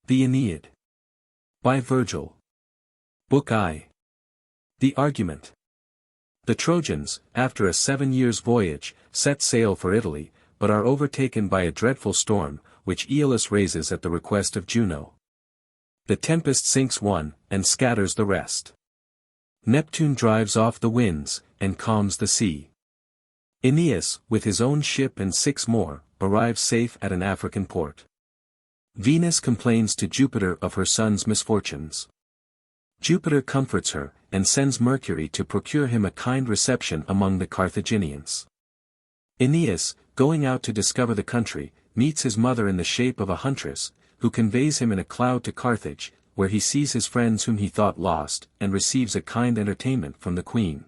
The Aeneid. By Virgil. Book I. The argument. The Trojans, after a 7 years' voyage, set sail for Italy, but are overtaken by a dreadful storm, which Iulus raises at the request of Juno. The tempest sinks one, and scatters the rest. Neptune drives off the winds, and calms the sea. Aeneas, with his own ship and 6 more, arrives safe at an African port. Venus complains to Jupiter of her son's misfortunes. Jupiter comforts her, and sends Mercury to procure him a kind reception among the Carthaginians. Aeneas, going out to discover the country, meets his mother in the shape of a huntress, who conveys him in a cloud to Carthage, where he sees his friends whom he thought lost, and receives a kind entertainment from the queen.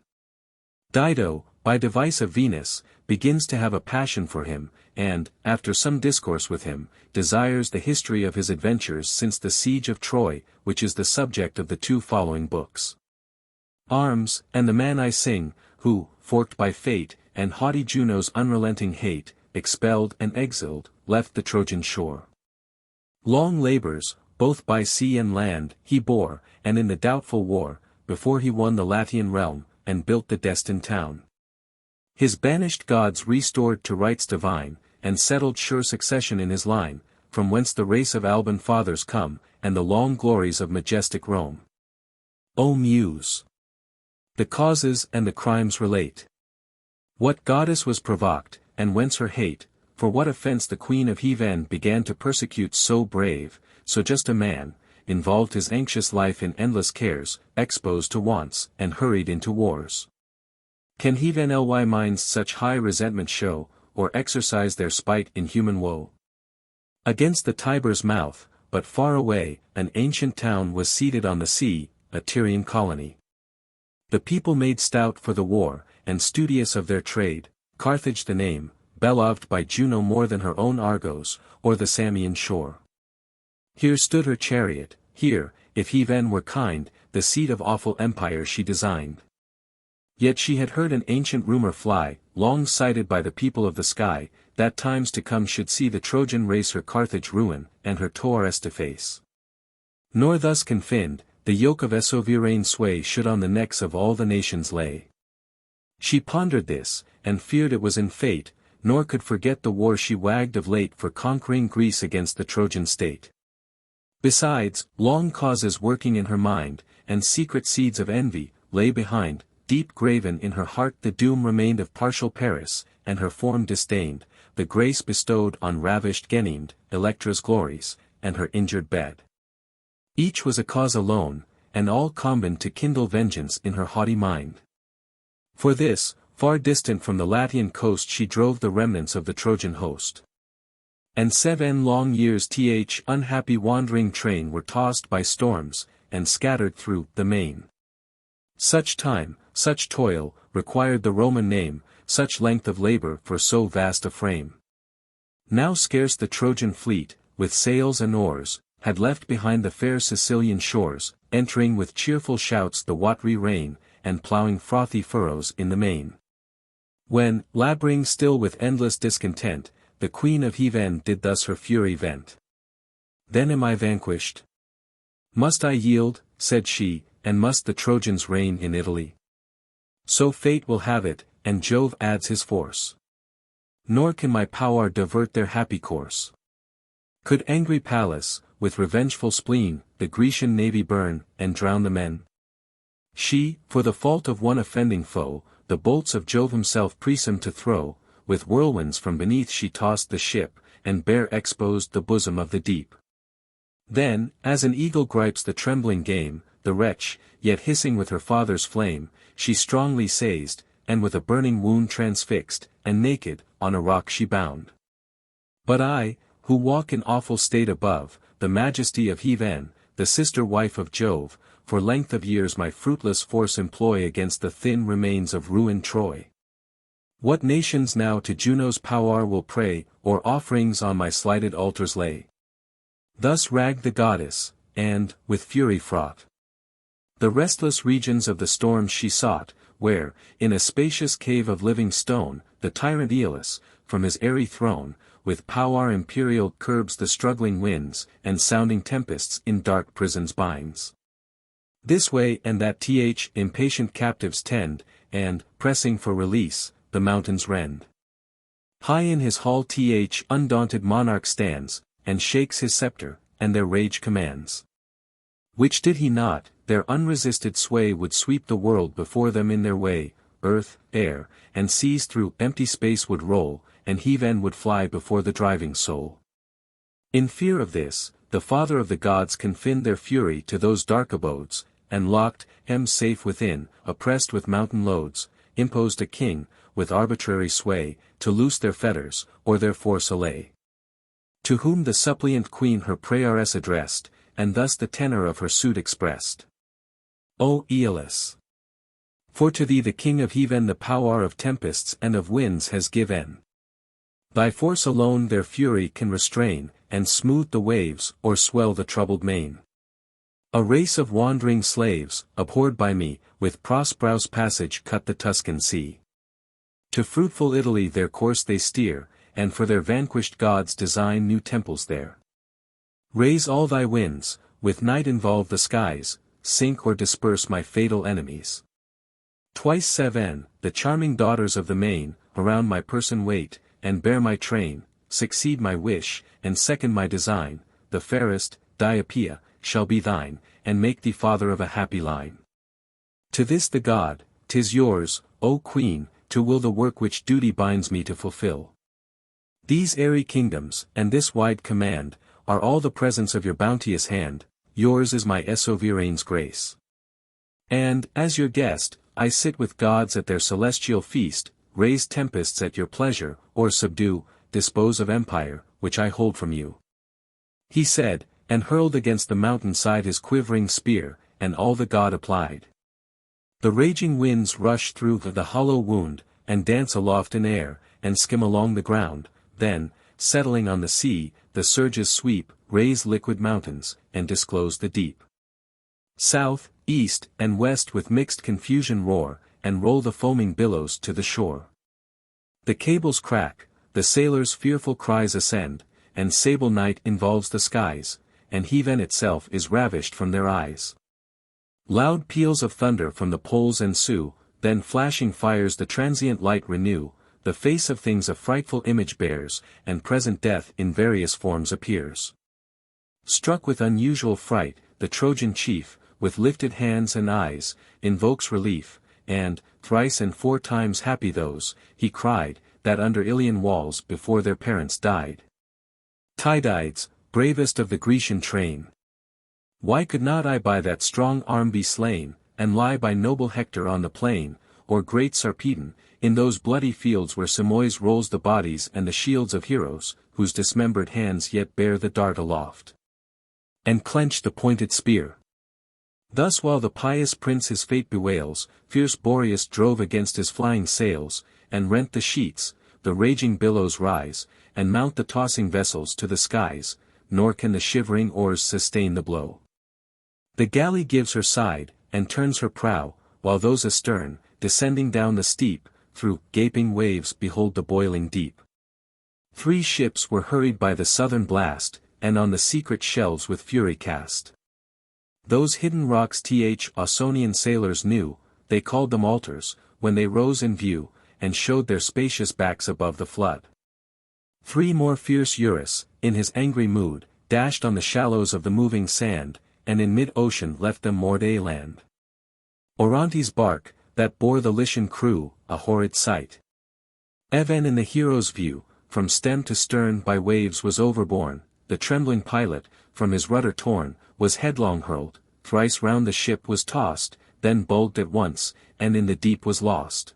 Dido, by device of Venus, begins to have a passion for him, and, after some discourse with him, desires the history of his adventures since the siege of Troy, which is the subject of the 2 following books. Arms, and the man I sing, who, forked by fate, and haughty Juno's unrelenting hate, expelled and exiled, left the Trojan shore. Long labors, both by sea and land, he bore, and in the doubtful war, before he won the Latian realm, and built the destined town. His banished gods restored to rights divine, and settled sure succession in his line, from whence the race of Alban fathers come, and the long glories of majestic Rome. O Muse! The causes and the crimes relate. What goddess was provoked, and whence her hate, for what offence the queen of VIII began to persecute so brave, so just a man, involved his anxious life in endless cares, exposed to wants, and hurried into wars. Can VIII minds such high resentment show, or exercise their spite in human woe? Against the Tiber's mouth, but far away, an ancient town was seated on the sea, a Tyrian colony. The people made stout for the war, and studious of their trade, Carthage the name, beloved by Juno more than her own Argos, or the Samian shore. Here stood her chariot, here, if VIII were kind, the seat of awful empire she designed. Yet she had heard an ancient rumor fly, long cited by the people of the sky, that times to come should see the Trojan race her Carthage ruin, and her Taurus deface. Nor thus confined, the yoke of sovereign sway should on the necks of all the nations lay. She pondered this, and feared it was in fate, nor could forget the war she wagged of late for conquering Greece against the Trojan state. Besides, long causes working in her mind, and secret seeds of envy, lay behind. Deep graven in her heart the doom remained of partial Paris, and her form disdained, the grace bestowed on ravished Ganymede, Electra's glories, and her injured bed. Each was a cause alone, and all combined to kindle vengeance in her haughty mind. For this, far distant from the Latian coast she drove the remnants of the Trojan host. And 7 long years th unhappy wandering train were tossed by storms, and scattered through the main. Such time, such toil, required the Roman name, such length of labor for so vast a frame. Now scarce the Trojan fleet, with sails and oars, had left behind the fair Sicilian shores, entering with cheerful shouts the watery rain, and ploughing frothy furrows in the main. When, laboring still with endless discontent, the queen of VIII did thus her fury vent. Then am I vanquished? Must I yield, said she, and must the Trojans reign in Italy? So fate will have it, and Jove adds his force. Nor can my power divert their happy course. Could angry Pallas, with revengeful spleen, the Grecian navy burn, and drown the men? She, for the fault of one offending foe, the bolts of Jove himself presumed to throw, with whirlwinds from beneath she tossed the ship, and bare exposed the bosom of the deep. Then, as an eagle gripes the trembling game, the wretch, yet hissing with her father's flame, she strongly seized, and with a burning wound transfixed, and naked, on a rock she bound. But I, who walk in awful state above, the majesty of VIII, the sister wife of Jove, for length of years my fruitless force employ against the thin remains of ruined Troy. What nations now to Juno's power will pray, or offerings on my slighted altars lay? Thus ragged the goddess, and, with fury fraught, the restless regions of the storms she sought, where, in a spacious cave of living stone, the tyrant Iulus, from his airy throne, with power imperial curbs the struggling winds, and sounding tempests in dark prisons binds. This way and that impatient captives tend, and, pressing for release, the mountains rend. High in his hall undaunted monarch stands, and shakes his scepter, and their rage commands. Which did he not, their unresisted sway would sweep the world before them in their way, earth, air, and seas through empty space would roll, and heaven would fly before the driving soul. In fear of this, the Father of the gods confined their fury to those dark abodes, and locked them safe within, oppressed with mountain loads, imposed a king, with arbitrary sway, to loose their fetters, or their force allay. To whom the suppliant queen her prayeress addressed, and thus the tenor of her suit expressed. O Iulus! For to thee the king of heaven the power of tempests and of winds has given. Thy force alone their fury can restrain, and smooth the waves or swell the troubled main. A race of wandering slaves, abhorred by me, with Prosperous passage cut the Tuscan sea. To fruitful Italy their course they steer, and for their vanquished gods design new temples there. Raise all thy winds, with night involve the skies, sink or disperse my fatal enemies. Twice VII, the charming daughters of the main, around my person wait, and bear my train, succeed my wish, and second my design, the fairest, Diopia, shall be thine, and make thee father of a happy line. To this the god, 'tis yours, O queen, to will the work which duty binds me to fulfill. These airy kingdoms, and this wide command, are all the presents of your bounteous hand, yours is my sovereign's grace. And, as your guest, I sit with gods at their celestial feast, raise tempests at your pleasure, or subdue, dispose of empire, which I hold from you. He said, and hurled against the mountain side his quivering spear, and all the god applied. The raging winds rush through the hollow wound, and dance aloft in air, and skim along the ground, then, settling on the sea, the surges sweep, raise liquid mountains, and disclose the deep. South, east, and west with mixed confusion roar, and roll the foaming billows to the shore. The cables crack, the sailors' fearful cries ascend, and sable night involves the skies, and heaven itself is ravished from their eyes. Loud peals of thunder from the poles ensue, then flashing fires the transient light renew, the face of things a frightful image bears, and present death in various forms appears. Struck with unusual fright, the Trojan chief, with lifted hands and eyes, invokes relief, and, thrice and 4 times happy those, he cried, that under Ilian walls before their parents died. Tydides, bravest of the Grecian train! Why could not I by that strong arm be slain, and lie by noble Hector on the plain, or great Sarpedon, in those bloody fields where Simois rolls the bodies and the shields of heroes, whose dismembered hands yet bear the dart aloft, and clench the pointed spear? Thus while the pious prince his fate bewails, fierce Boreas drove against his flying sails, and rent the sheets, the raging billows rise, and mount the tossing vessels to the skies, nor can the shivering oars sustain the blow. The galley gives her side, and turns her prow, while those astern, descending down the steep, through gaping waves behold the boiling deep. 3 ships were hurried by the southern blast, and on the secret shelves with fury cast. Those hidden rocks Ausonian sailors knew, they called them altars, when they rose in view, and showed their spacious backs above the flood. 3 more fierce Eurus, in his angry mood, dashed on the shallows of the moving sand, and in mid-ocean left them Mordae land. Orontes' bark, that bore the Lycian crew, a horrid sight. Even in the hero's view, from stem to stern by waves was overborne, the trembling pilot, from his rudder torn, was headlong hurled, thrice round the ship was tossed, then bulged at once, and in the deep was lost.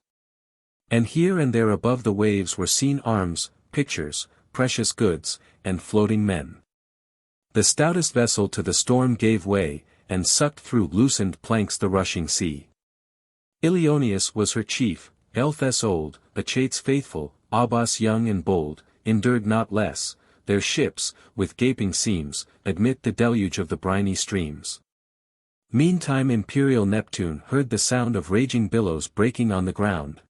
And here and there above the waves were seen arms, pictures, precious goods, and floating men. The stoutest vessel to the storm gave way, and sucked through loosened planks the rushing sea. Ilioneus was her chief, Elphes old, Achates faithful, Abas young and bold, endured not less, their ships, with gaping seams, admit the deluge of the briny streams. Meantime imperial Neptune heard the sound of raging billows breaking on the ground.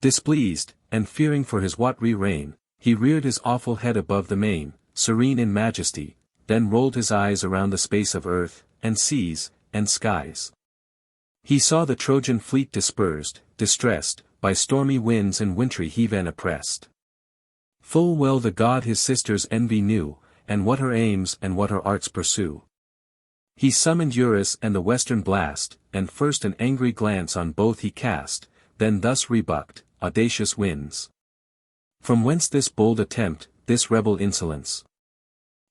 Displeased, and fearing for his watery reign, He reared his awful head above the main, serene in majesty, then rolled his eyes around the space of earth, and seas, and skies. He saw the Trojan fleet dispersed, distressed, by stormy winds and wintry heav'n oppressed. Full well the god his sister's envy knew, and what her aims and what her arts pursue. He summoned Iulus and the western blast, and first an angry glance on both he cast, then thus rebuked, audacious winds. From whence this bold attempt, this rebel insolence?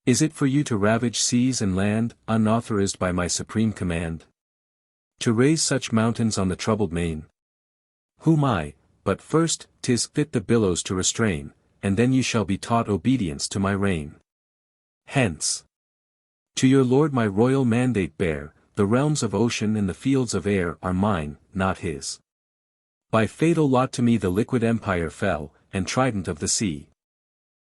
Is it for you to ravage seas and land, unauthorized by my supreme command? To raise such mountains on the troubled main? Whom I, but first, 'tis fit the billows to restrain, and then you shall be taught obedience to my reign. Hence! To your lord my royal mandate bear, the realms of ocean and the fields of air are mine, not his. By fatal lot to me the liquid empire fell, and trident of the sea.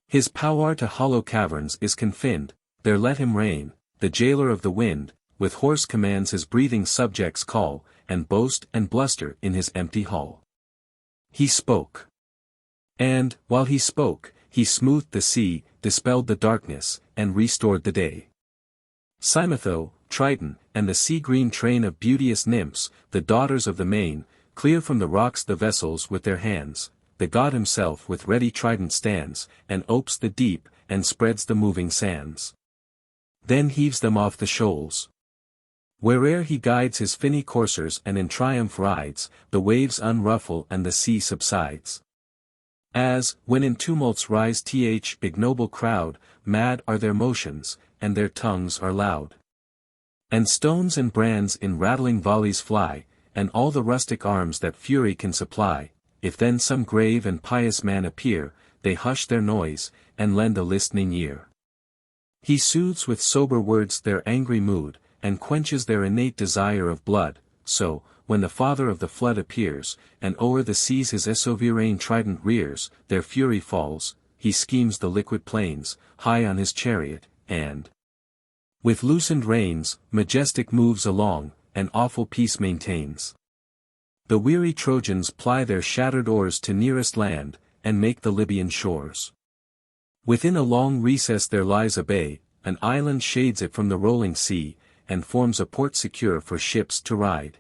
His power to hollow caverns is confined, there let him reign, the jailer of the wind, with hoarse commands his breathing subjects call, and boast and bluster in his empty hall. He spoke. And, while he spoke, he smoothed the sea, dispelled the darkness, and restored the day. Cymotho, Triton, and the sea-green train of beauteous nymphs, the daughters of the main, clear from the rocks the vessels with their hands, the god himself with ready trident stands, and opes the deep, and spreads the moving sands. Then heaves them off the shoals. Where'er he guides his finny coursers and in triumph rides, the waves unruffle and the sea subsides. As, when in tumults rise th ignoble crowd, mad are their motions, and their tongues are loud. And stones and brands in rattling volleys fly, and all the rustic arms that fury can supply, if then some grave and pious man appear, they hush their noise, and lend a listening ear. He soothes with sober words their angry mood, and quenches their innate desire of blood, so, when the father of the flood appears, and o'er the seas his sovereign trident rears, their fury falls, he schemes the liquid plains, high on his chariot, and with loosened reins, majestic moves along, and awful peace maintains. The weary Trojans ply their shattered oars to nearest land, and make the Libyan shores. Within a long recess there lies a bay, an island shades it from the rolling sea, and forms a port secure for ships to ride.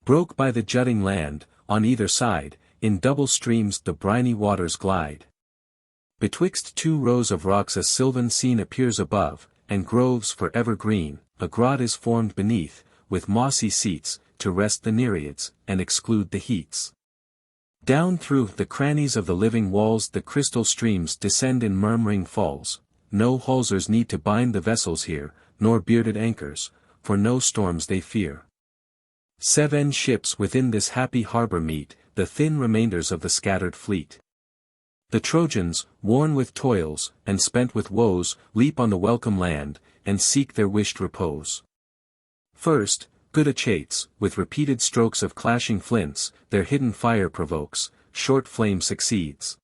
Broke by the jutting land, on either side, in double streams the briny waters glide. Betwixt two rows of rocks a sylvan scene appears above, and groves for ever green, a grot is formed beneath, with mossy seats, to rest the Nereids, and exclude the heats. Down through the crannies of the living walls the crystal streams descend in murmuring falls, no hawsers need to bind the vessels here, nor bearded anchors, for no storms they fear. 7 ships within this happy harbor meet, the thin remainders of the scattered fleet. The Trojans, worn with toils, and spent with woes, leap on the welcome land, and seek their wished repose. First, good Achates, with repeated strokes of clashing flints, their hidden fire provokes, short flame succeeds.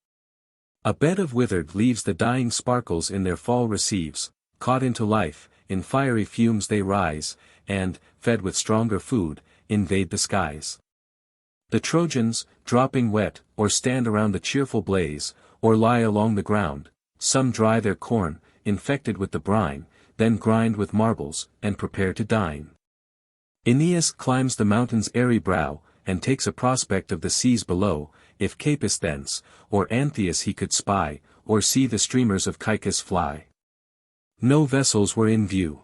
A bed of withered leaves the dying sparkles in their fall receives, caught into life, in fiery fumes they rise, and, fed with stronger food, invade the skies. The Trojans, dropping wet, or stand around the cheerful blaze, or lie along the ground, some dry their corn, infected with the brine, then grind with marbles, and prepare to dine. Aeneas climbs the mountain's airy brow, and takes a prospect of the seas below, if Capys thence, or Anchises he could spy, or see the streamers of Caicus fly. No vessels were in view.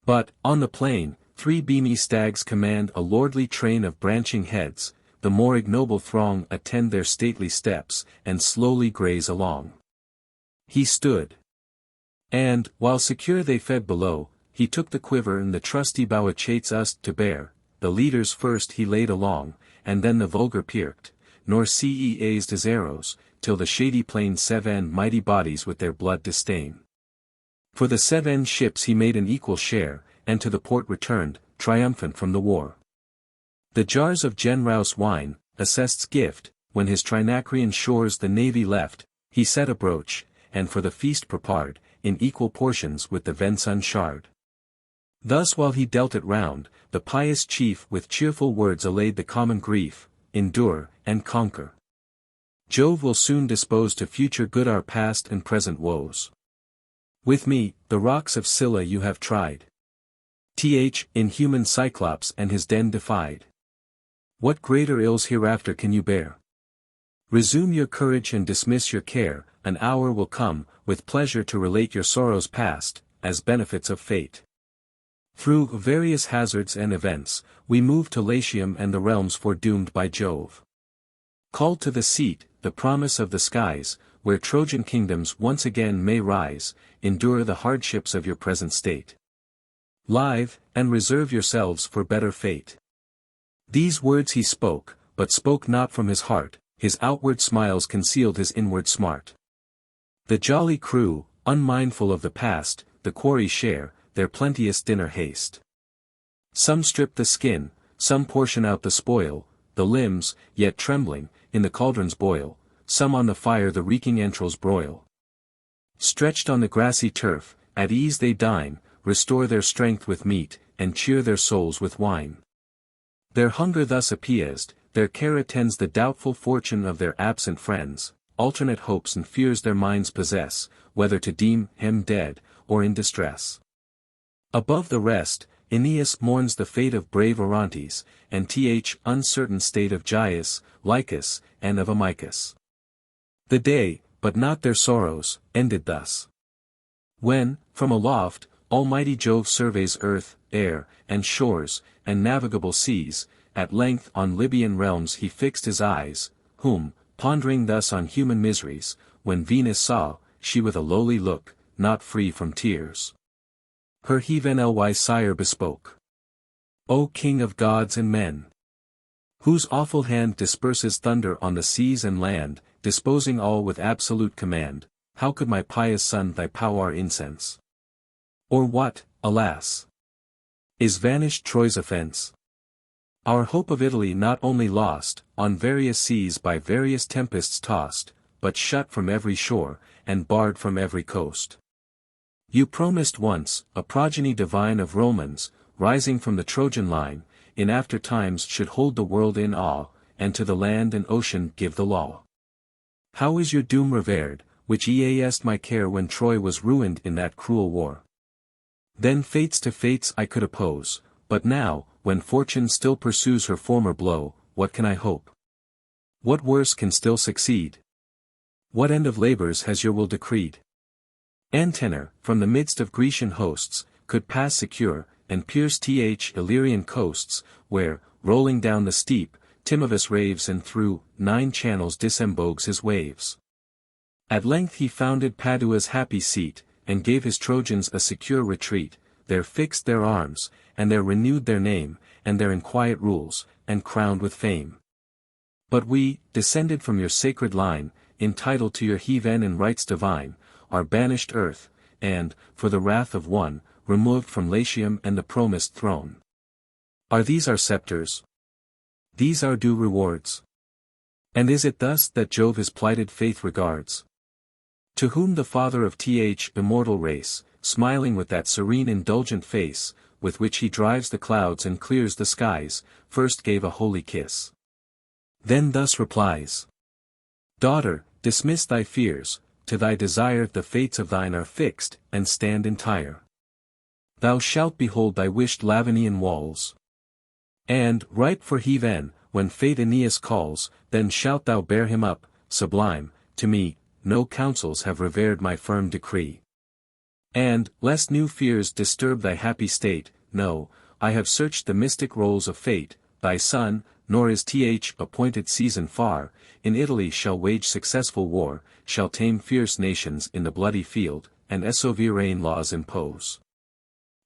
But, on the plain, 3 beamy stags command a lordly train of branching heads, the more ignoble throng attend their stately steps, and slowly graze along. He stood. And, while secure they fed below, he took the quiver and the trusty bow Achates used to bear, the leaders first he laid along, and then the vulgar pirked, nor ceased his arrows, till the shady plain 7 mighty bodies with their blood disdain. For the 7 ships he made an equal share, and to the port returned, triumphant from the war. The jars of generous wine, Acest's gift, when his Trinacrian shores the navy left, he set a broach, and for the feast prepared, in equal portions with the ven'son shard. Thus while he dealt it round, the pious chief with cheerful words allayed the common grief, endure, and conquer. Jove will soon dispose to future good our past and present woes. With me, the rocks of Scylla you have tried. Inhuman Cyclops and his den defied. What greater ills hereafter can you bear? Resume your courage and dismiss your care, an hour will come, with pleasure to relate your sorrows past, as benefits of fate. Through various hazards and events, we move to Latium and the realms foredoomed by Jove. Called to the seat, the promise of the skies, where Trojan kingdoms once again may rise, endure the hardships of your present state. Live, and reserve yourselves for better fate. These words he spoke, but spoke not from his heart, his outward smiles concealed his inward smart. The jolly crew, unmindful of the past, the quarry share, their plenteous dinner haste. Some strip the skin, some portion out the spoil, the limbs, yet trembling, in the cauldrons boil, some on the fire the reeking entrails broil. Stretched on the grassy turf, at ease they dine, restore their strength with meat, and cheer their souls with wine. Their hunger thus appeased, their care attends the doubtful fortune of their absent friends, alternate hopes and fears their minds possess, whether to deem him dead, or in distress. Above the rest, Aeneas mourns the fate of brave Orontes, and uncertain state of Gyas, Lycus, and of Amycus. The day, but not their sorrows, ended thus. When, from aloft, Almighty Jove surveys earth, air, and shores, and navigable seas, at length on Libyan realms he fixed his eyes, whom, pondering thus on human miseries, when Venus saw, she with a lowly look, not free from tears, her heaven sire bespoke. O King of gods and men! Whose awful hand disperses thunder on the seas and land, disposing all with absolute command, how could my pious son thy power incense? Or what, alas, is vanished Troy's offence? Our hope of Italy not only lost, on various seas by various tempests tossed, but shut from every shore, and barred from every coast. You promised once, a progeny divine of Romans, rising from the Trojan line, in after times should hold the world in awe, and to the land and ocean give the law. How is your doom revered, which east my care when Troy was ruined in that cruel war? Then fates to fates I could oppose, but now, when fortune still pursues her former blow, what can I hope? What worse can still succeed? What end of labors has your will decreed? Antenor, from the midst of Grecian hosts, could pass secure, and pierce Illyrian coasts, where, rolling down the steep, Timavus raves and through 9 channels disembogues his waves. At length he founded Padua's happy seat, and gave his Trojans a secure retreat, there fixed their arms, and there renewed their name, and there in quiet rules, and crowned with fame. But we, descended from your sacred line, entitled to your heaven and rights divine, are banished earth, and, for the wrath of one, removed from Latium and the promised throne. Are these our scepters? These our due rewards? And is it thus that Jove his plighted faith regards? To whom the father of immortal race, smiling with that serene indulgent face, with which he drives the clouds and clears the skies, first gave a holy kiss. Then thus replies: Daughter, dismiss thy fears, to thy desire the fates of thine are fixed, and stand entire. Thou shalt behold thy wished Lavinian walls. And, ripe for heaven, when fate Aeneas calls, then shalt thou bear him up, sublime, to me. No counsels have revered my firm decree. And, lest new fears disturb thy happy state, know, I have searched the mystic rolls of fate, thy son, nor is appointed season far, in Italy shall wage successful war, shall tame fierce nations in the bloody field, and sovereign laws impose.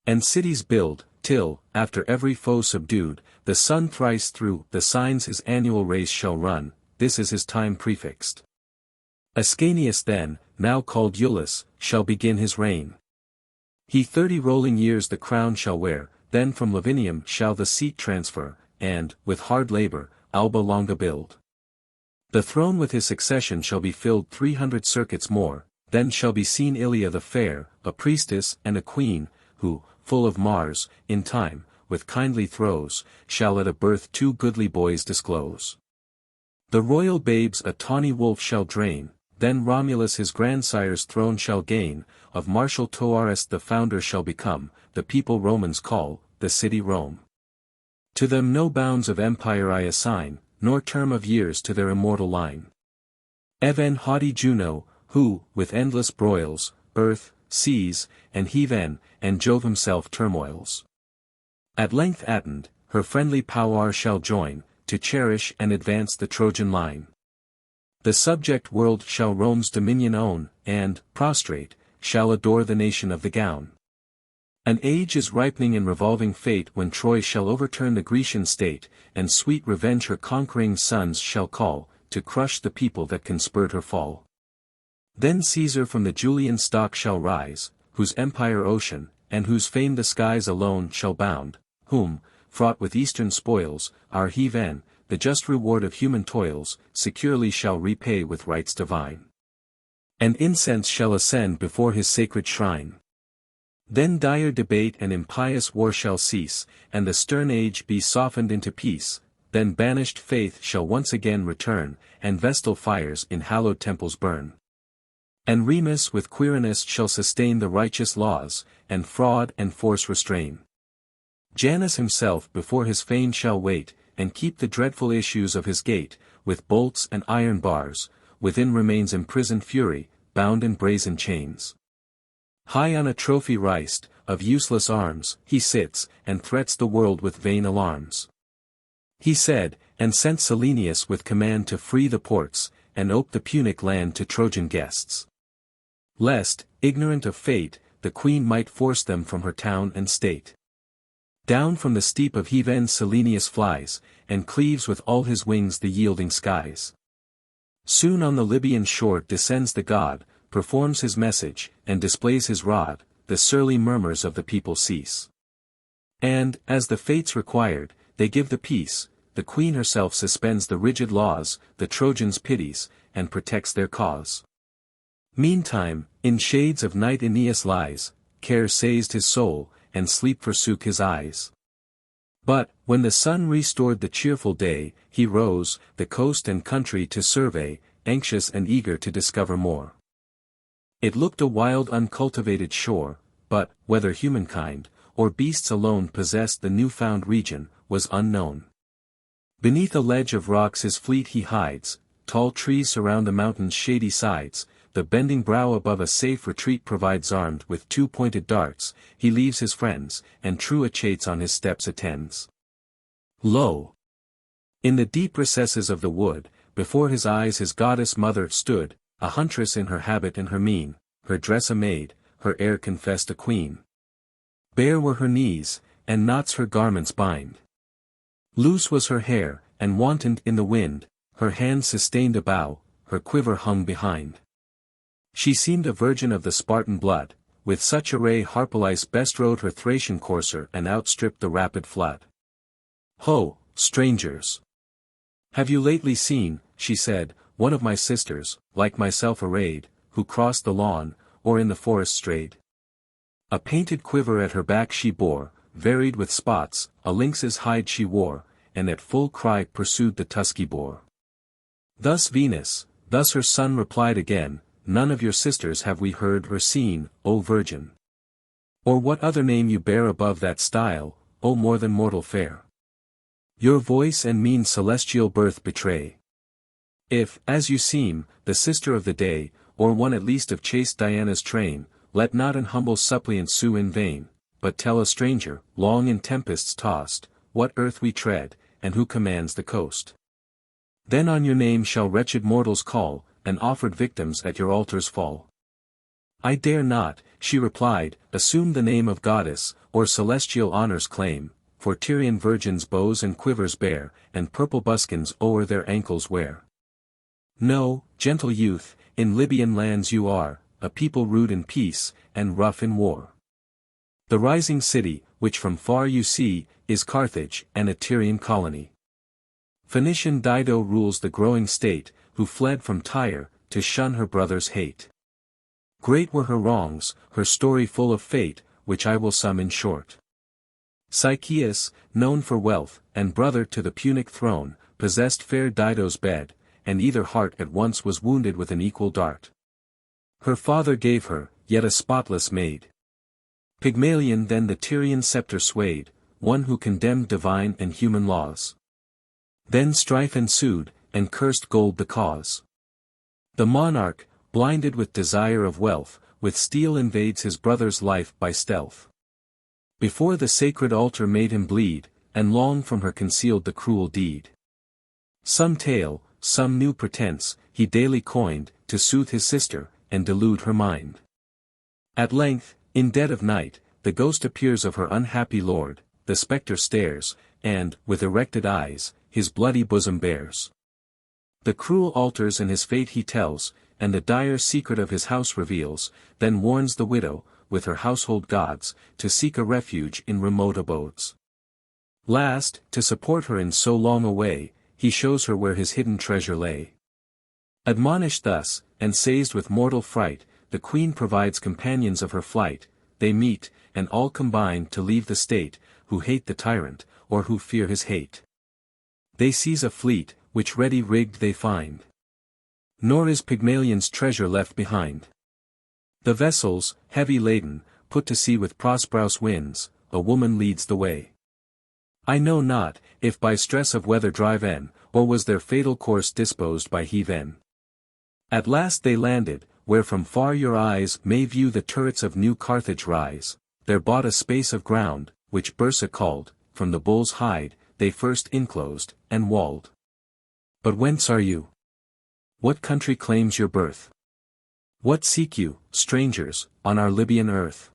And cities build, till, after every foe subdued, the sun thrice through the signs his annual race shall run, this is his time prefixed. Ascanius then, now called Iulus, shall begin his reign. He 30 rolling years the crown shall wear, then from Lavinium shall the seat transfer, and, with hard labor, Alba Longa build. The throne with his succession shall be filled 300 circuits more, then shall be seen Ilia the fair, a priestess and a queen, who, full of Mars, in time, with kindly throes, shall at a birth 2 goodly boys disclose. The royal babes a tawny wolf shall drain, then Romulus his grandsire's throne shall gain, of martial Toarus the founder shall become, the people Romans call, the city Rome. To them no bounds of empire I assign, nor term of years to their immortal line. Even haughty Juno, who, with endless broils, earth, seas, and heaven, and Jove himself turmoils. At length Attend, her friendly power shall join, to cherish and advance the Trojan line. The subject world shall Rome's dominion own, and, prostrate, shall adore the nation of the gown. An age is ripening in revolving fate when Troy shall overturn the Grecian state, and sweet revenge her conquering sons shall call, to crush the people that conspired her fall. Then Caesar from the Julian stock shall rise, whose empire ocean, and whose fame the skies alone shall bound, whom, fraught with eastern spoils, our heathen, the just reward of human toils, securely shall repay with rites divine. And incense shall ascend before his sacred shrine. Then dire debate and impious war shall cease, and the stern age be softened into peace, then banished faith shall once again return, and vestal fires in hallowed temples burn. And Remus with Quirinus shall sustain the righteous laws, and fraud and force restrain. Janus himself before his fane shall wait, and keep the dreadful issues of his gate, with bolts and iron bars, within remains imprisoned fury, bound in brazen chains. High on a trophy riced, of useless arms, he sits, and threats the world with vain alarms. He said, and sent Selenius with command to free the ports, and ope the Punic land to Trojan guests. Lest, ignorant of fate, the queen might force them from her town and state. Down from the steep of heathen Selenius flies, and cleaves with all his wings the yielding skies. Soon on the Libyan shore descends the god, performs his message, and displays his rod, the surly murmurs of the people cease. And, as the fates required, they give the peace, the queen herself suspends the rigid laws, the Trojans pities, and protects their cause. Meantime, in shades of night Aeneas lies, care seized his soul, and sleep forsook his eyes. But, when the sun restored the cheerful day, he rose, the coast and country to survey, anxious and eager to discover more. It looked a wild uncultivated shore, but, whether humankind, or beasts alone possessed the new-found region, was unknown. Beneath a ledge of rocks his fleet he hides, tall trees surround the mountain's shady sides, the bending brow above a safe retreat provides armed with two pointed darts, he leaves his friends, and true Achates on his steps attends. Lo! In the deep recesses of the wood, before his eyes his goddess mother stood, a huntress in her habit and her mien, her dress a maid, her air confessed a queen. Bare were her knees, and knots her garments bind. Loose was her hair, and wantoned in the wind, her hand sustained a bow, her quiver hung behind. She seemed a virgin of the Spartan blood, with such array Harpalyce best rode her Thracian courser and outstripped the rapid flood. Ho, strangers! Have you lately seen, she said, one of my sisters, like myself arrayed, who crossed the lawn, or in the forest strayed? A painted quiver at her back she bore, varied with spots, a lynx's hide she wore, and at full cry pursued the tusky boar. Thus Venus, thus her son replied again, none of your sisters have we heard or seen, O virgin. Or what other name you bear above that style, O more than mortal fair? Your voice and mien celestial birth betray. If, as you seem, the sister of the day, or one at least of chaste Diana's train, let not an humble suppliant sue in vain, but tell a stranger, long in tempests tossed, what earth we tread, and who commands the coast. Then on your name shall wretched mortals call, and offered victims at your altars fall. I dare not, she replied, assume the name of goddess, or celestial honors claim, for Tyrian virgins bows and quivers bear, and purple buskins o'er their ankles wear. No, gentle youth, in Libyan lands you are, a people rude in peace, and rough in war. The rising city, which from far you see, is Carthage, and a Tyrian colony. Phoenician Dido rules the growing state, who fled from Tyre, to shun her brother's hate. Great were her wrongs, her story full of fate, which I will sum in short. Sychaeus, known for wealth, and brother to the Punic throne, possessed fair Dido's bed, and either heart at once was wounded with an equal dart. Her father gave her, yet a spotless maid. Pygmalion then the Tyrian sceptre swayed, one who condemned divine and human laws. Then strife ensued, and cursed gold the cause. The monarch, blinded with desire of wealth, with steel invades his brother's life by stealth. Before the sacred altar made him bleed, and long from her concealed the cruel deed. Some tale, some new pretense, he daily coined, to soothe his sister, and delude her mind. At length, in dead of night, the ghost appears of her unhappy lord, the spectre stares, and, with erected eyes, his bloody bosom bares. The cruel altars and his fate he tells, and the dire secret of his house reveals, then warns the widow, with her household gods, to seek a refuge in remote abodes. Last, to support her in so long a way, he shows her where his hidden treasure lay. Admonished thus, and seized with mortal fright, the queen provides companions of her flight, they meet, and all combine to leave the state, who hate the tyrant, or who fear his hate. They seize a fleet, which ready rigged they find. Nor is Pygmalion's treasure left behind. The vessels, heavy laden, put to sea with prosperous winds, a woman leads the way. I know not, if by stress of weather driven, or was their fatal course disposed by heaven. At last they landed, where from far your eyes may view the turrets of New Carthage rise, there bought a space of ground, which Bursa called, from the bull's hide, they first inclosed, and walled. But whence are you? What country claims your birth? What seek you, strangers, on our Libyan earth?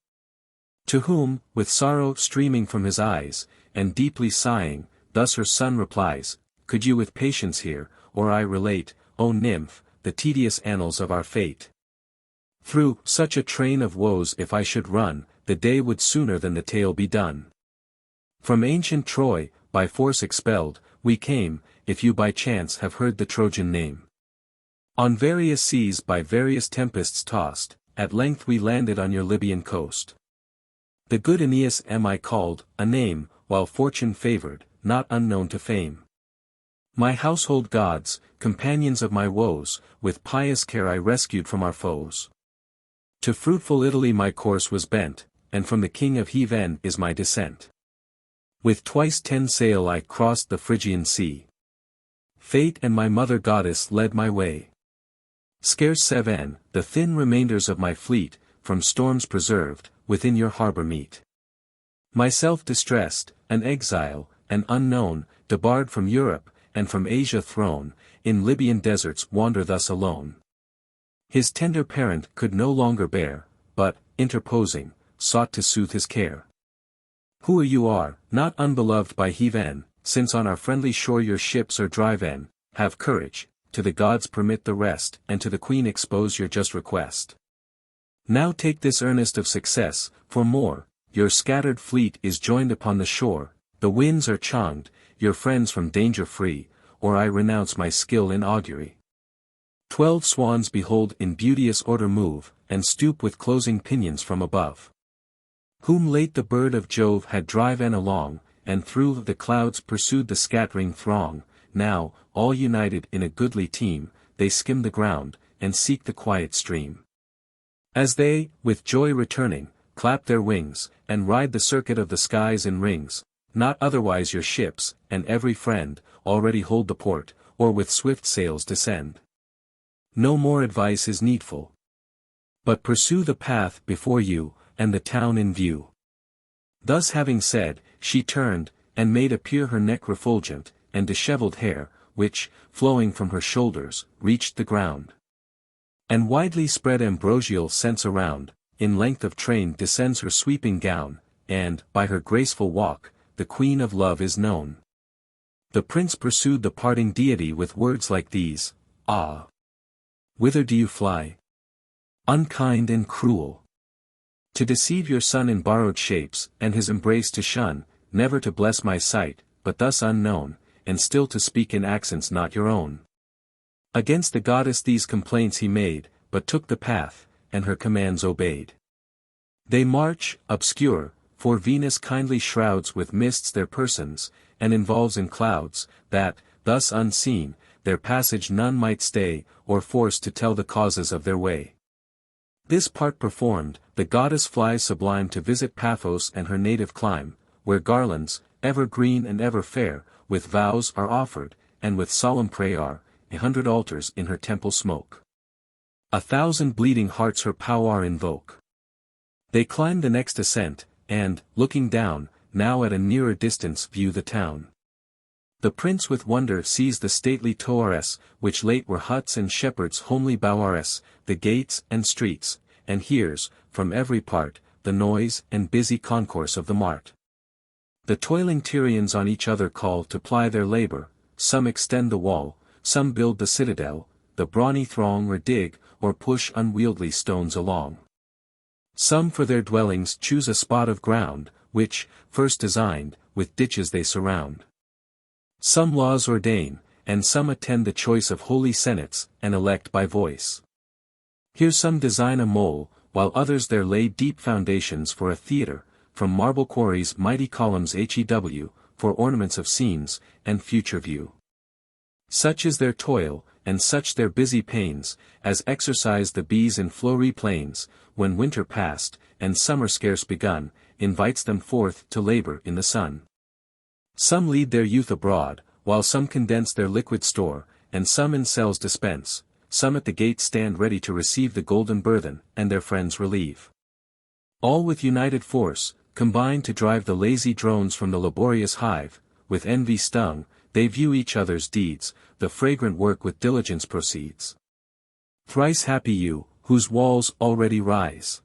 To whom, with sorrow streaming from his eyes, and deeply sighing, thus her son replies, could you with patience hear, or I relate, O nymph, the tedious annals of our fate? Through such a train of woes if I should run, the day would sooner than the tale be done. From ancient Troy, by force expelled, we came, if you by chance have heard the Trojan name. On various seas by various tempests tossed, at length we landed on your Libyan coast. The good Aeneas am I called, a name, while fortune favored, not unknown to fame. My household gods, companions of my woes, with pious care I rescued from our foes. To fruitful Italy my course was bent, and from the king of heaven is my descent. With twice 10 sail I crossed the Phrygian sea. Fate and my mother goddess led my way. Scarce 7, the thin remainders of my fleet, from storms preserved, within your harbor meet. Myself distressed, an exile, an unknown, debarred from Europe, and from Asia thrown, in Libyan deserts wander thus alone. His tender parent could no longer bear, but, interposing, sought to soothe his care. Who you are, not unbeloved by heaven, since on our friendly shore your ships are driven, have courage, to the gods permit the rest, and to the queen expose your just request. Now take this earnest of success, for more, your scattered fleet is joined upon the shore, the winds are changed, your friends from danger free, or I renounce my skill in augury. 12 swans behold in beauteous order move, and stoop with closing pinions from above. Whom late the bird of Jove had driven along, and through the clouds pursued the scattering throng, now, all united in a goodly team, they skim the ground, and seek the quiet stream. As they, with joy returning, clap their wings, and ride the circuit of the skies in rings, not otherwise your ships, and every friend, already hold the port, or with swift sails descend. No more advice is needful. But pursue the path before you, and the town in view. Thus having said, she turned, and made appear her neck refulgent, and dishevelled hair, which, flowing from her shoulders, reached the ground. And widely spread ambrosial scents around, in length of train descends her sweeping gown, and, by her graceful walk, the queen of love is known. The prince pursued the parting deity with words like these, Ah! Whither do you fly? Unkind and cruel. To deceive your son in borrowed shapes, and his embrace to shun, never to bless my sight, but thus unknown, and still to speak in accents not your own. Against the goddess these complaints he made, but took the path, and her commands obeyed. They march, obscure, for Venus kindly shrouds with mists their persons, and involves in clouds, that, thus unseen, their passage none might stay, or force to tell the causes of their way. This part performed, the goddess flies sublime to visit Paphos and her native clime, where garlands, ever green and ever fair, with vows are offered, and with solemn prayer, 100 altars in her temple smoke. 1,000 bleeding hearts her power invoke. They climb the next ascent, and, looking down, now at a nearer distance view the town. The prince with wonder sees the stately toares, which late were huts and shepherds' homely boweres, the gates and streets, and hears, from every part, the noise and busy concourse of the mart. The toiling Tyrians on each other call to ply their labor, some extend the wall, some build the citadel, the brawny throng or dig, or push unwieldy stones along. Some for their dwellings choose a spot of ground, which, first designed, with ditches they surround. Some laws ordain, and some attend the choice of holy senates, and elect by voice. Here some design a mole, while others there lay deep foundations for a theatre, from marble quarries mighty columns hew, for ornaments of scenes, and future view. Such is their toil, and such their busy pains, as exercise the bees in flowery plains, when winter past, and summer scarce begun, invites them forth to labor in the sun. Some lead their youth abroad, while some condense their liquid store, and some in cells dispense, some at the gate stand ready to receive the golden burthen, and their friends relieve. All with united force, combine to drive the lazy drones from the laborious hive, with envy stung, they view each other's deeds, the fragrant work with diligence proceeds. Thrice happy you, whose walls already rise.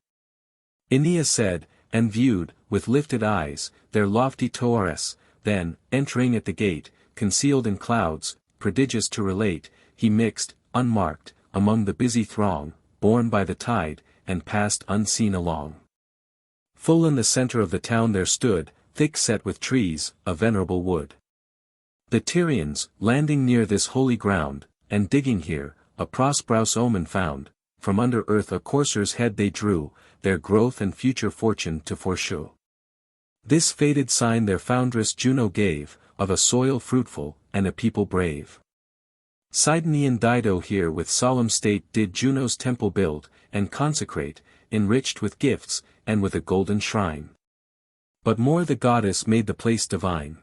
Aeneas said, and viewed, with lifted eyes, their lofty toares. Then, entering at the gate, concealed in clouds, prodigious to relate, he mixed, unmarked, among the busy throng, borne by the tide, and passed unseen along. Full in the center of the town there stood, thick set with trees, a venerable wood. The Tyrians, landing near this holy ground, and digging here, a prosperous omen found, from under earth a courser's head they drew, their growth and future fortune to foreshow. This fated sign their foundress Juno gave, of a soil fruitful, and a people brave. Sidonian Dido here with solemn state did Juno's temple build, and consecrate, enriched with gifts, and with a golden shrine. But more the goddess made the place divine.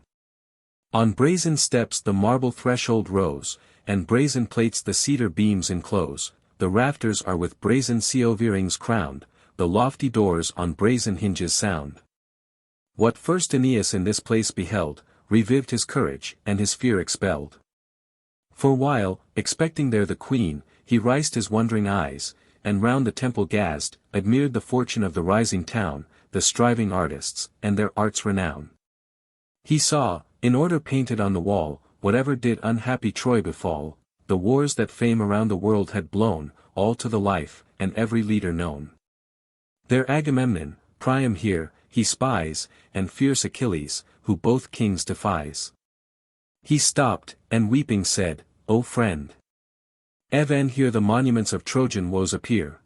On brazen steps the marble threshold rose, and brazen plates the cedar beams enclose, the rafters are with brazen seovirings crowned, the lofty doors on brazen hinges sound. What first Aeneas in this place beheld, revived his courage, and his fear expelled. For while, expecting there the queen, he riced his wondering eyes, and round the temple gazed, admired the fortune of the rising town, the striving artists, and their art's renown. He saw, in order painted on the wall, whatever did unhappy Troy befall, the wars that fame around the world had blown, all to the life, and every leader known. There Agamemnon, Priam here, he spies, and fierce Achilles, who both kings defies. He stopped, and weeping said, O friend! Even here the monuments of Trojan woes appear.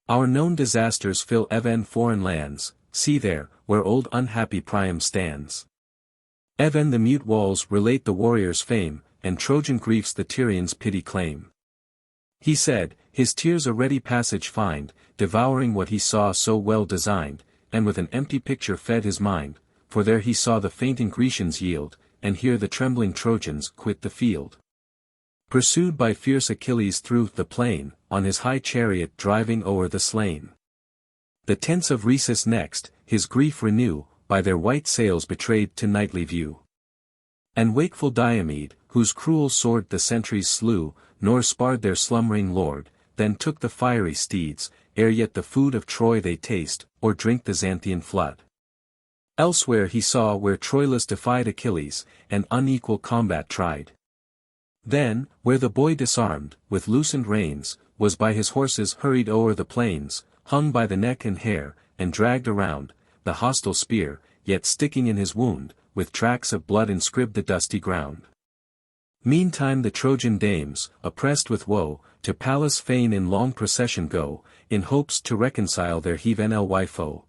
Our known disasters fill even foreign lands, see there, where old unhappy Priam stands. Even the mute walls relate the warrior's fame, and Trojan griefs the Tyrians' pity claim. He said, his tears a ready passage find, devouring what he saw so well designed, and with an empty picture fed his mind, for there he saw the fainting Grecians yield, and here the trembling Trojans quit the field. Pursued by fierce Achilles through the plain, on his high chariot driving o'er the slain. The tents of Rhesus next, his grief renew, by their white sails betrayed to nightly view. And wakeful Diomed, whose cruel sword the sentries slew, nor sparred their slumbering lord, then took the fiery steeds, ere yet the food of Troy they taste, or drink the Xanthian flood. Elsewhere he saw where Troilus defied Achilles, and unequal combat tried. Then, where the boy disarmed, with loosened reins, was by his horses hurried o'er the plains, hung by the neck and hair, and dragged around, the hostile spear, yet sticking in his wound, with tracks of blood inscribed the dusty ground. Meantime the Trojan dames, oppressed with woe, to Pallas' fane in long procession go, in hopes to reconcile their heathen foe.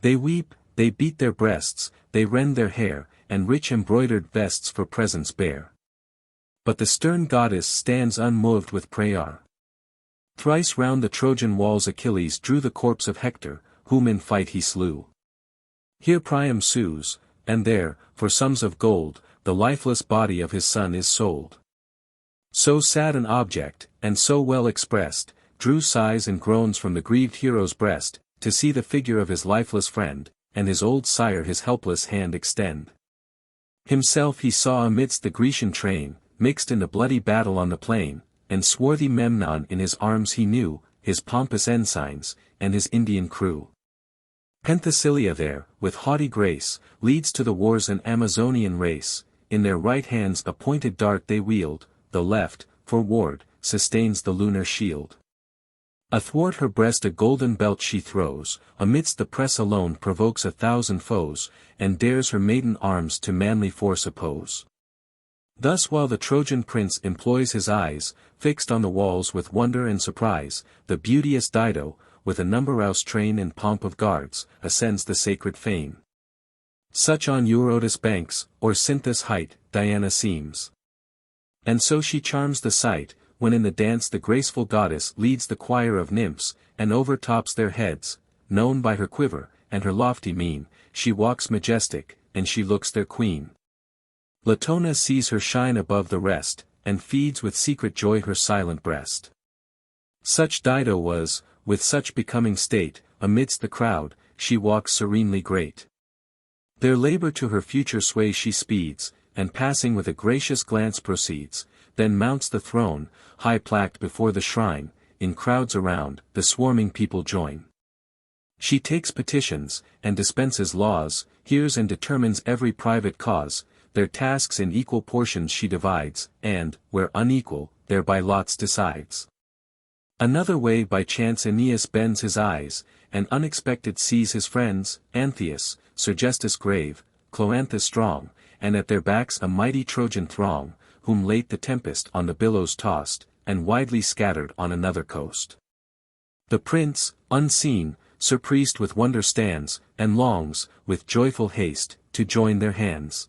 They weep, they beat their breasts, they rend their hair, and rich embroidered vests for presents bear. But the stern goddess stands unmoved with prayer. Thrice round the Trojan walls Achilles drew the corpse of Hector, whom in fight he slew. Here Priam sues, and there, for sums of gold, the lifeless body of his son is sold. So sad an object, and so well expressed, drew sighs and groans from the grieved hero's breast, to see the figure of his lifeless friend, and his old sire his helpless hand extend. Himself he saw amidst the Grecian train, mixed in the bloody battle on the plain, and swarthy Memnon in his arms he knew, his pompous ensigns, and his Indian crew. Penthesilea there, with haughty grace, leads to the wars an Amazonian race, in their right hands a pointed dart they wield, the left, for ward, sustains the lunar shield. Athwart her breast a golden belt she throws, amidst the press alone provokes 1,000 foes, and dares her maiden arms to manly force oppose. Thus while the Trojan prince employs his eyes, fixed on the walls with wonder and surprise, the beauteous Dido, with a numberous train and pomp of guards, ascends the sacred fane. Such on Eurotas banks, or Cynthus height, Diana seems. And so she charms the sight, when in the dance the graceful goddess leads the choir of nymphs, and overtops their heads, known by her quiver, and her lofty mien, she walks majestic, and she looks their queen. Latona sees her shine above the rest, and feeds with secret joy her silent breast. Such Dido was, with such becoming state, amidst the crowd, she walks serenely great. Their labor to her future sway she speeds, and passing with a gracious glance proceeds, then mounts the throne, high plaqued before the shrine, in crowds around, the swarming people join. She takes petitions, and dispenses laws, hears and determines every private cause, their tasks in equal portions she divides, and, where unequal, there by lots decides. Another way by chance Aeneas bends his eyes, and unexpected sees his friends, Antheus, Sergestus grave, Cloanthus strong, and at their backs a mighty Trojan throng, whom late the tempest on the billows tossed, and widely scattered on another coast. The prince, unseen, surprised with wonder stands, and longs, with joyful haste, to join their hands.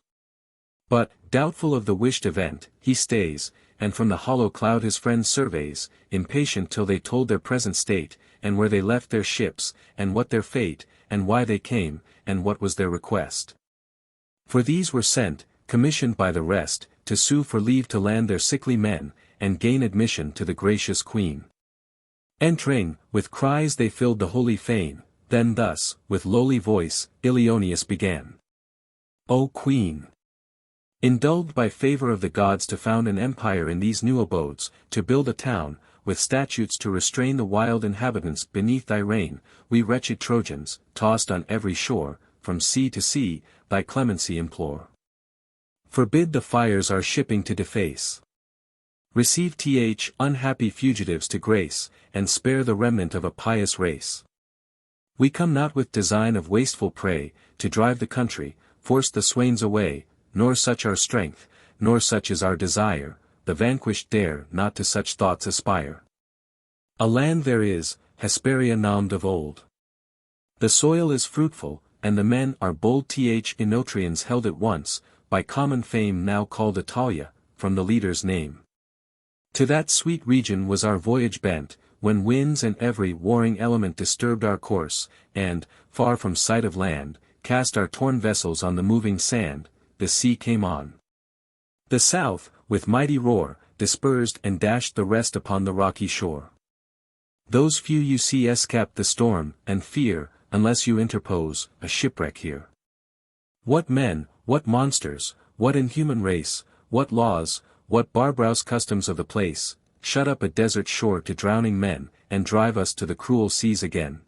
But, doubtful of the wished event, he stays, and from the hollow cloud his friends surveys, impatient till they told their present state, and where they left their ships, and what their fate, and why they came, and what was their request. For these were sent, commissioned by the rest, to sue for leave to land their sickly men, and gain admission to the gracious queen. Entering, with cries they filled the holy fane, then thus, with lowly voice, Ilioneus began. O Queen! Indulged by favor of the gods to found an empire in these new abodes, to build a town, with statutes to restrain the wild inhabitants beneath thy reign, we wretched Trojans, tossed on every shore, from sea to sea, thy clemency implore. Forbid the fires our shipping to deface. Receive unhappy fugitives to grace, and spare the remnant of a pious race. We come not with design of wasteful prey, to drive the country, force the swains away, nor such our strength, nor such is our desire, the vanquished dare not to such thoughts aspire. A land there is, Hesperia named of old. The soil is fruitful, and the men are bold. Enotrians held it once, by common fame now called Italia, from the leader's name. To that sweet region was our voyage bent, when winds and every warring element disturbed our course, and, far from sight of land, cast our torn vessels on the moving sand, the sea came on. The south, with mighty roar, dispersed and dashed the rest upon the rocky shore. Those few you see escaped the storm, and fear, unless you interpose, a shipwreck here. What men, what monsters, what inhuman race, what laws, what barbarous customs of the place, shut up a desert shore to drowning men, and drive us to the cruel seas again.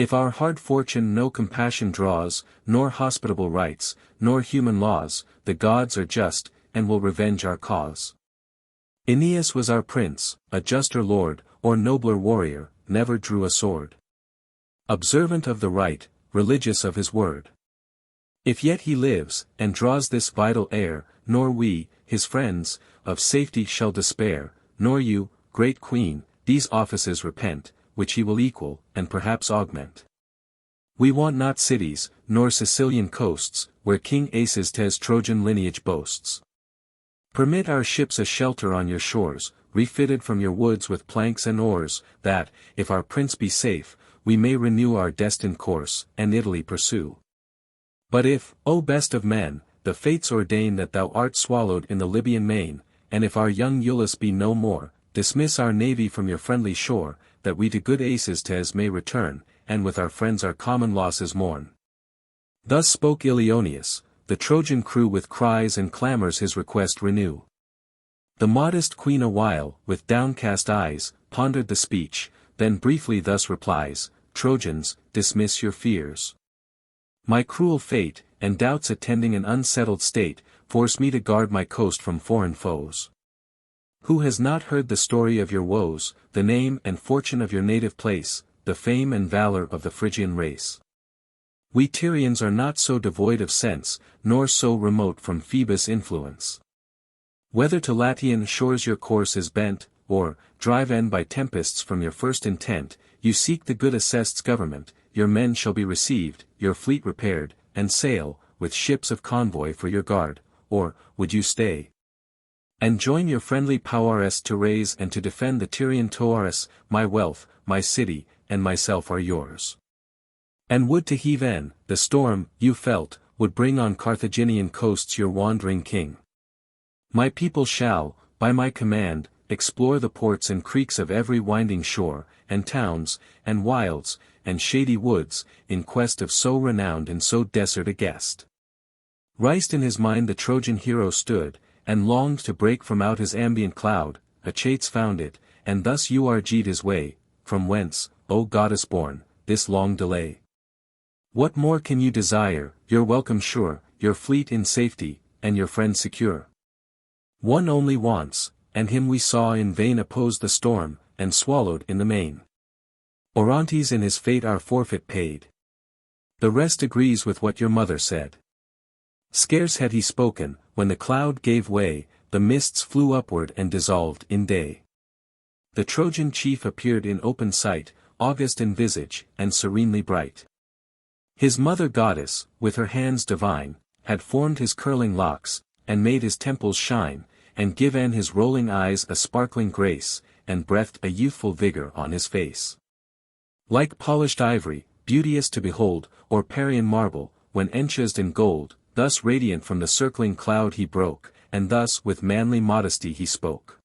If our hard fortune no compassion draws, nor hospitable rights, nor human laws, the gods are just, and will revenge our cause. Aeneas was our prince, a juster lord, or nobler warrior, never drew a sword. Observant of the right, religious of his word. If yet he lives, and draws this vital air, nor we, his friends, of safety shall despair, nor you, great queen, these offices repent, which he will equal, and perhaps augment. We want not cities, nor Sicilian coasts, where King Acestes Trojan lineage boasts. Permit our ships a shelter on your shores, refitted from your woods with planks and oars, that, if our prince be safe, we may renew our destined course, and Italy pursue. But if, O best of men, the fates ordain that thou art swallowed in the Libyan main, and if our young Iulus be no more, dismiss our navy from your friendly shore, that we to good Acestes may return, and with our friends our common losses mourn. Thus spoke Ilioneus. The Trojan crew with cries and clamors his request renew. The modest queen awhile, with downcast eyes, pondered the speech, then briefly thus replies, Trojans, dismiss your fears. My cruel fate, and doubts attending an unsettled state, force me to guard my coast from foreign foes. Who has not heard the story of your woes, the name and fortune of your native place, the fame and valor of the Phrygian race? We Tyrians are not so devoid of sense, nor so remote from Phoebus' influence. Whether to Latian shores your course is bent, or, driven by tempests from your first intent, you seek the good Acestes' government, your men shall be received, your fleet repaired, and sail, with ships of convoy for your guard, or, would you stay? And join your friendly powers to raise and to defend the Tyrian Toaris, my wealth, my city, and myself are yours. And would to heave in, the storm, you felt, would bring on Carthaginian coasts your wandering king. My people shall, by my command, explore the ports and creeks of every winding shore, and towns, and wilds, and shady woods, in quest of so renowned and so desert a guest. Rised in his mind the Trojan hero stood, and longed to break from out his ambient cloud, Achates found it, and thus urged his way, from whence, O goddess born, this long delay? What more can you desire, your welcome sure, your fleet in safety, and your friend secure? One only wants, and him we saw in vain oppose the storm, and swallowed in the main. Orontes in his fate our forfeit paid. The rest agrees with what your mother said. Scarce had he spoken, when the cloud gave way, the mists flew upward and dissolved in day. The Trojan chief appeared in open sight, august in visage, and serenely bright. His mother goddess, with her hands divine, had formed his curling locks, and made his temples shine, and given his rolling eyes a sparkling grace, and breathed a youthful vigor on his face. Like polished ivory, beauteous to behold, or Parian marble, when enchased in gold, thus radiant from the circling cloud he broke, and thus with manly modesty he spoke.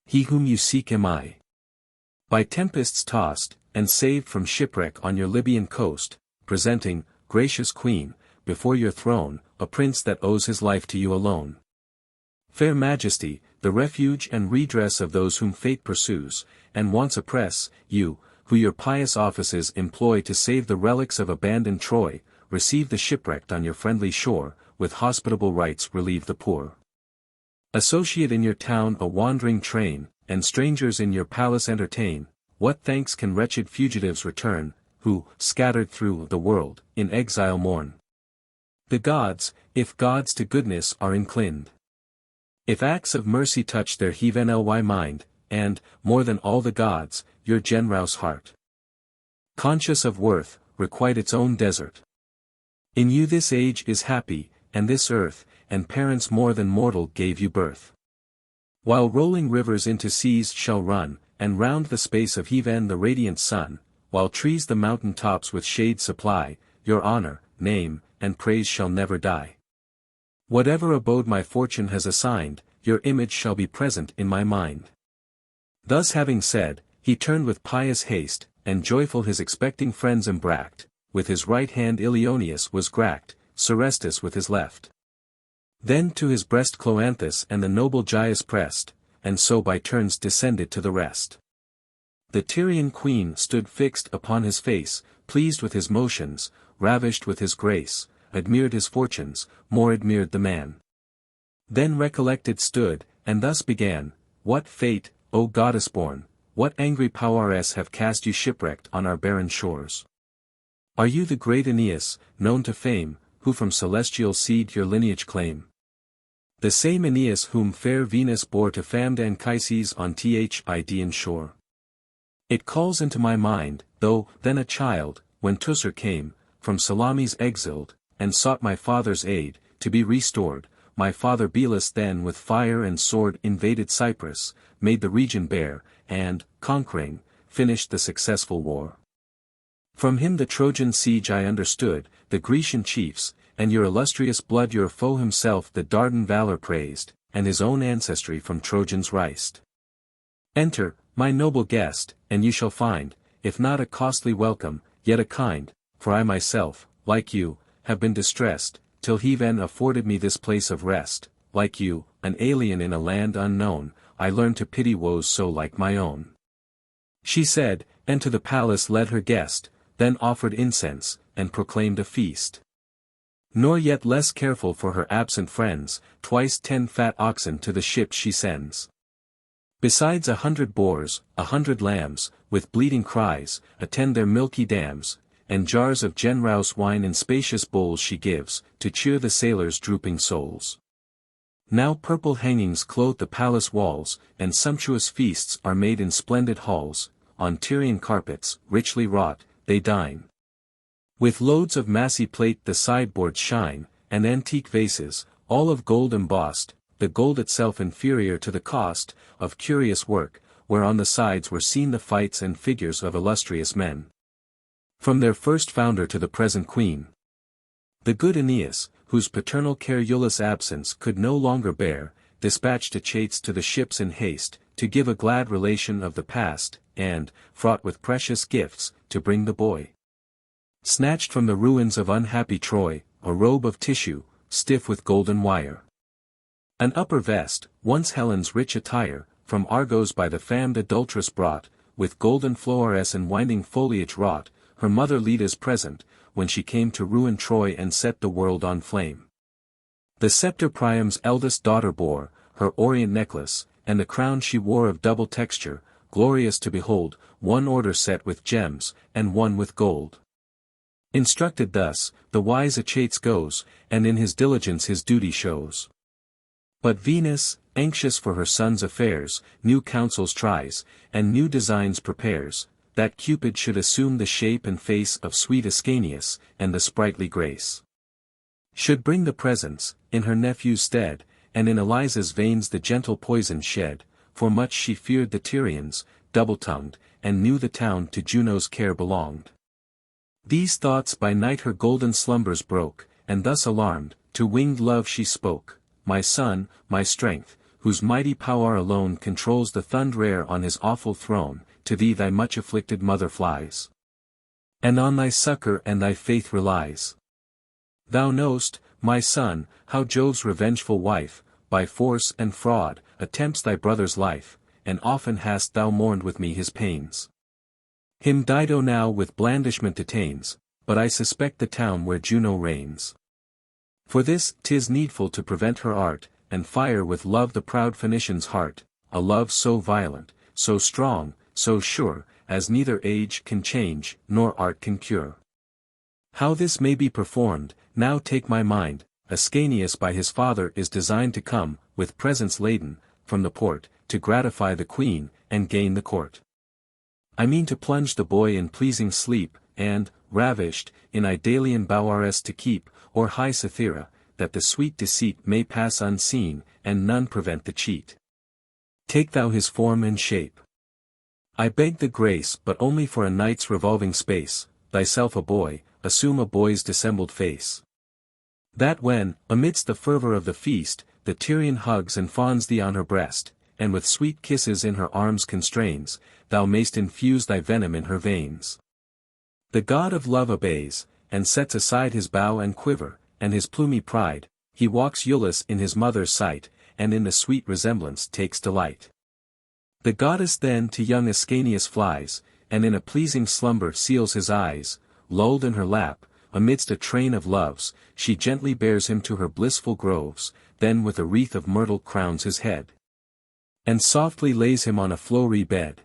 He whom you seek am I. By tempests tossed, and saved from shipwreck on your Libyan coast, presenting, gracious queen, before your throne, a prince that owes his life to you alone. Fair majesty, the refuge and redress of those whom fate pursues, and wants oppress, you, who your pious offices employ to save the relics of abandoned Troy, receive the shipwrecked on your friendly shore, with hospitable rites relieve the poor. Associate in your town a wandering train, and strangers in your palace entertain, what thanks can wretched fugitives return, who, scattered through the world, in exile mourn? The gods, if gods to goodness are inclined. If acts of mercy touch their heavenly mind, and, more than all the gods, your generous heart. Conscious of worth, requite its own desert. In you this age is happy, and this earth, and parents more than mortal gave you birth. While rolling rivers into seas shall run, and round the space of heaven the radiant sun, while trees the mountain tops with shade supply, your honor, name, and praise shall never die. Whatever abode my fortune has assigned, your image shall be present in my mind. Thus having said, he turned with pious haste, and joyful his expecting friends embract, with his right hand Ilioneus was gracked, Serestus with his left. Then to his breast Cloanthus and the noble Gyas pressed, and so by turns descended to the rest. The Tyrian queen stood fixed upon his face, pleased with his motions, ravished with his grace, admired his fortunes, more admired the man. Then recollected stood, and thus began, What fate, O goddess born, what angry powers have cast you shipwrecked on our barren shores? Are you the great Aeneas, known to fame, who from celestial seed your lineage claim? The same Aeneas whom fair Venus bore to famed Anchises on Thideian shore. It calls into my mind, though then a child, when Teucer came, from Salamis exiled, and sought my father's aid, to be restored, my father Belus then with fire and sword invaded Cyprus, made the region bare, and, conquering, finished the successful war. From him the Trojan siege I understood, the Grecian chiefs, and your illustrious blood your foe himself the Dardan valor praised, and his own ancestry from Trojans rised. Enter, my noble guest, and you shall find, if not a costly welcome, yet a kind, for I myself, like you, have been distressed, till heaven afforded me this place of rest, like you, an alien in a land unknown, I learned to pity woes so like my own. She said, and to the palace led her guest, then offered incense, and proclaimed a feast. Nor yet less careful for her absent friends, twice 10 fat oxen to the ship she sends. Besides 100 boars, 100 lambs, with bleating cries, attend their milky dams, and jars of genrouse wine in spacious bowls she gives, to cheer the sailors' drooping souls. Now purple hangings clothe the palace walls, and sumptuous feasts are made in splendid halls, on Tyrian carpets, richly wrought, they dine. With loads of massy plate the sideboards shine, and antique vases, all of gold embossed, the gold itself inferior to the cost, of curious work, where on the sides were seen the fights and figures of illustrious men. From their first founder to the present queen. The good Aeneas, whose paternal care Iulus' absence could no longer bear, dispatched achates to the ships in haste, to give a glad relation of the past, and, fraught with precious gifts, to bring the boy. Snatched from the ruins of unhappy Troy, a robe of tissue, stiff with golden wire. An upper vest, once Helen's rich attire, from Argos by the famed adulteress brought, with golden flowers and winding foliage wrought, her mother Leda's present, when she came to ruin Troy and set the world on flame. The scepter Priam's eldest daughter bore, her orient necklace, and the crown she wore of double texture, glorious to behold, one order set with gems, and one with gold. Instructed thus, the wise Achates goes, and in his diligence his duty shows. But Venus, anxious for her son's affairs, new counsels tries, and new designs prepares, that Cupid should assume the shape and face of sweet Ascanius, and the sprightly grace. Should bring the presents, in her nephew's stead, and in Eliza's veins the gentle poison shed, for much she feared the Tyrians, double-tongued, and knew the town to Juno's care belonged. These thoughts by night her golden slumbers broke, and thus alarmed, to winged love she spoke, my son, my strength, whose mighty power alone controls the Thunderer on his awful throne, to thee thy much afflicted mother flies. And on thy succor and thy faith relies. Thou know'st, my son, how Jove's revengeful wife, by force and fraud, attempts thy brother's life, and often hast thou mourned with me his pains. Him Dido now with blandishment detains, but I suspect the town where Juno reigns. For this 'tis needful to prevent her art, and fire with love the proud Phoenician's heart, a love so violent, so strong, so sure, as neither age can change, nor art can cure. How this may be performed, now take my mind, Ascanius by his father is designed to come, with presents laden, from the port, to gratify the queen, and gain the court. I mean to plunge the boy in pleasing sleep, and, ravished, in Idalian bowers to keep, or high Cythera, that the sweet deceit may pass unseen, and none prevent the cheat. Take thou his form and shape. I beg the grace but only for a night's revolving space, thyself a boy, assume a boy's dissembled face. That when, amidst the fervor of the feast, the Tyrian hugs and fawns thee on her breast, and with sweet kisses in her arms constrains, thou mayst infuse thy venom in her veins. The god of love obeys, and sets aside his bow and quiver, and his plumy pride, he walks Iulus in his mother's sight, and in the sweet resemblance takes delight. The goddess then to young Ascanius flies, and in a pleasing slumber seals his eyes, lulled in her lap, amidst a train of loves, she gently bears him to her blissful groves, then with a wreath of myrtle crowns his head. And softly lays him on a flowery bed.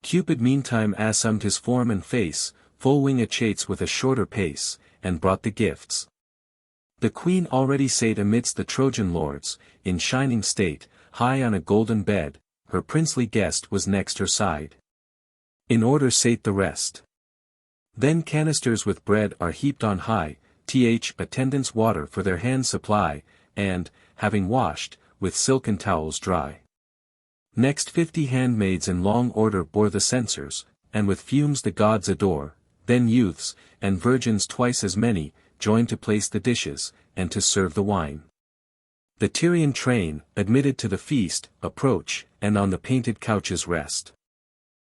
Cupid meantime assumed his form and face, full wing Achates with a shorter pace, and brought the gifts. The queen already sate amidst the Trojan lords, in shining state, high on a golden bed, her princely guest was next her side. In order sate the rest. Then canisters with bread are heaped on high, attendants water for their hands supply, and, having washed, with silken towels dry. Next 50 handmaids in long order bore the censers, and with fumes the gods adore, then youths, and virgins twice as many, join to place the dishes, and to serve the wine. The Tyrian train, admitted to the feast, approach, and on the painted couches rest.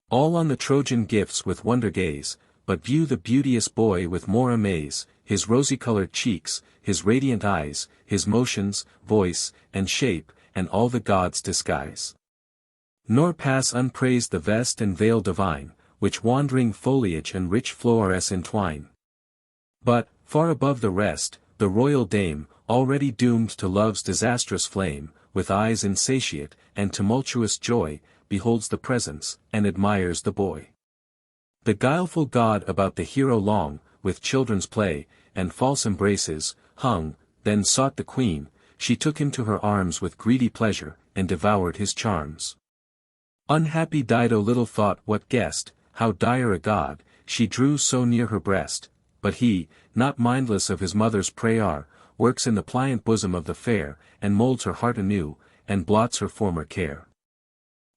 All on the Trojan gifts with wonder gaze, but view the beauteous boy with more amaze, his rosy-colored cheeks, his radiant eyes, his motions, voice, and shape, and all the gods' disguise. Nor pass unpraised the vest and veil divine, which wandering foliage and rich flowers entwine. But, far above the rest, the royal dame, already doomed to love's disastrous flame, with eyes insatiate, and tumultuous joy, beholds the presence, and admires the boy. The guileful god about the hero long, with children's play, and false embraces, hung, then sought the queen, she took him to her arms with greedy pleasure, and devoured his charms. Unhappy Dido little thought what guest, how dire a god, she drew so near her breast, but he, not mindless of his mother's prayer, works in the pliant bosom of the fair, and molds her heart anew, and blots her former care.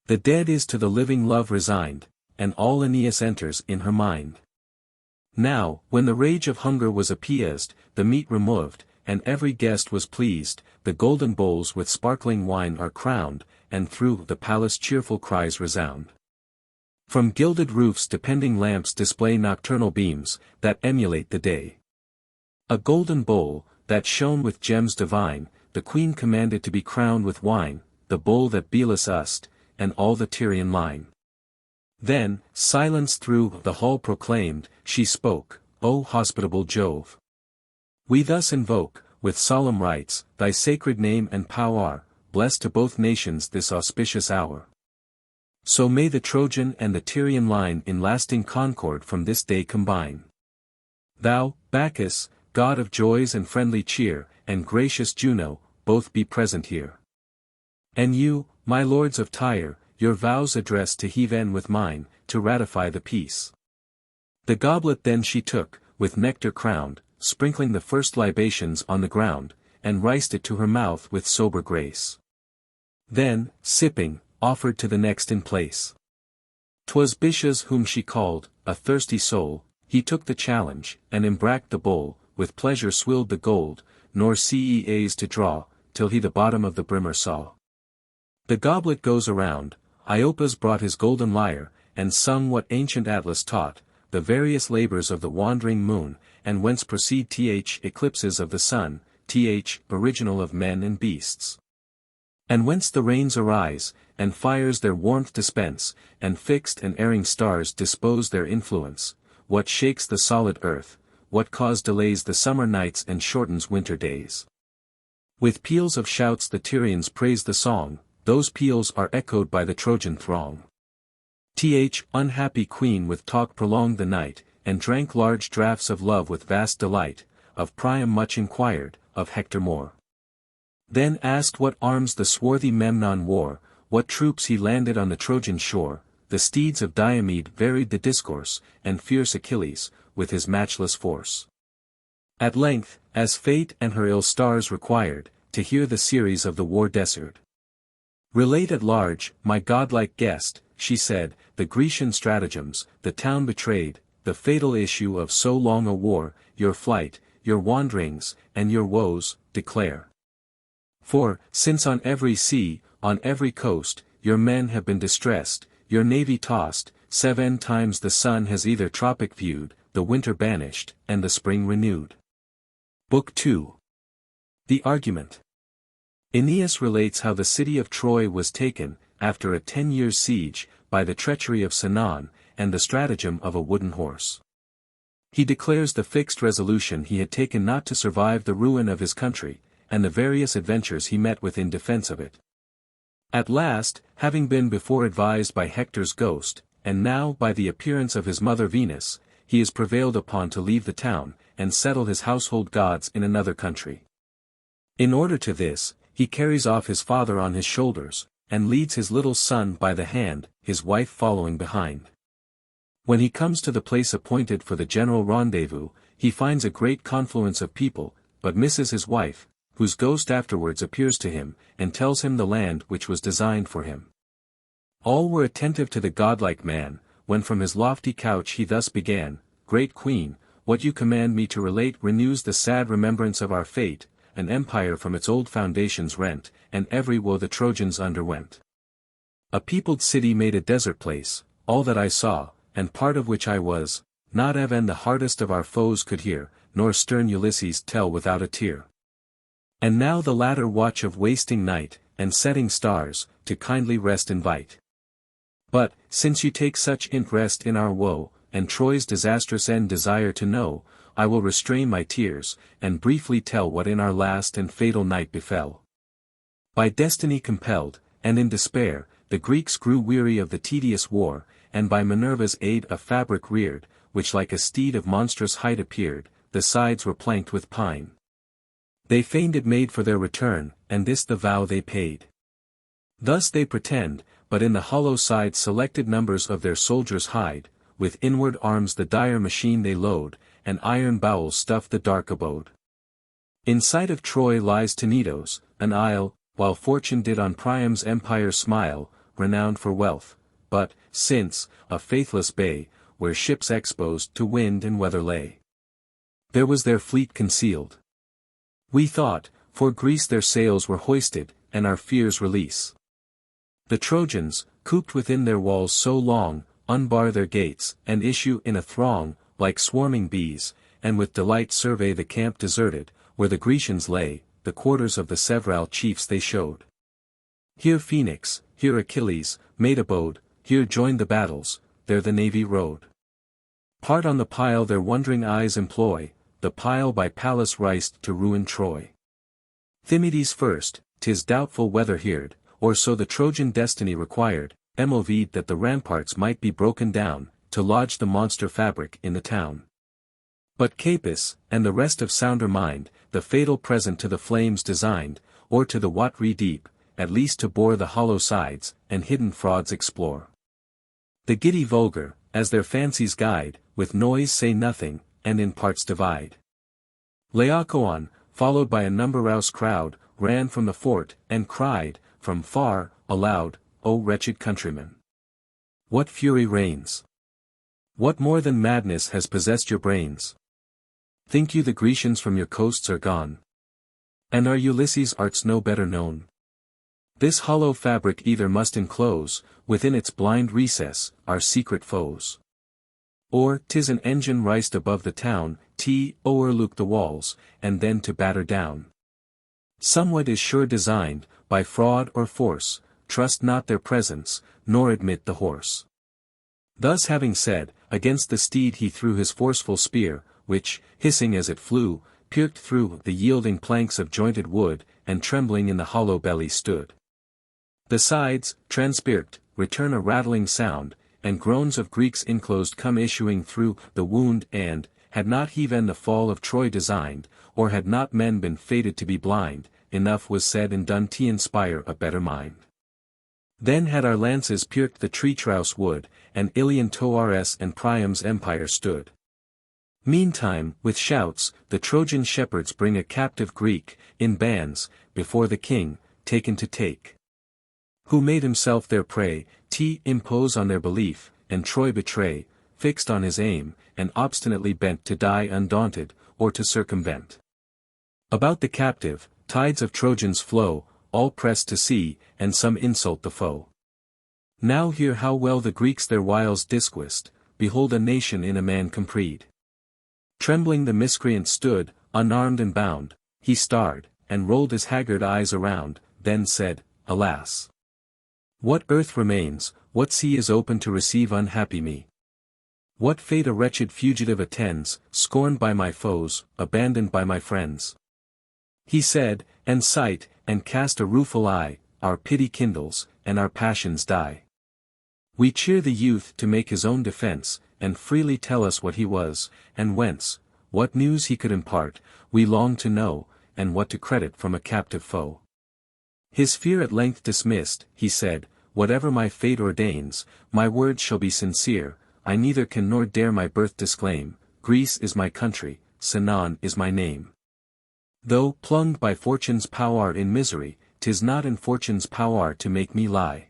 The dead is to the living love resigned, and all Aeneas enters in her mind. Now, when the rage of hunger was appeased, the meat removed, and every guest was pleased, the golden bowls with sparkling wine are crowned, and through the palace cheerful cries resound. From gilded roofs depending lamps display nocturnal beams, that emulate the day. A golden bowl, that shone with gems divine, the queen commanded to be crowned with wine, the bowl that Iulus used, and all the Tyrian line. Then, silence through the hall proclaimed, she spoke, O hospitable Jove! We thus invoke, with solemn rites, thy sacred name and power, bless to both nations this auspicious hour. So may the Trojan and the Tyrian line in lasting concord from this day combine. Thou, Bacchus, god of joys and friendly cheer, and gracious Juno, both be present here. And you, my lords of Tyre, your vows address to heave with mine, to ratify the peace. The goblet then she took, with nectar crowned, sprinkling the first libations on the ground, and raised it to her mouth with sober grace. Then, sipping, offered to the next in place. 'Twas Bitias whom she called, a thirsty soul, he took the challenge, and embracked the bowl, with pleasure swilled the gold, nor ceased to draw, till he the bottom of the brimmer saw. The goblet goes around, Iopas brought his golden lyre, and sung what ancient Atlas taught, the various labors of the wandering moon, and whence proceed eclipses of the sun, original of men and beasts. And whence the rains arise, and fires their warmth dispense, and fixed and erring stars dispose their influence, what shakes the solid earth, what cause delays the summer nights and shortens winter days. With peals of shouts the Tyrians praise the song, those peals are echoed by the Trojan throng. Unhappy queen with talk prolonged the night, and drank large draughts of love with vast delight, of Priam much inquired, of Hector more. Then asked what arms the swarthy Memnon wore, what troops he landed on the Trojan shore, the steeds of Diomed varied the discourse, and fierce Achilles, with his matchless force. At length, as fate and her ill stars required, to hear the series of the war desert. Relate at large, my godlike guest, she said, the Grecian stratagems, the town betrayed, the fatal issue of so long a war, your flight, your wanderings, and your woes, declare. For, since on every sea, on every coast, your men have been distressed, your navy tossed, 7 times the sun has either tropic viewed, the winter banished, and the spring renewed. Book 2. The Argument. Aeneas relates how the city of Troy was taken, after a 10-year siege, by the treachery of Sinon, and the stratagem of a wooden horse. He declares the fixed resolution he had taken not to survive the ruin of his country, and the various adventures he met with in defense of it. At last, having been before advised by Hector's ghost, and now by the appearance of his mother Venus, he is prevailed upon to leave the town, and settle his household gods in another country. In order to this, he carries off his father on his shoulders, and leads his little son by the hand, his wife following behind. When he comes to the place appointed for the general rendezvous, he finds a great confluence of people, but misses his wife, whose ghost afterwards appears to him, and tells him the land which was designed for him. All were attentive to the godlike man, when from his lofty couch he thus began, Great Queen, what you command me to relate renews the sad remembrance of our fate, an empire from its old foundations rent, and every woe the Trojans underwent. A peopled city made a desert place, all that I saw, and part of which I was, not even the hardest of our foes could hear, nor stern Ulysses tell without a tear. And now the latter watch of wasting night, and setting stars, to kindly rest invite. But, since you take such interest in our woe, and Troy's disastrous end desire to know, I will restrain my tears, and briefly tell what in our last and fatal night befell. By destiny compelled, and in despair, the Greeks grew weary of the tedious war, and by Minerva's aid a fabric reared, which like a steed of monstrous height appeared, the sides were planked with pine. They feigned it made for their return, and this the vow they paid. Thus they pretend, but in the hollow sides selected numbers of their soldiers hide, with inward arms the dire machine they load, and iron bowels stuff the dark abode. In sight of Troy lies Tenedos, an isle, while fortune did on Priam's empire smile, renowned for wealth, but, since, a faithless bay, where ships exposed to wind and weather lay. There was their fleet concealed. We thought, for Greece their sails were hoisted, and our fears release. The Trojans, cooped within their walls so long, unbar their gates, and issue in a throng, like swarming bees, and with delight survey the camp deserted, where the Grecians lay, the quarters of the several chiefs they showed. Here Phoenix, here Achilles, made abode, here joined the battles, there the navy rode. Part on the pile their wondering eyes employ, the pile by Pallas rised to ruin Troy. Thymides first, 'tis doubtful whether heard, or so the Trojan destiny required, moved that the ramparts might be broken down, to lodge the monster fabric in the town. But Capys, and the rest of sounder mind, the fatal present to the flames designed, or to the watery deep, at least to bore the hollow sides, and hidden frauds explore. The giddy vulgar, as their fancies guide, with noise say nothing, and in parts divide. Laocoon, followed by a numberous crowd, ran from the fort, and cried, from far, aloud, O wretched countrymen! What fury reigns? What more than madness has possessed your brains? Think you the Grecians from your coasts are gone? And are Ulysses' arts no better known? This hollow fabric either must enclose, within its blind recess, our secret foes. Or 'tis an engine rised above the town, o'erlook the walls, and then to batter down. Somewhat is sure designed, by fraud or force, trust not their presence, nor admit the horse. Thus having said, against the steed he threw his forceful spear, which, hissing as it flew, pierced through the yielding planks of jointed wood, and trembling in the hollow belly stood. The sides, transpierced, return a rattling sound, and groans of Greeks enclosed come issuing through the wound and, had not Heaven the fall of Troy designed, or had not men been fated to be blind, enough was said and done to inspire a better mind. Then had our lances pierced the tree-trous wood, and Ilion Toares and Priam's empire stood. Meantime, with shouts, the Trojan shepherds bring a captive Greek, in bands, before the king, taken to take. Who made himself their prey, impose on their belief, and Troy betray, fixed on his aim, and obstinately bent to die undaunted, or to circumvent. About the captive, tides of Trojans flow, all press to see, and some insult the foe. Now hear how well the Greeks their wiles disquist, behold a nation in a man compreed. Trembling the miscreant stood, unarmed and bound, he starred, and rolled his haggard eyes around, then said, Alas! What earth remains, what sea is open to receive unhappy me? What fate a wretched fugitive attends, scorned by my foes, abandoned by my friends? He said, and sight, and cast a rueful eye, our pity kindles, and our passions die. We cheer the youth to make his own defense, and freely tell us what he was, and whence, what news he could impart, we long to know, and what to credit from a captive foe. His fear at length dismissed, he said, Whatever my fate ordains, my words shall be sincere, I neither can nor dare my birth disclaim, Greece is my country, Sinon is my name. Though plunged by fortune's power in misery, 'tis not in fortune's power to make me lie.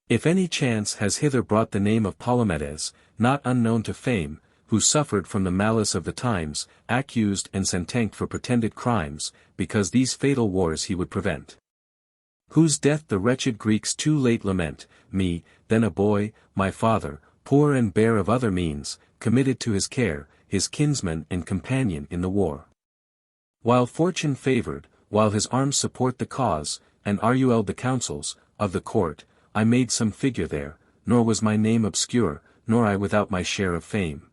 If any chance has hither brought the name of Palamedes, not unknown to fame, who suffered from the malice of the times, accused and sentenced for pretended crimes, because these fatal wars he would prevent. Whose death the wretched Greeks too late lament, me, then a boy, my father, poor and bare of other means, committed to his care, his kinsman and companion in the war. While fortune favored, while his arms support the cause, and Ruel the counsels, of the court, I made some figure there, nor was my name obscure, nor I without my share of fame.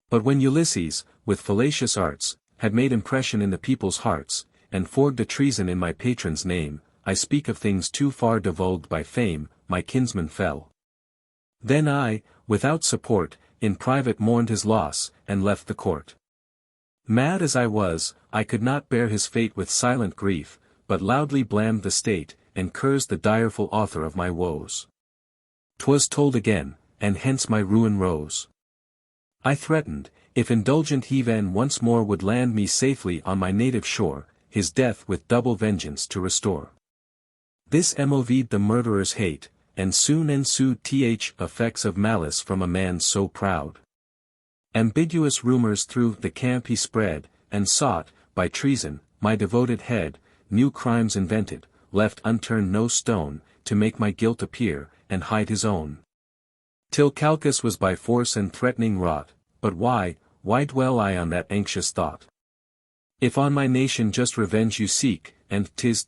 But when Ulysses, with fallacious arts, had made impression in the people's hearts, and forged a treason in my patron's name, I speak of things too far divulged by fame, my kinsman fell. Then I, without support, in private mourned his loss, and left the court. Mad as I was, I could not bear his fate with silent grief, but loudly blamed the state, and cursed the direful author of my woes. 'Twas told again, and hence my ruin rose. I threatened, if indulgent Heaven once more would land me safely on my native shore, his death with double vengeance to restore. This moved the murderer's hate, and soon ensued effects of malice from a man so proud. Ambiguous rumors through the camp he spread, and sought, by treason, my devoted head, new crimes invented, left unturned no stone, to make my guilt appear, and hide his own. Till Calchas was by force and threatening wrought, but why dwell I on that anxious thought? If on my nation just revenge you seek, and 'tis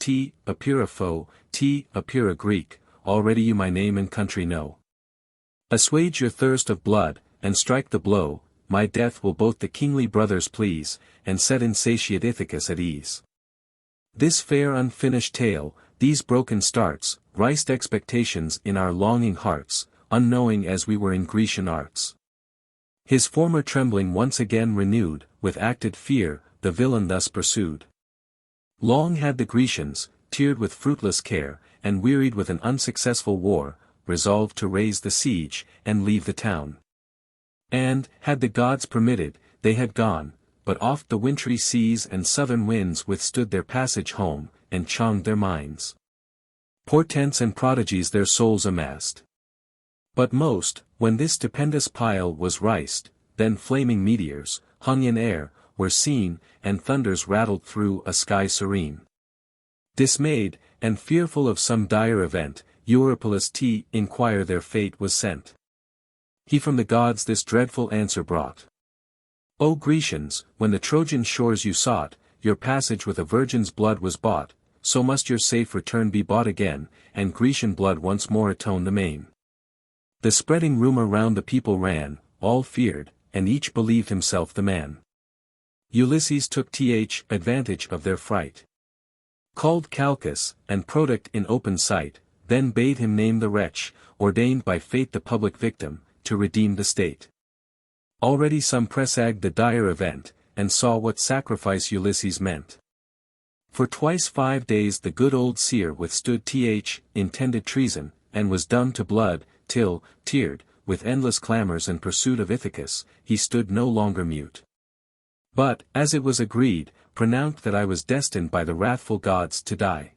appear a foe, appear a Greek, already you my name and country know. Assuage your thirst of blood, and strike the blow, my death will both the kingly brothers please, and set insatiate Ithacus at ease. This fair unfinished tale, these broken starts, riced expectations in our longing hearts, unknowing as we were in Grecian arts. His former trembling once again renewed, with acted fear, the villain thus pursued. Long had the Grecians, tiered with fruitless care, and wearied with an unsuccessful war, resolved to raise the siege, and leave the town. And, had the gods permitted, they had gone, but oft the wintry seas and southern winds withstood their passage home, and charmed their minds. Portents and prodigies their souls amassed. But most, when this stupendous pile was riced, then flaming meteors, hung in air, were seen, and thunders rattled through a sky serene. Dismayed, and fearful of some dire event, Eurypylus inquire their fate was sent. He from the gods this dreadful answer brought. O Grecians, when the Trojan shores you sought, your passage with a virgin's blood was bought, so must your safe return be bought again, and Grecian blood once more atone the maim. The spreading rumor round the people ran, all feared, and each believed himself the man. Ulysses took advantage of their fright. Called Calchas, and Product in open sight, then bade him name the wretch, ordained by fate the public victim, to redeem the state. Already some presaged the dire event, and saw what sacrifice Ulysses meant. For twice 5 days the good old seer withstood intended treason, and was dumb to blood, till, tiered, with endless clamors and pursuit of Ithacus, he stood no longer mute. But, as it was agreed, pronounced that I was destined by the wrathful gods to die.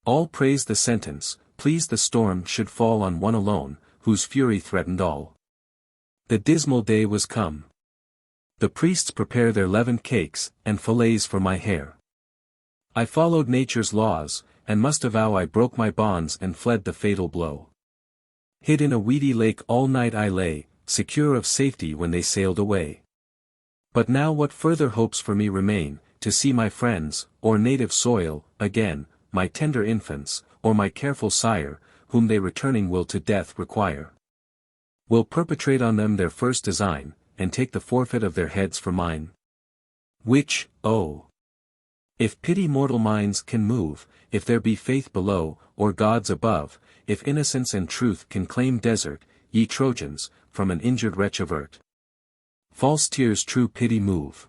All praised the sentence, pleased the storm should fall on one alone, whose fury threatened all. The dismal day was come. The priests prepare their leavened cakes, and fillets for my hair. I followed nature's laws, and must avow I broke my bonds and fled the fatal blow. Hid in a weedy lake all night I lay, secure of safety when they sailed away. But now what further hopes for me remain, to see my friends, or native soil, again, my tender infants, or my careful sire, whom they returning will to death require. Will perpetrate on them their first design, and take the forfeit of their heads for mine. Which, oh! If pity mortal minds can move, if there be faith below, or gods above, if innocence and truth can claim desert, ye Trojans, from an injured wretch avert. False tears true pity move.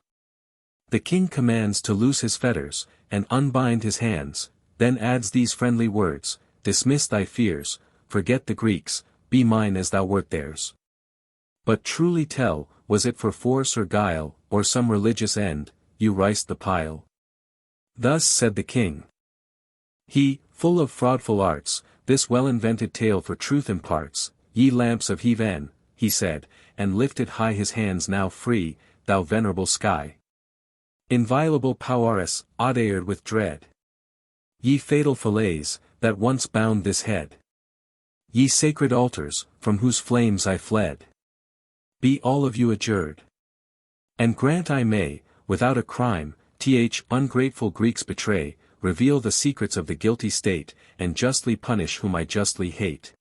The king commands to loose his fetters, and unbind his hands, then adds these friendly words, dismiss thy fears, forget the Greeks, be mine as thou wert theirs. But truly tell, was it for force or guile, or some religious end, you riced the pile? Thus said the king. He, full of fraudful arts, this well-invented tale for truth imparts. Ye lamps of heaven, he said, and lifted high his hands now free, thou venerable sky. Inviolable powers, Aeneid with dread. Ye fatal fillets, that once bound this head. Ye sacred altars, from whose flames I fled. Be all of you adjured. And grant I may, without a crime, ungrateful Greeks betray, reveal the secrets of the guilty state, and justly punish whom I justly hate.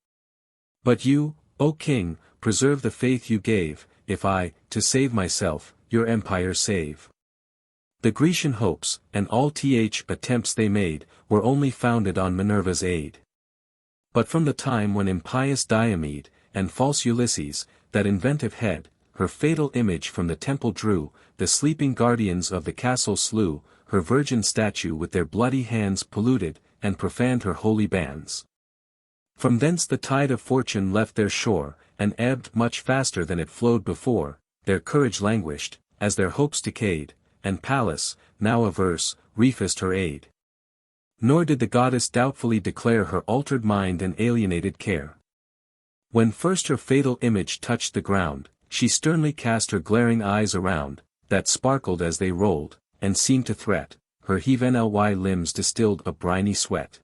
But you, O king, preserve the faith you gave, if I, to save myself, your empire save. The Grecian hopes, and all attempts they made, were only founded on Minerva's aid. But from the time when impious Diomed, and false Ulysses, that inventive head, her fatal image from the temple drew, the sleeping guardians of the castle slew, her virgin statue with their bloody hands polluted, and profaned her holy bands. From thence the tide of fortune left their shore, and ebbed much faster than it flowed before, their courage languished, as their hopes decayed, and Pallas, now averse, refused her aid. Nor did the goddess doubtfully declare her altered mind and alienated care. When first her fatal image touched the ground, she sternly cast her glaring eyes around, that sparkled as they rolled, and seemed to threat, her heavenly limbs distilled a briny sweat.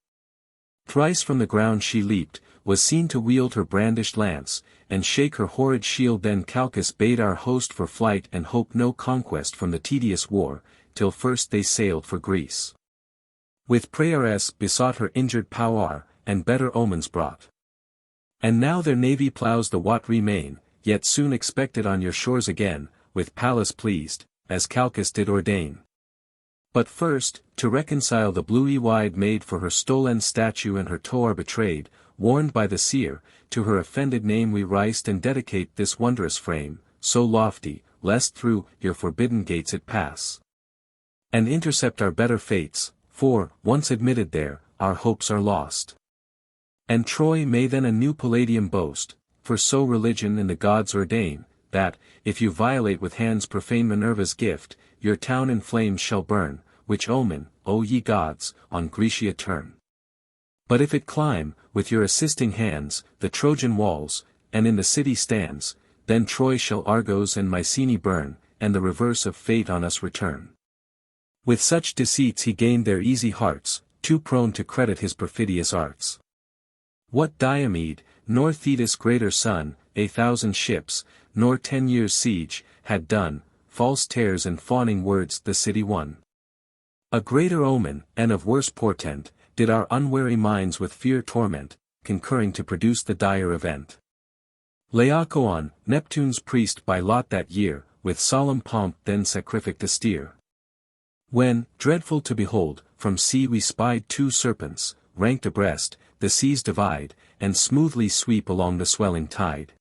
Thrice from the ground she leaped, was seen to wield her brandished lance, and shake her horrid shield. Then Calchas bade our host for flight and hope no conquest from the tedious war, till first they sailed for Greece. With prayers besought her injured power, and better omens brought. And now their navy plows the watery main, yet soon expected on your shores again, with Pallas pleased, as Calchas did ordain. But first, to reconcile the blue-eyed maid for her stolen statue and her tower betrayed, warned by the seer, to her offended name we riced and dedicate this wondrous frame, so lofty, lest through your forbidden gates it pass. And intercept our better fates, for, once admitted there, our hopes are lost. And Troy may then a new Palladium boast, for so religion and the gods ordain, that, if you violate with hands profane Minerva's gift, your town in flames shall burn, which omen, O ye gods, on Grecia turn. But if it climb, with your assisting hands, the Trojan walls, and in the city stands, then Troy shall Argos and Mycenae burn, and the reverse of fate on us return. With such deceits he gained their easy hearts, too prone to credit his perfidious arts. What Diomed, nor Thetis greater son, 1,000 ships, nor 10 years' siege, had done, false tears and fawning words the city won. A greater omen, and of worse portent, did our unwary minds with fear torment, concurring to produce the dire event. Laocoon, Neptune's priest by lot that year, with solemn pomp then sacrificed a steer. When, dreadful to behold, from sea we spied 2 serpents, ranked abreast, the seas divide, and smoothly sweep along the swelling tide.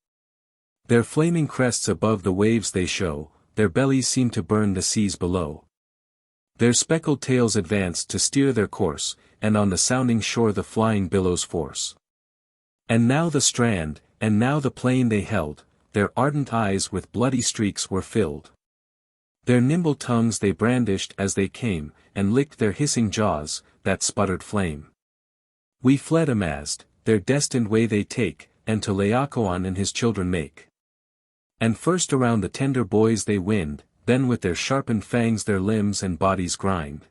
Their flaming crests above the waves they show, their bellies seem to burn the seas below. Their speckled tails advance to steer their course, and on the sounding shore the flying billows force. And now the strand, and now the plain they held, their ardent eyes with bloody streaks were filled. Their nimble tongues they brandished as they came, and licked their hissing jaws, that sputtered flame. We fled amazed, their destined way they take, and to Laocoon and his children make. And first around the tender boys they wind, then with their sharpened fangs their limbs and bodies grind.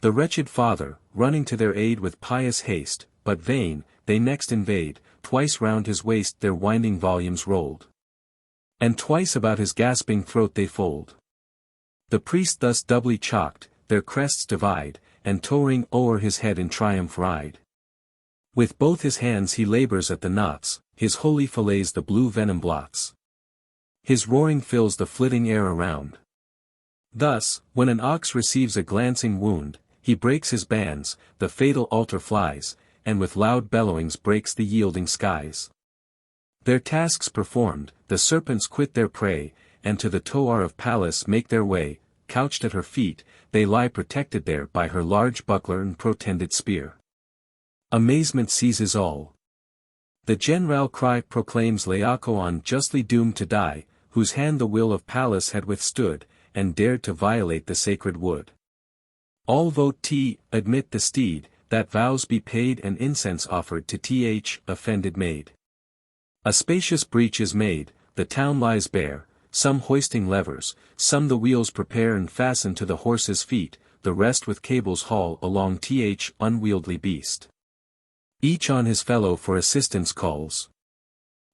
The wretched father, running to their aid with pious haste, but vain, they next invade, twice round his waist their winding volumes rolled. And twice about his gasping throat they fold. The priest thus doubly chalked, their crests divide, and towering o'er his head in triumph ride. With both his hands he labors at the knots, his holy fillets the blue venom blots. His roaring fills the flitting air around. Thus, when an ox receives a glancing wound, he breaks his bands, the fatal altar flies, and with loud bellowings breaks the yielding skies. Their tasks performed, the serpents quit their prey, and to the tower of Pallas make their way, couched at her feet, they lie protected there by her large buckler and protended spear. Amazement seizes all. The general cry proclaims Laocoon justly doomed to die, whose hand the will of Pallas had withstood, and dared to violate the sacred wood. All vote admit the steed, that vows be paid and incense offered to offended maid. A spacious breach is made, the town lies bare, some hoisting levers, some the wheels prepare and fasten to the horses' feet, the rest with cables haul along unwieldy beast. Each on his fellow for assistance calls.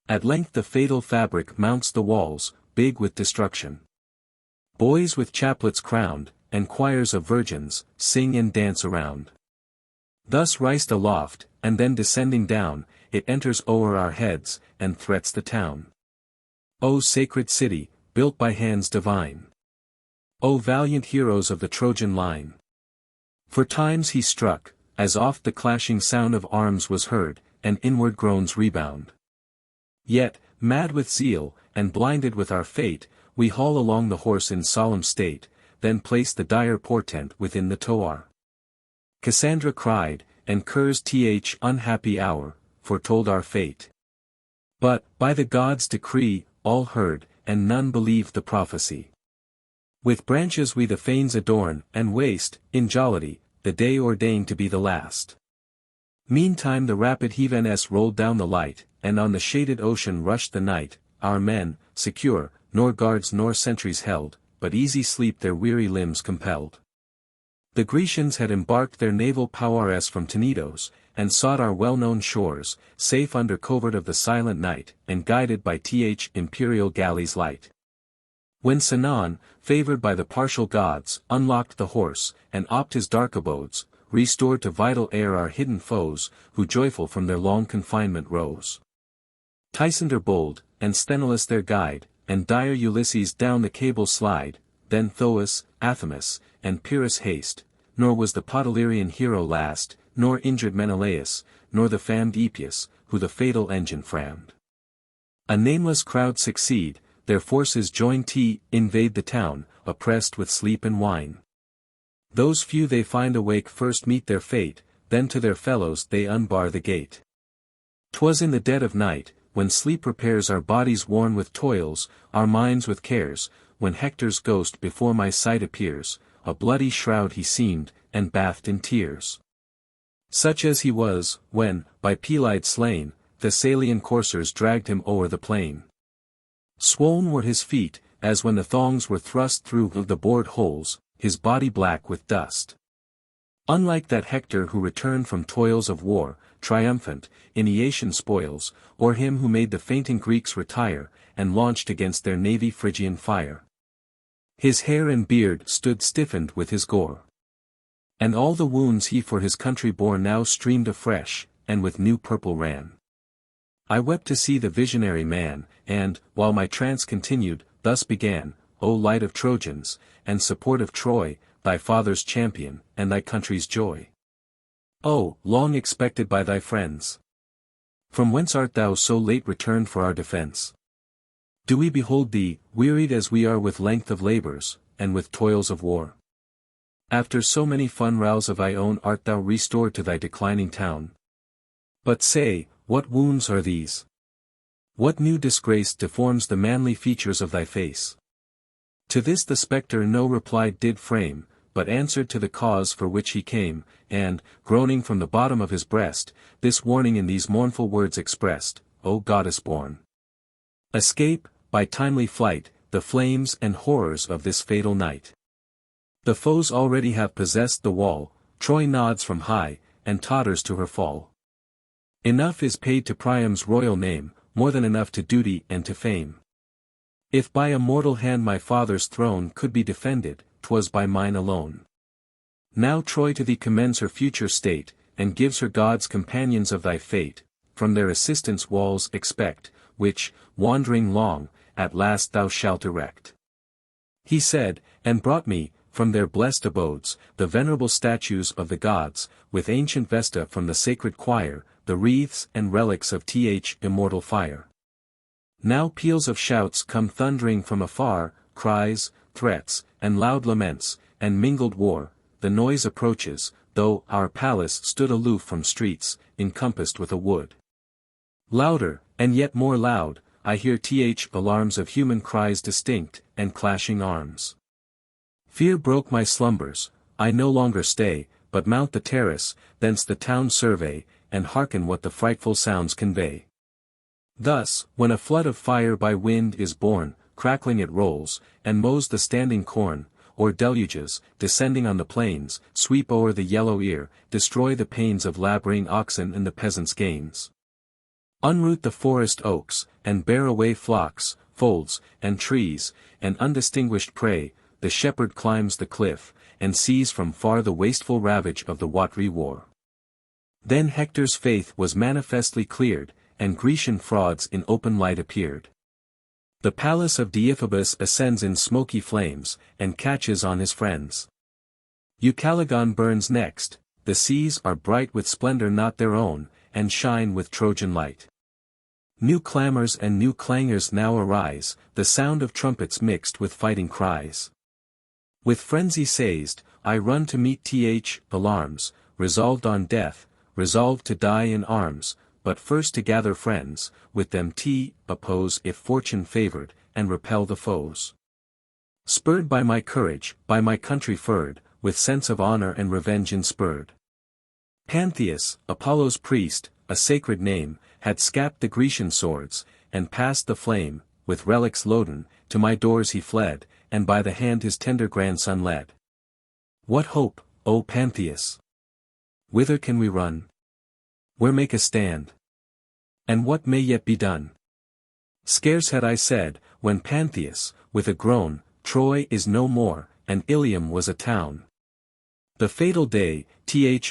At length the fatal fabric mounts the walls, big with destruction. Boys with chaplets crowned, and choirs of virgins, sing and dance around. Thus rised aloft, and then descending down, it enters o'er our heads, and threats the town. O sacred city, built by hands divine! O valiant heroes of the Trojan line! For times he struck, as oft the clashing sound of arms was heard, and inward groans rebound. Yet, mad with zeal, and blinded with our fate, we haul along the horse in solemn state, then place the dire portent within the tower. Cassandra cried, and Cur's unhappy hour, foretold our fate. But, by the gods' decree, all heard, and none believed the prophecy. With branches we the fanes adorn, and waste, in jollity, the day ordained to be the last. Meantime the rapid Heaveness rolled down the light, and on the shaded ocean rushed the night, our men, secure, nor guards nor sentries held, but easy sleep their weary limbs compelled. The Grecians had embarked their naval powers from Tenedos, and sought our well-known shores, safe under covert of the silent night, and guided by imperial galleys light. When Sinon, favored by the partial gods, unlocked the horse, and opt his dark abodes, restored to vital air our hidden foes, who joyful from their long confinement rose. Tysander bold, and Sthenelus their guide, and dire Ulysses down the cable slide, then Thoas, Athamas, and Pyrrhus haste, nor was the Podalirian hero last, nor injured Menelaus, nor the famed Epeus, who the fatal engine frammed. A nameless crowd succeed, their forces join invade the town, oppressed with sleep and wine. Those few they find awake first meet their fate, then to their fellows they unbar the gate. 'Twas in the dead of night, when sleep repairs our bodies worn with toils, our minds with cares, when Hector's ghost before my sight appears, a bloody shroud he seemed, and bathed in tears. Such as he was, when, by Pelide slain, Thessalian coursers dragged him o'er the plain. Swoln were his feet, as when the thongs were thrust through the bored holes, his body black with dust. Unlike that Hector who returned from toils of war, triumphant, in Aeacian spoils, or him who made the fainting Greeks retire, and launched against their navy Phrygian fire. His hair and beard stood stiffened with his gore. And all the wounds he for his country bore now streamed afresh, and with new purple ran. I wept to see the visionary man, and, while my trance continued, thus began, O light of Trojans, and support of Troy, thy father's champion, and thy country's joy. O, long expected by thy friends! From whence art thou so late returned for our defense? Do we behold thee, wearied as we are with length of labors, and with toils of war? After so many funrows of thy own art thou restored to thy declining town? But say, what wounds are these? What new disgrace deforms the manly features of thy face? To this the spectre no reply did frame, but answered to the cause for which he came, and, groaning from the bottom of his breast, this warning in these mournful words expressed, O goddess born! Escape, by timely flight, the flames and horrors of this fatal night. The foes already have possessed the wall, Troy nods from high, and totters to her fall. Enough is paid to Priam's royal name, more than enough to duty and to fame. If by a mortal hand my father's throne could be defended, 'twas by mine alone. Now Troy to thee commends her future state, and gives her gods companions of thy fate, from their assistance walls expect, which, wandering long, at last thou shalt erect. He said, and brought me, from their blessed abodes, the venerable statues of the gods, with ancient Vesta from the sacred choir, the wreaths and relics of immortal fire. Now peals of shouts come thundering from afar, cries, threats, and loud laments, and mingled war, the noise approaches, though our palace stood aloof from streets, encompassed with a wood. Louder, and yet more loud, I hear alarms of human cries distinct, and clashing arms. Fear broke my slumbers, I no longer stay, but mount the terrace, thence the town survey, and hearken what the frightful sounds convey. Thus, when a flood of fire by wind is borne, crackling it rolls, and mows the standing corn, or deluges, descending on the plains, sweep o'er the yellow ear, destroy the pains of laboring oxen and the peasant's gains. Unroot the forest oaks, and bear away flocks, folds, and trees, and undistinguished prey, the shepherd climbs the cliff, and sees from far the wasteful ravage of the watery war. Then Hector's faith was manifestly cleared, and Grecian frauds in open light appeared. The palace of Deiphobus ascends in smoky flames, and catches on his friends. Ucalegon burns next, the seas are bright with splendor not their own, and shine with Trojan light. New clamors and new clangors now arise, the sound of trumpets mixed with fighting cries. With frenzy seized, I run to meet alarms, resolved on death, resolved to die in arms, but first to gather friends, with them oppose if fortune favored, and repel the foes. Spurred by my courage, by my country furred, with sense of honor and revenge inspurred. Pantheus, Apollo's priest, a sacred name, had scapt the Grecian swords, and passed the flame, with relics loaden, to my doors he fled, and by the hand his tender grandson led. What hope, O Pantheus? Whither can we run? Where make a stand? And what may yet be done? Scarce had I said, when Pantheus, with a groan, Troy is no more, and Ilium was a town. The fatal day,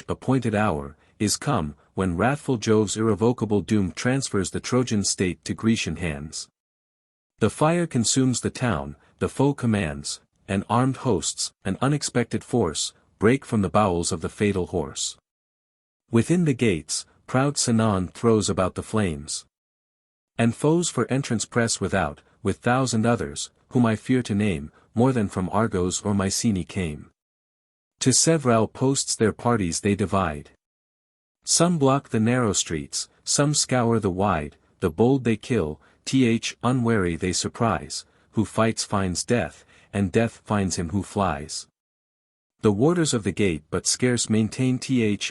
appointed hour, is come, when wrathful Jove's irrevocable doom transfers the Trojan state to Grecian hands. The fire consumes the town, the foe commands, and armed hosts, an unexpected force, break from the bowels of the fatal horse. Within the gates, proud Sinon throws about the flames. And foes for entrance press without, with 1,000 others, whom I fear to name, more than from Argos or Mycenae came. To several posts their parties they divide. Some block the narrow streets, some scour the wide, the bold they kill, unwary they surprise, who fights finds death, and death finds him who flies. The warders of the gate but scarce maintain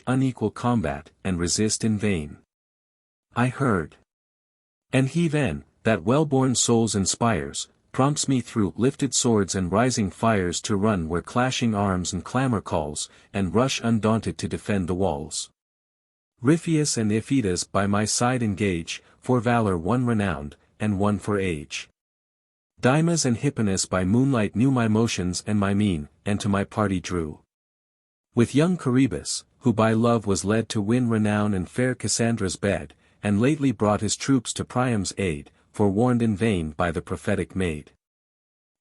unequal combat, and resist in vain. I heard. And heaven, that well-born souls inspires, prompts me through lifted swords and rising fires to run where clashing arms and clamor calls, and rush undaunted to defend the walls. Ripheus and Iphitus by my side engage, for valor one renowned, and one for age. Dymas and Hipponus by moonlight knew my motions and my mien, and to my party drew. With young Charybdis, who by love was led to win renown and fair Cassandra's bed, and lately brought his troops to Priam's aid, forewarned in vain by the prophetic maid.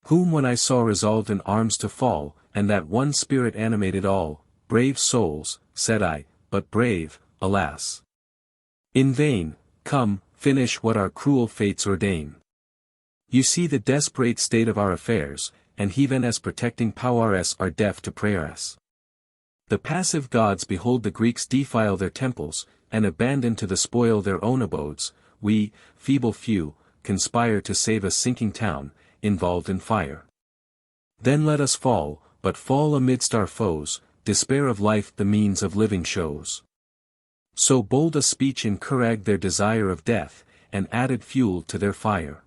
Whom when I saw resolved in arms to fall, and that one spirit animated all, brave souls, said I, but brave, alas! In vain, come, finish what our cruel fates ordain. You see the desperate state of our affairs, and heaven as protecting powers are deaf to prayers. The passive gods behold the Greeks defile their temples, and abandon to the spoil their own abodes, we, feeble few, conspire to save a sinking town, involved in fire. Then let us fall, but fall amidst our foes, despair of life the means of living shows. So bold a speech encouraged their desire of death, and added fuel to their fire.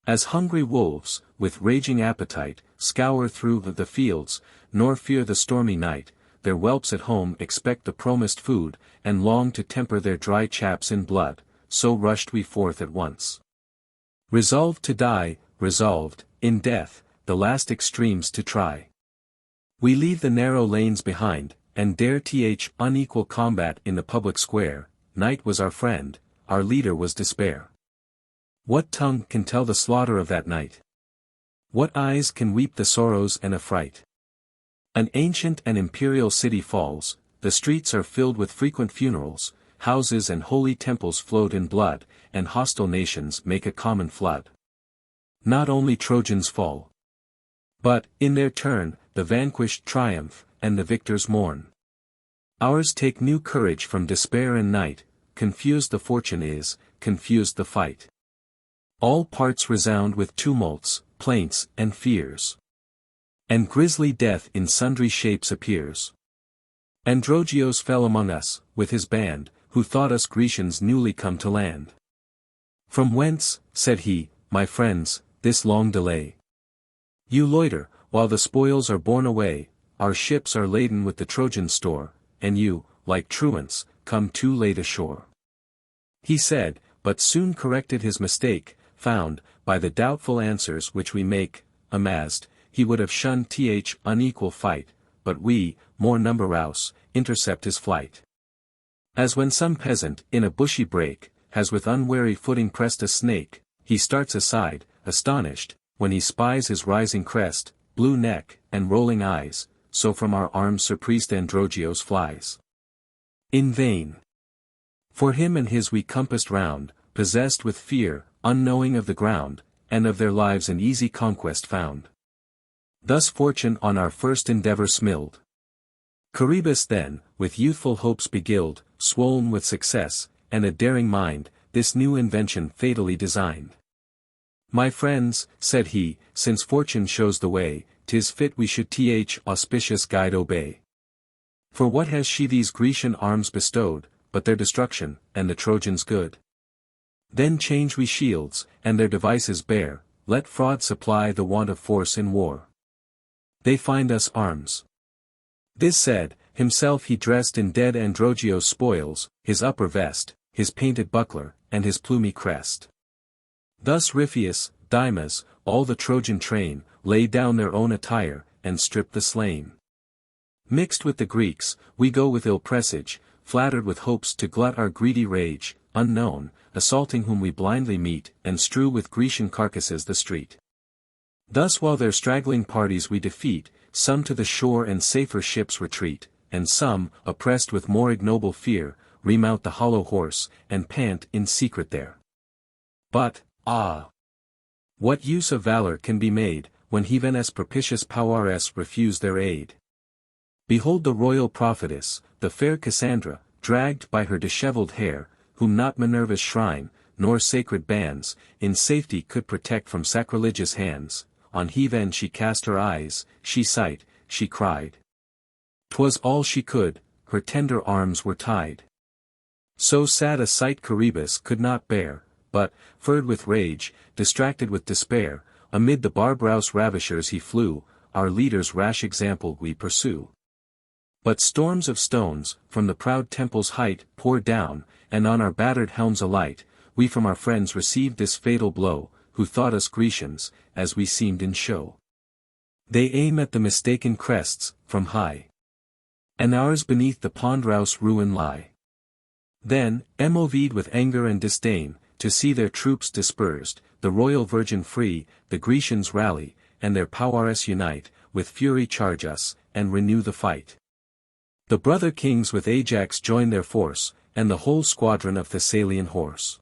As hungry wolves, with raging appetite, scour through the fields, nor fear the stormy night, their whelps at home expect the promised food, and long to temper their dry chaps in blood, so rushed we forth at once. Resolved to die, resolved, in death, the last extremes to try. We leave the narrow lanes behind, and dare unequal combat in the public square. Night was our friend, our leader was despair. What tongue can tell the slaughter of that night? What eyes can weep the sorrows and affright? An ancient and imperial city falls, the streets are filled with frequent funerals, houses and holy temples float in blood, and hostile nations make a common flood. Not only Trojans fall, but, in their turn, the vanquished triumph, and the victors mourn. Ours take new courage from despair and night, confused the fortune is, confused the fight. All parts resound with tumults, plaints, and fears. And grisly death in sundry shapes appears. Androgeos fell among us, with his band, who thought us Grecians newly come to land. From whence, said he, my friends, this long delay? You loiter, while the spoils are borne away, our ships are laden with the Trojan store, and you, like truants, come too late ashore. He said, but soon corrected his mistake, found, by the doubtful answers which we make, amazed, he would have shunned unequal fight, but we, more numerous, intercept his flight. As when some peasant, in a bushy brake, has with unwary footing pressed a snake, he starts aside, astonished, when he spies his rising crest, blue neck, and rolling eyes, so from our arms surpriest Androgeos flies. In vain. For him and his we compassed round, possessed with fear, unknowing of the ground, and of their lives an easy conquest found. Thus fortune on our first endeavour smilled. Charybdis then, with youthful hopes beguiled, swoln with success, and a daring mind, this new invention fatally designed. My friends, said he, since fortune shows the way, 'tis fit we should auspicious guide obey. For what has she these Grecian arms bestowed, but their destruction, and the Trojans' good? Then change we shields, and their devices bear, let fraud supply the want of force in war. They find us arms. This said, himself he dressed in dead Androgeos' spoils, his upper vest, his painted buckler, and his plumy crest. Thus Ripheus, Dymas, all the Trojan train, lay down their own attire, and stripped the slain. Mixed with the Greeks, we go with ill presage, flattered with hopes to glut our greedy rage, unknown, assaulting whom we blindly meet, and strew with Grecian carcasses the street. Thus while their straggling parties we defeat, some to the shore and safer ships retreat, and some, oppressed with more ignoble fear, remount the hollow horse, and pant in secret there. But, ah! What use of valor can be made, when heaven's propitious powers refuse their aid? Behold the royal prophetess, the fair Cassandra, dragged by her dishevelled hair, whom not Minerva's shrine, nor sacred bands, in safety could protect from sacrilegious hands. On heaven she cast her eyes, she sighed, she cried. 'Twas all she could, her tender arms were tied. So sad a sight Charybdis could not bear, but, furred with rage, distracted with despair, amid the barbarous ravishers he flew, our leader's rash example we pursue. But storms of stones, from the proud temple's height, pour down, and on our battered helms alight, we from our friends received this fatal blow, who thought us Grecians, as we seemed in show. They aim at the mistaken crests, from high. And ours beneath the ponderous ruin lie. Then, moved with anger and disdain, to see their troops dispersed, the royal virgin free, the Grecians rally, and their powers unite, with fury charge us, and renew the fight. The brother kings with Ajax join their force, and the whole squadron of Thessalian horse.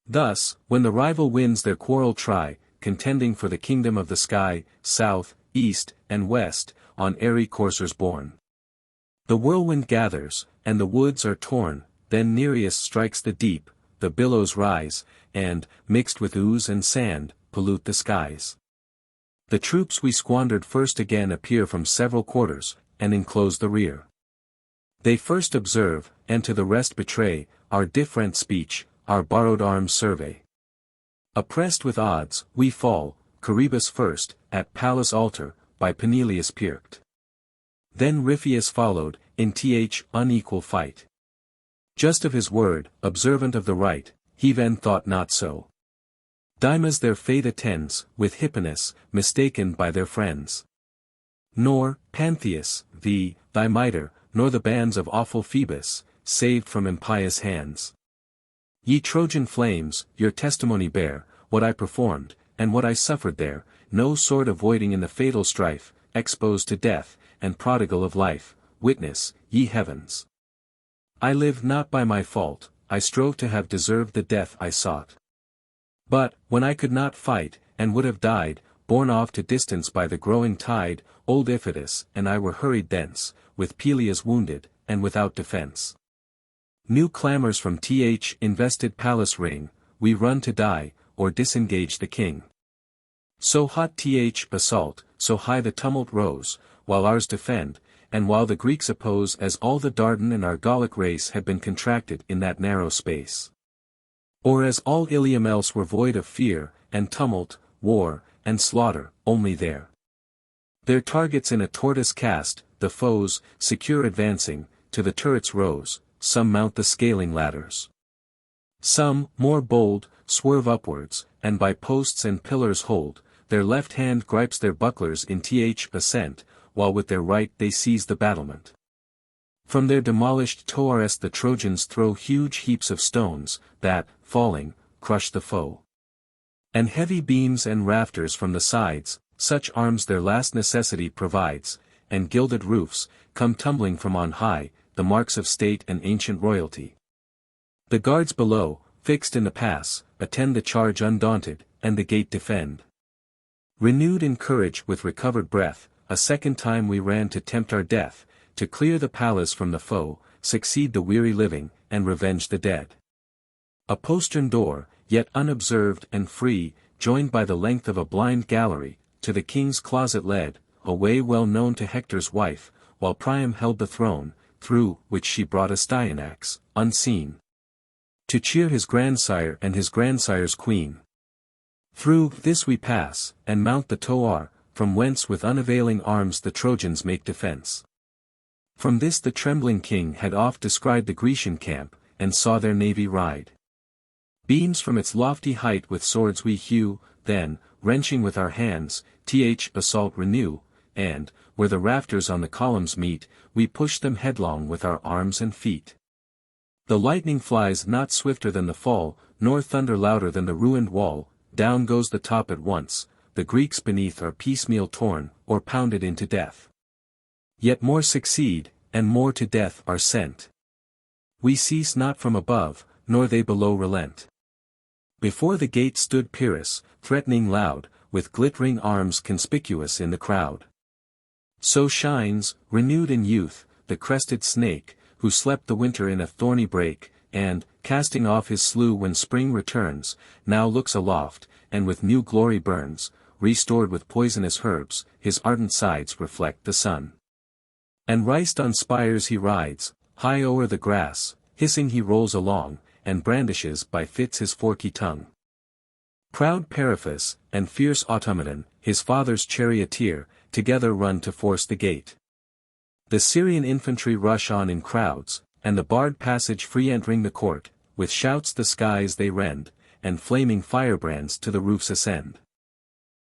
Thus, when the rival winds their quarrel try, contending for the kingdom of the sky, south, east, and west, on airy coursers borne. The whirlwind gathers, and the woods are torn, then Nereus strikes the deep, the billows rise, and, mixed with ooze and sand, pollute the skies. The troops we squandered first again appear from several quarters, and enclose the rear. They first observe, and to the rest betray, our different speech, our borrowed arms survey. Oppressed with odds, we fall, Charybdis first, at Pallas' altar, by Peneleus pierced. Then Ripheus followed, in unequal fight. Just of his word, observant of the right, he then thought not so. Dymas their fate attends, with Hipponus, mistaken by their friends. Nor, Pantheus, thy mitre, nor the bands of awful Phoebus, saved from impious hands. Ye Trojan flames, your testimony bear, what I performed, and what I suffered there, no sword avoiding in the fatal strife, exposed to death, and prodigal of life, witness, ye heavens. I lived not by my fault, I strove to have deserved the death I sought. But, when I could not fight, and would have died, borne off to distance by the growing tide, old Iphitus and I were hurried thence, with Peleus wounded, and without defence. New clamours from invested palace ring, we run to die, or disengage the king. So hot th assault, so high the tumult rose, while ours defend, and while the Greeks oppose, as all the Dardan and Argolic race had been contracted in that narrow space. Or as all Ilium else were void of fear, and tumult, war, and slaughter, only there. Their targets in a tortoise cast, the foes, secure advancing, to the turrets rose, some mount the scaling ladders. Some, more bold, swerve upwards, and by posts and pillars hold, their left hand gripes their bucklers in th ascent, while with their right they seize the battlement. From their demolished towers the Trojans throw huge heaps of stones, that, falling, crush the foe. And heavy beams and rafters from the sides, such arms their last necessity provides, and gilded roofs, come tumbling from on high, the marks of state and ancient royalty. The guards below, fixed in the pass, attend the charge undaunted, and the gate defend. Renewed in courage with recovered breath, a second time we ran to tempt our death, to clear the palace from the foe, succeed the weary living, and revenge the dead. A postern door, yet unobserved and free, joined by the length of a blind gallery, to the king's closet led, a way well known to Hector's wife, while Priam held the throne, through which she brought Astyanax, unseen, to cheer his grandsire and his grandsire's queen. Through this we pass, and mount the tower, from whence with unavailing arms the Trojans make defense. From this the trembling king had oft descried the Grecian camp, and saw their navy ride. Beams from its lofty height with swords we hew, then, wrenching with our hands, th assault renew, and, where the rafters on the columns meet, we push them headlong with our arms and feet. The lightning flies not swifter than the fall, nor thunder louder than the ruined wall, down goes the top at once, the Greeks beneath are piecemeal torn, or pounded into death. Yet more succeed, and more to death are sent. We cease not from above, nor they below relent. Before the gate stood Pyrrhus, threatening loud, with glittering arms conspicuous in the crowd. So shines, renewed in youth, the crested snake, who slept the winter in a thorny brake, and, casting off his slough when spring returns, now looks aloft, and with new glory burns, restored with poisonous herbs, his ardent sides reflect the sun. And riced on spires he rides, high o'er the grass, hissing he rolls along, and brandishes by fits his forky tongue. Proud Periphas, and fierce Automedon, his father's charioteer, together run to force the gate. The Syrian infantry rush on in crowds, and the barred passage free entering the court, with shouts the skies they rend, and flaming firebrands to the roofs ascend.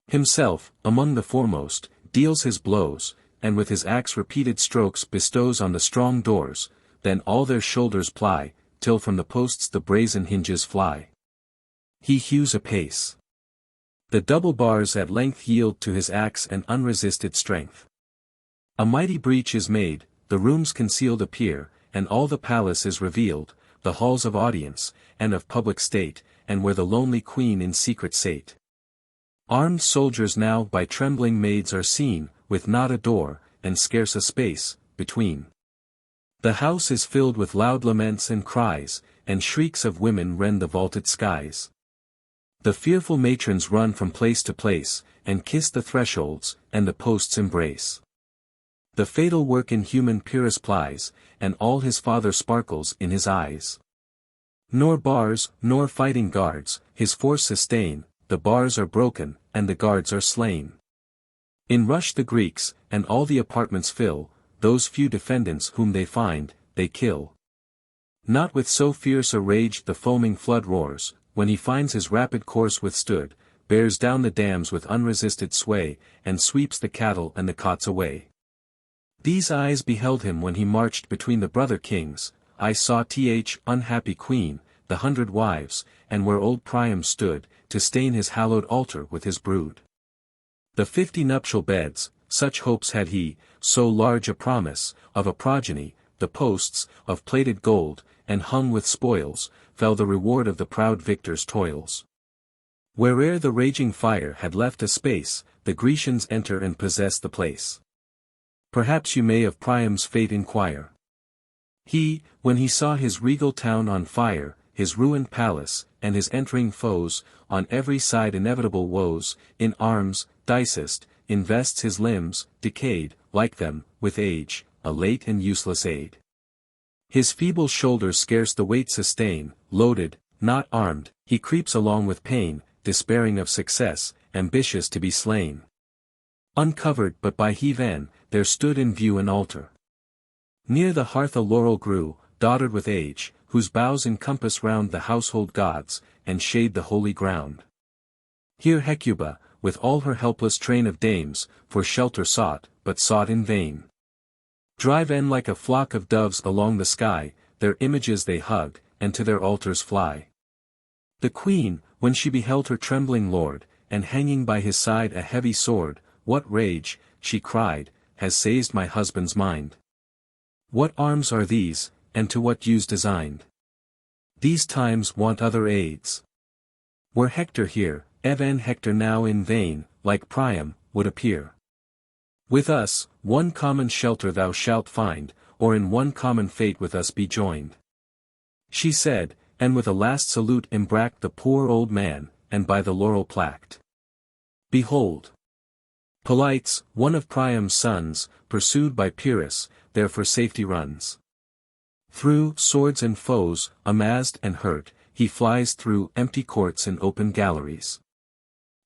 Himself, among the foremost, deals his blows, and with his axe repeated strokes bestows on the strong doors, then all their shoulders ply, till from the posts the brazen hinges fly. He hews apace. The double bars at length yield to his axe an unresisted strength. A mighty breach is made, the rooms concealed appear, and all the palace is revealed, the halls of audience, and of public state, and where the lonely queen in secret sate. Armed soldiers now by trembling maids are seen, with not a door, and scarce a space, between. The house is filled with loud laments and cries, and shrieks of women rend the vaulted skies. The fearful matrons run from place to place, and kiss the thresholds, and the posts embrace. The fatal work inhuman Pyrrhus plies, and all his father sparkles in his eyes. Nor bars, nor fighting guards, his force sustain, the bars are broken, and the guards are slain. In rush the Greeks, and all the apartments fill, those few defendants whom they find, they kill. Not with so fierce a rage the foaming flood roars, when he finds his rapid course withstood, bears down the dams with unresisted sway, and sweeps the cattle and the cots away. These eyes beheld him when he marched between the brother kings, I saw unhappy queen, the 100 wives, and where old Priam stood, to stain his hallowed altar with his brood. The 50 nuptial beds, such hopes had he, so large a promise, of a progeny, the posts, of plated gold, and hung with spoils, fell the reward of the proud victor's toils. Where'er the raging fire had left a space, the Grecians enter and possess the place. Perhaps you may of Priam's fate inquire. He, when he saw his regal town on fire, his ruined palace, and his entering foes, on every side inevitable woes, in arms, dicest, invests his limbs, decayed, like them, with age, a late and useless aid. His feeble shoulders scarce the weight sustain, loaded, not armed, he creeps along with pain, despairing of success, ambitious to be slain. Uncovered but by VIII, there stood in view an altar. Near the hearth a laurel grew, dotted with age, whose boughs encompass round the household gods, and shade the holy ground. Here Hecuba, with all her helpless train of dames, for shelter sought, but sought in vain. Drive in like a flock of doves along the sky, their images they hug, and to their altars fly. The queen, when she beheld her trembling lord, and hanging by his side a heavy sword, "What rage," she cried, "has seized my husband's mind? What arms are these, and to what use designed? These times want other aids. Were Hector here, even Hector now in vain, like Priam, would appear. With us, one common shelter thou shalt find, or in one common fate with us be joined." She said, and with a last salute embraced the poor old man, and by the laurel placked. Behold! Polites, one of Priam's sons, pursued by Pyrrhus, there for safety runs. Through swords and foes, amazed and hurt, he flies through empty courts and open galleries.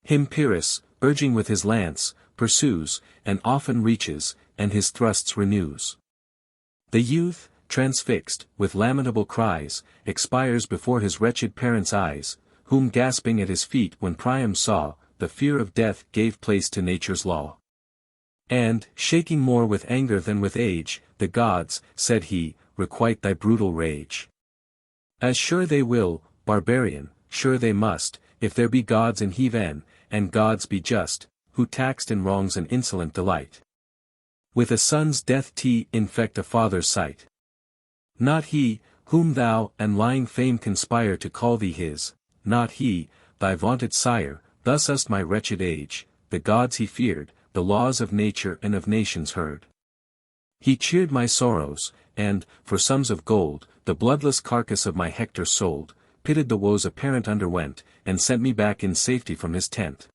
Him Pyrrhus, urging with his lance, pursues, and often reaches, and his thrusts renews. The youth, transfixed, with lamentable cries, expires before his wretched parents' eyes, whom gasping at his feet when Priam saw, the fear of death gave place to nature's law. And, shaking more with anger than with age, "The gods," said he, "requite thy brutal rage. As sure they will, barbarian, sure they must, if there be gods in VIII, and gods be just, who taxed in wrongs an insolent delight. With a son's death infect a father's sight. Not he, whom thou and lying fame conspire to call thee his, not he, thy vaunted sire, thus used my wretched age, the gods he feared, the laws of nature and of nations heard. He cheered my sorrows, and, for sums of gold, the bloodless carcass of my Hector sold, pitied the woes a parent underwent, and sent me back in safety from his tent."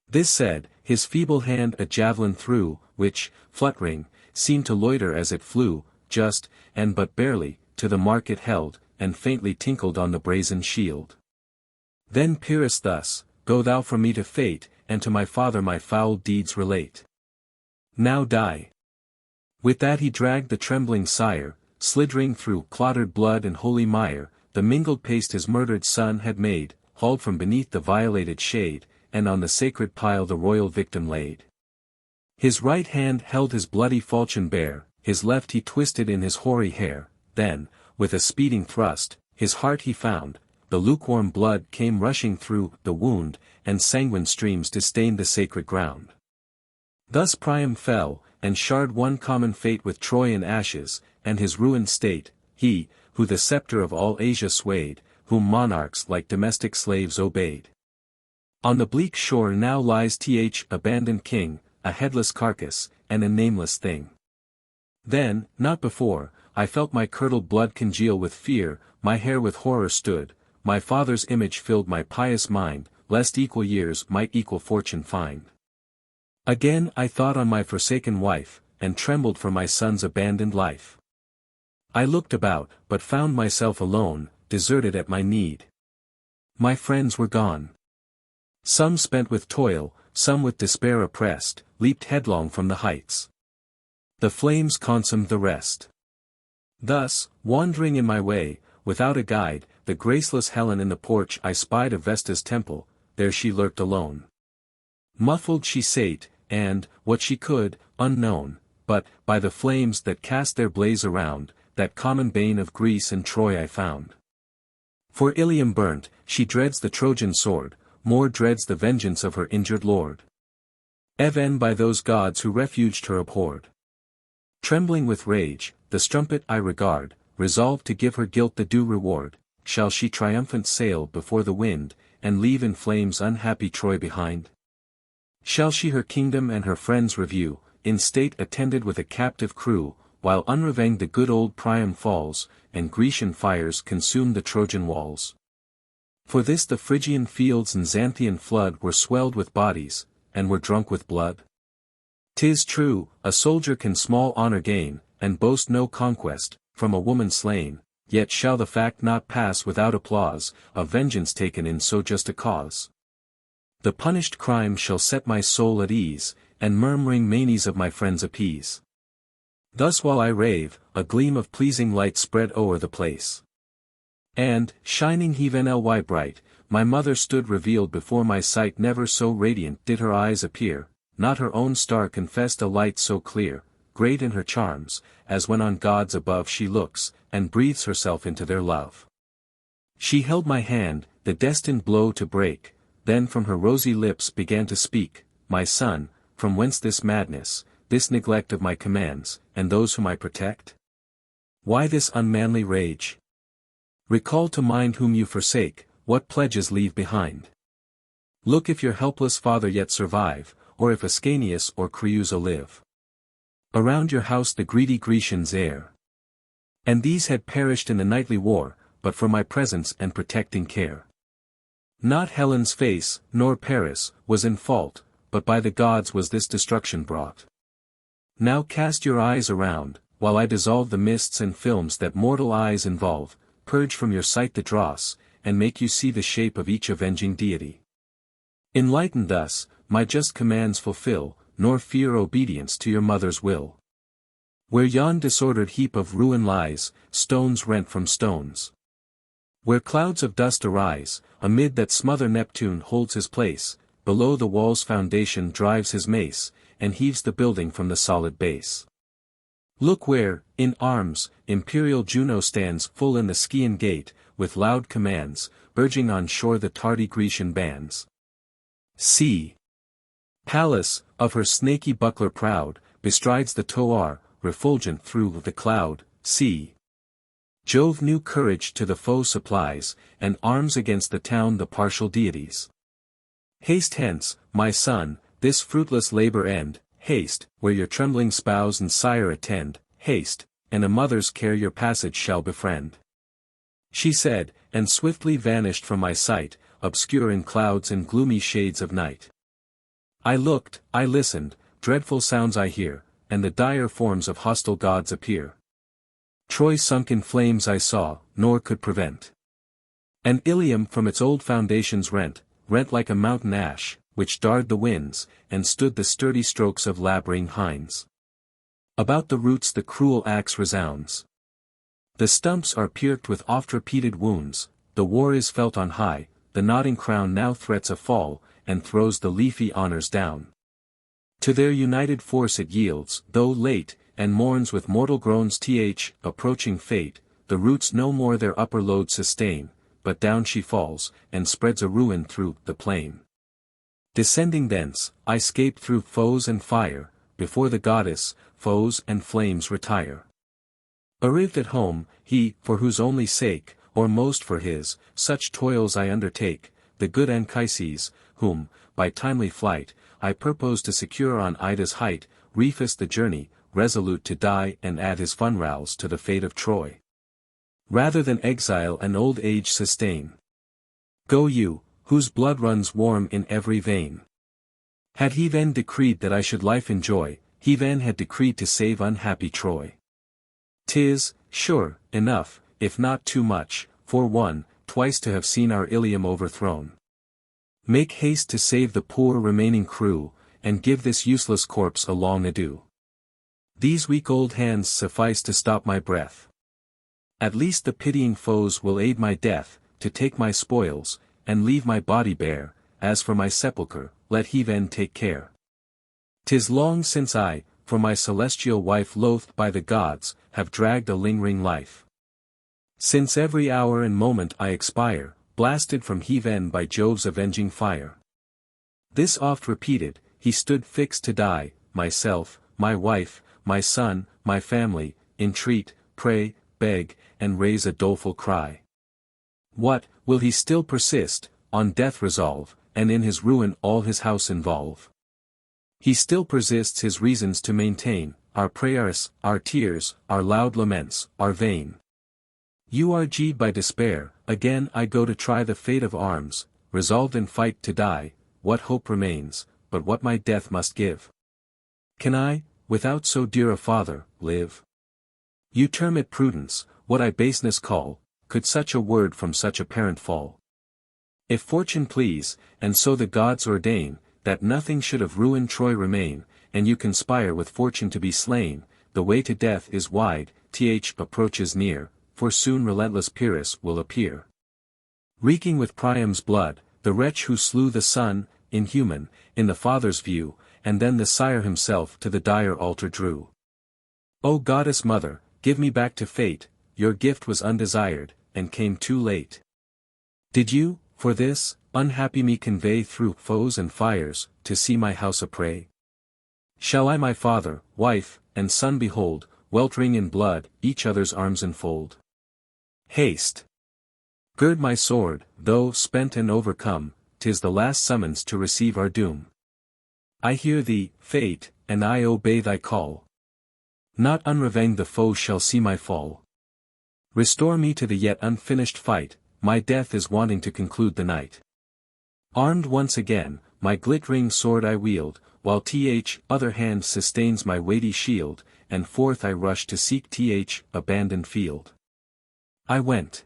This said, his feeble hand a javelin threw, which, fluttering, seemed to loiter as it flew, just, and but barely, to the mark it held, and faintly tinkled on the brazen shield. Then Pyrrhus thus, "Go thou from me to fate, and to my father my foul deeds relate. Now die." With that he dragged the trembling sire, slithering through clotted blood and holy mire, the mingled paste his murdered son had made, hauled from beneath the violated shade, and on the sacred pile the royal victim laid. His right hand held his bloody falchion bare, his left he twisted in his hoary hair, then, with a speeding thrust, his heart he found, the lukewarm blood came rushing through the wound, and sanguine streams distained the sacred ground. Thus Priam fell, and shared one common fate with Troy in ashes, and his ruined state, he, who the scepter of all Asia swayed, whom monarchs like domestic slaves obeyed. On the bleak shore now lies abandoned king, a headless carcass, and a nameless thing. Then, not before, I felt my curdled blood congeal with fear, my hair with horror stood, my father's image filled my pious mind, lest equal years might equal fortune find. Again I thought on my forsaken wife, and trembled for my son's abandoned life. I looked about, but found myself alone, deserted at my need. My friends were gone. Some spent with toil, some with despair oppressed, leaped headlong from the heights. The flames consumed the rest. Thus, wandering in my way, without a guide, the graceless Helen in the porch I spied of Vesta's temple, there she lurked alone. Muffled she sate, and, what she could, unknown, but, by the flames that cast their blaze around, that common bane of Greece and Troy I found. For Ilium burnt, she dreads the Trojan sword, more dreads the vengeance of her injured lord. Even by those gods who refuged her abhorred. Trembling with rage, the strumpet I regard, resolved to give her guilt the due reward. Shall she triumphant sail before the wind, and leave in flames unhappy Troy behind? Shall she her kingdom and her friends review, in state attended with a captive crew, while unrevenged the good old Priam falls, and Grecian fires consume the Trojan walls? For this the Phrygian fields and Xanthian flood were swelled with bodies, and were drunk with blood? 'Tis true, a soldier can small honor gain, and boast no conquest, from a woman slain, yet shall the fact not pass without applause, of vengeance taken in so just a cause. The punished crime shall set my soul at ease, and murmuring manes of my friends appease. Thus while I rave, a gleam of pleasing light spread o'er the place. And, shining ly bright, my mother stood revealed before my sight. Never so radiant did her eyes appear, not her own star confessed a light so clear, great in her charms, as when on gods above she looks, and breathes herself into their love. She held my hand, the destined blow to break, then from her rosy lips began to speak, My son, from whence this madness, this neglect of my commands, and those whom I protect? Why this unmanly rage? Recall to mind whom you forsake, what pledges leave behind. Look if your helpless father yet survive, or if Ascanius or Creüsa live. Around your house the greedy Grecians err. And these had perished in the nightly war, but for my presence and protecting care. Not Helen's face, nor Paris, was in fault, but by the gods was this destruction brought. Now cast your eyes around, while I dissolve the mists and films that mortal eyes involve, purge from your sight the dross, and make you see the shape of each avenging deity. Enlightened thus, my just commands fulfill, nor fear obedience to your mother's will. Where yon disordered heap of ruin lies, stones rent from stones. Where clouds of dust arise, amid that smother Neptune holds his place, below the wall's foundation drives his mace, and heaves the building from the solid base. Look where, in arms, imperial Juno stands full in the Scaean gate, with loud commands, urging on shore the tardy Grecian bands. See! Pallas, of her snaky buckler proud, bestrides the Toar, refulgent through the cloud. See! Jove new courage to the foe supplies, and arms against the town the partial deities. Haste hence, my son, this fruitless labor end, haste, where your trembling spouse and sire attend, haste, and a mother's care your passage shall befriend. She said, and swiftly vanished from my sight, obscure in clouds and gloomy shades of night. I looked, I listened, dreadful sounds I hear, and the dire forms of hostile gods appear. Troy sunk in flames I saw, nor could prevent. And Ilium from its old foundations rent like a mountain ash, which darred the winds, and stood the sturdy strokes of laboring hinds. About the roots the cruel axe resounds. The stumps are pierced with oft-repeated wounds, the war is felt on high, the nodding crown now threats a fall, and throws the leafy honors down. To their united force it yields, though late, and mourns with mortal groans approaching fate, the roots no more their upper load sustain, but down she falls, and spreads a ruin through the plain. Descending thence, I scape through foes and fire, before the goddess, foes and flames retire. Arrived at home, he, for whose only sake, or most for his, such toils I undertake, the good Anchises, whom, by timely flight, I purpose to secure on Ida's height, refaced the journey, resolute to die and add his funrals to the fate of Troy. Rather than exile and old age sustain. Go you, whose blood runs warm in every vein. Had he then decreed that I should life enjoy, he then had decreed to save unhappy Troy. 'Tis, sure, enough, if not too much, for one, twice to have seen our Ilium overthrown. Make haste to save the poor remaining crew, and give this useless corpse a long adieu. These weak old hands suffice to stop my breath. At least the pitying foes will aid my death, to take my spoils, and leave my body bare, as for my sepulchre, let he then take care. 'Tis long since I, for my celestial wife loathed by the gods, have dragged a lingering life. Since every hour and moment I expire, blasted from heaven by Jove's avenging fire. This oft repeated, he stood fixed to die, myself, my wife, my son, my family, entreat, pray, beg, and raise a doleful cry. What, will he still persist, on death resolve, and in his ruin all his house involve? He still persists his reasons to maintain, our prayers, our tears, our loud laments, are vain. Urged by despair, again I go to try the fate of arms, resolved in fight to die, what hope remains, but what my death must give? Can I, without so dear a father, live? You term it prudence, what I baseness call, could such a word from such a parent fall? If fortune please, and so the gods ordain, that nothing should of ruined Troy remain, and you conspire with fortune to be slain, the way to death is wide, approaches near, for soon relentless Pyrrhus will appear. Reeking with Priam's blood, the wretch who slew the son, inhuman, in the father's view, and then the sire himself to the dire altar drew. O goddess mother, give me back to fate, your gift was undesired, and came too late. Did you, for this, unhappy me convey through foes and fires, to see my house a prey? Shall I my father, wife, and son behold, weltering in blood, each other's arms enfold? Haste! Gird my sword, though spent and overcome, 'tis the last summons to receive our doom. I hear thee, fate, and I obey thy call. Not unrevenged the foe shall see my fall. Restore me to the yet unfinished fight, my death is wanting to conclude the night. Armed once again, my glittering sword I wield, while other hand sustains my weighty shield, and forth I rush to seek abandoned field. I went.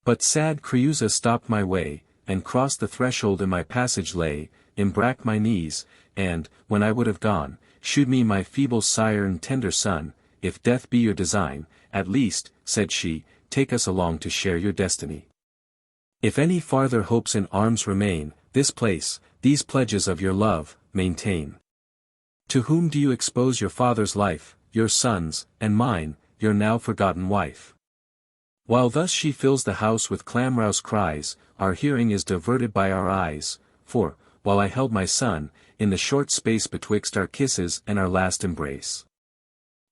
But sad Creusa stopped my way, and crossed the threshold in my passage lay, embracked my knees, and, when I would have gone, shewed me my feeble sire and tender son, if death be your design, at least, said she, take us along to share your destiny. If any farther hopes in arms remain, this place, these pledges of your love, maintain. To whom do you expose your father's life, your son's, and mine, your now forgotten wife? While thus she fills the house with clamorous cries, our hearing is diverted by our eyes, for, while I held my son, in the short space betwixt our kisses and our last embrace.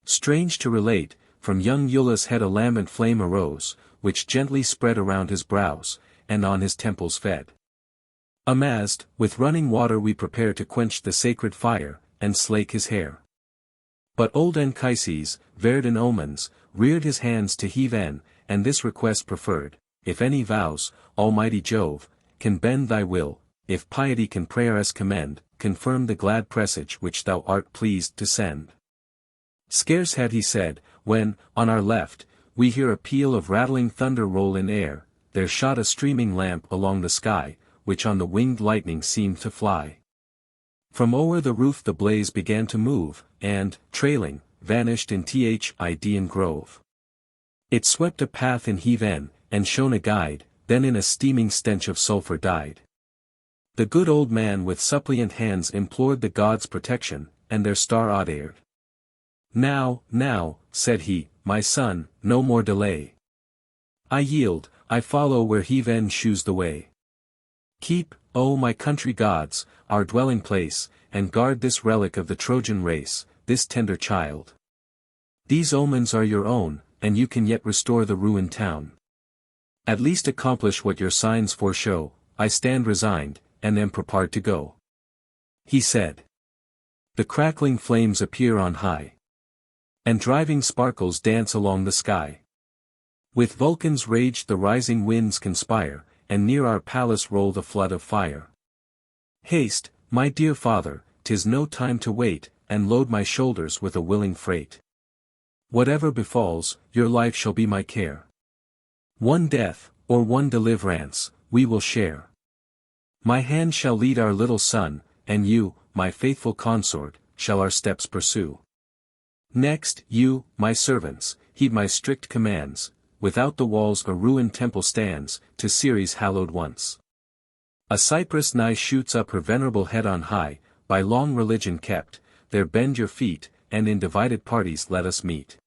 Strange to relate, from young Iulus' head a lambent flame arose, which gently spread around his brows, and on his temples fed. Amazed, with running water we prepare to quench the sacred fire, and slake his hair. But old Anchises, versed in omens, reared his hands to heaven, and this request preferred, if any vows, almighty Jove, can bend thy will, if piety can prayers commend, confirm the glad presage which thou art pleased to send. Scarce had he said, when, on our left, we hear a peal of rattling thunder roll in air, there shot a streaming lamp along the sky, which on the winged lightning seemed to fly. From o'er the roof the blaze began to move, and, trailing, vanished in Idaean grove. It swept a path in heaven, and shone a guide, then in a steaming stench of sulphur died. The good old man with suppliant hands implored the gods' protection, and their star adored. Now, said he, my son, no more delay. I yield, I follow where heaven shews the way. Keep, O my country gods, our dwelling place, and guard this relic of the Trojan race, this tender child. These omens are your own, and you can yet restore the ruined town. At least accomplish what your signs foreshow, I stand resigned, and am prepared to go. He said. The crackling flames appear on high, and driving sparkles dance along the sky. With Vulcan's rage the rising winds conspire, and near our palace roll the flood of fire. Haste, my dear father, 'tis no time to wait, and load my shoulders with a willing freight. Whatever befalls, your life shall be my care. One death, or one deliverance, we will share. My hand shall lead our little son, and you, my faithful consort, shall our steps pursue. Next, you, my servants, heed my strict commands, without the walls a ruined temple stands, to Ceres hallowed once. A cypress nigh shoots up her venerable head on high, by long religion kept, there bend your feet, and in divided parties let us meet.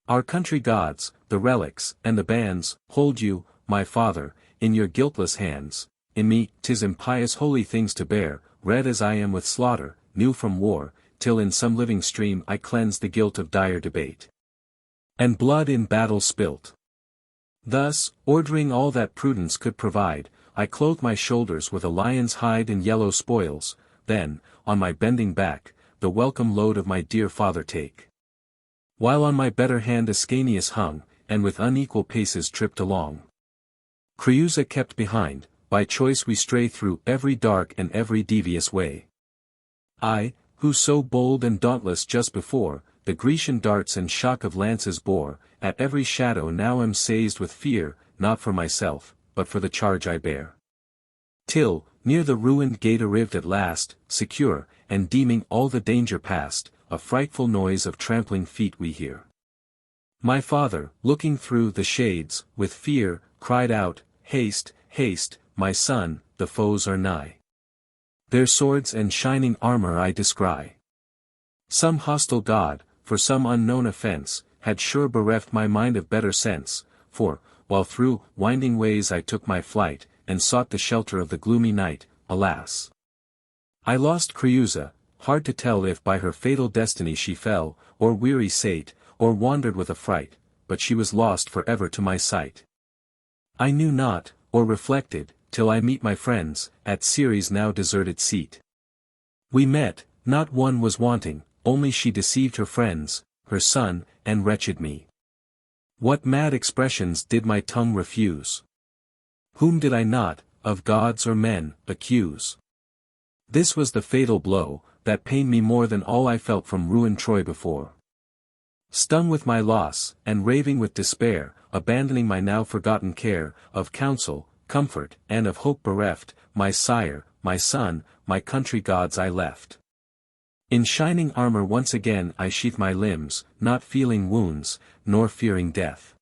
Our country gods, the relics, and the bands, hold you, my father, in your guiltless hands. In me, 'tis impious holy things to bear, red as I am with slaughter, new from war, till in some living stream I cleanse the guilt of dire debate. And blood in battle spilt. Thus, ordering all that prudence could provide, I clothe my shoulders with a lion's hide and yellow spoils, then, on my bending back, the welcome load of my dear father take. While on my better hand Ascanius hung, and with unequal paces tripped along. Creusa kept behind, by choice we stray through every dark and every devious way. I, who so bold and dauntless just before, the Grecian darts and shock of lances bore, at every shadow now am seized with fear, not for myself, but for the charge I bear. Till, near the ruined gate arrived at last, secure, and deeming all the danger past, a frightful noise of trampling feet we hear. My father, looking through the shades, with fear, cried out, Haste, haste, my son, the foes are nigh. Their swords and shining armor I descry. Some hostile god, for some unknown offense, had sure bereft my mind of better sense, for, while through winding ways I took my flight, and sought the shelter of the gloomy night, alas! I lost Creusa, hard to tell if by her fatal destiny she fell, or weary sate, or wandered with affright, but she was lost for ever to my sight. I knew not, or reflected, till I meet my friends, at Ceres' now deserted seat. We met, not one was wanting, only she deceived her friends, her son, and wretched me. What mad expressions did my tongue refuse? Whom did I not, of gods or men, accuse? This was the fatal blow, that pained me more than all I felt from ruined Troy before. Stung with my loss, and raving with despair, abandoning my now forgotten care, of counsel, comfort, and of hope bereft, my sire, my son, my country gods I left. In shining armor once again I sheath my limbs, not feeling wounds, nor fearing death.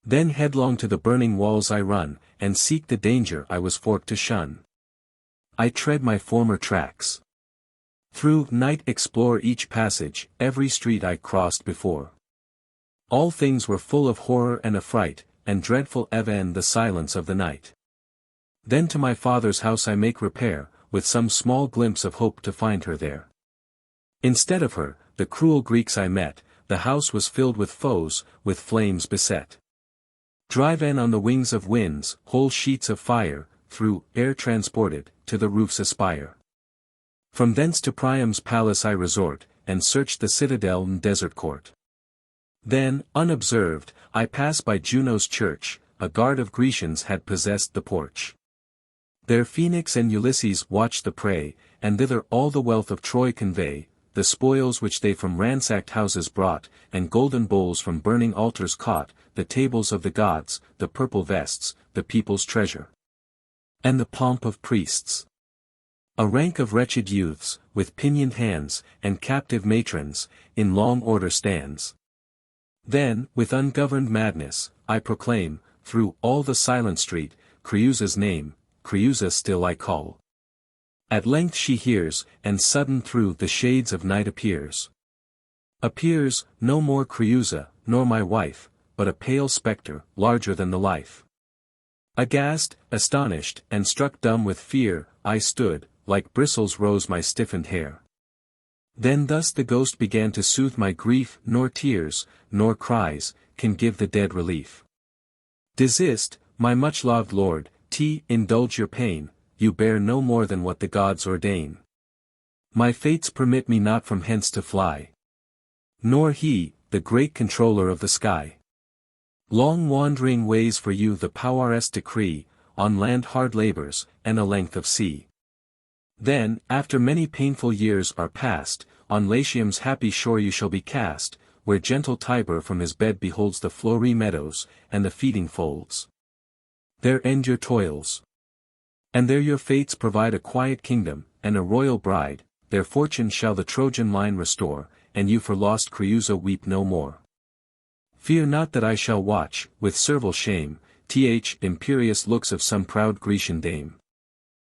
Then headlong to the burning walls I run, and seek the danger I was forked to shun. I tread my former tracks. Through night explore each passage, every street I crossed before. All things were full of horror and affright, and dreadful even the silence of the night. Then to my father's house I make repair, with some small glimpse of hope to find her there. Instead of her, the cruel Greeks I met, the house was filled with foes, with flames beset. Driven on the wings of winds, whole sheets of fire, through air transported, to the roofs aspire. From thence to Priam's palace I resort, and search the citadel and desert court. Then, unobserved, I pass by Juno's church, a guard of Grecians had possessed the porch. There Phoenix and Ulysses watch the prey, and thither all the wealth of Troy convey, the spoils which they from ransacked houses brought, and golden bowls from burning altars caught, the tables of the gods, the purple vests, the people's treasure. And the pomp of priests. A rank of wretched youths, with pinioned hands, and captive matrons, in long order stands. Then, with ungoverned madness, I proclaim, through all the silent street, Creusa's name, Creusa still I call. At length she hears, and sudden through the shades of night appears. Appears, no more Creusa, nor my wife, but a pale spectre, larger than the life. Aghast, astonished, and struck dumb with fear, I stood, like bristles rose my stiffened hair. Then thus the ghost began to soothe my grief, nor tears, nor cries, can give the dead relief. Desist, my much-loved lord, indulge your pain, you bear no more than what the gods ordain. My fates permit me not from hence to fly. Nor he, the great controller of the sky. Long wandering ways for you the powers decree, on land hard labors, and a length of sea. Then, after many painful years are past, on Latium's happy shore you shall be cast, where gentle Tiber from his bed beholds the flowery meadows, and the feeding folds. There end your toils. And there your fates provide a quiet kingdom, and a royal bride, their fortune shall the Trojan line restore, and you for lost Creusa weep no more. Fear not that I shall watch, with servile shame, imperious looks of some proud Grecian dame.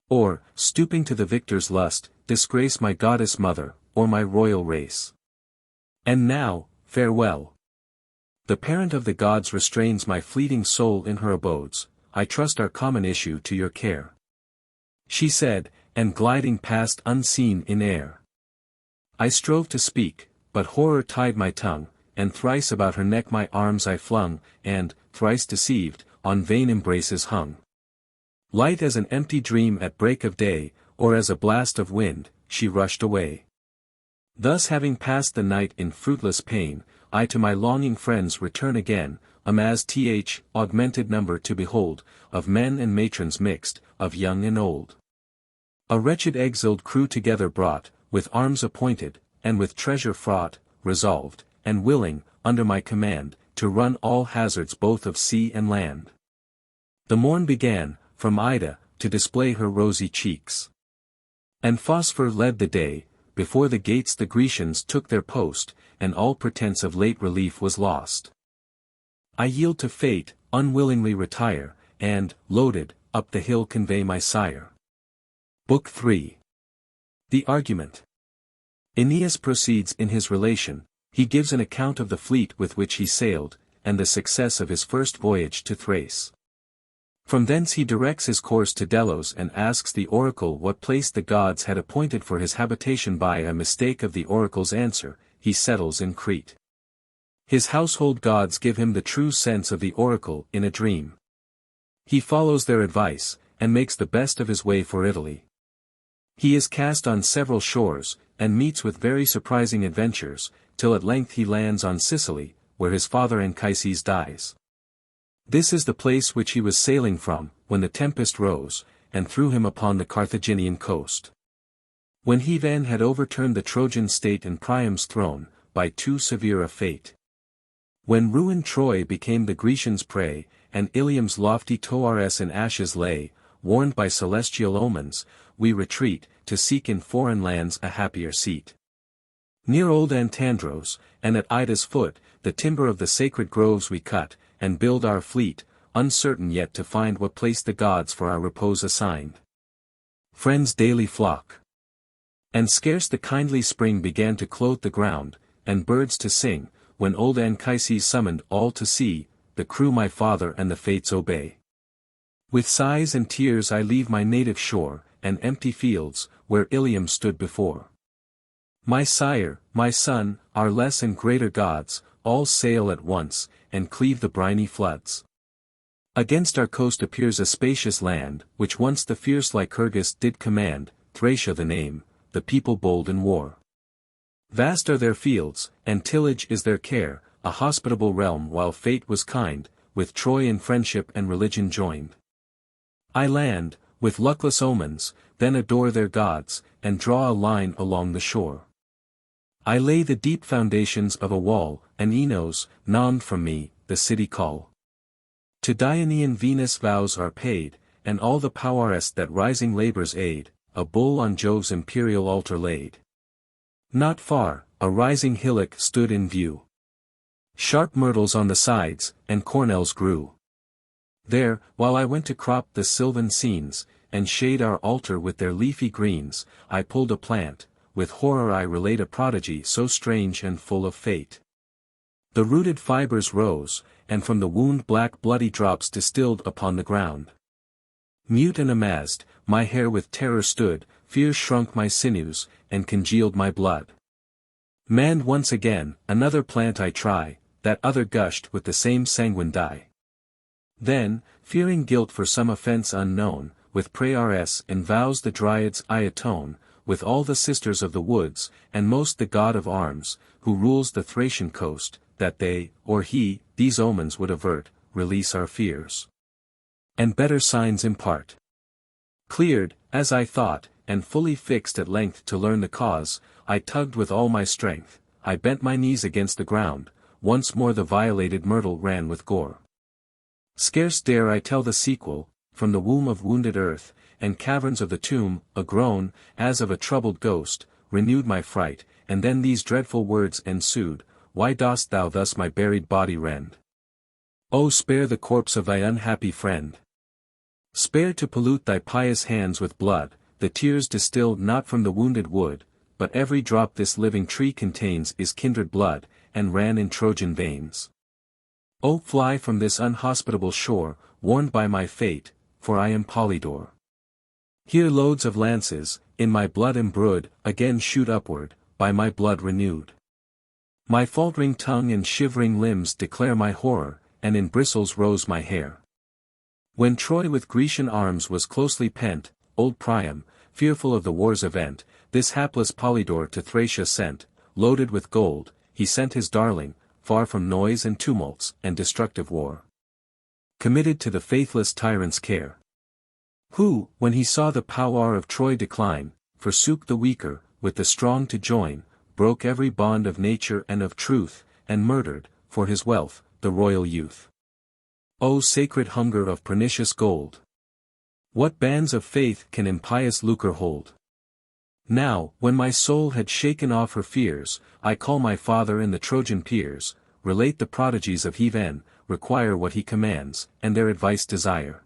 Or, stooping to the victor's lust, disgrace my goddess mother, or my royal race. And now, farewell. The parent of the gods restrains my fleeting soul in her abodes, I trust our common issue to your care. She said, and gliding past unseen in air. I strove to speak, but horror tied my tongue, and thrice about her neck my arms I flung, and, thrice deceived, on vain embraces hung. Light as an empty dream at break of day, or as a blast of wind, she rushed away. Thus having passed the night in fruitless pain, I to my longing friends return again, augmented number to behold, of men and matrons mixed, of young and old. A wretched exiled crew together brought, with arms appointed, and with treasure fraught, resolved, and willing, under my command, to run all hazards both of sea and land. The morn began, from Ida, to display her rosy cheeks. And phosphor led the day, before the gates the Grecians took their post, and all pretense of late relief was lost. I yield to fate, unwillingly retire, and, loaded, up the hill convey my sire. Book 3. The Argument. Aeneas proceeds in his relation. He gives an account of the fleet with which he sailed, and the success of his first voyage to Thrace. From thence he directs his course to Delos and asks the oracle what place the gods had appointed for his habitation. By a mistake of the oracle's answer, he settles in Crete. His household gods give him the true sense of the oracle in a dream. He follows their advice, and makes the best of his way for Italy. He is cast on several shores, and meets with very surprising adventures, till at length he lands on Sicily, where his father Anchises dies. This is the place which he was sailing from, when the tempest rose, and threw him upon the Carthaginian coast. When he then had overturned the Trojan state and Priam's throne, by too severe a fate. When ruined Troy became the Grecians' prey, and Ilium's lofty towers in ashes lay, warned by celestial omens, we retreat, to seek in foreign lands a happier seat. Near old Antandros, and at Ida's foot, the timber of the sacred groves we cut, and build our fleet, uncertain yet to find what place the gods for our repose assigned. Friends daily flock. And scarce the kindly spring began to clothe the ground, and birds to sing, when old Anchises summoned all to sea, the crew my father and the fates obey. With sighs and tears I leave my native shore, and empty fields, where Ilium stood before. My sire, my son, our less and greater gods, all sail at once, and cleave the briny floods. Against our coast appears a spacious land, which once the fierce Lycurgus did command, Thracia the name, the people bold in war. Vast are their fields, and tillage is their care, a hospitable realm while fate was kind, with Troy in friendship and religion joined. I land, with luckless omens, then adore their gods, and draw a line along the shore. I lay the deep foundations of a wall, and Enos, non from me, the city call. To Dionysian Venus vows are paid, and all the powers that rising labors aid, a bull on Jove's imperial altar laid. Not far, a rising hillock stood in view. Sharp myrtles on the sides, and cornels grew. There, while I went to crop the sylvan scenes, and shade our altar with their leafy greens, I pulled a plant. With horror I relate a prodigy so strange and full of fate. The rooted fibers rose, and from the wound black bloody drops distilled upon the ground. Mute and amazed, my hair with terror stood, fear shrunk my sinews, and congealed my blood. Manned once again, another plant I try, that other gushed with the same sanguine dye. Then, fearing guilt for some offense unknown, with prayers and vows the Dryads I atone, with all the sisters of the woods, and most the god of arms, who rules the Thracian coast, that they, or he, these omens would avert, release our fears. And better signs impart. Cleared, as I thought, and fully fixed at length to learn the cause, I tugged with all my strength, I bent my knees against the ground, once more the violated myrtle ran with gore. Scarce dare I tell the sequel, from the womb of wounded earth, and caverns of the tomb, a groan, as of a troubled ghost, renewed my fright, and then these dreadful words ensued, Why dost thou thus my buried body rend? O spare the corpse of thy unhappy friend. Spare to pollute thy pious hands with blood, the tears distilled not from the wounded wood, but every drop this living tree contains is kindred blood, and ran in Trojan veins. O fly from this unhospitable shore, warned by my fate, for I am Polydore. Here loads of lances, in my blood embrued, again shoot upward, by my blood renewed. My faltering tongue and shivering limbs declare my horror, and in bristles rose my hair. When Troy with Grecian arms was closely pent, old Priam, fearful of the war's event, this hapless Polydore to Thracia sent, loaded with gold, he sent his darling, far from noise and tumults and destructive war. Committed to the faithless tyrant's care. Who, when he saw the power of Troy decline, forsook the weaker, with the strong to join, broke every bond of nature and of truth, and murdered, for his wealth, the royal youth. O sacred hunger of pernicious gold! What bands of faith can impious lucre hold? Now, when my soul had shaken off her fears, I call my father and the Trojan peers, relate the prodigies of VIII, require what he commands, and their advice desire.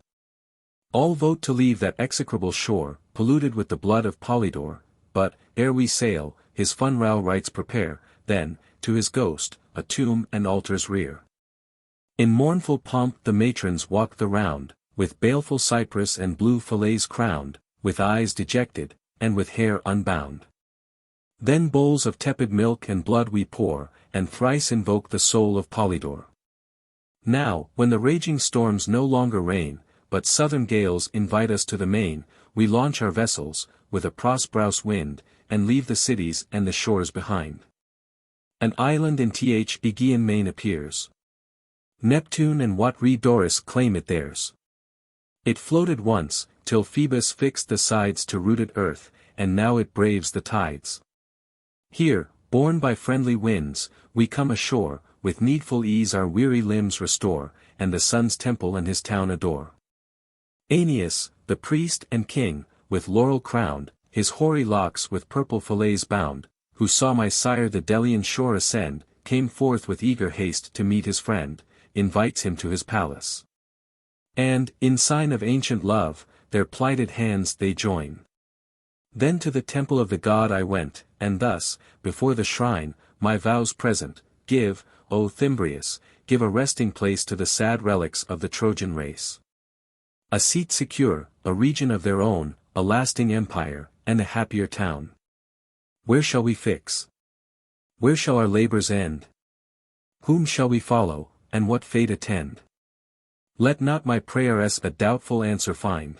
All vote to leave that execrable shore, polluted with the blood of Polydore, but, ere we sail, his funeral rites prepare, then, to his ghost, a tomb and altars rear. In mournful pomp the matrons walk the round, with baleful cypress and blue fillets crowned, with eyes dejected, and with hair unbound. Then bowls of tepid milk and blood we pour, and thrice invoke the soul of Polydore. Now, when the raging storms no longer reign, but southern gales invite us to the main, we launch our vessels, with a prosperous wind, and leave the cities and the shores behind. An island in the Aegean main appears. Neptune and what Doris claim it theirs. It floated once, till Phoebus fixed the sides to rooted earth, and now it braves the tides. Here, borne by friendly winds, we come ashore, with needful ease our weary limbs restore, and the sun's temple and his town adore. Aeneas, the priest and king, with laurel crowned, his hoary locks with purple fillets bound, who saw my sire the Delian shore ascend, came forth with eager haste to meet his friend, invites him to his palace. And, in sign of ancient love, their plighted hands they join. Then to the temple of the god I went, and thus, before the shrine, my vows present, give, O Thymbrius, give a resting place to the sad relics of the Trojan race. A seat secure, a region of their own, a lasting empire, and a happier town. Where shall we fix? Where shall our labors end? Whom shall we follow, and what fate attend? Let not my prayers a doubtful answer find.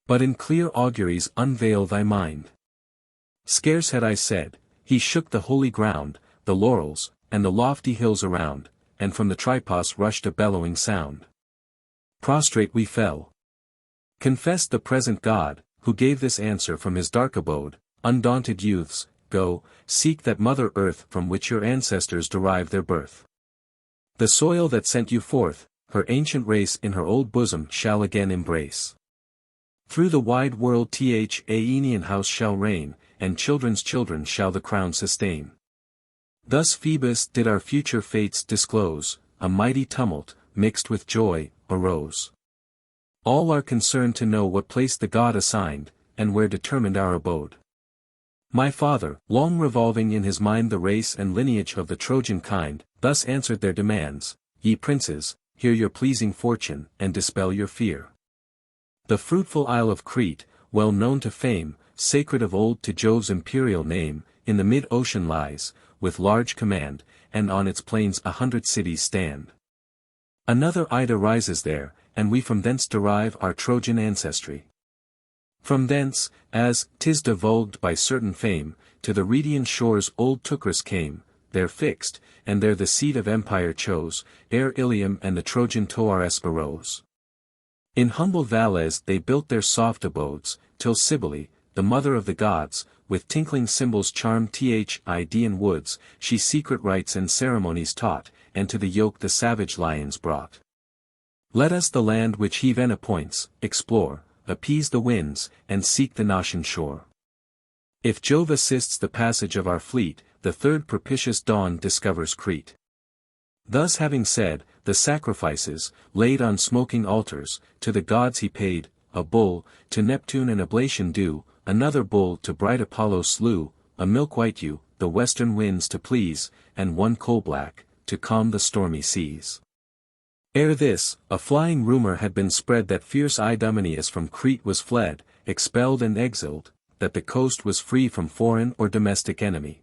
But in clear auguries unveil thy mind. Scarce had I said, he shook the holy ground, the laurels, and the lofty hills around, and from the tripos rushed a bellowing sound. Prostrate we fell. Confessed the present God, who gave this answer from his dark abode, undaunted youths, go, seek that mother earth from which your ancestors derived their birth. The soil that sent you forth, her ancient race in her old bosom shall again embrace. Through the wide world the Aenean house shall reign, and children's children shall the crown sustain. Thus Phoebus did our future fates disclose, a mighty tumult, mixed with joy, arose. All are concerned to know what place the god assigned, and where determined our abode. My father, long revolving in his mind the race and lineage of the Trojan kind, thus answered their demands, Ye princes, hear your pleasing fortune, and dispel your fear. The fruitful isle of Crete, well known to fame, sacred of old to Jove's imperial name, in the mid-ocean lies, with large command, and on its plains 100 cities stand. Another Ida rises there, and we from thence derive our Trojan ancestry. From thence, as 'tis divulged by certain fame, to the Rhedian shores old Teucrus came, there fixed, and there the seat of empire chose, ere Ilium and the Trojan Toares arose. In humble valleys they built their soft abodes, till Cybele, the mother of the gods, with tinkling cymbals charmed the Idaean woods, she secret rites and ceremonies taught, and to the yoke the savage lions brought. Let us the land which Heaven appoints, explore, appease the winds, and seek the Nautian shore. If Jove assists the passage of our fleet, the third propitious dawn discovers Crete. Thus having said, the sacrifices, laid on smoking altars, to the gods he paid, a bull, to Neptune an oblation due, another bull to bright Apollo slew, a milk-white ewe, the western winds to please, and one coal-black, to calm the stormy seas. Ere this, a flying rumor had been spread that fierce Idomeneus from Crete was fled, expelled and exiled, that the coast was free from foreign or domestic enemy.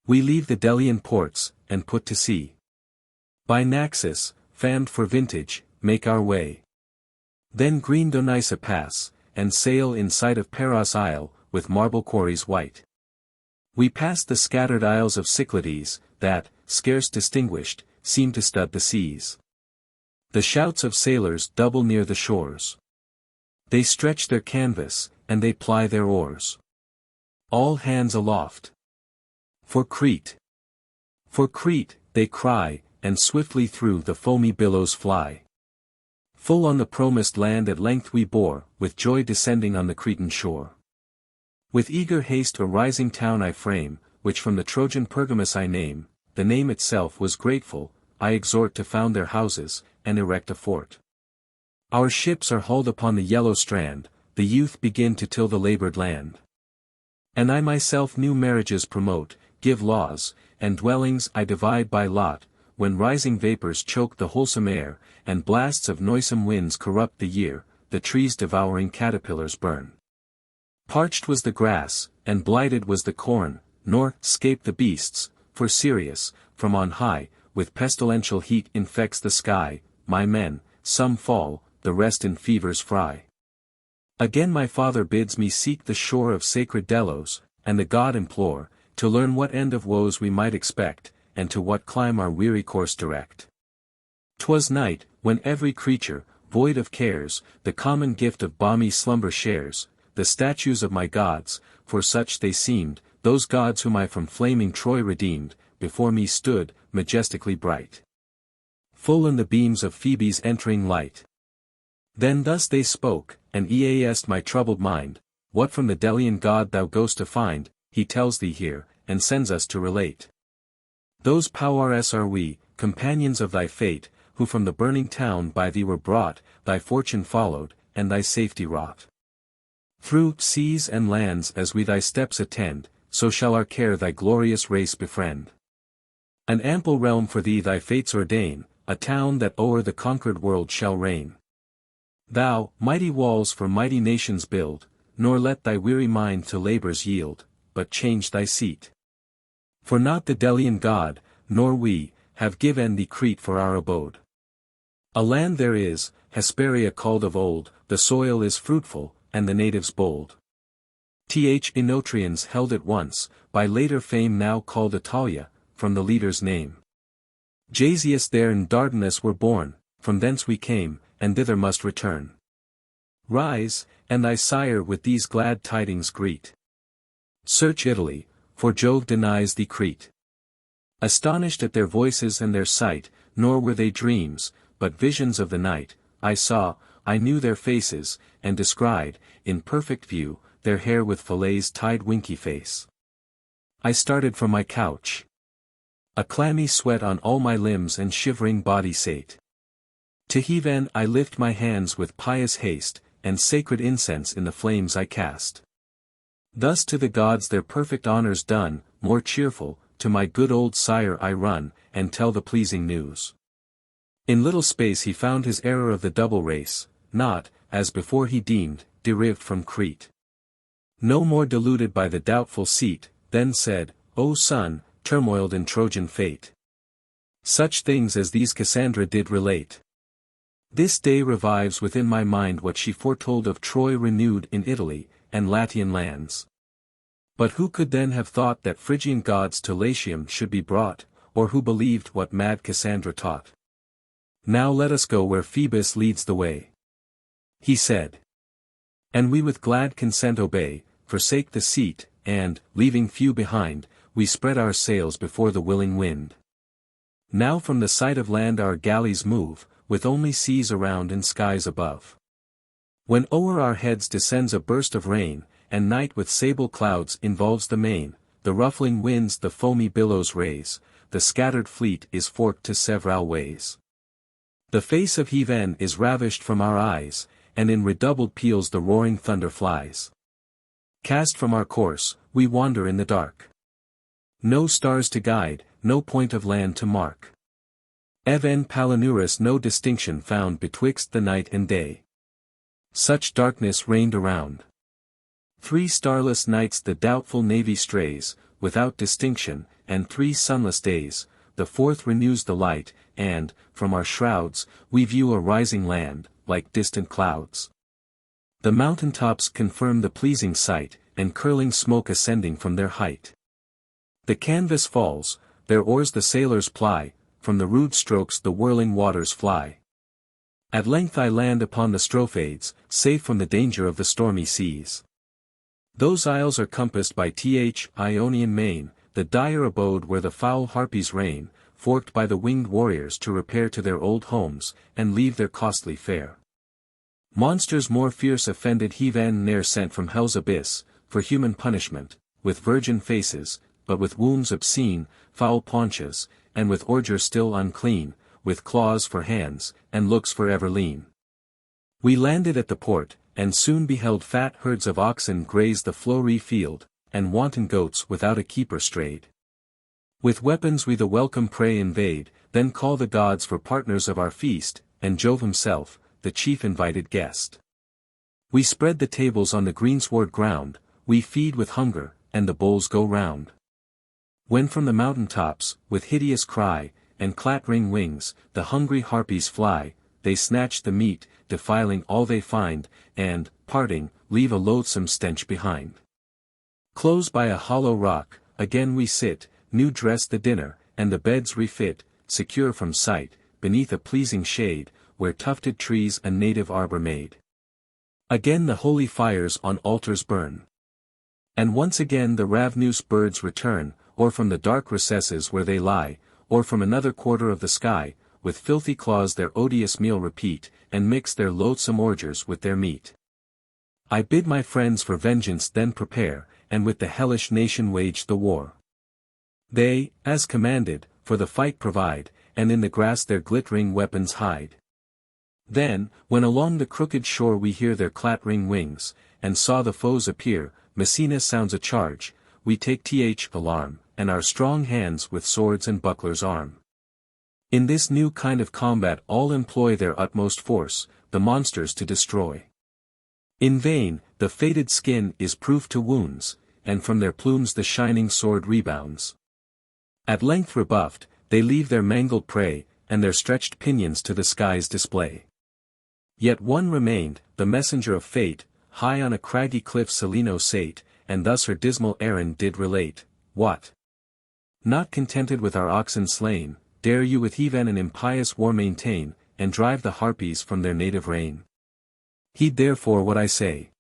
We leave the Delian ports, and put to sea. By Naxos, famed for vintage, make our way. Then green Donysa pass, and sail in sight of Paros Isle, with marble quarries white. We pass the scattered isles of Cyclades, that, scarce distinguished, seem to stud the seas. The shouts of sailors double near the shores. They stretch their canvas, and they ply their oars. All hands aloft. For Crete! For Crete, they cry, and swiftly through the foamy billows fly. Full on the promised land at length we bore, with joy descending on the Cretan shore. With eager haste a rising town I frame, which from the Trojan Pergamus I name, the name itself was grateful, I exhort to found their houses, and erect a fort. Our ships are hulled upon the yellow strand, the youth begin to till the labored land. And I myself new marriages promote, give laws, and dwellings I divide by lot, when rising vapors choke the wholesome air, and blasts of noisome winds corrupt the year, the trees devouring caterpillars burn. Parched was the grass, and blighted was the corn, nor 'scape the beasts, for Sirius, from on high, with pestilential heat infects the sky, my men, some fall, the rest in fevers fry. Again my father bids me seek the shore of sacred Delos, and the god implore, to learn what end of woes we might expect, and to what clime our weary course direct. 'Twas night, when every creature, void of cares, the common gift of balmy slumber shares, the statues of my gods, for such they seemed, those gods whom I from flaming Troy redeemed, before me stood, majestically bright. Full in the beams of Phoebe's entering light. Then thus they spoke, and east my troubled mind, what from the Delian god thou goest to find, he tells thee here, and sends us to relate. Those powers are we, companions of thy fate, who from the burning town by thee were brought, thy fortune followed, and thy safety wrought. Through seas and lands as we thy steps attend, so shall our care thy glorious race befriend. An ample realm for thee thy fates ordain, a town that o'er the conquered world shall reign. Thou, mighty walls for mighty nations build, nor let thy weary mind to labors yield, but change thy seat. For not the Delian god, nor we, have given thee Crete for our abode. A land there is, Hesperia called of old, the soil is fruitful, and the natives bold. Enotrians held it once, by later fame now called Italia, from the leader's name. Jasius there and Dardanus were born, from thence we came, and thither must return. Rise, and thy sire with these glad tidings greet. Search Italy, for Jove denies thee Crete. Astonished at their voices and their sight, nor were they dreams, but visions of the night, I knew their faces, and descried, in perfect view, their hair with fillets tied winky face. I started from my couch. A clammy sweat on all my limbs and shivering body sate. To heaven I lift my hands with pious haste, and sacred incense in the flames I cast. Thus to the gods their perfect honors done, more cheerful, to my good old sire I run, and tell the pleasing news. In little space he found his error of the double race, not, as before he deemed, derived from Crete. No more deluded by the doubtful seat, then said, O son, turmoiled in Trojan fate. Such things as these Cassandra did relate. This day revives within my mind what she foretold of Troy renewed in Italy, and Latian lands. But who could then have thought that Phrygian gods to Latium should be brought, or who believed what mad Cassandra taught? Now let us go where Phoebus leads the way. He said. And we with glad consent obey, forsake the seat, and, leaving few behind, we spread our sails before the willing wind. Now from the sight of land our galleys move, with only seas around and skies above. When o'er our heads descends a burst of rain, and night with sable clouds involves the main, the ruffling winds the foamy billows raise, the scattered fleet is forked to several ways. The face of heaven is ravished from our eyes, and in redoubled peals the roaring thunder flies. Cast from our course, we wander in the dark. No stars to guide, no point of land to mark. Even Palinurus no distinction found betwixt the night and day. Such darkness reigned around. 3 starless nights the doubtful navy strays, without distinction, and 3 sunless days, the 4th renews the light, and, from our shrouds, we view a rising land, like distant clouds. The mountain tops confirm the pleasing sight, and curling smoke ascending from their height. The canvas falls, their oars the sailors ply, from the rude strokes the whirling waters fly. At length I land upon the Strophades, safe from the danger of the stormy seas. Those isles are compassed by Ionian main, the dire abode where the foul harpies reign, forked by the winged warriors to repair to their old homes, and leave their costly fare. Monsters more fierce offended heathen ne'er sent from hell's abyss, for human punishment, with virgin faces, but with wounds obscene, foul paunches, and with ordure still unclean, with claws for hands, and looks for ever lean. We landed at the port, and soon beheld fat herds of oxen graze the flowery field, and wanton goats without a keeper strayed. With weapons we the welcome prey invade, then call the gods for partners of our feast, and Jove himself, the chief invited guest. We spread the tables on the greensward ground, we feed with hunger, and the bowls go round. When from the mountain tops, with hideous cry, and clattering wings, the hungry harpies fly, they snatch the meat, defiling all they find, and, parting, leave a loathsome stench behind. Close by a hollow rock, again we sit, new dress the dinner, and the beds refit, secure from sight, beneath a pleasing shade, where tufted trees a native arbor made. Again the holy fires on altars burn. And once again the ravenous birds return, or from the dark recesses where they lie, or from another quarter of the sky, with filthy claws their odious meal repeat, and mix their loathsome ordures with their meat. I bid my friends for vengeance then prepare, and with the hellish nation wage the war. They, as commanded, for the fight provide, and in the grass their glittering weapons hide. Then, when along the crooked shore we hear their clattering wings, and saw the foes appear, Messina sounds a charge, we take alarm, and our strong hands with swords and bucklers arm. In this new kind of combat all employ their utmost force, the monsters to destroy. In vain, the fated skin is proof to wounds, and from their plumes the shining sword rebounds. At length rebuffed, they leave their mangled prey, and their stretched pinions to the skies display. Yet one remained, the messenger of fate, high on a craggy cliff Salino sate, and thus her dismal errand did relate. What? Not contented with our oxen slain, dare you with heathen an impious war maintain, and drive the harpies from their native reign? Heed therefore what I say.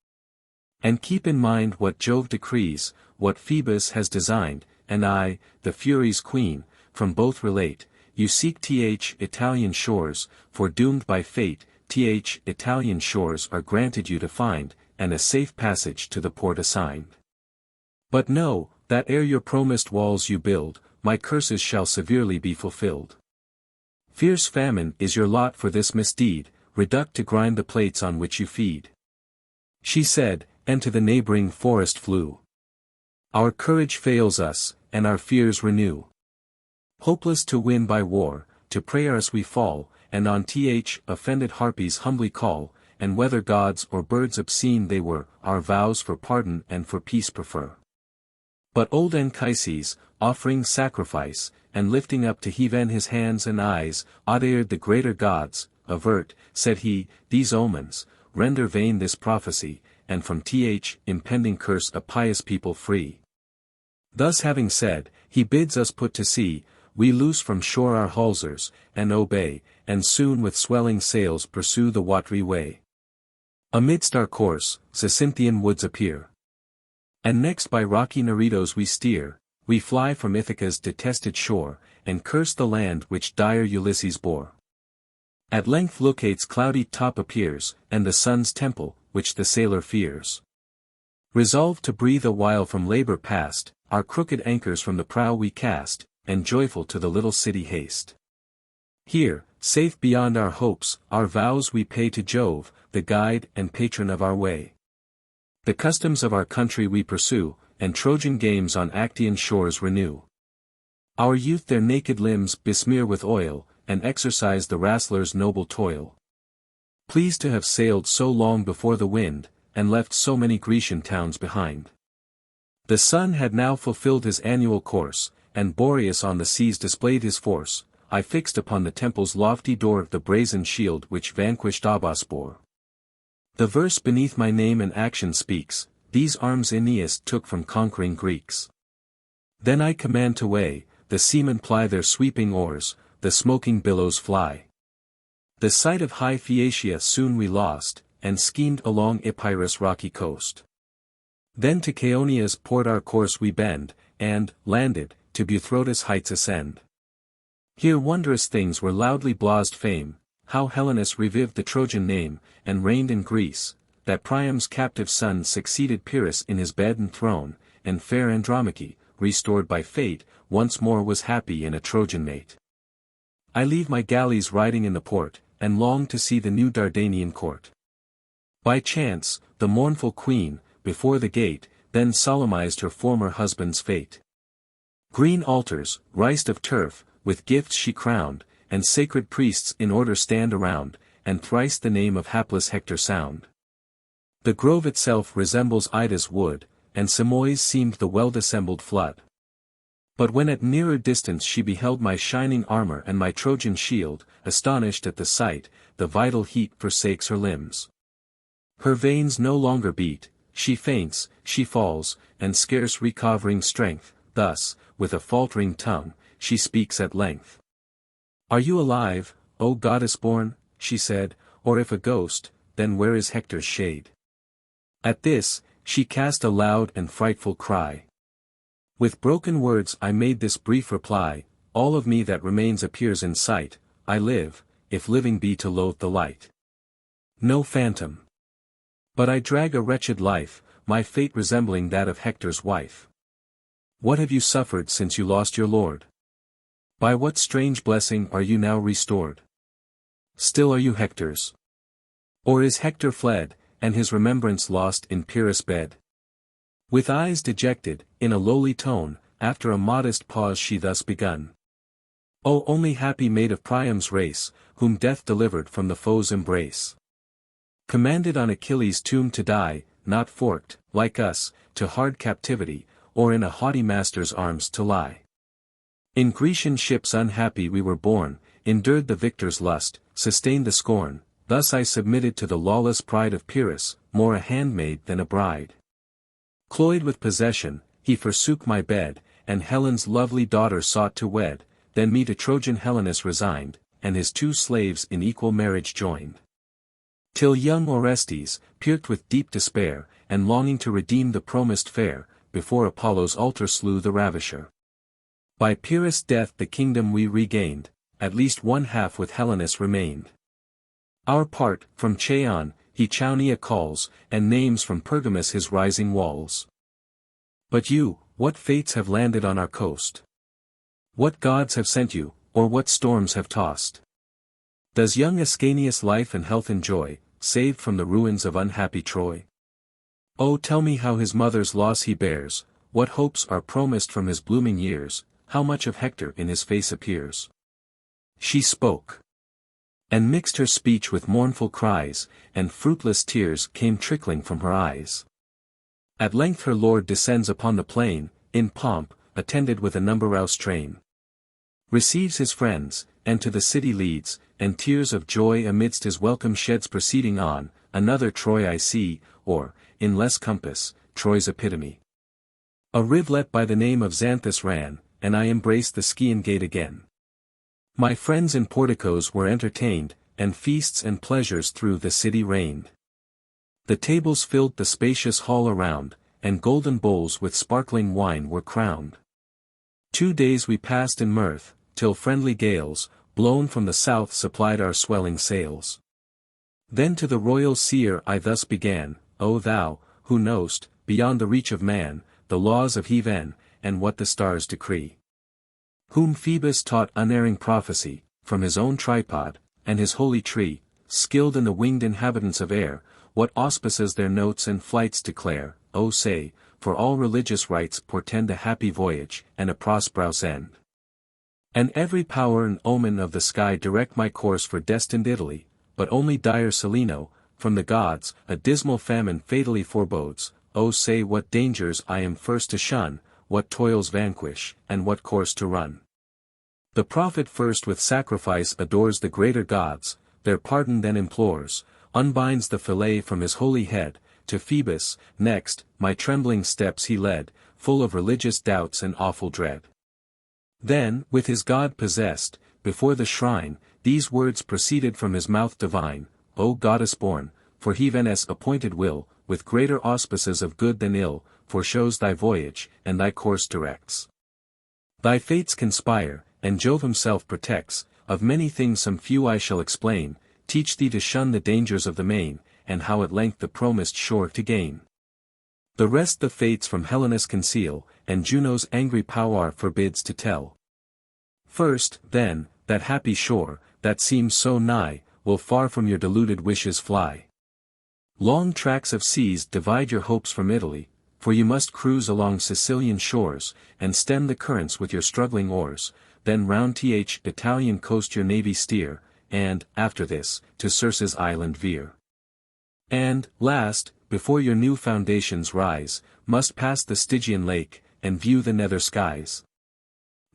And keep in mind what Jove decrees, what Phoebus has designed, and I, the Furies' queen, from both relate. You seek Italian shores, for doomed by fate, Italian shores are granted you to find, and a safe passage to the port assigned. But know, that ere your promised walls you build, my curses shall severely be fulfilled. Fierce famine is your lot for this misdeed, reduct to grind the plates on which you feed. She said, and to the neighboring forest flew. Our courage fails us, and our fears renew. Hopeless to win by war, to prayers we fall, and on offended harpies humbly call, and whether gods or birds obscene they were, our vows for pardon and for peace prefer. But old Anchises, offering sacrifice, and lifting up to heaven his hands and eyes, Aeneid the greater gods, avert, said he, these omens, render vain this prophecy, and from impending curse a pious people free. Thus having said, he bids us put to sea, we loose from shore our hawsers, and obey, and soon with swelling sails pursue the watery way. Amidst our course, Zacynthian woods appear. And next by rocky Neritos we steer, we fly from Ithaca's detested shore, and curse the land which dire Ulysses bore. At length Locate's cloudy top appears, and the sun's temple, which the sailor fears. Resolved to breathe a while from labor past, our crooked anchors from the prow we cast, and joyful to the little city haste. Here, safe beyond our hopes, our vows we pay to Jove, the guide and patron of our way. The customs of our country we pursue, and Trojan games on Actian shores renew. Our youth their naked limbs besmear with oil, and exercise the wrestler's noble toil. Pleased to have sailed so long before the wind, and left so many Grecian towns behind. The sun had now fulfilled his annual course, and Boreas on the seas displayed his force. I fixed upon the temple's lofty door the brazen shield which vanquished Abas bore. The verse beneath my name and action speaks, these arms Aeneas took from conquering Greeks. Then I command to weigh, the seamen ply their sweeping oars, the smoking billows fly. The sight of high Phaeacia soon we lost, and schemed along Epirus' rocky coast. Then to Chaonia's port our course we bend, and, landed, to Buthrotus' heights ascend. Here wondrous things were loudly blazed fame, how Helenus revived the Trojan name, and reigned in Greece, that Priam's captive son succeeded Pyrrhus in his bed and throne, and fair Andromache, restored by fate, once more was happy in a Trojan mate. I leave my galleys riding in the port, and long to see the new Dardanian court. By chance, the mournful queen, before the gate, then solemnized her former husband's fate. Green altars, riced of turf, with gifts she crowned, and sacred priests in order stand around, and thrice the name of hapless Hector sound. The grove itself resembles Ida's wood, and Simois seemed the well-dissembled flood. But when at nearer distance she beheld my shining armor and my Trojan shield, astonished at the sight, the vital heat forsakes her limbs. Her veins no longer beat, she faints, she falls, and scarce recovering strength, thus, with a faltering tongue, she speaks at length. "Are you alive, O goddess born?" she said, "or if a ghost, then where is Hector's shade?" At this, she cast a loud and frightful cry. With broken words I made this brief reply, "All of me that remains appears in sight, I live, if living be to loathe the light. No phantom. But I drag a wretched life, my fate resembling that of Hector's wife. What have you suffered since you lost your lord? By what strange blessing are you now restored? Still are you Hector's? Or is Hector fled, and his remembrance lost in Pyrrhus' bed?" With eyes dejected, in a lowly tone, after a modest pause she thus begun. "O only happy maid of Priam's race, whom death delivered from the foe's embrace. Commanded on Achilles' tomb to die, not forked, like us, to hard captivity, or in a haughty master's arms to lie. In Grecian ships unhappy we were born, endured the victor's lust, sustained the scorn, thus I submitted to the lawless pride of Pyrrhus, more a handmaid than a bride. Cloyed with possession, he forsook my bed, and Helen's lovely daughter sought to wed, then me to Trojan Helenus resigned, and his two slaves in equal marriage joined. Till young Orestes, pierced with deep despair, and longing to redeem the promised fair, before Apollo's altar slew the ravisher. By Pyrrhus' death the kingdom we regained, at least one half with Helenus remained. Our part, from Chaon, he Chaonia calls, and names from Pergamus his rising walls. But you, what fates have landed on our coast? What gods have sent you, or what storms have tossed? Does young Ascanius life and health enjoy, saved from the ruins of unhappy Troy? Oh tell me how his mother's loss he bears, what hopes are promised from his blooming years, how much of Hector in his face appears." She spoke, and mixed her speech with mournful cries, and fruitless tears came trickling from her eyes. At length her lord descends upon the plain, in pomp, attended with a numberous train. Receives his friends, and to the city leads, and tears of joy amidst his welcome sheds proceeding on, another Troy I see, or, in less compass, Troy's epitome. A rivulet by the name of Xanthus ran, and I embraced the Scaean gate again. My friends in porticos were entertained, and feasts and pleasures through the city reigned. The tables filled the spacious hall around, and golden bowls with sparkling wine were crowned. 2 days we passed in mirth, till friendly gales, blown from the south supplied our swelling sails. Then to the royal seer I thus began, "O thou, who know'st, beyond the reach of man, the laws of heaven, and what the stars decree. Whom Phoebus taught unerring prophecy, from his own tripod, and his holy tree, skilled in the winged inhabitants of air, what auspices their notes and flights declare, O say, for all religious rites portend a happy voyage, and a prosperous end. And every power and omen of the sky direct my course for destined Italy, but only dire Salino, from the gods, a dismal famine fatally forebodes, O say what dangers I am first to shun, what toils vanquish, and what course to run. The prophet first with sacrifice adores the greater gods, their pardon then implores, unbinds the fillet from his holy head, to Phoebus, next, my trembling steps he led, full of religious doubts and awful dread. Then, with his God possessed, before the shrine, these words proceeded from his mouth divine, O goddess born, for he Venus appointed will, with greater auspices of good than ill, foreshows thy voyage, and thy course directs. Thy fates conspire, and Jove himself protects, of many things some few I shall explain, teach thee to shun the dangers of the main, and how at length the promised shore to gain. The rest the fates from Helenus conceal, and Juno's angry power forbids to tell. First, then, that happy shore, that seems so nigh, will far from your deluded wishes fly. Long tracts of seas divide your hopes from Italy, for you must cruise along Sicilian shores, and stem the currents with your struggling oars, then round th Italian coast your navy steer, and, after this, to Circe's island veer. And, last, before your new foundations rise, must pass the Stygian lake, and view the nether skies.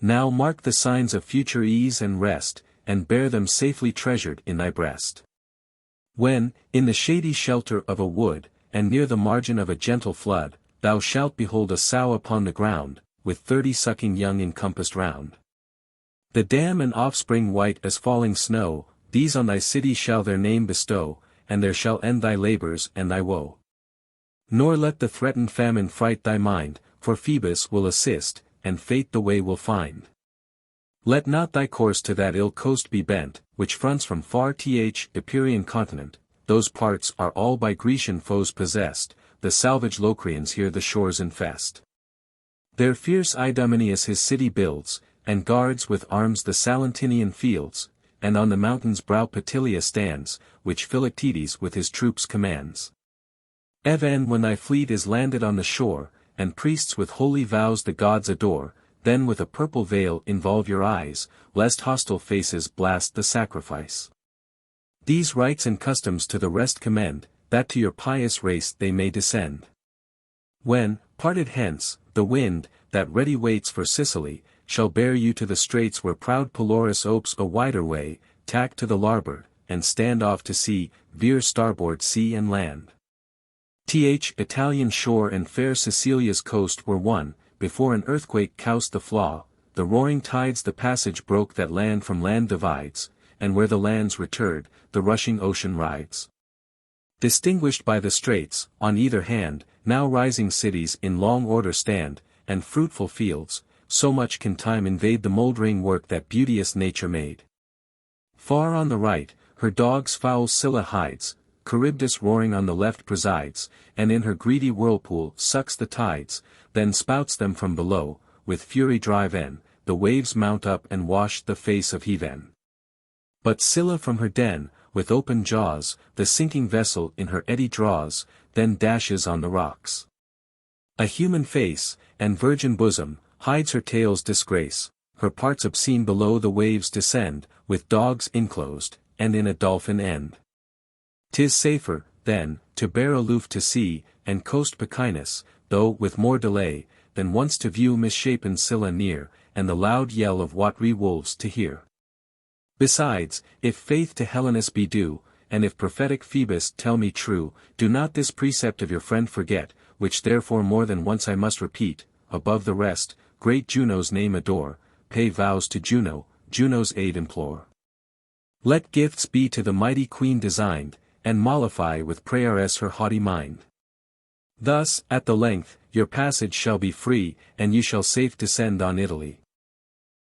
Now mark the signs of future ease and rest, and bear them safely treasured in thy breast. When, in the shady shelter of a wood, and near the margin of a gentle flood, thou shalt behold a sow upon the ground, with 30 sucking young encompassed round. The dam and offspring white as falling snow, these on thy city shall their name bestow, and there shall end thy labors and thy woe. Nor let the threatened famine fright thy mind, for Phoebus will assist, and fate the way will find. Let not thy course to that ill coast be bent, which fronts from far th Epirian continent, those parts are all by Grecian foes possessed, the salvage Locrians here the shores infest. There fierce Idomeneus his city builds, and guards with arms the Salentinian fields, and on the mountain's brow Petilia stands, which Philoctetes with his troops commands. Even when thy fleet is landed on the shore, and priests with holy vows the gods adore, then with a purple veil involve your eyes, lest hostile faces blast the sacrifice. These rites and customs to the rest commend, that to your pious race they may descend. When, parted hence, the wind, that ready waits for Sicily, shall bear you to the straits where proud Pelorus opes a wider way, tack to the larboard, and stand off to sea, veer starboard sea and land. Th Italian shore and fair Sicilia's coast were one, before an earthquake cowsed the flaw, the roaring tides the passage broke that land from land divides, and where the lands returred, the rushing ocean rides. Distinguished by the straits, on either hand, now rising cities in long order stand, and fruitful fields, so much can time invade the mouldering work that beauteous nature made. Far on the right, her dogs foul Scylla hides, Charybdis roaring on the left presides, and in her greedy whirlpool sucks the tides, then spouts them from below, with fury drive in, the waves mount up and wash the face of heathen. But Scylla from her den, with open jaws, the sinking vessel in her eddy draws, then dashes on the rocks. A human face, and virgin bosom, hides her tale's disgrace, her parts obscene below the waves descend, with dogs inclosed, and in a dolphin end. 'Tis safer, then, to bear aloof to sea, and coast Pechinus, though with more delay, than once to view misshapen Scylla near, and the loud yell of watery wolves to hear. Besides, if faith to Helenus be due, and if prophetic Phoebus tell me true, do not this precept of your friend forget, which therefore more than once I must repeat, above the rest, great Juno's name adore, pay vows to Juno, Juno's aid implore. Let gifts be to the mighty queen designed, and mollify with prayers her haughty mind. Thus, at the length, your passage shall be free, and you shall safe descend on Italy.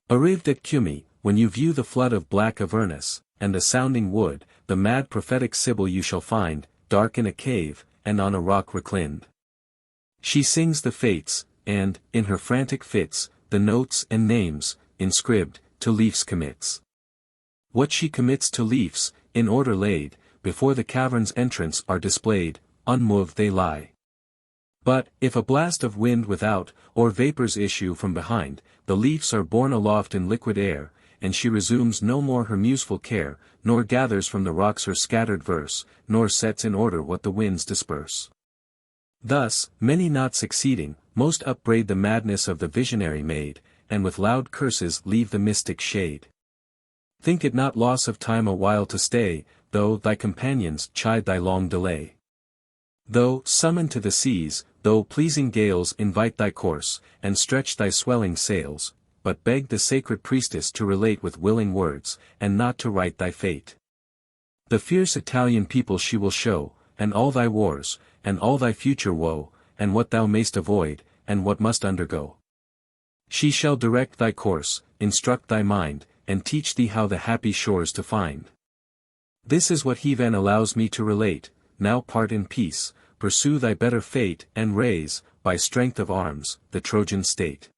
Arrived at Cumae, when you view the flood of black Avernus, and the sounding wood, the mad prophetic Sibyl you shall find, dark in a cave, and on a rock reclined. She sings the fates, and, in her frantic fits, the notes and names, inscribed, to leafs commits. What she commits to leafs, in order laid, before the cavern's entrance are displayed, unmoved they lie. But, if a blast of wind without, or vapors issue from behind, the leafs are borne aloft in liquid air, and she resumes no more her museful care, nor gathers from the rocks her scattered verse, nor sets in order what the winds disperse. Thus, many not succeeding, most upbraid the madness of the visionary maid, and with loud curses leave the mystic shade. Think it not loss of time a while to stay, though thy companions chide thy long delay. Though, summoned to the seas, though pleasing gales invite thy course, and stretch thy swelling sails, but begged the sacred priestess to relate with willing words, and not to write thy fate. The fierce Italian people she will show, and all thy wars, and all thy future woe, and what thou mayst avoid, and what must undergo. She shall direct thy course, instruct thy mind, and teach thee how the happy shores to find. This is what he then allows me to relate. Now part in peace, pursue thy better fate, and raise, by strength of arms, the Trojan state.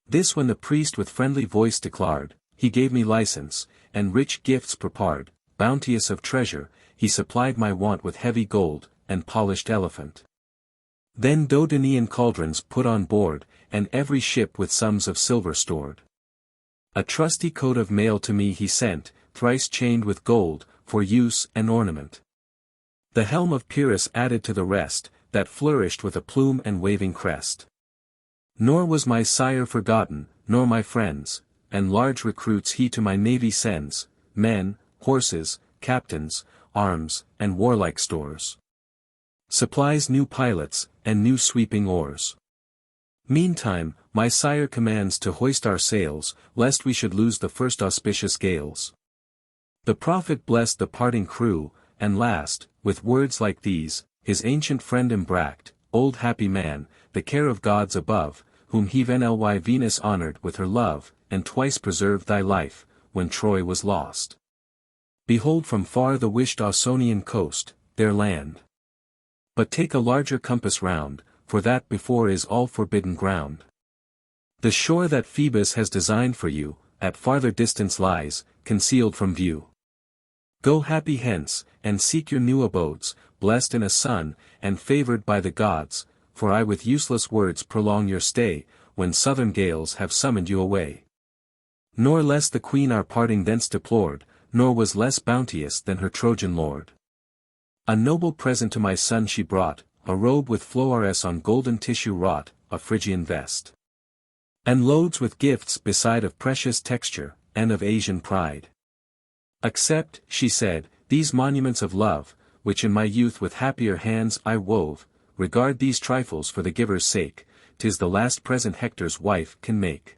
This when the priest with friendly voice declared, he gave me license, and rich gifts prepared, bounteous of treasure, he supplied my want with heavy gold, and polished elephant. Then Dodonian cauldrons put on board, and every ship with sums of silver stored. A trusty coat of mail to me he sent, thrice chained with gold, for use and ornament. The helm of Pyrrhus added to the rest, that flourished with a plume and waving crest. Nor was my sire forgotten, nor my friends, and large recruits he to my navy sends, men, horses, captains, arms, and warlike stores. Supplies new pilots, and new sweeping oars. Meantime, my sire commands to hoist our sails, lest we should lose the first auspicious gales. The prophet blessed the parting crew, and last, with words like these, his ancient friend embraced, old happy man, the care of gods above, whom he ly Venus honored with her love, and twice preserved thy life, when Troy was lost. Behold from far the wished Ausonian coast, their land. But take a larger compass round, for that before is all forbidden ground. The shore that Phoebus has designed for you, at farther distance lies, concealed from view. Go happy hence, and seek your new abodes, blessed in a son, and favored by the gods, for I with useless words prolong your stay, when southern gales have summoned you away. Nor less the queen our parting thence deplored, nor was less bounteous than her Trojan lord. A noble present to my son she brought, a robe with flowers on golden tissue wrought, a Phrygian vest. And loads with gifts beside of precious texture, and of Asian pride. Accept, she said, these monuments of love, which in my youth with happier hands I wove, regard these trifles for the giver's sake, 'tis the last present Hector's wife can make.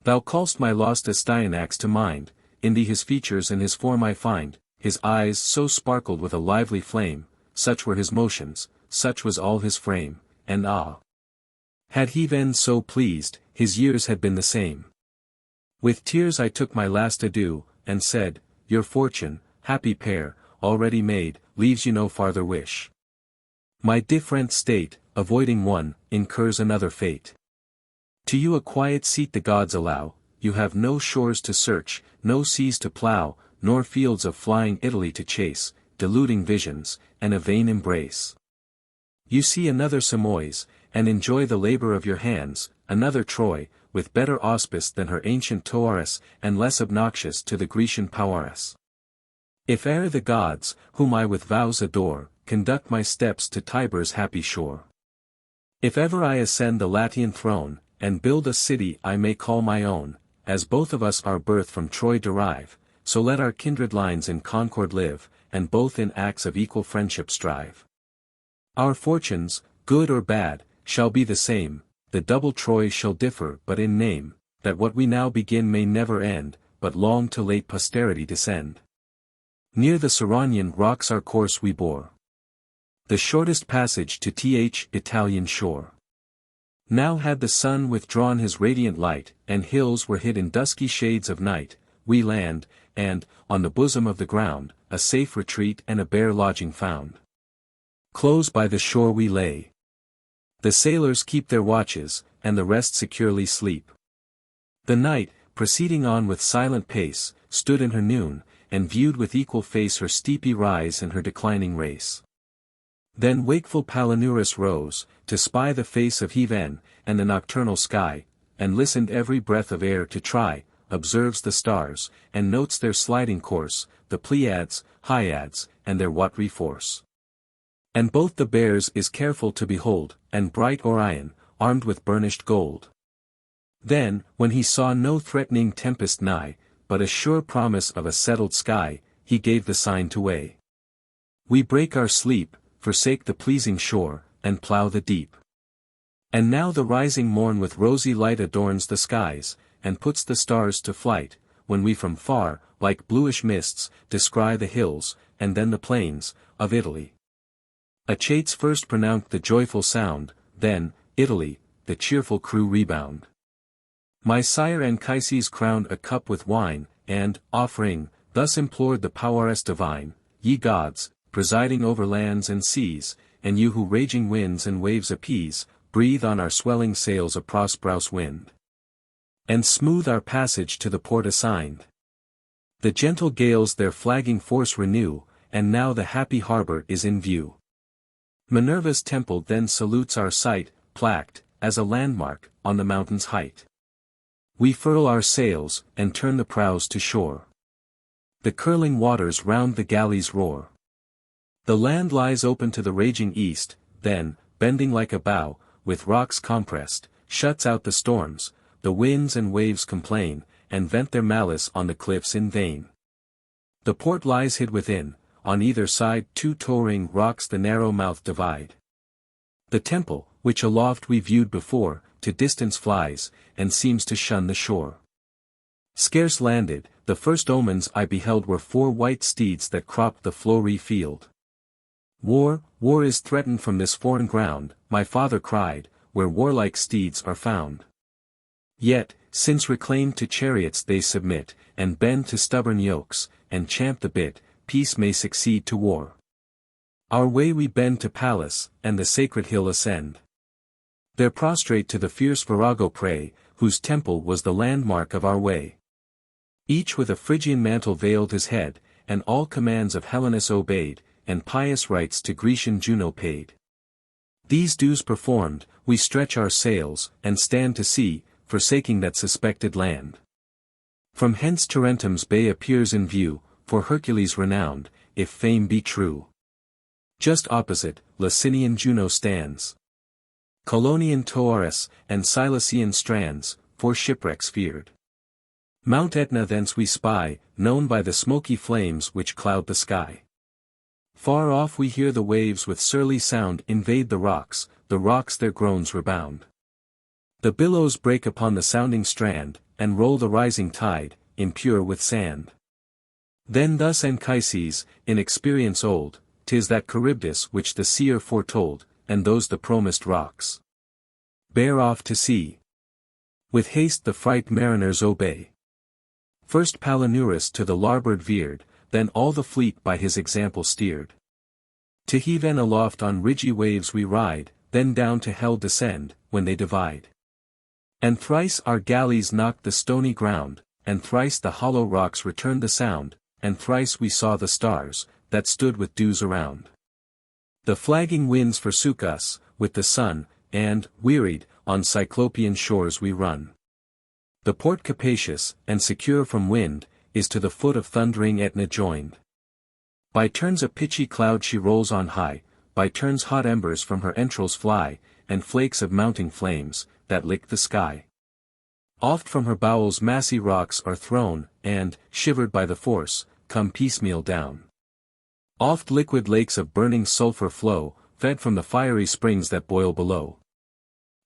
Thou call'st my lost Astyanax to mind, in thee his features and his form I find, his eyes so sparkled with a lively flame, such were his motions, such was all his frame, and ah! Had he then so pleased, his years had been the same. With tears I took my last adieu, and said, your fortune, happy pair, already made, leaves you no farther wish. My different state, avoiding one, incurs another fate. To you a quiet seat the gods allow, you have no shores to search, no seas to plough, nor fields of flying Italy to chase, deluding visions, and a vain embrace. You see another Simois, and enjoy the labor of your hands, another Troy, with better auspice than her ancient Toaris, and less obnoxious to the Grecian Powaris. If e'er the gods, whom I with vows adore, conduct my steps to Tiber's happy shore. If ever I ascend the Latian throne, and build a city I may call my own, as both of us our birth from Troy derive, so let our kindred lines in concord live, and both in acts of equal friendship strive. Our fortunes, good or bad, shall be the same, the double Troy shall differ but in name, that what we now begin may never end, but long to late posterity descend. Near the Ceronian rocks our course we bore. The shortest passage to Italian shore. Now had the sun withdrawn his radiant light, and hills were hid in dusky shades of night, we land, and, on the bosom of the ground, a safe retreat and a bare lodging found. Close by the shore we lay. The sailors keep their watches, and the rest securely sleep. The night, proceeding on with silent pace, stood in her noon, and viewed with equal face her steepy rise and her declining race. Then wakeful Palinurus rose, to spy the face of heaven, and the nocturnal sky, and listened every breath of air to try, observes the stars, and notes their sliding course, the Pleiads, Hyads, and their watery force. And both the bears is careful to behold, and bright Orion, armed with burnished gold. Then, when he saw no threatening tempest nigh, but a sure promise of a settled sky, he gave the sign to weigh. We break our sleep, forsake the pleasing shore, and plough the deep. And now the rising morn with rosy light adorns the skies, and puts the stars to flight, when we from far, like bluish mists, descry the hills, and then the plains, of Italy. Achates first pronounced the joyful sound, then, Italy, the cheerful crew rebound. My sire Anchises crowned a cup with wine, and, offering, thus implored the powers divine, ye gods, presiding over lands and seas, and you who raging winds and waves appease, breathe on our swelling sails a prosperous wind. And smooth our passage to the port assigned. The gentle gales their flagging force renew, and now the happy harbor is in view. Minerva's temple then salutes our sight, plaqued, as a landmark, on the mountain's height. We furl our sails, and turn the prows to shore. The curling waters round the galleys roar. The land lies open to the raging east, then, bending like a bow, with rocks compressed, shuts out the storms, the winds and waves complain, and vent their malice on the cliffs in vain. The port lies hid within, on either side two towering rocks the narrow mouth divide. The temple, which aloft we viewed before, to distance flies, and seems to shun the shore. Scarce landed, the first omens I beheld were 4 white steeds that cropped the flowery field. War is threatened from this foreign ground, my father cried, where warlike steeds are found. Yet, since reclaimed to chariots they submit, and bend to stubborn yokes, and champ the bit, peace may succeed to war. Our way we bend to Pallas, and the sacred hill ascend. There prostrate to the fierce Virago pray, whose temple was the landmark of our way. Each with a Phrygian mantle veiled his head, and all commands of Helenus obeyed, and pious rites to Grecian Juno paid. These dues performed, we stretch our sails, and stand to sea, forsaking that suspected land. From hence Tarentum's bay appears in view, for Hercules renowned, if fame be true. Just opposite, Licinian Juno stands. Colonian Taurus, and Cilician strands, for shipwrecks feared. Mount Etna thence we spy, known by the smoky flames which cloud the sky. Far off we hear the waves with surly sound invade the rocks their groans rebound. The billows break upon the sounding strand, and roll the rising tide, impure with sand. Then thus Anchises, in experience old, 'tis that Charybdis which the seer foretold, and those the promised rocks. Bear off to sea. With haste the fright mariners obey. First Palinurus to the larboard veered, then all the fleet by his example steered. To Heaven aloft on ridgy waves we ride, then down to hell descend, when they divide. And thrice our galleys knocked the stony ground, and thrice the hollow rocks returned the sound, and thrice we saw the stars, that stood with dews around. The flagging winds forsook us, with the sun, and, wearied, on Cyclopean shores we run. The port capacious, and secure from wind, is to the foot of thundering Aetna joined. By turns a pitchy cloud she rolls on high, by turns hot embers from her entrails fly, and flakes of mounting flames, that lick the sky. Oft from her bowels massy rocks are thrown, and, shivered by the force, come piecemeal down. Oft liquid lakes of burning sulphur flow, fed from the fiery springs that boil below.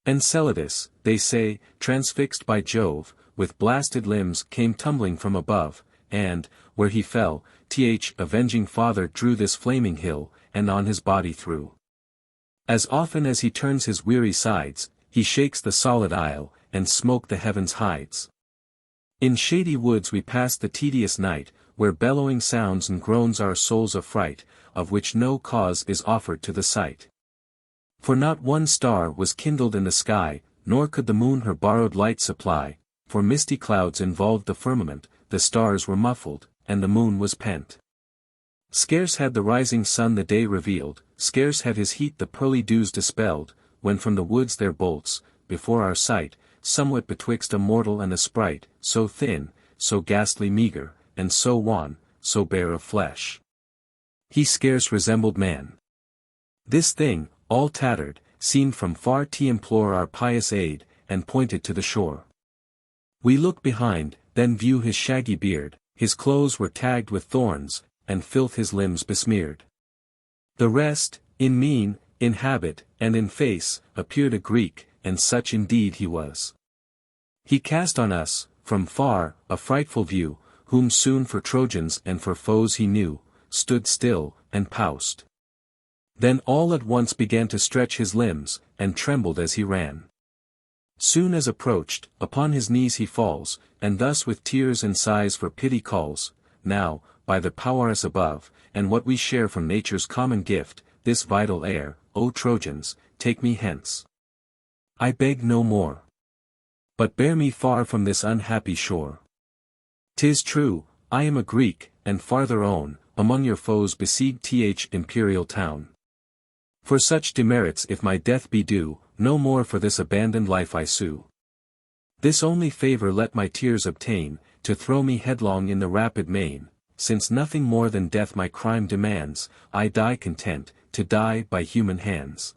Enceladus, they say, transfixed by Jove, with blasted limbs came tumbling from above, and, where he fell, avenging father drew this flaming hill, and on his body threw. As often as he turns his weary sides, he shakes the solid isle, and smoke the heavens hides. In shady woods we pass the tedious night, where bellowing sounds and groans our souls affright, of which no cause is offered to the sight. For not one star was kindled in the sky, nor could the moon her borrowed light supply, for misty clouds involved the firmament, the stars were muffled, and the moon was pent. Scarce had the rising sun the day revealed, scarce had his heat the pearly dews dispelled, when from the woods there bolts, before our sight, somewhat betwixt a mortal and a sprite, so thin, so ghastly meagre, and so wan, so bare of flesh. He scarce resembled man. This thing, all tattered, seemed from far to implore our pious aid, and pointed to the shore. We look behind, then view his shaggy beard, his clothes were tagged with thorns, and filth his limbs besmeared. The rest, in mien, in habit, and in face, appeared a Greek, and such indeed he was. He cast on us, from far, a frightful view, whom soon for Trojans and for foes he knew, stood still, and paused. Then all at once began to stretch his limbs, and trembled as he ran. Soon as approached, upon his knees he falls, and thus with tears and sighs for pity calls, now, by the powers above, and what we share from nature's common gift, this vital air, O Trojans, take me hence. I beg no more. But bear me far from this unhappy shore. 'Tis true, I am a Greek, and farther on, among your foes besieged th imperial town. For such demerits if my death be due, no more for this abandoned life I sue. This only favor let my tears obtain, to throw me headlong in the rapid main, since nothing more than death my crime demands, I die content, to die by human hands.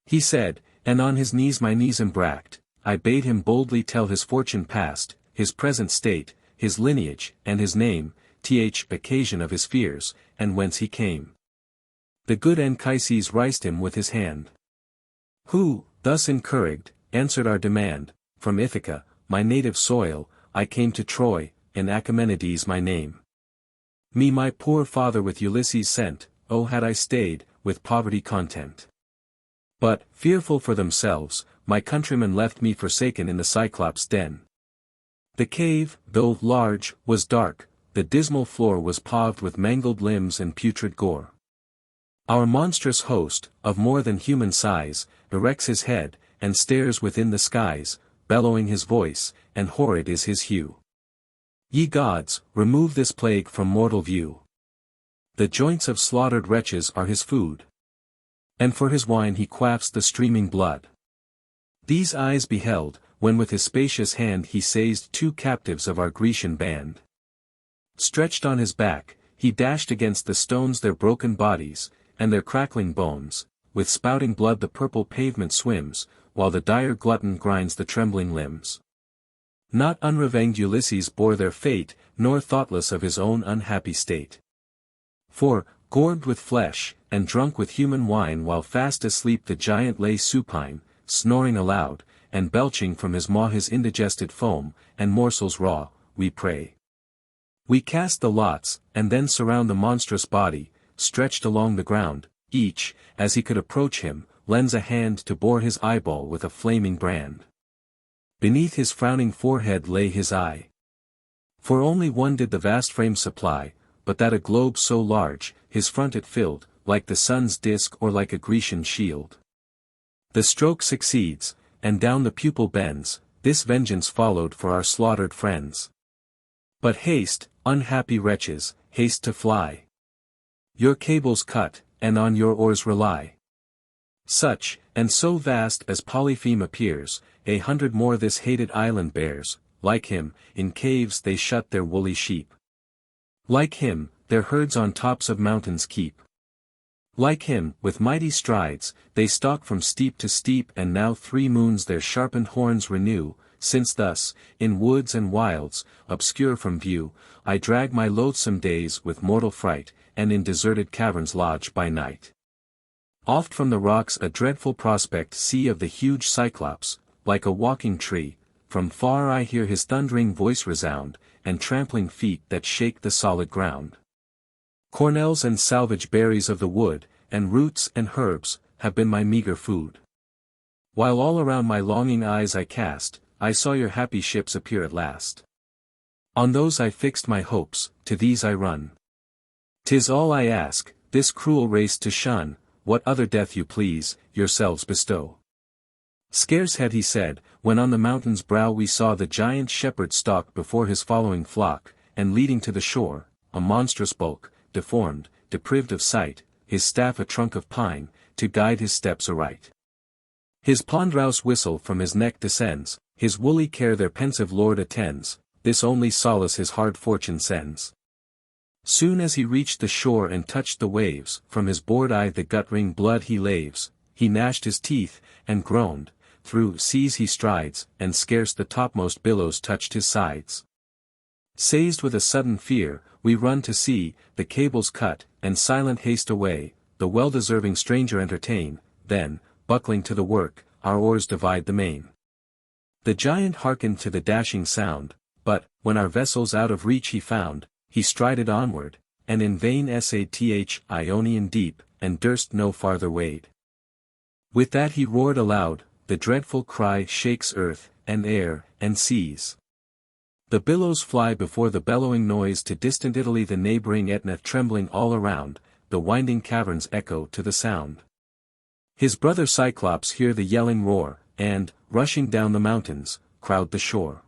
He said, and on his knees my knees embracked, I bade him boldly tell his fortune past, his present state, his lineage, and his name, th occasion of his fears, and whence he came. The good Anchises riced him with his hand. Who, thus encouraged, answered our demand, from Ithaca, my native soil, I came to Troy, and Achaemenides my name. Me my poor father with Ulysses sent, oh had I stayed, with poverty content. But, fearful for themselves, my countrymen left me forsaken in the Cyclops' den. The cave, though large, was dark, the dismal floor was paved with mangled limbs and putrid gore. Our monstrous host, of more than human size, erects his head, and stares within the skies, bellowing his voice, and horrid is his hue. Ye gods, remove this plague from mortal view. The joints of slaughtered wretches are his food. And for his wine he quaffs the streaming blood. These eyes beheld, when with his spacious hand he seized 2 captives of our Grecian band. Stretched on his back, he dashed against the stones their broken bodies, and their crackling bones, with spouting blood the purple pavement swims, while the dire glutton grinds the trembling limbs. Not unrevenged Ulysses bore their fate, nor thoughtless of his own unhappy state. For, gorged with flesh, and drunk with human wine while fast asleep the giant lay supine, snoring aloud, and belching from his maw his indigested foam, and morsels raw, we pray. We cast the lots, and then surround the monstrous body, stretched along the ground, each, as he could approach him, lends a hand to bore his eyeball with a flaming brand. Beneath his frowning forehead lay his eye. For only one did the vast frame supply, but that a globe so large, his front it filled, like the sun's disk or like a Grecian shield. The stroke succeeds, and down the pupil bends, this vengeance followed for our slaughtered friends. But haste, unhappy wretches, haste to fly. Your cables cut, and on your oars rely. Such, and so vast as Polypheme appears, 100 more this hated island bears, like him, in caves they shut their woolly sheep. Like him, their herds on tops of mountains keep. Like him, with mighty strides, they stalk from steep to steep and now 3 moons their sharpened horns renew, since thus, in woods and wilds, obscure from view, I drag my loathsome days with mortal fright, and in deserted caverns lodge by night. Oft from the rocks a dreadful prospect see of the huge Cyclops, like a walking tree, from far I hear his thundering voice resound, and trampling feet that shake the solid ground. Cornels and salvage berries of the wood, and roots and herbs, have been my meager food. While all around my longing eyes I cast, I saw your happy ships appear at last. On those I fixed my hopes, to these I run. 'Tis all I ask, this cruel race to shun, what other death you please, yourselves bestow. Scarce had he said, when on the mountain's brow we saw the giant shepherd stalk before his following flock, and leading to the shore, a monstrous bulk, deformed, deprived of sight, his staff a trunk of pine, to guide his steps aright. His pondrouse whistle from his neck descends, his woolly care their pensive lord attends, this only solace his hard fortune sends. Soon as he reached the shore and touched the waves, from his bored eye the guttering blood he laves, he gnashed his teeth, and groaned, through seas he strides, and scarce the topmost billows touched his sides. Seized with a sudden fear, we run to see, the cables cut, and silent haste away, the well-deserving stranger entertain, then, buckling to the work, our oars divide the main. The giant hearkened to the dashing sound, but, when our vessels out of reach he found, he strided onward, and in vain essayed Ionian deep, and durst no farther wade. With that he roared aloud, the dreadful cry shakes earth, and air, and seas. The billows fly before the bellowing noise to distant Italy, the neighboring Aetna trembling all around, the winding caverns echo to the sound. His brother Cyclops hear the yelling roar, and, rushing down the mountains, crowd the shore.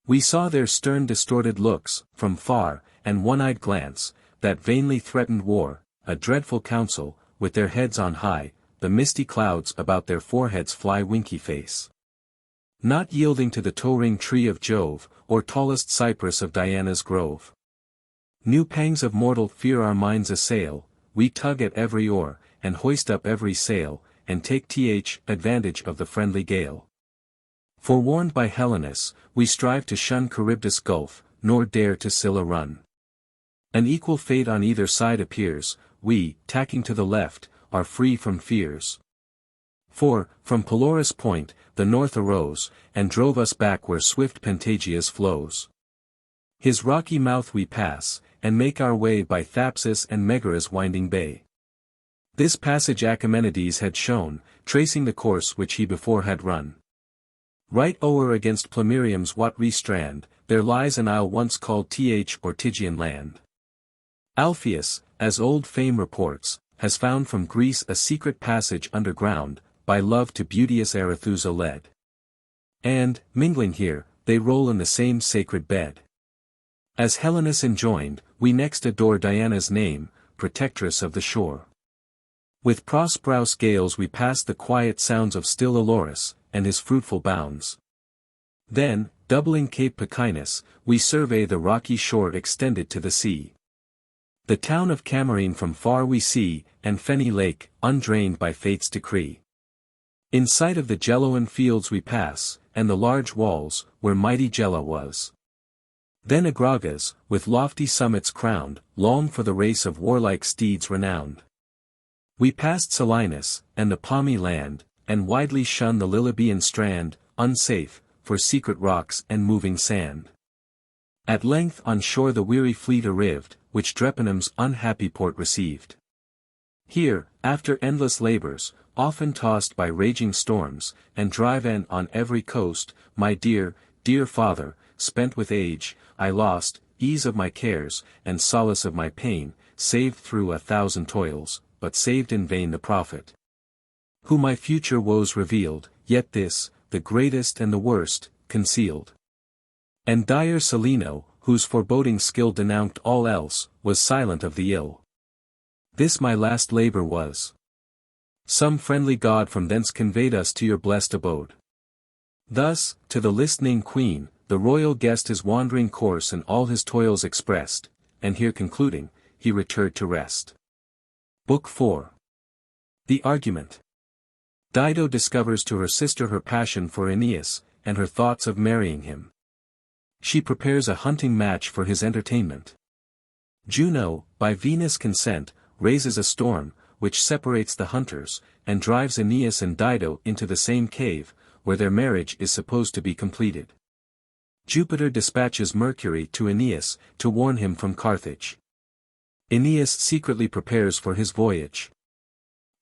We saw their stern distorted looks, from far, and one-eyed glance, that vainly threatened war, a dreadful council, with their heads on high, the misty clouds about their foreheads fly winky face. Not yielding to the towering tree of Jove, or tallest cypress of Diana's grove. New pangs of mortal fear our minds assail, we tug at every oar, and hoist up every sail, and take advantage of the friendly gale. Forewarned by Helenus, we strive to shun Charybdis gulf, nor dare to Scylla run. An equal fate on either side appears, we, tacking to the left, are free from fears. For, from Pelorus point, the north arose, and drove us back where swift Pantagias flows. His rocky mouth we pass, and make our way by Thapsus and Megare's winding bay. This passage Achaemenides had shown, tracing the course which he before had run. Right o'er against Plemmyrium's watery strand, there lies an isle once called Ortygian land. Alpheus, as old fame reports, has found from Greece a secret passage underground, by love to beauteous Arethusa led. And, mingling here, they roll in the same sacred bed. As Helenus enjoined, we next adore Diana's name, protectress of the shore. With prosperous gales we pass the quiet sounds of still Elorus, and his fruitful bounds. Then, doubling Cape Pachynus, we survey the rocky shore extended to the sea. The town of Camarine from far we see, and Feni lake, undrained by fate's decree. In sight of the Geloan fields we pass, and the large walls, where mighty Gela was. Then Agragas, with lofty summits crowned, long for the race of warlike steeds renowned. We passed Selinus, and the palmy land, and widely shun the Lilybaean strand, unsafe, for secret rocks and moving sand. At length on shore the weary fleet arrived, which Drepanum's unhappy port received. Here, after endless labors, often tossed by raging storms, and driven on every coast, my dear, dear father, spent with age, I lost, ease of my cares, and solace of my pain, saved through 1,000 toils, but saved in vain the prophet. Who my future woes revealed, yet this, the greatest and the worst, concealed. And dire Celino, whose foreboding skill denounced all else, was silent of the ill. This my last labor was. Some friendly god from thence conveyed us to your blessed abode. Thus, to the listening queen, the royal guest his wandering course and all his toils expressed, and here concluding, he returned to rest. Book 4. The Argument. Dido discovers to her sister her passion for Aeneas, and her thoughts of marrying him. She prepares a hunting match for his entertainment. Juno, by Venus' consent, raises a storm, which separates the hunters, and drives Aeneas and Dido into the same cave, where their marriage is supposed to be completed. Jupiter dispatches Mercury to Aeneas, to warn him from Carthage. Aeneas secretly prepares for his voyage.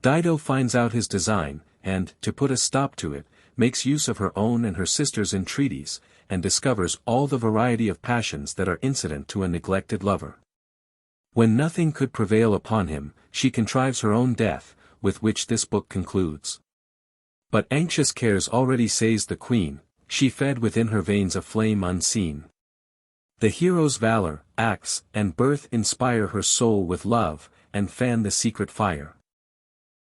Dido finds out his design, and, to put a stop to it, makes use of her own and her sister's entreaties, and discovers all the variety of passions that are incident to a neglected lover. When nothing could prevail upon him, she contrives her own death, with which this book concludes. But anxious cares already seized the queen, she fed within her veins a flame unseen. The hero's valor, acts, and birth inspire her soul with love, and fan the secret fire.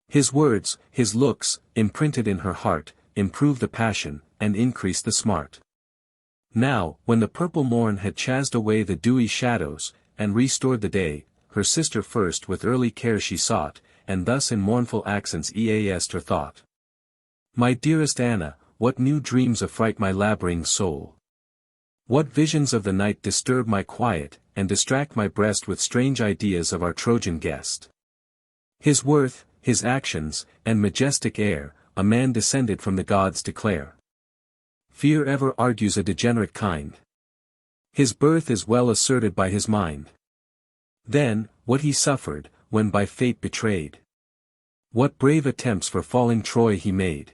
His words, his looks, imprinted in her heart, improve the passion, and increase the smart. Now, when the purple morn had chased away the dewy shadows, and restored the day, her sister first with early care she sought, and thus in mournful accents east her thought. My dearest Anna, what new dreams affright my laboring soul? What visions of the night disturb my quiet, and distract my breast with strange ideas of our Trojan guest? His worth, his actions, and majestic air, a man descended from the gods declare. Fear ever argues a degenerate kind. His birth is well asserted by his mind. Then, what he suffered, when by fate betrayed. What brave attempts for falling Troy he made.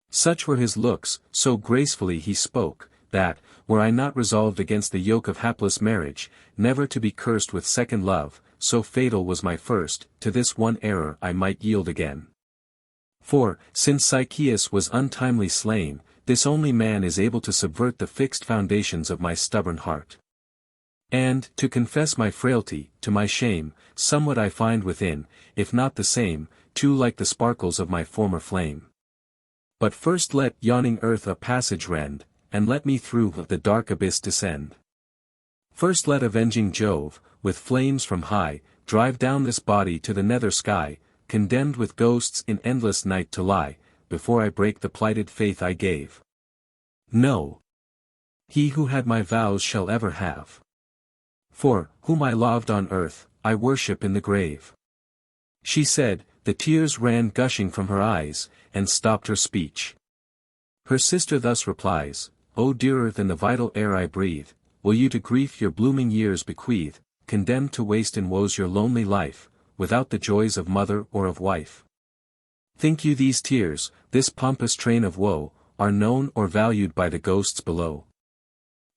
Such were his looks, so gracefully he spoke, that, were I not resolved against the yoke of hapless marriage, never to be cursed with second love, so fatal was my first, to this one error I might yield again. For, since Psycheus was untimely slain, this only man is able to subvert the fixed foundations of my stubborn heart. And, to confess my frailty, to my shame, somewhat I find within, if not the same, too like the sparkles of my former flame. But first let yawning earth a passage rend, and let me through the dark abyss descend. First let avenging Jove, with flames from high, drive down this body to the nether sky, condemned with ghosts in endless night to lie, before I break the plighted faith I gave. No. He who had my vows shall ever have. For, whom I loved on earth, I worship in the grave. She said, the tears ran gushing from her eyes, and stopped her speech. Her sister thus replies, O dearer than the vital air I breathe, will you to grief your blooming years bequeath, condemned to waste in woes your lonely life, without the joys of mother or of wife? Think you these tears, this pompous train of woe, are known or valued by the ghosts below?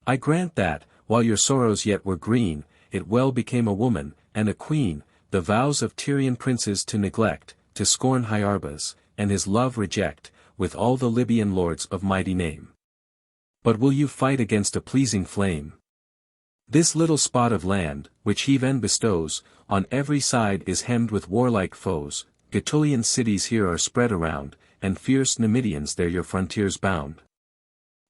I grant that, while your sorrows yet were green, it well became a woman, and a queen, the vows of Tyrian princes to neglect, to scorn Hyarbas, and his love reject, with all the Libyan lords of mighty name. But will you fight against a pleasing flame? This little spot of land, which heaven bestows, on every side is hemmed with warlike foes, Gaetulian cities here are spread around, and fierce Numidians there your frontiers bound.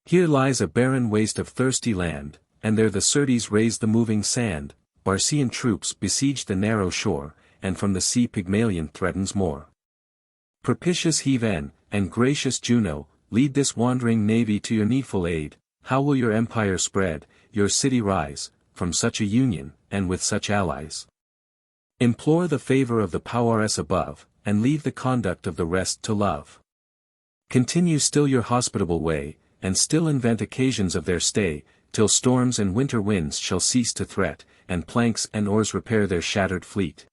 Here lies a barren waste of thirsty land, and there the Syrtes raise the moving sand, Barcaean troops besiege the narrow shore, and from the sea Pygmalion threatens more. Propitious Heaven, and gracious Juno, lead this wandering navy to your needful aid. How will your empire spread, your city rise, from such a union, and with such allies? Implore the favor of the powers above, and leave the conduct of the rest to love. Continue still your hospitable way, and still invent occasions of their stay, till storms and winter winds shall cease to threat, and planks and oars repair their shattered fleet.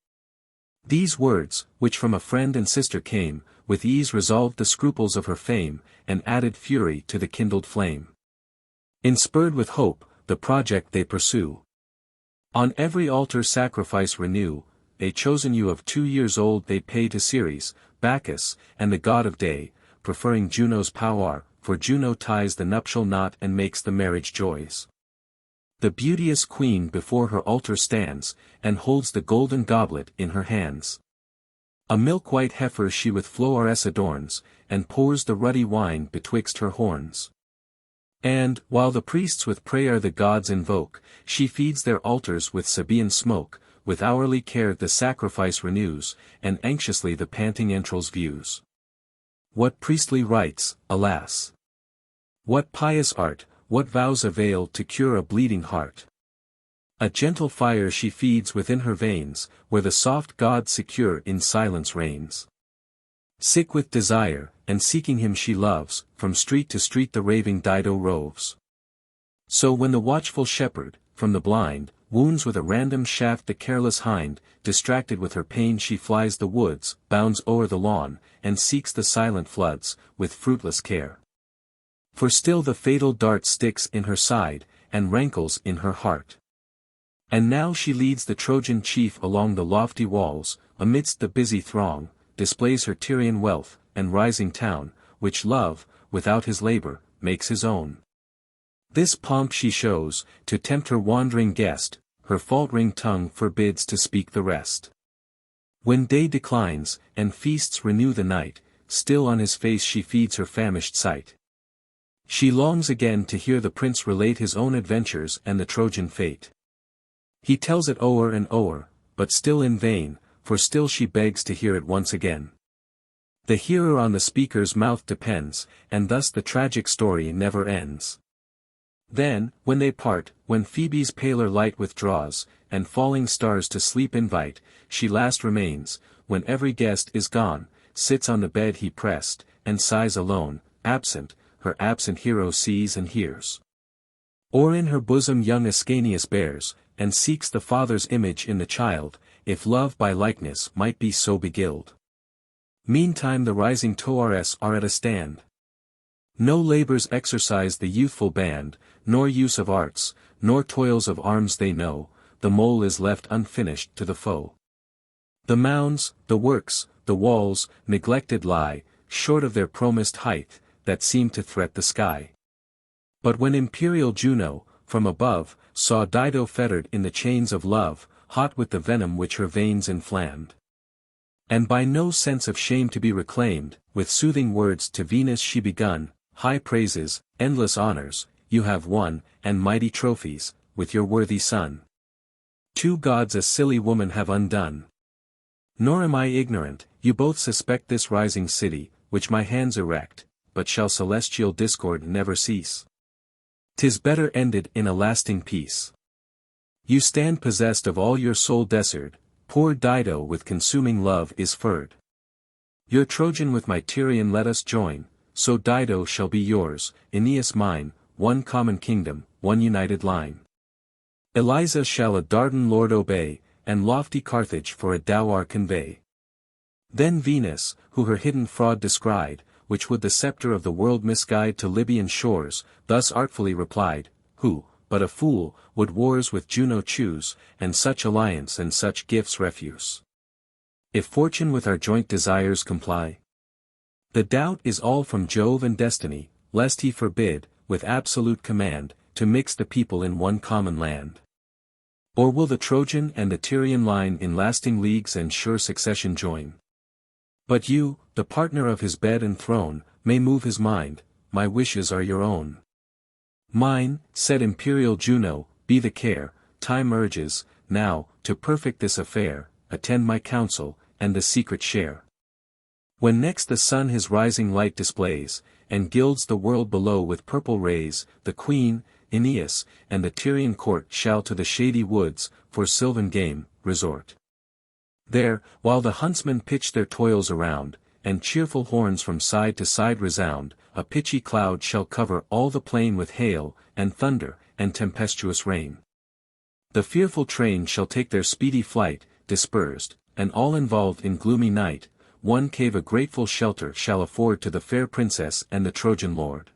These words, which from a friend and sister came, with ease resolved the scruples of her fame, and added fury to the kindled flame. Inspurred with hope, the project they pursue. On every altar sacrifice renew, they chosen you of 2 years old they pay to Ceres, Bacchus, and the god of day, preferring Juno's power, for Juno ties the nuptial knot and makes the marriage joys. The beauteous queen before her altar stands, and holds the golden goblet in her hands. A milk-white heifer she with flowers adorns, and pours the ruddy wine betwixt her horns. And, while the priests with prayer the gods invoke, she feeds their altars with Sabaean smoke, with hourly care the sacrifice renews, and anxiously the panting entrails views. What priestly rites, alas! What pious art, what vows avail to cure a bleeding heart? A gentle fire she feeds within her veins, where the soft god secure in silence reigns. Sick with desire, and seeking him she loves, from street to street the raving Dido roves. So when the watchful shepherd, from the blind, wounds with a random shaft the careless hind, distracted with her pain she flies the woods, bounds o'er the lawn, and seeks the silent floods, with fruitless care. For still the fatal dart sticks in her side, and rankles in her heart. And now she leads the Trojan chief along the lofty walls, amidst the busy throng, displays her Tyrian wealth, and rising town, which love, without his labor, makes his own. This pomp she shows, to tempt her wandering guest, her faltering tongue forbids to speak the rest. When day declines, and feasts renew the night, still on his face she feeds her famished sight. She longs again to hear the prince relate his own adventures and the Trojan fate. He tells it o'er and o'er, but still in vain, for still she begs to hear it once again. The hearer on the speaker's mouth depends, and thus the tragic story never ends. Then, when they part, when Phoebe's paler light withdraws, and falling stars to sleep invite, she last remains, when every guest is gone, sits on the bed he pressed, and sighs alone, absent, her absent hero sees and hears. Or in her bosom young Ascanius bears, and seeks the father's image in the child, if love by likeness might be so beguiled. Meantime the rising Taurus are at a stand. No labours exercise the youthful band, nor use of arts, nor toils of arms they know, the mole is left unfinished to the foe. The mounds, the works, the walls, neglected lie, short of their promised height, that seem to threat the sky. But when imperial Juno, from above, saw Dido fettered in the chains of love, hot with the venom which her veins inflamed, and by no sense of shame to be reclaimed, with soothing words to Venus she begun, high praises, endless honours, you have won, and mighty trophies, with your worthy son. 2 gods a silly woman have undone. Nor am I ignorant, you both suspect this rising city, which my hands erect, but shall celestial discord never cease? 'Tis better ended in a lasting peace. You stand possessed of all your soul desert, poor Dido with consuming love is furred. Your Trojan with my Tyrian let us join, so Dido shall be yours, Aeneas mine, one common kingdom, one united line. Eliza shall a Dardan lord obey, and lofty Carthage for a dower convey. Then Venus, who her hidden fraud descried, which would the sceptre of the world misguide to Libyan shores, thus artfully replied, who, but a fool, would wars with Juno choose, and such alliance and such gifts refuse? If fortune with our joint desires comply? The doubt is all from Jove and destiny, lest he forbid, with absolute command, to mix the people in one common land. Or will the Trojan and the Tyrian line in lasting leagues and sure succession join? But you, the partner of his bed and throne, may move his mind, my wishes are your own. Mine, said imperial Juno, be the care, time urges, now, to perfect this affair, attend my counsel, and the secret share. When next the sun his rising light displays, and gilds the world below with purple rays, the queen, Aeneas, and the Tyrian court shall to the shady woods, for sylvan game, resort. There, while the huntsmen pitch their toils around, and cheerful horns from side to side resound, a pitchy cloud shall cover all the plain with hail, and thunder, and tempestuous rain. The fearful train shall take their speedy flight, dispersed, and all involved in gloomy night, one cave a grateful shelter shall afford to the fair princess and the Trojan lord.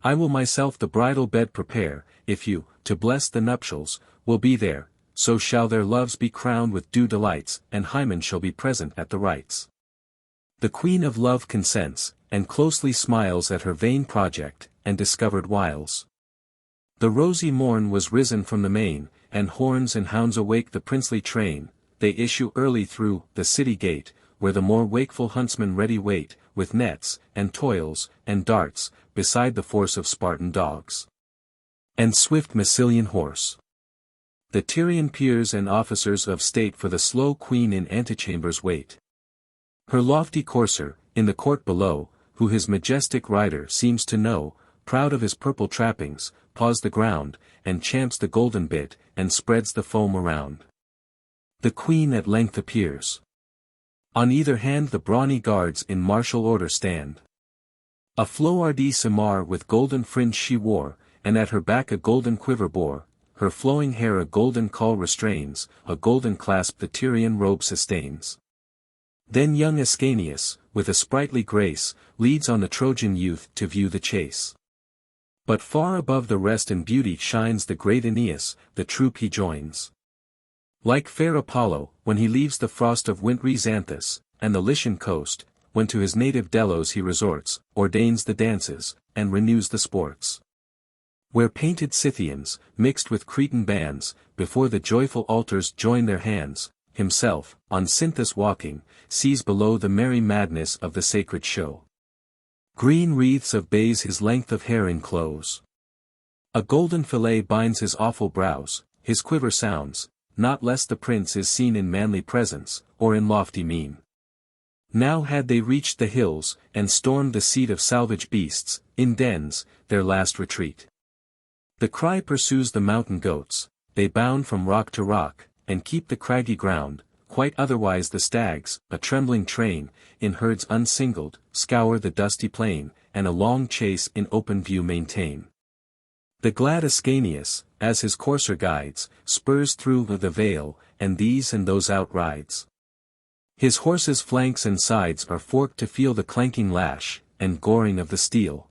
I will myself the bridal bed prepare, if you, to bless the nuptials, will be there, so shall their loves be crowned with due delights, and Hymen shall be present at the rites. The queen of love consents, and closely smiles at her vain project, and discovered wiles. The rosy morn was risen from the main, and horns and hounds awake the princely train, they issue early through the city gate, where the more wakeful huntsmen ready wait, with nets, and toils, and darts, beside the force of Spartan dogs, and swift Massilian horse. The Tyrian peers and officers of state for the slow queen in antechambers wait. Her lofty courser, in the court below, who his majestic rider seems to know, proud of his purple trappings, paws the ground, and champs the golden bit, and spreads the foam around. The queen at length appears. On either hand the brawny guards in martial order stand. A flowardie simar with golden fringe she wore, and at her back a golden quiver bore, her flowing hair a golden caul restrains, a golden clasp the Tyrian robe sustains. Then young Ascanius, with a sprightly grace, leads on the Trojan youth to view the chase. But far above the rest in beauty shines the great Aeneas, the troop he joins. Like fair Apollo, when he leaves the frost of wintry Xanthus, and the Lycian coast, when to his native Delos he resorts, ordains the dances, and renews the sports. Where painted Scythians, mixed with Cretan bands, before the joyful altars join their hands, himself, on Cynthus walking, sees below the merry madness of the sacred show. Green wreaths of bays his length of hair enclose. A golden fillet binds his awful brows, his quiver sounds, not less the prince is seen in manly presence, or in lofty mien. Now had they reached the hills, and stormed the seat of salvage beasts, in dens, their last retreat. The cry pursues the mountain goats, they bound from rock to rock, and keep the craggy ground, quite otherwise the stags, a trembling train, in herds unsingled, scour the dusty plain, and a long chase in open view maintain. The glad Ascanius, as his courser guides, spurs through the vale, and these and those outrides. His horse's flanks and sides are forked to feel the clanking lash, and goring of the steel.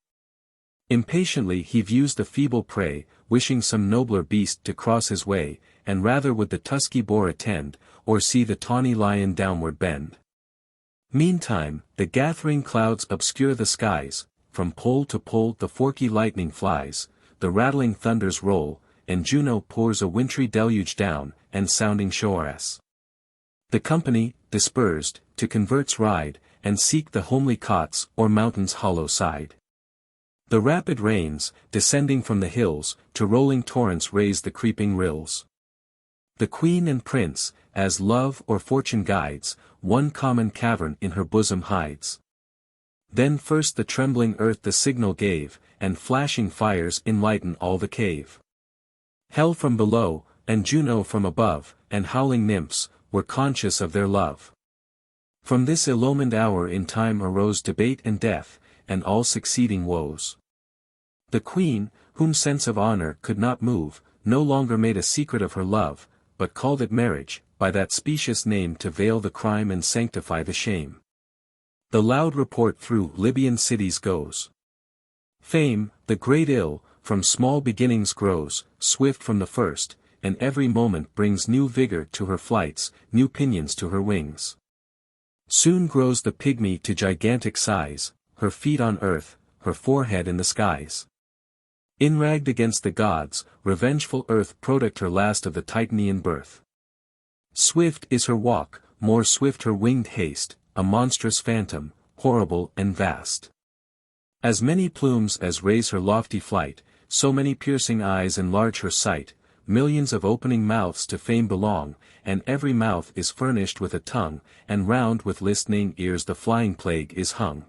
Impatiently he views the feeble prey, wishing some nobler beast to cross his way, and rather would the tusky boar attend, or see the tawny lion downward bend. Meantime, the gathering clouds obscure the skies, from pole to pole the forky lightning flies, the rattling thunders roll, and Juno pours a wintry deluge down, and sounding showers. The company, dispersed, to converts ride, and seek the homely cots or mountain's hollow side. The rapid rains, descending from the hills, to rolling torrents raise the creeping rills. The queen and prince, as love or fortune guides, one common cavern in her bosom hides. Then first the trembling earth the signal gave, and flashing fires enlighten all the cave. Hell from below, and Juno from above, and howling nymphs, were conscious of their love. From this illumined hour in time arose debate and death, and all succeeding woes. The queen, whom sense of honor could not move, no longer made a secret of her love, but called it marriage, by that specious name to veil the crime and sanctify the shame. The loud report through Libyan cities goes. Fame, the great ill, from small beginnings grows, swift from the first, and every moment brings new vigor to her flights, new pinions to her wings. Soon grows the pygmy to gigantic size, her feet on earth, her forehead in the skies. Inragged against the gods, revengeful earth product her last of the Titanian birth. Swift is her walk, more swift her winged haste, a monstrous phantom, horrible and vast. As many plumes as raise her lofty flight, so many piercing eyes enlarge her sight, millions of opening mouths to fame belong, and every mouth is furnished with a tongue, and round with listening ears the flying plague is hung.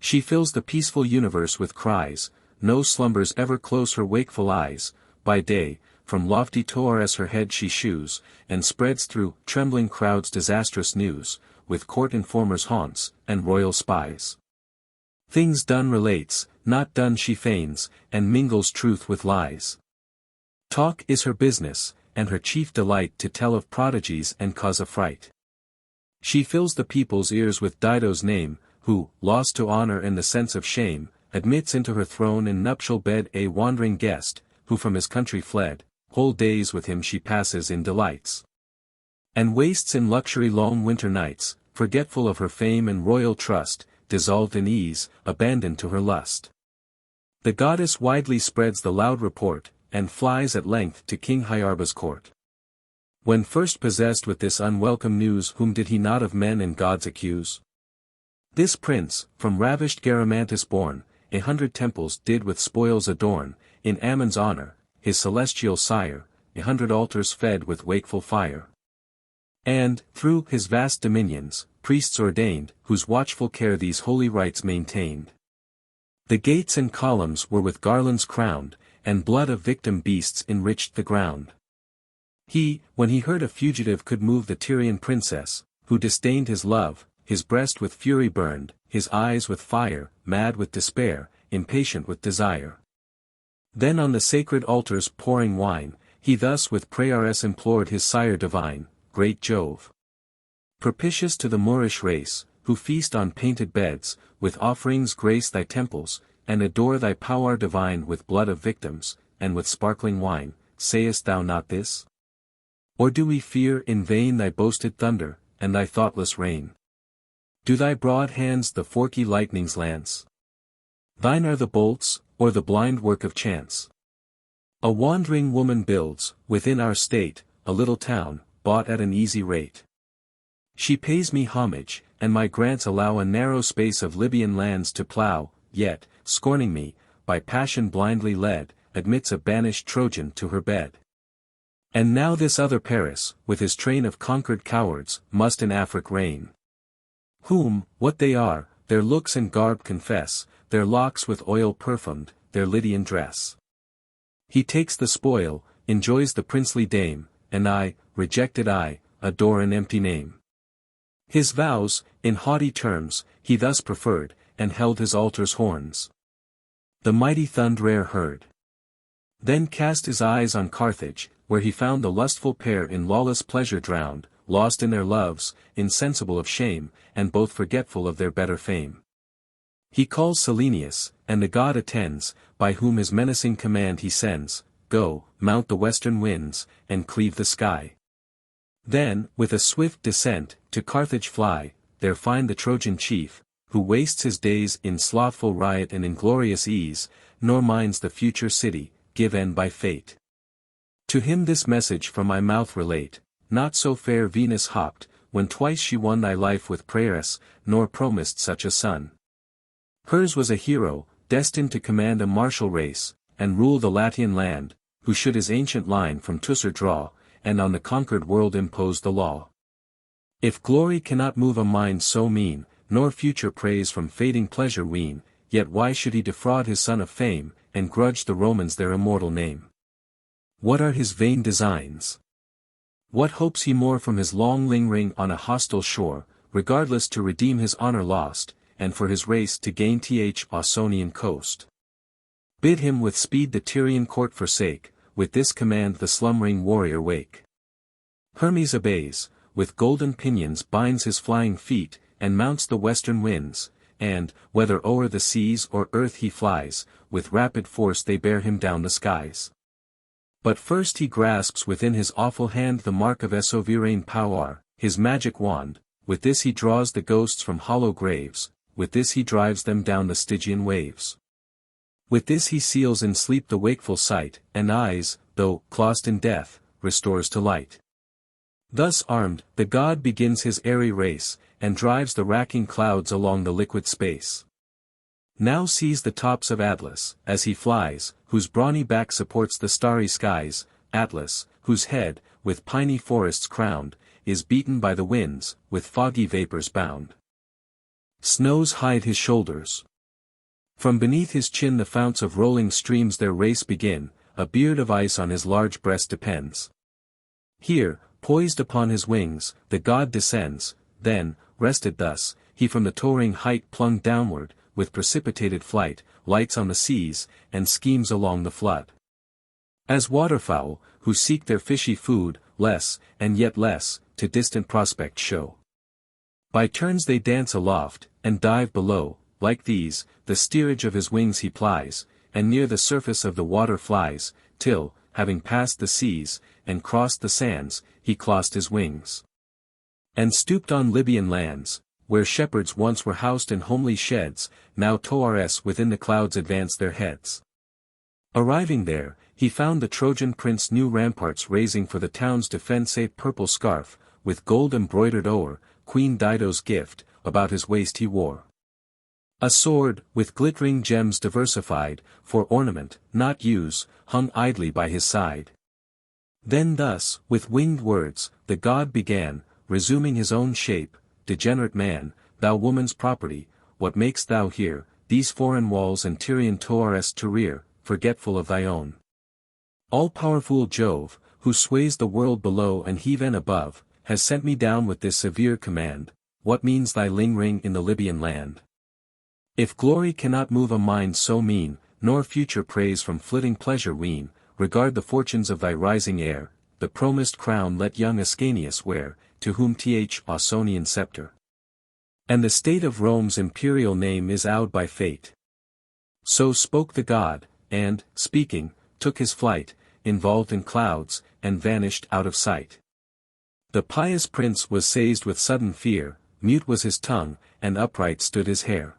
She fills the peaceful universe with cries, no slumbers ever close her wakeful eyes, by day, from lofty Taurus her head she shews, and spreads through trembling crowds disastrous news, with court informers haunts, and royal spies. Things done relates, not done she feigns, and mingles truth with lies. Talk is her business, and her chief delight to tell of prodigies and cause affright. She fills the people's ears with Dido's name, who, lost to honor and the sense of shame, admits into her throne and nuptial bed a wandering guest, who from his country fled, whole days with him she passes in delights. And wastes in luxury long winter nights, forgetful of her fame and royal trust, dissolved in ease, abandoned to her lust. The goddess widely spreads the loud report, and flies at length to King Hyarba's court. When first possessed with this unwelcome news, whom did he not of men and gods accuse? This prince, from ravished Garamantis born, 100 temples did with spoils adorn, in Ammon's honor, his celestial sire, 100 altars fed with wakeful fire. And, through his vast dominions, priests ordained, whose watchful care these holy rites maintained. The gates and columns were with garlands crowned, and blood of victim beasts enriched the ground. He, when he heard a fugitive could move the Tyrian princess, who disdained his love, his breast with fury burned, his eyes with fire, mad with despair, impatient with desire. Then on the sacred altars pouring wine, he thus with prayers implored his sire divine, great Jove. Propitious to the Moorish race, who feast on painted beds, with offerings grace thy temples, and adore thy power divine with blood of victims, and with sparkling wine, sayest thou not this? Or do we fear in vain thy boasted thunder, and thy thoughtless rain? Do thy broad hands the forky lightnings lance? Thine are the bolts, or the blind work of chance. A wandering woman builds, within our state, a little town, bought at an easy rate. She pays me homage, and my grants allow a narrow space of Libyan lands to plough, yet, scorning me, by passion blindly led, admits a banished Trojan to her bed. And now this other Paris, with his train of conquered cowards, must in Afric reign. Whom, what they are, their looks and garb confess, their locks with oil perfumed, their Lydian dress. He takes the spoil, enjoys the princely dame, and I, rejected I, adore an empty name. His vows, in haughty terms, he thus preferred, and held his altar's horns. The mighty thunderer heard. Then cast his eyes on Carthage, where he found the lustful pair in lawless pleasure drowned, lost in their loves, insensible of shame, and both forgetful of their better fame. He calls Selenius, and the god attends, by whom his menacing command he sends, go, mount the western winds, and cleave the sky. Then, with a swift descent, to Carthage fly, there find the Trojan chief, who wastes his days in slothful riot and inglorious ease, nor minds the future city, given by fate. To him this message from my mouth relate, not so fair Venus hopped, when twice she won thy life with prayers, nor promised such a son. Hers was a hero, destined to command a martial race, and rule the Latian land, who should his ancient line from Teucer draw, and on the conquered world impose the law. If glory cannot move a mind so mean, nor future praise from fading pleasure wean, yet why should he defraud his son of fame, and grudge the Romans their immortal name? What are his vain designs? What hopes he more from his long lingering on a hostile shore, regardless to redeem his honor lost, and for his race to gain Ausonian coast? Bid him with speed the Tyrian court forsake, with this command the slumbering warrior wake. Hermes obeys, with golden pinions binds his flying feet, and mounts the western winds, and, whether o'er the seas or earth he flies, with rapid force they bear him down the skies. But first he grasps within his awful hand the mark of sovereign power, his magic wand, with this he draws the ghosts from hollow graves, with this he drives them down the Stygian waves. With this he seals in sleep the wakeful sight, and eyes, though lost in death, restores to light. Thus armed, the god begins his airy race, and drives the racking clouds along the liquid space. Now sees the tops of Atlas, as he flies, whose brawny back supports the starry skies, Atlas, whose head, with piney forests crowned, is beaten by the winds, with foggy vapors bound. Snows hide his shoulders. From beneath his chin the founts of rolling streams their race begin, a beard of ice on his large breast depends. Here, poised upon his wings, the god descends, then, rested thus, he from the towering height plunged downward, with precipitated flight, lights on the seas, and schemes along the flood. As waterfowl, who seek their fishy food, less, and yet less, to distant prospect show. By turns they dance aloft, and dive below, like these, the steerage of his wings he plies, and near the surface of the water flies, till, having passed the seas, and crossed the sands, he crossed his wings. And stooped on Libyan lands, where shepherds once were housed in homely sheds, now Toars within the clouds advance their heads. Arriving there, he found the Trojan prince new ramparts raising for the town's defense a purple scarf, with gold embroidered o'er, Queen Dido's gift, about his waist he wore. A sword, with glittering gems diversified, for ornament, not use, hung idly by his side. Then thus, with winged words, the god began, resuming his own shape, degenerate man, thou woman's property, what makest thou here, these foreign walls and Tyrian Toars to rear, forgetful of thy own? All-powerful Jove, who sways the world below and heaven above, has sent me down with this severe command, what means thy lingering in the Libyan land? If glory cannot move a mind so mean, nor future praise from flitting pleasure wean, regard the fortunes of thy rising heir, the promised crown let young Ascanius wear, to whom Ausonian scepter. And the state of Rome's imperial name is awed by fate. So spoke the god, and, speaking, took his flight, involved in clouds, and vanished out of sight. The pious prince was seized with sudden fear, mute was his tongue, and upright stood his hair.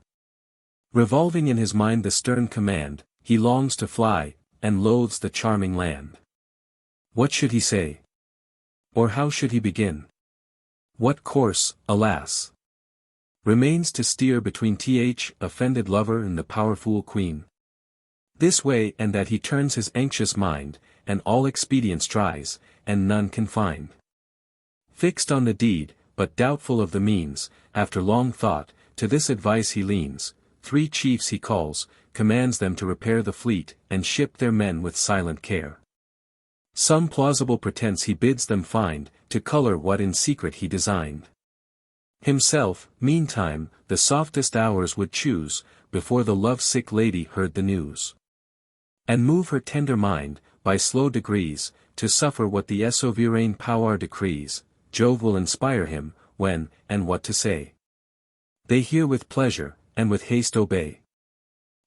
Revolving in his mind the stern command, he longs to fly, and loathes the charming land. What should he say? Or how should he begin? What course, alas, remains to steer between offended lover and the powerful queen? This way and that he turns his anxious mind, and all expedients tries, and none can find. Fixed on the deed, but doubtful of the means, after long thought, to this advice he leans, 3 chiefs he calls, commands them to repair the fleet, and ship their men with silent care. Some plausible pretence he bids them find, to colour what in secret he designed. Himself, meantime, the softest hours would choose, before the love-sick lady heard the news. And move her tender mind, by slow degrees, to suffer what the sovereign power decrees. Jove will inspire him, when, and what to say. They hear with pleasure, and with haste obey.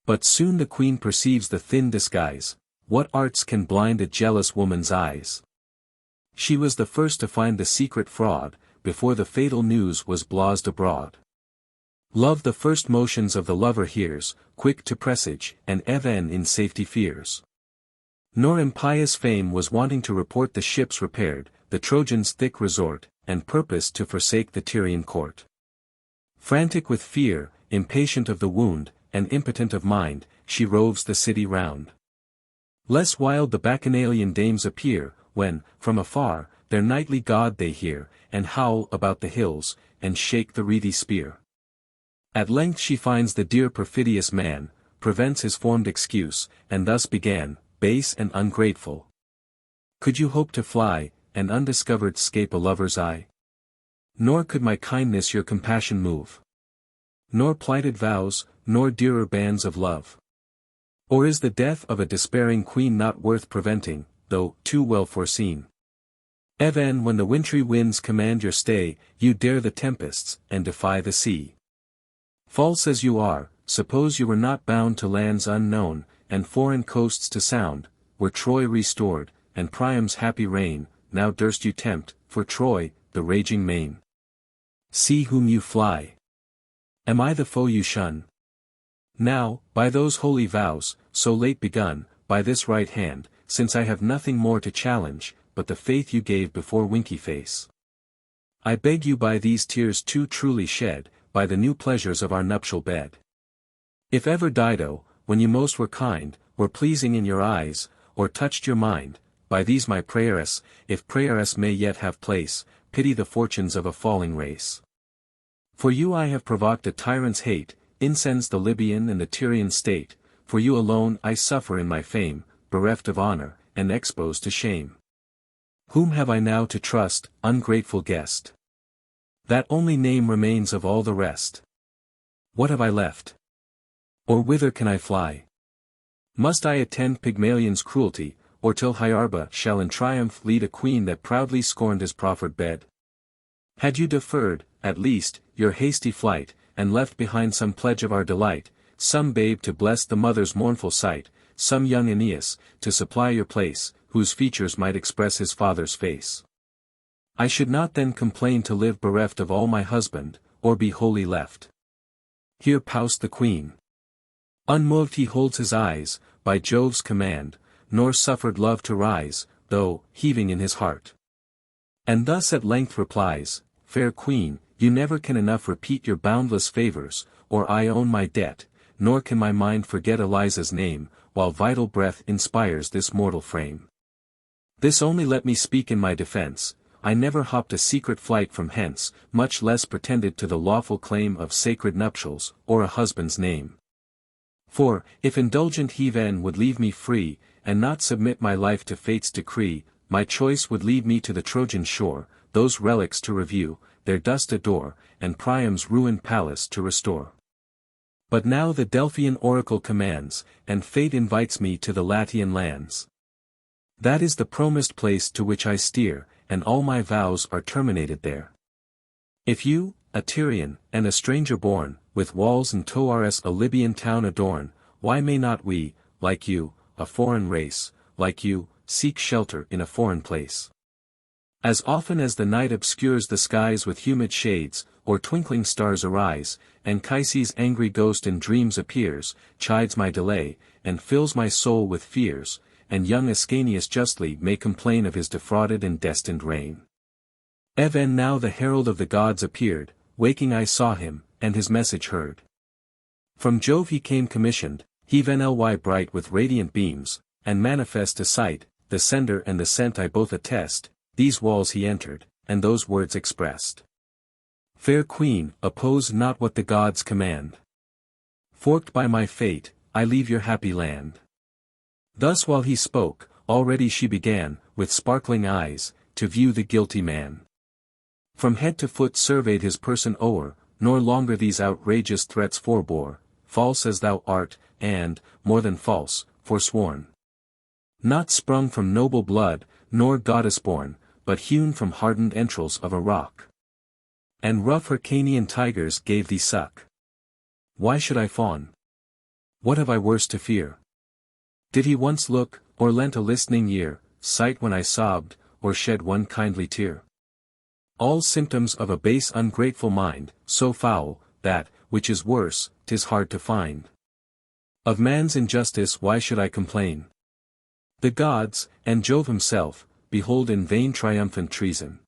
But soon the queen perceives the thin disguise. What arts can blind a jealous woman's eyes? She was the first to find the secret fraud, before the fatal news was blazed abroad. Love the first motions of the lover hears, quick to presage, and even in safety fears. Nor impious fame was wanting to report the ships repaired, the Trojans' thick resort, and purposed to forsake the Tyrian court. Frantic with fear, impatient of the wound, and impotent of mind, she roves the city round. Less wild the Bacchanalian dames appear, when, from afar, their nightly god they hear, and howl about the hills, and shake the wreathy spear. At length she finds the dear perfidious man, prevents his formed excuse, and thus began, base and ungrateful. Could you hope to fly, and undiscovered 'scape a lover's eye? Nor could my kindness your compassion move. Nor plighted vows, nor dearer bands of love. Or is the death of a despairing queen not worth preventing, though too well foreseen? Even when the wintry winds command your stay, you dare the tempests, and defy the sea. False as you are, suppose you were not bound to lands unknown, and foreign coasts to sound, were Troy restored, and Priam's happy reign, now durst you tempt, for Troy, the raging main. See whom you fly. Am I the foe you shun? Now, by those holy vows, so late begun, by this right hand, since I have nothing more to challenge, but the faith you gave before winky face. I beg you by these tears too truly shed, by the new pleasures of our nuptial bed. If ever Dido, when you most were kind, were pleasing in your eyes, or touched your mind, by these my prayers, if prayers may yet have place, pity the fortunes of a falling race. For you I have provoked a tyrant's hate, incensed the Libyan and the Tyrian state, for you alone I suffer in my fame, bereft of honor, and exposed to shame. Whom have I now to trust, ungrateful guest? That only name remains of all the rest. What have I left? Or whither can I fly? Must I attend Pygmalion's cruelty, or till Hyarba shall in triumph lead a queen that proudly scorned his proffered bed? Had you deferred, at least, your hasty flight, and left behind some pledge of our delight, some babe to bless the mother's mournful sight, some young Aeneas, to supply your place, whose features might express his father's face. I should not then complain to live bereft of all my husband, or be wholly left. Here poused the queen. Unmoved he holds his eyes, by Jove's command, nor suffered love to rise, though, heaving in his heart. And thus at length replies, fair queen, you never can enough repeat your boundless favors, or I own my debt, nor can my mind forget Eliza's name, while vital breath inspires this mortal frame. This only let me speak in my defense, I never hopped a secret flight from hence, much less pretended to the lawful claim of sacred nuptials, or a husband's name. For, if indulgent heathen would leave me free, and not submit my life to fate's decree, my choice would lead me to the Trojan shore, those relics to review, their dust adore, and Priam's ruined palace to restore. But now the Delphian oracle commands, and fate invites me to the Latian lands. That is the promised place to which I steer, and all my vows are terminated there. If you, a Tyrian, and a stranger born, with walls and towers a Libyan town adorn, why may not we, like you, a foreign race, like you, seek shelter in a foreign place? As often as the night obscures the skies with humid shades, or twinkling stars arise, Anchises' angry ghost in dreams appears, chides my delay, and fills my soul with fears, and young Ascanius justly may complain of his defrauded and destined reign. Even now the herald of the gods appeared, waking I saw him, and his message heard. From Jove he came commissioned, heaven ly bright with radiant beams, and manifest to sight, the sender and the sent I both attest, these walls he entered, and those words expressed. Fair queen, oppose not what the gods command. Forked by my fate, I leave your happy land. Thus while he spoke, already she began, with sparkling eyes, to view the guilty man. From head to foot surveyed his person o'er, nor longer these outrageous threats forbore, false as thou art, and, more than false, forsworn. Not sprung from noble blood, nor goddess-born, but hewn from hardened entrails of a rock. And rough Hyrcanian tigers gave thee suck. Why should I fawn? What have I worse to fear? Did he once look, or lent a listening ear, sight when I sobbed, or shed one kindly tear? All symptoms of a base ungrateful mind, so foul, that, which is worse, 'tis hard to find. Of man's injustice why should I complain? The gods, and Jove himself, behold in vain triumphant treason.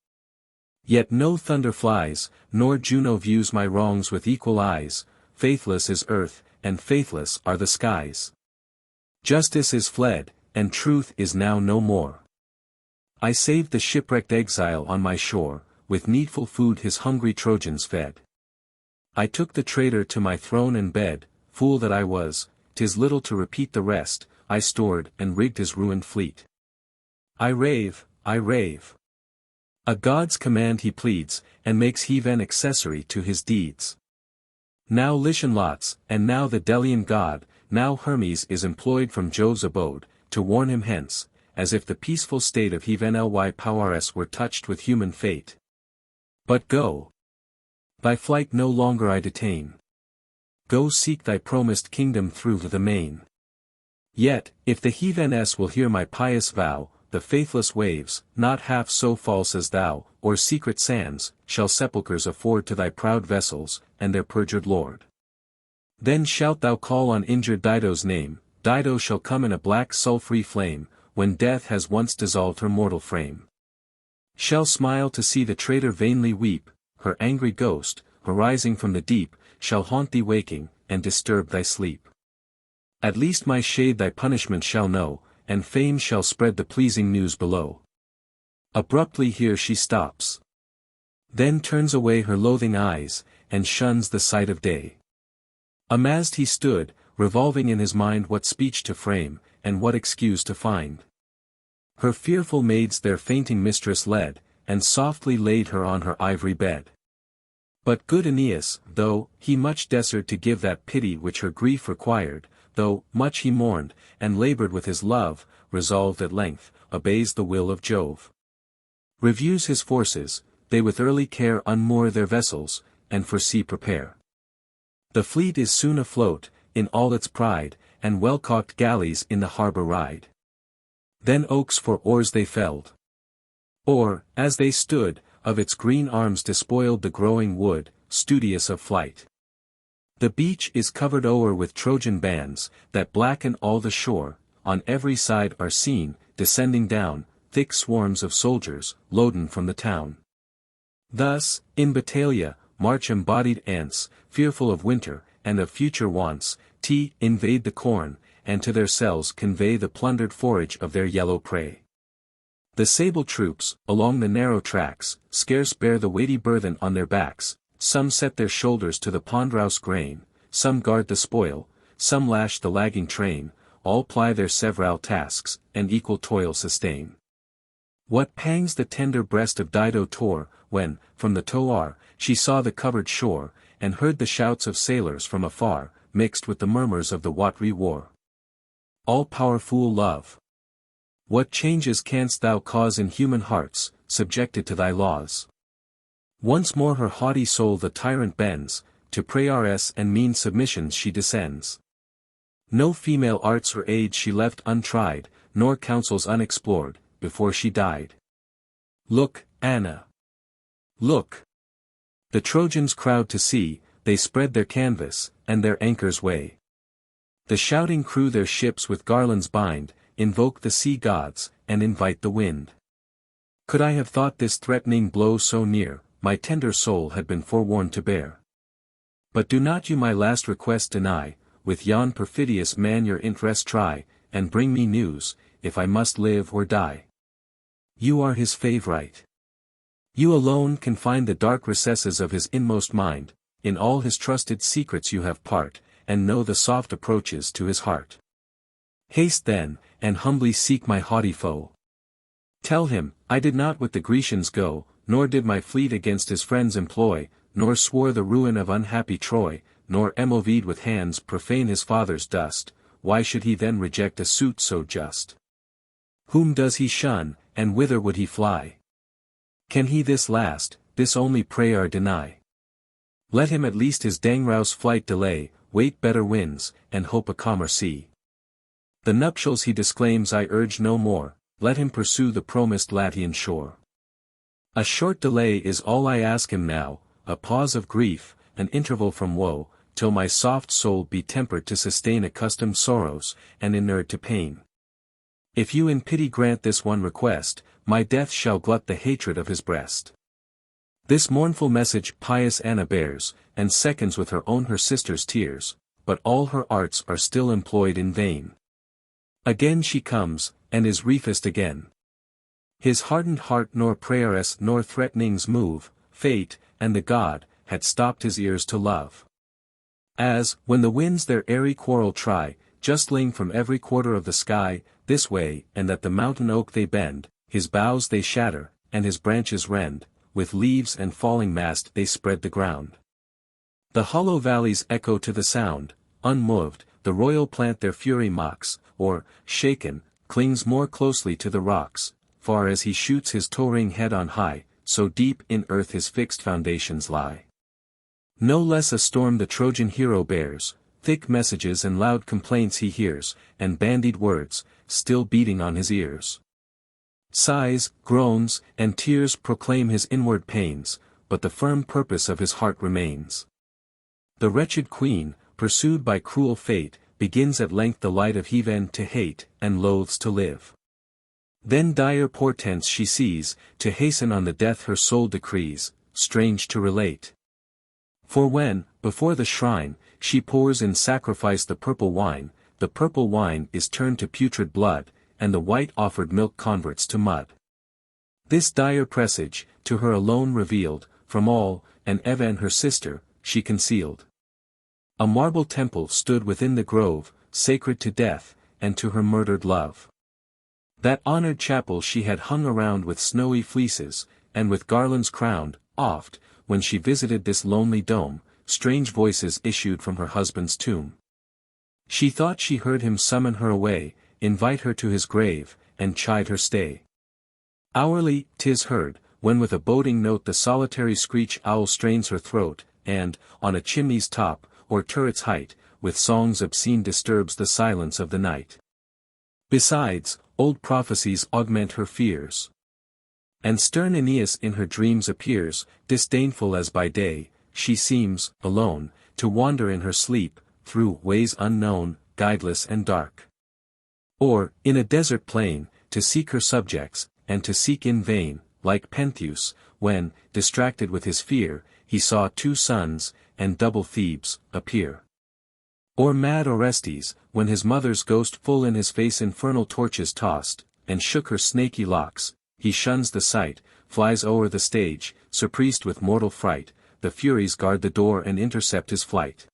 Yet no thunder flies, nor Juno views my wrongs with equal eyes, faithless is earth, and faithless are the skies. Justice is fled, and truth is now no more. I saved the shipwrecked exile on my shore, with needful food his hungry Trojans fed. I took the traitor to my throne and bed, fool that I was, 'tis little to repeat the rest, I stored and rigged his ruined fleet. I rave. A god's command he pleads, and makes heathen accessory to his deeds. Now Lycian lots, and now the Delian god, now Hermes is employed from Jove's abode, to warn him hence, as if the peaceful state of heathen Ly Powers were touched with human fate. But go. Thy flight no longer I detain. Go seek thy promised kingdom through the main. Yet, if the heatheness will hear my pious vow, the faithless waves, not half so false as thou, or secret sands, shall sepulchres afford to thy proud vessels, and their perjured lord. Then shalt thou call on injured Dido's name, Dido shall come in a black sulphury flame, when death has once dissolved her mortal frame. Shall smile to see the traitor vainly weep, her angry ghost, arising from the deep, shall haunt thee waking, and disturb thy sleep. At least my shade thy punishment shall know, and fame shall spread the pleasing news below. Abruptly here she stops. Then turns away her loathing eyes, and shuns the sight of day. Amazed he stood, revolving in his mind what speech to frame, and what excuse to find. Her fearful maids their fainting mistress led, and softly laid her on her ivory bed. But good Aeneas, though he much desired to give that pity which her grief required, though much he mourned, and labored with his love, resolved at length, obeys the will of Jove. Reviews his forces, they with early care unmoor their vessels, and for sea prepare. The fleet is soon afloat, in all its pride, and well-caulked galleys in the harbour ride. Then oaks for oars they felled. Or, as they stood, of its green arms despoiled the growing wood, studious of flight. The beach is covered o'er with Trojan bands, that blacken all the shore, on every side are seen, descending down, thick swarms of soldiers, loaden from the town. Thus, in battalia, march embodied ants, fearful of winter, and of future wants, invade the corn, and to their cells convey the plundered forage of their yellow prey. The sable troops, along the narrow tracks, scarce bear the weighty burthen on their backs, some set their shoulders to the ponderous grain, some guard the spoil, some lash the lagging train, all ply their several tasks, and equal toil sustain. What pangs the tender breast of Dido tore, when, from the Toar, she saw the covered shore, and heard the shouts of sailors from afar, mixed with the murmurs of the watery war. All-powerful love! What changes canst thou cause in human hearts, subjected to thy laws? Once more her haughty soul the tyrant bends, to prayers and mean submissions she descends. No female arts or aids she left untried, nor counsels unexplored, before she died. Look, Anna! Look! The Trojans crowd to see, they spread their canvas, and their anchors weigh. The shouting crew their ships with garlands bind, invoke the sea gods, and invite the wind. Could I have thought this threatening blow so near, my tender soul had been forewarned to bear. But do not you my last request deny, with yon perfidious man your interest try, and bring me news, if I must live or die. You are his favourite. You alone can find the dark recesses of his inmost mind, in all his trusted secrets you have part, and know the soft approaches to his heart. Haste then, and humbly seek my haughty foe. Tell him, I did not with the Grecians go, nor did my fleet against his friends employ, nor swore the ruin of unhappy Troy, nor moved with hands profane his father's dust, why should he then reject a suit so just? Whom does he shun, and whither would he fly? Can he this last, this only prayer deny? Let him at least his Dangrau's flight delay, wait better winds, and hope a calmer sea. The nuptials he disclaims I urge no more, let him pursue the promised Latian shore. A short delay is all I ask him now, a pause of grief, an interval from woe, till my soft soul be tempered to sustain accustomed sorrows, and inured to pain. If you in pity grant this one request, my death shall glut the hatred of his breast. This mournful message pious Anna bears, and seconds with her own her sister's tears, but all her arts are still employed in vain. Again she comes, and is refused again. His hardened heart nor prayers nor threatenings move, fate, and the god, had stopped his ears to love. As, when the winds their airy quarrel try, justling from every quarter of the sky, this way, and at the mountain oak they bend, his boughs they shatter, and his branches rend, with leaves and falling mast they spread the ground. The hollow valleys echo to the sound, unmoved, the royal plant their fury mocks, or, shaken, clings more closely to the rocks, far as he shoots his towering head on high, so deep in earth his fixed foundations lie. No less a storm the Trojan hero bears, thick messages and loud complaints he hears, and bandied words, still beating on his ears. Sighs, groans, and tears proclaim his inward pains, but the firm purpose of his heart remains. The wretched queen, pursued by cruel fate, begins at length the light of heaven to hate, and loathes to live. Then dire portents she sees, to hasten on the death her soul decrees, strange to relate. For when, before the shrine, she pours in sacrifice the purple wine is turned to putrid blood, and the white offered milk converts to mud. This dire presage, to her alone revealed, from all, and Evan her sister, she concealed. A marble temple stood within the grove, sacred to death, and to her murdered love. That honored chapel she had hung around with snowy fleeces, and with garlands crowned. Oft, when she visited this lonely dome, strange voices issued from her husband's tomb. She thought she heard him summon her away, invite her to his grave, and chide her stay. Hourly, 'tis heard, when with a boding note the solitary screech owl strains her throat, and, on a chimney's top, or turret's height, with songs obscene disturbs the silence of the night. Besides, old prophecies augment her fears. And stern Aeneas in her dreams appears, disdainful as by day, she seems, alone, to wander in her sleep, through ways unknown, guideless and dark. Or, in a desert plain, to seek her subjects, and to seek in vain, like Pentheus, when, distracted with his fear, he saw two suns, and double Thebes, appear. Or mad Orestes, when his mother's ghost full in his face infernal torches tossed, and shook her snaky locks, he shuns the sight, flies o'er the stage, surprised with mortal fright, the Furies guard the door and intercept his flight.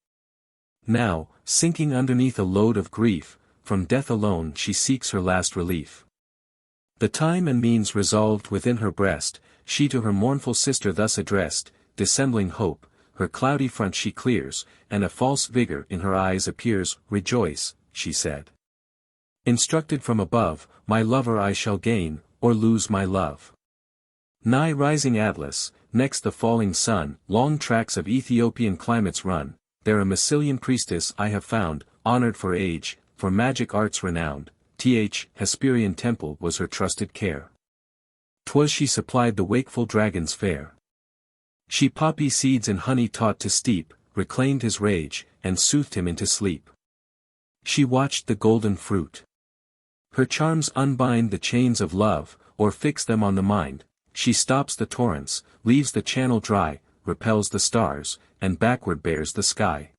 Now, sinking underneath a load of grief, from death alone she seeks her last relief. The time and means resolved within her breast, she to her mournful sister thus addressed, dissembling hope, her cloudy front she clears, and a false vigor in her eyes appears. Rejoice, she said. Instructed from above, my lover I shall gain, or lose my love. Nigh rising Atlas, next the falling sun, long tracks of Ethiopian climates run, there a Massilian priestess I have found, honored for age, for magic arts renowned, Hesperian temple was her trusted care. 'Twas she supplied the wakeful dragon's fare. She poppy seeds in honey taught to steep, reclaimed his rage, and soothed him into sleep. She watched the golden fruit. Her charms unbind the chains of love, or fix them on the mind. She stops the torrents, leaves the channel dry, repels the stars, and backward bears the sky.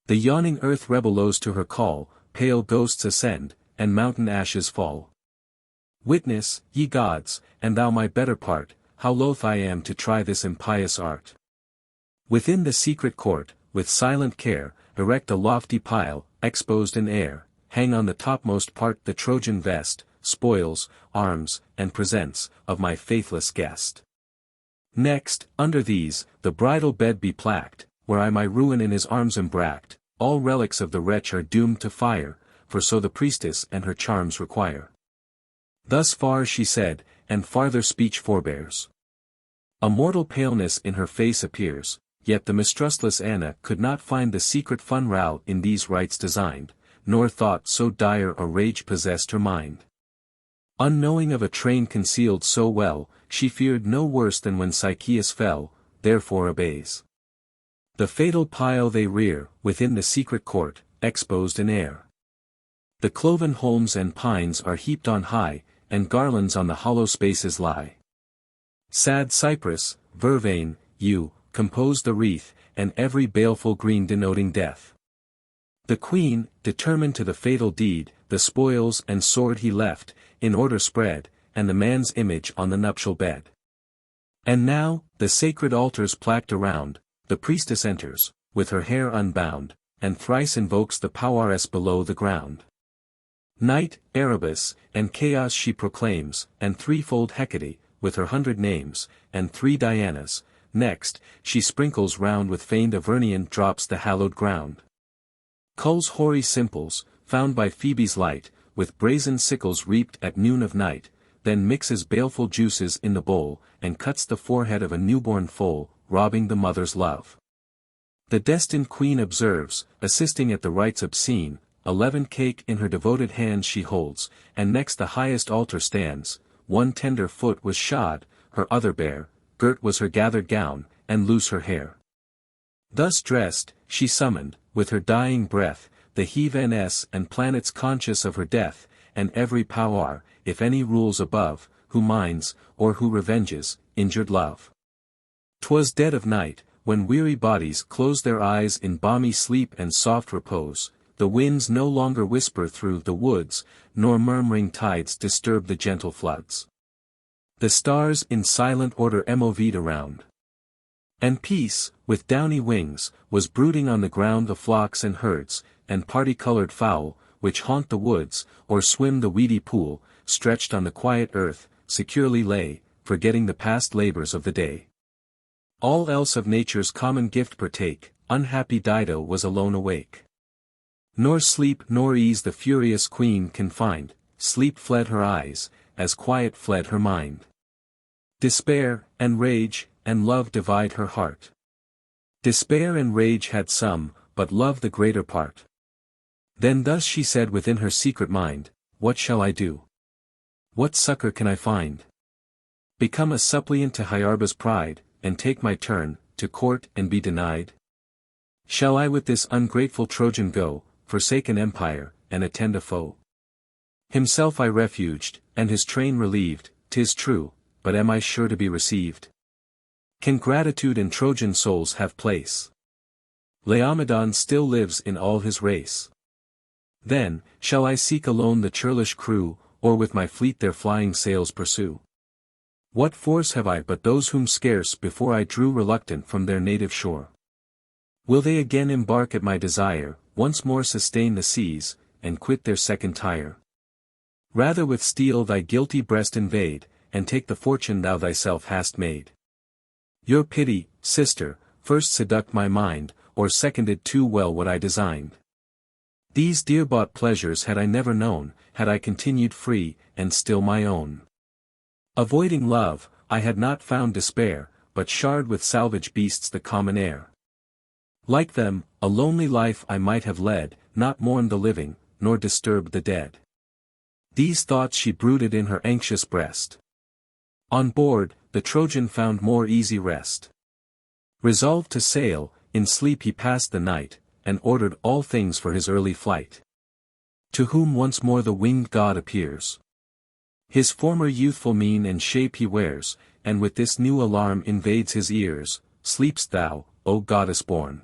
The yawning earth rebellows to her call, pale ghosts ascend, and mountain ashes fall. Witness, ye gods, and thou my better part, how loath I am to try this impious art. Within the secret court, with silent care, erect a lofty pile, exposed in air, hang on the topmost part the Trojan vest, spoils, arms, and presents, of my faithless guest. Next, under these, the bridal bed be placked, where I my ruin in his arms embracked. All relics of the wretch are doomed to fire, for so the priestess and her charms require. Thus far she said, and farther speech forbears. A mortal paleness in her face appears, yet the mistrustless Anna could not find the secret fun row in these rites designed, nor thought so dire a rage possessed her mind. Unknowing of a train concealed so well, she feared no worse than when Sychaeus fell, therefore obeys. The fatal pile they rear, within the secret court, exposed in air. The cloven holms and pines are heaped on high, and garlands on the hollow spaces lie. Sad cypress, vervain, yew, compose the wreath, and every baleful green denoting death. The queen, determined to the fatal deed, the spoils and sword he left, in order spread, and the man's image on the nuptial bed. And now, the sacred altars placked around, the priestess enters, with her hair unbound, and thrice invokes the powers below the ground. Night, Erebus, and chaos she proclaims, and threefold Hecate, with her 100 names, and 3 Dianas. Next, she sprinkles round with feigned Avernian drops the hallowed ground. Culls hoary simples, found by Phoebe's light, with brazen sickles reaped at noon of night, then mixes baleful juices in the bowl, and cuts the forehead of a newborn foal, robbing the mother's love. The destined queen observes, assisting at the rites obscene, a leavened cake in her devoted hands she holds, and next the highest altar stands. One tender foot was shod, her other bare, girt was her gathered gown, and loose her hair. Thus dressed, she summoned, with her dying breath, the heavens and planets conscious of her death, and every power, if any rules above, who minds, or who revenges, injured love. 'Twas dead of night, when weary bodies close their eyes in balmy sleep and soft repose, the winds no longer whisper through the woods, nor murmuring tides disturb the gentle floods. The stars in silent order moved around. And peace, with downy wings, was brooding on the ground. The flocks and herds, and party-colored fowl, which haunt the woods, or swim the weedy pool, stretched on the quiet earth, securely lay, forgetting the past labors of the day. All else of nature's common gift partake, unhappy Dido was alone awake. Nor sleep nor ease the furious queen can find, sleep fled her eyes, as quiet fled her mind. Despair, and rage, and love divide her heart. Despair and rage had some, but love the greater part. Then thus she said within her secret mind, what shall I do? What succor can I find? Become a suppliant to Hyarba's pride, and take my turn, to court and be denied? Shall I with this ungrateful Trojan go, forsake an empire, and attend a foe? Himself I refuged, and his train relieved, 'tis true, but am I sure to be received? Can gratitude in Trojan souls have place? Laomedon still lives in all his race. Then, shall I seek alone the churlish crew, or with my fleet their flying sails pursue? What force have I but those whom scarce before I drew reluctant from their native shore? Will they again embark at my desire, once more sustain the seas, and quit their second Tyre? Rather with steel thy guilty breast invade, and take the fortune thou thyself hast made. Your pity, sister, first seduced my mind, or seconded too well what I designed. These dear-bought pleasures had I never known, had I continued free, and still my own. Avoiding love, I had not found despair, but shard with salvage beasts the common air. Like them, a lonely life I might have led, not mourned the living, nor disturbed the dead. These thoughts she brooded in her anxious breast. On board, the Trojan found more easy rest. Resolved to sail, in sleep he passed the night, and ordered all things for his early flight. To whom once more the winged god appears. His former youthful mien and shape he wears, and with this new alarm invades his ears, sleep'st thou, O goddess born?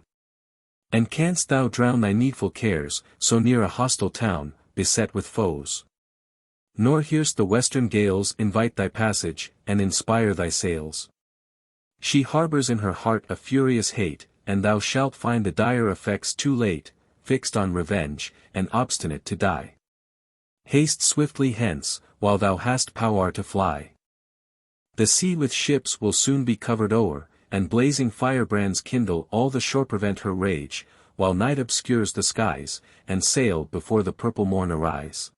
And canst thou drown thy needful cares, so near a hostile town, beset with foes? Nor hear'st the western gales invite thy passage, and inspire thy sails. She harbors in her heart a furious hate, and thou shalt find the dire effects too late, fixed on revenge, and obstinate to die. Haste swiftly hence, while thou hast power to fly. The sea with ships will soon be covered o'er, and blazing firebrands kindle all the shore prevent her rage, while night obscures the skies, and sail before the purple morn arise.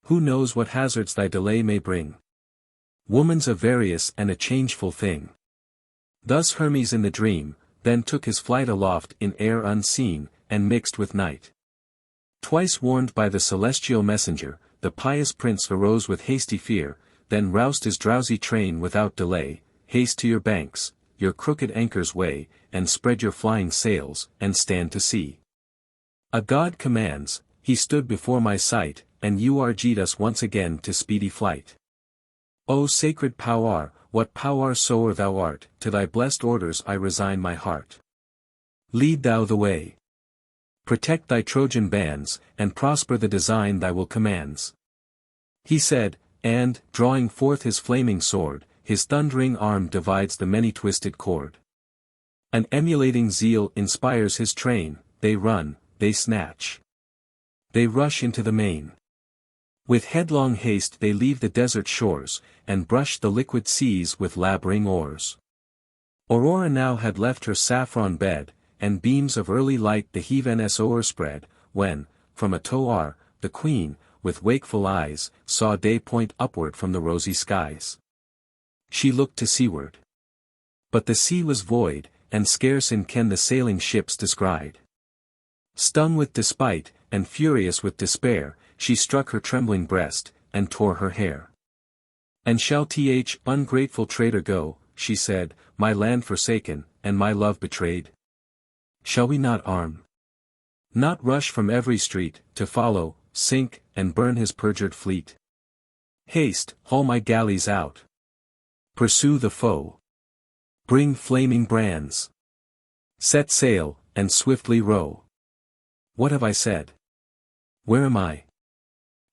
Who knows what hazards thy delay may bring? Woman's a various and a changeful thing. Thus Hermes in the dream, then took his flight aloft in air unseen, and mixed with night. Twice warned by the celestial messenger, the pious prince arose with hasty fear, then roused his drowsy train without delay. Haste to your banks, your crooked anchors weigh, and spread your flying sails, and stand to sea. A god commands, he stood before my sight, and you urged us once again to speedy flight. O sacred power, what power soe'er thou art, to thy blessed orders I resign my heart. Lead thou the way. Protect thy Trojan bands, and prosper the design thy will commands. He said, and, drawing forth his flaming sword, his thundering arm divides the many-twisted cord. An emulating zeal inspires his train, they run, they snatch. They rush into the main. With headlong haste they leave the desert shores, and brush the liquid seas with labouring oars. Aurora now had left her saffron bed, and beams of early light the heavens o'erspread, when, from a tower, the queen, with wakeful eyes, saw day point upward from the rosy skies. She looked to seaward. But the sea was void, and scarce in ken the sailing ships descried. Stung with despite, and furious with despair, she struck her trembling breast, and tore her hair. And shall ungrateful traitor go, she said, my land forsaken, and my love betrayed? Shall we not arm? Not rush from every street, to follow, sink, and burn his perjured fleet? Haste, haul my galleys out. Pursue the foe. Bring flaming brands. Set sail, and swiftly row. What have I said? Where am I?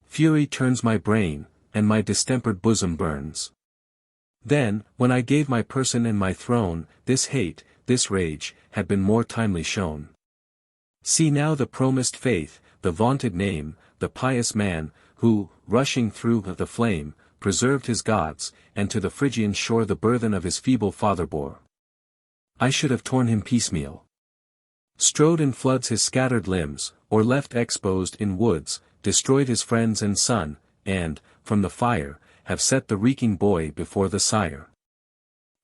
Fury turns my brain, and my distempered bosom burns. Then, when I gave my person and my throne, this hate, this rage, had been more timely shown. See now the promised faith, the vaunted name, the pious man, who, rushing through the flame, preserved his gods, and to the Phrygian shore the burthen of his feeble father bore. I should have torn him piecemeal. Strode in floods his scattered limbs, or left exposed in woods, destroyed his friends and son, and, from the fire, have set the reeking boy before the sire.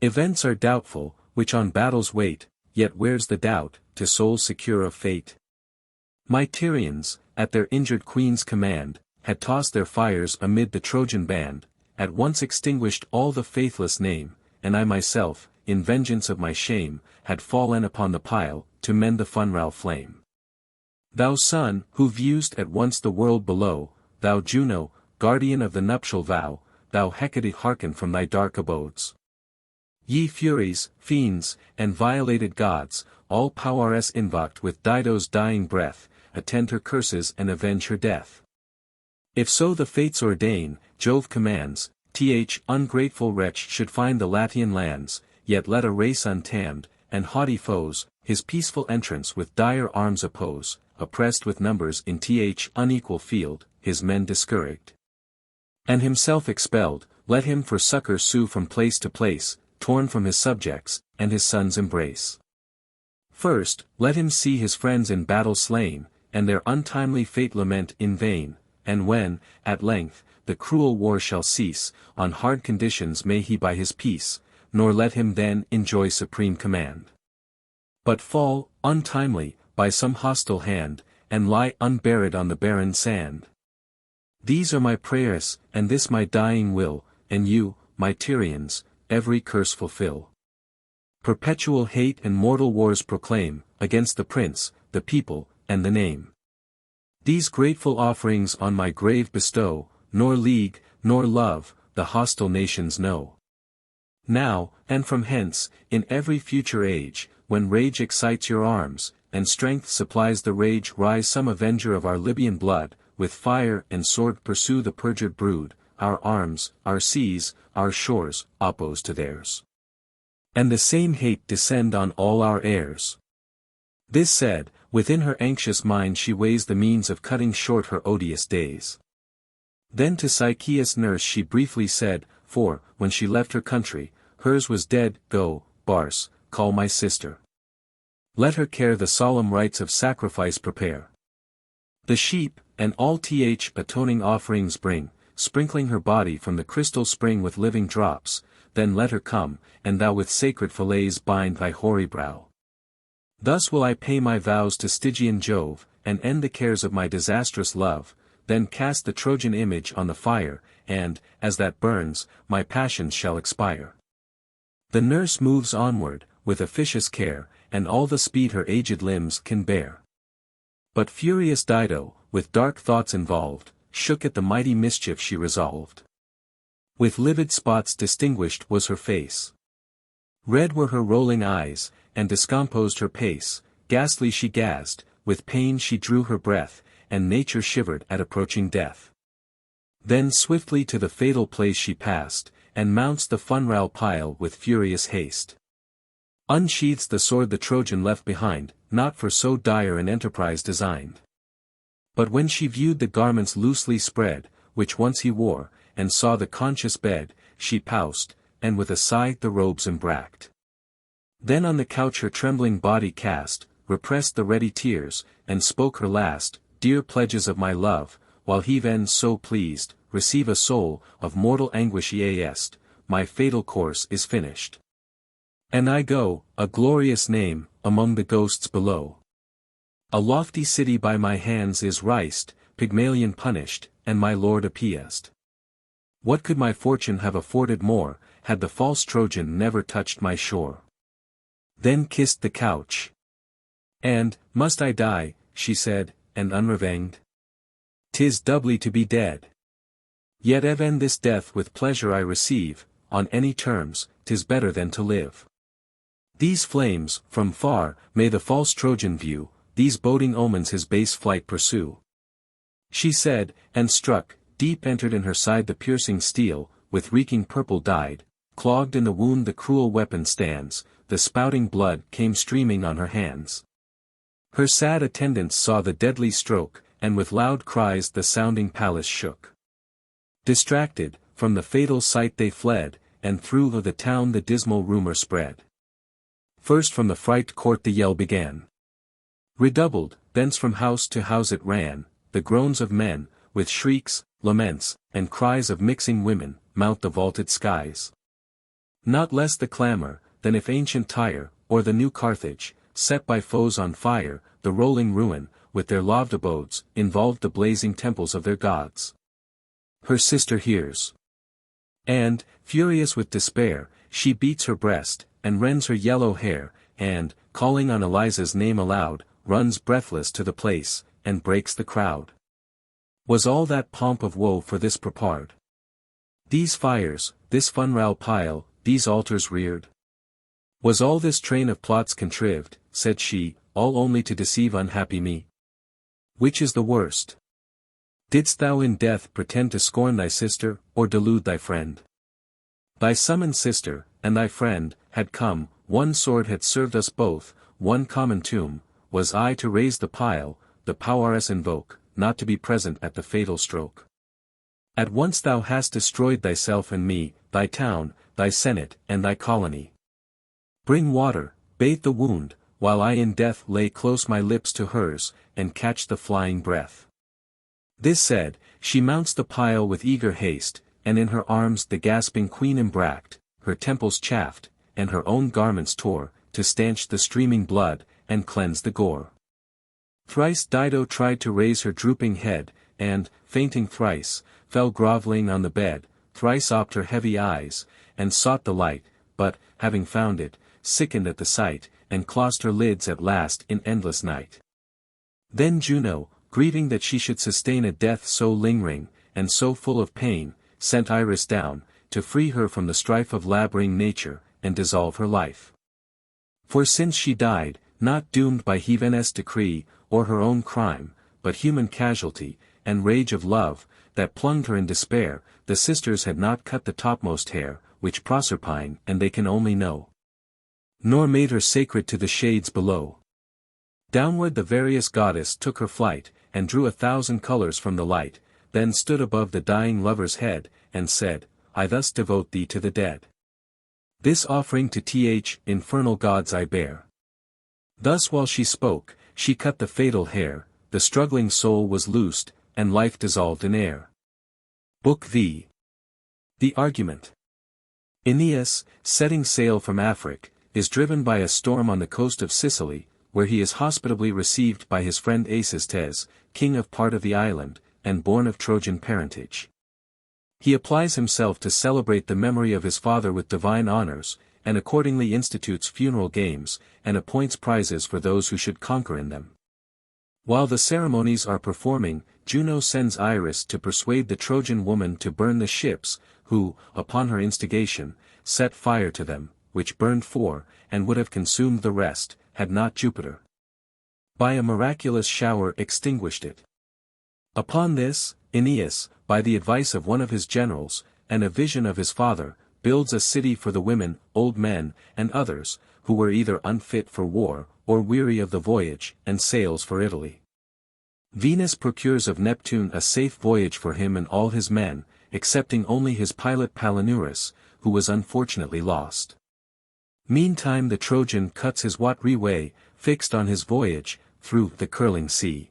Events are doubtful, which on battles wait, yet where's the doubt, to souls secure of fate? My Tyrians, at their injured queen's command, had tossed their fires amid the Trojan band, at once extinguished all the faithless name, and I myself, in vengeance of my shame, had fallen upon the pile, to mend the funeral flame. Thou sun, who view'st at once the world below, thou Juno, guardian of the nuptial vow, thou Hecate hearken from thy dark abodes. Ye Furies, fiends, and violated gods, all powers invoked with Dido's dying breath, attend her curses and avenge her death. If so the fates ordain, Jove commands, ungrateful wretch should find the Latian lands, yet let a race untamed, and haughty foes, his peaceful entrance with dire arms oppose, oppressed with numbers in unequal field, his men discouraged. And himself expelled, let him for succor sue from place to place, torn from his subjects, and his sons embrace. First, let him see his friends in battle slain, and their untimely fate lament in vain, and when, at length, the cruel war shall cease, on hard conditions may he buy his peace, nor let him then enjoy supreme command. But fall, untimely, by some hostile hand, and lie unburied on the barren sand. These are my prayers, and this my dying will, and you, my Tyrians, every curse fulfill. Perpetual hate and mortal wars proclaim, against the prince, the people, and the name. These grateful offerings on my grave bestow, nor league, nor love, the hostile nations know. Now, and from hence, in every future age, when rage excites your arms, and strength supplies the rage, rise some avenger of our Libyan blood, with fire and sword pursue the perjured brood, our arms, our seas, our shores, opposed to theirs. And the same hate descend on all our heirs. This said, Within her anxious mind she weighs the means of cutting short her odious days. Then to Psycheus nurse she briefly said, for, when she left her country, hers was dead, go, Bars, call my sister. Let her care the solemn rites of sacrifice prepare. The sheep, and all atoning offerings bring, sprinkling her body from the crystal spring with living drops, then let her come, and thou with sacred fillets bind thy hoary brow. Thus will I pay my vows to Stygian Jove, and end the cares of my disastrous love, then cast the Trojan image on the fire, and, as that burns, my passions shall expire. The nurse moves onward, with officious care, and all the speed her aged limbs can bear. But furious Dido, with dark thoughts involved, shook at the mighty mischief she resolved. With livid spots distinguished was her face. Red were her rolling eyes, and discomposed her pace, ghastly she gasped, with pain she drew her breath, and nature shivered at approaching death. Then swiftly to the fatal place she passed, and mounts the funeral pile with furious haste. Unsheathes the sword the Trojan left behind, not for so dire an enterprise designed. But when she viewed the garments loosely spread, which once he wore, and saw the conscious bed, she paused, and with a sigh the robes embracked. Then on the couch her trembling body cast, repressed the ready tears, and spoke her last, dear pledges of my love, while he then so pleased, receive a soul, of mortal anguish est, my fatal course is finished. And I go, a glorious name, among the ghosts below. A lofty city by my hands is riced, Pygmalion punished, and my lord appeased. What could my fortune have afforded more, had the false Trojan never touched my shore? Then kissed the couch. And, must I die, she said, and unrevenged? 'Tis doubly to be dead. Yet even this death with pleasure I receive, on any terms, 'tis better than to live. These flames, from far, may the false Trojan view, these boding omens his base flight pursue. She said, and struck, deep entered in her side the piercing steel, with reeking purple dyed, clogged in the wound the cruel weapon stands, the spouting blood came streaming on her hands. Her sad attendants saw the deadly stroke, and with loud cries the sounding palace shook. Distracted, from the fatal sight they fled, and through the town the dismal rumor spread. First from the fright court the yell began. Redoubled, thence from house to house it ran, the groans of men, with shrieks, laments, and cries of mixing women, mount the vaulted skies. Not less the clamor, than if ancient Tyre, or the new Carthage, set by foes on fire, the rolling ruin, with their loved abodes, involved the blazing temples of their gods. Her sister hears. And, furious with despair, she beats her breast, and rends her yellow hair, and, calling on Eliza's name aloud, runs breathless to the place, and breaks the crowd. Was all that pomp of woe for this prepared? These fires, this funeral pile, these altars reared? Was all this train of plots contrived, said she, all only to deceive unhappy me? Which is the worst? Didst thou in death pretend to scorn thy sister, or delude thy friend? Thy summoned sister, and thy friend, had come, one sword had served us both, one common tomb, was I to raise the pile, the powers invoke, not to be present at the fatal stroke. At once thou hast destroyed thyself and me, thy town, thy senate, and thy colony. Bring water, bathe the wound, while I in death lay close my lips to hers, and catch the flying breath. This said, she mounts the pile with eager haste, and in her arms the gasping queen embracked, her temples chafed, and her own garments tore, to stanch the streaming blood, and cleanse the gore. Thrice Dido tried to raise her drooping head, and, fainting thrice, fell groveling on the bed, thrice opt her heavy eyes, and sought the light, but, having found it, sickened at the sight, and closed her lids at last in endless night. Then Juno, grieving that she should sustain a death so lingering, and so full of pain, sent Iris down, to free her from the strife of laboring nature, and dissolve her life. For since she died, not doomed by heaven's decree, or her own crime, but human casualty, and rage of love, that plunged her in despair, the sisters had not cut the topmost hair, which Proserpine and they can only know. Nor made her sacred to the shades below. Downward the various goddess took her flight, and drew 1,000 colors from the light, then stood above the dying lover's head, and said, I thus devote thee to the dead. This offering to infernal gods I bear. Thus while she spoke, she cut the fatal hair, the struggling soul was loosed, and life dissolved in air. Book V. The argument. Aeneas, setting sail from Afric, is driven by a storm on the coast of Sicily, where he is hospitably received by his friend Anchises, king of part of the island, and born of Trojan parentage. He applies himself to celebrate the memory of his father with divine honors, and accordingly institutes funeral games, and appoints prizes for those who should conquer in them. While the ceremonies are performing, Juno sends Iris to persuade the Trojan woman to burn the ships, who, upon her instigation, set fire to them, which burned 4, and would have consumed the rest, had not Jupiter, by a miraculous shower, extinguished it. Upon this, Aeneas, by the advice of one of his generals, and a vision of his father, builds a city for the women, old men, and others, who were either unfit for war, or weary of the voyage, and sails for Italy. Venus procures of Neptune a safe voyage for him and all his men, excepting only his pilot Palinurus, who was unfortunately lost. Meantime the Trojan cuts his way, fixed on his voyage, through the curling sea.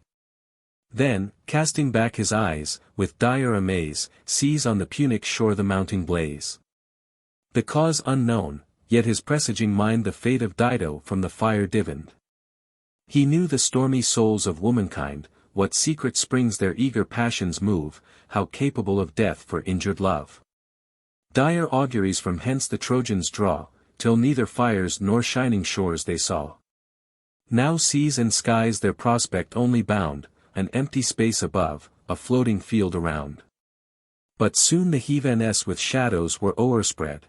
Then, casting back his eyes, with dire amaze, sees on the Punic shore the mounting blaze. The cause unknown, yet his presaging mind the fate of Dido from the fire divined. He knew the stormy souls of womankind, what secret springs their eager passions move, how capable of death for injured love. Dire auguries from hence the Trojans draw, till neither fires nor shining shores they saw. Now seas and skies their prospect only bound, an empty space above, a floating field around. But soon the heavens with shadows were o'erspread.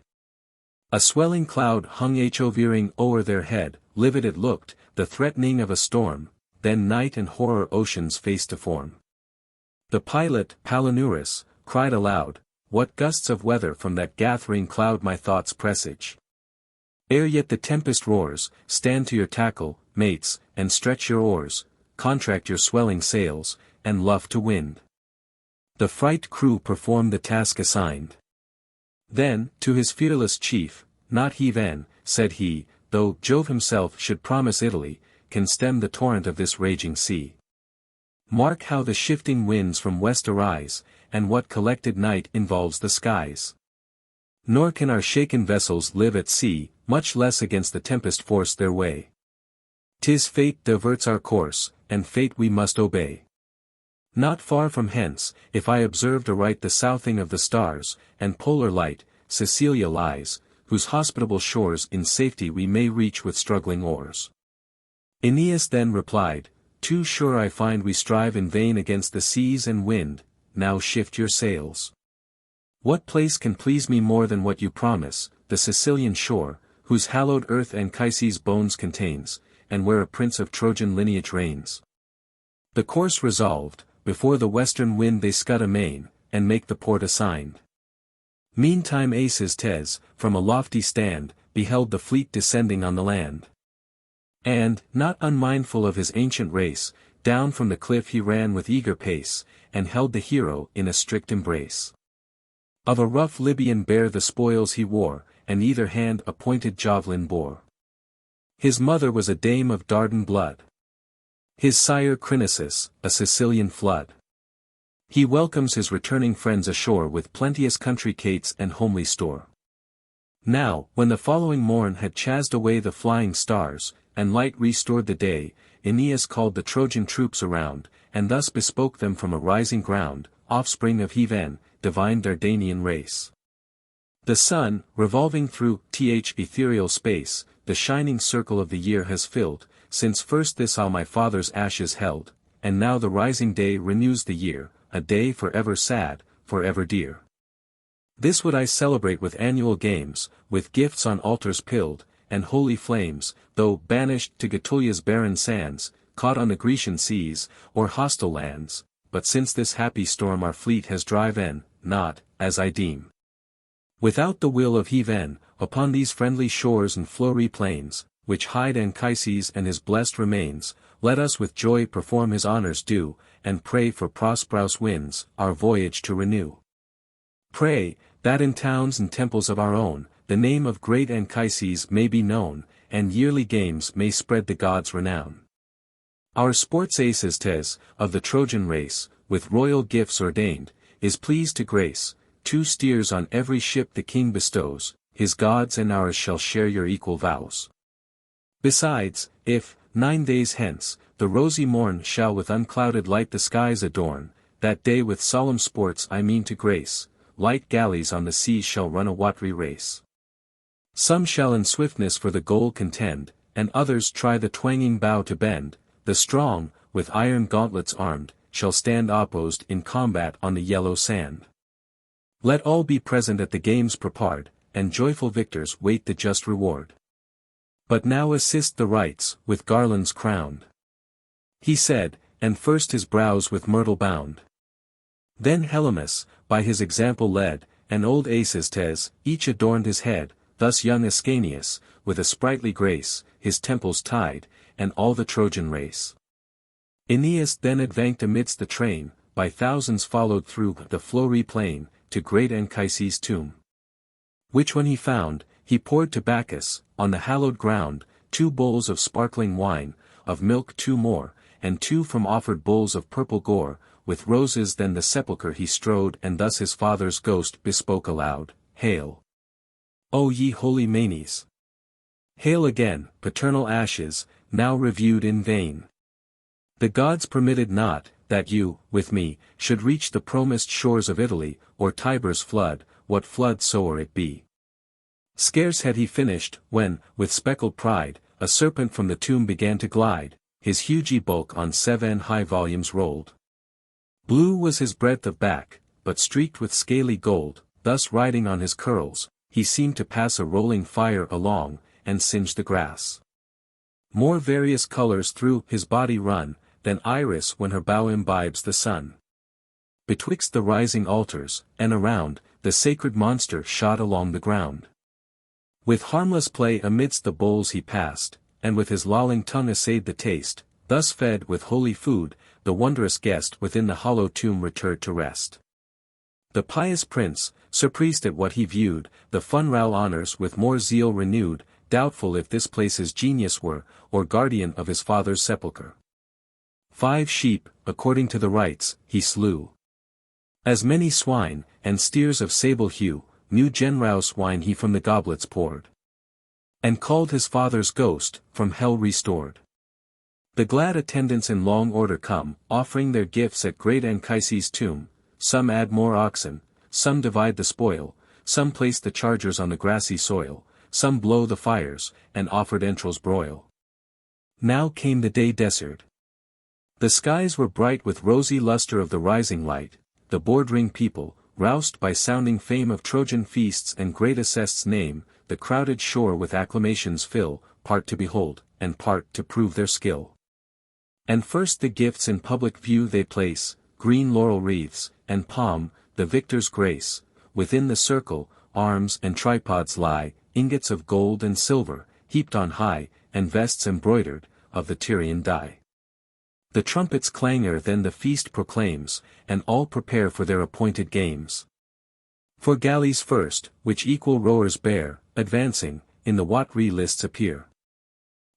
A swelling cloud hung hovering o'er their head, livid it looked, the threatening of a storm, then night and horror ocean's face to form. The pilot, Palinurus, cried aloud, what gusts of weather from that gathering cloud my thoughts presage. Ere yet the tempest roars, stand to your tackle, mates, and stretch your oars, contract your swelling sails, and luff to wind. The fright crew perform the task assigned. Then, to his fearless chief, not heave, said he, though Jove himself should promise Italy, can stem the torrent of this raging sea. Mark how the shifting winds from west arise, and what collected night involves the skies. Nor can our shaken vessels live at sea, much less against the tempest force their way. 'Tis fate diverts our course, and fate we must obey. Not far from hence, if I observed aright the southing of the stars, and polar light, Sicilia lies, whose hospitable shores in safety we may reach with struggling oars. Aeneas then replied, too sure I find we strive in vain against the seas and wind, now shift your sails. What place can please me more than what you promise, the Sicilian shore, whose hallowed earth Anchises' bones contains, and where a prince of Trojan lineage reigns. The course resolved, before the western wind they scud amain, and make the port assigned. Meantime Anchises, from a lofty stand, beheld the fleet descending on the land. And, not unmindful of his ancient race, down from the cliff he ran with eager pace, and held the hero in a strict embrace. Of a rough Libyan bare the spoils he wore, and either hand a pointed javelin bore. His mother was a dame of Dardan blood. His sire Crinisus, a Sicilian flood. He welcomes his returning friends ashore with plenteous country cates and homely store. Now, when the following morn had chased away the flying stars, and light restored the day, Aeneas called the Trojan troops around, and thus bespoke them from a rising ground, offspring of Heaven, divine Dardanian race. The sun, revolving through ethereal space, the shining circle of the year has filled, since first this all my father's ashes held, and now the rising day renews the year, a day forever sad, forever dear. This would I celebrate with annual games, with gifts on altars pilled, and holy flames, though banished to Getulia's barren sands, caught on the Grecian seas, or hostile lands, but since this happy storm our fleet has driven, not, as I deem, without the will of Heaven, upon these friendly shores and flowery plains, which hide Anchises and his blessed remains, let us with joy perform his honors due, and pray for prosperous winds, our voyage to renew. Pray, that in towns and temples of our own, the name of great Anchises may be known, and yearly games may spread the gods' renown. Our sports ancestor, of the Trojan race, with royal gifts ordained, is pleased to grace, 2 steers on every ship the king bestows, his gods and ours shall share your equal vows. Besides, if, 9 days hence, the rosy morn shall with unclouded light the skies adorn, that day with solemn sports I mean to grace, light galleys on the seas shall run a watery race. Some shall in swiftness for the goal contend, and others try the twanging bow to bend, the strong, with iron gauntlets armed, shall stand opposed in combat on the yellow sand. Let all be present at the games prepared, and joyful victors wait the just reward. But now assist the rites, with garlands crowned. He said, and first his brows with myrtle bound. Then Helymus, by his example led, and old Aeneas, each adorned his head, thus young Ascanius, with a sprightly grace, his temples tied, and all the Trojan race. Aeneas then advanced amidst the train, by thousands followed through the flowery plain, to great Anchises' tomb. Which when he found, he poured to Bacchus, on the hallowed ground, 2 bowls of sparkling wine, of milk 2 more, and 2 from offered bowls of purple gore, with roses then the sepulchre he strode and thus his father's ghost bespoke aloud, Hail! O ye holy manes! Hail again, paternal ashes, now reviewed in vain! The gods permitted not, that you, with me, should reach the promised shores of Italy, or Tiber's flood, what flood soe'er it be. Scarce had he finished, when, with speckled pride, a serpent from the tomb began to glide, his hugy bulk on 7 high volumes rolled. Blue was his breadth of back, but streaked with scaly gold, thus riding on his curls, he seemed to pass a rolling fire along, and singe the grass. More various colors through his body run, than Iris when her bow imbibes the sun. Betwixt the rising altars, and around, the sacred monster shot along the ground. With harmless play amidst the bowls he passed, and with his lolling tongue essayed the taste, thus fed with holy food, the wondrous guest within the hollow tomb returned to rest. The pious prince, surprised at what he viewed, the funral honors with more zeal renewed, doubtful if this place his genius were, or guardian of his father's sepulchre. 5 sheep, according to the rites, he slew. As many swine, and steers of sable hue, new Genrouse wine he from the goblets poured. And called his father's ghost, from hell restored. The glad attendants in long order come, offering their gifts at great Anchises' tomb, some add more oxen, some divide the spoil, some place the chargers on the grassy soil, some blow the fires, and offered entrails broil. Now came the day desert. The skies were bright with rosy luster of the rising light, the bordering people, roused by sounding fame of Trojan feasts and great Acest's name, the crowded shore with acclamations fill, part to behold, and part to prove their skill. And first the gifts in public view they place, green laurel wreaths, and palm, the victor's grace, within the circle, arms and tripods lie, ingots of gold and silver, heaped on high, and vests embroidered, of the Tyrian dye. The trumpet's clangor then the feast proclaims, and all prepare for their appointed games. For galleys first, which equal rowers bear, advancing, in the watery lists appear.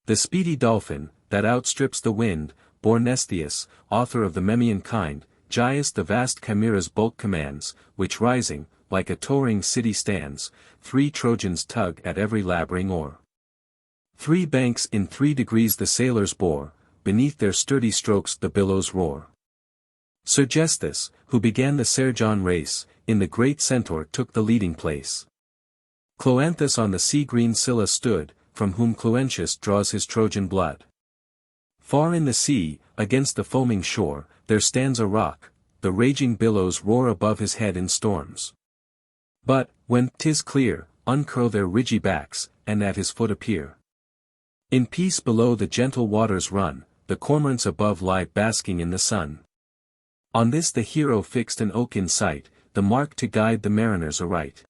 The speedy dolphin, that outstrips the wind, bore Mnestheus, author of the Memmian kind, Gyas the vast Chimera's bulk commands, which rising, like a towering city stands, 3 Trojans tug at every labouring oar. 3 banks in 3 degrees the sailors bore, beneath their sturdy strokes the billows roar. Sergesthus, who began the Sergon race, in the great Centaur took the leading place. Cloanthus on the sea-green Scylla stood, from whom Cloentius draws his Trojan blood. Far in the sea, against the foaming shore, there stands a rock, the raging billows roar above his head in storms. But, when 'tis clear, uncurl their ridgy backs, and at his foot appear. In peace below the gentle waters run, the cormorants above lie basking in the sun. On this the hero fixed an oak in sight, the mark to guide the mariners aright.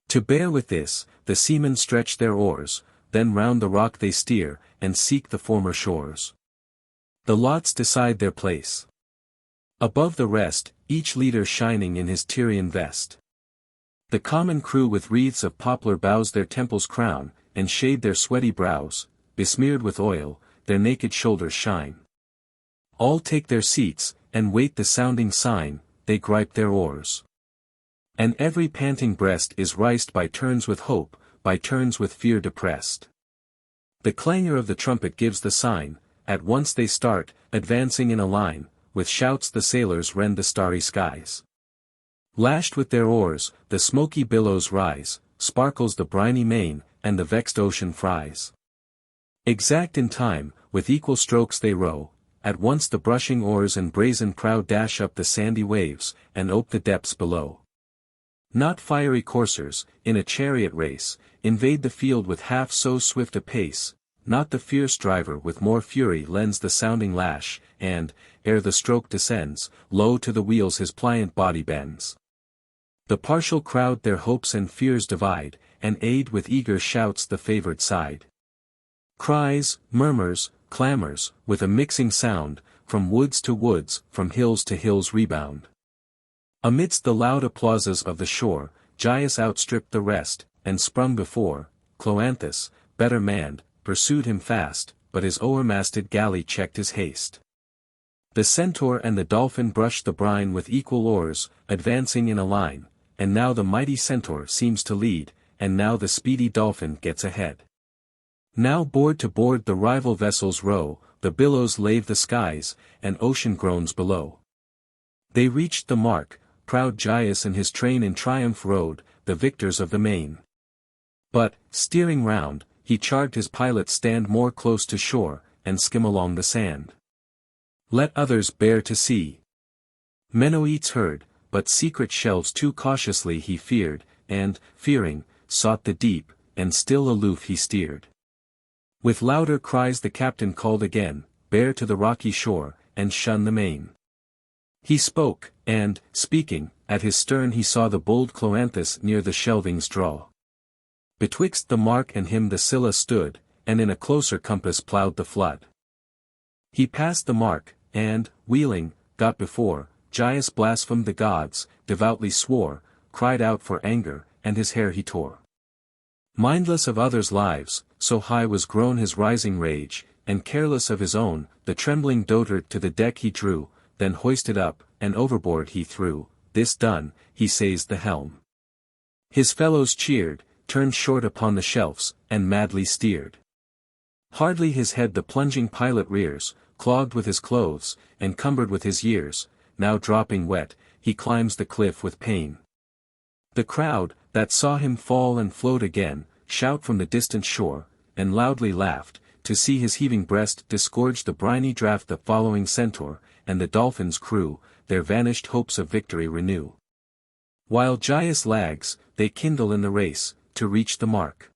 To bear with this, the seamen stretched their oars, then round the rock they steer, and seek the former shores. The lots decide their place. Above the rest, each leader shining in his Tyrian vest. The common crew with wreaths of poplar boughs their temples crown, and shade their sweaty brows, besmeared with oil, their naked shoulders shine. All take their seats, and wait the sounding sign, they gripe their oars. And every panting breast is riced by turns with hope, by turns with fear depressed. The clangor of the trumpet gives the sign, at once they start, advancing in a line, with shouts the sailors rend the starry skies. Lashed with their oars, the smoky billows rise, sparkles the briny main, and the vexed ocean fries. Exact in time, with equal strokes they row, at once the brushing oars and brazen prow dash up the sandy waves, and ope the depths below. Not fiery coursers, in a chariot race, invade the field with half so swift a pace, not the fierce driver with more fury lends the sounding lash, and, ere the stroke descends, low to the wheels his pliant body bends. The partial crowd their hopes and fears divide, and aid with eager shouts the favored side. Cries, murmurs, clamors, with a mixing sound, from woods to woods, from hills to hills rebound. Amidst the loud applauses of the shore, Gyas outstripped the rest, and sprung before, Cloanthus, better manned, pursued him fast, but his o'ermasted galley checked his haste. The centaur and the dolphin brushed the brine with equal oars, advancing in a line, and now the mighty centaur seems to lead, and now the speedy dolphin gets ahead. Now board to board the rival vessels row, the billows lave the skies, and ocean groans below. They reached the mark, proud Gyas and his train in triumph rode, the victors of the main. But, steering round, he charged his pilots stand more close to shore, and skim along the sand. Let others bear to sea. Menoetes heard, but secret shelves too cautiously he feared, and, fearing, sought the deep, and still aloof he steered. With louder cries the captain called again, bear to the rocky shore, and shun the main. He spoke, and, speaking, at his stern he saw the bold Cloanthus near the shelvings draw. Betwixt the mark and him the Scylla stood, and in a closer compass ploughed the flood. He passed the mark, and, wheeling, got before, Gyas blasphemed the gods, devoutly swore, cried out for anger, and his hair he tore. Mindless of others' lives, so high was grown his rising rage, and careless of his own, the trembling dotard to the deck he drew, then hoisted up, and overboard he threw. This done, he seized the helm. His fellows cheered, turned short upon the shelves, and madly steered. Hardly his head the plunging pilot rears, clogged with his clothes, encumbered with his years, now dropping wet, he climbs the cliff with pain. The crowd, that saw him fall and float again, shout from the distant shore, and loudly laughed, to see his heaving breast disgorge the briny draught. The following centaur, and the dolphin's crew, their vanished hopes of victory renew. While Gyas lags, they kindle in the race, to reach the mark.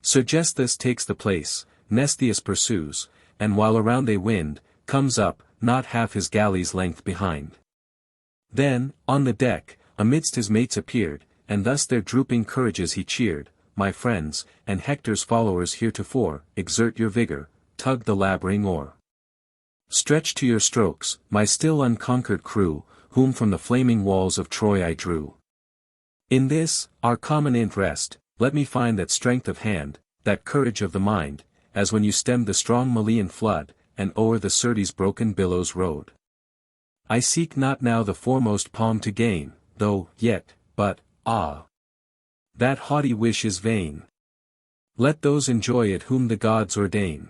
Sergesthus takes the place, Mnestheus pursues, and while around they wind, comes up, not half his galley's length behind. Then, on the deck, amidst his mates appeared, and thus their drooping courages he cheered, my friends, and Hector's followers heretofore, exert your vigor, tug the labouring oar. Stretch to your strokes, my still unconquered crew, whom from the flaming walls of Troy I drew. In this, our common interest, let me find that strength of hand, that courage of the mind, as when you stemmed the strong Malian flood, and o'er the Syrtes' broken billows rode. I seek not now the foremost palm to gain, though, yet, but, ah! That haughty wish is vain. Let those enjoy it whom the gods ordain.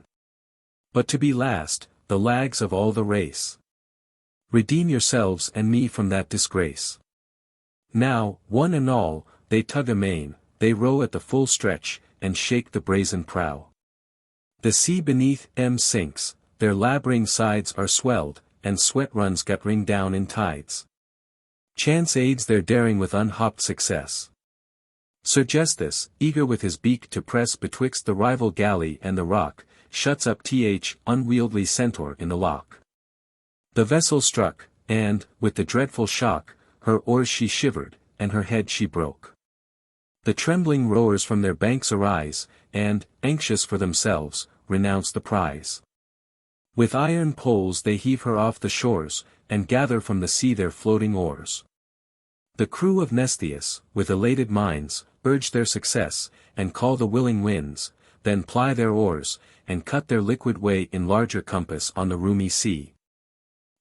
But to be last, the lags of all the race. Redeem yourselves and me from that disgrace. Now, one and all, they tug amain, they row at the full stretch, and shake the brazen prow. The sea beneath them sinks, their labouring sides are swelled, and sweat runs guttering down in tides. Chance aids their daring with unhopped success. Sergesthus, eager with his beak to press betwixt the rival galley and the rock, shuts up unwieldy centaur in the lock. The vessel struck, and, with the dreadful shock, her oars she shivered, and her head she broke. The trembling rowers from their banks arise, and, anxious for themselves, renounce the prize. With iron poles they heave her off the shores, and gather from the sea their floating oars. The crew of Mnestheus, with elated minds, urge their success, and call the willing winds, then ply their oars, and cut their liquid way in larger compass on the roomy sea.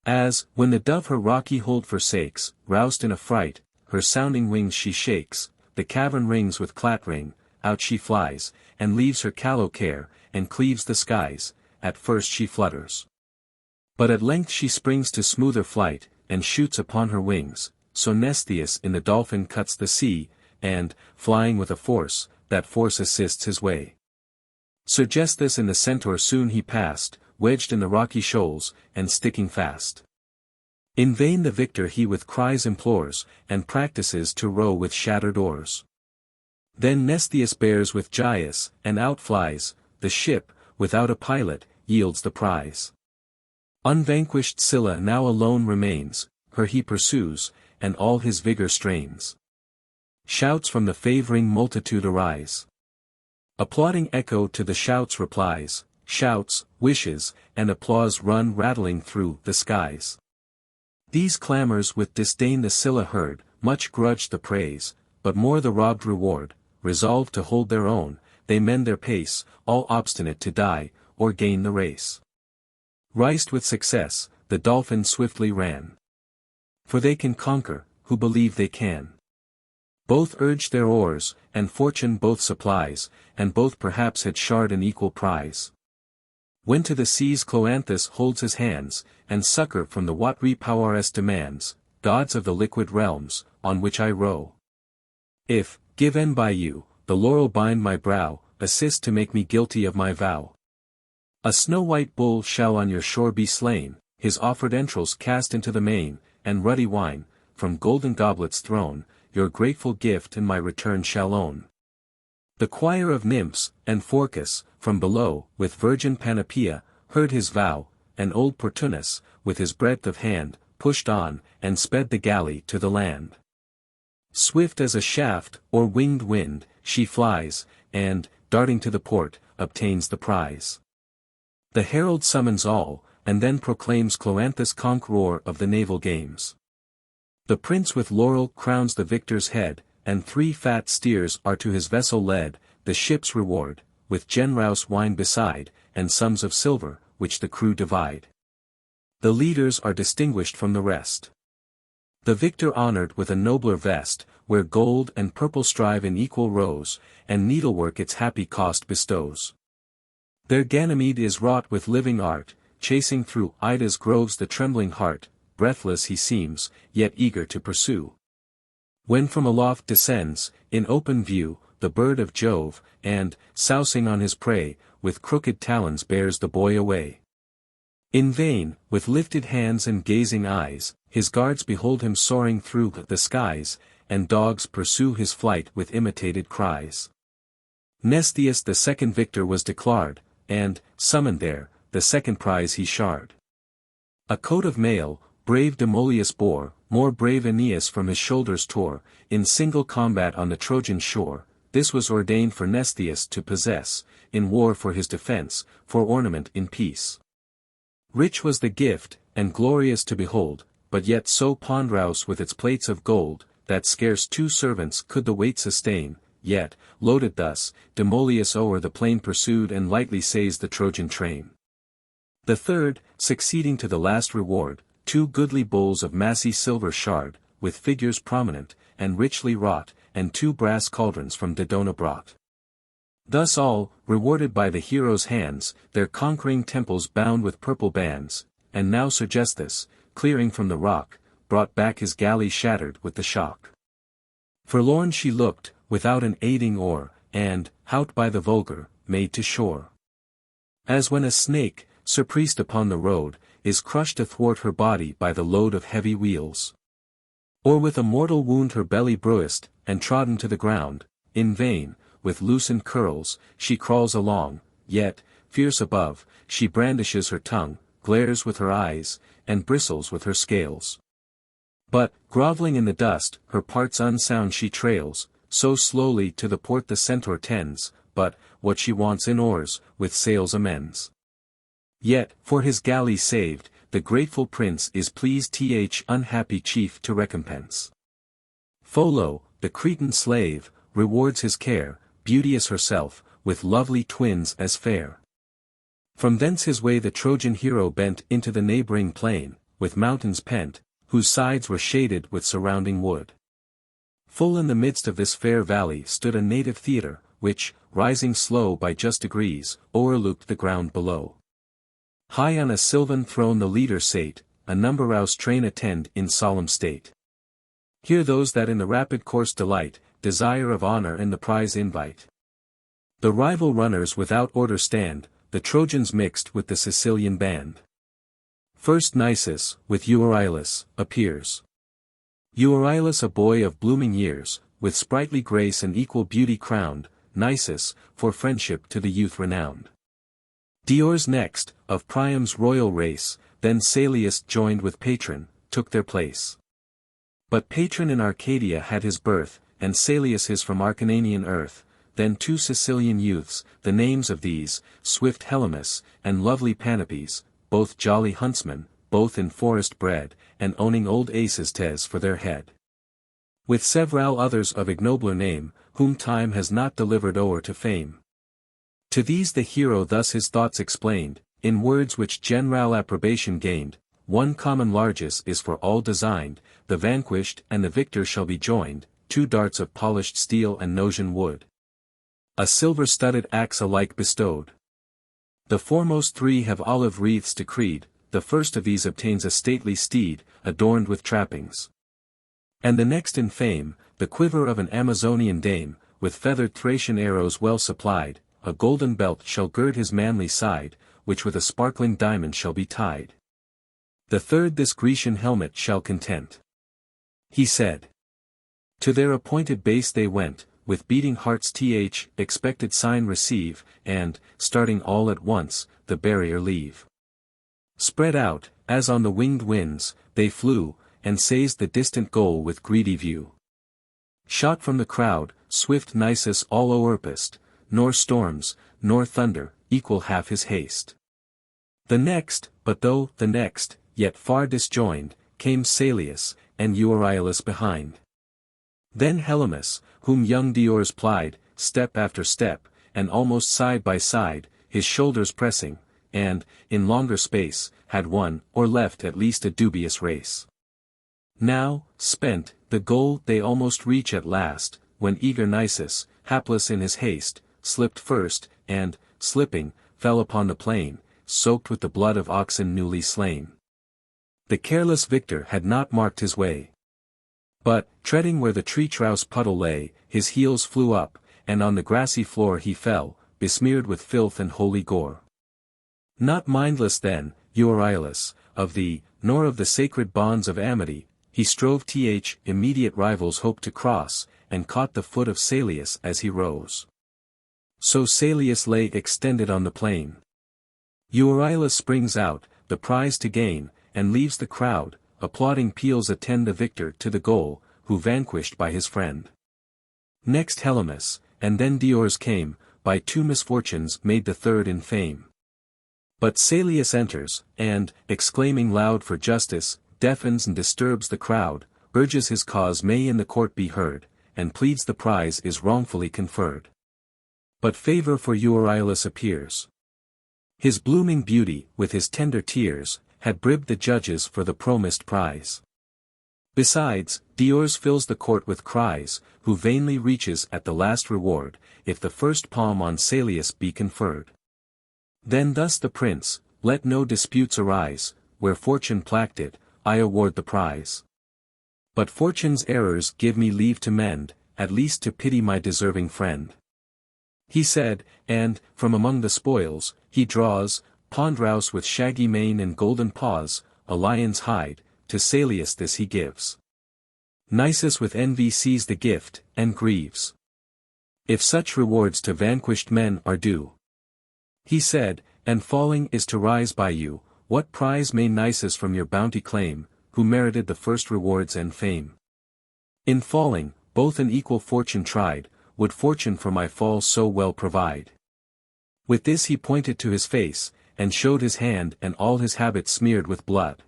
As, when the dove her rocky hold forsakes, roused in affright, her sounding wings she shakes, the cavern rings with clattering, out she flies, and leaves her callow care, and cleaves the skies. At first she flutters. But at length she springs to smoother flight, and shoots upon her wings, so Mnestheus in the dolphin cuts the sea, and, flying with a force, that force assists his way. Sergesthus in the centaur soon he passed, wedged in the rocky shoals, and sticking fast. In vain the victor he with cries implores, and practices to row with shattered oars. Then Mnestheus bears with Gyas, and out flies, the ship, without a pilot, yields the prize. Unvanquished Scylla now alone remains, her he pursues, and all his vigor strains. Shouts from the favoring multitude arise. Applauding echo to the shouts replies, shouts, wishes, and applause run rattling through the skies. These clamors with disdain the Scylla heard, much grudged the praise, but more the robbed reward, resolved to hold their own, they mend their pace, all obstinate to die, or gain the race. Riced with success, the dolphin swiftly ran. For they can conquer, who believe they can. Both urged their oars, and fortune both supplies, and both perhaps had shared an equal prize. When to the seas Cloanthus holds his hands, and succor from the what repowers demands, gods of the liquid realms, on which I row. If, given by you, the laurel bind my brow, assist to make me guilty of my vow. A snow-white bull shall on your shore be slain, his offered entrails cast into the main, and ruddy wine, from golden goblets thrown, your grateful gift in my return shall own. The choir of nymphs, and Phorcus, from below, with virgin Panopea, heard his vow, and old Portunus, with his breadth of hand, pushed on, and sped the galley to the land. Swift as a shaft, or winged wind, she flies, and, darting to the port, obtains the prize. The herald summons all, and then proclaims Cloanthus conqueror of the naval games. The prince with laurel crowns the victor's head, and 3 fat steers are to his vessel led, the ship's reward, with generous wine beside, and sums of silver, which the crew divide. The leaders are distinguished from the rest. The victor honored with a nobler vest, where gold and purple strive in equal rows, and needlework its happy cost bestows. Their Ganymede is wrought with living art, chasing through Ida's groves the trembling hart, breathless he seems, yet eager to pursue. When from aloft descends, in open view, the bird of Jove, and, sousing on his prey, with crooked talons bears the boy away. In vain, with lifted hands and gazing eyes, his guards behold him soaring through the skies, and dogs pursue his flight with imitated cries. Mnestheus the second victor was declared, and, summoned there, the second prize he shard. A coat of mail, brave Demoleus bore, more brave Aeneas from his shoulders tore, in single combat on the Trojan shore. This was ordained for Mnestheus to possess, in war for his defense, for ornament in peace. Rich was the gift, and glorious to behold, but yet so ponderous with its plates of gold, that scarce 2 servants could the weight sustain. Yet, loaded thus, Demoleus o'er the plain pursued and lightly seized the Trojan train. The third, succeeding to the last reward, 2 goodly bowls of massy silver shard, with figures prominent, and richly wrought, and 2 brass cauldrons from Dodona brought. Thus all, rewarded by the heroes' hands, their conquering temples bound with purple bands, and now Sergesthus, clearing from the rock, brought back his galley shattered with the shock. Forlorn she looked, without an aiding oar, and, hout by the vulgar, made to shore. As when a snake, surprised upon the road, is crushed athwart her body by the load of heavy wheels. Or with a mortal wound her belly bruised, and trodden to the ground, in vain, with loosened curls, she crawls along, yet, fierce above, she brandishes her tongue, glares with her eyes, and bristles with her scales. But, groveling in the dust, her parts unsound she trails, so slowly to the port the Centaur tends, but, what she wants in oars, with sails amends. Yet, for his galley saved, the grateful prince is pleased th unhappy chief to recompense. Pholo, the Cretan slave, rewards his care, beauteous herself, with lovely twins as fair. From thence his way the Trojan hero bent into the neighboring plain, with mountains pent, whose sides were shaded with surrounding wood. Full in the midst of this fair valley stood a native theatre, which, rising slow by just degrees, o'erlooked the ground below. High on a sylvan throne the leader sate, a numberous train attend in solemn state. Here those that in the rapid course delight, desire of honor and the prize invite. The rival runners without order stand, the Trojans mixed with the Sicilian band. First Nisus, with Euryalus, appears. Euryalus a boy of blooming years, with sprightly grace and equal beauty crowned, Nisus, for friendship to the youth renowned. Diores next, of Priam's royal race, then Salius joined with Patron, took their place. But Patron in Arcadia had his birth, and Salius his from Acarnanian earth. Then two Sicilian youths, the names of these, swift Helymus, and lovely Panopes, both jolly huntsmen, both in forest bred, and owning old Acestes for their head. With several others of ignobler name, whom time has not delivered o'er to fame. To these the hero thus his thoughts explained, in words which general approbation gained. One common largess is for all designed, the vanquished and the victor shall be joined, 2 darts of polished steel and Nosian wood. A silver-studded axe alike bestowed. The foremost 3 have olive wreaths decreed, the first of these obtains a stately steed, adorned with trappings. And the next in fame, the quiver of an Amazonian dame, with feathered Thracian arrows well supplied, a golden belt shall gird his manly side, which with a sparkling diamond shall be tied. The third this Grecian helmet shall content. He said. To their appointed base they went, with beating hearts expected sign receive, and, starting all at once, the barrier leave. Spread out, as on the winged winds, they flew, and seized the distant goal with greedy view. Shot from the crowd, swift Nisus all o'erpast, nor storms, nor thunder, equal half his haste. The next, but though the next, yet far disjoined, came Salius, and Euryalus behind. Then Helymus, whom young Diores plied, step after step, and almost side by side, his shoulders pressing, and, in longer space, had won, or left at least a dubious race. Now, spent, the goal they almost reach at last, when eager Nisus, hapless in his haste, slipped first, and, slipping, fell upon the plain, soaked with the blood of oxen newly slain. The careless victor had not marked his way. But, treading where the tree-trowse puddle lay, his heels flew up, and on the grassy floor he fell, besmeared with filth and holy gore. Not mindless then, Euryalus, of thee, nor of the sacred bonds of amity, he strove immediate rivals hoped to cross, and caught the foot of Salius as he rose. So Salius lay extended on the plain. Euryalus springs out, the prize to gain, and leaves the crowd, applauding peals attend the victor to the goal, who vanquished by his friend. Next Helymus, and then Diores came, by 2 misfortunes made the third in fame. But Salius enters, and, exclaiming loud for justice, deafens and disturbs the crowd, urges his cause may in the court be heard, and pleads the prize is wrongfully conferred. But favor for Euryalus appears. His blooming beauty, with his tender tears, had bribed the judges for the promised prize. Besides, Diores fills the court with cries, who vainly reaches at the last reward, if the first palm on Salius be conferred. Then thus the prince, let no disputes arise, where fortune placked it, I award the prize. But fortune's errors give me leave to mend, at least to pity my deserving friend. He said, and, from among the spoils, he draws, Pondrouse with shaggy mane and golden paws, a lion's hide, to Salius this he gives. Nisus with envy sees the gift, and grieves. If such rewards to vanquished men are due. He said, and falling is to rise by you, what prize may Nisus from your bounty claim, who merited the first rewards and fame? In falling, both an equal fortune tried, would fortune for my fall so well provide. With this he pointed to his face, and showed his hand and all his habit smeared with blood.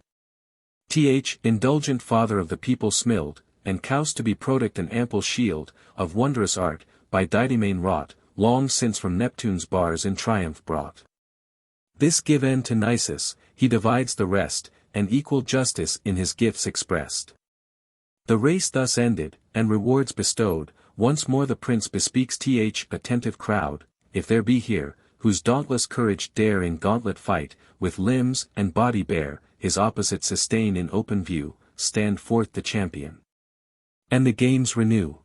Indulgent father of the people smilled, and caused to be product an ample shield, of wondrous art, by Didymane wrought, long since from Neptune's bars in triumph brought. This given to Nisus, he divides the rest, and equal justice in his gifts expressed. The race thus ended, and rewards bestowed, once more the prince bespeaks attentive crowd, if there be here, whose dauntless courage dare in gauntlet fight, with limbs and body bare, his opposite sustain in open view, stand forth the champion. And the games renew.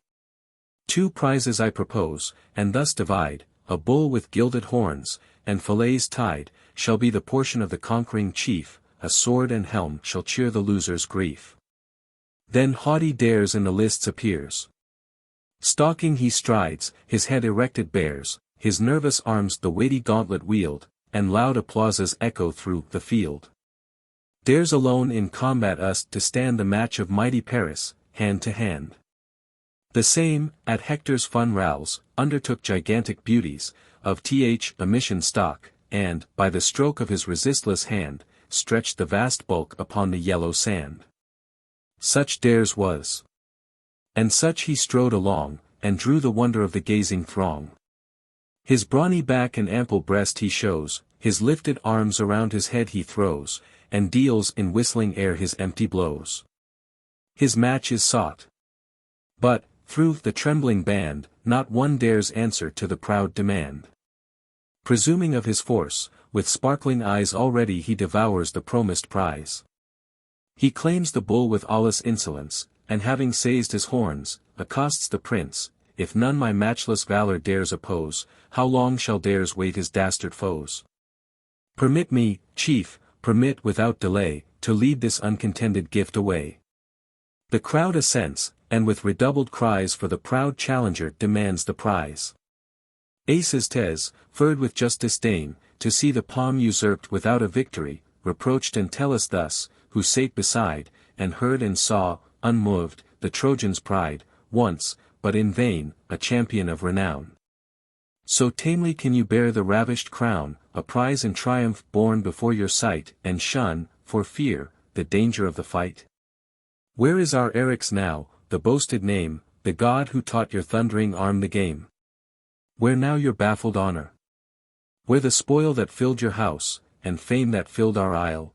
2 prizes I propose, and thus divide, a bull with gilded horns, and fillets tied, shall be the portion of the conquering chief, a sword and helm shall cheer the loser's grief. Then haughty dares in the lists appears. Stalking he strides, his head erected bears, his nervous arms the weighty gauntlet wield, and loud applauses echo through the field. Dares alone in combat us to stand the match of mighty Paris, hand to hand. The same, at Hector's fun ralls, undertook gigantic beauties, of a mission stock, and, by the stroke of his resistless hand, stretched the vast bulk upon the yellow sand. Such dares was. And such he strode along, and drew the wonder of the gazing throng. His brawny back and ample breast he shows, his lifted arms around his head he throws, and deals in whistling air his empty blows. His match is sought. But, through the trembling band, not one dares answer to the proud demand. Presuming of his force, with sparkling eyes already he devours the promised prize. He claims the bull with awless insolence, and having seized his horns, accosts the prince, if none my matchless valor dares oppose, how long shall dares wait his dastard foes? Permit me, chief, permit without delay, to lead this uncontended gift away. The crowd assents, and with redoubled cries for the proud challenger demands the prize. Anchises, furred with just disdain, to see the palm usurped without a victory, reproached Entellus thus, who sate beside, and heard and saw, unmoved, the Trojans' pride, once, but in vain, a champion of renown. So tamely can you bear the ravished crown, a prize in triumph borne before your sight, and shun, for fear, the danger of the fight? Where is our Eryx now, the boasted name, the god who taught your thundering arm the game? Where now your baffled honor? Where the spoil that filled your house, and fame that filled our isle?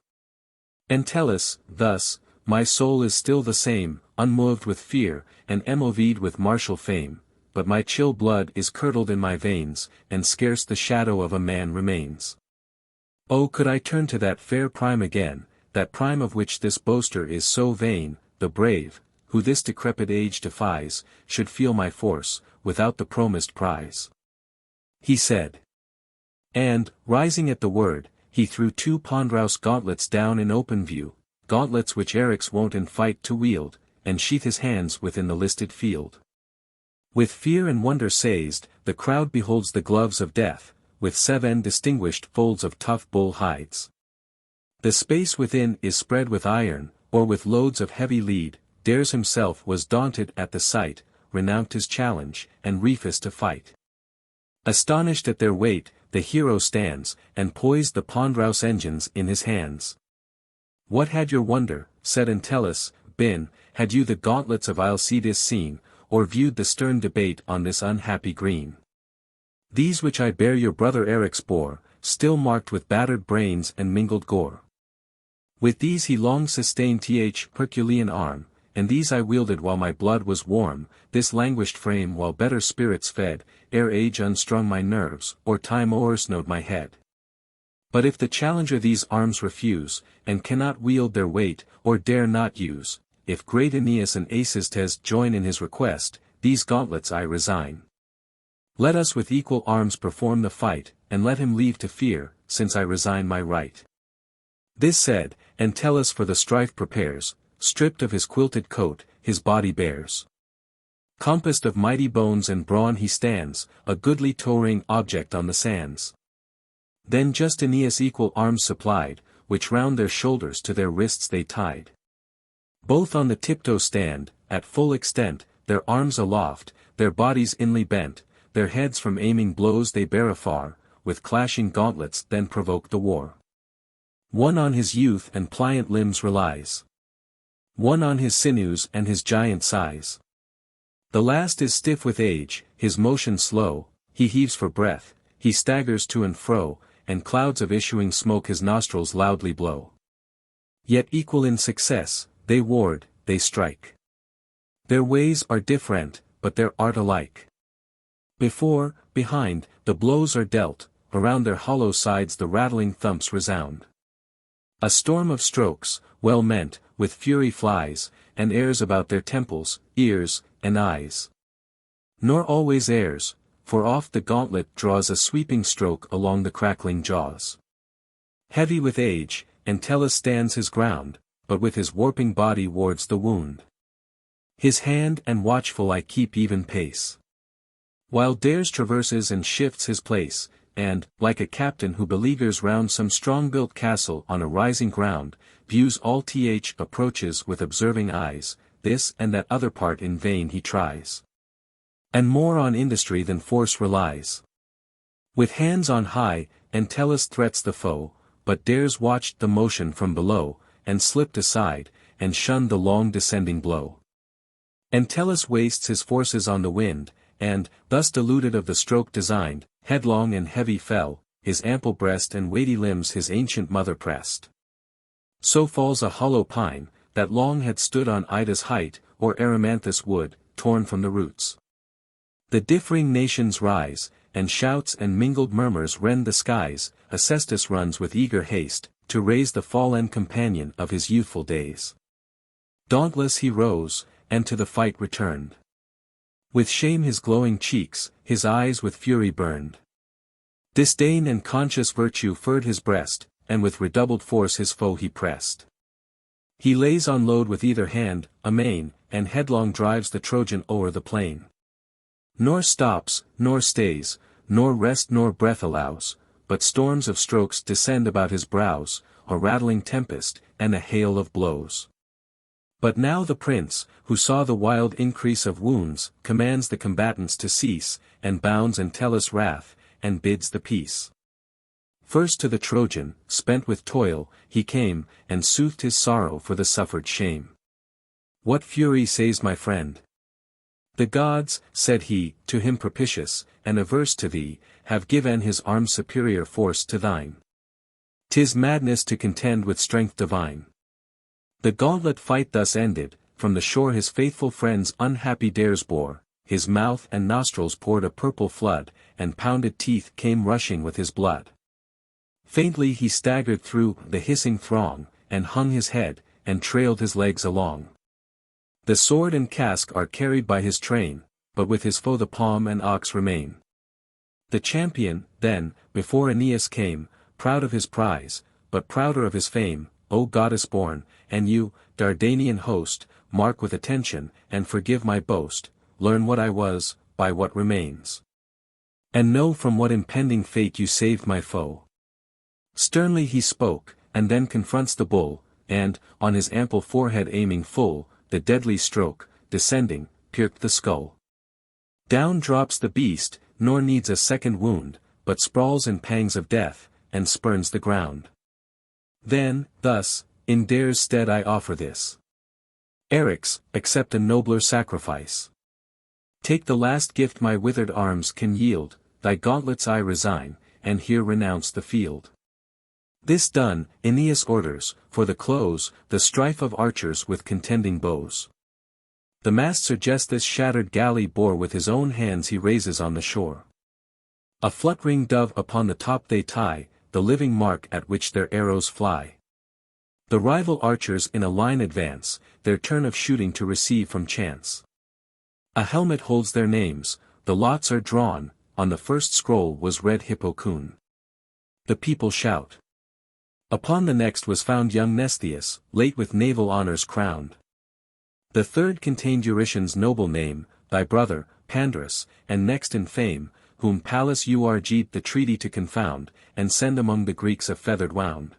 Entellus, thus, my soul is still the same, unmoved with fear, and moved with martial fame, but my chill blood is curdled in my veins, and scarce the shadow of a man remains. Oh, could I turn to that fair prime again, that prime of which this boaster is so vain, the brave, who this decrepit age defies, should feel my force, without the promised prize. He said. And, rising at the word, he threw 2 ponderous gauntlets down in open view, gauntlets which Eryx wont in fight to wield, and sheath his hands within the listed field. With fear and wonder seized, the crowd beholds the gloves of death, with 7 distinguished folds of tough bull hides. The space within is spread with iron, or with loads of heavy lead. Dares himself was daunted at the sight, renounced his challenge, and refused to fight. Astonished at their weight, the hero stands, and poised the ponderous engines in his hands. What had your wonder, said Entellus, been, had you the gauntlets of Alcides seen, or viewed the stern debate on this unhappy green? These which I bear your brother Eryx bore, still marked with battered brains and mingled gore. With these he long sustained Herculean arm, and these I wielded while my blood was warm, this languished frame while better spirits fed, ere age unstrung my nerves, or time o'ersnowed my head. But if the challenger these arms refuse, and cannot wield their weight, or dare not use, if great Aeneas and Anchises join in his request, these gauntlets I resign. Let us with equal arms perform the fight, and let him leave to fear, since I resign my right. This said, Entellus for the strife prepares, stripped of his quilted coat, his body bears. Compassed of mighty bones and brawn he stands, a goodly towering object on the sands. Then just Aeneas equal arms supplied, which round their shoulders to their wrists they tied. Both on the tiptoe stand, at full extent, their arms aloft, their bodies inly bent, their heads from aiming blows they bear afar, with clashing gauntlets then provoke the war. One on his youth and pliant limbs relies. One on his sinews and his giant size. The last is stiff with age, his motion slow, he heaves for breath, he staggers to and fro, and clouds of issuing smoke his nostrils loudly blow. Yet equal in success, they ward, they strike. Their ways are different, but their art alike. Before, behind, the blows are dealt, around their hollow sides the rattling thumps resound. A storm of strokes, well meant, with fury flies, and airs about their temples, ears, and eyes. Nor always airs, for oft the gauntlet draws a sweeping stroke along the crackling jaws. Heavy with age, Entellus stands his ground, but with his warping body wards the wound. His hand and watchful eye keep even pace, while Dares traverses and shifts his place, and, like a captain who beleaguers round some strong-built castle on a rising ground, views all approaches with observing eyes, this and that other part in vain he tries. And more on industry than force relies. With hands on high, Entellus threats the foe, but Dares watched the motion from below, and slipped aside, and shunned the long descending blow. Entellus wastes his forces on the wind, and, thus deluded of the stroke designed, headlong and heavy fell, his ample breast and weighty limbs his ancient mother pressed. So falls a hollow pine, that long had stood on Ida's height, or Erymanthus wood, torn from the roots. The differing nations rise, and shouts and mingled murmurs rend the skies, Acestus runs with eager haste, to raise the fallen companion of his youthful days. Dauntless he rose, and to the fight returned. With shame his glowing cheeks, his eyes with fury burned. Disdain and conscious virtue furred his breast, and with redoubled force his foe he pressed. He lays on load with either hand, amain, and headlong drives the Trojan o'er the plain. Nor stops, nor stays, nor rest nor breath allows, but storms of strokes descend about his brows, a rattling tempest, and a hail of blows. But now the prince, who saw the wild increase of wounds, commands the combatants to cease, and bounds Entellus' wrath, and bids the peace. First to the Trojan, spent with toil, he came, and soothed his sorrow for the suffered shame. What fury says my friend? The gods, said he, to him propitious, and averse to thee, have given his arm's superior force to thine. 'Tis madness to contend with strength divine. The gauntlet fight thus ended, from the shore his faithful friends unhappy Dares bore, his mouth and nostrils poured a purple flood, and pounded teeth came rushing with his blood. Faintly he staggered through the hissing throng, and hung his head, and trailed his legs along. The sword and casque are carried by his train, but with his foe the palm and ox remain. The champion, then, before Aeneas came, proud of his prize, but prouder of his fame, O goddess born, and you, Dardanian host, mark with attention, and forgive my boast, learn what I was, by what remains. And know from what impending fate you saved my foe. Sternly he spoke, and then confronts the bull, and, on his ample forehead aiming full, the deadly stroke, descending, pierced the skull. Down drops the beast, nor needs a second wound, but sprawls in pangs of death, and spurns the ground. Then, thus, in Dares' stead I offer this. Eryx, accept a nobler sacrifice. Take the last gift my withered arms can yield, thy gauntlets I resign, and here renounce the field. This done, Aeneas orders, for the close, the strife of archers with contending bows. The mast Sergesthus' shattered galley bore with his own hands he raises on the shore. A fluttering dove upon the top they tie, the living mark at which their arrows fly. The rival archers in a line advance, their turn of shooting to receive from chance. A helmet holds their names, the lots are drawn, on the first scroll was read Hippocoon. The people shout. Upon the next was found young Mnestheus, late with naval honors crowned. The third contained Eurytion's noble name, thy brother, Pandarus, and next in fame, whom Pallas urged the treaty to confound, and send among the Greeks a feathered wound.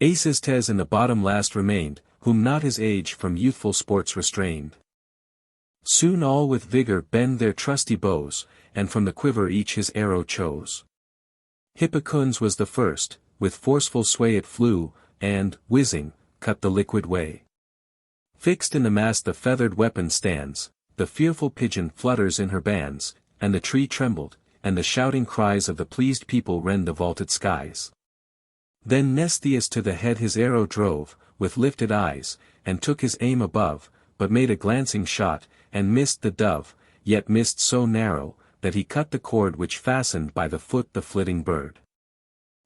Acestes in the bottom last remained, whom not his age from youthful sports restrained. Soon all with vigor bend their trusty bows, and from the quiver each his arrow chose. Hippocoon's was the first, with forceful sway it flew, and, whizzing, cut the liquid way. Fixed in the mast the feathered weapon stands, the fearful pigeon flutters in her bands, and the tree trembled, and the shouting cries of the pleased people rend the vaulted skies. Then Mnestheus to the head his arrow drove, with lifted eyes, and took his aim above, but made a glancing shot, and missed the dove, yet missed so narrow, that he cut the cord which fastened by the foot the flitting bird.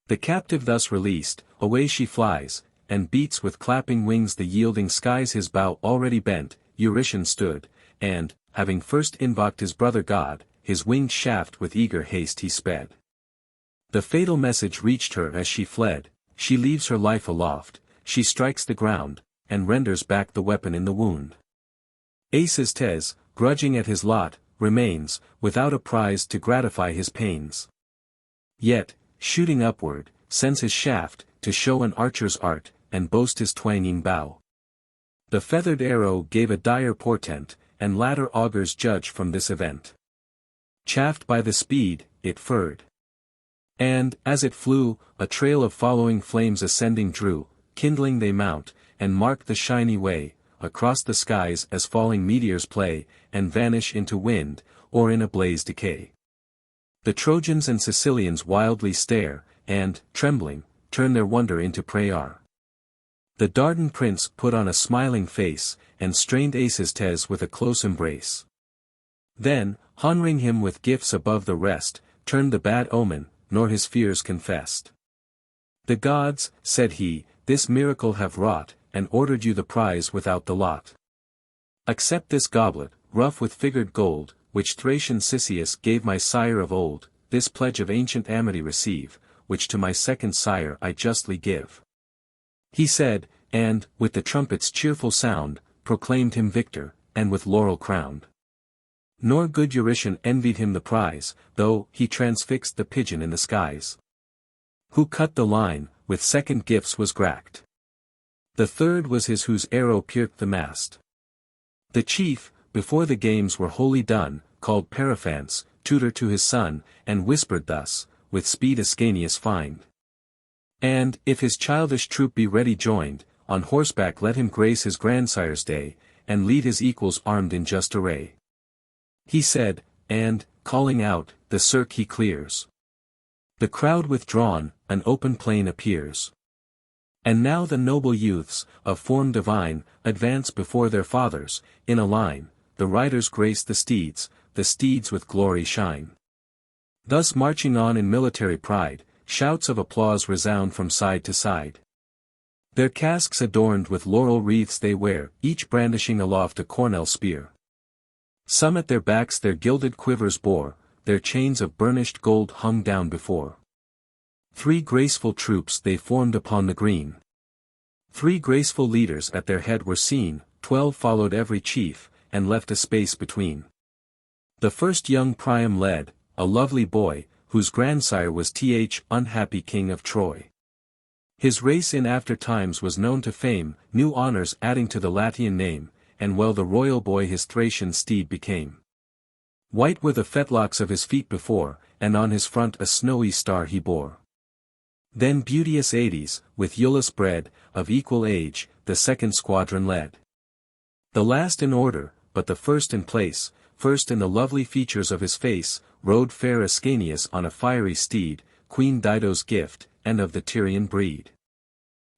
The captive thus released, away she flies, and beats with clapping wings the yielding skies. His bow already bent, Eurytion stood, and, having first invoked his brother god, his winged shaft with eager haste he sped. The fatal message reached her as she fled, she leaves her life aloft, she strikes the ground, and renders back the weapon in the wound. Anchises, grudging at his lot, remains, without a prize to gratify his pains. Yet, shooting upward, sends his shaft, to show an archer's art, and boast his twanging bow. The feathered arrow gave a dire portent, and latter augurs judge from this event. Chafed by the speed, it furred. And, as it flew, a trail of following flames ascending drew, kindling they mount, and mark the shiny way, across the skies as falling meteors play, and vanish into wind, or in a blaze decay. The Trojans and Sicilians wildly stare, and, trembling, turn their wonder into prayer. The Dardan prince put on a smiling face, and strained Anchises with a close embrace. Then, honoring him with gifts above the rest, turned the bad omen, nor his fears confessed. The gods, said he, this miracle have wrought, and ordered you the prize without the lot. Accept this goblet, rough with figured gold, which Thracian Cisseus gave my sire of old, this pledge of ancient amity receive, which to my second sire I justly give. He said, and, with the trumpet's cheerful sound, proclaimed him victor, and with laurel crowned. Nor good Eurytion envied him the prize, though he transfixed the pigeon in the skies. Who cut the line, with second gifts was gracked. The third was his whose arrow pierced the mast. The chief, before the games were wholly done, called Periphance, tutor to his son, and whispered thus, with speed Ascanius find. And, if his childish troop be ready joined, on horseback let him grace his grandsire's day, and lead his equals armed in just array. He said, and, calling out, the cirque he clears. The crowd withdrawn, an open plain appears. And now the noble youths, of form divine, advance before their fathers, in a line, the riders grace the steeds with glory shine. Thus marching on in military pride, shouts of applause resound from side to side. Their casques adorned with laurel wreaths they wear, each brandishing aloft a cornel spear. Some at their backs their gilded quivers bore, their chains of burnished gold hung down before. 3 graceful troops they formed upon the green. 3 graceful leaders at their head were seen, 12 followed every chief, and left a space between. The first young Priam led, a lovely boy, whose grandsire was unhappy king of Troy. His race in after times was known to fame, new honors adding to the Latian name, and well the royal boy his Thracian steed became. White were the fetlocks of his feet before, and on his front a snowy star he bore. Then beauteous Aeneas, with Iulus bred, of equal age, the second squadron led. The last in order, but the first in place, first in the lovely features of his face, rode fair Ascanius on a fiery steed, Queen Dido's gift, and of the Tyrian breed.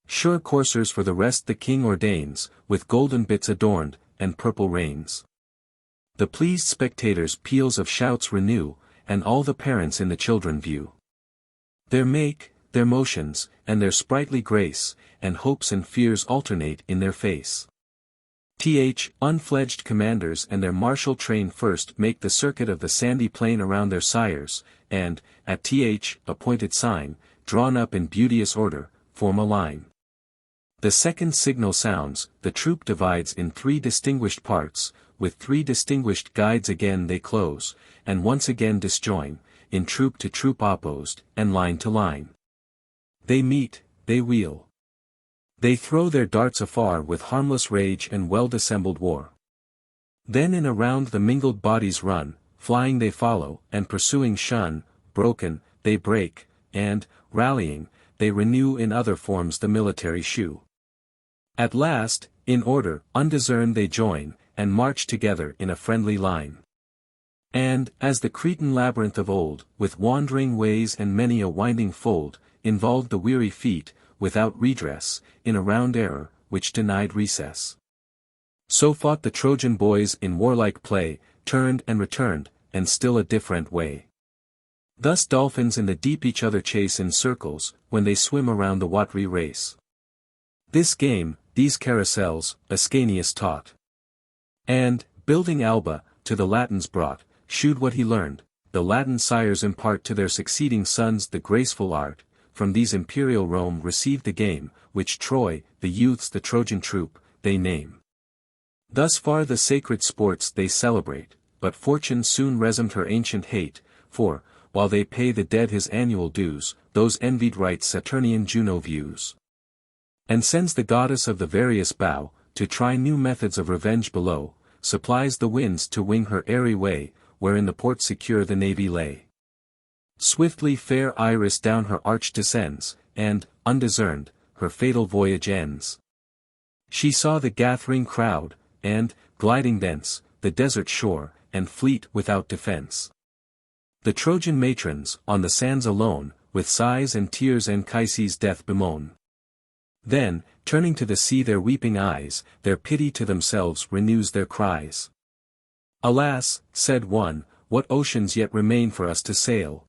Sure coursers for the rest the king ordains, with golden bits adorned, and purple reins. The pleased spectators peals of shouts renew, and all the parents in the children view. Their make, their motions, and their sprightly grace, and hopes and fears alternate in their face. Unfledged commanders and their martial train first make the circuit of the sandy plain around their sires, and, at appointed sign, drawn up in beauteous order, form a line. The second signal sounds, the troop divides in 3 distinguished parts, with 3 distinguished guides again they close, and once again disjoin, in troop to troop opposed, and line to line. They meet, they wheel. They throw their darts afar with harmless rage and well-dissembled war. Then in around the mingled bodies run, flying they follow, and pursuing shun, broken, they break, and, rallying, they renew in other forms the military shew. At last, in order, undiscerned they join, and march together in a friendly line. And, as the Cretan labyrinth of old, with wandering ways and many a winding fold, involved the weary feet, without redress, in a round error, which denied recess. So fought the Trojan boys in warlike play, turned and returned, and still a different way. Thus dolphins in the deep each other chase in circles, when they swim around the watery race. This game, these carousels, Ascanius taught. And, building Alba, to the Latins brought, shewed what he learned. The Latin sires impart to their succeeding sons the graceful art, from these imperial Rome received the game, which Troy, the youths the Trojan troop, they name. Thus far the sacred sports they celebrate, but fortune soon resumed her ancient hate, for, while they pay the dead his annual dues, those envied rites Saturnian Juno views. And sends the goddess of the various bough, to try new methods of revenge below, supplies the winds to wing her airy way, where in the port secure the navy lay. Swiftly fair Iris down her arch descends, and, undiscerned, her fatal voyage ends. She saw the gathering crowd, and, gliding thence, the desert shore, and fleet without defence. The Trojan matrons, on the sands alone, with sighs and tears Anchises' death bemoan. Then, turning to the sea their weeping eyes, their pity to themselves renews their cries. Alas, said one, what oceans yet remain for us to sail?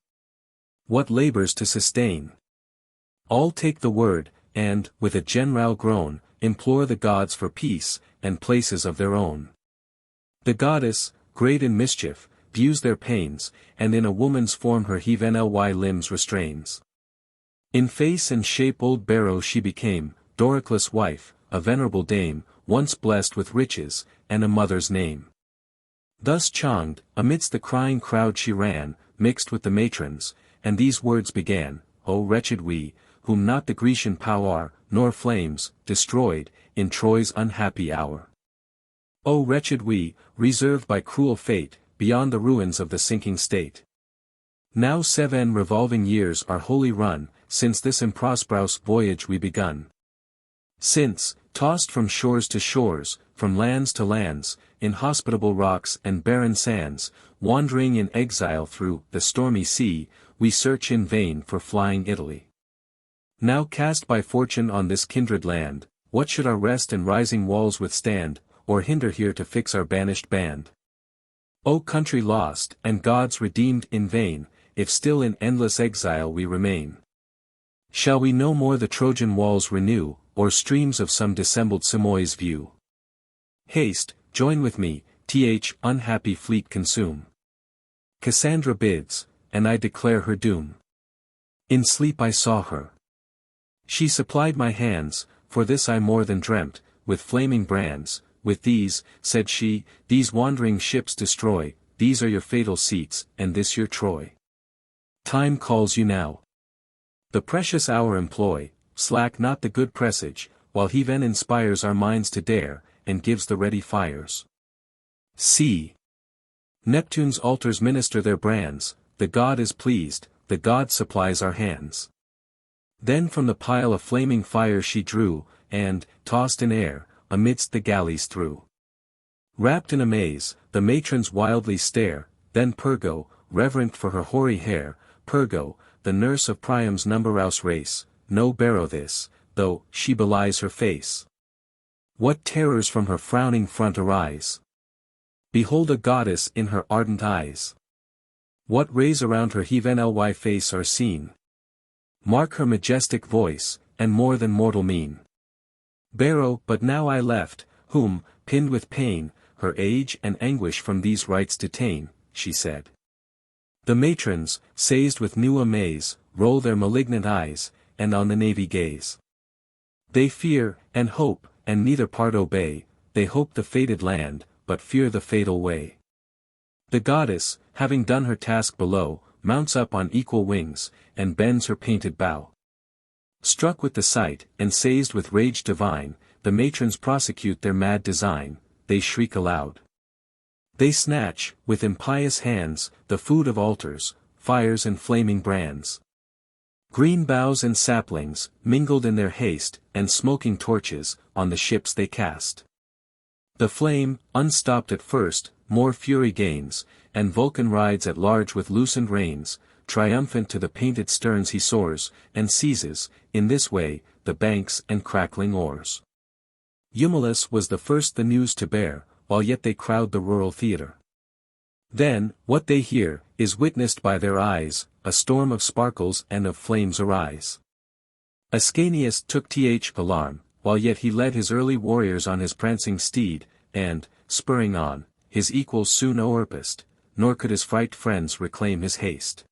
What labors to sustain? All take the word, and, with a general groan, implore the gods for peace, and places of their own. The goddess, great in mischief, views their pains, and in a woman's form her heavenly limbs restrains. In face and shape old Barrow she became, Doricles' wife, a venerable dame, once blessed with riches, and a mother's name. Thus chonged, amidst the crying crowd she ran, mixed with the matrons, and these words began, O wretched we, whom not the Grecian power, nor flames, destroyed, in Troy's unhappy hour. O wretched we, reserved by cruel fate, beyond the ruins of the sinking state. Now 7 revolving years are wholly run, since this improsperous voyage we begun. Since, tossed from shores to shores, from lands to lands, inhospitable rocks and barren sands, wandering in exile through the stormy sea, we search in vain for flying Italy. Now cast by fortune on this kindred land, what should our rest and rising walls withstand, or hinder here to fix our banished band? O country lost, and gods redeemed in vain, if still in endless exile we remain. Shall we no more the Trojan walls renew, or streams of some dissembled Simois view? Haste, join with me, unhappy fleet consume. Cassandra bids, and I declare her doom. In sleep I saw her. She supplied my hands, for this I more than dreamt, with flaming brands, with these, said she, these wandering ships destroy, these are your fatal seats, and this your Troy. Time calls you now. The precious hour employ, slack not the good presage, while heaven inspires our minds to dare, and gives the ready fires. See! Neptune's altars minister their brands, the god is pleased, the god supplies our hands. Then from the pile a flaming fire she drew, and, tossed in air, amidst the galleys threw. Wrapped in amaze, the matrons wildly stare, then Pergo, reverent for her hoary hair, Pergo, the nurse of Priam's numberless race, no Barrow this, though she belies her face. What terrors from her frowning front arise! Behold a goddess in her ardent eyes. What rays around her heavenly face are seen! Mark her majestic voice, and more than mortal mien. Barrow but now I left, whom, pinned with pain, her age and anguish from these rites detain, she said. The matrons, seized with new amaze, roll their malignant eyes, and on the navy gaze. They fear, and hope, and neither part obey, they hope the fated land, but fear the fatal way. The goddess, having done her task below, mounts up on equal wings, and bends her painted bow. Struck with the sight, and seized with rage divine, the matrons prosecute their mad design, they shriek aloud. They snatch, with impious hands, the food of altars, fires and flaming brands. Green boughs and saplings, mingled in their haste, and smoking torches, on the ships they cast. The flame, unstopped at first, more fury gains, and Vulcan rides at large with loosened reins, triumphant to the painted sterns he soars, and seizes, in this way, the banks and crackling oars. Iulus was the first the news to bear, while yet they crowd the rural theatre. Then, what they hear, is witnessed by their eyes, a storm of sparkles and of flames arise. Ascanius took th alarm, while yet he led his early warriors on his prancing steed, and, spurring on, his equals soon o'erpassed, nor could his fright friends reclaim his haste.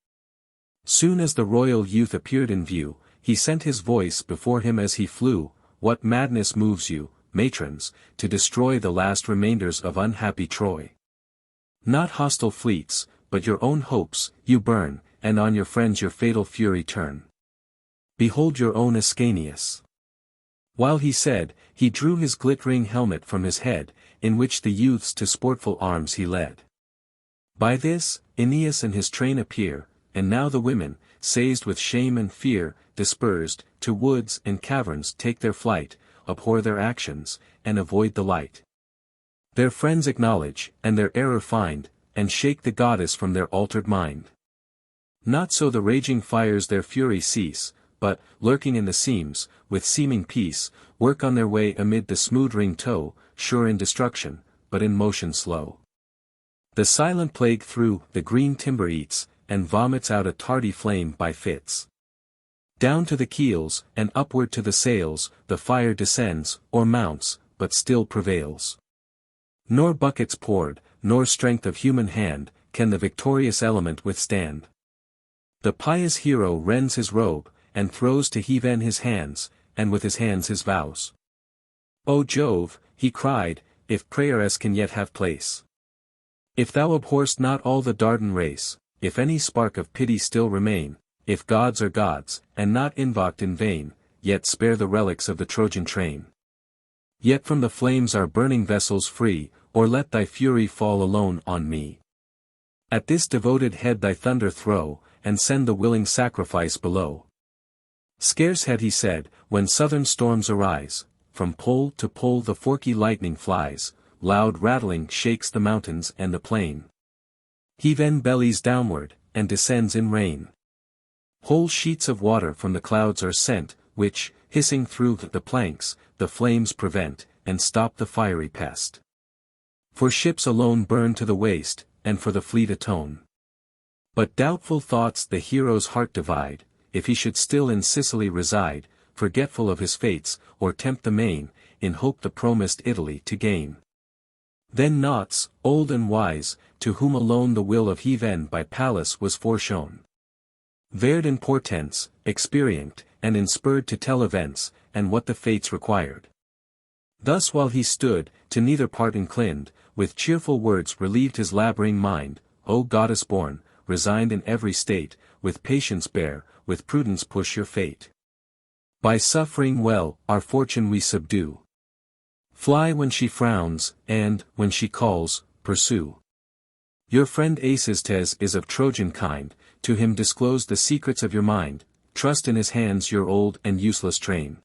Soon as the royal youth appeared in view, he sent his voice before him as he flew, "What madness moves you, matrons, to destroy the last remainders of unhappy Troy? Not hostile fleets, but your own hopes, you burn, and on your friends your fatal fury turn. Behold your own Ascanius." While he said, he drew his glittering helmet from his head, in which the youths to sportful arms he led. By this, Aeneas and his train appear, and now the women, seized with shame and fear, dispersed, to woods and caverns take their flight, abhor their actions, and avoid the light. Their friends acknowledge, and their error find, and shake the goddess from their altered mind. Not so the raging fires their fury cease, but, lurking in the seams, with seeming peace, work on their way amid the smouldering tow, sure in destruction, but in motion slow. The silent plague through the green timber eats, and vomits out a tardy flame by fits. Down to the keels, and upward to the sails, the fire descends, or mounts, but still prevails. Nor buckets poured, nor strength of human hand, can the victorious element withstand. The pious hero rends his robe, and throws to heaven his hands, and with his hands his vows. "O Jove," he cried, "if prayers can yet have place. If thou abhorrest not all the Dardan race, if any spark of pity still remain, if gods are gods, and not invoked in vain, yet spare the relics of the Trojan train. Yet from the flames our burning vessels free, or let thy fury fall alone on me. At this devoted head thy thunder throw, and send the willing sacrifice below." Scarce had he said, when southern storms arise, from pole to pole the forky lightning flies, loud rattling shakes the mountains and the plain. Heaven bellies downward, and descends in rain. Whole sheets of water from the clouds are sent, which, hissing through the planks, the flames prevent, and stop the fiery pest. For ships alone burn to the waist, and for the fleet atone. But doubtful thoughts the hero's heart divide, if he should still in Sicily reside, forgetful of his fates, or tempt the main, in hope the promised Italy to gain. Then Nautes, old and wise, to whom alone the will of heaven by Pallas was foreshown. Vered in portents, experienced, and inspurred to tell events, and what the fates required. Thus while he stood, to neither part inclined, with cheerful words relieved his laboring mind, "O goddess born, resigned in every state, with patience bear, with prudence push your fate. By suffering well, our fortune we subdue. Fly when she frowns, and, when she calls, pursue. Your friend Anchises is of Trojan kind, to him disclose the secrets of your mind, trust in his hands your old and useless train.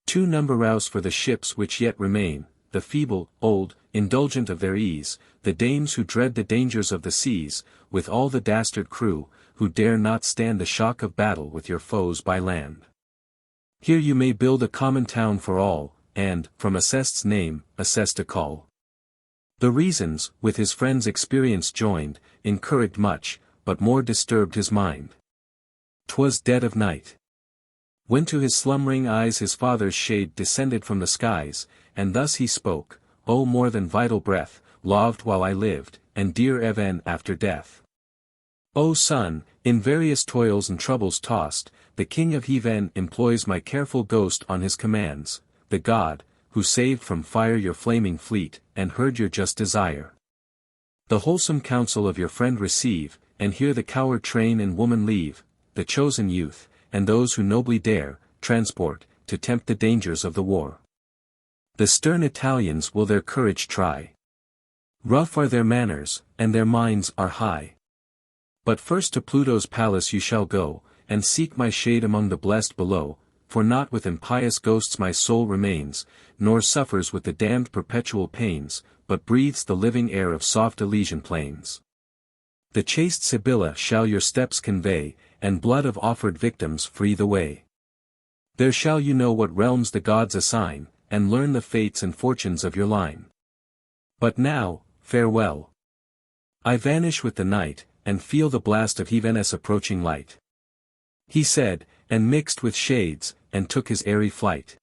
Too numberous for the ships which yet remain, the feeble, old, indulgent of their ease, the dames who dread the dangers of the seas, with all the dastard crew, who dare not stand the shock of battle with your foes by land. Here you may build a common town for all, and, from Acest's name, Acesta call." The reasons, with his friend's experience joined, encouraged much, but more disturbed his mind. 'Twas dead of night, when to his slumbering eyes his father's shade descended from the skies, and thus he spoke, "O more than vital breath, loved while I lived, and dear even after death. O son, in various toils and troubles tossed, the king of heaven employs my careful ghost on his commands, the god, who saved from fire your flaming fleet, and heard your just desire. The wholesome counsel of your friend receive, and here the coward train and woman leave, the chosen youth, and those who nobly dare, transport, to tempt the dangers of the war. The stern Italians will their courage try. Rough are their manners, and their minds are high. But first to Pluto's palace you shall go, and seek my shade among the blessed below, for not with impious ghosts my soul remains, nor suffers with the damned perpetual pains, but breathes the living air of soft Elysian plains. The chaste Sibylla shall your steps convey, and blood of offered victims free the way. There shall you know what realms the gods assign, and learn the fates and fortunes of your line. But now, farewell. I vanish with the night, and feel the blast of Heaven's approaching light. He said, and mixed with shades, and took his airy flight.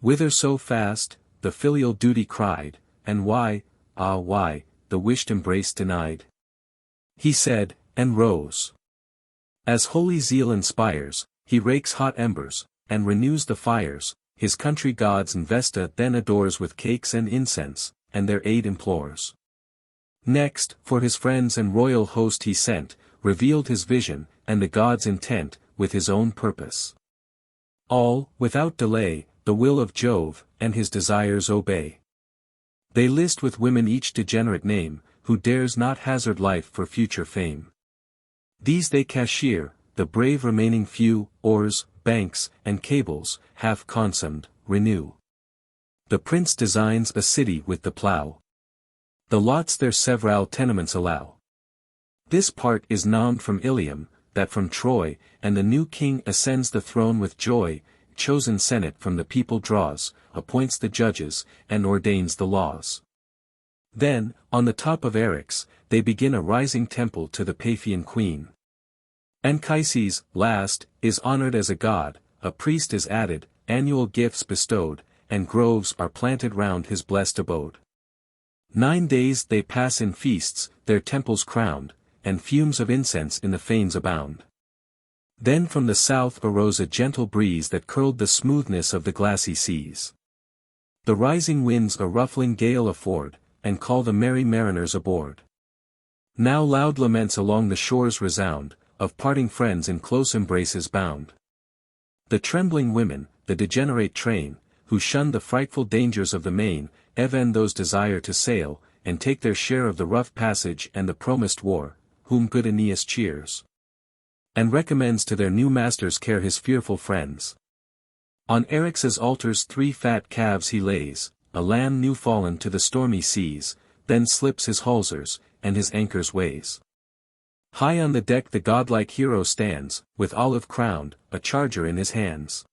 Whither so fast? The filial duty cried, and why, ah why, the wished embrace denied? He said, and rose. As holy zeal inspires, he rakes hot embers, and renews the fires, his country gods and Vesta then adores with cakes and incense, and their aid implores. Next, for his friends and royal host he sent, revealed his vision, and the gods' intent, with his own purpose. All, without delay, the will of Jove, and his desires obey. They list with women each degenerate name, who dares not hazard life for future fame. These they cashier, the brave remaining few, oars, banks, and cables, half consumed, renew. The prince designs a city with the plough. The lots their several tenements allow. This part is named from Ilium, that from Troy, and the new king ascends the throne with joy, chosen senate from the people draws, appoints the judges, and ordains the laws. Then, on the top of Eryx, they begin a rising temple to the Paphian queen. Anchises, last, is honored as a god, a priest is added, annual gifts bestowed, and groves are planted round his blessed abode. 9 days they pass in feasts, their temples crowned, and fumes of incense in the fanes abound. Then from the south arose a gentle breeze that curled the smoothness of the glassy seas. The rising winds a ruffling gale afford, and call the merry mariners aboard. Now loud laments along the shores resound, of parting friends in close embraces bound. The trembling women, the degenerate train, who shun the frightful dangers of the main, even those desire to sail, and take their share of the rough passage and the promised war, whom good Aeneas cheers. And recommends to their new master's care his fearful friends. On Eryx's altars 3 fat calves he lays, a lamb new fallen to the stormy seas, then slips his hawsers, and his anchors weighs. High on the deck the godlike hero stands, with olive crowned, a charger in his hands.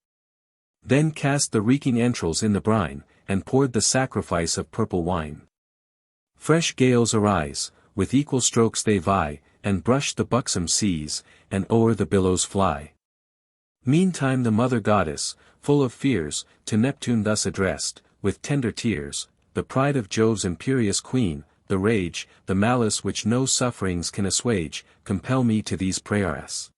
Then cast the reeking entrails in the brine, and poured the sacrifice of purple wine. Fresh gales arise, with equal strokes they vie, and brush the buxom seas, and o'er the billows fly. Meantime the mother goddess, full of fears, to Neptune thus addressed, with tender tears, the pride of Jove's imperious queen, the rage, the malice which no sufferings can assuage, compel me to these prayers.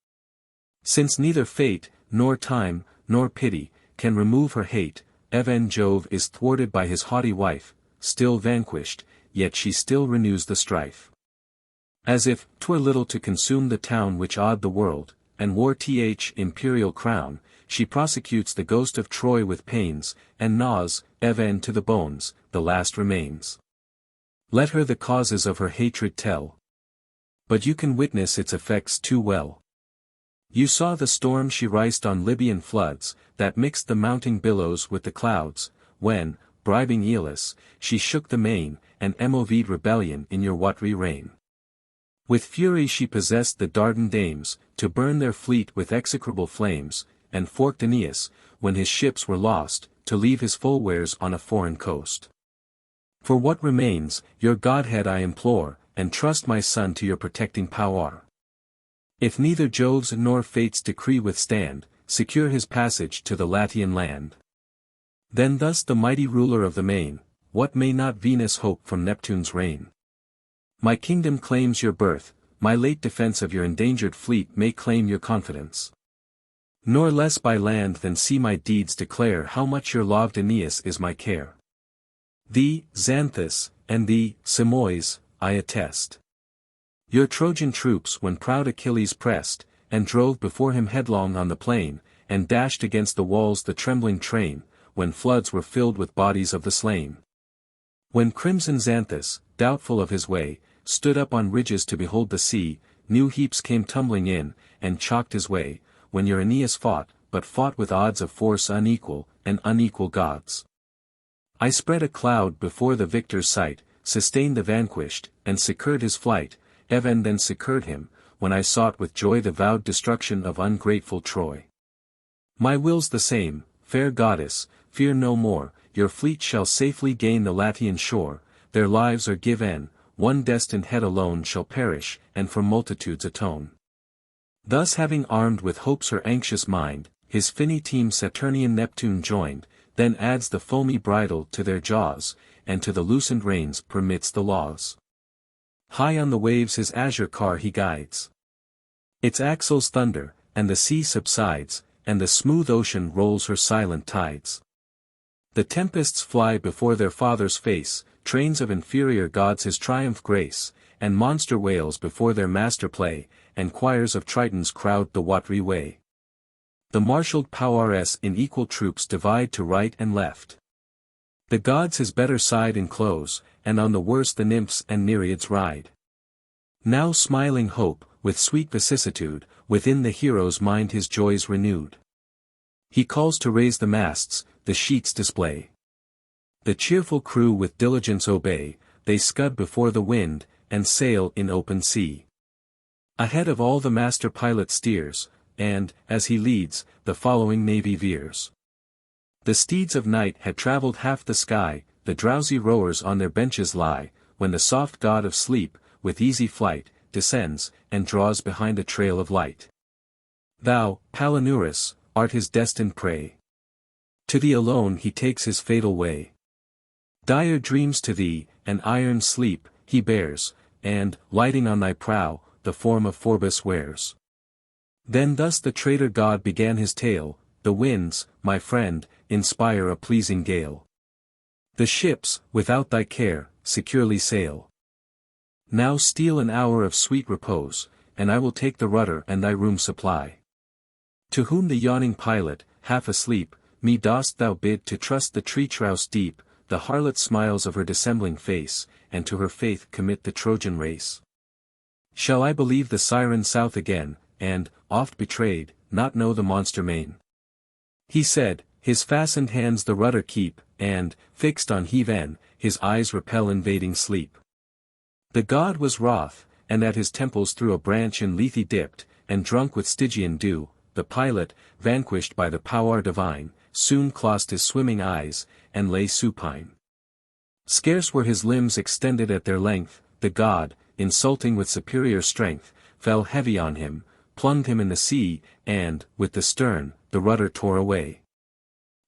Since neither fate, nor time, nor pity, can remove her hate, even Jove is thwarted by his haughty wife, still vanquished, yet she still renews the strife. As if 'twere little to consume the town which awed the world, and wore th imperial crown, she prosecutes the ghost of Troy with pains, and gnaws, even to the bones, the last remains. Let her the causes of her hatred tell. But you can witness its effects too well. You saw the storm she rised on Libyan floods, that mixed the mounting billows with the clouds, when, bribing Iulus, she shook the main, and moved rebellion in your watery reign. With fury she possessed the Dardan dames, to burn their fleet with execrable flames, and forked Aeneas, when his ships were lost, to leave his full wares on a foreign coast. For what remains, your godhead I implore, and trust my son to your protecting power. If neither Jove's nor fate's decree withstand, secure his passage to the Latian land. Then thus the mighty ruler of the main, what may not Venus hope from Neptune's reign? My kingdom claims your birth, my late defense of your endangered fleet may claim your confidence. Nor less by land than sea my deeds declare how much your loved Aeneas is my care. Thee, Xanthus, and thee, Simois, I attest. Your Trojan troops when proud Achilles pressed, and drove before him headlong on the plain, and dashed against the walls the trembling train, when floods were filled with bodies of the slain. When crimson Xanthus, doubtful of his way, stood up on ridges to behold the sea, new heaps came tumbling in, and chalked his way, when your Aeneas fought, but fought with odds of force unequal, and unequal gods. I spread a cloud before the victor's sight, sustained the vanquished, and secured his flight, even then secured him, when I sought with joy the vowed destruction of ungrateful Troy. My will's the same, fair goddess, fear no more, your fleet shall safely gain the Latian shore, their lives are given, one destined head alone shall perish, and for multitudes atone. Thus having armed with hopes her anxious mind, his finny team Saturnian Neptune joined, then adds the foamy bridle to their jaws, and to the loosened reins permits the laws. High on the waves his azure car he guides. Its axles thunder, and the sea subsides, and the smooth ocean rolls her silent tides. The tempests fly before their father's face, trains of inferior gods his triumph grace, and monster whales before their master play, and choirs of Tritons crowd the watery way. The marshalled powers in equal troops divide to right and left. The gods his better side enclose, and on the worse the nymphs and nereids ride. Now smiling hope, with sweet vicissitude, within the hero's mind his joys renewed. He calls to raise the masts, the sheets display. The cheerful crew with diligence obey, they scud before the wind, and sail in open sea. Ahead of all the master pilot steers, and, as he leads, the following navy veers. The steeds of night had travelled half the sky, the drowsy rowers on their benches lie, when the soft god of sleep, with easy flight, descends, and draws behind a trail of light. Thou, Palinurus, art his destined prey. To thee alone he takes his fatal way. Dire dreams to thee, and iron sleep, he bears, and, lighting on thy prow, the form of Phorbus wears. Then thus the traitor god began his tale, the winds, my friend, inspire a pleasing gale. The ships, without thy care, securely sail. Now steal an hour of sweet repose, and I will take the rudder and thy room supply. To whom the yawning pilot, half asleep, me dost thou bid to trust the tree-trouse deep, the harlot smiles of her dissembling face, and to her faith commit the Trojan race? Shall I believe the siren south again, and, oft betrayed, not know the monster main? He said, his fastened hands the rudder keep, and, fixed on heaven, his eyes repel invading sleep. The god was wroth, and at his temples threw a branch in Lethe dipped, and drunk with Stygian dew, the pilot, vanquished by the power divine, soon closed his swimming eyes, and lay supine. Scarce were his limbs extended at their length, the god, insulting with superior strength, fell heavy on him, plunged him in the sea, and, with the stern, the rudder tore away.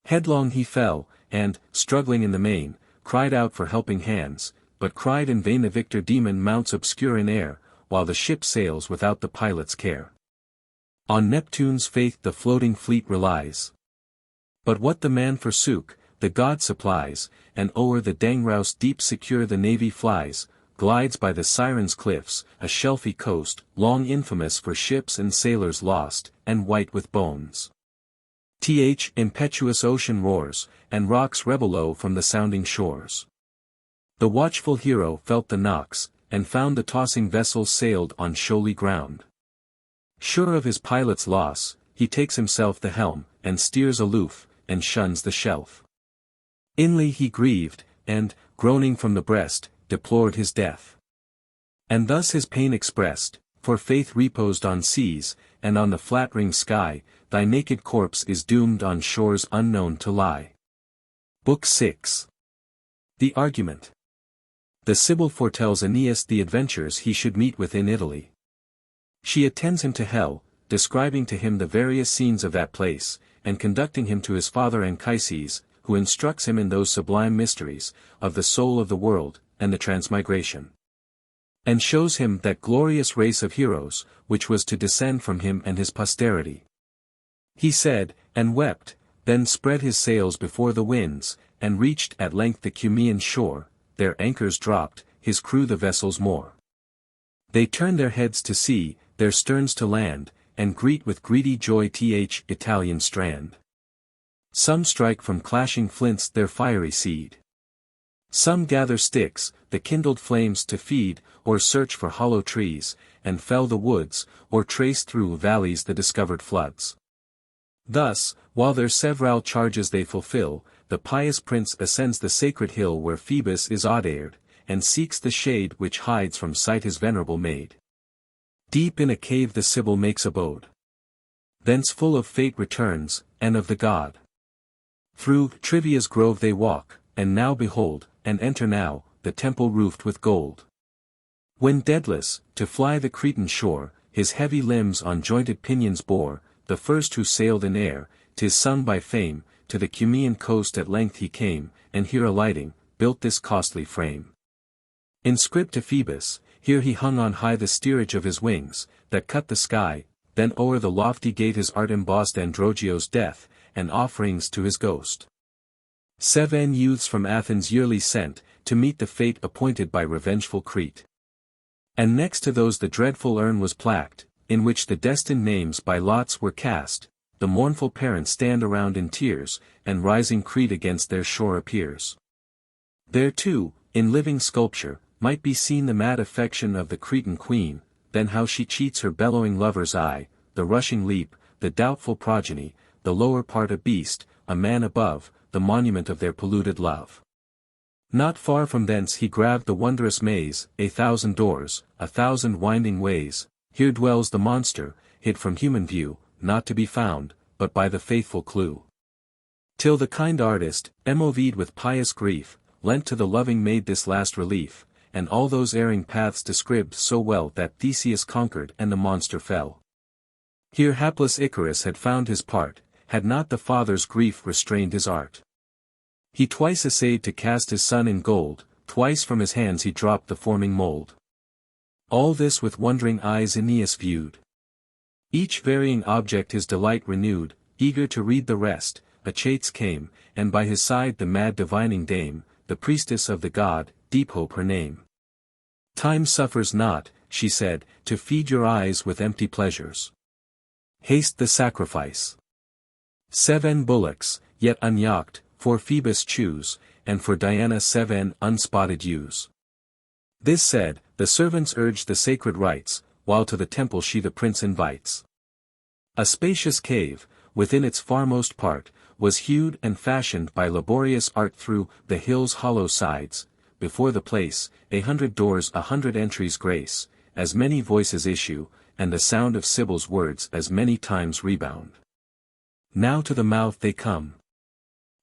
Headlong he fell, and, struggling in the main, cried out for helping hands, but cried in vain. The victor demon mounts obscure in air, while the ship sails without the pilot's care. On Neptune's faith the floating fleet relies. But what the man forsook, the god supplies, and o'er the Dangrous deep secure the navy flies, glides by the Sirens' cliffs, a shelfy coast, long infamous for ships and sailors lost, and white with bones. Impetuous ocean roars, and rocks rebel low from the sounding shores. The watchful hero felt the knocks, and found the tossing vessel sailed on shoaly ground. Sure of his pilot's loss, he takes himself the helm, and steers aloof, and shuns the shelf. Inly he grieved, and, groaning from the breast, deplored his death. And thus his pain expressed, for faith reposed on seas, and on the flattering sky, thy naked corpse is doomed on shores unknown to lie. Book VI. The Argument. The Sibyl foretells Aeneas the adventures he should meet with in Italy. She attends him to hell, describing to him the various scenes of that place, and conducting him to his father Anchises, who instructs him in those sublime mysteries, of the soul of the world, and the transmigration. And shows him that glorious race of heroes, which was to descend from him and his posterity. He said, and wept, then spread his sails before the winds, and reached at length the Cumaean shore, their anchors dropped, his crew the vessels more. They turn their heads to sea, their sterns to land, and greet with greedy joy Italian strand. Some strike from clashing flints their fiery seed. Some gather sticks, the kindled flames to feed, or search for hollow trees, and fell the woods, or trace through valleys the discovered floods. Thus, while their several charges they fulfill, the pious prince ascends the sacred hill where Phoebus is adored, and seeks the shade which hides from sight his venerable maid. Deep in a cave the Sibyl makes abode. Thence full of fate returns, and of the god. Through Trivia's grove they walk, and now behold, and enter now, the temple roofed with gold. When Daedalus, to fly the Cretan shore, his heavy limbs on jointed pinions bore, the first who sailed in air, 'tis sung by fame, to the Cumaean coast at length he came, and here alighting, built this costly frame. In script to Phoebus, here he hung on high the steerage of his wings, that cut the sky, then o'er the lofty gate his art embossed Androgio's death, and offerings to his ghost. 7 youths from Athens yearly sent, to meet the fate appointed by revengeful Crete. And next to those the dreadful urn was plaqued, in which the destined names by lots were cast, the mournful parents stand around in tears, and rising Crete against their shore appears. There too, in living sculpture, might be seen the mad affection of the Cretan queen, then how she cheats her bellowing lover's eye, the rushing leap, the doubtful progeny, the lower part a beast, a man above, the monument of their polluted love. Not far from thence he graved the wondrous maze, 1,000 doors, 1,000 winding ways, here dwells the monster, hid from human view, not to be found, but by the faithful clue. Till the kind artist, moved with pious grief, lent to the loving maid this last relief, and all those erring paths described so well that Theseus conquered and the monster fell. Here hapless Icarus had found his part, had not the father's grief restrained his art. He twice essayed to cast his son in gold, twice from his hands he dropped the forming mold. All this with wondering eyes Aeneas viewed. Each varying object his delight renewed, eager to read the rest, Achates came, and by his side the mad divining dame, the priestess of the god, Deep Hope her name. Time suffers not, she said, to feed your eyes with empty pleasures. Haste the sacrifice. 7 bullocks, yet unyocked, for Phoebus choose, and for Diana 7 unspotted ewes. This said, the servants urged the sacred rites, while to the temple she the prince invites. A spacious cave, within its farmost part, was hewed and fashioned by laborious art through the hill's hollow sides, before the place, 100 doors 100 entries grace, as many voices issue, and the sound of Sibyl's words as many times rebound. Now to the mouth they come.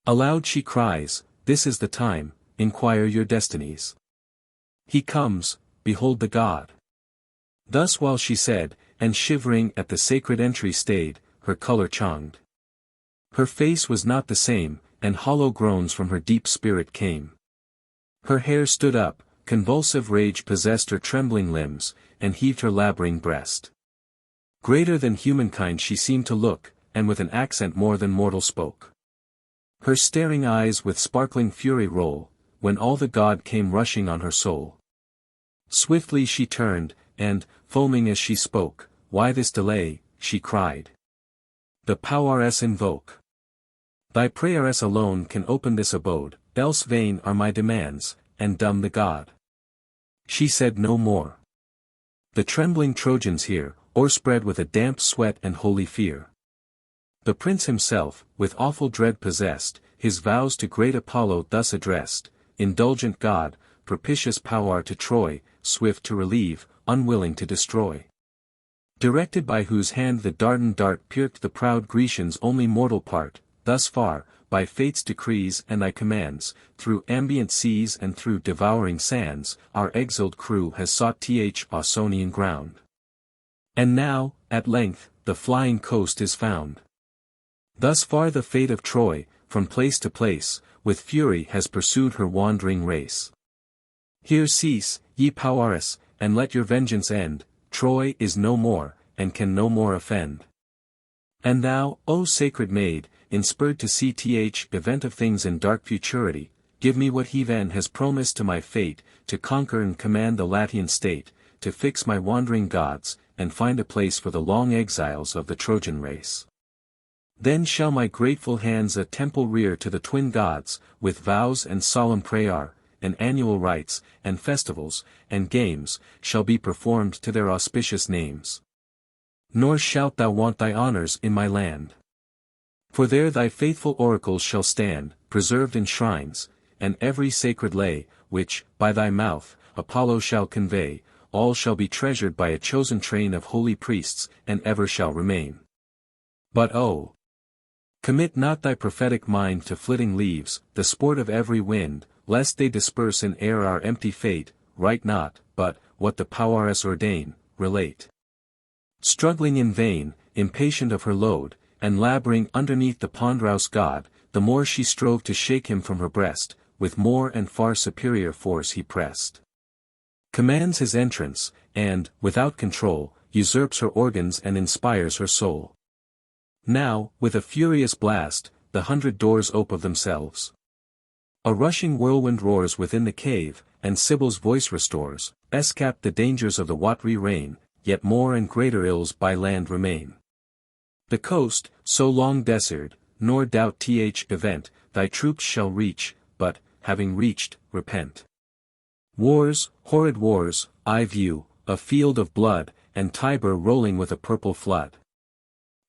Aloud she cries, this is the time, inquire your destinies. He comes, behold the god. Thus while she said, and shivering at the sacred entry stayed, her color changed. Her face was not the same, and hollow groans from her deep spirit came. Her hair stood up, convulsive rage possessed her trembling limbs, and heaved her laboring breast. Greater than humankind she seemed to look, and with an accent more than mortal spoke. Her staring eyes with sparkling fury roll, when all the god came rushing on her soul. Swiftly she turned, and, foaming as she spoke, why this delay, she cried. The powers invoke. Thy prayeress alone can open this abode, else vain are my demands, and dumb the god. She said no more. The trembling Trojans hear, o'erspread with a damp sweat and holy fear. The prince himself, with awful dread possessed, his vows to great Apollo thus addressed, indulgent god, propitious power to Troy, swift to relieve, unwilling to destroy. Directed by whose hand the Dardan dart pierced the proud Grecians' only mortal part, thus far, by fate's decrees and thy commands, through ambient seas and through devouring sands, our exiled crew has sought Ausonian ground. And now, at length, the flying coast is found. Thus far the fate of Troy, from place to place, with fury has pursued her wandering race. Here cease, ye powers, and let your vengeance end, Troy is no more, and can no more offend. And thou, O sacred maid, inspurred to see event of things in dark futurity, give me what heaven has promised to my fate, to conquer and command the Latian state, to fix my wandering gods, and find a place for the long exiles of the Trojan race. Then shall my grateful hands a temple rear to the twin gods, with vows and solemn prayer, and annual rites, and festivals, and games, shall be performed to their auspicious names. Nor shalt thou want thy honors in my land. For there thy faithful oracles shall stand, preserved in shrines, and every sacred lay, which, by thy mouth, Apollo shall convey, all shall be treasured by a chosen train of holy priests, and ever shall remain. But oh! Commit not thy prophetic mind to flitting leaves, the sport of every wind, lest they disperse in air our empty fate. Write not, but, what the powers ordain, relate. Struggling in vain, impatient of her load, and laboring underneath the ponderous god, the more she strove to shake him from her breast, with more and far superior force he pressed. Commands his entrance, and, without control, usurps her organs and inspires her soul. Now, with a furious blast, the 100 doors ope of themselves. A rushing whirlwind roars within the cave, and Sibyl's voice restores, escape the dangers of the watery rain, yet more and greater ills by land remain. The coast, so long desired, nor doubt event, thy troops shall reach, but, having reached, repent. Wars, horrid wars, I view, a field of blood, and Tiber rolling with a purple flood.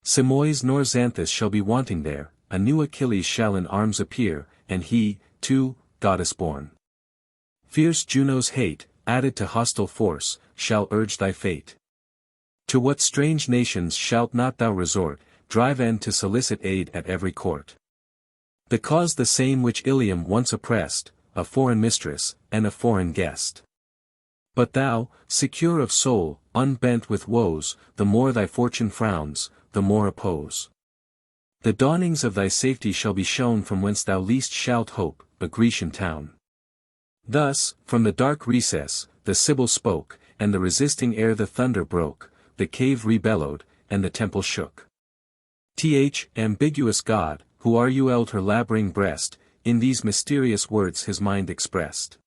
Simois nor Xanthus shall be wanting there, a new Achilles shall in arms appear, and he, too, goddess-born. Fierce Juno's hate, added to hostile force, shall urge thy fate. To what strange nations shalt not thou resort, drive end to solicit aid at every court? The cause the same which Ilium once oppressed, a foreign mistress, and a foreign guest. But thou, secure of soul, unbent with woes, the more thy fortune frowns, the more oppose. The dawnings of thy safety shall be shown from whence thou least shalt hope, a Grecian town. Thus, from the dark recess, the Sibyl spoke, and the resisting air the thunder broke, the cave rebellowed, and the temple shook. Ambiguous God, who are you held her laboring breast, in these mysterious words his mind expressed.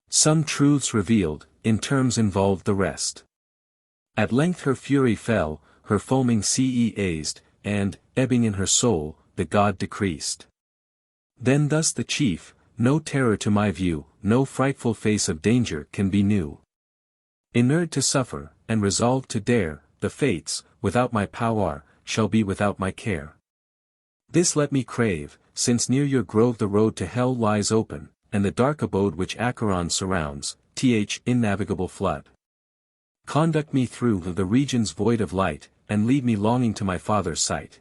Some truths revealed, in terms involved the rest. At length her fury fell, her foaming sea eased, and, ebbing in her soul, the god decreased. Then thus the chief, no terror to my view, no frightful face of danger can be new. Inured to suffer, and resolved to dare, the fates, without my power, shall be without my care. This let me crave, since near your grove the road to hell lies open, and the dark abode which Acheron surrounds, innavigable flood. Conduct me through the regions void of light, and lead me longing to my father's sight.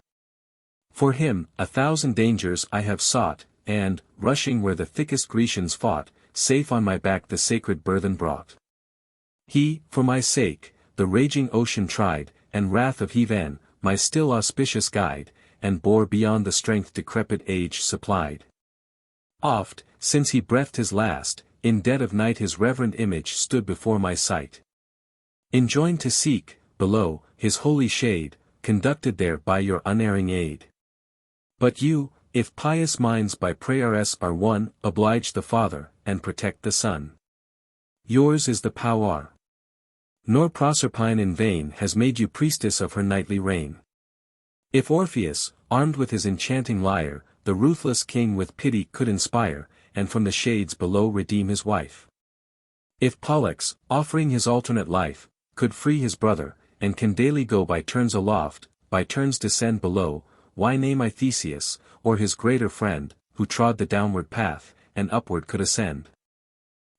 For him, 1,000 dangers I have sought, and, rushing where the thickest Grecians fought, safe on my back the sacred burthen brought. He, for my sake, the raging ocean tried, and wrath of heathen, my still auspicious guide, and bore beyond the strength decrepit age supplied. Oft, since he breathed his last, in dead of night his reverend image stood before my sight. Enjoined to seek, below, his holy shade, conducted there by your unerring aid. But you, if pious minds by prayers are won, oblige the Father, and protect the Son. Yours is the power. Nor Proserpine in vain has made you priestess of her nightly reign. If Orpheus, armed with his enchanting lyre, the ruthless king with pity could inspire, and from the shades below redeem his wife. If Pollux, offering his alternate life, could free his brother, and can daily go by turns aloft, by turns descend below, why name I Theseus, or his greater friend, who trod the downward path, and upward could ascend?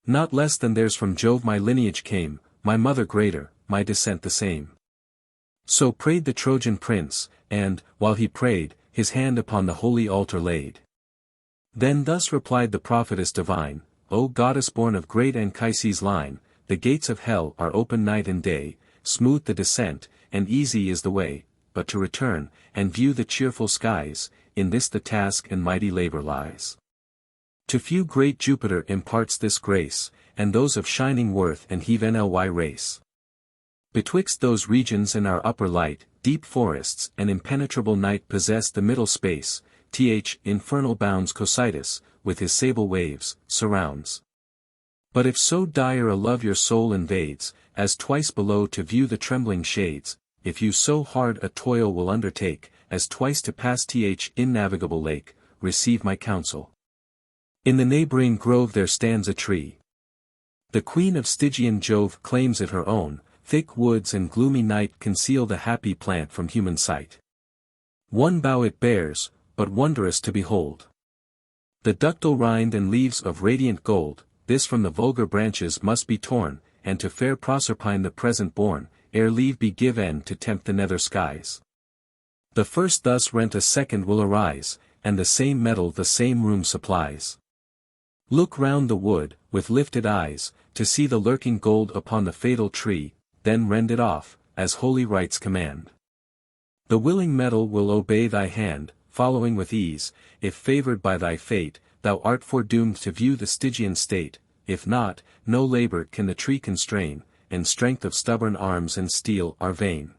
Not less than theirs from Jove my lineage came, my mother greater, my descent the same. So prayed the Trojan prince, and, while he prayed, his hand upon the holy altar laid. Then thus replied the prophetess divine, O goddess born of great Anchises' line, the gates of hell are open night and day, smooth the descent, and easy is the way, but to return, and view the cheerful skies, in this the task and mighty labor lies. To few great Jupiter imparts this grace, and those of shining worth and heathen race. Betwixt those regions and our upper light, deep forests and impenetrable night possess the middle space, infernal bounds Cocytus, with his sable waves, surrounds. But if so dire a love your soul invades, as twice below to view the trembling shades, if you so hard a toil will undertake, as twice to pass innavigable lake, receive my counsel. In the neighboring grove there stands a tree. The queen of Stygian Jove claims it her own, thick woods and gloomy night conceal the happy plant from human sight. One bough it bears, but wondrous to behold. The ductile rind and leaves of radiant gold, this from the vulgar branches must be torn, and to fair Proserpine the present born, ere leave be given to tempt the nether skies. The first thus rent a second will arise, and the same metal the same room supplies. Look round the wood, with lifted eyes, to see the lurking gold upon the fatal tree, then rend it off, as holy rites command. The willing metal will obey thy hand, following with ease, if favoured by thy fate, thou art foredoomed to view the Stygian state, if not, no labour can the tree constrain, and strength of stubborn arms and steel are vain.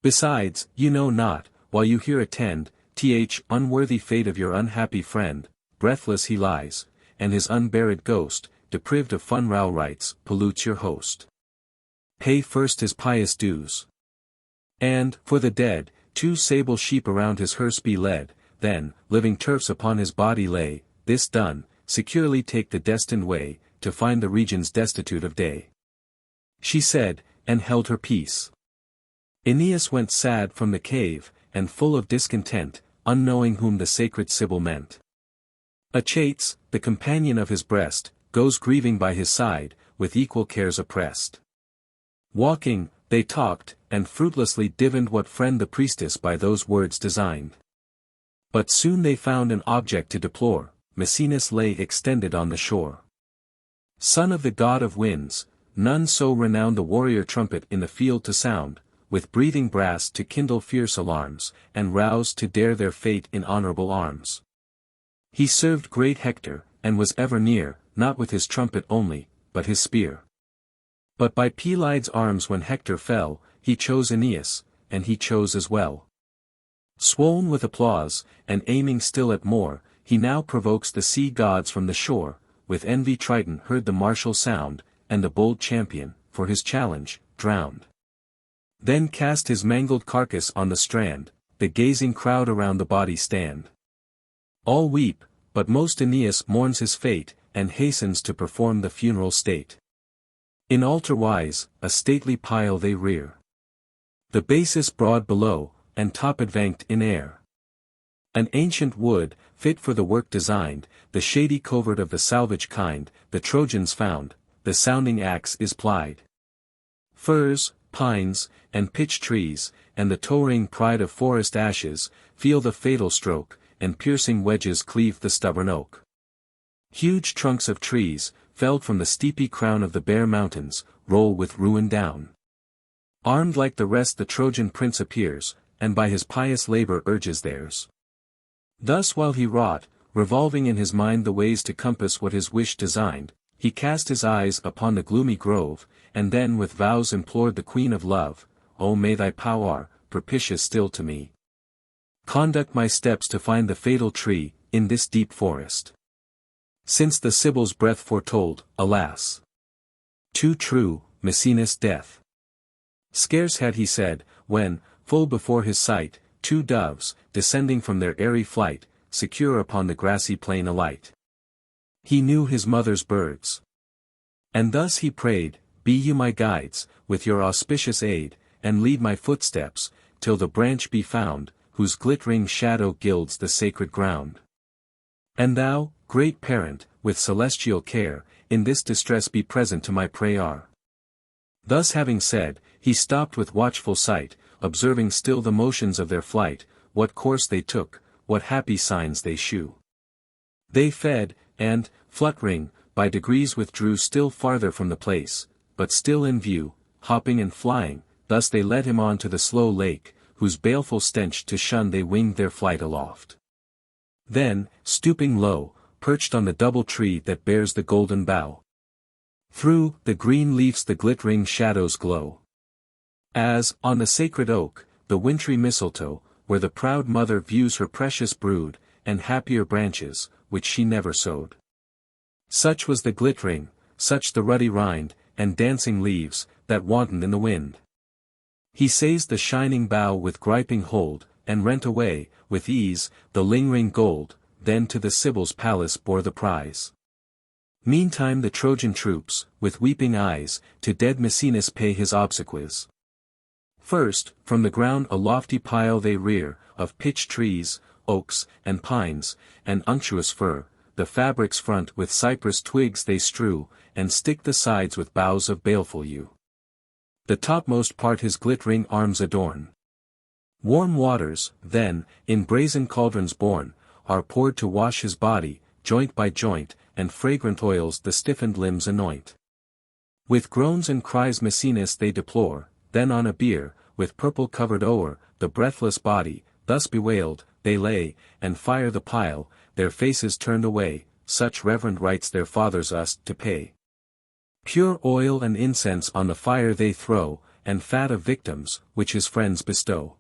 Besides, you know not, while you here attend, unworthy fate of your unhappy friend, breathless he lies, and his unburied ghost, deprived of funral rites, pollutes your host. Pay first his pious dues. And, for the dead, 2 sable sheep around his hearse be led, then, living turfs upon his body lay, this done, securely take the destined way, to find the regions destitute of day. She said, and held her peace. Aeneas went sad from the cave, and full of discontent, unknowing whom the sacred Sibyl meant. Achates, the companion of his breast, goes grieving by his side, with equal cares oppressed. Walking, they talked, and fruitlessly divined what friend the priestess by those words designed. But soon they found an object to deplore, Maecenas lay extended on the shore. Son of the god of winds, none so renowned the warrior trumpet in the field to sound, with breathing brass to kindle fierce alarms, and rouse to dare their fate in honourable arms. He served great Hector, and was ever near, not with his trumpet only, but his spear. But by Pelides' arms when Hector fell, he chose Aeneas, and he chose as well. Swoln with applause, and aiming still at more, he now provokes the sea gods from the shore, with envy Triton heard the martial sound, and the bold champion, for his challenge, drowned. Then cast his mangled carcass on the strand, the gazing crowd around the body stand. All weep, but most Aeneas mourns his fate, and hastens to perform the funeral state. In altar-wise, a stately pile they rear. The basis broad below, and top advanced in air. An ancient wood, fit for the work designed, the shady covert of the salvage kind, the Trojans found, the sounding axe is plied. Firs, pines, and pitch trees, and the towering pride of forest ashes, feel the fatal stroke, and piercing wedges cleave the stubborn oak. Huge trunks of trees, felled from the steepy crown of the bare mountains, roll with ruin down. Armed like the rest the Trojan prince appears, and by his pious labour urges theirs. Thus while he wrought, revolving in his mind the ways to compass what his wish designed, he cast his eyes upon the gloomy grove, and then with vows implored the Queen of Love, O may thy power, propitious still to me, conduct my steps to find the fatal tree, in this deep forest. Since the Sibyl's breath foretold, alas! Too true, Maecenas' death. Scarce had he said, when, full before his sight, 2 doves, descending from their airy flight, secure upon the grassy plain alight. He knew his mother's birds. And thus he prayed, be you my guides, with your auspicious aid, and lead my footsteps, till the branch be found, whose glittering shadow gilds the sacred ground. And thou, great parent, with celestial care, in this distress be present to my prayer. Thus having said, he stopped with watchful sight, observing still the motions of their flight, what course they took, what happy signs they shew. They fed, and, fluttering, by degrees withdrew still farther from the place, but still in view, hopping and flying, thus they led him on to the slow lake, whose baleful stench to shun they winged their flight aloft. Then, stooping low, perched on the double tree that bears the golden bough. Through the green leaves the glittering shadows glow. As, on the sacred oak, the wintry mistletoe, where the proud mother views her precious brood, and happier branches, which she never sowed. Such was the glittering, such the ruddy rind, and dancing leaves, that wantoned in the wind. He seized the shining bough with griping hold, and rent away, with ease, the lingering gold, then to the Sibyl's palace bore the prize. Meantime the Trojan troops, with weeping eyes, to dead Maecenas pay his obsequies. First, from the ground a lofty pile they rear, of pitch trees, oaks, and pines, and unctuous fir, the fabric's front with cypress twigs they strew, and stick the sides with boughs of baleful yew. The topmost part his glittering arms adorn. Warm waters, then, in brazen cauldrons borne, are poured to wash his body, joint by joint, and fragrant oils the stiffened limbs anoint. With groans and cries Maecenas they deplore, then on a bier, with purple covered o'er, the breathless body, thus bewailed, they lay, and fire the pile, their faces turned away, such reverent rites their fathers us to pay. Pure oil and incense on the fire they throw, and fat of victims, which his friends bestow.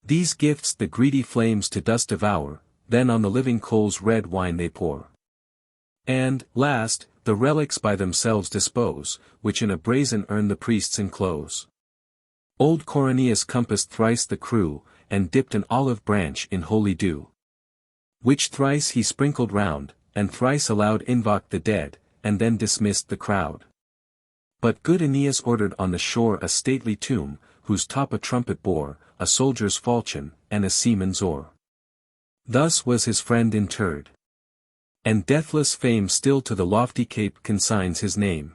These gifts the greedy flames to dust devour, then on the living coals red wine they pour. And, last, the relics by themselves dispose, which in a brazen urn the priests enclose. Old Aeneas compassed thrice the crew, and dipped an olive branch in holy dew. Which thrice he sprinkled round, and thrice aloud invoked the dead, and then dismissed the crowd. But good Aeneas ordered on the shore a stately tomb, whose top a trumpet bore, a soldier's falchion, and a seaman's oar. Thus was his friend interred. And deathless fame still to the lofty cape consigns his name.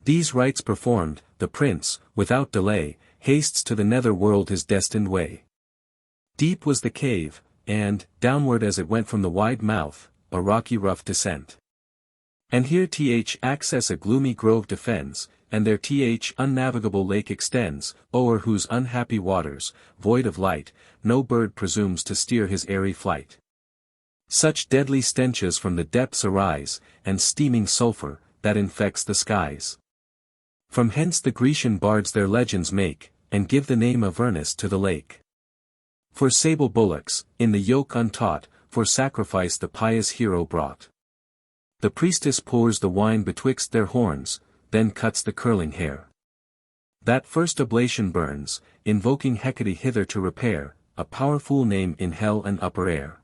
These rites performed, the prince, without delay, hastes to the nether world his destined way. Deep was the cave, and, downward as it went from the wide mouth, a rocky rough descent. And here access a gloomy grove defends, and there unnavigable lake extends, o'er whose unhappy waters, void of light, no bird presumes to steer his airy flight. Such deadly stenches from the depths arise, and steaming sulphur, that infects the skies. From hence the Grecian bards their legends make, and give the name Avernus to the lake. For sable bullocks, in the yoke untaught, for sacrifice the pious hero brought. The priestess pours the wine betwixt their horns, then cuts the curling hair. That first oblation burns, invoking Hecate hither to repair, a powerful name in hell and upper air.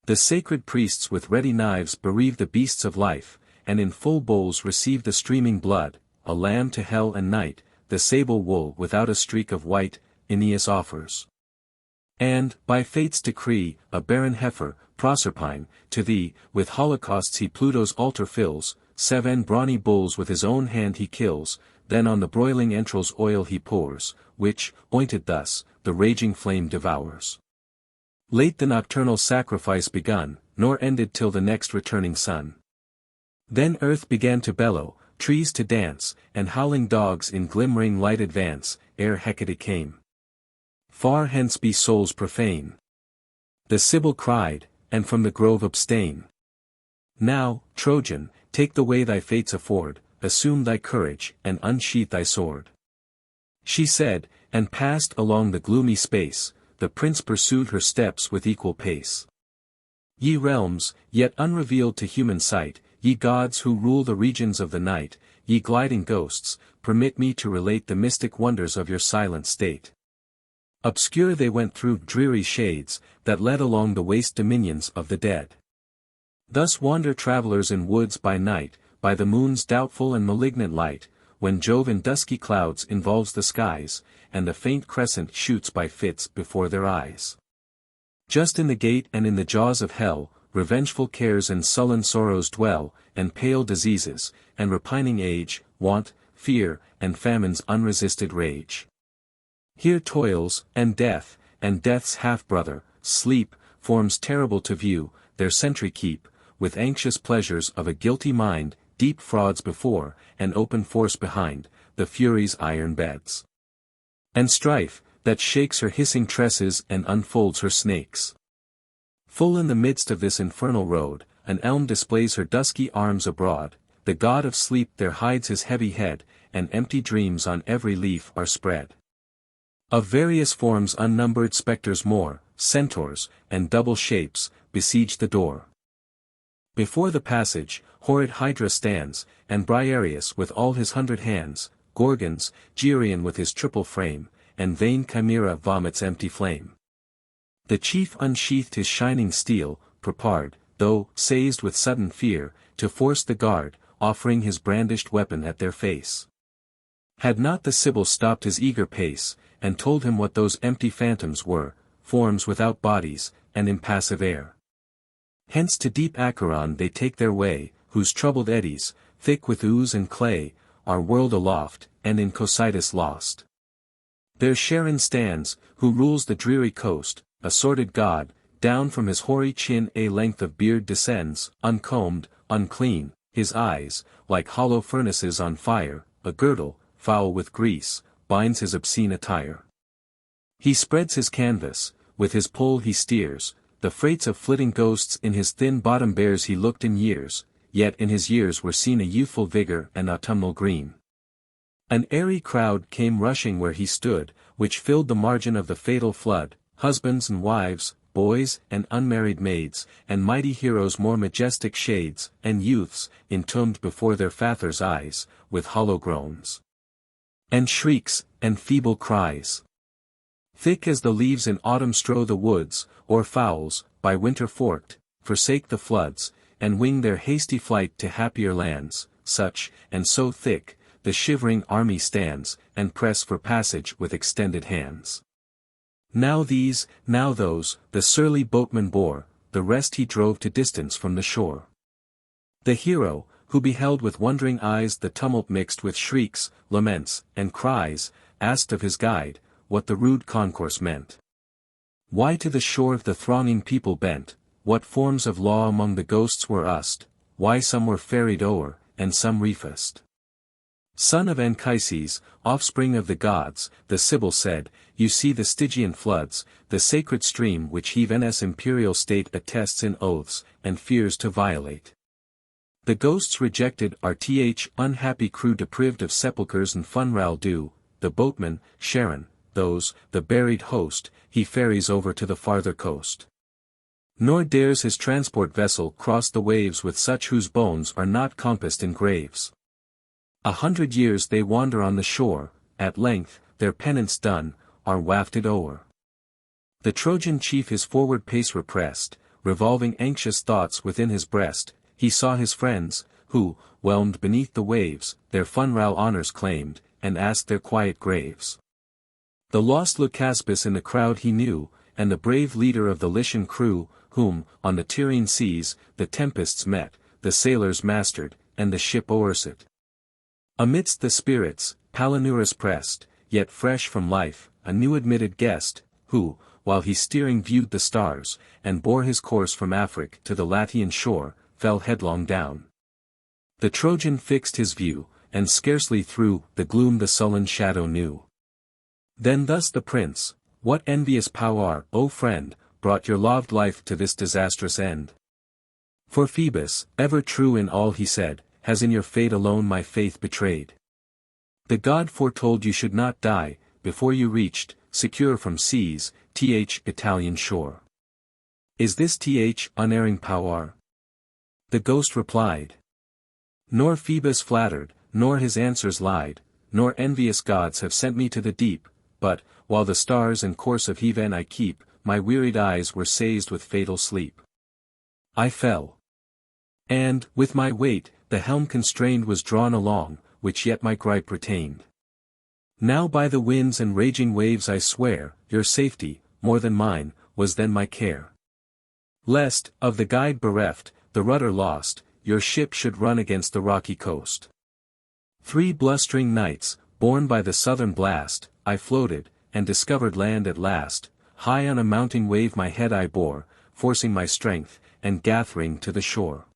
The sacred priests with ready knives bereave the beasts of life, and in full bowls receive the streaming blood, a lamb to hell and night, the sable wool without a streak of white, Aeneas offers. And, by fate's decree, a barren heifer, Proserpine, to thee, with holocausts he Pluto's altar fills, 7 brawny bulls with his own hand he kills, then on the broiling entrails oil he pours, which, ointed thus, the raging flame devours. Late the nocturnal sacrifice begun, nor ended till the next returning sun. Then earth began to bellow, trees to dance, and howling dogs in glimmering light advance, ere Hecate came. Far hence be souls profane. The Sibyl cried, and from the grove abstain. Now, Trojan, take the way thy fates afford, assume thy courage, and unsheath thy sword. She said, and passed along the gloomy space, the prince pursued her steps with equal pace. Ye realms, yet unrevealed to human sight, ye gods who rule the regions of the night, ye gliding ghosts, permit me to relate the mystic wonders of your silent state. Obscure they went through dreary shades, that led along the waste dominions of the dead. Thus wander travelers in woods by night, by the moon's doubtful and malignant light, when Jove in dusky clouds involves the skies, and the faint crescent shoots by fits before their eyes. Just in the gate and in the jaws of hell, revengeful cares and sullen sorrows dwell, and pale diseases, and repining age, want, fear, and famine's unresisted rage. Here toils, and death's half-brother, sleep, forms terrible to view, their sentry keep, with anxious pleasures of a guilty mind, deep frauds before, and open force behind, the Furies' iron beds. And strife, that shakes her hissing tresses and unfolds her snakes. Full in the midst of this infernal road, an elm displays her dusky arms abroad, the god of sleep there hides his heavy head, and empty dreams on every leaf are spread. Of various forms unnumbered spectres more, centaurs, and double shapes, besiege the door. Before the passage, horrid Hydra stands, and Briareus with all his 100 hands, Gorgons, Geryon with his triple frame, and vain Chimera vomits empty flame. The chief unsheathed his shining steel, prepared, though, seized with sudden fear, to force the guard, offering his brandished weapon at their face. Had not the Sibyl stopped his eager pace, and told him what those empty phantoms were, forms without bodies, and impassive air. Hence to deep Acheron they take their way, whose troubled eddies, thick with ooze and clay, are whirled aloft, and in Cocytus lost. There Charon stands, who rules the dreary coast, a sordid god, down from his hoary chin a length of beard descends, uncombed, unclean, his eyes, like hollow furnaces on fire, a girdle, foul with grease, binds his obscene attire. He spreads his canvas, with his pole he steers, the freights of flitting ghosts in his thin bottom bears he looked in years, yet in his years were seen a youthful vigor and autumnal green. An airy crowd came rushing where he stood, which filled the margin of the fatal flood, husbands and wives, boys and unmarried maids, and mighty heroes more majestic shades, and youths, entombed before their fathers' eyes, with hollow groans, and shrieks, and feeble cries. Thick as the leaves in autumn strow the woods, or fowls, by winter forked, forsake the floods, and wing their hasty flight to happier lands, such, and so thick, the shivering army stands, and press for passage with extended hands. Now these, now those, the surly boatman bore, the rest he drove to distance from the shore. The hero, who beheld with wondering eyes the tumult mixed with shrieks, laments, and cries, asked of his guide, what the rude concourse meant. Why to the shore the thronging people bent, what forms of law among the ghosts were used, why some were ferried o'er, and some refused. Son of Anchises, offspring of the gods, the Sibyl said, you see the Stygian floods, the sacred stream which Heaven's imperial state attests in oaths, and fears to violate. The ghosts rejected are unhappy crew deprived of sepulchres and funeral due, the boatman, Charon, those, the buried host, he ferries over to the farther coast. Nor dares his transport vessel cross the waves with such whose bones are not compassed in graves. 100 years they wander on the shore, at length, their penance done, are wafted o'er. The Trojan chief his forward pace repressed, revolving anxious thoughts within his breast, he saw his friends, who, whelmed beneath the waves, their funeral honors claimed, and asked their quiet graves. The lost Leucaspis in the crowd he knew, and the brave leader of the Lycian crew, whom, on the Tyrrhene seas, the tempests met, the sailors mastered, and the ship o'erset. Amidst the spirits, Palinurus pressed, yet fresh from life, a new admitted guest, who, while he steering viewed the stars, and bore his course from Afric to the Latian shore, fell headlong down. The Trojan fixed his view, and scarcely through the gloom the sullen shadow knew. Then thus the prince, what envious power, O friend, brought your loved life to this disastrous end? For Phoebus, ever true in all he said, has in your fate alone my faith betrayed. The god foretold you should not die, before you reached, secure from seas, Italian shore. Is this unerring power? The ghost replied. Nor Phoebus flattered, nor his answers lied, nor envious gods have sent me to the deep, but, while the stars and course of heaven I keep, my wearied eyes were seized with fatal sleep. I fell. And, with my weight, the helm constrained was drawn along, which yet my gripe retained. Now by the winds and raging waves I swear, your safety, more than mine, was then my care. Lest, of the guide bereft, the rudder lost, your ship should run against the rocky coast. 3 blustering nights, borne by the southern blast, I floated, and discovered land at last, high on a mounting wave my head I bore, forcing my strength, and gathering to the shore.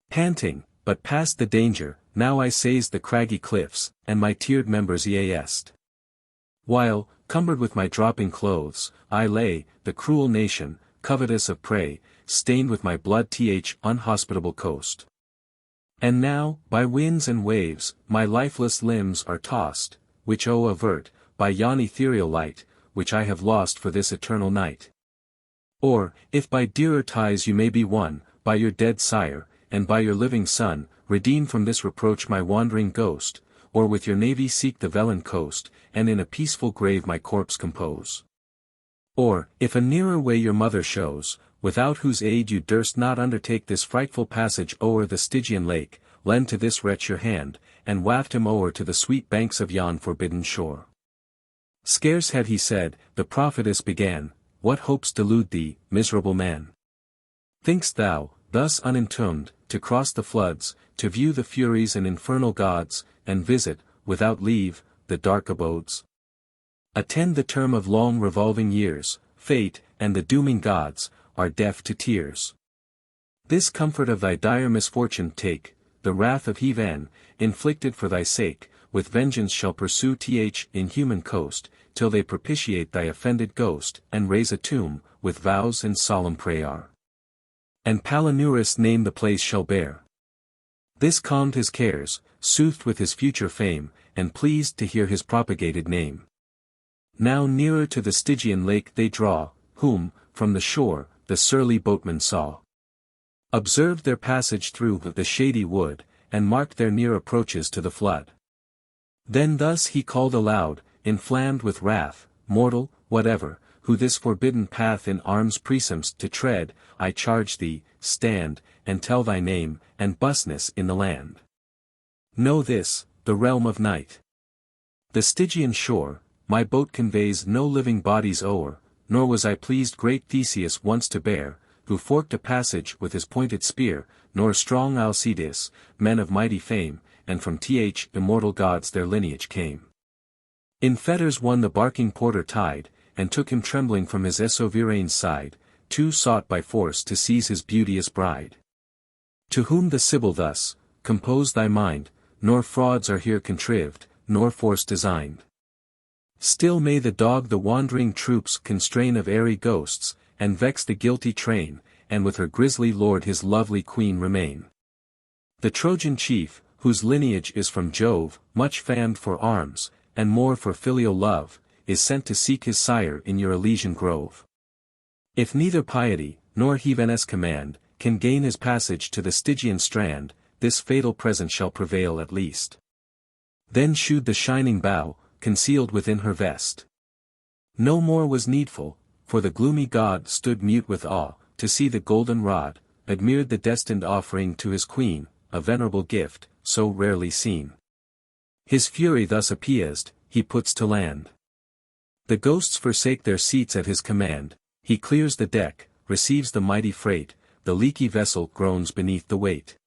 Panting, but past the danger, now I seized the craggy cliffs, and my teared members east. While, cumbered with my dropping clothes, I lay, the cruel nation, covetous of prey, stained with my blood unhospitable coast. And now, by winds and waves, my lifeless limbs are tossed, which avert, by yon ethereal light, which I have lost for this eternal night. Or, if by dearer ties you may be won, by your dead sire, and by your living son, redeem from this reproach my wandering ghost, or with your navy seek the Velin coast, and in a peaceful grave my corpse compose. Or, if a nearer way your mother shows, without whose aid you durst not undertake this frightful passage o'er the Stygian lake, lend to this wretch your hand, and waft him o'er to the sweet banks of yon forbidden shore. Scarce had he said, the prophetess began, what hopes delude thee, miserable man? Think'st thou, thus unentombed, to cross the floods, to view the furies and infernal gods, and visit, without leave, the dark abodes? Attend the term of long revolving years, fate, and the dooming gods, are deaf to tears. This comfort of thy dire misfortune take, the wrath of Heaven, inflicted for thy sake, with vengeance shall pursue th in human coast, till they propitiate thy offended ghost, and raise a tomb, with vows and solemn prayer. And Palinurus name the place shall bear. This calmed his cares, soothed with his future fame, and pleased to hear his propagated name. Now nearer to the Stygian lake they draw, whom, from the shore, the surly boatman saw. Observed their passage through the shady wood, and marked their near approaches to the flood. Then thus he called aloud, inflamed with wrath, mortal, whatever, who this forbidden path in arms precincts to tread, I charge thee, stand, and tell thy name, and busness in the land. Know this, the realm of night. The Stygian shore, my boat conveys no living bodies o'er, nor was I pleased great Theseus once to bear, who forked a passage with his pointed spear, nor strong Alcides, men of mighty fame, and from th immortal gods their lineage came. In fetters one the barking porter tied, and took him trembling from his Esovirane's side, two sought by force to seize his beauteous bride. To whom the Sibyl thus, compose thy mind, nor frauds are here contrived, nor force designed. Still may the dog the wandering troops constrain of airy ghosts, and vex the guilty train, and with her grisly lord his lovely queen remain. The Trojan chief, whose lineage is from Jove, much famed for arms, and more for filial love, is sent to seek his sire in your Elysian grove. If neither piety, nor Heaven's command, can gain his passage to the Stygian strand, this fatal present shall prevail at least. Then shewed the shining bow, concealed within her vest. No more was needful, for the gloomy god stood mute with awe, to see the golden rod, admired the destined offering to his queen, a venerable gift, so rarely seen. His fury thus appeased, he puts to land. The ghosts forsake their seats at his command, he clears the deck, receives the mighty freight, the leaky vessel groans beneath the weight.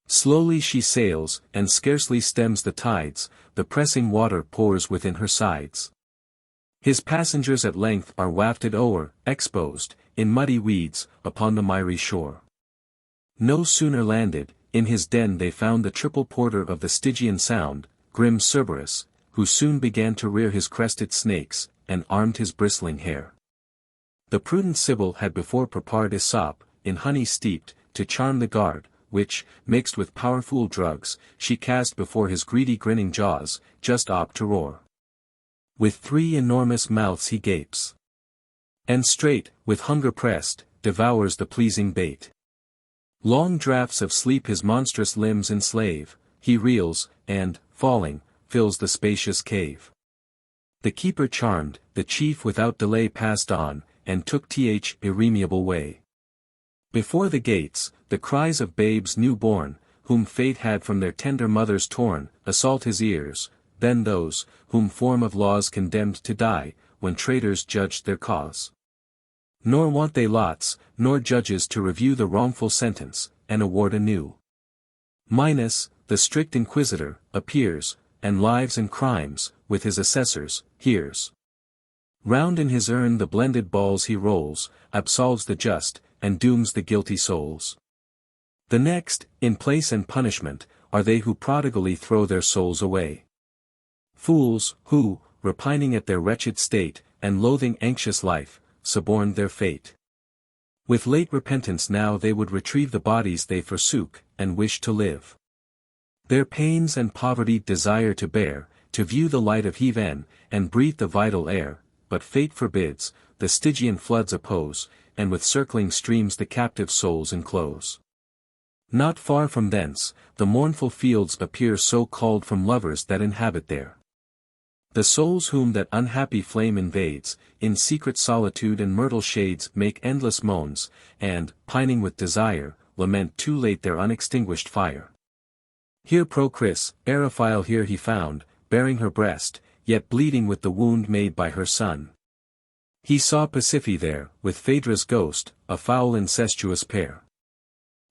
Slowly she sails, and scarcely stems the tides, the pressing water pours within her sides. His passengers at length are wafted o'er, exposed, in muddy weeds, upon the miry shore. No sooner landed, in his den they found the triple porter of the Stygian sound, grim Cerberus, who soon began to rear his crested snakes, and armed his bristling hair. The prudent Sibyl had before prepared Aesop, in honey steeped, to charm the guard, which, mixed with powerful drugs, she cast before his greedy grinning jaws, just opt to roar. With 3 enormous mouths he gapes. And straight, with hunger pressed, devours the pleasing bait. Long draughts of sleep his monstrous limbs enslave, he reels, and, falling, fills the spacious cave. The keeper charmed, the chief without delay passed on, and took th irremeable way. Before the gates, the cries of babes new born, whom fate had from their tender mothers torn, assault his ears, then those, whom form of laws condemned to die, when traitors judged their cause. Nor want they lots, nor judges to review the wrongful sentence, and award anew. Minos, the strict inquisitor, appears, and lives and crimes, with his assessors, hears. Round in his urn the blended balls he rolls, absolves the just, and dooms the guilty souls. The next, in place and punishment, are they who prodigally throw their souls away. Fools, who, repining at their wretched state, and loathing anxious life, suborned their fate. With late repentance now they would retrieve the bodies they forsook, and wish to live. Their pains and poverty desire to bear, to view the light of Heaven, and breathe the vital air, but fate forbids, the Stygian floods oppose, and with circling streams the captive souls enclose. Not far from thence, the mournful fields appear so called from lovers that inhabit there. The souls whom that unhappy flame invades, in secret solitude and myrtle shades make endless moans, and, pining with desire, lament too late their unextinguished fire. Here Procris, Eriphyle here he found, bearing her breast, yet bleeding with the wound made by her son. He saw Pasiphae there, with Phaedra's ghost, a foul incestuous pair.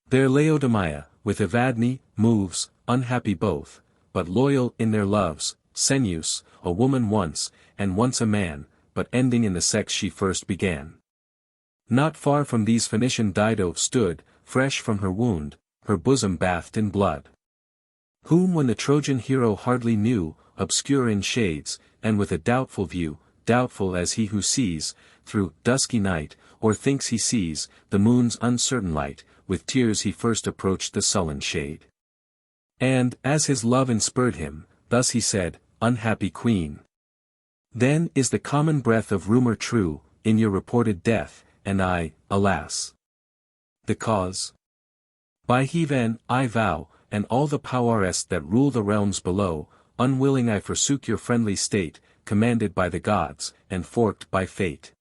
There Laodamia, with Evadne, moves, unhappy both, but loyal in their loves, Senus, a woman once, and once a man, but ending in the sex she first began. Not far from these Phoenician Dido stood, fresh from her wound, her bosom bathed in blood. Whom when the Trojan hero hardly knew, obscure in shades, and with a doubtful view, doubtful as he who sees, through dusky night, or thinks he sees, the moon's uncertain light, with tears he first approached the sullen shade. And, as his love inspurred him, thus he said, Unhappy queen. Then is the common breath of rumor true, in your reported death, and I, alas. The cause? By Heaven, I vow, and all the powers that rule the realms below, unwilling I forsook your friendly state, commanded by the gods, and forked by fate.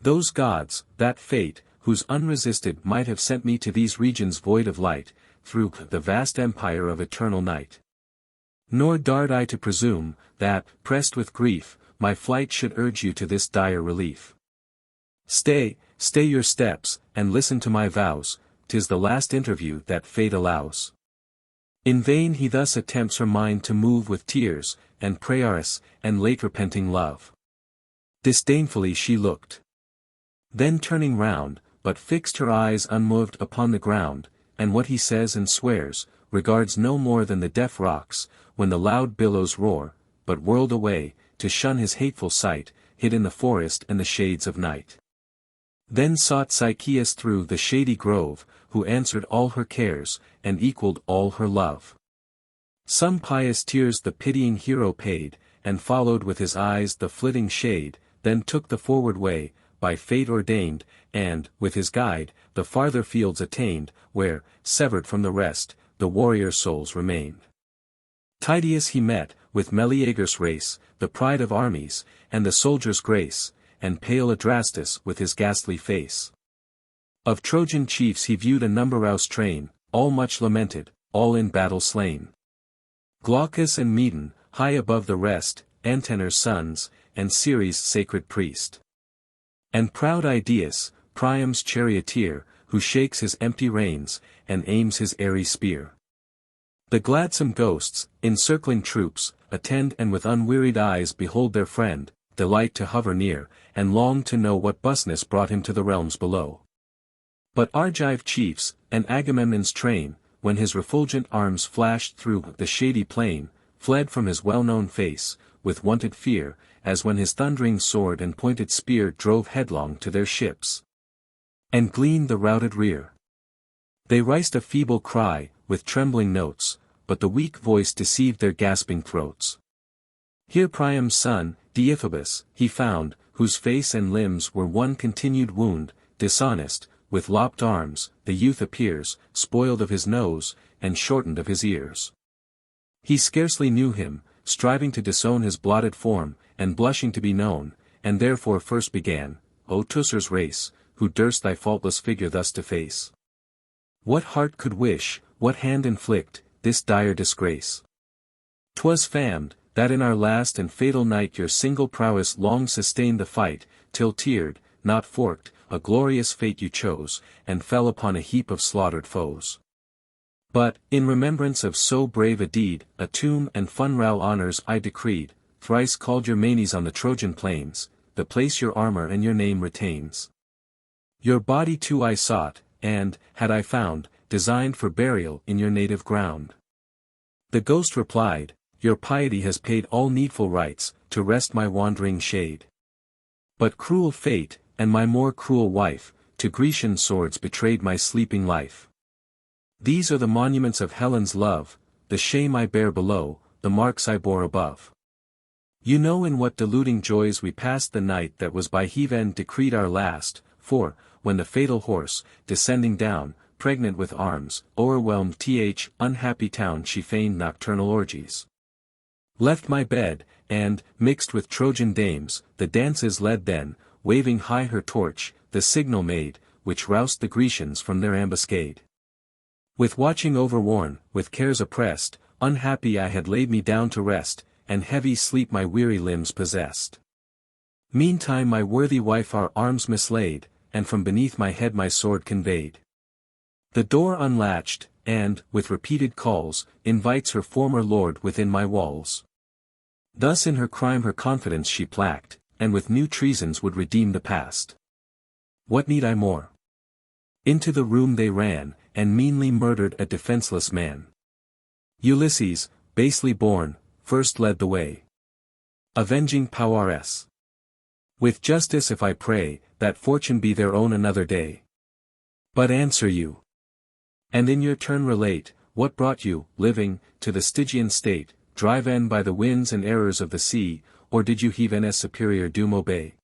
Those gods, that fate, whose unresisted might have sent me to these regions void of light, through the vast empire of eternal night. Nor dared I to presume, that, pressed with grief, my flight should urge you to this dire relief. Stay your steps, and listen to my vows, 'tis the last interview that fate allows. In vain he thus attempts her mind to move with tears, and prayers, and late repenting love. Disdainfully she looked. Then turning round, but fixed her eyes unmoved upon the ground, and what he says and swears, regards no more than the deaf rocks, when the loud billows roar, but whirled away, to shun his hateful sight, hid in the forest and the shades of night. Then sought Sychaeus through the shady grove, who answered all her cares, and equalled all her love. Some pious tears the pitying hero paid, and followed with his eyes the flitting shade, then took the forward way, by fate ordained, and, with his guide, the farther fields attained, where, severed from the rest, the warrior souls remained. Tydeus he met, with Meleager's race, the pride of armies, and the soldier's grace, and pale Adrastus with his ghastly face. Of Trojan chiefs he viewed a numberous train, all much lamented, all in battle slain. Glaucus and Medon, high above the rest, Antenor's sons, and Ceres' sacred priest. And proud Idaeus, Priam's charioteer, who shakes his empty reins, and aims his airy spear. The gladsome ghosts, encircling troops, attend and with unwearied eyes behold their friend, delight to hover near, and long to know what busness brought him to the realms below. But Argive chiefs, and Agamemnon's train, when his refulgent arms flashed through the shady plain, fled from his well-known face, with wonted fear, as when his thundering sword and pointed spear drove headlong to their ships, and gleaned the routed rear. They raised a feeble cry, with trembling notes, but the weak voice deceived their gasping throats. Here Priam's son, Deiphobus, he found, whose face and limbs were one continued wound, dishonest, with lopped arms, the youth appears, spoiled of his nose, and shortened of his ears. He scarcely knew him, striving to disown his blotted form, and blushing to be known, and therefore first began, O Teucer's race, who durst thy faultless figure thus deface? What heart could wish, what hand inflict, this dire disgrace? 'Twas famed, that in our last and fatal night your single prowess long sustained the fight, till tiered, not forked, a glorious fate you chose, and fell upon a heap of slaughtered foes. But, in remembrance of so brave a deed, a tomb and funeral honors I decreed, thrice called your manes on the Trojan plains, the place your armor and your name retains. Your body too I sought, and, had I found, designed for burial in your native ground. The ghost replied, Your piety has paid all needful rites, to rest my wandering shade. But cruel fate, and my more cruel wife, to Grecian swords betrayed my sleeping life. These are the monuments of Helen's love, the shame I bear below, the marks I bore above. You know in what deluding joys we passed the night that was by Heaven decreed our last, for, when the fatal horse, descending down, pregnant with arms, o'erwhelmed th unhappy town she feigned nocturnal orgies. Left my bed, and, mixed with Trojan dames, the dances led then, waving high her torch, the signal made, which roused the Grecians from their ambuscade. With watching overworn, with cares oppressed, unhappy I had laid me down to rest, and heavy sleep my weary limbs possessed. Meantime my worthy wife our arms mislaid, and from beneath my head my sword conveyed. The door unlatched, and, with repeated calls, invites her former lord within my walls. Thus in her crime her confidence she placked, and with new treasons would redeem the past. What need I more? Into the room they ran, and meanly murdered a defenseless man. Ulysses, basely born, first led the way. Avenging Powers. With justice if I pray, that fortune be their own another day. But answer you. And in your turn relate, what brought you, living, to the Stygian state, driven by the winds and errors of the sea, or did you Aeneas' superior doom obey?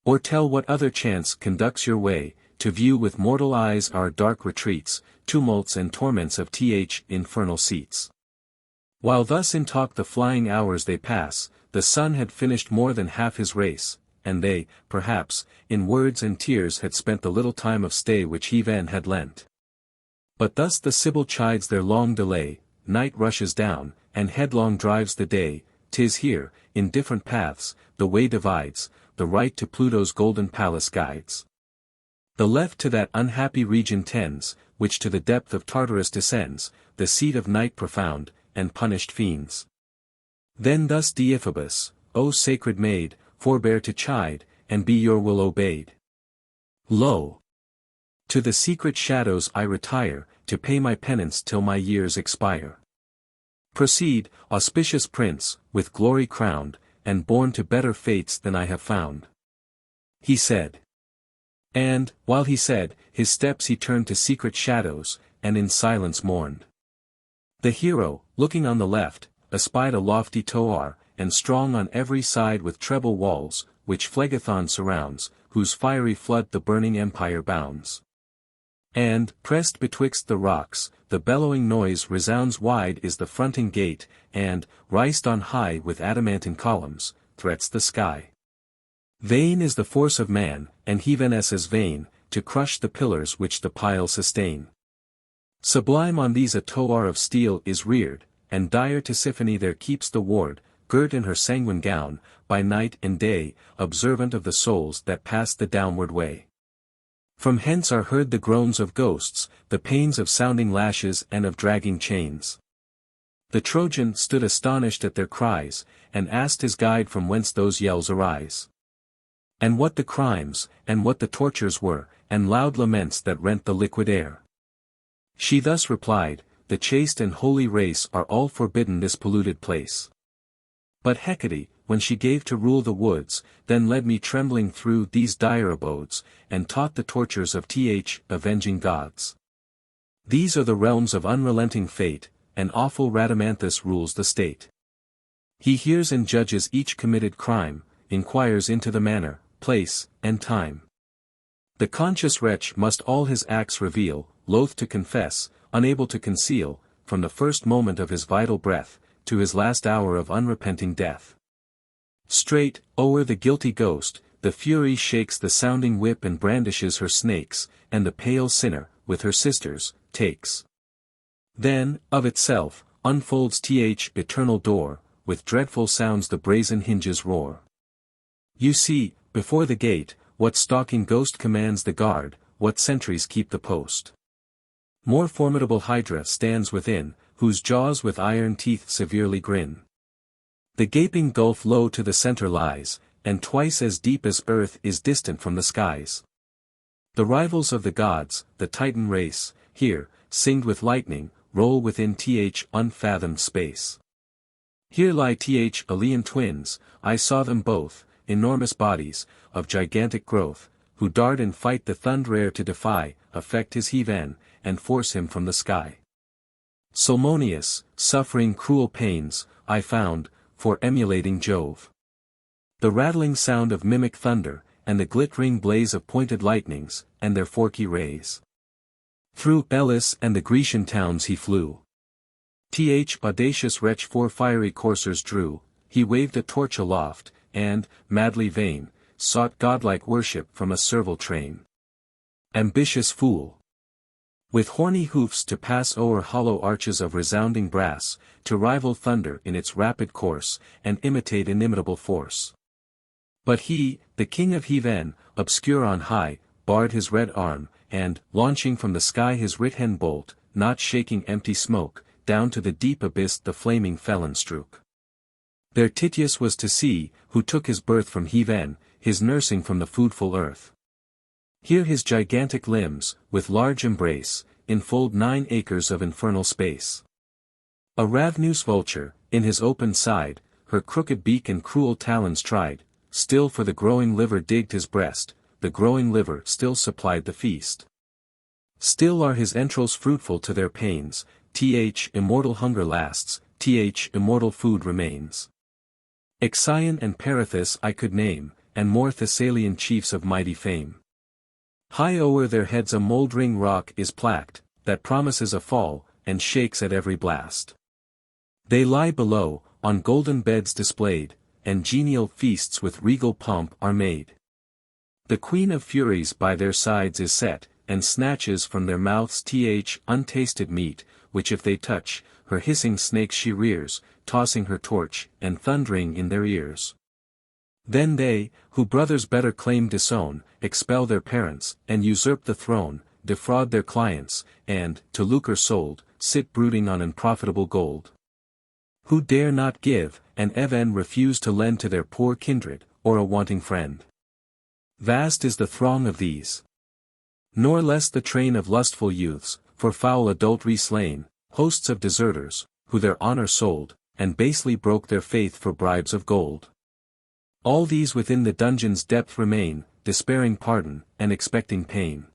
Or tell what other chance conducts your way, to view with mortal eyes our dark retreats, tumults and torments of infernal seats. While thus in talk the flying hours they pass, the sun had finished more than half his race, and they, perhaps, in words and tears had spent the little time of stay which Heaven had lent. But thus the Sibyl chides their long delay, night rushes down, and headlong drives the day, 'tis here, in different paths, the way divides, the right to Pluto's golden palace guides. The left to that unhappy region tends, which to the depth of Tartarus descends, the seat of night profound, and punished fiends. Then thus Deiphobus, O sacred maid, forbear to chide, and be your will obeyed. Lo! To the secret shadows I retire, to pay my penance till my years expire. Proceed, auspicious prince, with glory crowned, and born to better fates than I have found. He said. And, while he said, his steps he turned to secret shadows, and in silence mourned. The hero, looking on the left, espied a lofty tower, and strong on every side with treble walls, which Phlegethon surrounds, whose fiery flood the burning empire bounds. And, pressed betwixt the rocks, the bellowing noise resounds wide is the fronting gate, and, rised on high with adamantine columns, threats the sky. Vain is the force of man, and Heaveness is vain, to crush the pillars which the pile sustain. Sublime on these a tower of steel is reared, and dire Tisiphone there keeps the ward, girt in her sanguine gown, by night and day, observant of the souls that pass the downward way. From hence are heard the groans of ghosts, the pains of sounding lashes and of dragging chains. The Trojan stood astonished at their cries, and asked his guide from whence those yells arise. And what the crimes, and what the tortures were, and loud laments that rent the liquid air. She thus replied, the chaste and holy race are all forbidden this polluted place. But Hecate, when she gave to rule the woods, then led me trembling through these dire abodes, and taught the tortures of avenging gods. These are the realms of unrelenting fate, and awful Rhadamanthus rules the state. He hears and judges each committed crime, inquires into the manner, place, and time. The conscious wretch must all his acts reveal, loath to confess, unable to conceal, from the first moment of his vital breath, to his last hour of unrepenting death. Straight, o'er the guilty ghost, the Fury shakes the sounding whip and brandishes her snakes, and the pale sinner, with her sisters, takes. Then, of itself, unfolds eternal door, with dreadful sounds the brazen hinges roar. You see, before the gate, what stalking ghost commands the guard, what sentries keep the post. More formidable Hydra stands within, whose jaws with iron teeth severely grin. The gaping gulf low to the center lies, and twice as deep as earth is distant from the skies. The rivals of the gods, the Titan race, here, singed with lightning, roll within unfathomed space. Here lie Aleian twins, I saw them both, enormous bodies, of gigantic growth, who dart and fight the thunder air to defy, affect his heaven, and force him from the sky. Salmoneus, suffering cruel pains, I found, for emulating Jove. The rattling sound of mimic thunder, and the glittering blaze of pointed lightnings, and their forky rays. Through Elis and the Grecian towns he flew. Audacious wretch 4 fiery coursers drew, he waved a torch aloft, and, madly vain, sought godlike worship from a servile train. Ambitious fool! With horny hoofs to pass o'er hollow arches of resounding brass, to rival thunder in its rapid course, and imitate inimitable force. But he, the king of VIII, obscure on high, barred his red arm, and, launching from the sky his writ-hen bolt, not shaking empty smoke, down to the deep abyss the flaming felon strook. There Titius was to see, who took his birth from VIII, his nursing from the foodful earth. Here his gigantic limbs, with large embrace, enfold 9 acres of infernal space. A ravenous vulture, in his open side, her crooked beak and cruel talons tried, still for the growing liver digged his breast, the growing liver still supplied the feast. Still are his entrails fruitful to their pains, immortal hunger lasts, immortal food remains. Ixion and Perithous I could name, and more Thessalian chiefs of mighty fame. High o'er their heads a mouldering rock is plaqued, that promises a fall, and shakes at every blast. They lie below, on golden beds displayed, and genial feasts with regal pomp are made. The Queen of Furies by their sides is set, and snatches from their mouths untasted meat, which if they touch, her hissing snakes she rears, tossing her torch, and thundering in their ears. Then they, who brothers better claim disown, expel their parents, and usurp the throne, defraud their clients, and, to lucre sold, sit brooding on unprofitable gold. Who dare not give, and even refuse to lend to their poor kindred, or a wanting friend. Vast is the throng of these. Nor less the train of lustful youths, for foul adultery slain, hosts of deserters, who their honor sold, and basely broke their faith for bribes of gold. All these within the dungeon's depth remain, despairing pardon, and expecting pain.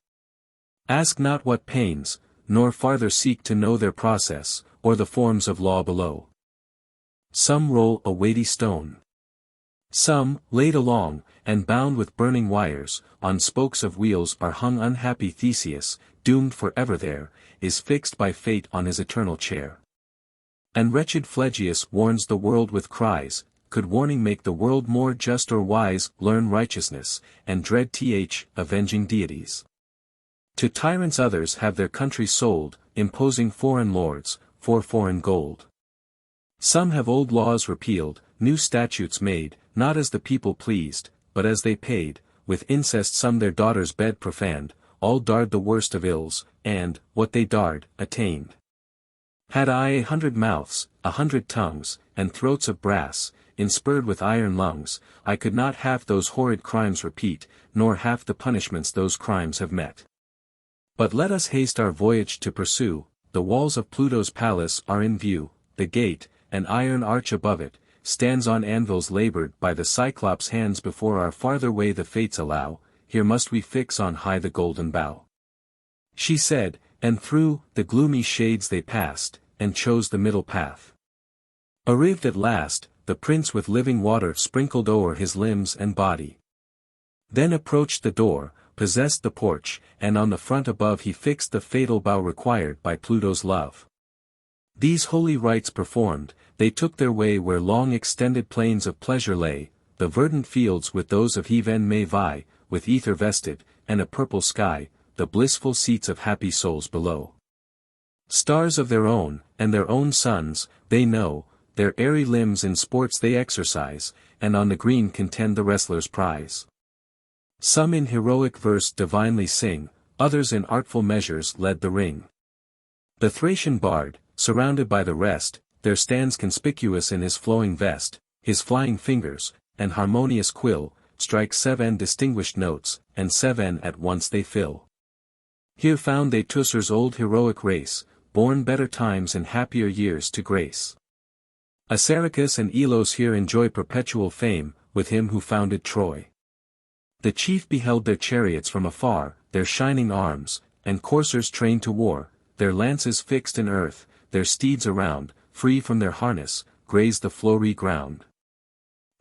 Ask not what pains, nor farther seek to know their process, or the forms of law below. Some roll a weighty stone. Some, laid along, and bound with burning wires, on spokes of wheels are hung unhappy Theseus, doomed for ever there, is fixed by fate on his eternal chair. And wretched Phlegyas warns the world with cries, could warning make the world more just or wise, learn righteousness, and dread avenging deities. To tyrants others have their country sold, imposing foreign lords, for foreign gold. Some have old laws repealed, new statutes made, not as the people pleased, but as they paid, with incest some their daughters' bed profaned, all darred the worst of ills, and, what they darred, attained. Had I 100 mouths, 100 tongues, and throats of brass, inspurred with iron lungs, I could not half those horrid crimes repeat, nor half the punishments those crimes have met. But let us haste our voyage to pursue, the walls of Pluto's palace are in view, the gate, an iron arch above it, stands on anvils labored by the Cyclops' hands before our farther way the fates allow, here must we fix on high the golden bough. She said, and through the gloomy shades they passed, and chose the middle path. Arrived at last, the prince with living water sprinkled o'er his limbs and body. Then approached the door, possessed the porch, and on the front above he fixed the fatal bough required by Pluto's love. These holy rites performed, they took their way where long extended plains of pleasure lay, the verdant fields with those of VIII may vie, with ether vested, and a purple sky, the blissful seats of happy souls below. Stars of their own, and their own suns, they know, their airy limbs in sports they exercise, and on the green contend the wrestler's prize. Some in heroic verse divinely sing, others in artful measures lead the ring. The Thracian bard, surrounded by the rest, there stands conspicuous in his flowing vest, his flying fingers, and harmonious quill, strike 7 distinguished notes, and 7 at once they fill. Here found they Teucer's old heroic race, born better times and happier years to grace. Assaracus and Iulus here enjoy perpetual fame, with him who founded Troy. The chief beheld their chariots from afar, their shining arms, and coursers trained to war, their lances fixed in earth, their steeds around, free from their harness, grazed the flowery ground.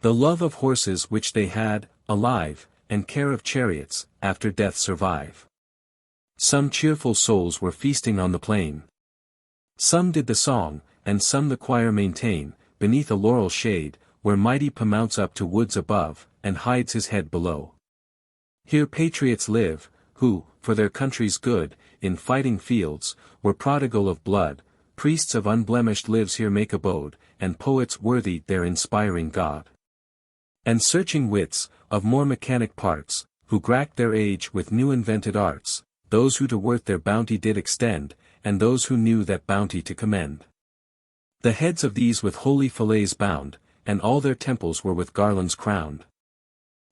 The love of horses which they had, alive, and care of chariots, after death survive. Some cheerful souls were feasting on the plain. Some did the song, and some the choir maintain, beneath a laurel shade, where mighty Pa mounts up to woods above, and hides his head below. Here patriots live, who, for their country's good, in fighting fields, were prodigal of blood, priests of unblemished lives here make abode, and poets worthy their inspiring God. And searching wits, of more mechanic parts, who gracked their age with new invented arts, those who to worth their bounty did extend, and those who knew that bounty to commend. The heads of these with holy fillets bound, and all their temples were with garlands crowned.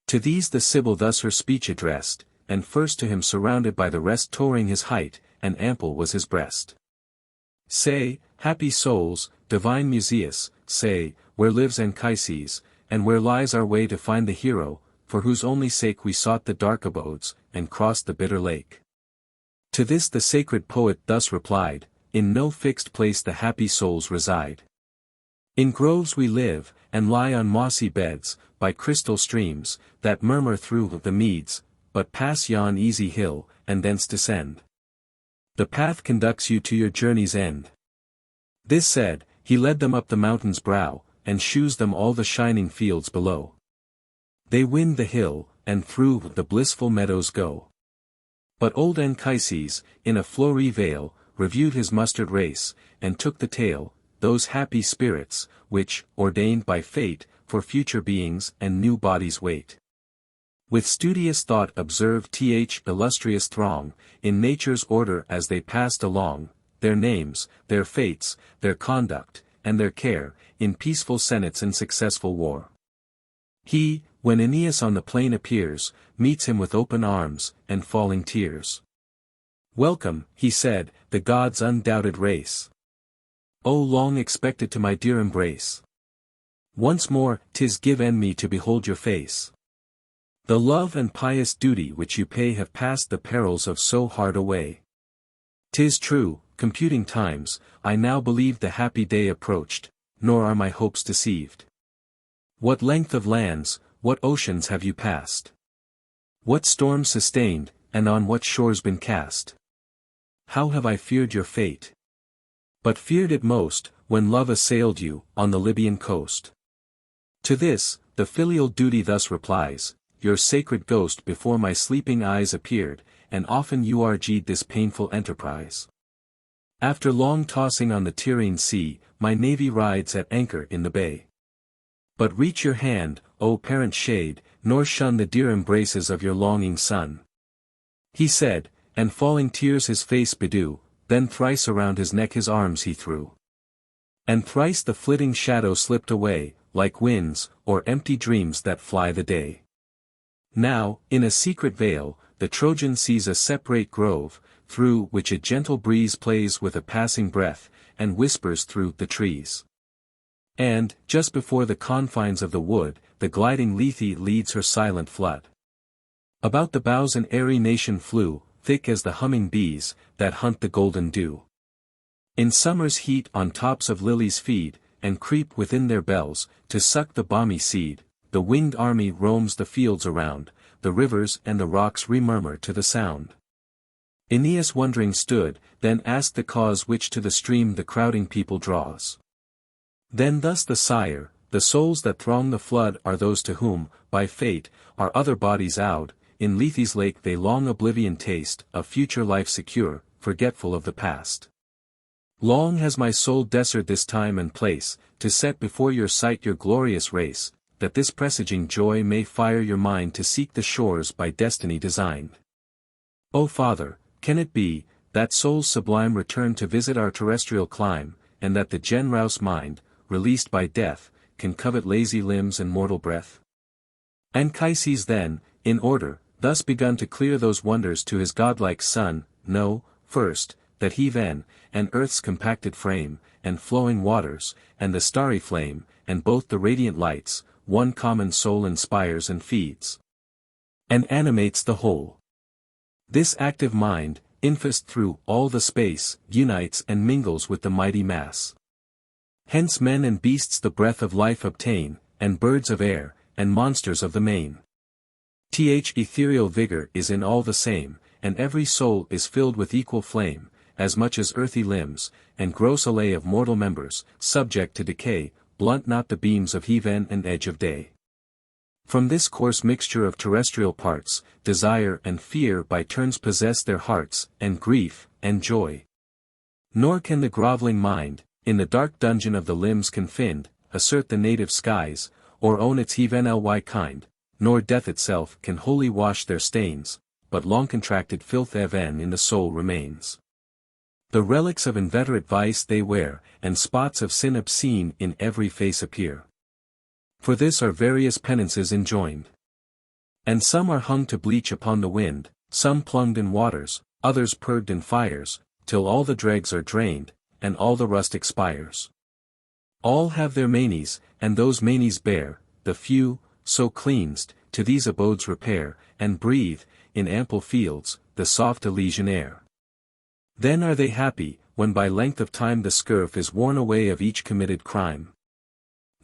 To these the Sibyl thus her speech addressed, and first to him surrounded by the rest touring his height, and ample was his breast. Say, happy souls, divine Museus, say, where lives Anchises, and where lies our way to find the hero, for whose only sake we sought the dark abodes, and crossed the bitter lake. To this the sacred poet thus replied, in no fixed place the happy souls reside. In groves we live, and lie on mossy beds, by crystal streams, that murmur through the meads, but pass yon easy hill, and thence descend. The path conducts you to your journey's end. This said, he led them up the mountain's brow, and shews them all the shining fields below. They win the hill, and through the blissful meadows go. But old Anchises, in a flowery vale, reviewed his mustered race, and took the tale, those happy spirits, which, ordained by fate, for future beings and new bodies wait. With studious thought observed th illustrious throng, in nature's order as they passed along, their names, their fates, their conduct, and their care, in peaceful senates and successful war. He, when Aeneas on the plain appears, meets him with open arms, and falling tears. Welcome, he said, the gods' undoubted race. O long expected to my dear embrace. Once more, 'tis given me to behold your face. The love and pious duty which you pay have passed the perils of so hard a way. 'Tis true, computing times, I now believe the happy day approached, nor are my hopes deceived. What length of lands, what oceans have you passed? What storms sustained, and on what shores been cast? How have I feared your fate! But feared it most, when love assailed you, on the Libyan coast. To this, the filial duty thus replies, your sacred ghost before my sleeping eyes appeared, and often urged this painful enterprise. After long tossing on the Tyrrhene sea, my navy rides at anchor in the bay. But reach your hand, O parent shade, nor shun the dear embraces of your longing son. He said, and falling tears his face bedew, then thrice around his neck his arms he threw. And thrice the flitting shadow slipped away, like winds, or empty dreams that fly the day. Now, in a secret vale, the Trojan sees a separate grove, through which a gentle breeze plays with a passing breath, and whispers through the trees. And, just before the confines of the wood, the gliding Lethe leads her silent flood. About the boughs an airy nation flew, thick as the humming bees, that hunt the golden dew. In summer's heat on tops of lilies feed, and creep within their bells, to suck the balmy seed, the winged army roams the fields around, the rivers and the rocks remurmur to the sound. Aeneas wondering stood, then asked the cause which to the stream the crowding people draws. Then thus the sire, the souls that throng the flood are those to whom, by fate, are other bodies owed, in Lethe's lake they long oblivion taste, of future life secure, forgetful of the past. Long has my soul desired this time and place, to set before your sight your glorious race, that this presaging joy may fire your mind to seek the shores by destiny designed. O Father, can it be, that souls sublime return to visit our terrestrial clime, and that the generous mind, released by death, can covet lazy limbs and mortal breath? Anchises then, in order, thus begun to clear those wonders to his godlike son, know, first, that heaven, and earth's compacted frame, and flowing waters, and the starry flame, and both the radiant lights, one common soul inspires and feeds, and animates the whole. This active mind, infused through all the space, unites and mingles with the mighty mass. Hence men and beasts the breath of life obtain, and birds of air, and monsters of the main. Ethereal vigor is in all the same, and every soul is filled with equal flame, as much as earthy limbs, and gross allay of mortal members, subject to decay, blunt not the beams of heaven and edge of day. From this coarse mixture of terrestrial parts, desire and fear by turns possess their hearts, and grief, and joy. Nor can the groveling mind, in the dark dungeon of the limbs confined, assert the native skies, or own its heaven kind, nor death itself can wholly wash their stains, but long contracted filth even in the soul remains. The relics of inveterate vice they wear, and spots of sin obscene in every face appear. For this are various penances enjoined. And some are hung to bleach upon the wind, some plunged in waters, others purged in fires, till all the dregs are drained, and all the rust expires. All have their manes, and those manes bear, the few, so cleansed, to these abodes repair, and breathe, in ample fields, the soft Elysian air. Then are they happy, when by length of time the scurf is worn away of each committed crime.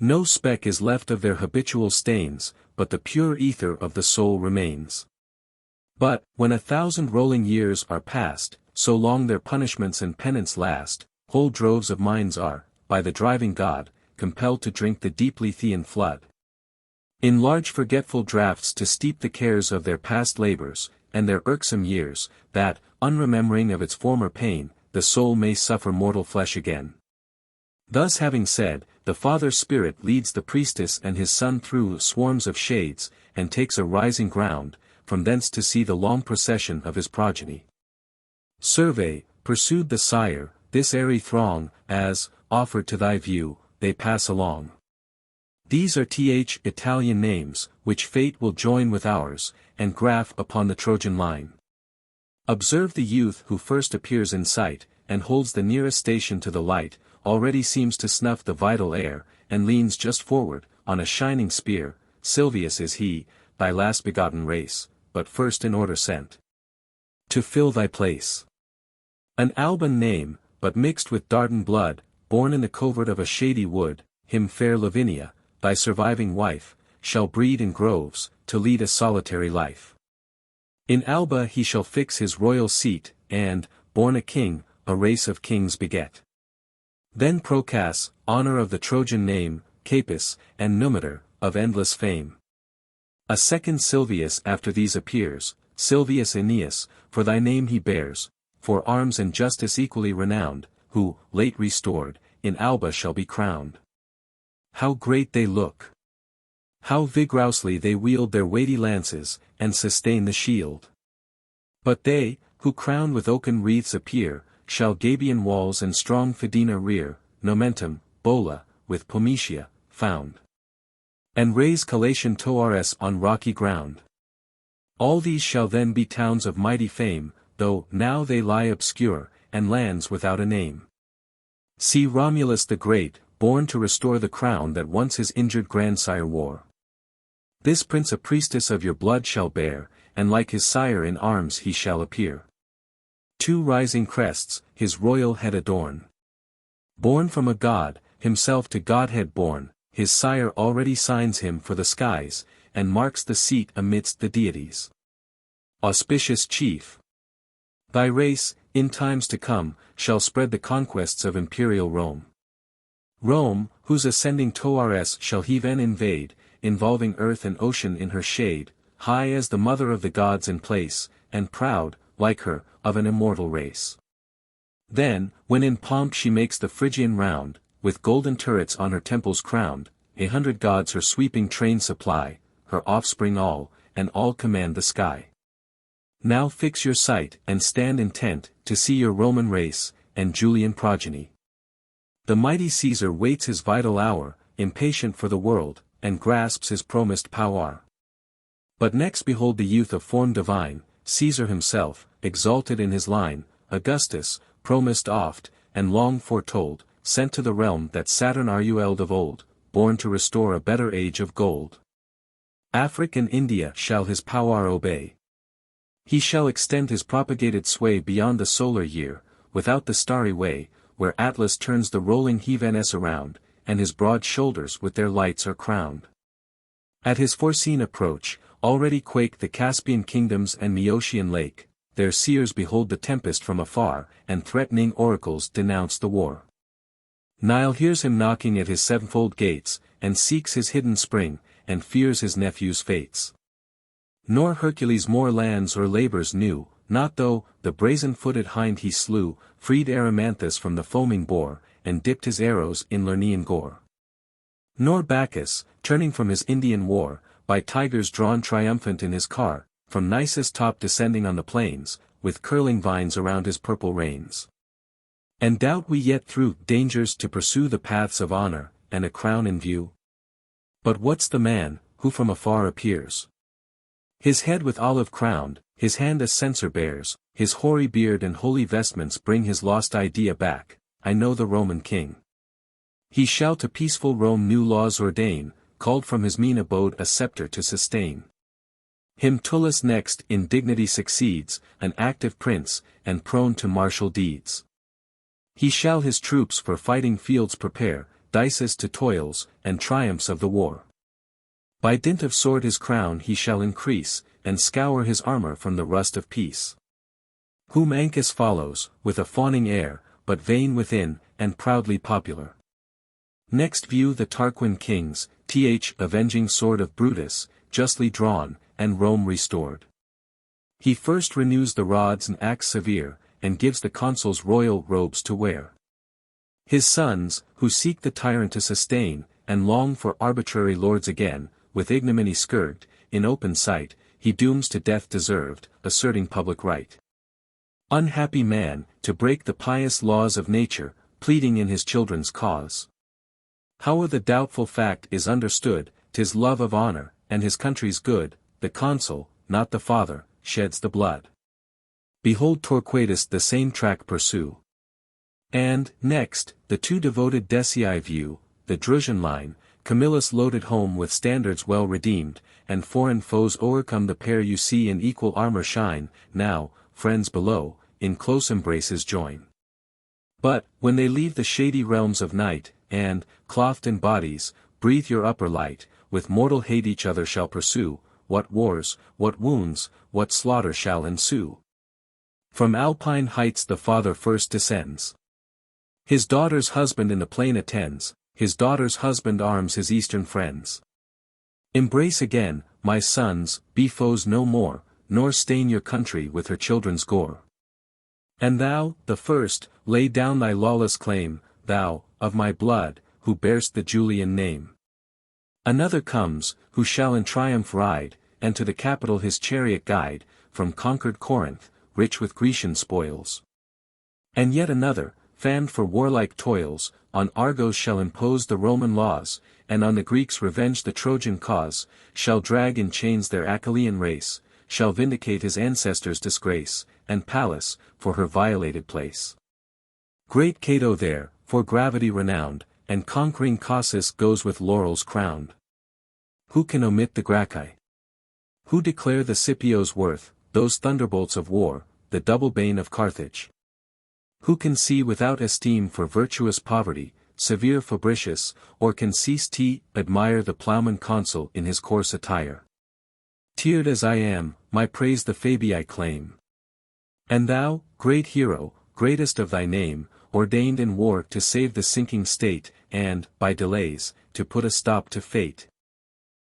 No speck is left of their habitual stains, but the pure ether of the soul remains. But, when 1,000 rolling years are past, so long their punishments and penance last, whole droves of minds are, by the driving God, compelled to drink the deep Lethean flood. In large forgetful draughts to steep the cares of their past labors, and their irksome years, that, unremembering of its former pain, the soul may suffer mortal flesh again. Thus having said, the Father Spirit leads the priestess and his Son through swarms of shades, and takes a rising ground, from thence to see the long procession of his progeny. Survey, pursued the Sire, this airy throng, as, offered to thy view, they pass along. These are Italian names, which fate will join with ours, and graph upon the Trojan line. Observe the youth who first appears in sight, and holds the nearest station to the light, already seems to snuff the vital air, and leans just forward, on a shining spear. Silvius is he, thy last begotten race, but first in order sent to fill thy place. An Alban name, but mixed with Dardan blood, born in the covert of a shady wood, him fair Lavinia, thy surviving wife, shall breed in groves, to lead a solitary life. In Alba he shall fix his royal seat, and, born a king, a race of kings beget. Then Procas, honor of the Trojan name, Capys, and Numitor, of endless fame. A second Silvius after these appears, Silvius Aeneas, for thy name he bears, for arms and justice equally renowned, who, late restored, in Alba shall be crowned. How great they look! How vigorously they wield their weighty lances, and sustain the shield! But they, who crowned with oaken wreaths appear, shall Gabian walls and strong Fidena rear, Nomentum, Bola, with Pometia, found. And raise Calatian Toares on rocky ground. All these shall then be towns of mighty fame, though now they lie obscure, and lands without a name. See Romulus the Great, born to restore the crown that once his injured grandsire wore. This prince a priestess of your blood shall bear, and like his sire in arms he shall appear. 2 rising crests, his royal head adorn. Born from a god, himself to godhead born, his sire already signs him for the skies, and marks the seat amidst the deities. Auspicious chief! Thy race, in times to come, shall spread the conquests of imperial Rome. Rome, whose ascending Toares shall heaven invade, involving earth and ocean in her shade, high as the mother of the gods in place, and proud, like her, of an immortal race. Then, when in pomp she makes the Phrygian round, with golden turrets on her temples crowned, 100 gods her sweeping train supply, her offspring all, and all command the sky. Now fix your sight and stand intent, to see your Roman race, and Julian progeny. The mighty Caesar waits his vital hour, impatient for the world, and grasps his promised power. But next behold the youth of form divine, Caesar himself, exalted in his line, Augustus, promised oft, and long foretold, sent to the realm that Saturn ruled of old, born to restore a better age of gold. Afric and India shall his power obey. He shall extend his propagated sway beyond the solar year, without the starry way, where Atlas turns the rolling heavens around, and his broad shoulders with their lights are crowned. At his foreseen approach, already quake the Caspian kingdoms and Meotian lake, their seers behold the tempest from afar, and threatening oracles denounce the war. Nile hears him knocking at his sevenfold gates, and seeks his hidden spring, and fears his nephew's fates. Nor Hercules more lands or labors knew, not though, the brazen-footed hind he slew, freed Erymanthus from the foaming boar, and dipped his arrows in Lernaean gore. Nor Bacchus, turning from his Indian war, by tigers drawn triumphant in his car, from Nisus' top descending on the plains, with curling vines around his purple reins. And doubt we yet through dangers to pursue the paths of honor, and a crown in view? But what's the man, who from afar appears? His head with olive crowned, his hand a censer bears, his hoary beard and holy vestments bring his lost idea back. I know the Roman king. He shall to peaceful Rome new laws ordain, called from his mean abode a scepter to sustain. Him Tullus next in dignity succeeds, an active prince, and prone to martial deeds. He shall his troops for fighting fields prepare, dices to toils, and triumphs of the war. By dint of sword his crown he shall increase, and scour his armor from the rust of peace. Whom Ancus follows, with a fawning air, but vain within, and proudly popular. Next view the Tarquin kings, avenging sword of Brutus, justly drawn, and Rome restored. He first renews the rods and axe severe, and gives the consuls royal robes to wear. His sons, who seek the tyrant to sustain, and long for arbitrary lords again, with ignominy scourged, in open sight, he dooms to death deserved, asserting public right. Unhappy man, to break the pious laws of nature, pleading in his children's cause. How the doubtful fact is understood, 'tis love of honor, and his country's good, the consul, not the father, sheds the blood. Behold Torquatus the same track pursue. And, next, the two devoted Decii view, the Drusian line, Camillus loaded home with standards well redeemed, and foreign foes o'ercome the pair you see in equal armor shine, now, friends below, in close embraces join. But, when they leave the shady realms of night, and, clothed in bodies, breathe your upper light, with mortal hate each other shall pursue, what wars, what wounds, what slaughter shall ensue. From Alpine heights the father first descends. His daughter's husband in the plain attends, his daughter's husband arms his eastern friends. Embrace again, my sons, be foes no more, nor stain your country with her children's gore. And thou, the first, lay down thy lawless claim, thou, of my blood, who bear'st the Julian name. Another comes, who shall in triumph ride, and to the capital his chariot guide, from conquered Corinth, rich with Grecian spoils. And yet another, fanned for warlike toils, on Argos shall impose the Roman laws, and on the Greeks revenge the Trojan cause, shall drag in chains their Achillean race, shall vindicate his ancestors' disgrace, and Pallas, for her violated place. Great Cato there, for gravity renowned, and conquering Caucasus goes with laurels crowned. Who can omit the Gracchi? Who declare the Scipios' worth, those thunderbolts of war, the double bane of Carthage? Who can see without esteem for virtuous poverty, severe Fabricius, or can cease to admire the ploughman consul in his coarse attire? Tiered as I am, my praise the Fabii claim. And thou, great hero, greatest of thy name, ordained in war to save the sinking state, and, by delays, to put a stop to fate.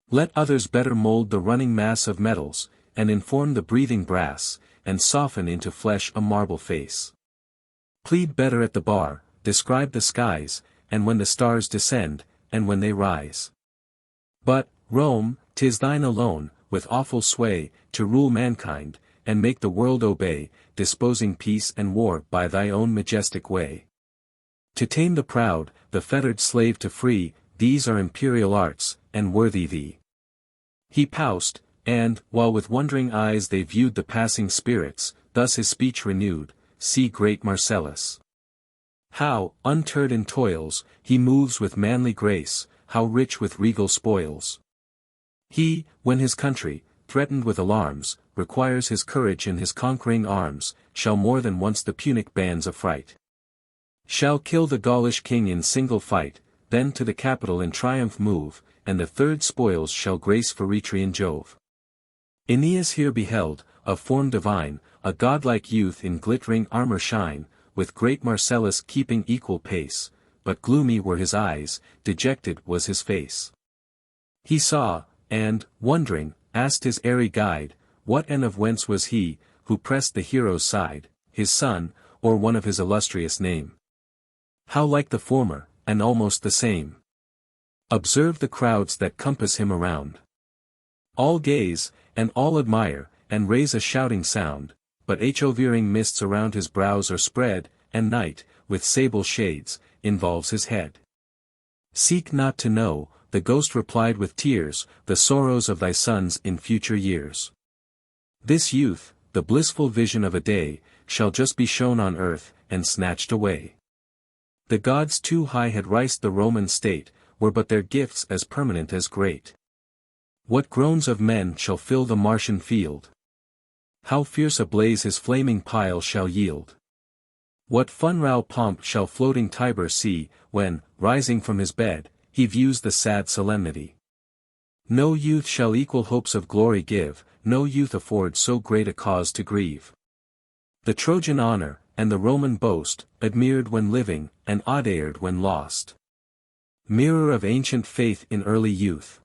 Let others better mold the running mass of metals, and inform the breathing brass, and soften into flesh a marble face. Plead better at the bar, describe the skies, and when the stars descend, and when they rise. But, Rome, 'tis thine alone, with awful sway, to rule mankind, and make the world obey, disposing peace and war by thy own majestic way. To tame the proud, the fettered slave to free, these are imperial arts, and worthy thee. He paused, and, while with wondering eyes they viewed the passing spirits, thus his speech renewed, see great Marcellus. How, unterred in toils, he moves with manly grace, how rich with regal spoils. He, when his country, threatened with alarms, requires his courage in his conquering arms, shall more than once the Punic bands affright. Shall kill the Gaulish king in single fight, then to the capital in triumph move, and the third spoils shall grace Feretrian Jove. Aeneas here beheld, of form divine, a godlike youth in glittering armor shine, with great Marcellus keeping equal pace, but gloomy were his eyes, dejected was his face. He saw, and, wondering, asked his airy guide, what and of whence was he, who pressed the hero's side, his son, or one of his illustrious name? How like the former, and almost the same. Observe the crowds that compass him around. All gaze, and all admire, and raise a shouting sound, but hovering mists around his brows are spread, and night, with sable shades, involves his head. Seek not to know, the ghost replied with tears, the sorrows of thy sons in future years. This youth, the blissful vision of a day, shall just be shown on earth, and snatched away. The gods too high had riced the Roman state, were but their gifts as permanent as great. What groans of men shall fill the Martian field? How fierce a blaze his flaming pile shall yield? What funral pomp shall floating Tiber see, when, rising from his bed, he views the sad solemnity? No youth shall equal hopes of glory give, no youth afford so great a cause to grieve. The Trojan honor, and the Roman boast, admired when living, and adored when lost. Mirror of ancient faith in early youth.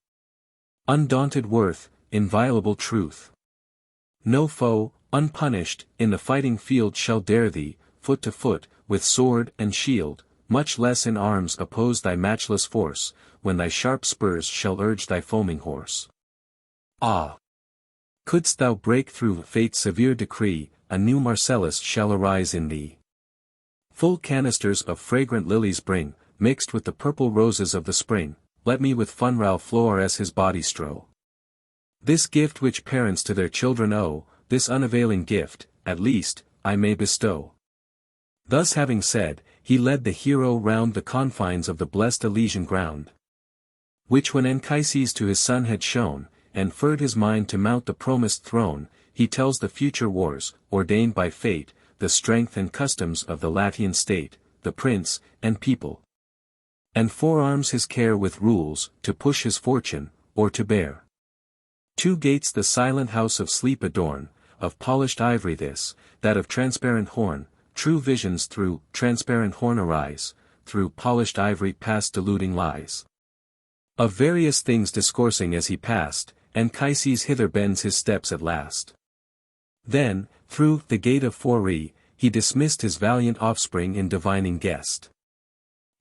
Undaunted worth, inviolable truth. No foe, unpunished, in the fighting field shall dare thee, foot to foot, with sword and shield, much less in arms oppose thy matchless force, when thy sharp spurs shall urge thy foaming horse. Ah! Couldst thou break through fate's severe decree, a new Marcellus shall arise in thee. Full canisters of fragrant lilies bring, mixed with the purple roses of the spring, let me with funral flowers his body strow. This gift which parents to their children owe, this unavailing gift, at least, I may bestow. Thus having said, he led the hero round the confines of the blessed Elysian ground. Which when Anchises to his son had shown, and furred his mind to mount the promised throne, he tells the future wars, ordained by fate, the strength and customs of the Latian state, the prince, and people. And forearms his care with rules, to push his fortune, or to bear. 2 gates the silent house of sleep adorn, of polished ivory this, that of transparent horn, true visions through transparent horn arise, through polished ivory pass deluding lies. Of various things discoursing as he passed, Anchises hither bends his steps at last. Then, through the gate of Phoree, he dismissed his valiant offspring in divining guest.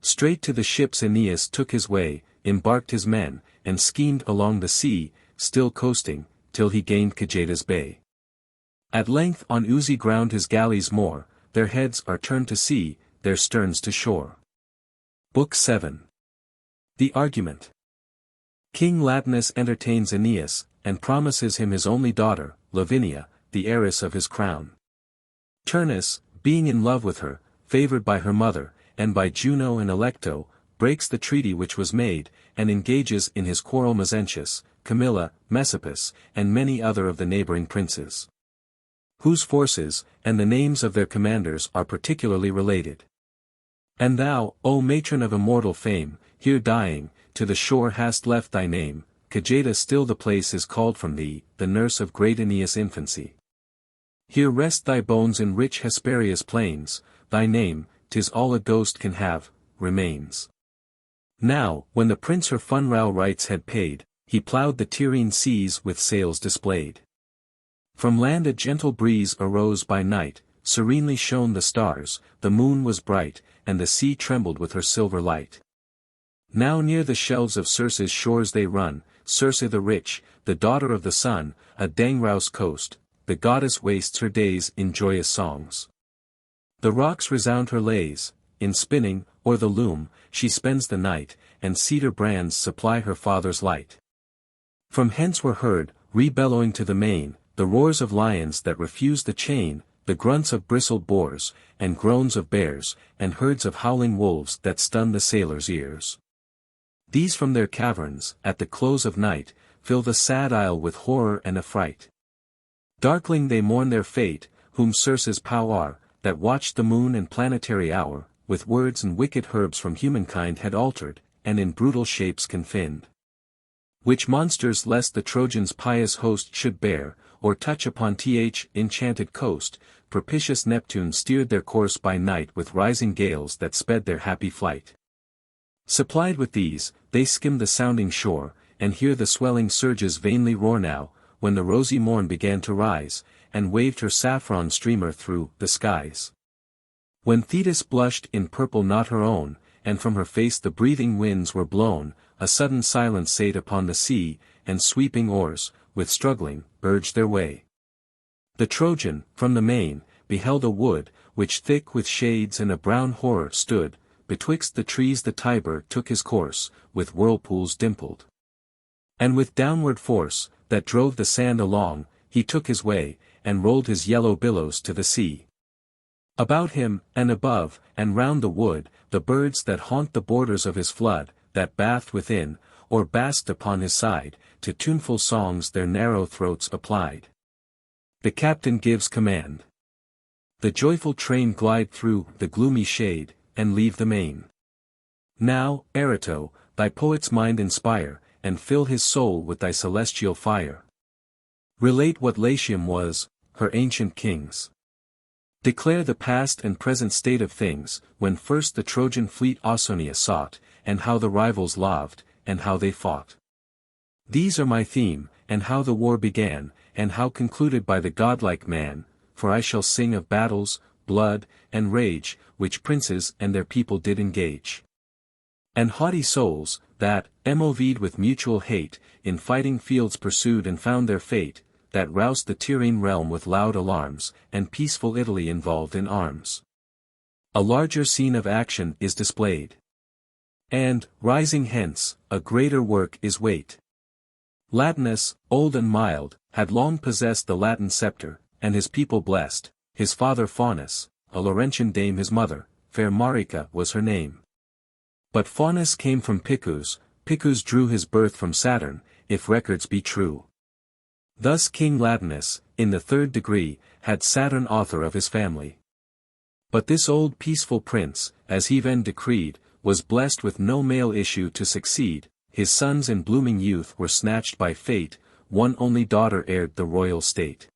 Straight to the ships Aeneas took his way, embarked his men, and schemed along the sea, still coasting, till he gained Cajeta's bay. At length on oozy ground his galleys moor, their heads are turned to sea, their sterns to shore. Book 7. The Argument. King Latinus entertains Aeneas, and promises him his only daughter, Lavinia, the heiress of his crown. Turnus, being in love with her, favored by her mother, and by Juno and Alecto, breaks the treaty which was made, and engages in his quarrel Mezentius, Camilla, Messapus, and many other of the neighboring princes, whose forces, and the names of their commanders are particularly related. And thou, O matron of immortal fame, here dying, to the shore hast left thy name, Cajeta still the place is called from thee, the nurse of great Aeneas' infancy. Here rest thy bones in rich Hesperia's plains, thy name, 'tis all a ghost can have, remains. Now, when the prince her funral rites had paid, he ploughed the Tyrrhene seas with sails displayed. From land a gentle breeze arose by night, serenely shone the stars, the moon was bright, and the sea trembled with her silver light. Now near the shelves of Circe's shores they run, Circe the rich, the daughter of the sun, a Dangrous coast, the goddess wastes her days in joyous songs. The rocks resound her lays, in spinning, or the loom, she spends the night, and cedar brands supply her father's light. From hence were heard, rebellowing to the main, the roars of lions that refuse the chain, the grunts of bristled boars, and groans of bears, and herds of howling wolves that stun the sailors' ears. These from their caverns, at the close of night, fill the sad isle with horror and affright. Darkling they mourn their fate, whom Circe's power, that watched the moon and planetary hour, with words and wicked herbs from humankind had altered, and in brutal shapes confined. Which monsters lest the Trojans' pious host should bear, or touch upon enchanted coast, propitious Neptune steered their course by night with rising gales that sped their happy flight. Supplied with these, they skimmed the sounding shore, and here the swelling surges vainly roar now, when the rosy morn began to rise, and waved her saffron streamer through the skies. When Thetis blushed in purple not her own, and from her face the breathing winds were blown, a sudden silence sate upon the sea, and sweeping oars, with struggling, urged their way. The Trojan, from the main, beheld a wood, which thick with shades and a brown horror stood, betwixt the trees the Tiber took his course, with whirlpools dimpled. And with downward force, that drove the sand along, he took his way, and rolled his yellow billows to the sea. About him, and above, and round the wood, the birds that haunt the borders of his flood, that bathed within, or basked upon his side, to tuneful songs their narrow throats applied. The captain gives command. The joyful train glide through the gloomy shade, and leave the main. Now, Erato, thy poet's mind inspire, and fill his soul with thy celestial fire. Relate what Latium was, her ancient kings. Declare the past and present state of things, when first the Trojan fleet Ausonia sought, and how the rivals loved, and how they fought. These are my theme, and how the war began, and how concluded by the godlike man, for I shall sing of battles, blood, and rage, which princes and their people did engage. And haughty souls, that, moved with mutual hate, in fighting fields pursued and found their fate, that roused the Tyrrhene realm with loud alarms, and peaceful Italy involved in arms. A larger scene of action is displayed. And, rising hence, a greater work is wait. Latinus, old and mild, had long possessed the Latin scepter, and his people blessed, his father Faunus, a Laurentian dame his mother, fair Marica was her name. But Faunus came from Picus drew his birth from Saturn, if records be true. Thus King Latinus, in the third degree, had Saturn author of his family. But this old peaceful prince, as he then decreed, was blessed with no male issue to succeed, his sons in blooming youth were snatched by fate, one only daughter heired the royal state.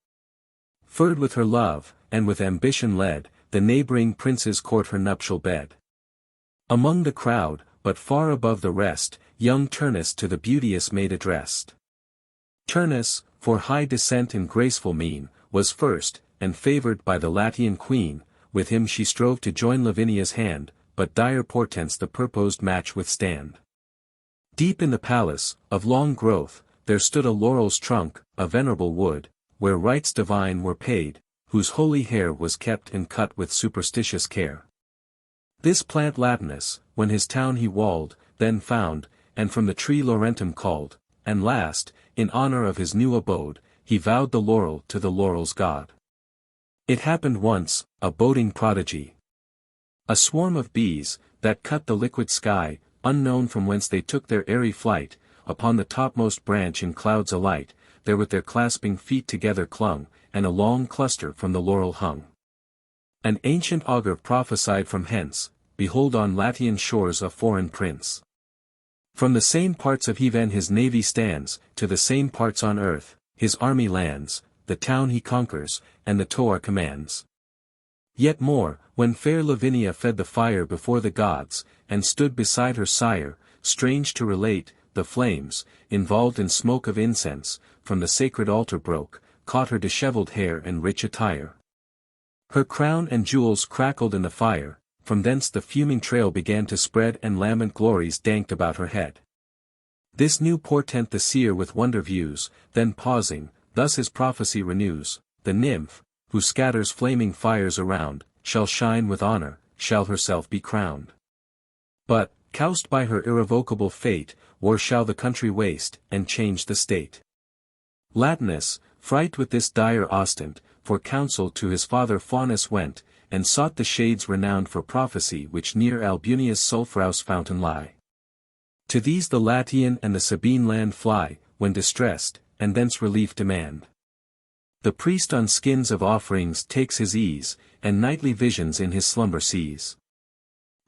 Furred with her love, and with ambition led, the neighboring princes court her nuptial bed. Among the crowd, but far above the rest, young Turnus to the beauteous maid addressed. Turnus, for high descent and graceful mien, was first, and favoured by the Latian queen, with him she strove to join Lavinia's hand, but dire portents the purposed match withstand. Deep in the palace, of long growth, there stood a laurel's trunk, a venerable wood, where rites divine were paid, whose holy hair was kept and cut with superstitious care. This plant Latinus, when his town he walled, then found, and from the tree Laurentum called, and last, in honour of his new abode, he vowed the laurel to the laurel's god. It happened once, a boding prodigy. A swarm of bees, that cut the liquid sky, unknown from whence they took their airy flight, upon the topmost branch in clouds alight, there with their clasping feet together clung, and a long cluster from the laurel hung. An ancient augur prophesied from hence, behold on Latian shores a foreign prince. From the same parts of heaven his navy stands, to the same parts on earth, his army lands, the town he conquers, and the tower commands. Yet more, when fair Lavinia fed the fire before the gods, and stood beside her sire, strange to relate, the flames, involved in smoke of incense, from the sacred altar broke, caught her dishevelled hair and rich attire. Her crown and jewels crackled in the fire, from thence the fuming trail began to spread and lambent glories danked about her head. This new portent the seer with wonder views, then pausing, thus his prophecy renews, the nymph, who scatters flaming fires around, shall shine with honour, shall herself be crowned. But, cowsed by her irrevocable fate, war shall the country waste, and change the state. Latinus, fright with this dire ostent, for counsel to his father Faunus went, and sought the shades renowned for prophecy which near Albunia's sulphurous fountain lie. To these the Latian and the Sabine land fly, when distressed, and thence relief demand. The priest on skins of offerings takes his ease, and nightly visions in his slumber sees.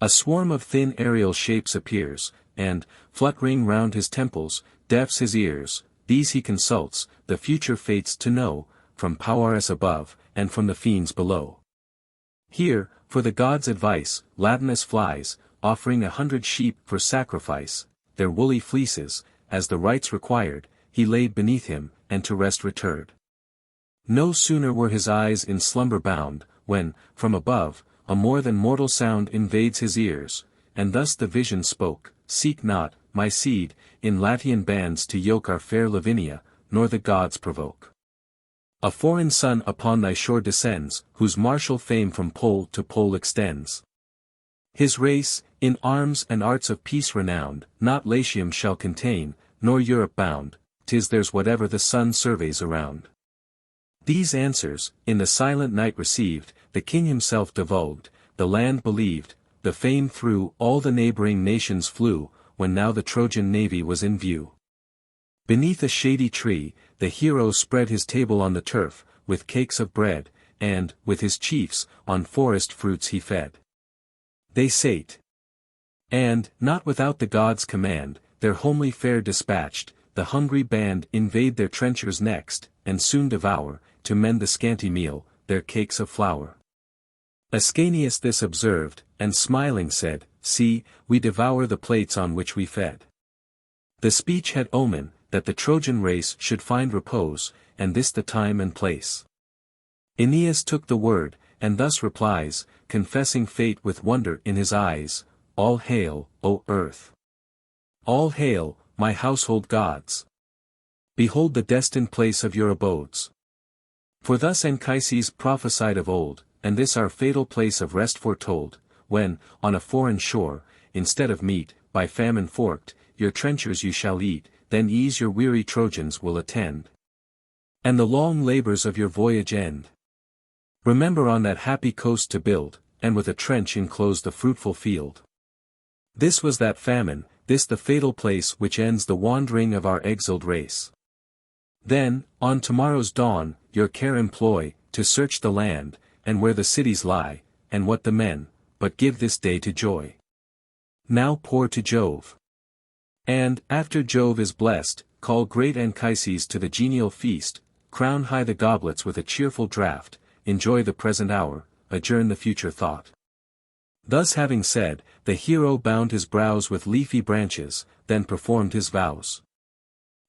A swarm of thin aerial shapes appears, and, fluttering round his temples, deafs his ears, these he consults, the future fates to know, from powers above, and from the fiends below. Here, for the gods' advice, Latinus flies, offering 100 sheep for sacrifice, their woolly fleeces, as the rites required, he laid beneath him, and to rest returned. No sooner were his eyes in slumber bound, when, from above, a more than mortal sound invades his ears, and thus the vision spoke, "Seek not, my seed, in Latian bands to yoke our fair Lavinia, nor the gods provoke. A foreign son upon thy shore descends, whose martial fame from pole to pole extends. His race, in arms and arts of peace renowned, not Latium shall contain, nor Europe bound, 'tis theirs whatever the sun surveys around." These answers, in the silent night received, the king himself divulged, the land believed, the fame through all the neighboring nations flew, when now the Trojan navy was in view. Beneath a shady tree, the hero spread his table on the turf, with cakes of bread, and, with his chiefs, on forest fruits he fed. They sate. And, not without the gods' command, their homely fare dispatched, the hungry band invade their trenchers next, and soon devour, to mend the scanty meal, their cakes of flour. Ascanius this observed, and smiling said, "See, we devour the plates on which we fed." The speech had omen, that the Trojan race should find repose, and this the time and place. Aeneas took the word, and thus replies, confessing fate with wonder in his eyes, "All hail, O earth! All hail, my household gods! Behold the destined place of your abodes. For thus Anchises prophesied of old, and this our fatal place of rest foretold, when, on a foreign shore, instead of meat, by famine forked, your trenchers you shall eat, then ease your weary Trojans will attend. And the long labors of your voyage end. Remember on that happy coast to build, and with a trench enclose the fruitful field. This was that famine, this the fatal place which ends the wandering of our exiled race. Then, on tomorrow's dawn, your care employ, to search the land, and where the cities lie, and what the men, but give this day to joy. Now pour to Jove. And, after Jove is blessed, call great Anchises to the genial feast, crown high the goblets with a cheerful draught, enjoy the present hour, adjourn the future thought. Thus having said, the hero bound his brows with leafy branches, then performed his vows.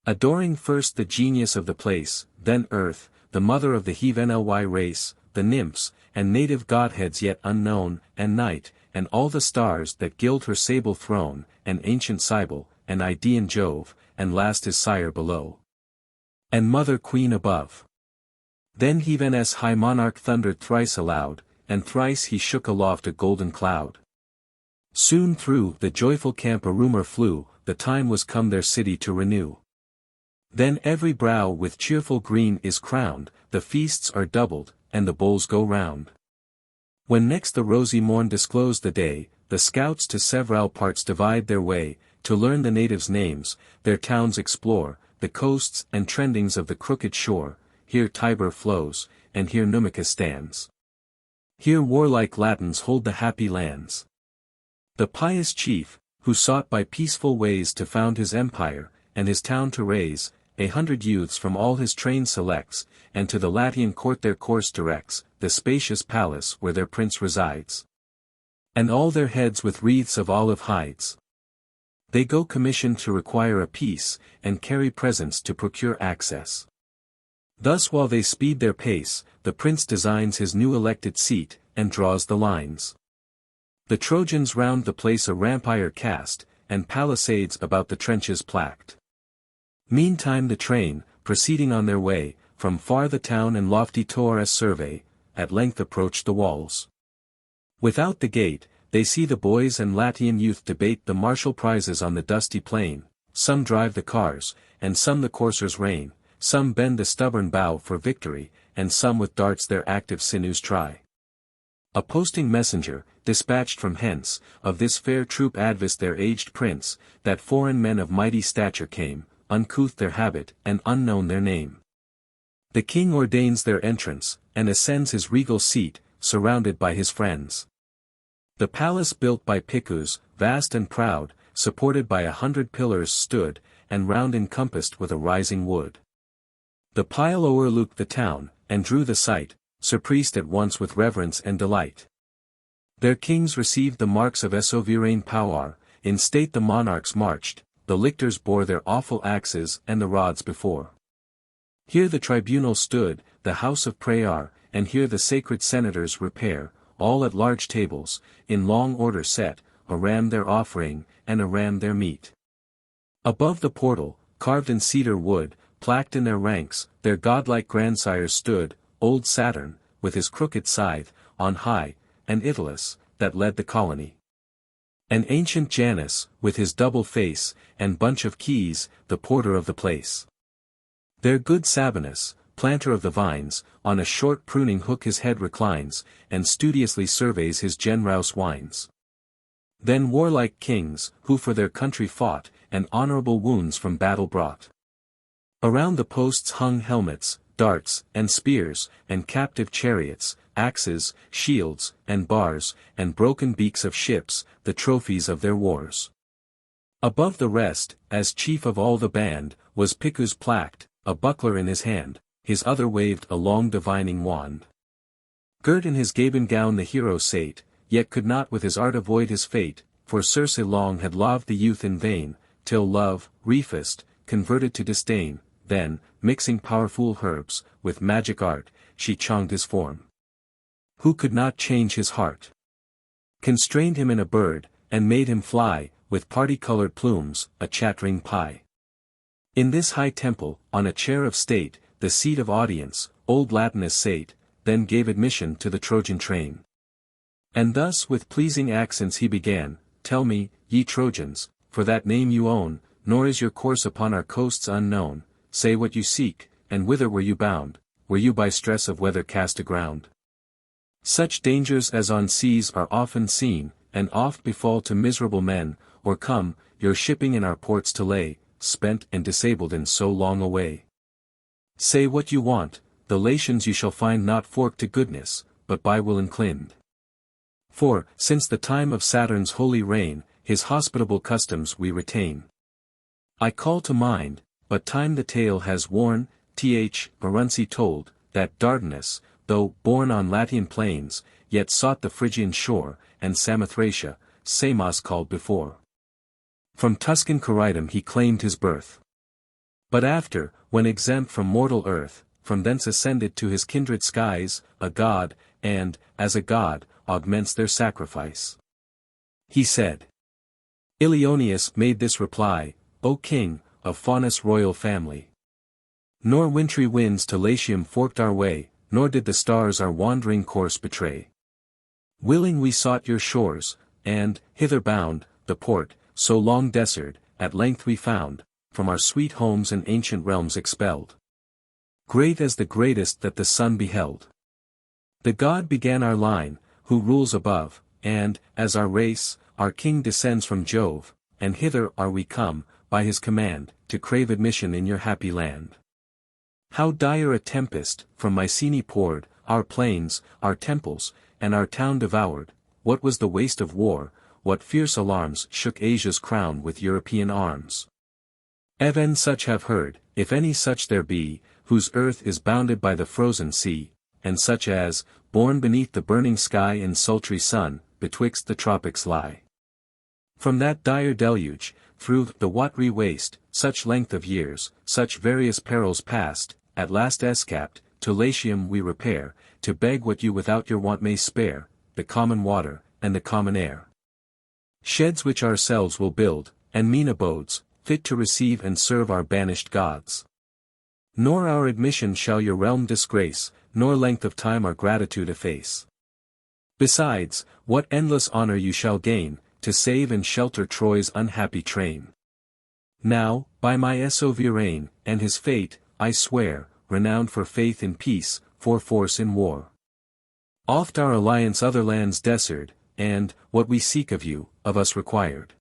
Adoring first the genius of the place, then earth, the mother of the heathen race, the nymphs, and native godheads yet unknown, and night, and all the stars that gild her sable throne, and ancient Cybele, and Idaean Jove, and last his sire below. And mother queen above. Then heaven's high monarch thundered thrice aloud, and thrice he shook aloft a golden cloud. Soon through the joyful camp a rumor flew, the time was come their city to renew. Then every brow with cheerful green is crowned, the feasts are doubled, and the bowls go round. When next the rosy morn disclosed the day, the scouts to several parts divide their way, to learn the natives' names, their towns explore, the coasts and trendings of the crooked shore, here Tiber flows, and here Numicus stands. Here warlike Latins hold the happy lands. The pious chief, who sought by peaceful ways to found his empire, and his town to raise, 100 youths from all his train selects, and to the Latian court their course directs, the spacious palace where their prince resides. And all their heads with wreaths of olive hides. They go commissioned to require a peace, and carry presents to procure access. Thus while they speed their pace, the prince designs his new elected seat, and draws the lines. The Trojans round the place a rampire cast, and palisades about the trenches placked. Meantime the train, proceeding on their way, from far the town and lofty towers survey, at length approach the walls. Without the gate, they see the boys and Latian youth debate the martial prizes on the dusty plain, some drive the cars, and some the coursers rein, some bend the stubborn bow for victory, and some with darts their active sinews try. A posting messenger, dispatched from hence, of this fair troop advised their aged prince, that foreign men of mighty stature came, uncouth their habit, and unknown their name. The king ordains their entrance, and ascends his regal seat, surrounded by his friends. The palace built by Picus, vast and proud, supported by 100 pillars stood, and round encompassed with a rising wood. The pile o'erlooked the town, and drew the sight, surpriest at once with reverence and delight. Their kings received the marks of sovereign power, in state the monarchs marched, the lictors bore their awful axes and the rods before. Here the tribunal stood, the house of prayer, and here the sacred senators repair, all at large tables, in long order set, a ram their offering, and a ram their meat. Above the portal, carved in cedar wood, plaqued in their ranks, their godlike grandsires stood, old Saturn, with his crooked scythe, on high, and Iulus, that led the colony. And ancient Janus, with his double face, and bunch of keys, the porter of the place. Their good Sabinus, planter of the vines, on a short pruning hook his head reclines, and studiously surveys his generous wines. Then warlike kings, who for their country fought, and honorable wounds from battle brought. Around the posts hung helmets, darts, and spears, and captive chariots, axes, shields, and bars, and broken beaks of ships, the trophies of their wars. Above the rest, as chief of all the band, was Picus plaqued, a buckler in his hand, his other waved a long divining wand. Girt in his Gaban gown the hero sate, yet could not with his art avoid his fate, for Circe long had loved the youth in vain, till love, refused, converted to disdain, then, mixing powerful herbs, with magic art, she changed his form. Who could not change his heart? Constrained him in a bird, and made him fly, with party-colored plumes, a chattering pie. In this high temple, on a chair of state, the seat of audience, old Latinus sate, then gave admission to the Trojan train. And thus with pleasing accents he began, Tell me, ye Trojans, for that name you own, nor is your course upon our coasts unknown, say what you seek, and whither were you bound, were you by stress of weather cast aground? Such dangers as on seas are often seen, and oft befall to miserable men, or come, your shipping in our ports to lay, spent and disabled in so long a way. Say what you want, the Latians you shall find not forked to goodness, but by will inclined. For, since the time of Saturn's holy reign, his hospitable customs we retain. I call to mind, but time the tale has worn, Marunci told, that Dardanus, though born on Latian plains, yet sought the Phrygian shore, and Samothracia, Samos called before. From Tuscan Corydon he claimed his birth. But after, when exempt from mortal earth, from thence ascended to his kindred skies, a god, and, as a god, augments their sacrifice. He said. Ilioneus made this reply, O king, of Faunus' royal family. Nor wintry winds to Latium forked our way, nor did the stars our wandering course betray. Willing we sought your shores, and, hither bound, the port, so long deserted, at length we found, from our sweet homes and ancient realms expelled. Great as the greatest that the sun beheld. The god began our line, who rules above, and, as our race, our king descends from Jove, and hither are we come, by his command, to crave admission in your happy land. How dire a tempest, from Mycenae poured, our plains, our temples, and our town devoured, what was the waste of war, what fierce alarms shook Asia's crown with European arms. Even such have heard, if any such there be, whose earth is bounded by the frozen sea, and such as, born beneath the burning sky and sultry sun, betwixt the tropics lie. From that dire deluge, through the watery waste, such length of years, such various perils past, at last escaped, to Latium we repair, to beg what you without your want may spare, the common water, and the common air. Sheds which ourselves will build, and mean abodes, fit to receive and serve our banished gods. Nor our admission shall your realm disgrace, nor length of time our gratitude efface. Besides, what endless honor you shall gain, to save and shelter Troy's unhappy train. Now, by my sovereign, and his fate, I swear, renowned for faith in peace, for force in war. Oft our alliance other lands deserted, and, what we seek of you, of us required.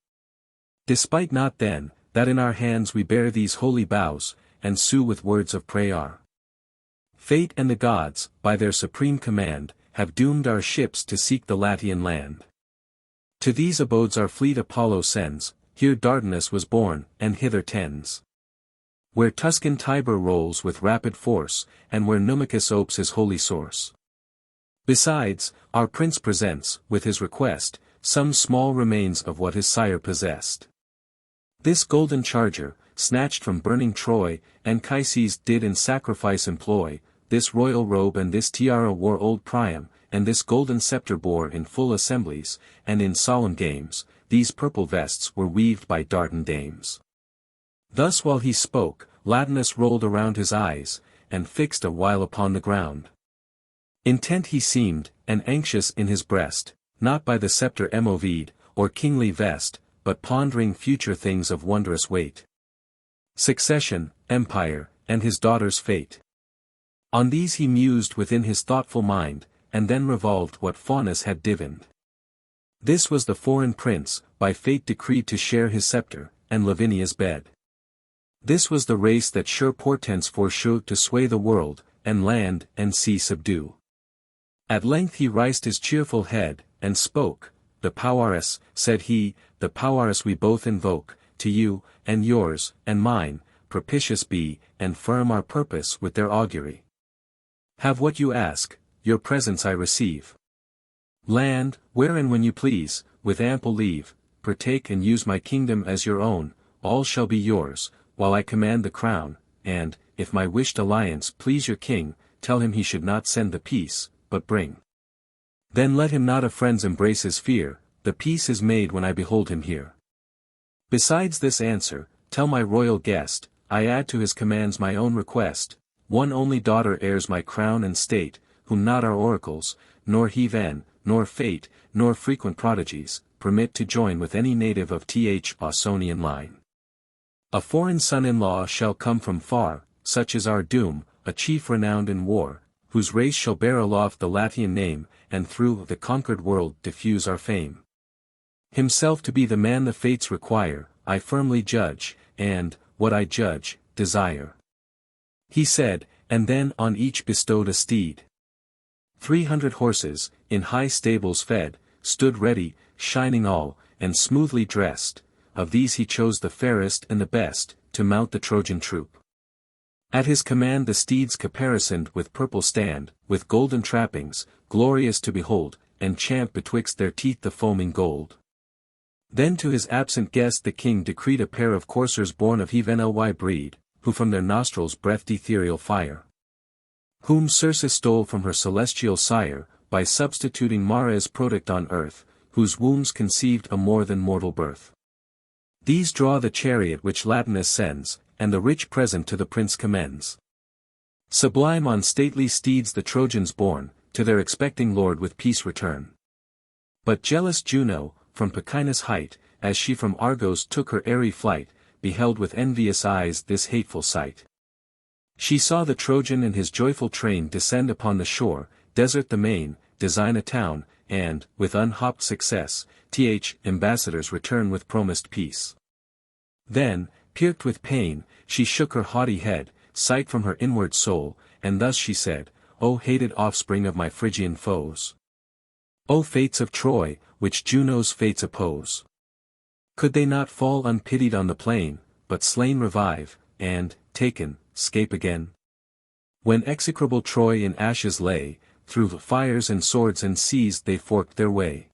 Despite not then, that in our hands we bear these holy boughs, and sue with words of prayer. Fate and the gods, by their supreme command, have doomed our ships to seek the Latian land. To these abodes our fleet Apollo sends, here Dardanus was born, and hither tends. Where Tuscan Tiber rolls with rapid force, and where Numicus opes his holy source. Besides, our prince presents, with his request, some small remains of what his sire possessed. This golden charger, snatched from burning Troy, Anchises did in sacrifice employ, this royal robe and this tiara wore old Priam, and this golden scepter bore in full assemblies, and in solemn games, these purple vests were weaved by Dardan dames. Thus while he spoke, Latinus rolled around his eyes, and fixed a while upon the ground. Intent he seemed, and anxious in his breast, not by the scepter moved, or kingly vest, but pondering future things of wondrous weight. Succession, empire, and his daughter's fate. On these he mused within his thoughtful mind, and then revolved what Faunus had divined. This was the foreign prince, by fate decreed to share his scepter, and Lavinia's bed. This was the race that sure portents foreshowed to sway the world, and land and sea subdue. At length he raised his cheerful head, and spoke, "The Powers," said he, "the Powers we both invoke, to you, and yours, and mine, propitious be, and firm our purpose with their augury. Have what you ask, your presence I receive. Land, where and when you please, with ample leave, partake and use my kingdom as your own, all shall be yours, while I command the crown, and, if my wished alliance please your king, tell him he should not send the peace, but bring. Then let him not a friend's embraces fear, the peace is made when I behold him here. Besides this answer, tell my royal guest, I add to his commands my own request, one only daughter heirs my crown and state, whom not our oracles, nor heaven, nor fate, nor frequent prodigies, permit to join with any native of Ausonian line. A foreign son-in-law shall come from far, such is our doom, a chief renowned in war, whose race shall bear aloft the Latian name, and through the conquered world diffuse our fame. Himself to be the man the fates require, I firmly judge, and, what I judge, desire. He said, and then on each bestowed a steed. 300 horses, in high stables fed, stood ready, shining all, and smoothly dressed, of these he chose the fairest and the best, to mount the Trojan troop. At his command the steeds caparisoned with purple stand, with golden trappings, glorious to behold, and champ betwixt their teeth the foaming gold. Then to his absent guest the king decreed a pair of coursers born of Ly breed, who from their nostrils breathed ethereal fire. Whom Circe stole from her celestial sire, by substituting Mara's product on earth, whose wombs conceived a more than mortal birth. These draw the chariot which Latinus sends, and the rich present to the prince commends. Sublime on stately steeds the Trojans borne, to their expecting lord with peace return. But jealous Juno, from Pachynus' height, as she from Argos took her airy flight, beheld with envious eyes this hateful sight. She saw the Trojan and his joyful train descend upon the shore, desert the main, design a town, and, with unhopped success, ambassadors return with promised peace. Then, pierced with pain, she shook her haughty head, sight from her inward soul, and thus she said, O hated offspring of my Phrygian foes! O fates of Troy, which Juno's fates oppose! Could they not fall unpitied on the plain, but slain revive, and, taken, 'scape again? When execrable Troy in ashes lay, through fires and swords and seas they forked their way.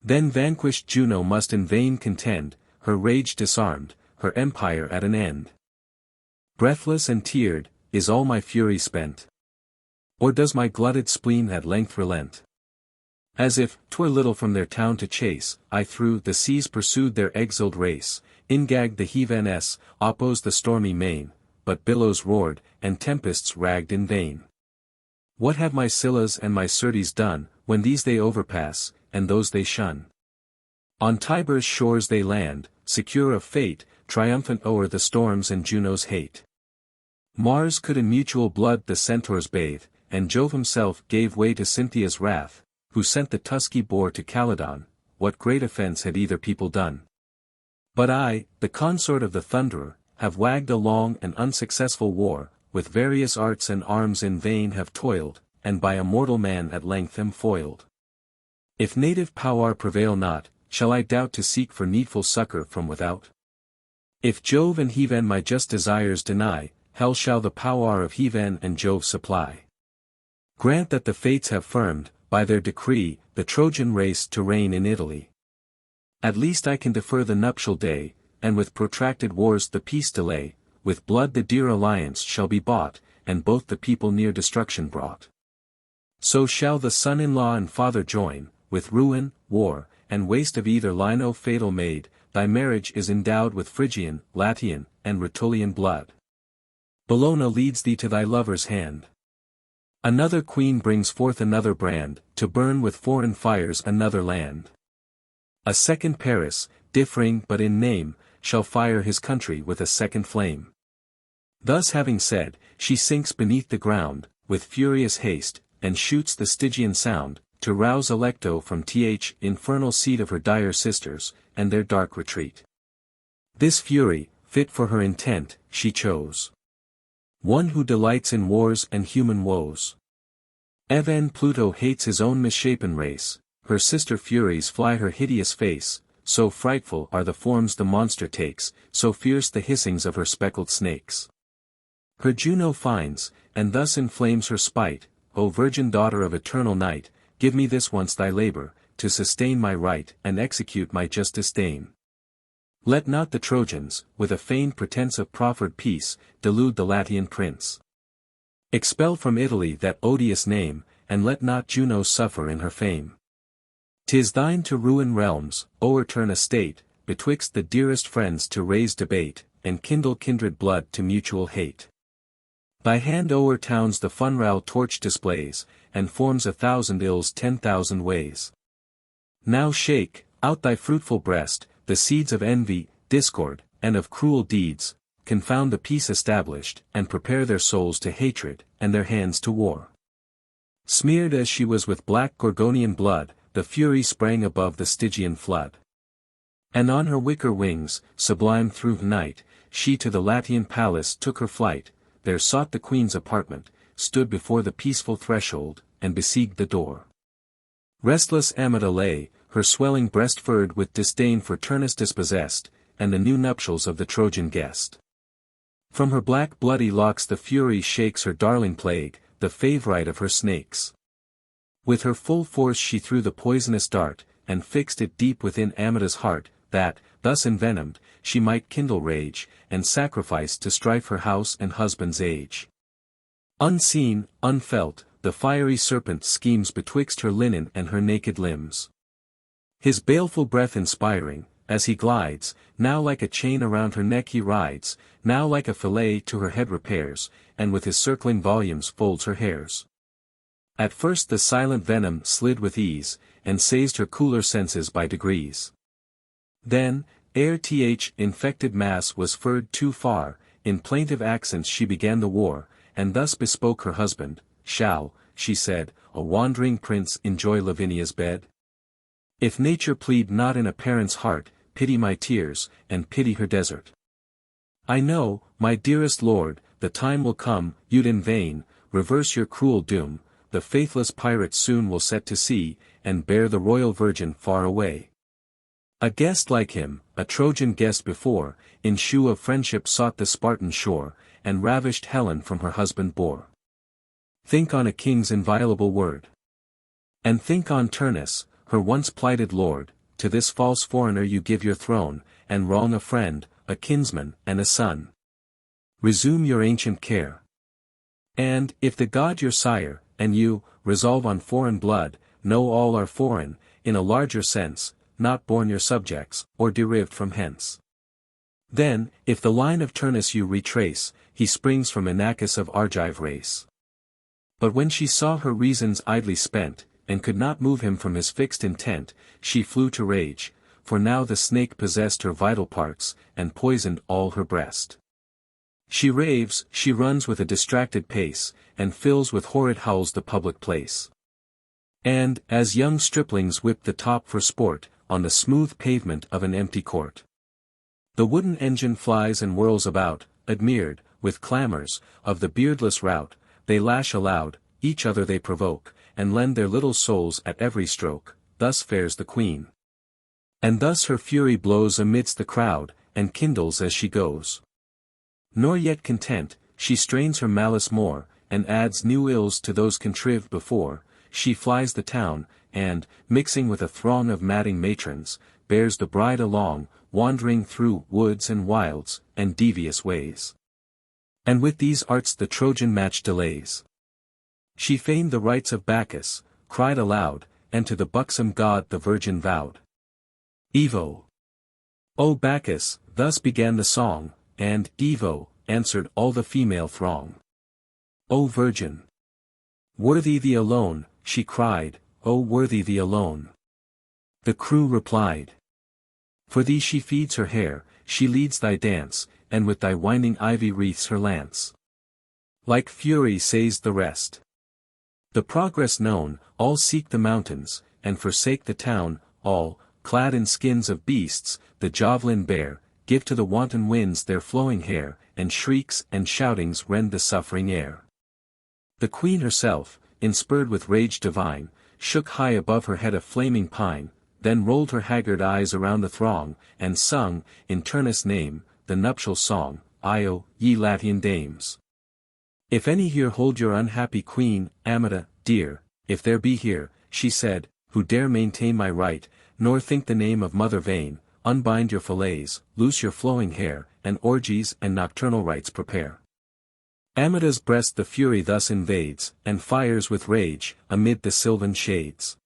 Then vanquished Juno must in vain contend, her rage disarmed, her empire at an end. Breathless and teared, is all my fury spent? Or does my glutted spleen at length relent? As if 'twere little from their town to chase, I through the seas pursued their exiled race, ingagged the heaveness, opposed the stormy main, but billows roared, and tempests ragged in vain. What have my Scyllas and my Syrtes done, when these they overpass, and those they shun? On Tiber's shores they land, secure of fate, triumphant o'er the storms and Juno's hate. Mars could in mutual blood the centaurs bathe, and Jove himself gave way to Cynthia's wrath, who sent the Tusky boar to Calydon. What great offense had either people done? But I, the consort of the Thunderer, have wagged a long and unsuccessful war, with various arts and arms in vain have toiled, and by a mortal man at length am foiled. If native power prevail not, shall I doubt to seek for needful succor from without? If Jove and heaven my just desires deny, hell shall the power of heaven and Jove supply. Grant that the fates have firmed, by their decree, the Trojan race to reign in Italy. At least I can defer the nuptial day, and with protracted wars the peace delay, with blood the dear alliance shall be bought, and both the people near destruction brought. So shall the son-in-law and father join, with ruin, war, and waste of either line. O fatal maid, thy marriage is endowed with Phrygian, Latian, and Rutulian blood. Bellona leads thee to thy lover's hand. Another queen brings forth another brand, to burn with foreign fires another land. A second Paris, differing but in name, shall fire his country with a second flame. Thus having said, she sinks beneath the ground, with furious haste, and shoots the Stygian sound, to rouse Alecto from th infernal seat of her dire sisters, and their dark retreat. This fury, fit for her intent, she chose. One who delights in wars and human woes. Even Pluto hates his own misshapen race, her sister Furies fly her hideous face, so frightful are the forms the monster takes, so fierce the hissings of her speckled snakes. Her Juno finds, and thus inflames her spite, O virgin daughter of eternal night, give me this once thy labor, to sustain my right and execute my just disdain. Let not the Trojans, with a feigned pretense of proffered peace, delude the Latian prince. Expel from Italy that odious name, and let not Juno suffer in her fame. 'Tis thine to ruin realms, o'erturn a state, betwixt the dearest friends to raise debate, and kindle kindred blood to mutual hate. Thy hand o'er towns the funral torch displays, and forms 1,000 ills 10,000 ways. Now shake, out thy fruitful breast, the seeds of envy, discord, and of cruel deeds, confound the peace established, and prepare their souls to hatred, and their hands to war. Smeared as she was with black Gorgonian blood, the Fury sprang above the Stygian flood. And on her wicker wings, sublime through night, she to the Latian palace took her flight, there sought the queen's apartment, stood before the peaceful threshold, and besieged the door. Restless Amata lay, her swelling breast furred with disdain for Turnus dispossessed, and the new nuptials of the Trojan guest. From her black bloody locks the Fury shakes her darling plague, the favourite of her snakes. With her full force she threw the poisonous dart, and fixed it deep within Amata's heart, that, thus envenomed, she might kindle rage, and sacrifice to strife her house and husband's age. Unseen, unfelt, the fiery serpent schemes betwixt her linen and her naked limbs. His baleful breath inspiring, as he glides, now like a chain around her neck he rides, now like a fillet to her head repairs, and with his circling volumes folds her hairs. At first the silent venom slid with ease, and seized her cooler senses by degrees. Then, ere th infected mass was furred too far, in plaintive accents she began the war, and thus bespoke her husband, shall, she said, a wandering prince enjoy Lavinia's bed? If nature plead not in a parent's heart, pity my tears, and pity her desert. I know, my dearest lord, the time will come, you'd in vain, reverse your cruel doom, the faithless pirate soon will set to sea, and bear the royal virgin far away. A guest like him, a Trojan guest before, in shew of friendship sought the Spartan shore, and ravished Helen from her husband bore. Think on a king's inviolable word. And think on Turnus, her once plighted lord, to this false foreigner you give your throne, and wrong a friend, a kinsman, and a son. Resume your ancient care. And, if the god your sire, and you, resolve on foreign blood, know all are foreign, in a larger sense, not born your subjects, or derived from hence. Then, if the line of Turnus you retrace, he springs from Inachus of Argive race. But when she saw her reasons idly spent, and could not move him from his fixed intent, she flew to rage, for now the snake possessed her vital parts, and poisoned all her breast. She raves, she runs with a distracted pace, and fills with horrid howls the public place. And, as young striplings whip the top for sport, on the smooth pavement of an empty court, the wooden engine flies and whirls about, admired, with clamours, of the beardless rout, they lash aloud, each other they provoke, and lend their little souls at every stroke, thus fares the queen. And thus her fury blows amidst the crowd, and kindles as she goes. Nor yet content, she strains her malice more, and adds new ills to those contrived before. She flies the town, and, mixing with a throng of madding matrons, bears the bride along, wandering through woods and wilds, and devious ways. And with these arts the Trojan match delays. She feigned the rites of Bacchus, cried aloud, and to the buxom god the virgin vowed. Evo. O Bacchus, thus began the song, and, Evo, answered all the female throng. O Virgin! Worthy thee alone, she cried, O worthy thee alone. The crew replied. For thee she feeds her hair, she leads thy dance, and with thy winding ivy wreaths her lance. Like fury says the rest. The progress known, all seek the mountains, and forsake the town, all, clad in skins of beasts, the javelin bear, give to the wanton winds their flowing hair, and shrieks and shoutings rend the suffering air. The queen herself, inspurred with rage divine, shook high above her head a flaming pine, then rolled her haggard eyes around the throng, and sung, in Turnus' name, the nuptial song, Io, ye Latian dames. If any here hold your unhappy queen, Amata, dear, if there be here, she said, who dare maintain my right, nor think the name of mother vain, unbind your fillets, loose your flowing hair, and orgies and nocturnal rites prepare. Amata's breast the fury thus invades, and fires with rage, amid the sylvan shades.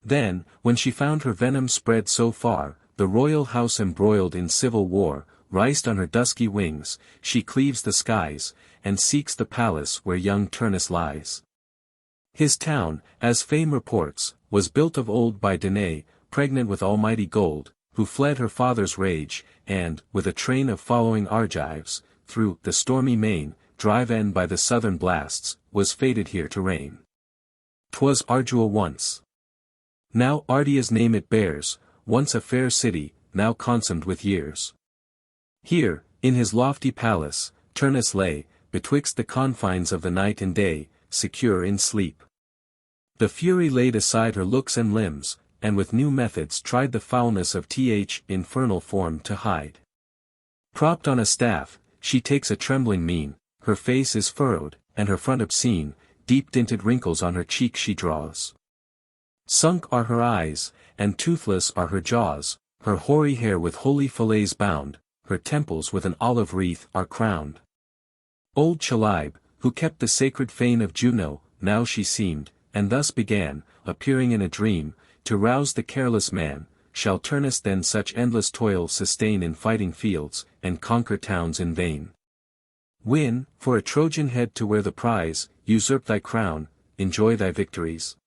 Then, when she found her venom spread so far, the royal house embroiled in civil war, rised on her dusky wings, she cleaves the skies, and seeks the palace where young Turnus lies. His town, as fame reports, was built of old by Danae, pregnant with almighty gold, who fled her father's rage, and, with a train of following Argives, through the stormy main, driven by the southern blasts, was fated here to reign. 'Twas Ardua once. Now Ardia's name it bears, once a fair city, now consumed with years. Here, in his lofty palace, Turnus lay, betwixt the confines of the night and day, secure in sleep. The fury laid aside her looks and limbs, and with new methods tried the foulness of th infernal form to hide. Propped on a staff, she takes a trembling mien, her face is furrowed, and her front obscene, deep-dinted wrinkles on her cheek she draws. Sunk are her eyes, and toothless are her jaws, her hoary hair with holy fillets bound, her temples with an olive wreath are crowned. Old Chalybd, who kept the sacred fane of Juno, now she seemed, and thus began, appearing in a dream, to rouse the careless man. Shall Turnus then such endless toil sustain in fighting fields, and conquer towns in vain? Win, for a Trojan head to wear the prize, usurp thy crown, enjoy thy victories.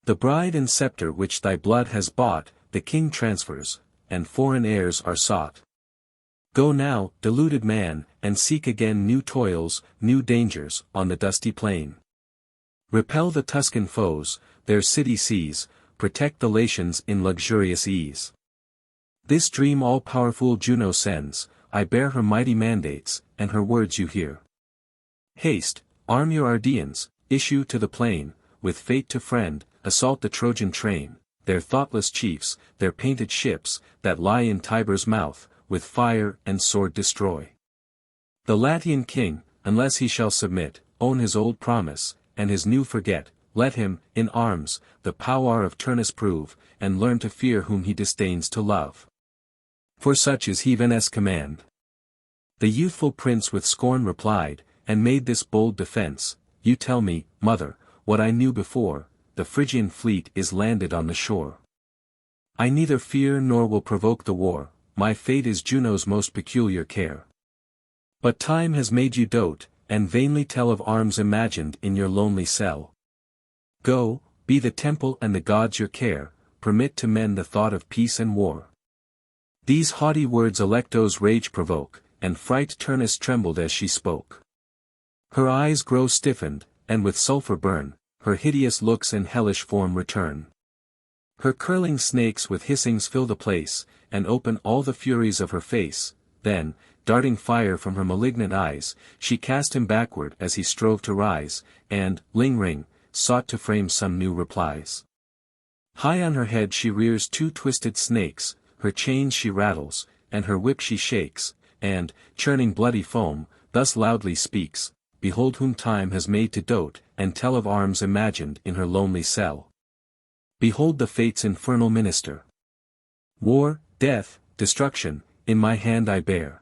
The bride and scepter which thy blood has bought, the king transfers, and foreign heirs are sought. Go now, deluded man, and seek again new toils, new dangers, on the dusty plain. Repel the Tuscan foes, their city seize, protect the Latians in luxurious ease. This dream all-powerful Juno sends, I bear her mighty mandates, and her words you hear. Haste, arm your Ardeans, issue to the plain, with fate to friend, assault the Trojan train, their thoughtless chiefs, their painted ships, that lie in Tiber's mouth, with fire and sword destroy. The Latian king, unless he shall submit, own his old promise, and his new forget, let him, in arms, the power of Turnus prove, and learn to fear whom he disdains to love. For such is Heaven's command. The youthful prince with scorn replied, and made this bold defense, You tell me, mother, what I knew before, the Phrygian fleet is landed on the shore. I neither fear nor will provoke the war, my fate is Juno's most peculiar care. But time has made you dote, and vainly tell of arms imagined in your lonely cell. Go, be the temple and the gods your care, permit to men the thought of peace and war. These haughty words Alecto's rage provoke, and fright Turnus trembled as she spoke. Her eyes grow stiffened, and with sulphur burn, her hideous looks and hellish form return. Her curling snakes with hissings fill the place, and open all the furies of her face, then, darting fire from her malignant eyes, she cast him backward as he strove to rise, and, lingering, sought to frame some new replies. High on her head she rears two twisted snakes, her chains she rattles, and her whip she shakes, and, churning bloody foam, thus loudly speaks, behold whom time has made to dote, and tell of arms imagined in her lonely cell. Behold the fates' infernal minister. War, death, destruction, in my hand I bear.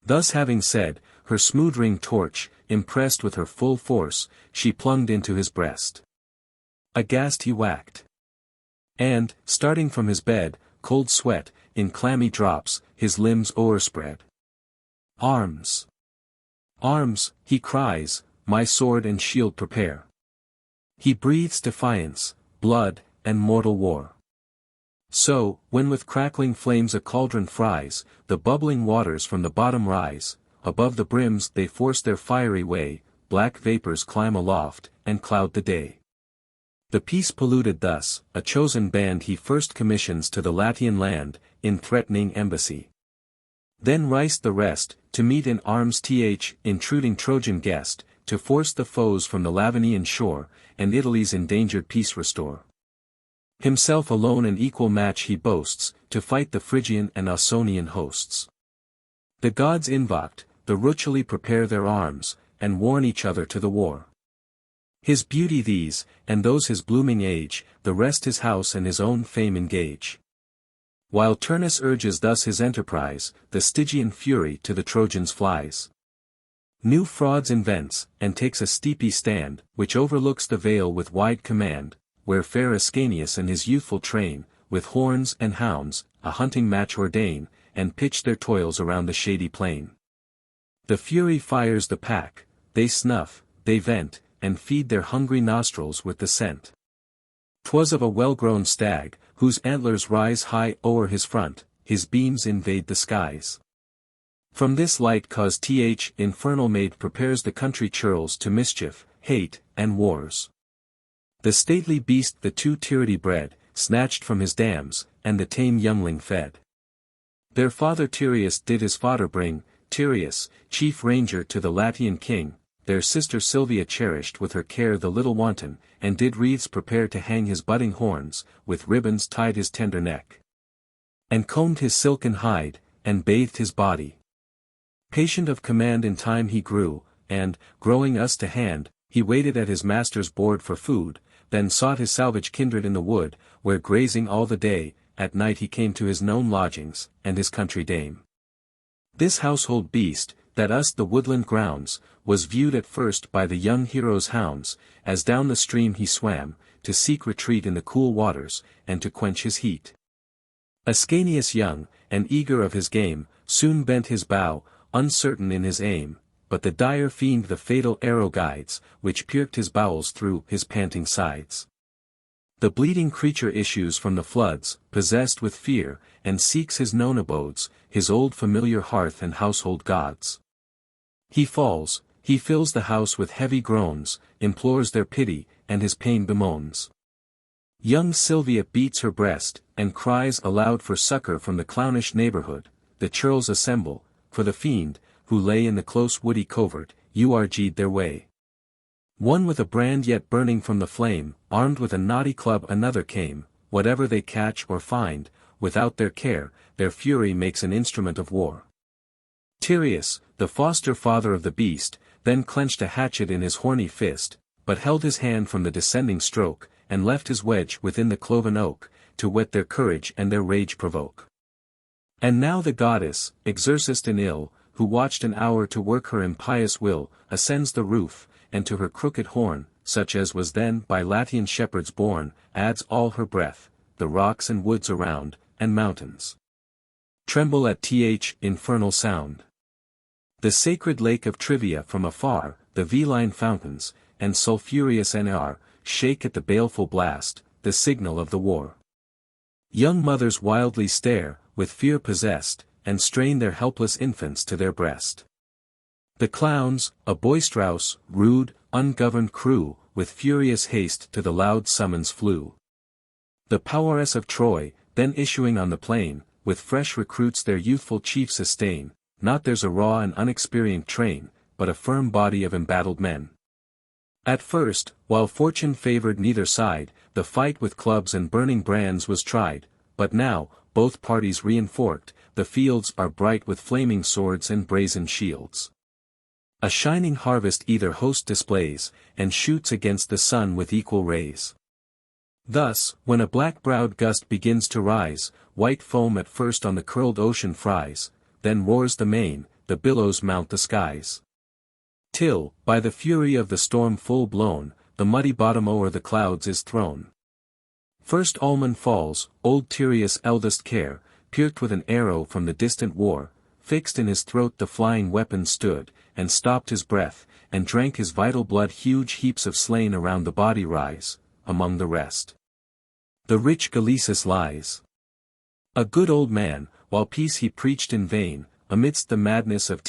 Thus having said, her smouldering torch, impressed with her full force, she plunged into his breast. Aghast he whacked. And, starting from his bed, cold sweat, in clammy drops, his limbs o'erspread. Arms! Arms, he cries, my sword and shield prepare. He breathes defiance, blood, and mortal war. So, when with crackling flames a cauldron fries, the bubbling waters from the bottom rise, above the brims they force their fiery way, black vapors climb aloft, and cloud the day. The peace polluted thus, a chosen band he first commissions to the Latian land, in threatening embassy. Then riced the rest, to meet in arms intruding Trojan guest, to force the foes from the Lavinian shore, and Italy's endangered peace restore. Himself alone an equal match he boasts, to fight the Phrygian and Ausonian hosts. The gods invoked, the Rutuli prepare their arms, and warn each other to the war. His beauty these, and those his blooming age, the rest his house and his own fame engage. While Turnus urges thus his enterprise, the Stygian fury to the Trojans flies. New frauds invents, and takes a steepy stand, which overlooks the vale with wide command, where fair Ascanius and his youthful train, with horns and hounds, a hunting match ordain, and pitch their toils around the shady plain. The fury fires the pack, they snuff, they vent, and feed their hungry nostrils with the scent. 'Twas of a well-grown stag, whose antlers rise high o'er his front, his beams invade the skies. From this light cause infernal maid prepares the country churls to mischief, hate, and wars. The stately beast the two Tyrrhidae bred, snatched from his dams, and the tame youngling fed. Their father Tyreus did his fodder bring, Tyreus, chief ranger to the Latian king, their sister Silvia cherished with her care the little wanton, and did wreaths prepare to hang his budding horns, with ribbons tied his tender neck. And combed his silken hide, and bathed his body. Patient of command in time he grew, and, growing us to hand, he waited at his master's board for food, then sought his salvage kindred in the wood, where grazing all the day, at night he came to his known lodgings, and his country dame. This household beast, that us the woodland grounds, was viewed at first by the young hero's hounds, as down the stream he swam, to seek retreat in the cool waters, and to quench his heat. Ascanius young, and eager of his game, soon bent his bow, uncertain in his aim, but the dire fiend the fatal arrow guides, which pierced his bowels through his panting sides. The bleeding creature issues from the floods, possessed with fear, and seeks his known abodes, his old familiar hearth and household gods. He falls, he fills the house with heavy groans, implores their pity, and his pain bemoans. Young Silvia beats her breast, and cries aloud for succor from the clownish neighborhood. The churls assemble, for the fiend, who lay in the close woody covert, urged their way. One with a brand yet burning from the flame, armed with a knotty club another came, whatever they catch or find, without their care, their fury makes an instrument of war. Tyreus, the foster father of the beast, then clenched a hatchet in his horny fist, but held his hand from the descending stroke, and left his wedge within the cloven oak, to whet their courage and their rage provoke. And now the goddess, exorcist and ill, who watched an hour to work her impious will, ascends the roof, and to her crooked horn, such as was then by Latian shepherds borne, adds all her breath, the rocks and woods around, and mountains tremble at infernal sound. The sacred lake of Trivia from afar, the Veline fountains, and sulphureous Aeneas, shake at the baleful blast, the signal of the war. Young mothers wildly stare, with fear possessed, and strain their helpless infants to their breast. The clowns, a boisterous, rude, ungoverned crew, with furious haste to the loud summons flew. The poweress of Troy, then issuing on the plain, with fresh recruits their youthful chief sustain, not theirs a raw and unexperienced train, but a firm body of embattled men. At first, while fortune favored neither side, the fight with clubs and burning brands was tried, but now, both parties reinforked, the fields are bright with flaming swords and brazen shields. A shining harvest either host displays, and shoots against the sun with equal rays. Thus, when a black-browed gust begins to rise, white foam at first on the curled ocean fries, then roars the main, the billows mount the skies. Till, by the fury of the storm full blown, the muddy bottom o'er the clouds is thrown. First Almon falls, old Tereus' eldest care, pierced with an arrow from the distant war, fixed in his throat the flying weapon stood, and stopped his breath, and drank his vital blood. Huge heaps of slain around the body rise, among the rest. The rich Galesus lies. A good old man, while peace he preached in vain, amidst the madness of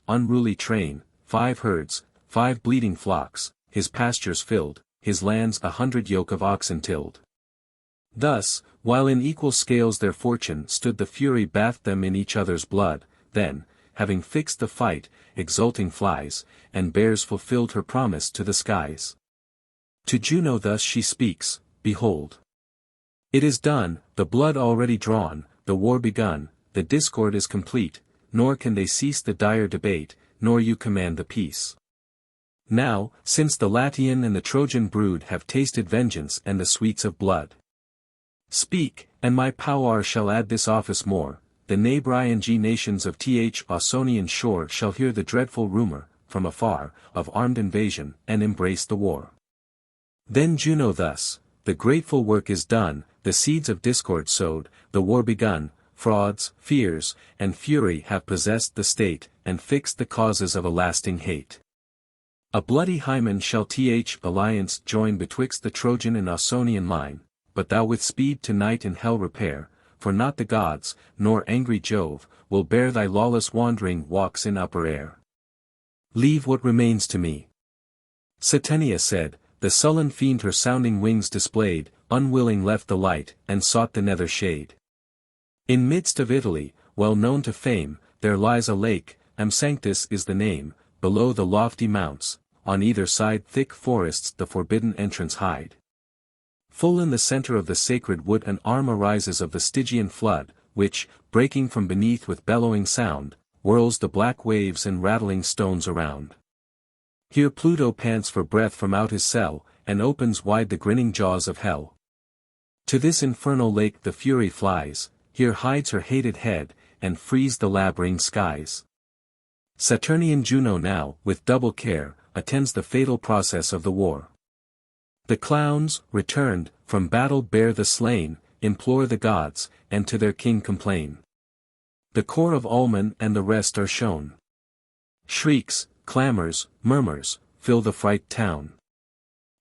unruly train, 5 herds, 5 bleeding flocks, his pastures filled, his lands 100 yoke of oxen tilled. Thus, while in equal scales their fortune stood, the fury bathed them in each other's blood, then, having fixed the fight, exulting flies, and bears fulfilled her promise to the skies. To Juno thus she speaks, behold. It is done, the blood already drawn, the war begun, the discord is complete, nor can they cease the dire debate, nor you command the peace. Now, since the Latian and the Trojan brood have tasted vengeance and the sweets of blood. Speak, and my power shall add this office more, the neighboring nations of Ausonian shore shall hear the dreadful rumor, from afar, of armed invasion, and embrace the war. Then Juno thus, the grateful work is done, the seeds of discord sowed, the war begun, frauds, fears, and fury have possessed the state, and fixed the causes of a lasting hate. A bloody hymen shall alliance join betwixt the Trojan and Ausonian line, but thou with speed to night in hell repair, for not the gods, nor angry Jove, will bear thy lawless wandering walks in upper air. Leave what remains to me. Satenia said, the sullen fiend her sounding wings displayed, unwilling left the light, and sought the nether shade. In midst of Italy, well known to fame, there lies a lake, Sanctus is the name, below the lofty mounts, on either side thick forests the forbidden entrance hide. Full in the center of the sacred wood an arm arises of the Stygian flood, which, breaking from beneath with bellowing sound, whirls the black waves and rattling stones around. Here Pluto pants for breath from out his cell, and opens wide the grinning jaws of hell. To this infernal lake the fury flies, here hides her hated head, and frees the labyrinthine skies. Saturnian Juno now, with double care, attends the fatal process of the war. The clowns, returned, from battle bear the slain, implore the gods, and to their king complain. The corps of Almon and the rest are shown. Shrieks, clamors, murmurs, fill the fright town.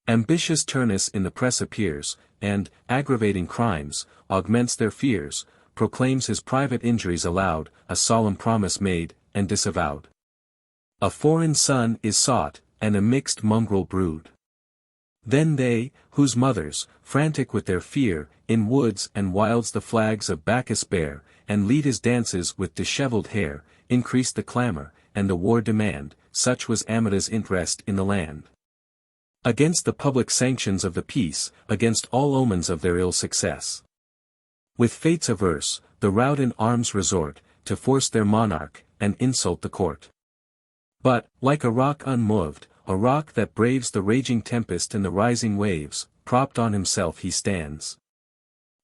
Ambitious Turnus in the press appears, and, aggravating crimes, augments their fears, proclaims his private injuries aloud, a solemn promise made, and disavowed. A foreign son is sought, and a mixed mongrel brood. Then they, whose mothers, frantic with their fear, in woods and wilds the flags of Bacchus bear, and lead his dances with dishevelled hair, increase the clamor, and the war demand, such was Amida's interest in the land. Against the public sanctions of the peace, against all omens of their ill success. With fates averse, the rout in arms resort, to force their monarch, and insult the court. But, like a rock unmoved, a rock that braves the raging tempest and the rising waves, propped on himself he stands.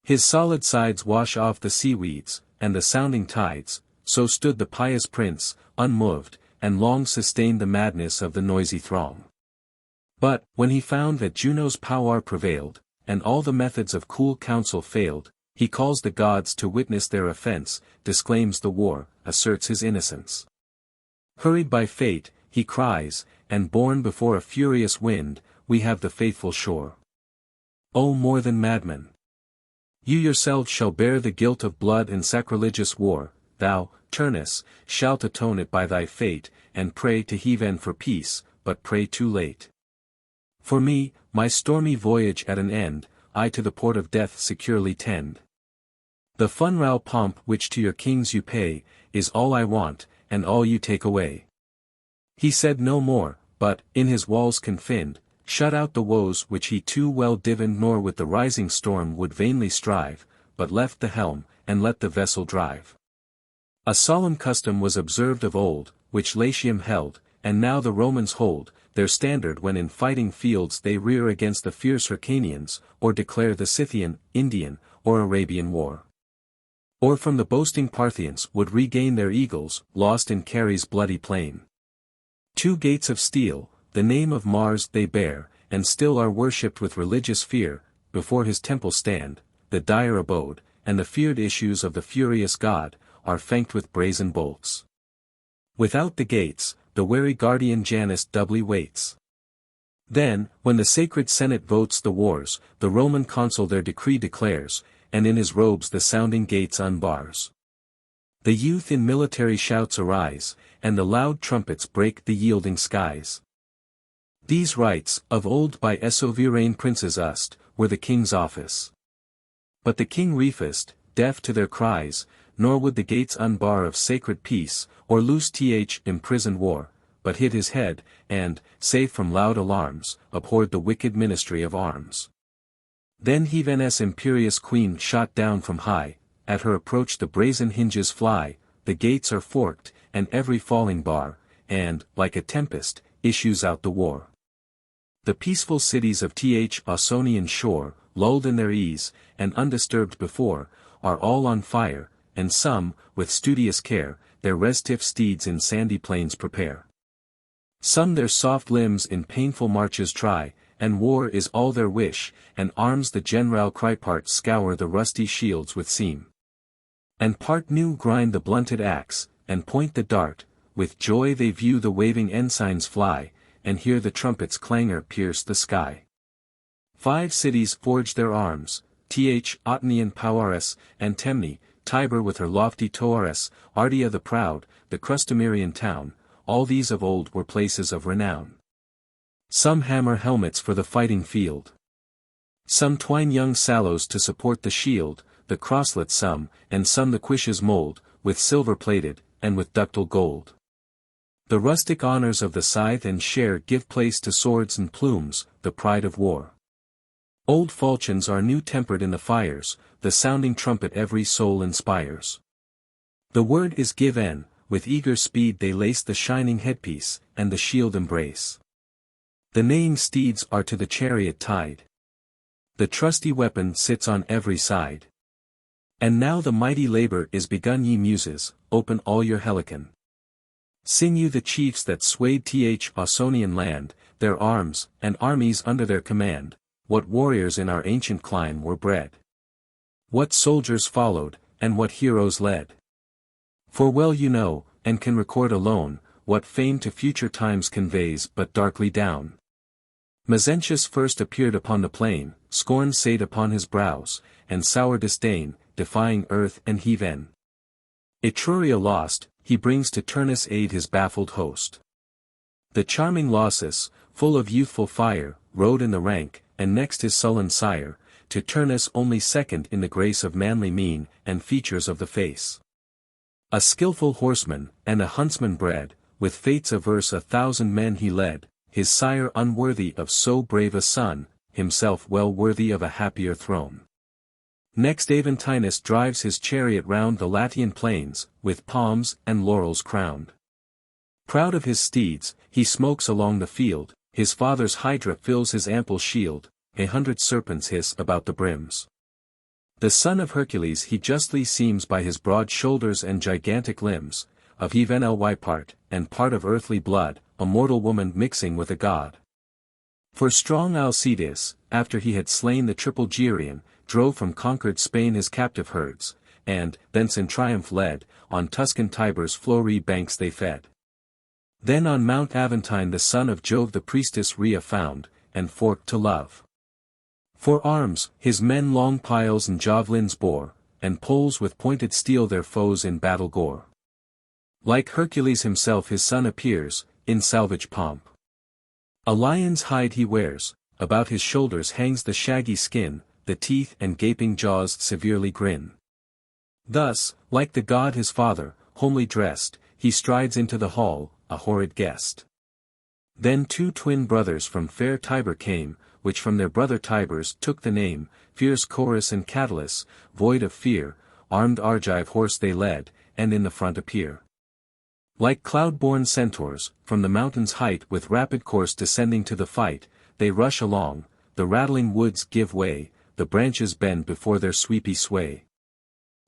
His solid sides wash off the seaweeds, and the sounding tides, so stood the pious prince, unmoved, and long sustained the madness of the noisy throng. But, when he found that Juno's power prevailed, and all the methods of cool counsel failed, he calls the gods to witness their offense, disclaims the war, asserts his innocence. Hurried by fate, he cries, and borne before a furious wind, we have the faithful shore. O more than madmen! You yourselves shall bear the guilt of blood and sacrilegious war, thou, Turnus, shalt atone it by thy fate, and pray to Heaven for peace, but pray too late. For me, my stormy voyage at an end, I to the port of death securely tend. The funeral pomp which to your kings you pay, is all I want, and all you take away. He said no more, but, in his walls confined, shut out the woes which he too well divined, nor with the rising storm would vainly strive, but left the helm, and let the vessel drive. A solemn custom was observed of old, which Latium held, and now the Romans hold, their standard when in fighting fields they rear against the fierce Hyrcanians, or declare the Scythian, Indian, or Arabian war. Or from the boasting Parthians would regain their eagles, lost in Carrie's bloody plain. 2 gates of steel, the name of Mars they bear, and still are worshipped with religious fear, before his temple stand, the dire abode, and the feared issues of the furious god, are flanked with brazen bolts. Without the gates, the wary guardian Janus doubly waits. Then, when the sacred Senate votes the wars, the Roman consul their decree declares, and in his robes the sounding gates unbars. The youth in military shouts arise, and the loud trumpets break the yielding skies. These rites, of old by sovereign princes used, were the king's office. But the king refused, deaf to their cries, nor would the gates unbar of sacred peace, or loose imprisoned war, but hid his head, and, safe from loud alarms, abhorred the wicked ministry of arms. Then Helvenes' imperious queen shot down from high, at her approach the brazen hinges fly, the gates are forked, and every falling bar, and, like a tempest, issues out the war. The peaceful cities of Ausonian shore, lulled in their ease, and undisturbed before, are all on fire, and some, with studious care, their restive steeds in sandy plains prepare. Some their soft limbs in painful marches try, and war is all their wish, and arms the general cry. Part scour the rusty shields with seam, and part new grind the blunted axe, and point the dart, with joy they view the waving ensigns fly, and hear the trumpet's clangor pierce the sky. 5 cities forge their arms, Otnian Pauares, Antemne, Tibur with her lofty Toares, Ardea the proud, the Crustumerian town, all these of old were places of renown. Some hammer helmets for the fighting field. Some twine young sallows to support the shield, the crosslet some, and some the cuishes mold, with silver plated, and with ductile gold. The rustic honors of the scythe and share give place to swords and plumes, the pride of war. Old falchions are new tempered in the fires, the sounding trumpet every soul inspires. The word is given, with eager speed they lace the shining headpiece, and the shield embrace. The neighing steeds are to the chariot tied. The trusty weapon sits on every side. And now the mighty labor is begun, ye Muses, open all your helicon. Sing you the chiefs that swayed Ausonian land, their arms, and armies under their command, what warriors in our ancient clime were bred. What soldiers followed, and what heroes led. For well you know, and can record alone, what fame to future times conveys but darkly down. Mezentius first appeared upon the plain, scorn sate upon his brows, and sour disdain, defying earth and heaven. Etruria lost, he brings to Turnus aid his baffled host. The charming Lausus, full of youthful fire, rode in the rank, and next his sullen sire, to Turnus only second in the grace of manly mien, and features of the face. A skilful horseman, and a huntsman bred, with fates averse 1,000 men he led, his sire unworthy of so brave a son, himself well worthy of a happier throne. Next Aventinus drives his chariot round the Latian plains, with palms and laurels crowned. Proud of his steeds, he smokes along the field, his father's hydra fills his ample shield, 100 serpents hiss about the brims. The son of Hercules he justly seems by his broad shoulders and gigantic limbs, of heaven ly part, and part of earthly blood, a mortal woman mixing with a god. For strong Alcides, after he had slain the triple Gyrian, drove from conquered Spain his captive herds, and, thence in triumph led, on Tuscan Tiber's flowery banks they fed. Then on Mount Aventine the son of Jove the priestess Rhea found, and forked to love. For arms, his men long piles and javelins bore, and poles with pointed steel their foes in battle gore. Like Hercules himself his son appears, in salvage pomp. A lion's hide he wears, about his shoulders hangs the shaggy skin, the teeth and gaping jaws severely grin. Thus, like the god his father, homely dressed, he strides into the hall, a horrid guest. Then 2 twin brothers from fair Tiber came, which from their brother Tibers took the name, fierce Chorus and Catulus, void of fear, armed Argive horse they led, and in the front appear. Like cloud-born centaurs, from the mountain's height with rapid course descending to the fight, they rush along, the rattling woods give way, the branches bend before their sweepy sway.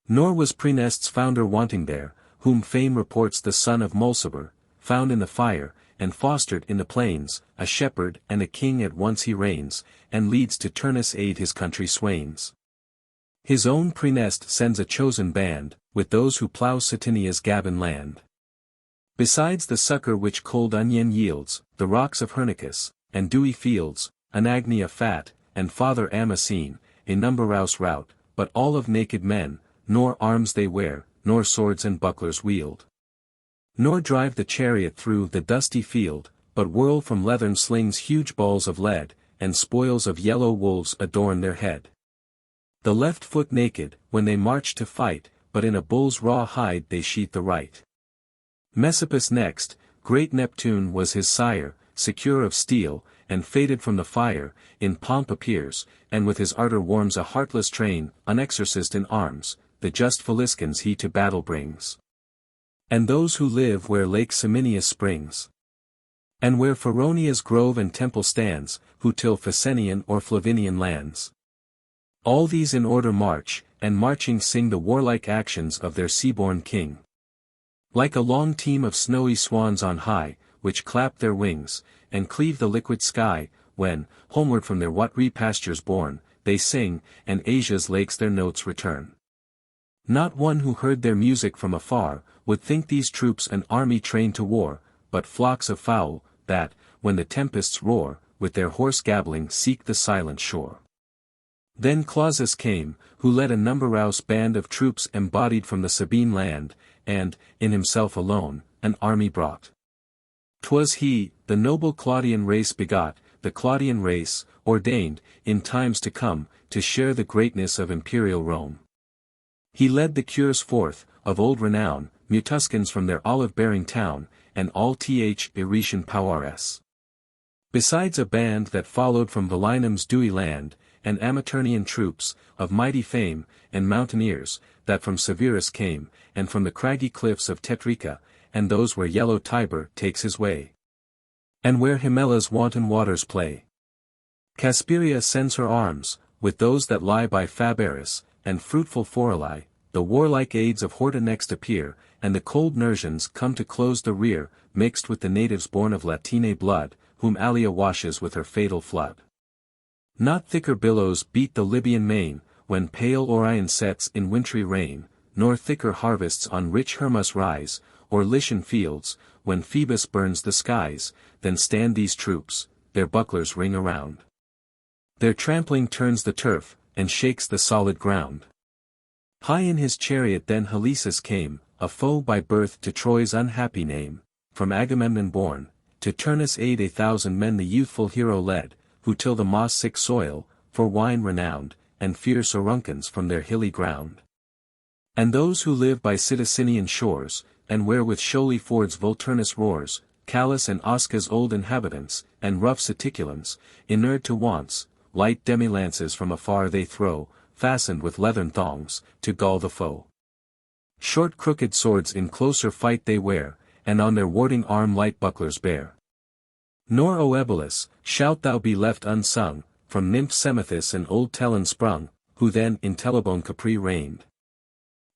Nor was Praenest's founder wanting there, whom fame reports the son of Mulciber, found in the fire, and fostered in the plains, a shepherd and a king at once he reigns, and leads to Turnus' aid his country swains. His own Praenest sends a chosen band, with those who plough Satynia's Gabon land. Besides the succor which cold Onion yields, the rocks of Hernicus, and dewy fields, Anagnia fat, and Father Amasene, a numberous rout, but all of naked men, nor arms they wear, nor swords and bucklers wield. Nor drive the chariot through the dusty field, but whirl from leathern slings huge balls of lead, and spoils of yellow wolves adorn their head. The left foot naked, when they march to fight, but in a bull's raw hide they sheath the right. Messapus next, great Neptune was his sire, secure of steel, and fated from the fire, in pomp appears, and with his ardor warms a heartless train, unexercised in arms, the just Faliscans he to battle brings. And those who live where Lake Ciminius springs, and where Feronia's grove and temple stands, who till Facenian or Flavinian lands. All these in order march, and marching sing the warlike actions of their sea-born king. Like a long team of snowy swans on high, which clap their wings, and cleave the liquid sky, when, homeward from their watery pastures borne, they sing, and Asia's lakes their notes return. Not one who heard their music from afar, would think these troops an army trained to war, but flocks of fowl, that, when the tempests roar, with their hoarse gabbling seek the silent shore. Then Clausus came, who led a numberous band of troops embodied from the Sabine land, and, in himself alone, an army brought. 'Twas he, the noble Claudian race begot, the Claudian race, ordained, in times to come, to share the greatness of imperial Rome. He led the cures forth, of old renown, Mutuscans from their olive-bearing town, and all Eretan Powers. Besides a band that followed from Velinum's dewy land, and Amaturnian troops, of mighty fame, and mountaineers, that from Severus came, and from the craggy cliffs of Tetrica, and those where yellow Tiber takes his way, and where Himella's wanton waters play. Casperia sends her arms, with those that lie by Fabaris, and fruitful Forili, the warlike aids of Horta next appear, and the cold Nersians come to close the rear, mixed with the natives born of Latine blood, whom Alia washes with her fatal flood. Not thicker billows beat the Libyan main, when pale Orion sets in wintry rain, nor thicker harvests on rich Hermus rise, or Lycian fields, when Phoebus burns the skies, then stand these troops, their bucklers ring around. Their trampling turns the turf, and shakes the solid ground. High in his chariot then Halesus came, a foe by birth to Troy's unhappy name, from Agamemnon born, to Turnus' aid 1,000 men the youthful hero led, who till the moss-sick soil, for wine renowned, and fierce Oruncans from their hilly ground. And those who live by Cyticinian shores, and where with shoaly fords Vulturnus roars, Callis and Osca's old inhabitants, and rough Siticulans, inured to wants, light demi-lances from afar they throw, fastened with leathern thongs, to gall the foe. Short crooked swords in closer fight they wear, and on their warding arm light bucklers bear. Nor O Ebolus, shalt thou be left unsung, from nymph Semethis and old Telon sprung, who then in Telebone Capri reigned.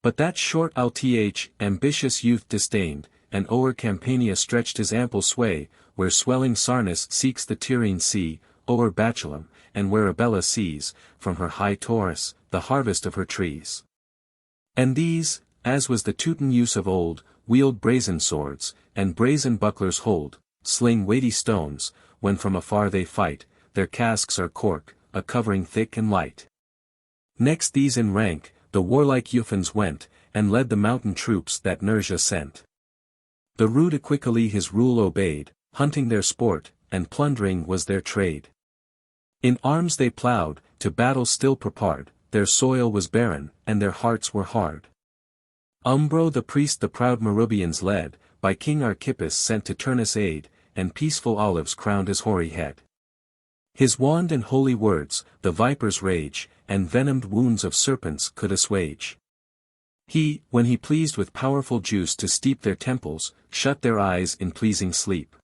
But that short ambitious youth disdained, and o'er Campania stretched his ample sway, where swelling Sarnus seeks the Tyrrhene sea, o'er Bacillum, and where Abella sees, from her high Taurus, the harvest of her trees. And these, as was the Teuton use of old, wield brazen swords, and brazen bucklers hold, sling weighty stones, when from afar they fight, their casques are cork, a covering thick and light. Next these in rank, the warlike Euphuns went, and led the mountain troops that Nersia sent. The rude Equicoli his rule obeyed, hunting their sport, and plundering was their trade. In arms they ploughed, to battle still prepared, their soil was barren, and their hearts were hard. Umbro the priest the proud Marubians led, by King Archippus sent to Turnus' aid, and peaceful olives crowned his hoary head. His wand and holy words, the viper's rage, and venomed wounds of serpents could assuage. He, when he pleased with powerful juice to steep their temples, shut their eyes in pleasing sleep.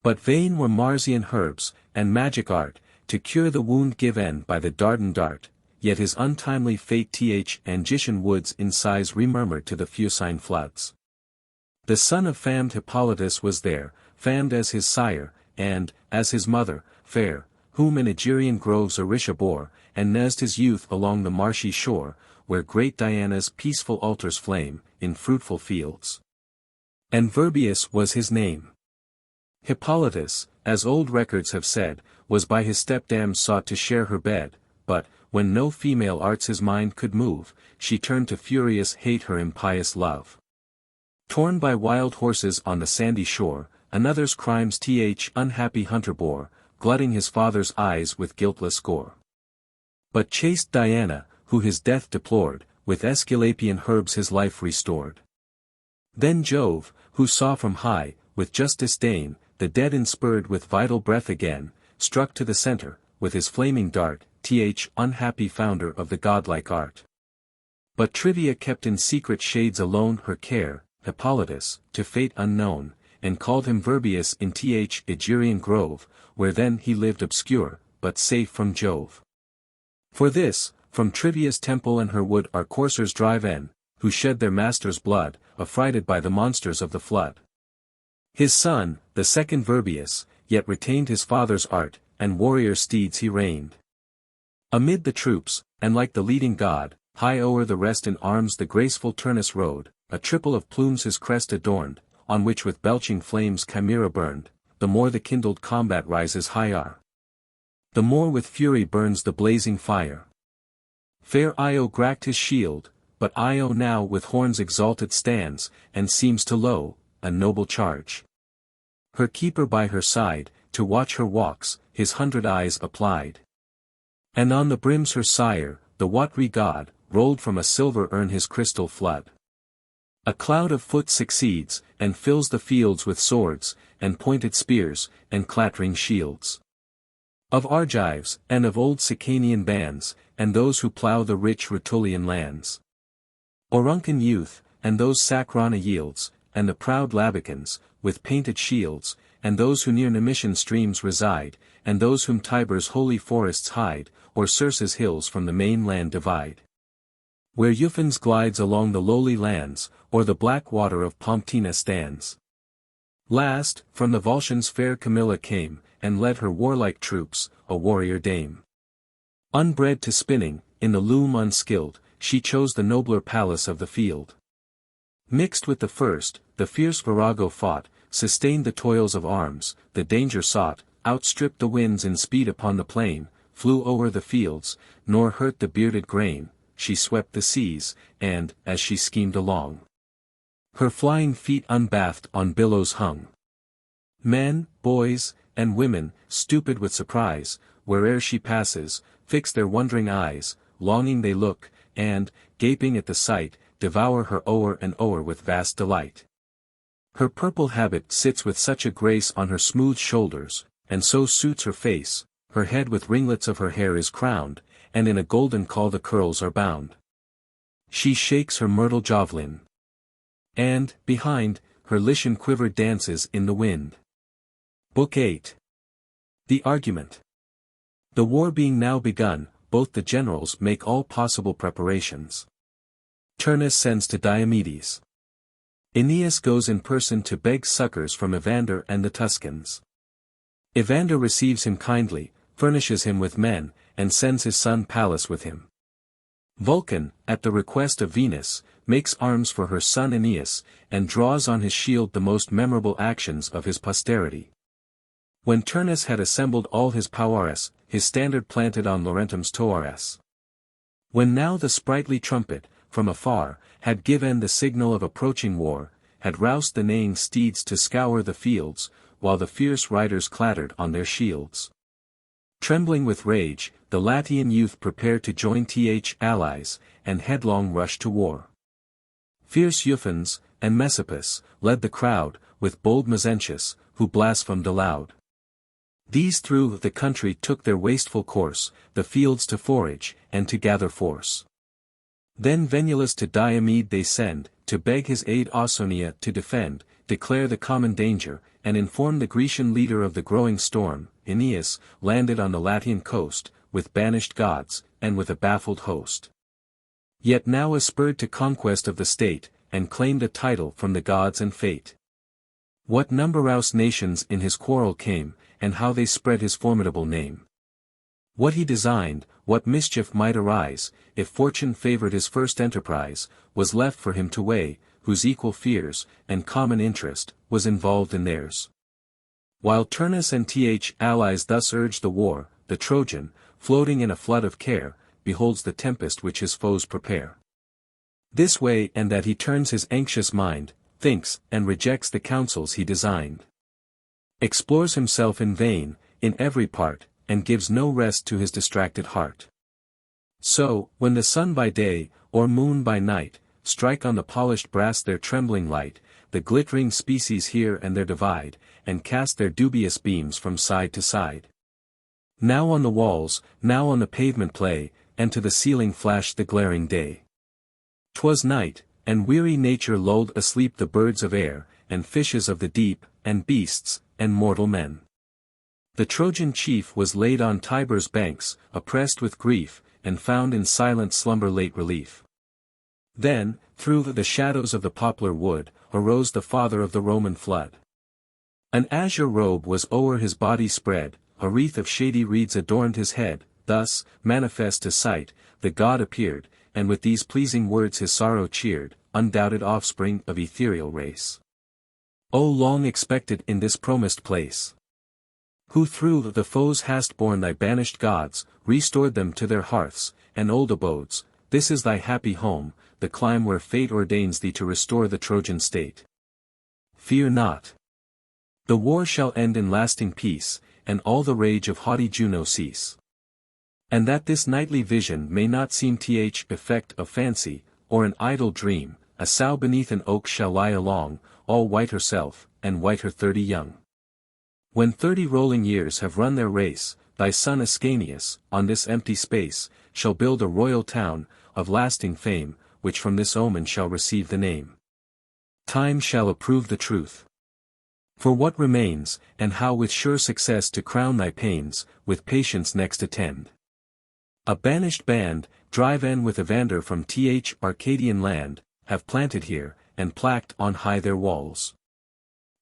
But vain were Marsian herbs, and magic art, to cure the wound given by the Dardan dart, yet his untimely fate Angitian woods in sighs remurmured to the Fucine floods. The son of famed Hippolytus was there, famed as his sire, and, as his mother, fair, whom in Egerian groves Aricia bore, and nursed his youth along the marshy shore, where great Diana's peaceful altars flame, in fruitful fields. And Virbius was his name. Hippolytus, as old records have said, was by his stepdam sought to share her bed, but, when no female arts his mind could move, she turned to furious hate her impious love. Torn by wild horses on the sandy shore, another's crimes unhappy hunter bore, glutting his father's eyes with guiltless gore. But chaste Diana, who his death deplored, with Aesculapian herbs his life restored. Then Jove, who saw from high, with just disdain, the dead inspurred with vital breath again, struck to the center, with his flaming dart, unhappy founder of the godlike art. But Trivia kept in secret shades alone her care, Hippolytus, to fate unknown, and called him Virbius in Egerian grove, where then he lived obscure, but safe from Jove. For this, from Trivia's temple and her wood our coursers drive in, who shed their master's blood, affrighted by the monsters of the flood. His son, the second Virbius, yet retained his father's art, and warrior steeds he reigned. Amid the troops, and like the leading god, high o'er the rest in arms the graceful Turnus rode, a triple of plumes his crest adorned, on which with belching flames Chimera burned, the more the kindled combat rises higher, the more with fury burns the blazing fire. Fair Io gracked his shield, but Io now with horns exalted stands, and seems to low, a noble charge. Her keeper by her side, to watch her walks, his 100 eyes applied. And on the brims her sire, the watery god, rolled from a silver urn his crystal flood. A cloud of foot succeeds, and fills the fields with swords, and pointed spears, and clattering shields. Of Argives, and of old Sicanian bands, and those who plough the rich Rutulian lands. Auruncan youth, and those Sacrana yields, and the proud Labicans, with painted shields, and those who near Nemician streams reside, and those whom Tiber's holy forests hide, or Circe's hills from the main land divide. Where Euphens glides along the lowly lands, or the black water of Pomptina stands. Last, from the Volscians fair Camilla came, and led her warlike troops, a warrior dame. Unbred to spinning, in the loom unskilled, she chose the nobler palace of the field. Mixed with the first, the fierce virago fought, sustained the toils of arms, the danger sought, outstripped the winds in speed upon the plain, flew o'er the fields, nor hurt the bearded grain, she swept the seas, and, as she schemed along, her flying feet unbathed on billows hung. Men, boys, and women, stupid with surprise, where'er she passes, fix their wondering eyes, longing they look, and, gaping at the sight, devour her o'er and o'er with vast delight. Her purple habit sits with such a grace on her smooth shoulders, and so suits her face, her head with ringlets of her hair is crowned, and in a golden caul the curls are bound. She shakes her myrtle javelin, and, behind, her Lycian quiver dances in the wind. Book VIII. The Argument. The war being now begun, both the generals make all possible preparations. Turnus sends to Diomedes. Aeneas goes in person to beg succors from Evander and the Tuscans. Evander receives him kindly, furnishes him with men, and sends his son Pallas with him. Vulcan, at the request of Venus, makes arms for her son Aeneas, and draws on his shield the most memorable actions of his posterity. When Turnus had assembled all his powers, his standard planted on Laurentum's Toares. When now the sprightly trumpet, from afar, had given the signal of approaching war, had roused the neighing steeds to scour the fields, while the fierce riders clattered on their shields. Trembling with rage, the Latian youth prepare to join allies, and headlong rush to war. Fierce Euphens, and Messapus, led the crowd, with bold Mezentius, who blasphemed aloud. These through the country took their wasteful course, the fields to forage, and to gather force. Then Venulus to Diomed they send, to beg his aid Ausonia to defend, declare the common danger, and inform the Grecian leader of the growing storm. Aeneas landed on the Latian coast, with banished gods, and with a baffled host. Yet now aspired to conquest of the state, and claimed a title from the gods and fate. What numberous nations in his quarrel came, and how they spread his formidable name. What he designed, what mischief might arise, if fortune favored his first enterprise, was left for him to weigh, whose equal fears, and common interest, was involved in theirs. While Turnus and allies thus urge the war, the Trojan, floating in a flood of care, beholds the tempest which his foes prepare. This way and that he turns his anxious mind, thinks, and rejects the counsels he designed. Explores himself in vain, in every part, and gives no rest to his distracted heart. So, when the sun by day, or moon by night, strike on the polished brass their trembling light, the glittering species here and there divide, and cast their dubious beams from side to side. Now on the walls, now on the pavement play, and to the ceiling flash the glaring day. 'Twas night, and weary nature lulled asleep the birds of air, and fishes of the deep, and beasts, and mortal men. The Trojan chief was laid on Tiber's banks, oppressed with grief, and found in silent slumber late relief. Then, through the shadows of the poplar wood, arose the father of the Roman flood. An azure robe was o'er his body spread, a wreath of shady reeds adorned his head, thus, manifest to sight, the god appeared, and with these pleasing words his sorrow cheered, undoubted offspring of ethereal race. O long expected in this promised place! Who through the foes hast borne thy banished gods, restored them to their hearths, and old abodes, this is thy happy home, the clime where fate ordains thee to restore the Trojan state. Fear not. The war shall end in lasting peace, and all the rage of haughty Juno cease. And that this nightly vision may not seem effect of fancy, or an idle dream, a sow beneath an oak shall lie along, all white herself, and white her 30 young. When 30 rolling years have run their race, thy son Ascanius, on this empty space, shall build a royal town, of lasting fame, which from this omen shall receive the name. Time shall approve the truth. For what remains, and how with sure success to crown thy pains, with patience next attend. A banished band, drive in with Evander from Arcadian land, have planted here, and plaqued on high their walls.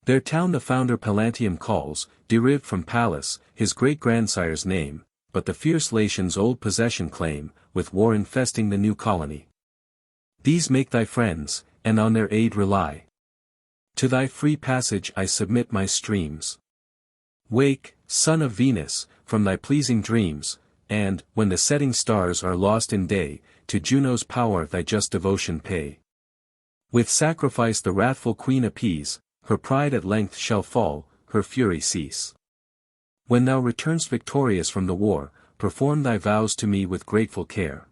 Their town the founder Pallanteum calls, derived from Pallas, his great-grandsire's name, but the fierce Latians old possession claim, with war infesting the new colony. These make thy friends, and on their aid rely. To thy free passage I submit my streams. Wake, son of Venus, from thy pleasing dreams, and, when the setting stars are lost in day, to Juno's power thy just devotion pay. With sacrifice the wrathful queen appease, her pride at length shall fall, her fury cease. When thou return'st victorious from the war, perform thy vows to me with grateful care.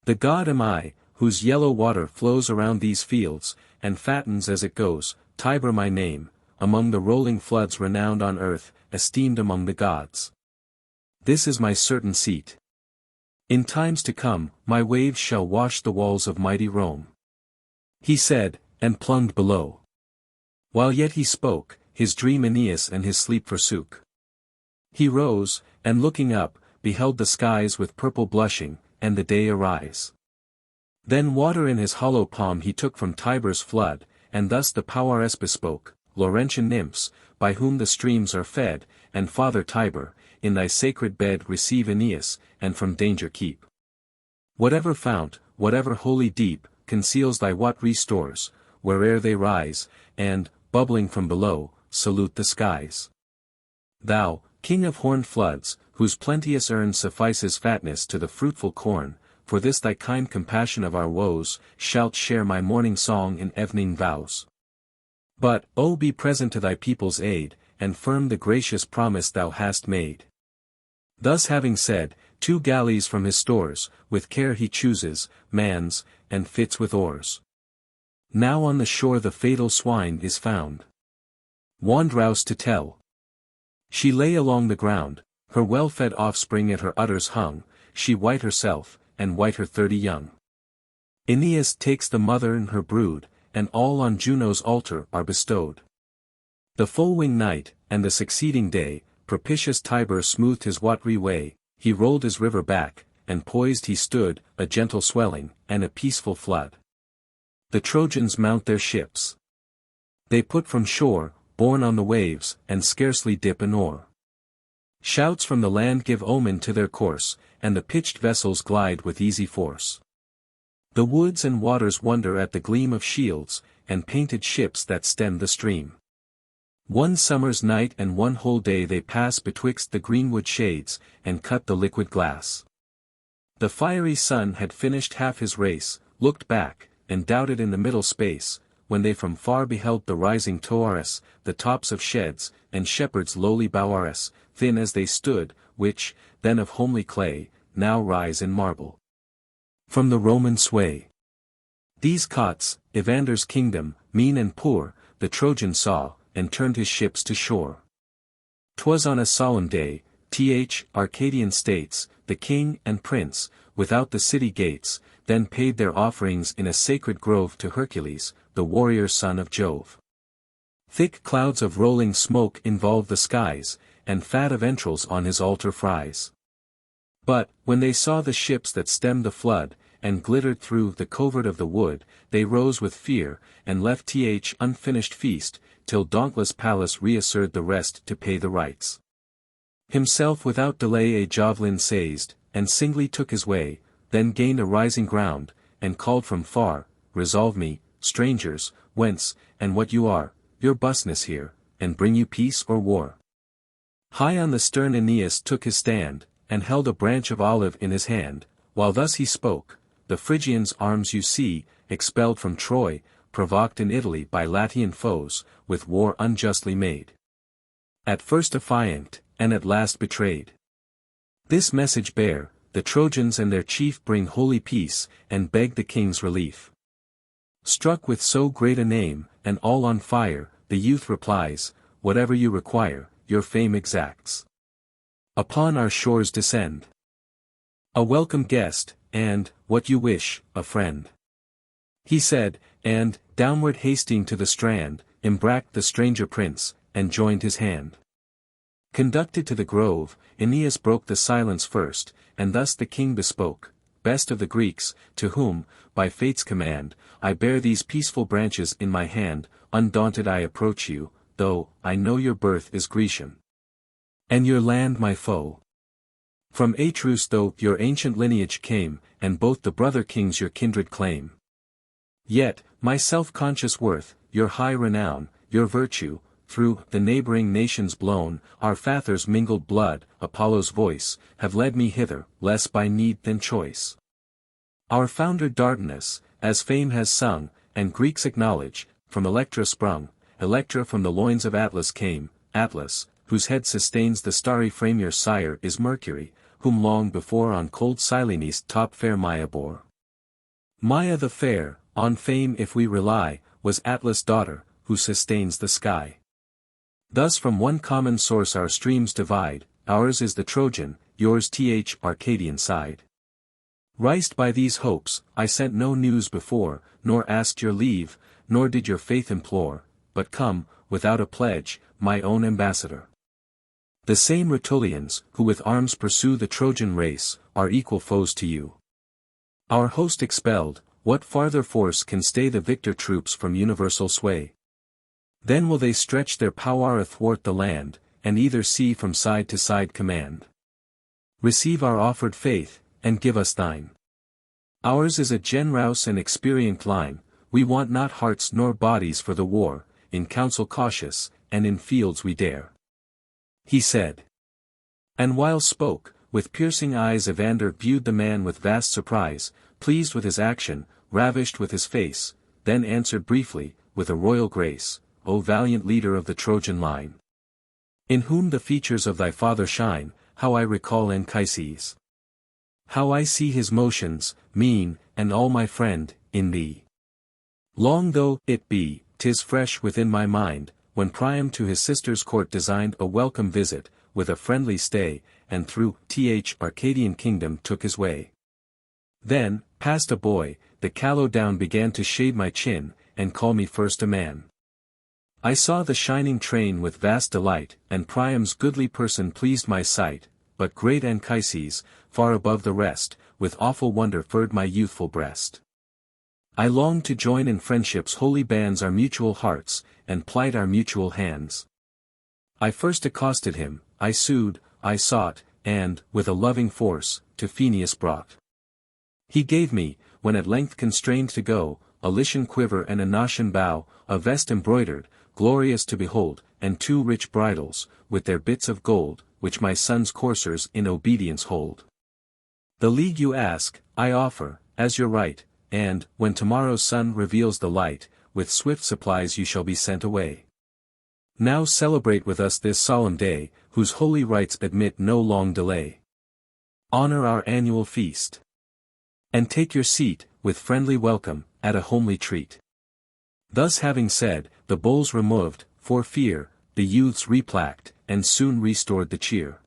The god am I, whose yellow water flows around these fields, and fattens as it goes, Tiber my name, among the rolling floods renowned on earth, esteemed among the gods. This is my certain seat. In times to come, my waves shall wash the walls of mighty Rome. He said, and plunged below. While yet he spoke, his dream Aeneas and his sleep forsook. He rose, and looking up, beheld the skies with purple blushing, and the day arise. Then water in his hollow palm he took from Tiber's flood, and thus the Powers bespoke, Laurentian nymphs, by whom the streams are fed, and Father Tiber, in thy sacred bed receive Aeneas, and from danger keep. Whatever fount, whatever holy deep, conceals thy what restores, where'er they rise, and, bubbling from below, salute the skies. Thou, king of horned floods, whose plenteous urn suffices fatness to the fruitful corn, for this thy kind compassion of our woes, shalt share my morning song in evening vows. But, O be present to thy people's aid, and firm the gracious promise thou hast made. Thus having said, 2 galleys from his stores, with care he chooses, mans, and fits with oars. Now on the shore the fatal swine is found. Wand rouse to tell. She lay along the ground, her well-fed offspring at her udders hung, she white herself, and white her 30 young. Aeneas takes the mother and her brood, and all on Juno's altar are bestowed. The full-winged night, and the succeeding day, propitious Tiber smoothed his watery way, he rolled his river back, and poised he stood, a gentle swelling, and a peaceful flood. The Trojans mount their ships. They put from shore, borne on the waves, and scarcely dip an oar. Shouts from the land give omen to their course, and the pitched vessels glide with easy force. The woods and waters wonder at the gleam of shields, and painted ships that stem the stream. One summer's night and one whole day they pass betwixt the greenwood shades, and cut the liquid glass. The fiery sun had finished half his race, looked back, and doubted in the middle space, when they from far beheld the rising Toaris, the tops of sheds, and shepherds lowly bowaris, thin as they stood, which, then of homely clay, now rise in marble. From the Roman sway. These cots, Evander's kingdom, mean and poor, the Trojan saw, and turned his ships to shore. 'Twas on a solemn day, Arcadian states, the king and prince, without the city gates, then paid their offerings in a sacred grove to Hercules, the warrior son of Jove. Thick clouds of rolling smoke involve the skies, and fat of entrails on his altar fries. But, when they saw the ships that stemmed the flood, and glittered through the covert of the wood, they rose with fear, and left unfinished feast, till dauntless Pallas reassured the rest to pay the rites. Himself without delay a javelin seized, and singly took his way, then gained a rising ground, and called from far, Resolve me, strangers, whence, and what you are, your busness here, and bring you peace or war. High on the stern Aeneas took his stand, and held a branch of olive in his hand, while thus he spoke, the Phrygians' arms you see, expelled from Troy, provoked in Italy by Latian foes, with war unjustly made. At first affiant, and at last betrayed. This message bear, the Trojans and their chief bring holy peace, and beg the king's relief. Struck with so great a name, and all on fire, the youth replies, whatever you require, your fame exacts. Upon our shores descend. A welcome guest, and, what you wish, a friend. He said, and, downward hasting to the strand, embraced the stranger prince, and joined his hand. Conducted to the grove, Aeneas broke the silence first, and thus the king bespoke, best of the Greeks, to whom, by fate's command, I bear these peaceful branches in my hand, undaunted I approach you, though, I know your birth is Grecian. And your land my foe. From Atreus though your ancient lineage came, and both the brother kings your kindred claim. Yet, my self-conscious worth, your high renown, your virtue, through the neighboring nations blown, our fathers' mingled blood, Apollo's voice, have led me hither, less by need than choice. Our founder Dardanus, as fame has sung, and Greeks acknowledge, from Electra sprung, Electra from the loins of Atlas came, Atlas, whose head sustains the starry frame your sire is Mercury, whom long before on cold Cylleni's top fair Maia bore. Maia the fair, on fame if we rely, was Atlas' daughter, who sustains the sky. Thus from one common source our streams divide, ours is the Trojan, yours Arcadian side. Rised by these hopes, I sent no news before, nor asked your leave, nor did your faith implore, but come, without a pledge, my own ambassador. The same Rutulians, who with arms pursue the Trojan race, are equal foes to you. Our host expelled, what farther force can stay the victor troops from universal sway? Then will they stretch their power athwart the land, and either sea from side to side command. Receive our offered faith, and give us thine. Ours is a generous and experienced line, we want not hearts nor bodies for the war, in council cautious, and in fields we dare. He said. And while spoke, with piercing eyes Evander viewed the man with vast surprise, pleased with his action, ravished with his face, then answered briefly, with a royal grace, O valiant leader of the Trojan line! In whom the features of thy father shine, how I recall Anchises. How I see his motions, mien, and all my friend, in thee. Long though it be, 'tis fresh within my mind, when Priam to his sister's court designed a welcome visit, with a friendly stay, and through Arcadian kingdom took his way. Then, past a boy, the callow down began to shade my chin, and call me first a man. I saw the shining train with vast delight, and Priam's goodly person pleased my sight, but great Anchises, far above the rest, with awful wonder furred my youthful breast. I longed to join in friendship's holy bands our mutual hearts, and plight our mutual hands. I first accosted him, I sued, I sought, and, with a loving force, to Phineus brought. He gave me, when at length constrained to go, a Lycian quiver and a Nautian bow, a vest embroidered, glorious to behold, and 2 rich bridles, with their bits of gold, which my son's coursers in obedience hold. The league you ask, I offer, as your right, and, when tomorrow's sun reveals the light, with swift supplies you shall be sent away. Now celebrate with us this solemn day, whose holy rites admit no long delay. Honor our annual feast. And take your seat, with friendly welcome, at a homely treat. Thus having said, the bowls removed, for fear, the youths replacked, and soon restored the cheer.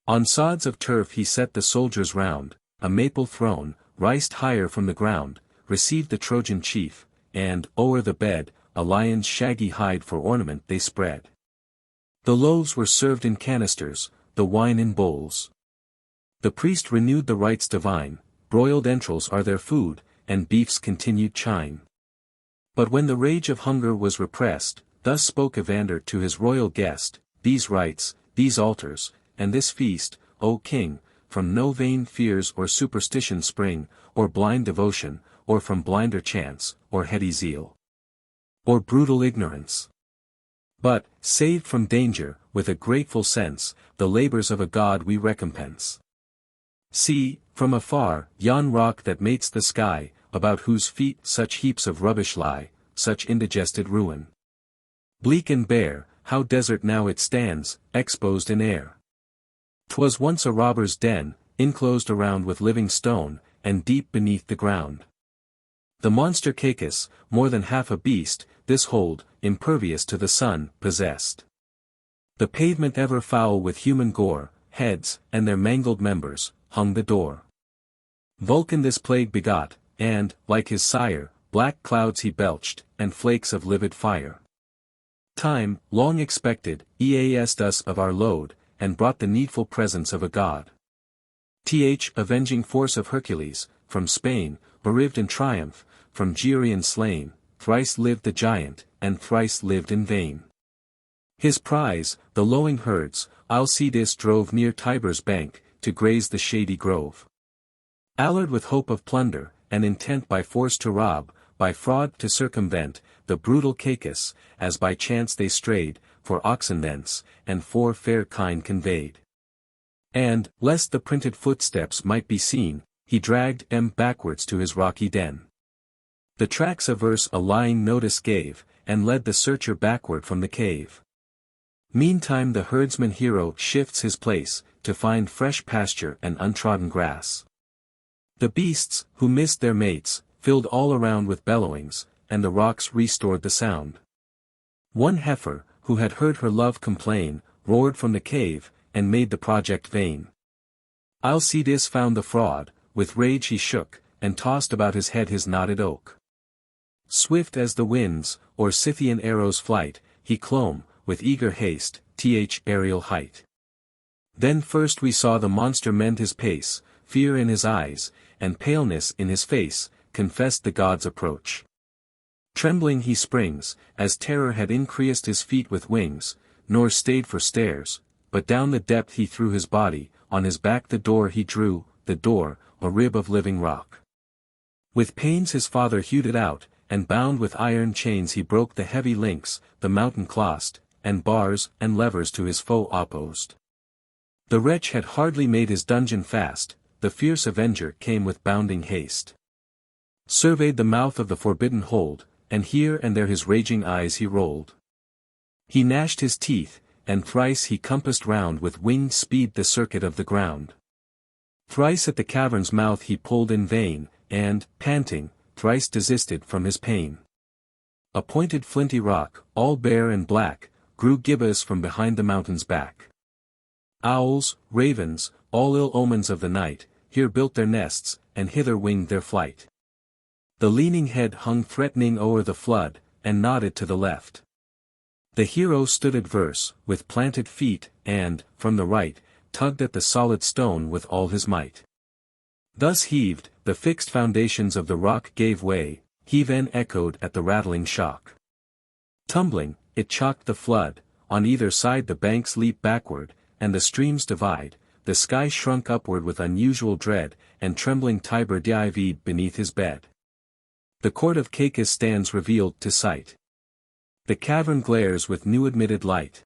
On sods of turf he set the soldiers round, a maple throne, rised higher from the ground, received the Trojan chief, and, o'er the bed, a lion's shaggy hide for ornament they spread. The loaves were served in canisters, the wine in bowls. The priest renewed the rites divine, broiled entrails are their food, and beef's continued chine. But when the rage of hunger was repressed, thus spoke Evander to his royal guest, these rites, these altars, and this feast, O king, from no vain fears or superstition spring, or blind devotion, or from blinder chance, or heady zeal, or brutal ignorance. But, saved from danger, with a grateful sense, the labors of a god we recompense. See, from afar, yon rock that mates the sky, about whose feet such heaps of rubbish lie, such indigested ruin. Bleak and bare, how desert now it stands, exposed in air. 'Twas once a robber's den, inclosed around with living stone, and deep beneath the ground. The monster Cacus, more than half a beast, this hold, impervious to the sun, possessed. The pavement ever foul with human gore, heads, and their mangled members, hung the door. Vulcan this plague begot, and, like his sire, black clouds he belched, and flakes of livid fire. Time, long expected, eased us of our load, and brought the needful presence of a god. Avenging force of Hercules, from Spain, bereaved in triumph, from Geryon slain, thrice lived the giant, and thrice lived in vain. His prize, the lowing herds, Alcides drove near Tiber's bank, to graze the shady grove. Allured with hope of plunder, and intent by force to rob, by fraud to circumvent, the brutal Cacus, as by chance they strayed, for oxen thence, and for fair kine conveyed. And, lest the printed footsteps might be seen, he dragged them backwards to his rocky den. The tracks averse a lying notice gave, and led the searcher backward from the cave. Meantime the herdsman hero shifts his place, to find fresh pasture and untrodden grass. The beasts, who missed their mates, filled all around with bellowings, and the rocks restored the sound. One heifer, who had heard her love complain, roared from the cave, and made the project vain. Alcides found the fraud, with rage he shook, and tossed about his head his knotted oak. Swift as the winds, or Scythian arrows' flight, he clomb, with eager haste, aerial height. Then first we saw the monster mend his pace, fear in his eyes, and paleness in his face, confessed the god's approach. Trembling he springs, as terror had increased his feet with wings, nor stayed for stairs, but down the depth he threw his body, on his back the door he drew, the door, a rib of living rock. With pains his father hewed it out, and bound with iron chains he broke the heavy links, the mountain clost, and bars and levers to his foe opposed. The wretch had hardly made his dungeon fast, the fierce avenger came with bounding haste. Surveyed the mouth of the forbidden hold, and here and there his raging eyes he rolled. He gnashed his teeth, and thrice he compassed round with winged speed the circuit of the ground. Thrice at the cavern's mouth he pulled in vain, and, panting, thrice desisted from his pain. A pointed flinty rock, all bare and black, grew gibbous from behind the mountain's back. Owls, ravens, all ill omens of the night, here built their nests, and hither winged their flight. The leaning head hung threatening o'er the flood, and nodded to the left. The hero stood adverse, with planted feet, and, from the right, tugged at the solid stone with all his might. Thus heaved, the fixed foundations of the rock gave way, heave-en echoed at the rattling shock. Tumbling, it chocked the flood, on either side the banks leap backward, and the streams divide, the sky shrunk upward with unusual dread, and trembling Tiber dived beneath his bed. The court of Caicus stands revealed to sight. The cavern glares with new-admitted light.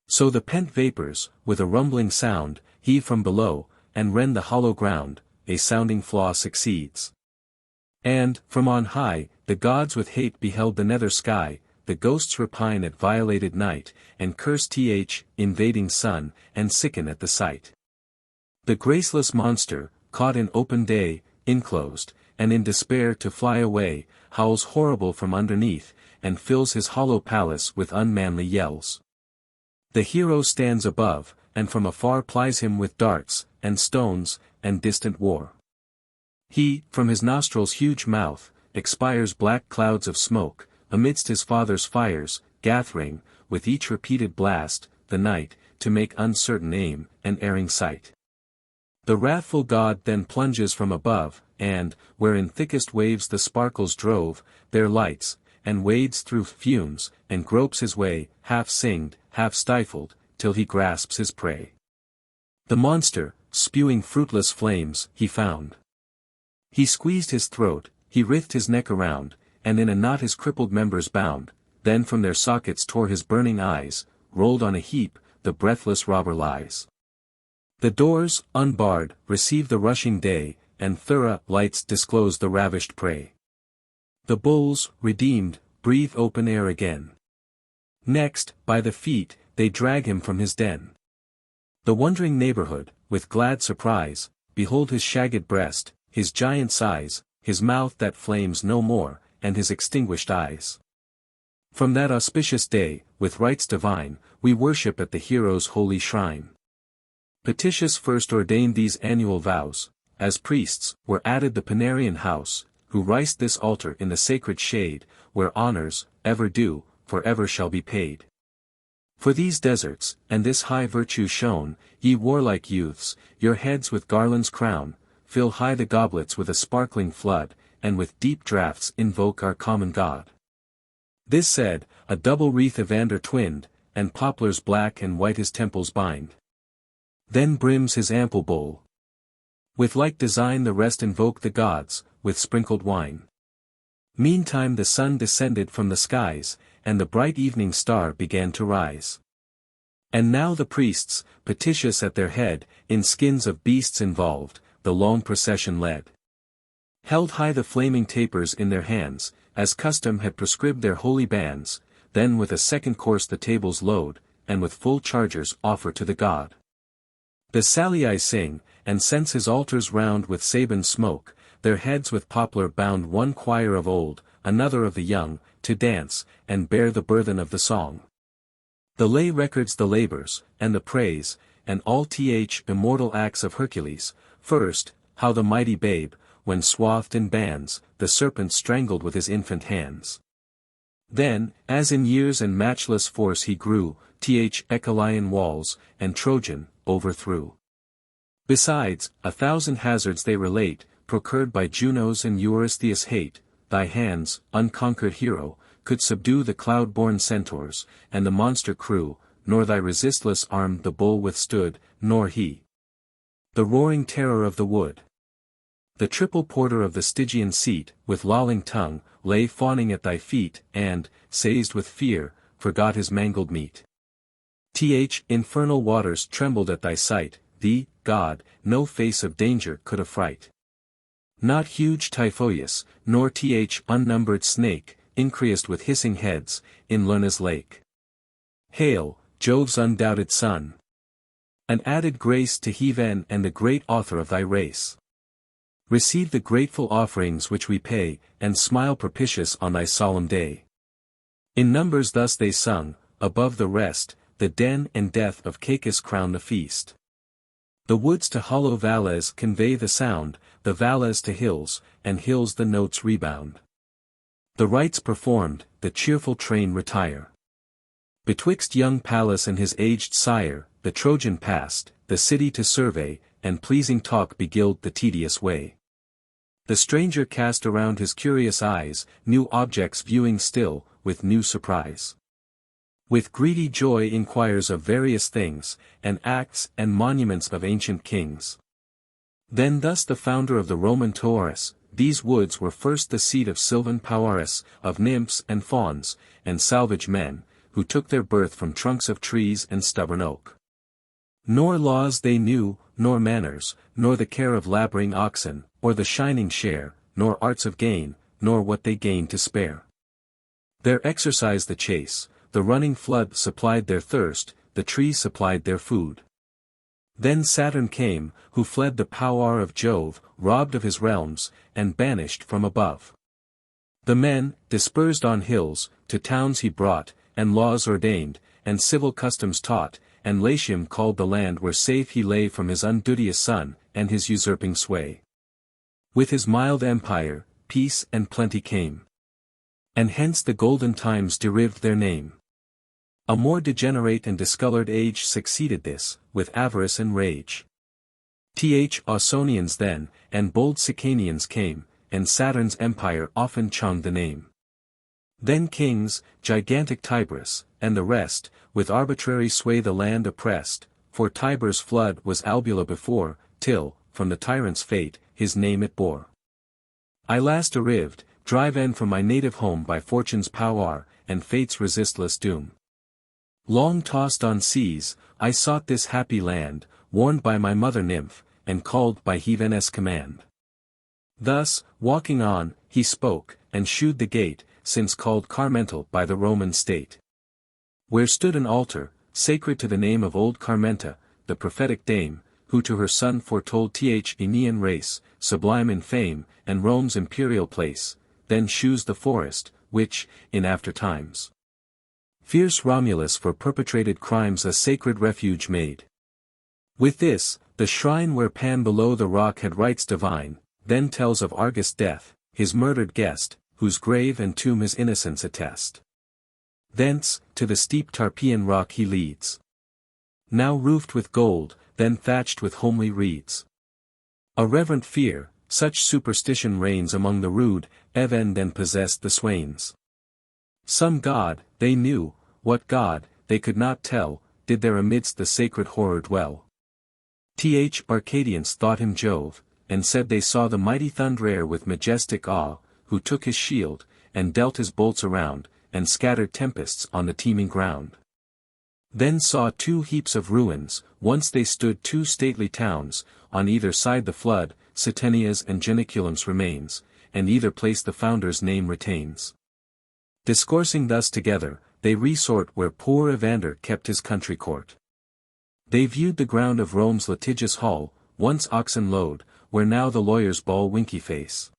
So the pent vapors, with a rumbling sound, heave from below, and rend the hollow ground, a sounding flaw succeeds. And, from on high, the gods with hate beheld the nether sky, the ghosts repine at violated night, and curse invading sun, and sicken at the sight. The graceless monster, caught in open day, enclosed, and in despair to fly away, howls horrible from underneath, and fills his hollow palace with unmanly yells. The hero stands above, and from afar plies him with darts, and stones, and distant war. He, from his nostrils' huge mouth, expires black clouds of smoke, amidst his father's fires, gathering, with each repeated blast, the night, to make uncertain aim, and erring sight. The wrathful god then plunges from above, and, where in thickest waves the sparkles drove, there lights, and wades through fumes, and gropes his way, half singed, half stifled, till he grasps his prey. The monster, spewing fruitless flames, he found. He squeezed his throat, he writhed his neck around, and in a knot his crippled members bound, then from their sockets tore his burning eyes, rolled on a heap, the breathless robber lies. The doors, unbarred, receive the rushing day, and thorough lights disclose the ravished prey. The bulls, redeemed, breathe open air again. Next, by the feet, they drag him from his den. The wondering neighborhood, with glad surprise, behold his shagged breast, his giant size, his mouth that flames no more, and his extinguished eyes. From that auspicious day, with rites divine, we worship at the hero's holy shrine. Petitius first ordained these annual vows, as priests, were added the Pinarian house, who riced this altar in the sacred shade, where honors, ever due, forever shall be paid. For these deserts, and this high virtue shown, ye warlike youths, your heads with garlands crown, fill high the goblets with a sparkling flood, and with deep draughts invoke our common God. This said, a double wreath Evander twinned, and poplars black and white his temples bind. Then brims his ample bowl. With like design the rest invoke the gods, with sprinkled wine. Meantime the sun descended from the skies, and the bright evening star began to rise. And now the priests, Petitius at their head, in skins of beasts involved, the long procession led. Held high the flaming tapers in their hands, as custom had prescribed their holy bands, then with a second course the tables load, and with full chargers offer to the god. The Salii sing, and cense his altars round with Sabine smoke, their heads with poplar bound one choir of old, another of the young, to dance, and bear the burthen of the song. The lay records the labors, and the praise, and all immortal acts of Hercules, first, how the mighty babe, when swathed in bands, the serpent strangled with his infant hands. Then, as in years and matchless force he grew, Echalian walls, and Trojan, overthrew. Besides, 1,000 hazards they relate, procured by Juno's and Eurystheus' hate, thy hands, unconquered hero, could subdue the cloud-born centaurs, and the monster crew, nor thy resistless arm the bull withstood, nor he. The roaring terror of the wood. The triple porter of the Stygian seat, with lolling tongue, lay fawning at thy feet, and, seized with fear, forgot his mangled meat. Infernal waters trembled at thy sight, thee, God, no face of danger could affright. Not huge Typhoeus, nor unnumbered snake, increased with hissing heads, in Lerna's lake. Hail, Jove's undoubted son! An added grace to heaven and the great author of thy race. Receive the grateful offerings which we pay, and smile propitious on thy solemn day. In numbers thus they sung, above the rest, the den and death of Cacus crown the feast. The woods to hollow valleys convey the sound, the valleys to hills, and hills the notes rebound. The rites performed, the cheerful train retire. Betwixt young Pallas and his aged sire, the Trojan passed, the city to survey, and pleasing talk beguiled the tedious way. The stranger cast around his curious eyes, new objects viewing still, with new surprise. With greedy joy inquires of various things, and acts and monuments of ancient kings. Then thus the founder of the Roman Taurus, these woods were first the seat of sylvan Pauarus, of nymphs and fauns, and salvage men, who took their birth from trunks of trees and stubborn oak. Nor laws they knew, nor manners, nor the care of laboring oxen, or the shining share, nor arts of gain, nor what they gained to spare. Their exercise the chase, the running flood supplied their thirst, the trees supplied their food. Then Saturn came, who fled the power of Jove, robbed of his realms, and banished from above. The men, dispersed on hills, to towns he brought, and laws ordained, and civil customs taught, and Latium called the land where safe he lay from his unduteous son, and his usurping sway. With his mild empire, peace and plenty came. And hence the golden times derived their name. A more degenerate and discolored age succeeded this, with avarice and rage. Ausonians then, and bold Sicanians came, and Saturn's empire often chonged the name. Then kings, gigantic Tibris, and the rest, with arbitrary sway the land oppressed, for Tiber's flood was Albula before, till, from the tyrant's fate, his name it bore. I last arrived, driven from my native home by fortune's power, and fate's resistless doom. Long tossed on seas, I sought this happy land, warned by my mother nymph, and called by Heaven's command. Thus, walking on, he spoke, and shewed the gate, since called Carmental by the Roman state. Where stood an altar, sacred to the name of old Carmenta, the prophetic dame, who to her son foretold Aenean race, sublime in fame, and Rome's imperial place, then shews the forest, which, in after times, fierce Romulus for perpetrated crimes a sacred refuge made. With this, the shrine where Pan below the rock had rites divine, then tells of Argus' death, his murdered guest, whose grave and tomb his innocence attest. Thence, to the steep Tarpeian rock he leads. Now roofed with gold, then thatched with homely reeds. A reverent fear, such superstition reigns among the rude, even then possessed the swains. Some god, they knew, what god, they could not tell, did there amidst the sacred horror dwell. Arcadians thought him Jove, and said they saw the mighty thunderer with majestic awe, who took his shield, and dealt his bolts around, and scattered tempests on the teeming ground. Then saw two heaps of ruins, once they stood two stately towns, on either side the flood, Satenia's and Janiculum's remains, and either place the founder's name retains. Discoursing thus together, they resort where poor Evander kept his country court. They viewed the ground of Rome's litigious hall, once oxen load, where now the lawyers bawl winky face.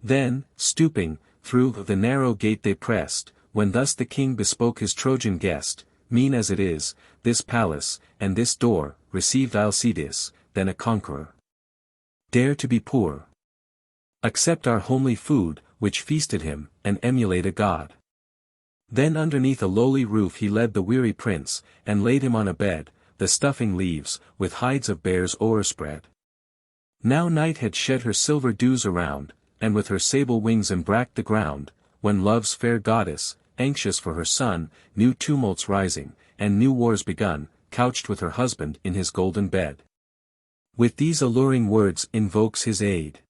Then, stooping, through the narrow gate they pressed, when thus the king bespoke his Trojan guest, mean as it is, this palace, and this door, received Alcides, then a conqueror. Dare to be poor. Accept our homely food, which feasted him, and emulate a god. Then underneath a lowly roof he led the weary prince, and laid him on a bed, the stuffing leaves, with hides of bears o'erspread. Now night had shed her silver dews around, and with her sable wings embracked the ground, when love's fair goddess, anxious for her son, new tumults rising, and new wars begun, couched with her husband in his golden bed. With these alluring words invokes his aid.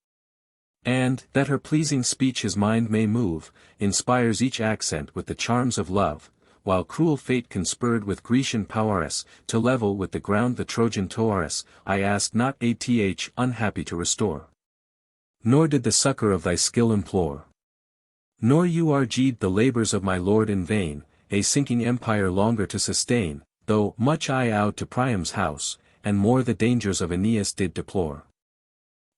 And, that her pleasing speech his mind may move, inspires each accent with the charms of love, while cruel fate conspurred with Grecian Pauarus, to level with the ground the Trojan Taurus, I asked not unhappy to restore. Nor did the succor of thy skill implore. Nor urged the labors of my lord in vain, a sinking empire longer to sustain, though much I owed to Priam's house, and more the dangers of Aeneas did deplore.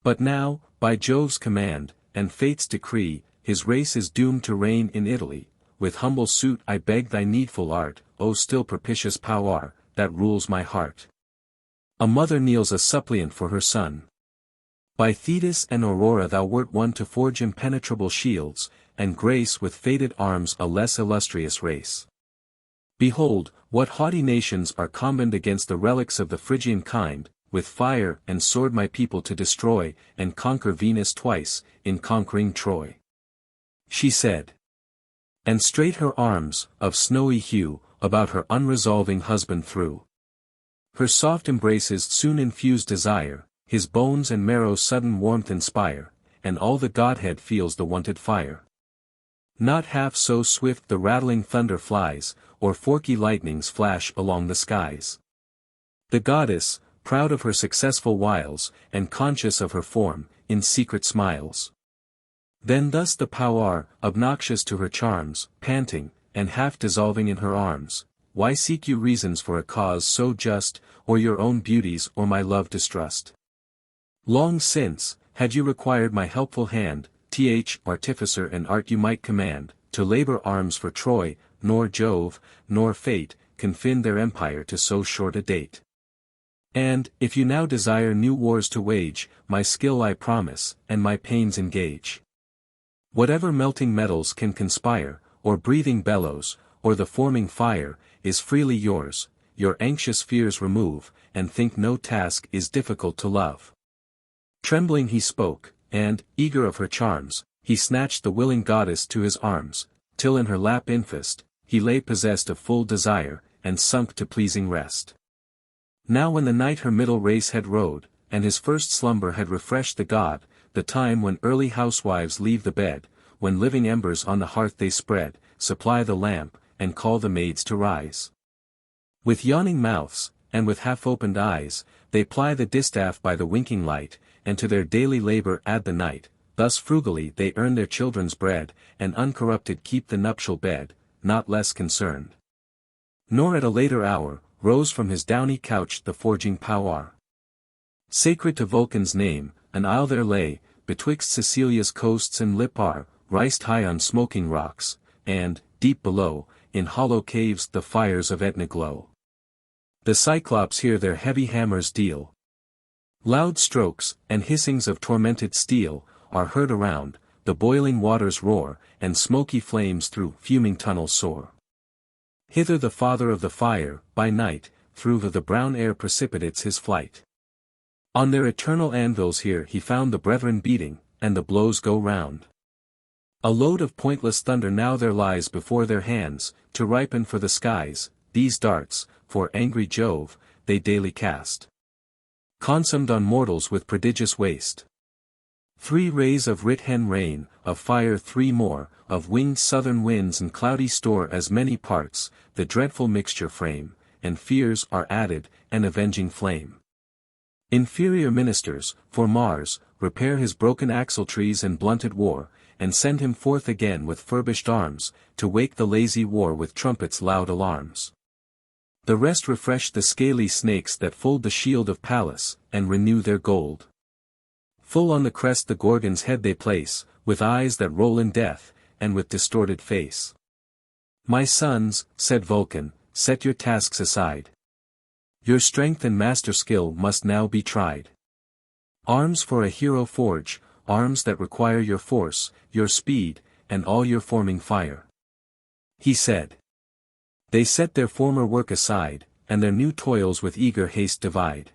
But now, by Jove's command, and fate's decree, his race is doomed to reign in Italy, with humble suit I beg thy needful art, O still propitious power, that rules my heart. A mother kneels a suppliant for her son. By Thetis and Aurora thou wert won to forge impenetrable shields, and grace with fated arms a less illustrious race. Behold, what haughty nations are combined against the relics of the Phrygian kind, with fire and sword my people to destroy, and conquer Venus twice, in conquering Troy. She said. And straight her arms, of snowy hue, about her unresolving husband threw. Her soft embraces soon infuse desire, his bones and marrow sudden warmth inspire, and all the Godhead feels the wonted fire. Not half so swift the rattling thunder flies, or forky lightnings flash along the skies. The goddess, proud of her successful wiles, and conscious of her form, in secret smiles. Then thus the power, obnoxious to her charms, panting, and half dissolving in her arms, why seek you reasons for a cause so just, or your own beauties or my love distrust? Long since, had you required my helpful hand, artificer and art you might command, to labor arms for Troy, nor Jove, nor fate, can fin their empire to so short a date. And, if you now desire new wars to wage, my skill I promise, and my pains engage. Whatever melting metals can conspire, or breathing bellows, or the forming fire, is freely yours, your anxious fears remove, and think no task is difficult to love. Trembling he spoke, and, eager of her charms, he snatched the willing goddess to his arms, till in her lap infest, he lay possessed of full desire, and sunk to pleasing rest. Now when the night her middle race had rode, and his first slumber had refreshed the god, the time when early housewives leave the bed, when living embers on the hearth they spread, supply the lamp, and call the maids to rise. With yawning mouths, and with half-opened eyes, they ply the distaff by the winking light, and to their daily labor add the night, thus frugally they earn their children's bread, and uncorrupted keep the nuptial bed, not less concerned. Nor at a later hour, rose from his downy couch the forging power. Sacred to Vulcan's name, an isle there lay, betwixt Sicilia's coasts and Lipar, rised high on smoking rocks, and, deep below, in hollow caves the fires of Aetna glow. The Cyclops here their heavy hammers deal. Loud strokes, and hissings of tormented steel, are heard around, the boiling waters roar, and smoky flames through fuming tunnels soar. Hither the father of the fire, by night, through the brown air precipitates his flight. On their eternal anvils here he found the brethren beating, and the blows go round. A load of pointless thunder now there lies before their hands, to ripen for the skies, these darts, for angry Jove, they daily cast. Consumed on mortals with prodigious waste. 3 rays of writ-hen rain, of fire 3 more, of winged southern winds and cloudy store as many parts, the dreadful mixture frame, and fears are added, an avenging flame. Inferior ministers, for Mars, repair his broken axletrees and blunted war, and send him forth again with furbished arms, to wake the lazy war with trumpets' loud alarms. The rest refresh the scaly snakes that fold the shield of Pallas, and renew their gold. Full on the crest the Gorgon's head they place, with eyes that roll in death, and with distorted face. My sons, said Vulcan, set your tasks aside. Your strength and master skill must now be tried. Arms for a hero forge, arms that require your force, your speed, and all your forming fire. He said. They set their former work aside, and their new toils with eager haste divide.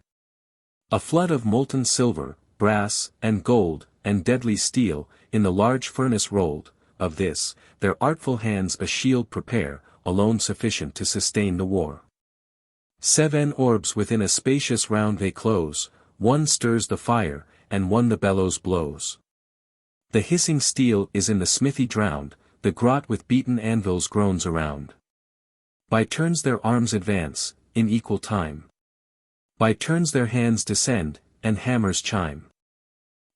A flood of molten silver, brass, and gold, and deadly steel, in the large furnace rolled, of this, their artful hands a shield prepare, alone sufficient to sustain the war. 7 orbs within a spacious round they close, one stirs the fire, and one the bellows blows. The hissing steel is in the smithy drowned, the grot with beaten anvils groans around. By turns their arms advance, in equal time. By turns their hands descend, and hammers chime.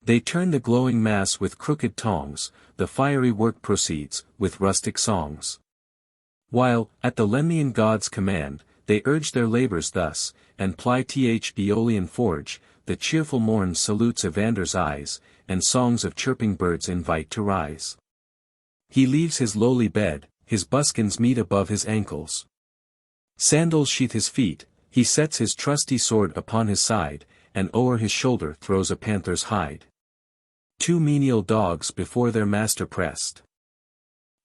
They turn the glowing mass with crooked tongs, the fiery work proceeds, with rustic songs. While, at the Lemnian god's command, they urge their labors thus, and ply Aeolian forge, the cheerful morn salutes Evander's eyes, and songs of chirping birds invite to rise. He leaves his lowly bed, his buskins meet above his ankles. Sandals sheath his feet, he sets his trusty sword upon his side, and o'er his shoulder throws a panther's hide. Two menial dogs before their master pressed.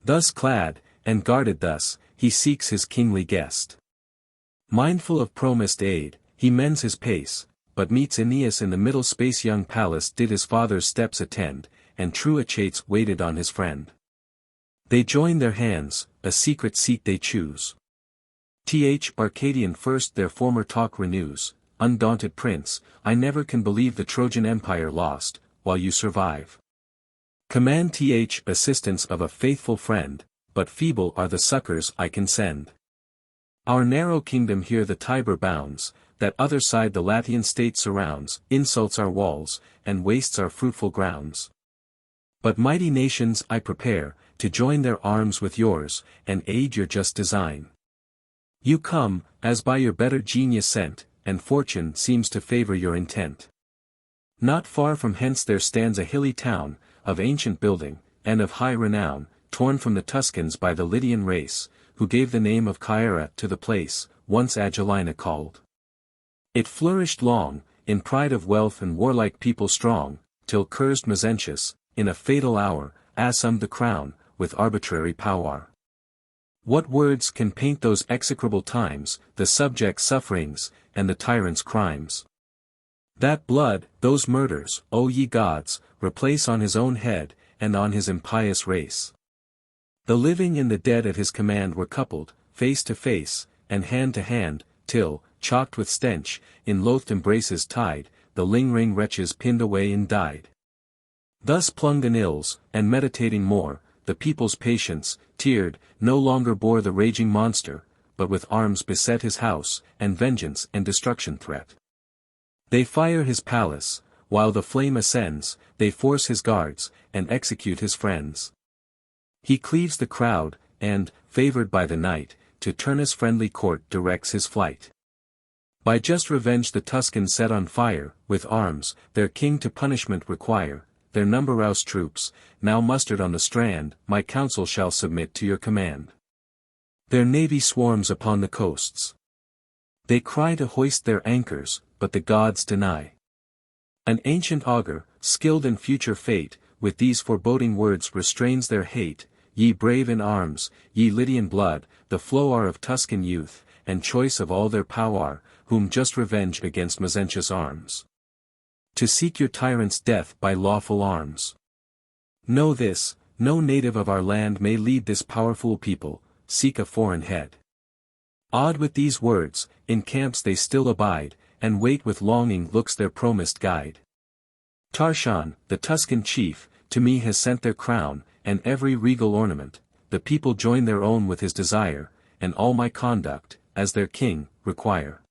Thus clad, and guarded thus, he seeks his kingly guest. Mindful of promised aid, he mends his pace, but meets Aeneas in the middle space. Young Pallas did his father's steps attend, and true Achates waited on his friend. They join their hands, a secret seat they choose. Arcadian first their former talk renews, undaunted prince, I never can believe the Trojan Empire lost, while you survive. Command assistance of a faithful friend, but feeble are the succors I can send. Our narrow kingdom here the Tiber bounds, that other side the Latian state surrounds, insults our walls, and wastes our fruitful grounds. But mighty nations I prepare, to join their arms with yours, and aid your just design. You come, as by your better genius sent, and fortune seems to favor your intent. Not far from hence there stands a hilly town, of ancient building, and of high renown, torn from the Tuscans by the Lydian race, who gave the name of Caera to the place, once Agilina called. It flourished long, in pride of wealth and warlike people strong, till cursed Mezentius, in a fatal hour, assumed the crown, with arbitrary power. What words can paint those execrable times, the subjects' sufferings, and the tyrant's crimes? That blood, those murders, O ye gods, replace on his own head, and on his impious race. The living and the dead at his command were coupled, face to face, and hand to hand, till, chalked with stench, in loathed embraces tied, the lingering wretches pinned away and died. Thus plunged in ills, and meditating more, the people's patience, teared, no longer bore the raging monster, but with arms beset his house, and vengeance and destruction threat. They fire his palace, while the flame ascends, they force his guards, and execute his friends. He cleaves the crowd, and, favored by the night, to Turnus' friendly court directs his flight. By just revenge the Tuscans set on fire, with arms, their king to punishment require, their number-roused troops, now mustered on the strand, my counsel shall submit to your command. Their navy swarms upon the coasts. They cry to hoist their anchors, but the gods deny. An ancient augur, skilled in future fate, with these foreboding words restrains their hate, ye brave in arms, ye Lydian blood, the flow are of Tuscan youth, and choice of all their power, whom just revenge against Mezentius arms. To seek your tyrant's death by lawful arms. Know this, no native of our land may lead this powerful people, seek a foreign head. Awed with these words, in camps they still abide, and wait with longing looks their promised guide. Trojan, the Tuscan chief, to me has sent their crown, and every regal ornament, the people join their own with his desire, and all my conduct, as their king, require.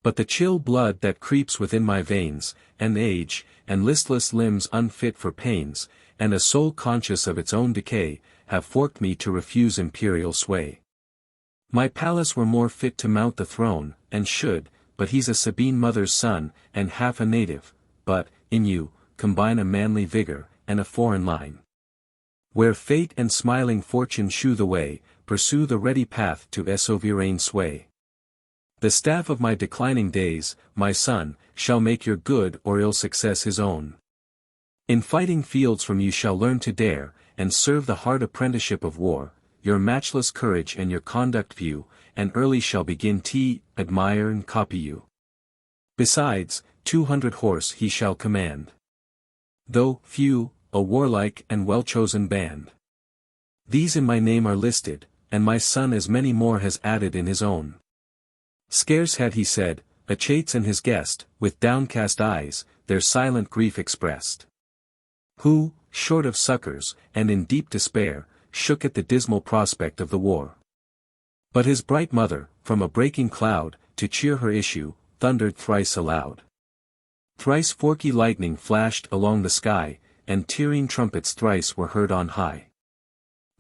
But the chill blood that creeps within my veins, and age, and listless limbs unfit for pains, and a soul conscious of its own decay, have forked me to refuse imperial sway. My Pallas were more fit to mount the throne, and should, but he's a Sabine mother's son, and half a native, but, in you, combine a manly vigor, and a foreign line. Where fate and smiling fortune shew the way, pursue the ready path to sovereign sway. The staff of my declining days, my son, shall make your good or ill success his own. In fighting fields from you shall learn to dare, and serve the hard apprenticeship of war, your matchless courage and your conduct view, and early shall begin to admire and copy you. Besides, 200 horse he shall command. Though few, a warlike and well-chosen band. These in my name are listed, and my son as many more has added in his own. Scarce had he said, Achates and his guest, with downcast eyes, their silent grief expressed. Who, short of succors, and in deep despair, shook at the dismal prospect of the war. But his bright mother, from a breaking cloud, to cheer her issue, thundered thrice aloud. Thrice forky lightning flashed along the sky, and tearing trumpets thrice were heard on high.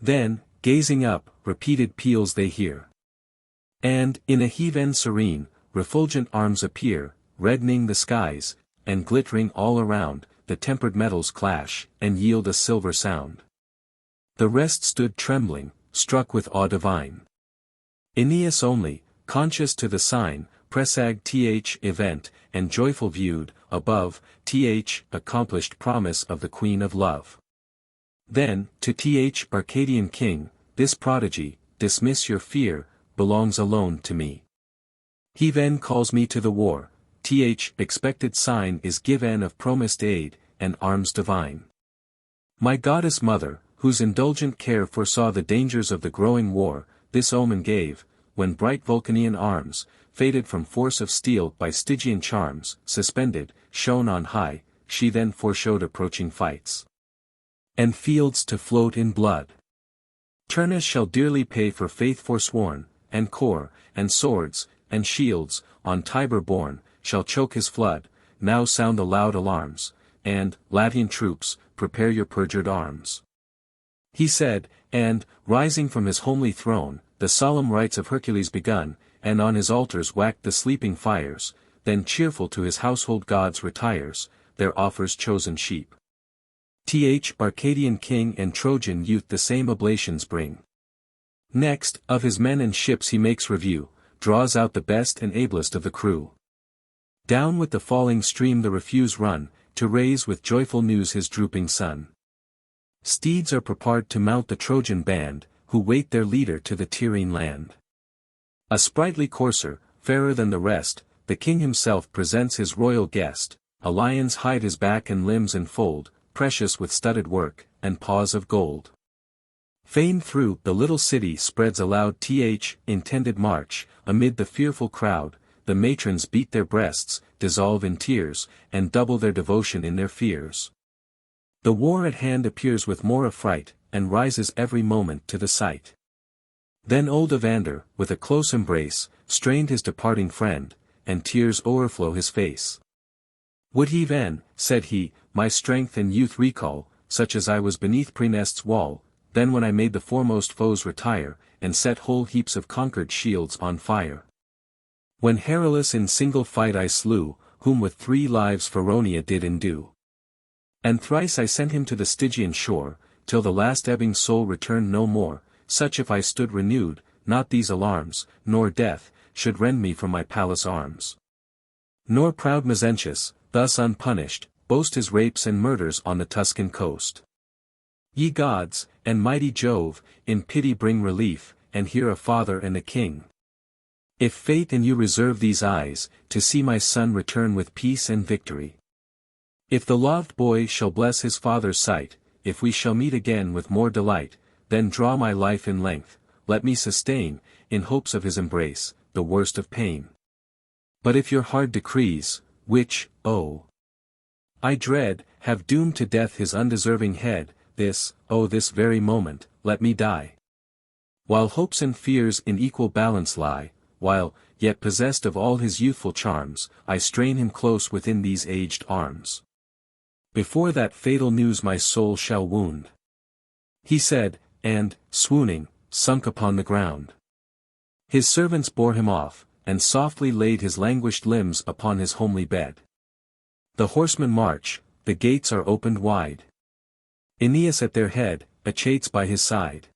Then, gazing up, repeated peals they hear. And, in a heaven serene, refulgent arms appear, reddening the skies, and glittering all around, the tempered metals clash, and yield a silver sound. The rest stood trembling, struck with awe divine. Aeneas only, conscious to the sign, presaged event, and joyful viewed, above, accomplished promise of the Queen of Love. Then, to Arcadian king, this prodigy, dismiss your fear, belongs alone to me. He then calls me to the war, expected sign is given of promised aid, and arms divine. My goddess mother, whose indulgent care foresaw the dangers of the growing war, this omen gave, when bright Vulcanian arms, fated from force of steel by Stygian charms, suspended, shone on high, she then foreshowed approaching fights. And fields to float in blood. Turnus shall dearly pay for faith forsworn, and core, and swords, and shields, on Tiber borne, shall choke his flood. Now sound the loud alarms, and, Latian troops, prepare your perjured arms. He said, and, rising from his homely throne, the solemn rites of Hercules begun, and on his altars whacked the sleeping fires, then cheerful to his household gods retires, their offers chosen sheep. Arcadian king and Trojan youth the same oblations bring. Next, of his men and ships he makes review, draws out the best and ablest of the crew. Down with the falling stream the refuse run, to raise with joyful news his drooping son. Steeds are prepared to mount the Trojan band, who wait their leader to the Tyrrhene land. A sprightly courser, fairer than the rest, the king himself presents his royal guest, a lion's hide his back and limbs enfold, precious with studded work, and paws of gold. Fame through the little city spreads a loud intended march, amid the fearful crowd, the matrons beat their breasts, dissolve in tears, and double their devotion in their fears. The war at hand appears with more affright, and rises every moment to the sight. Then old Evander, with a close embrace, strained his departing friend, and tears o'erflow his face. Would he then, said he, my strength and youth recall, such as I was beneath Praenest's wall, then when I made the foremost foes retire, and set whole heaps of conquered shields on fire. When Herylus in single fight I slew, whom with 3 lives Feronia did endue. And thrice I sent him to the Stygian shore, till the last ebbing soul returned no more, such if I stood renewed, not these alarms, nor death, should rend me from my palace arms. Nor proud Mezentius, thus unpunished, boast his rapes and murders on the Tuscan coast. Ye gods, and mighty Jove, in pity bring relief, and hear a father and a king. If fate and you reserve these eyes, to see my son return with peace and victory. If the loved boy shall bless his father's sight, if we shall meet again with more delight, then draw my life in length, let me sustain, in hopes of his embrace, the worst of pain. But if your hard decrees, which, I dread, have doomed to death his undeserving head, this very moment, let me die. While hopes and fears in equal balance lie, while, yet possessed of all his youthful charms, I strain him close within these aged arms. Before that fatal news my soul shall wound. He said, and, swooning, sunk upon the ground. His servants bore him off, and softly laid his languished limbs upon his homely bed. The horsemen march, the gates are opened wide. Aeneas at their head, Achates by his side.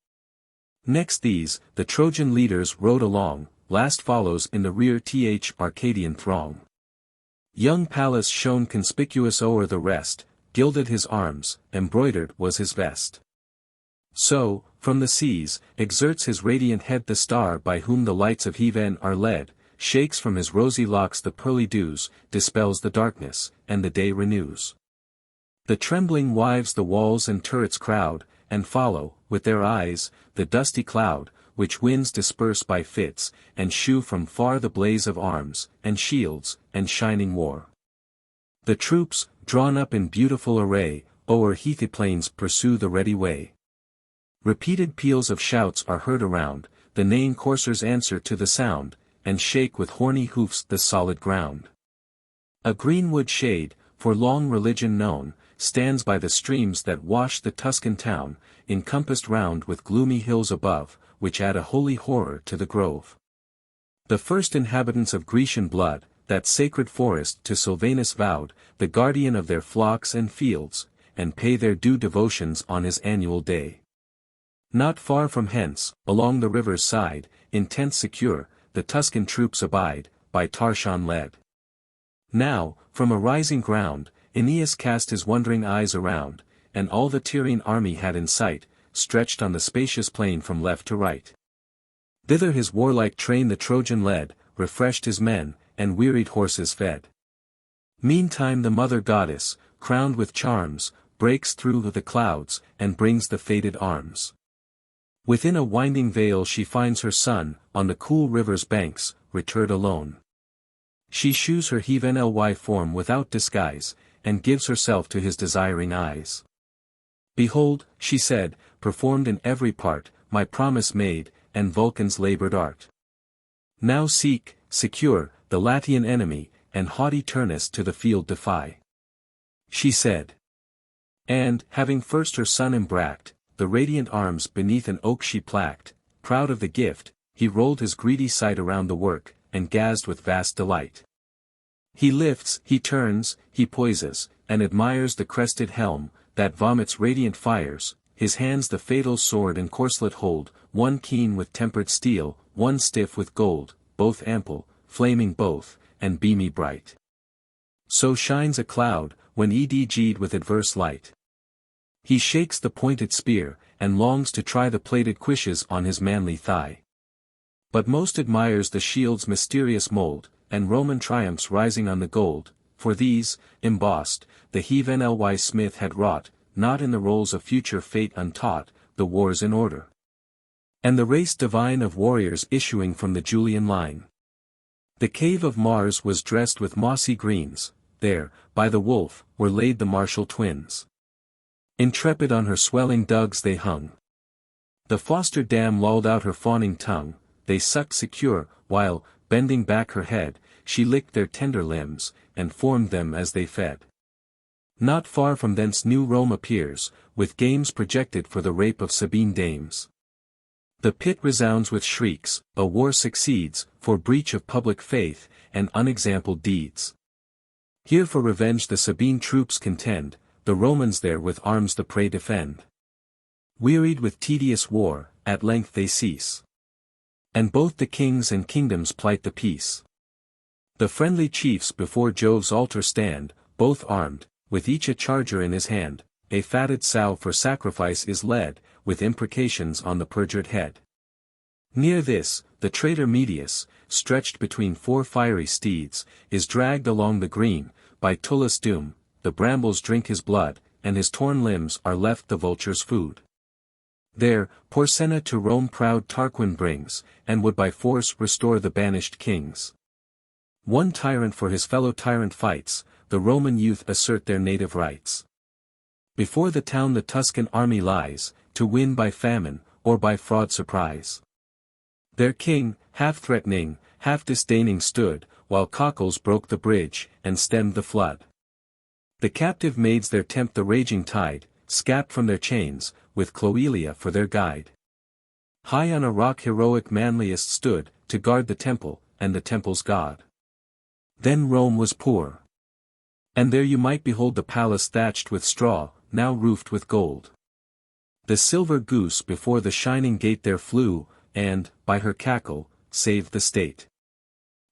Next these, the Trojan leaders rode along, last follows in the rear Arcadian throng. Young Pallas shone conspicuous o'er the rest, gilded his arms, embroidered was his vest. So, from the seas, exerts his radiant head the star by whom the lights of heaven are led, shakes from his rosy locks the pearly dews, dispels the darkness, and the day renews. The trembling wives the walls and turrets crowd, and follow, with their eyes, the dusty cloud, which winds disperse by fits, and shew from far the blaze of arms, and shields, and shining war. The troops, drawn up in beautiful array, o'er heathy plains pursue the ready way. Repeated peals of shouts are heard around, the neighing coursers answer to the sound, and shake with horny hoofs the solid ground. A greenwood shade, for long religion known, stands by the streams that wash the Tuscan town, encompassed round with gloomy hills above, which add a holy horror to the grove. The first inhabitants of Grecian blood, that sacred forest to Silvanus vowed, the guardian of their flocks and fields, and pay their due devotions on his annual day. Not far from hence, along the river's side, in tents secure, the Tuscan troops abide, by Trojan led. Now, from a rising ground, Aeneas cast his wondering eyes around, and all the Tyrian army had in sight, stretched on the spacious plain from left to right. Thither his warlike train the Trojan led, refreshed his men, and wearied horses fed. Meantime the mother goddess, crowned with charms, breaks through the clouds, and brings the fated arms. Within a winding vale she finds her son, on the cool river's banks, returred alone. She shews her heathen form without disguise, and gives herself to his desiring eyes. Behold, she said, performed in every part, my promise made, and Vulcan's laboured art. Now seek, secure, the Latian enemy, and haughty Turnus to the field defy. She said. And, having first her son embracked, the radiant arms beneath an oak she placked, proud of the gift, he rolled his greedy sight around the work, and gazed with vast delight. He lifts, he turns, he poises, and admires the crested helm, that vomits radiant fires, his hands the fatal sword and corslet hold, one keen with tempered steel, one stiff with gold, both ample, flaming both, and beamy bright. So shines a cloud, when edged with adverse light. He shakes the pointed spear, and longs to try the plated cuishes on his manly thigh. But most admires the shield's mysterious mold, and Roman triumphs rising on the gold, for these, embossed, the heathen smith had wrought, not in the rolls of future fate untaught, the wars in order. And the race divine of warriors issuing from the Julian line. The cave of Mars was dressed with mossy greens, there, by the wolf, were laid the martial twins. Intrepid on her swelling dugs they hung. The foster dam lolled out her fawning tongue, they sucked secure, while, bending back her head, she licked their tender limbs, and formed them as they fed. Not far from thence new Rome appears, with games projected for the rape of Sabine dames. The pit resounds with shrieks, a war succeeds, for breach of public faith, and unexampled deeds. Here for revenge the Sabine troops contend, the Romans there with arms the prey defend. Wearied with tedious war, at length they cease. And both the kings and kingdoms plight the peace. The friendly chiefs before Jove's altar stand, both armed, with each a charger in his hand, a fatted sow for sacrifice is led, with imprecations on the perjured head. Near this, the traitor Medius, stretched between four fiery steeds, is dragged along the green, by Tullus doom, the brambles drink his blood, and his torn limbs are left the vulture's food. There, Porsenna to Rome proud Tarquin brings, and would by force restore the banished kings. One tyrant for his fellow tyrant fights, the Roman youth assert their native rights. Before the town the Tuscan army lies, to win by famine, or by fraud surprise. Their king, half threatening, half disdaining stood, while cockles broke the bridge, and stemmed the flood. The captive maids there tempt the raging tide, scapt from their chains, with Cloelia for their guide. High on a rock heroic manliest stood, to guard the temple, and the temple's god. Then Rome was poor. And there you might behold the palace thatched with straw, now roofed with gold. The silver goose before the shining gate there flew, and, by her cackle, saved the state.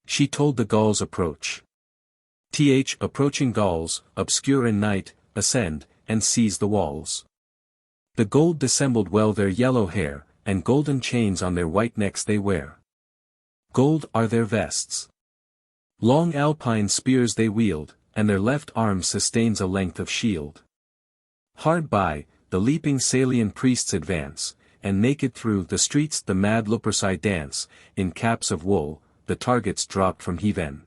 She told the Gauls approach. Approaching Gauls, obscure in night, ascend, and seize the walls. The gold dissembled well their yellow hair, and golden chains on their white necks they wear. Gold are their vests. Long alpine spears they wield, and their left arm sustains a length of shield. Hard by, the leaping Salian priests advance, and naked through the streets the mad Luperci dance, in caps of wool, the targets dropped from heathen.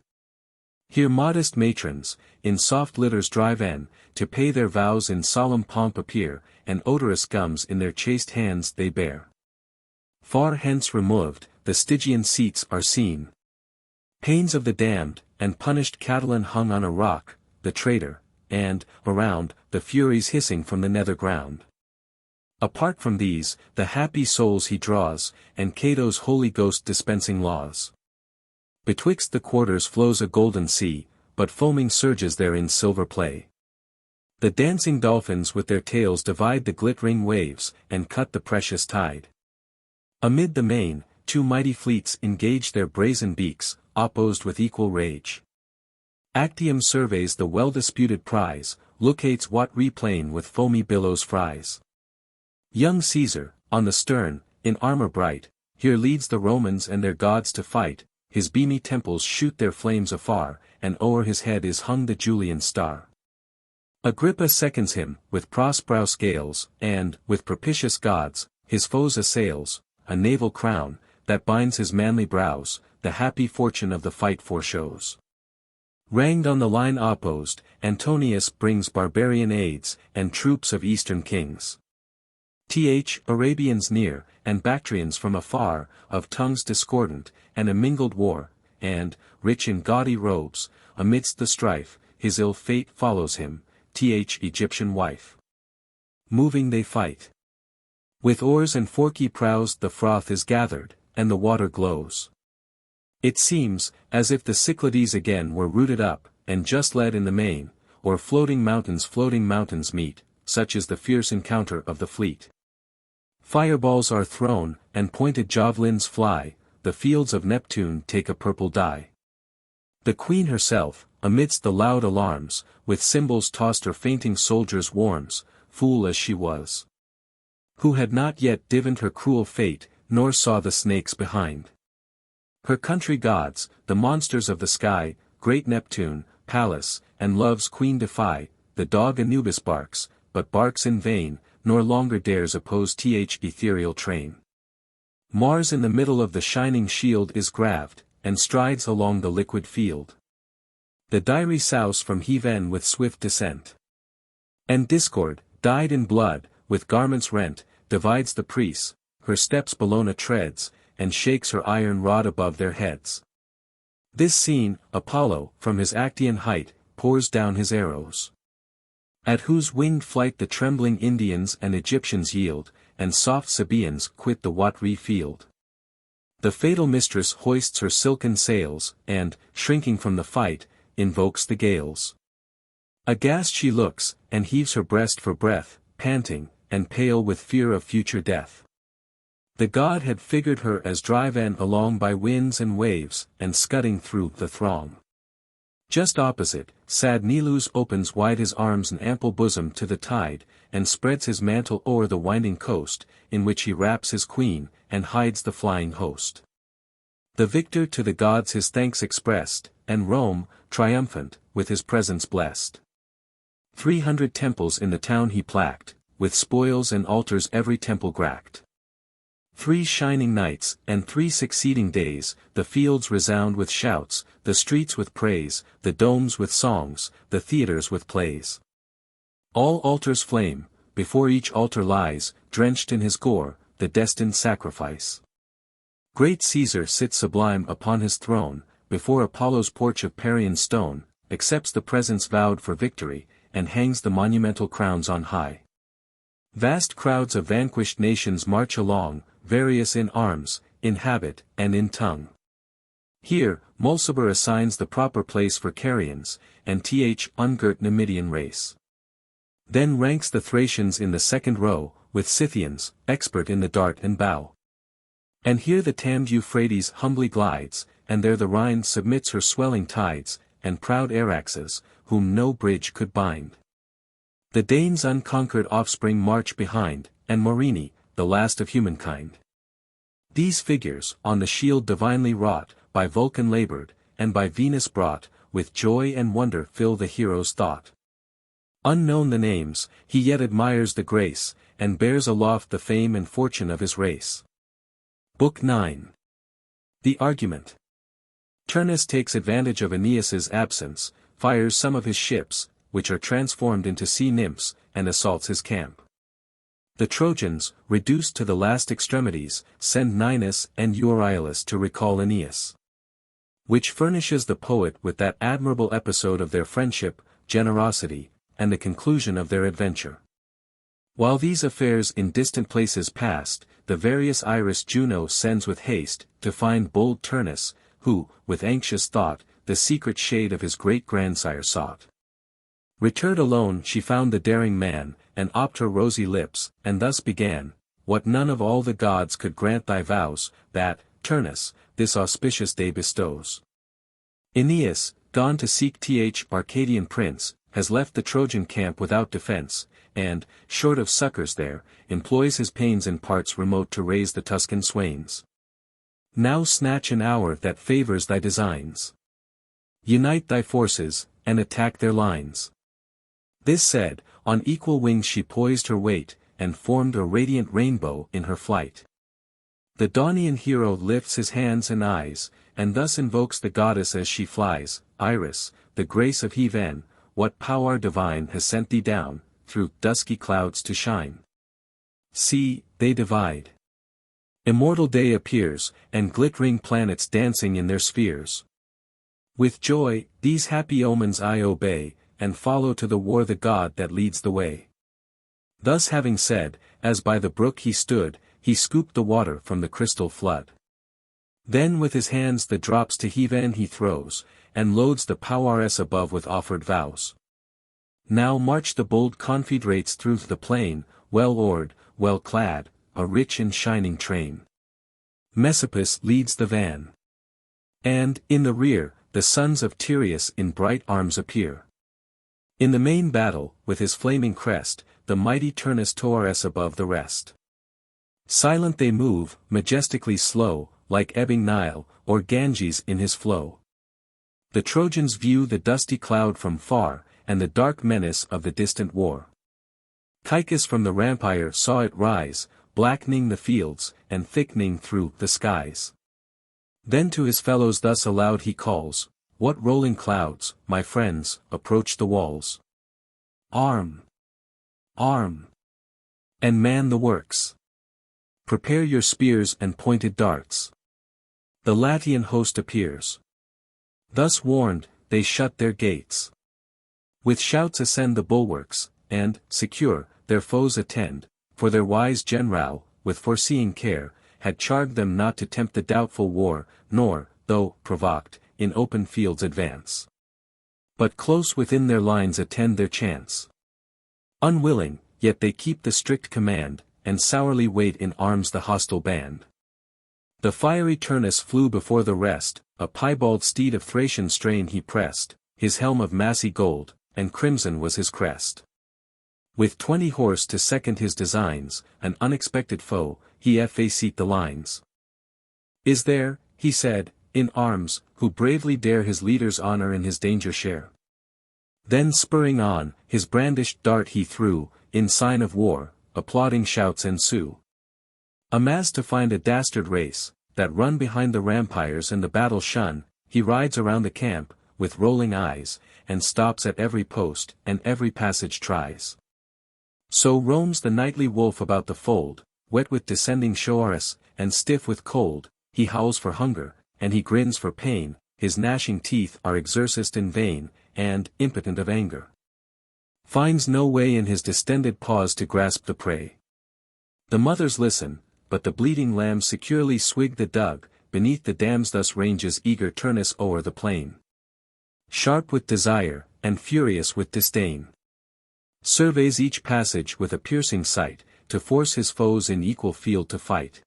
Here modest matrons, in soft litters drive in, to pay their vows in solemn pomp appear, and odorous gums in their chaste hands they bear. Far hence removed, the Stygian seats are seen. Pains of the damned, and punished Catiline hung on a rock, the traitor, and, around, the Furies hissing from the nether ground. Apart from these, the happy souls he draws, and Cato's Holy Ghost dispensing laws. Betwixt the quarters flows a golden sea, but foaming surges therein silver play. The dancing dolphins with their tails divide the glittering waves, and cut the precious tide. Amid the main, two mighty fleets engage their brazen beaks, opposed with equal rage. Actium surveys the well-disputed prize, locates what replain with foamy billows fries. Young Caesar, on the stern, in armor bright, here leads the Romans and their gods to fight, his beamy temples shoot their flames afar, and o'er his head is hung the Julian star. Agrippa seconds him, with prospero scales, and, with propitious gods, his foes assails, a naval crown, that binds his manly brows, the happy fortune of the fight foreshows. Ranged on the line opposed, Antonius brings barbarian aids, and troops of eastern kings. Arabians near, and Bactrians from afar, of tongues discordant, and a mingled war, and, rich in gaudy robes, amidst the strife, his ill fate follows him, Egyptian wife. Moving they fight. With oars and forky prows the froth is gathered, and the water glows. It seems, as if the Cyclades again were rooted up, and just led in the main, or floating mountains meet, such is the fierce encounter of the fleet. Fireballs are thrown, and pointed javelins fly, the fields of Neptune take a purple dye. The queen herself, amidst the loud alarms, with cymbals tossed her fainting soldiers warms, fool as she was. Who had not yet divined her cruel fate, nor saw the snakes behind. Her country gods, the monsters of the sky, great Neptune, Pallas, and love's queen defy, the dog Anubis barks, but barks in vain, nor longer dares oppose ethereal train. Mars in the middle of the shining shield is graved, and strides along the liquid field. The Diary souse from heaven with swift descent. And discord, dyed in blood, with garments rent, divides the priests, her steps Bellona treads, and shakes her iron rod above their heads. This scene, Apollo, from his Actian height, pours down his arrows. At whose winged flight the trembling Indians and Egyptians yield, and soft Sabaeans quit the watery field. The fatal mistress hoists her silken sails, and, shrinking from the fight, invokes the gales. Aghast she looks, and heaves her breast for breath, panting, and pale with fear of future death. The god had figured her as driven along by winds and waves, and scudding through the throng. Just opposite, sad Nilus opens wide his arms and ample bosom to the tide, and spreads his mantle o'er the winding coast, in which he wraps his queen, and hides the flying host. The victor to the gods his thanks expressed, and Rome, triumphant, with his presence blessed. 300 temples in the town he placked, with spoils and altars every temple gracked. 3 shining nights, and 3 succeeding days, the fields resound with shouts, the streets with praise, the domes with songs, the theatres with plays. All altars flame, before each altar lies, drenched in his gore, the destined sacrifice. Great Caesar sits sublime upon his throne, before Apollo's porch of Parian stone, accepts the presents vowed for victory, and hangs the monumental crowns on high. Vast crowds of vanquished nations march along, various in arms, in habit, and in tongue. Here, Mulciber assigns the proper place for Carians, and ungirt Numidian race. Then ranks the Thracians in the second row, with Scythians, expert in the dart and bow. And here the tamed Euphrates humbly glides, and there the Rhine submits her swelling tides, and proud Araxes, whom no bridge could bind. The Danes' unconquered offspring march behind, and Morini, the last of humankind. These figures, on the shield divinely wrought, by Vulcan labored, and by Venus brought, with joy and wonder fill the hero's thought. Unknown the names, he yet admires the grace, and bears aloft the fame and fortune of his race. Book 9. The Argument. Turnus takes advantage of Aeneas's absence, fires some of his ships, which are transformed into sea nymphs, and assaults his camp. The Trojans, reduced to the last extremities, send Ninus and Euryalus to recall Aeneas. Which furnishes the poet with that admirable episode of their friendship, generosity, and the conclusion of their adventure. While these affairs in distant places passed, the various Iris Juno sends with haste, to find bold Turnus, who, with anxious thought, the secret shade of his great-grandsire sought. Returned alone she found the daring man, and opt her rosy lips, and thus began, what none of all the gods could grant thy vows, that, Turnus, this auspicious day bestows. Aeneas, gone to seek th Arcadian prince, has left the Trojan camp without defense, and, short of succors there, employs his pains in parts remote to raise the Tuscan swains. Now snatch an hour that favors thy designs. Unite thy forces, and attack their lines. This said, on equal wings she poised her weight, and formed a radiant rainbow in her flight. The Daunian hero lifts his hands and eyes, and thus invokes the goddess as she flies, Iris, the grace of heaven, what power divine has sent thee down, through dusky clouds to shine. See, they divide. Immortal day appears, and glittering planets dancing in their spheres. With joy, these happy omens I obey, and follow to the war the god that leads the way. Thus having said, as by the brook he stood, he scooped the water from the crystal flood. Then with his hands the drops to heaven he throws, and loads the powers above with offered vows. Now march the bold confederates through the plain, well oared, well clad, a rich and shining train. Messapus leads the van. And, in the rear, the sons of Tereus in bright arms appear. In the main battle, with his flaming crest, the mighty Turnus towers above the rest. Silent they move, majestically slow, like ebbing Nile, or Ganges in his flow. The Trojans view the dusty cloud from far, and the dark menace of the distant war. Caicus from the rampire saw it rise, blackening the fields, and thickening through the skies. Then to his fellows thus aloud he calls, what rolling clouds, my friends, approach the walls? Arm! Arm! And man the works. Prepare your spears and pointed darts. The Latian host appears. Thus warned, they shut their gates. With shouts ascend the bulwarks, and, secure, their foes attend, for their wise general, with foreseeing care, had charged them not to tempt the doubtful war, nor, though provoked, in open fields advance. But close within their lines attend their chance. Unwilling, yet they keep the strict command, and sourly wait in arms the hostile band. The fiery Turnus flew before the rest, a piebald steed of Thracian strain he pressed, his helm of massy gold, and crimson was his crest. With 20 horse to second his designs, an unexpected foe, he faced the lines. Is there, he said, in arms, who bravely dare his leader's honor in his danger share? Then spurring on, his brandished dart he threw, in sign of war, applauding shouts ensue. Amazed to find a dastard race, that run behind the rampires and the battle shun, he rides around the camp, with rolling eyes, and stops at every post, and every passage tries. So roams the nightly wolf about the fold, wet with descending showers, and stiff with cold, he howls for hunger, and he grins for pain, his gnashing teeth are exercised in vain, and, impotent of anger, finds no way in his distended paws to grasp the prey. The mothers listen, but the bleeding lambs securely swig the dug, beneath the dams thus ranges eager Turnus o'er the plain. Sharp with desire, and furious with disdain. Surveys each passage with a piercing sight, to force his foes in equal field to fight.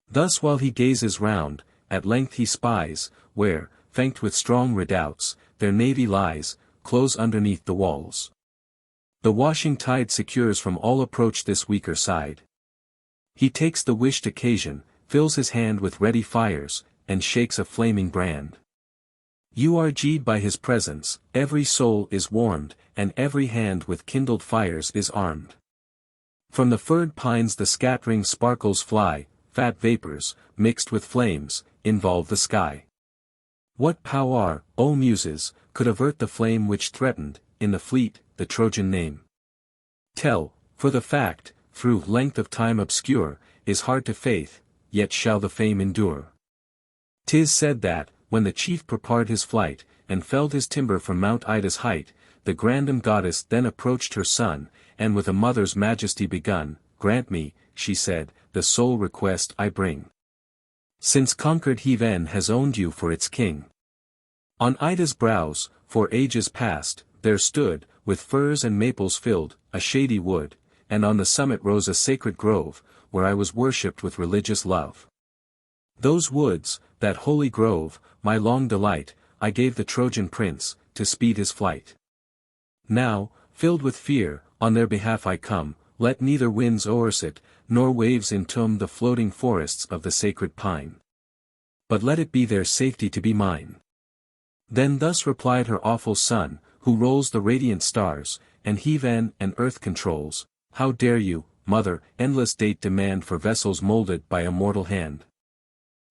Thus while he gazes round, at length he spies, where, flanked with strong redoubts, their navy lies, close underneath the walls. The washing tide secures from all approach this weaker side. He takes the wished occasion, fills his hand with ready fires, and shakes a flaming brand. Urged by his presence, every soul is warmed, and every hand with kindled fires is armed. From the furred pines the scattering sparkles fly, fat vapors, mixed with flames, involve the sky. What power, O Muses, could avert the flame which threatened, in the fleet, the Trojan name? Tell, for the fact, through length of time obscure, is hard to faith, yet shall the fame endure. 'Tis said that, when the chief prepared his flight, and felled his timber from Mount Ida's height, the grandam goddess then approached her son, and with a mother's majesty begun, grant me, she said, the sole request I bring. Since conquered heaven has owned you for its king. On Ida's brows, for ages past, there stood, with firs and maples filled, a shady wood, and on the summit rose a sacred grove, where I was worshipped with religious love. Those woods, that holy grove, my long delight, I gave the Trojan prince, to speed his flight. Now, filled with fear, on their behalf I come, let neither winds o'erset, nor waves entomb the floating forests of the sacred pine. But let it be their safety to be mine. Then thus replied her awful son, who rolls the radiant stars, and heaven and earth controls, how dare you, mother, endless date demand for vessels molded by a mortal hand?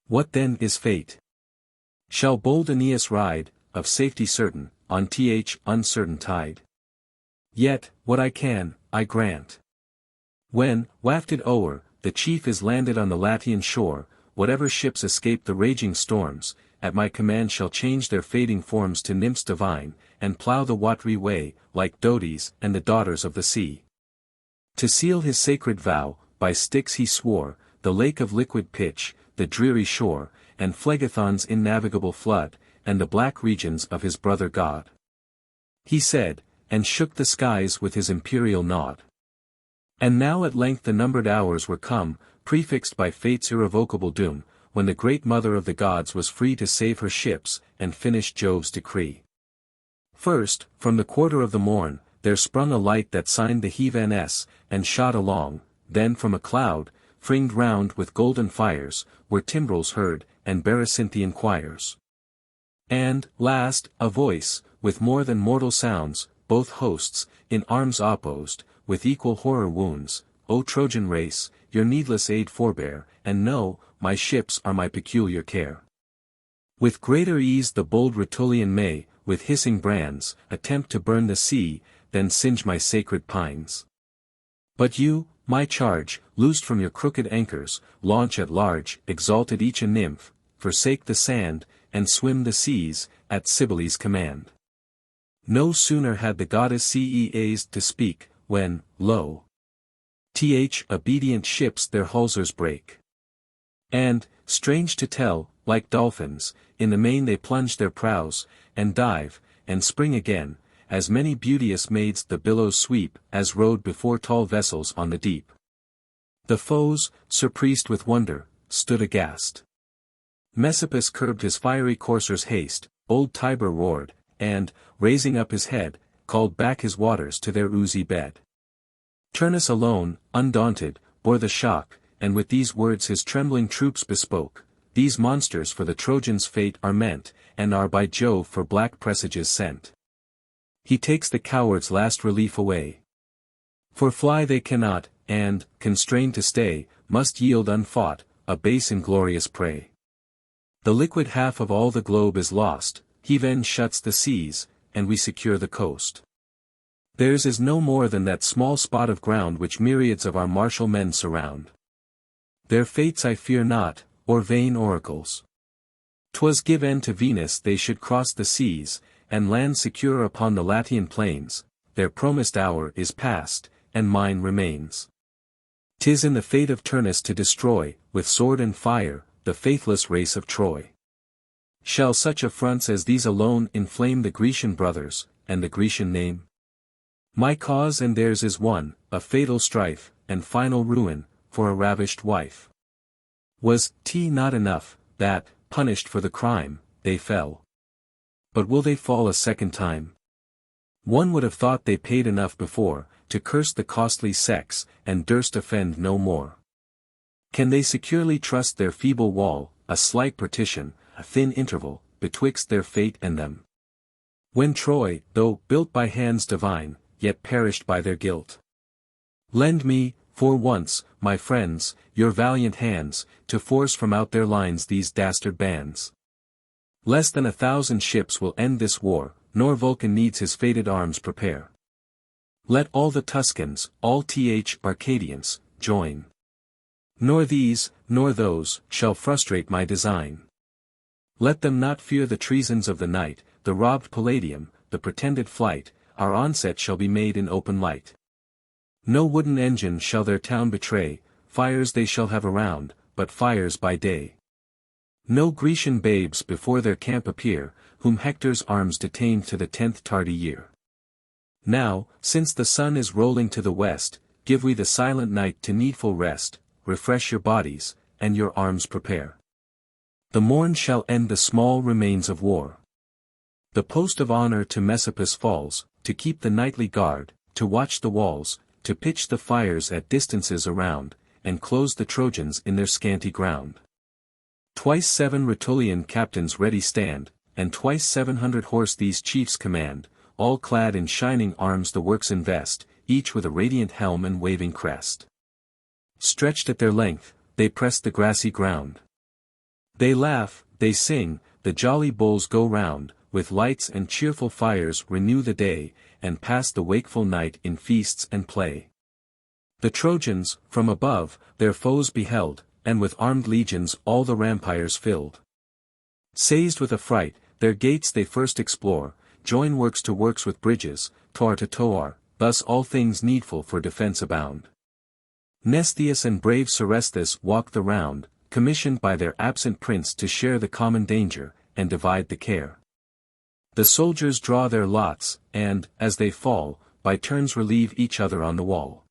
What then is fate? Shall bold Aeneas ride, of safety certain, on uncertain tide? Yet, what I can, I grant. When, wafted o'er, the chief is landed on the Latian shore, whatever ships escape the raging storms, at my command shall change their fading forms to nymphs divine, and plough the watery way, like Dotes and the daughters of the sea. To seal his sacred vow, by Styx he swore, the lake of liquid pitch, the dreary shore, and Phlegethon's innavigable flood, and the black regions of his brother god. He said, and shook the skies with his imperial nod. And now at length the numbered hours were come, prefixed by fate's irrevocable doom, when the great mother of the gods was free to save her ships, and finish Jove's decree. First, from the quarter of the morn, there sprung a light that signed the heaven-s, and shot along, then from a cloud, fringed round with golden fires, were timbrels heard, and Berecynthian choirs. And, last, a voice, with more than mortal sounds, both hosts, in arms opposed, with equal horror wounds, O Trojan race, your needless aid forbear, and know, my ships are my peculiar care. With greater ease the bold Rutulian may, with hissing brands, attempt to burn the sea, than singe my sacred pines. But you, my charge, loosed from your crooked anchors, launch at large, exalted each a nymph, forsake the sand, and swim the seas, at Cybele's command. No sooner had the goddess Ceas to speak, when, lo! Obedient ships their hawsers break. And, strange to tell, like dolphins, in the main they plunge their prows, and dive, and spring again, as many beauteous maids the billows sweep, as rode before tall vessels on the deep. The foes, surprised with wonder, stood aghast. Messapus curbed his fiery courser's haste, old Tiber roared, and, raising up his head, called back his waters to their oozy bed. Turnus alone, undaunted, bore the shock, and with these words his trembling troops bespoke, these monsters for the Trojans' fate are meant, and are by Jove for black presages sent. He takes the coward's last relief away. For fly they cannot, and, constrained to stay, must yield unfought, a base inglorious prey. The liquid half of all the globe is lost, he then shuts the seas, and we secure the coast. Theirs is no more than that small spot of ground which myriads of our martial men surround. Their fates I fear not, or vain oracles. 'Twas given to Venus they should cross the seas, and land secure upon the Latian plains, their promised hour is past, and mine remains. 'Tis in the fate of Turnus to destroy, with sword and fire, the faithless race of Troy. Shall such affronts as these alone inflame the Grecian brothers, and the Grecian name? My cause and theirs is one, a fatal strife, and final ruin, for a ravished wife. Was not enough, that, punished for the crime, they fell? But will they fall a second time? One would have thought they paid enough before, to curse the costly sex, and durst offend no more. Can they securely trust their feeble wall, a slight partition, a thin interval, betwixt their fate and them? When Troy, though built by hands divine, yet perished by their guilt. Lend me, for once, my friends, your valiant hands, to force from out their lines these dastard bands. Less than 1,000 ships will end this war, nor Vulcan needs his fated arms prepare. Let all the Tuscans, all Arcadians, join. Nor these, nor those, shall frustrate my design. Let them not fear the treasons of the night, the robbed Palladium, the pretended flight, our onset shall be made in open light. No wooden engine shall their town betray, fires they shall have around, but fires by day. No Grecian babes before their camp appear, whom Hector's arms detained to the 10th tardy year. Now, since the sun is rolling to the west, give we the silent night to needful rest, refresh your bodies, and your arms prepare. The morn shall end the small remains of war. The post of honor to Messapus falls, to keep the nightly guard, to watch the walls, to pitch the fires at distances around, and close the Trojans in their scanty ground. Twice 7 Rutulian captains ready stand, and twice 700 horse these chiefs command, all clad in shining arms the works invest, each with a radiant helm and waving crest. Stretched at their length, they press the grassy ground. They laugh, they sing, the jolly bowls go round, with lights and cheerful fires renew the day, and pass the wakeful night in feasts and play. The Trojans, from above, their foes beheld, and with armed legions all the rampires filled. Seized with affright, their gates they first explore, join works to works with bridges, tower to tower, thus all things needful for defense abound. Mnestheus and brave Seresthus walk the round, commissioned by their absent prince to share the common danger, and divide the care. The soldiers draw their lots, and, as they fall, by turns relieve each other on the wall.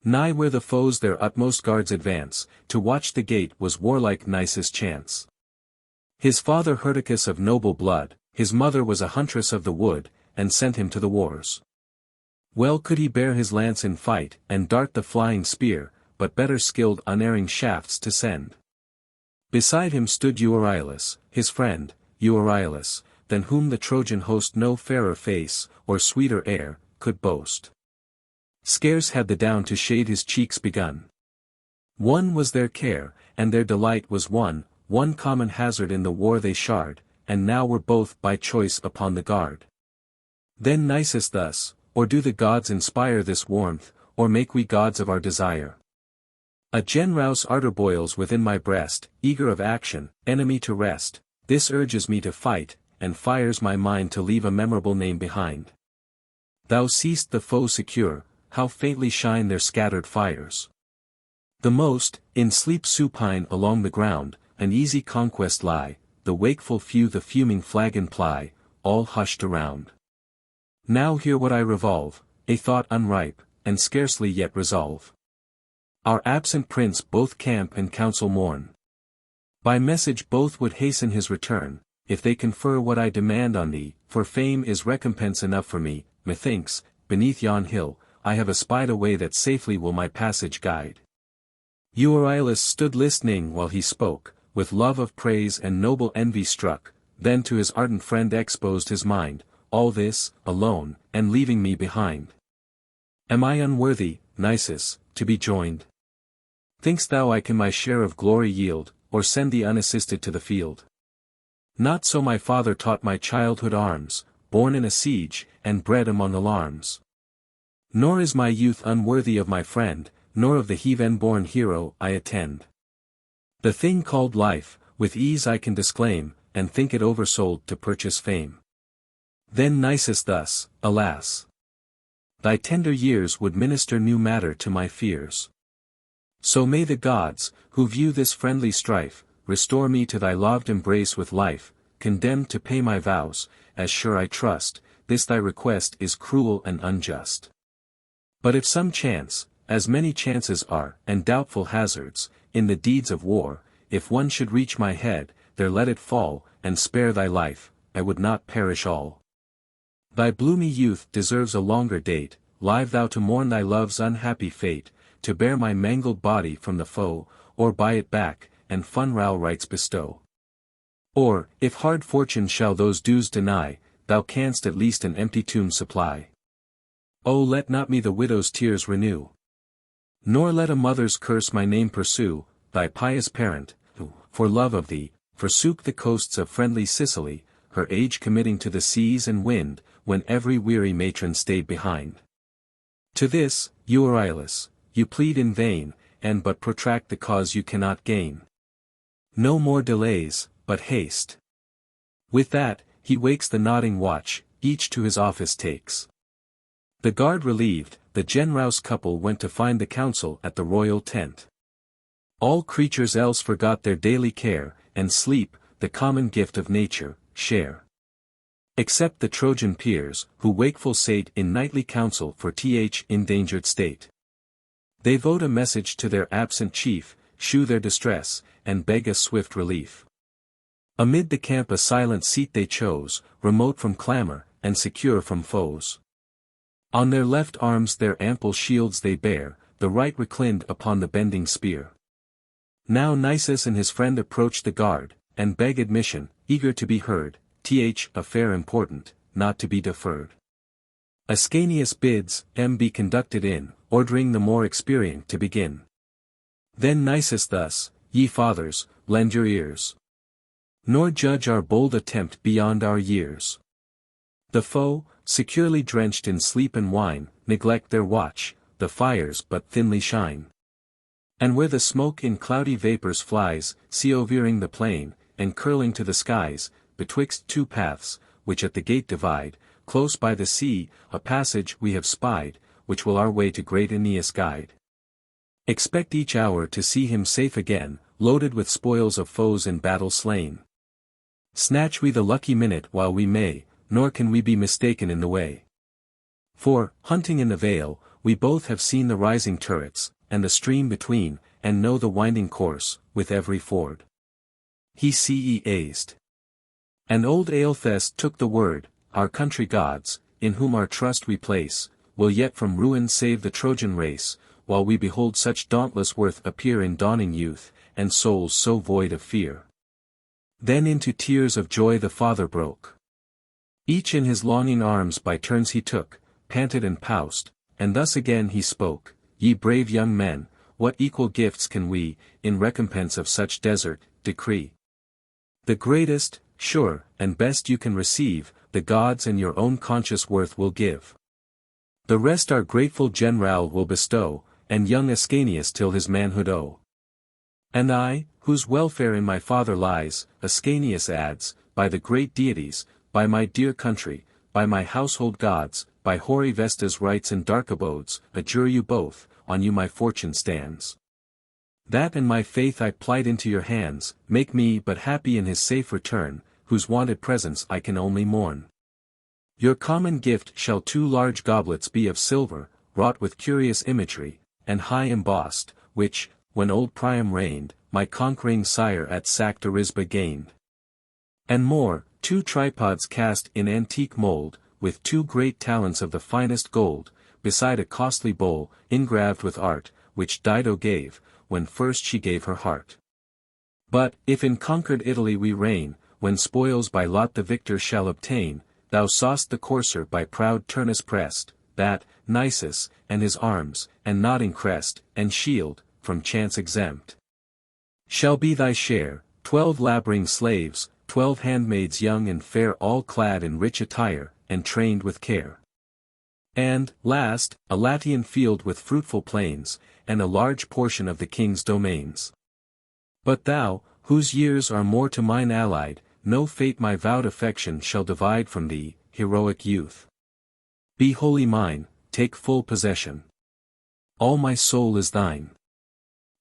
Nigh where the foes their utmost guards advance, to watch the gate was warlike Nisus' chance. His father Hyrtacus of noble blood, his mother was a huntress of the wood, and sent him to the wars. Well could he bear his lance in fight, and dart the flying spear, but better skilled unerring shafts to send. Beside him stood Euryalus, his friend, Euryalus, than whom the Trojan host no fairer face, or sweeter air, could boast. Scarce had the down to shade his cheeks begun. One was their care, and their delight was one common hazard in the war they shard, and now were both by choice upon the guard. Then Nisus thus, or do the gods inspire this warmth, or make we gods of our desire? A genrouse ardor boils within my breast, eager of action, enemy to rest, this urges me to fight, and fires my mind to leave a memorable name behind. Thou seest the foe secure, how faintly shine their scattered fires. The most, in sleep supine along the ground, an easy conquest lie, the wakeful few the fuming flagon ply, all hushed around. Now hear what I revolve, a thought unripe, and scarcely yet resolve. Our absent prince both camp and council mourn. By message both would hasten his return, if they confer what I demand on thee, for fame is recompense enough for me, methinks, beneath yon hill, I have espied a way that safely will my passage guide. Euryalus stood listening while he spoke, with love of praise and noble envy struck, then to his ardent friend exposed his mind, all this, alone, and leaving me behind. Am I unworthy, Nisus, to be joined? Think'st thou I can my share of glory yield, or send thee unassisted to the field? Not so my father taught my childhood arms, born in a siege, and bred among alarms. Nor is my youth unworthy of my friend, nor of the heathen-born hero I attend. The thing called life, with ease I can disclaim, and think it oversold to purchase fame. Then Nisus thus, alas! Thy tender years would minister new matter to my fears. So may the gods, who view this friendly strife, restore me to thy loved embrace with life, condemned to pay my vows, as sure I trust, this thy request is cruel and unjust. But if some chance, as many chances are, and doubtful hazards, in the deeds of war, if one should reach my head, there let it fall, and spare thy life, I would not perish all. Thy bloomy youth deserves a longer date, live thou to mourn thy love's unhappy fate, to bear my mangled body from the foe, or buy it back, and funeral rites bestow. Or, if hard fortune shall those dues deny, thou canst at least an empty tomb supply. Oh, let not me the widow's tears renew. Nor let a mother's curse my name pursue, thy pious parent, who, for love of thee, forsook the coasts of friendly Sicily, her age committing to the seas and wind, when every weary matron stayed behind. To this, Euryalus, you plead in vain, and but protract the cause you cannot gain. No more delays, but haste. With that, he wakes the nodding watch, each to his office takes. The guard relieved, the genrouse couple went to find the council at the royal tent. All creatures else forgot their daily care, and sleep, the common gift of nature, share. Except the Trojan peers, who wakeful sate in nightly council for endangered state. They vote a message to their absent chief, shew their distress, and beg a swift relief. Amid the camp a silent seat they chose, remote from clamor, and secure from foes. On their left arms their ample shields they bear, the right reclined upon the bending spear. Now Nisus and his friend approach the guard, and beg admission, eager to be heard, affair important, not to be deferred. Ascanius bids be conducted in, ordering the more experienced to begin. Then Nisus thus, ye fathers, lend your ears. Nor judge our bold attempt beyond our years. The foe, securely drenched in sleep and wine, neglect their watch, the fires but thinly shine. And where the smoke in cloudy vapors flies, see veering the plain, and curling to the skies, betwixt two paths, which at the gate divide, close by the sea, a passage we have spied, which will our way to great Aeneas guide. Expect each hour to see him safe again, loaded with spoils of foes in battle slain. Snatch we the lucky minute while we may, nor can we be mistaken in the way. For, hunting in the vale, we both have seen the rising turrets, and the stream between, and know the winding course, with every ford. He ceased. And old Aeolus took the word, our country gods, in whom our trust we place, will yet from ruin save the Trojan race, while we behold such dauntless worth appear in dawning youth, and souls so void of fear. Then into tears of joy the father broke. Each in his longing arms by turns he took, panted and poused, and thus again he spoke, ye brave young men, what equal gifts can we, in recompense of such desert, decree? The greatest, sure, and best you can receive, the gods and your own conscious worth will give. The rest our grateful general will bestow, and young Ascanius till his manhood owe. And I, whose welfare in my father lies, Ascanius adds, by the great deities, by my dear country, by my household gods, by hoary Vesta's rites and dark abodes, adjure you both, on you my fortune stands. That and my faith I plight into your hands, make me but happy in his safe return, whose wanted presence I can only mourn. Your common gift shall 2 large goblets be of silver, wrought with curious imagery, and high embossed, which, when old Priam reigned, my conquering sire at Sactarisba gained. And more, 2 tripods cast in antique mold, with 2 great talents of the finest gold, beside a costly bowl, engraved with art, which Dido gave, when first she gave her heart. But, if in conquered Italy we reign, when spoils by lot the victor shall obtain, thou saw'st the courser by proud Turnus pressed, that, Nisus, and his arms, and nodding crest, and shield, from chance exempt. Shall be thy share, 12 laboring slaves, 12 handmaids young and fair all clad in rich attire, and trained with care. And, last, a Latian field with fruitful plains, and a large portion of the king's domains. But thou, whose years are more to mine allied, no fate my vowed affection shall divide from thee, heroic youth. Be wholly mine, take full possession. All my soul is thine.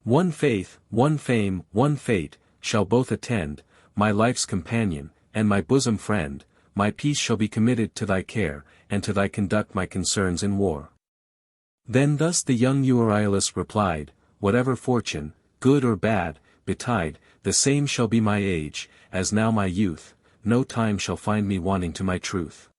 One faith, one fame, one fate, shall both attend, my life's companion, and my bosom friend, my peace shall be committed to thy care, and to thy conduct my concerns in war. Then thus the young Iulus replied, whatever fortune, good or bad, betide, the same shall be my age, as now my youth, no time shall find me wanting to my truth.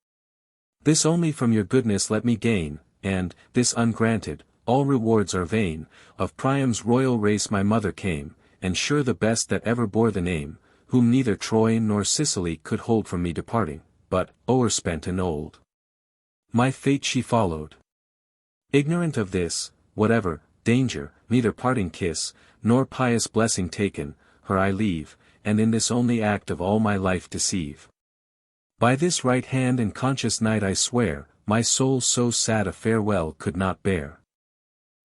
This only from your goodness let me gain, and, this ungranted, all rewards are vain, of Priam's royal race my mother came, and sure the best that ever bore the name, whom neither Troy nor Sicily could hold from me departing, but, o'erspent and old. My fate she followed. Ignorant of this, whatever, danger, neither parting kiss, nor pious blessing taken, her I leave, and in this only act of all my life deceive. By this right hand and conscious night I swear, my soul so sad a farewell could not bear.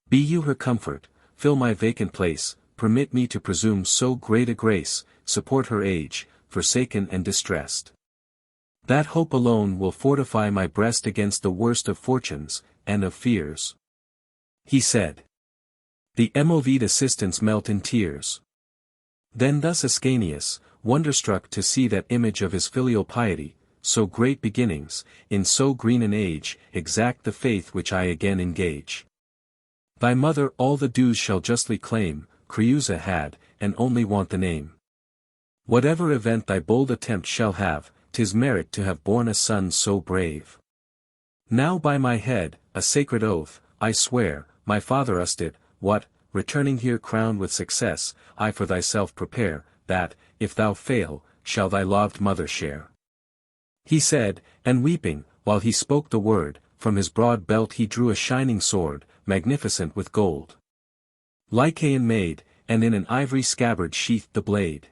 Be you her comfort, fill my vacant place, permit me to presume so great a grace, support her age, forsaken and distressed. That hope alone will fortify my breast against the worst of fortunes, and of fears. He said. The moved assistants melt in tears. Then thus Ascanius, wonderstruck to see that image of his filial piety, so great beginnings, in so green an age, exact the faith which I again engage. Thy mother all the dues shall justly claim, Creusa had, and only want the name. Whatever event thy bold attempt shall have, 'tis merit to have borne a son so brave. Now by my head, a sacred oath, I swear, my father used it, what, returning here crowned with success, I for thyself prepare, that, if thou fail, shall thy loved mother share. He said, and weeping, while he spoke the word, from his broad belt he drew a shining sword, magnificent with gold. Lycaean made, and in an ivory scabbard sheathed the blade.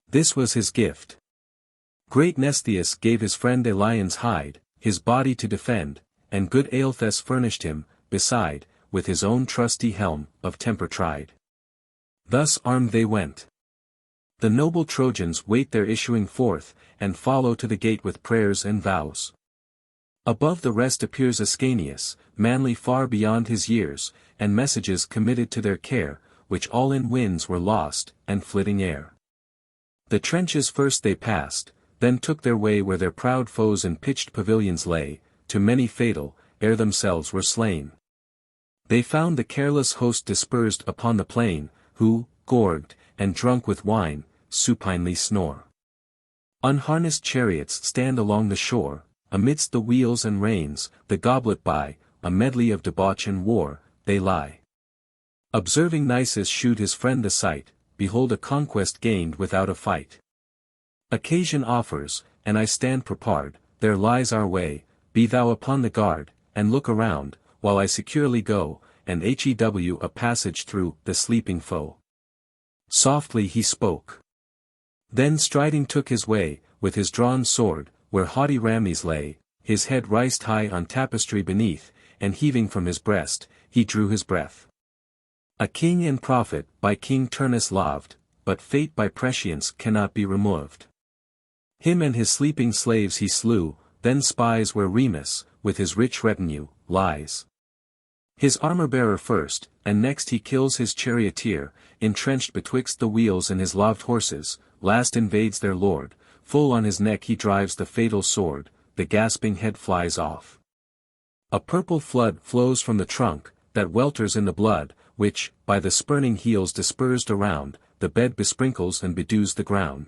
This was his gift. Great Mnestheus gave his friend a lion's hide, his body to defend, and good Aelthes furnished him, beside, with his own trusty helm, of temper tried. Thus armed they went. The noble Trojans wait their issuing forth, and follow to the gate with prayers and vows. Above the rest appears Ascanius, manly far beyond his years, and messages committed to their care, which all in winds were lost, and flitting air. The trenches first they passed, then took their way where their proud foes in pitched pavilions lay, to many fatal, ere themselves were slain. They found the careless host dispersed upon the plain, who, gorged, and drunk with wine, supinely snore. Unharnessed chariots stand along the shore, amidst the wheels and reins, the goblet by, a medley of debauch and war, they lie. Observing Nisus shoot his friend the sight, behold a conquest gained without a fight. Occasion offers, and I stand prepared, there lies our way, be thou upon the guard, and look around, while I securely go, and hew a passage through the sleeping foe. Softly he spoke. Then striding took his way, with his drawn sword, where haughty Rames lay, his head rised high on tapestry beneath, and heaving from his breast, he drew his breath. A king and prophet by King Turnus loved, but fate by prescience cannot be removed. Him and his sleeping slaves he slew, then spies where Remus, with his rich retinue, lies. His armor-bearer first, and next he kills his charioteer, entrenched betwixt the wheels and his loved horses, last invades their lord, full on his neck he drives the fatal sword, the gasping head flies off. A purple flood flows from the trunk, that welters in the blood, which, by the spurning heels dispersed around, the bed besprinkles and bedews the ground.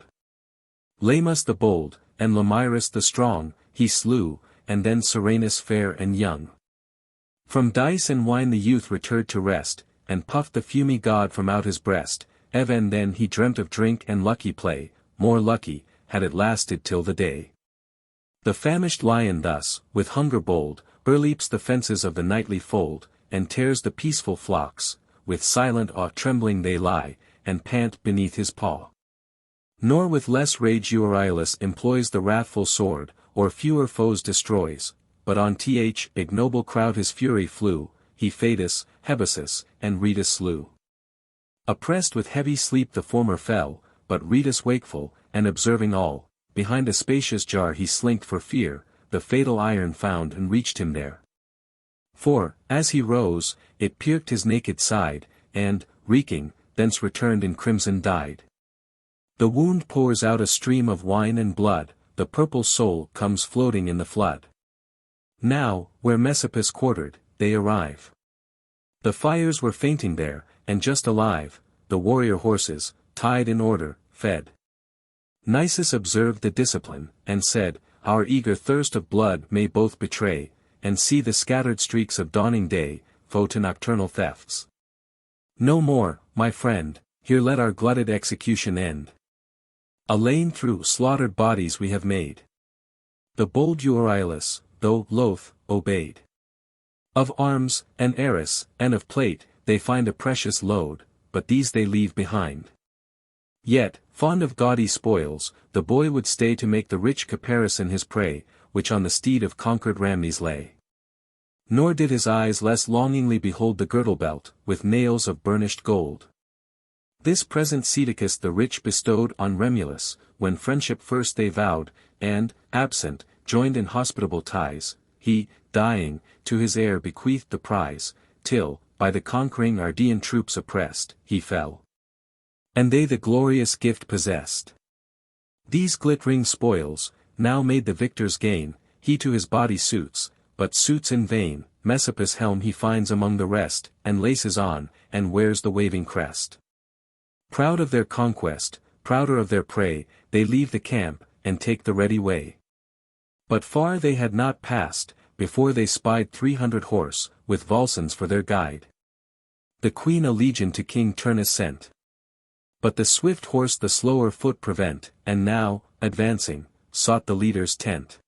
Lamus the bold, and Lemyrus the strong, he slew, and then Serenus fair and young. From dice and wine the youth returned to rest, and puffed the fumy god from out his breast, even then he dreamt of drink and lucky play, more lucky, had it lasted till the day. The famished lion thus, with hunger bold, o'erleaps the fences of the nightly fold, and tears the peaceful flocks, with silent awe trembling they lie, and pant beneath his paw. Nor with less rage Euryalus employs the wrathful sword, or fewer foes destroys, but on th ignoble crowd his fury flew, he Phaedus, Hebesus, and Rhetus slew. Oppressed with heavy sleep the former fell, but Rhetus wakeful, and observing all, behind a spacious jar he slinked for fear, the fatal iron found and reached him there. For, as he rose, it pierced his naked side, and, reeking, thence returned in crimson dyed. The wound pours out a stream of wine and blood, the purple soul comes floating in the flood. Now, where Messapus quartered, they arrive. The fires were fainting there, and just alive, the warrior horses, tied in order, fed. Nisus observed the discipline, and said, our eager thirst of blood may both betray, and see the scattered streaks of dawning day, foe to nocturnal thefts. No more, my friend, here let our glutted execution end. A lane through slaughtered bodies we have made. The bold Euryalus, though loath, obeyed. Of arms, and arras, and of plate, they find a precious load, but these they leave behind. Yet, fond of gaudy spoils, the boy would stay to make the rich caparison his prey, which on the steed of conquered Rames lay. Nor did his eyes less longingly behold the girdle belt, with nails of burnished gold. This present Caedicus the rich bestowed on Remulus, when friendship first they vowed, and, absent, joined in hospitable ties, he, dying, to his heir bequeathed the prize, till, by the conquering Ardean troops oppressed, he fell. And they the glorious gift possessed. These glittering spoils, now made the victor's gain, he to his body suits, but suits in vain, Messapus' helm he finds among the rest, and laces on, and wears the waving crest. Proud of their conquest, prouder of their prey, they leave the camp, and take the ready way. But far they had not passed, before they spied 300 horse, with Volscens for their guide. The queen a legion to King Turnus sent. But the swift horse the slower foot prevent, and now, advancing, sought the leader's tent.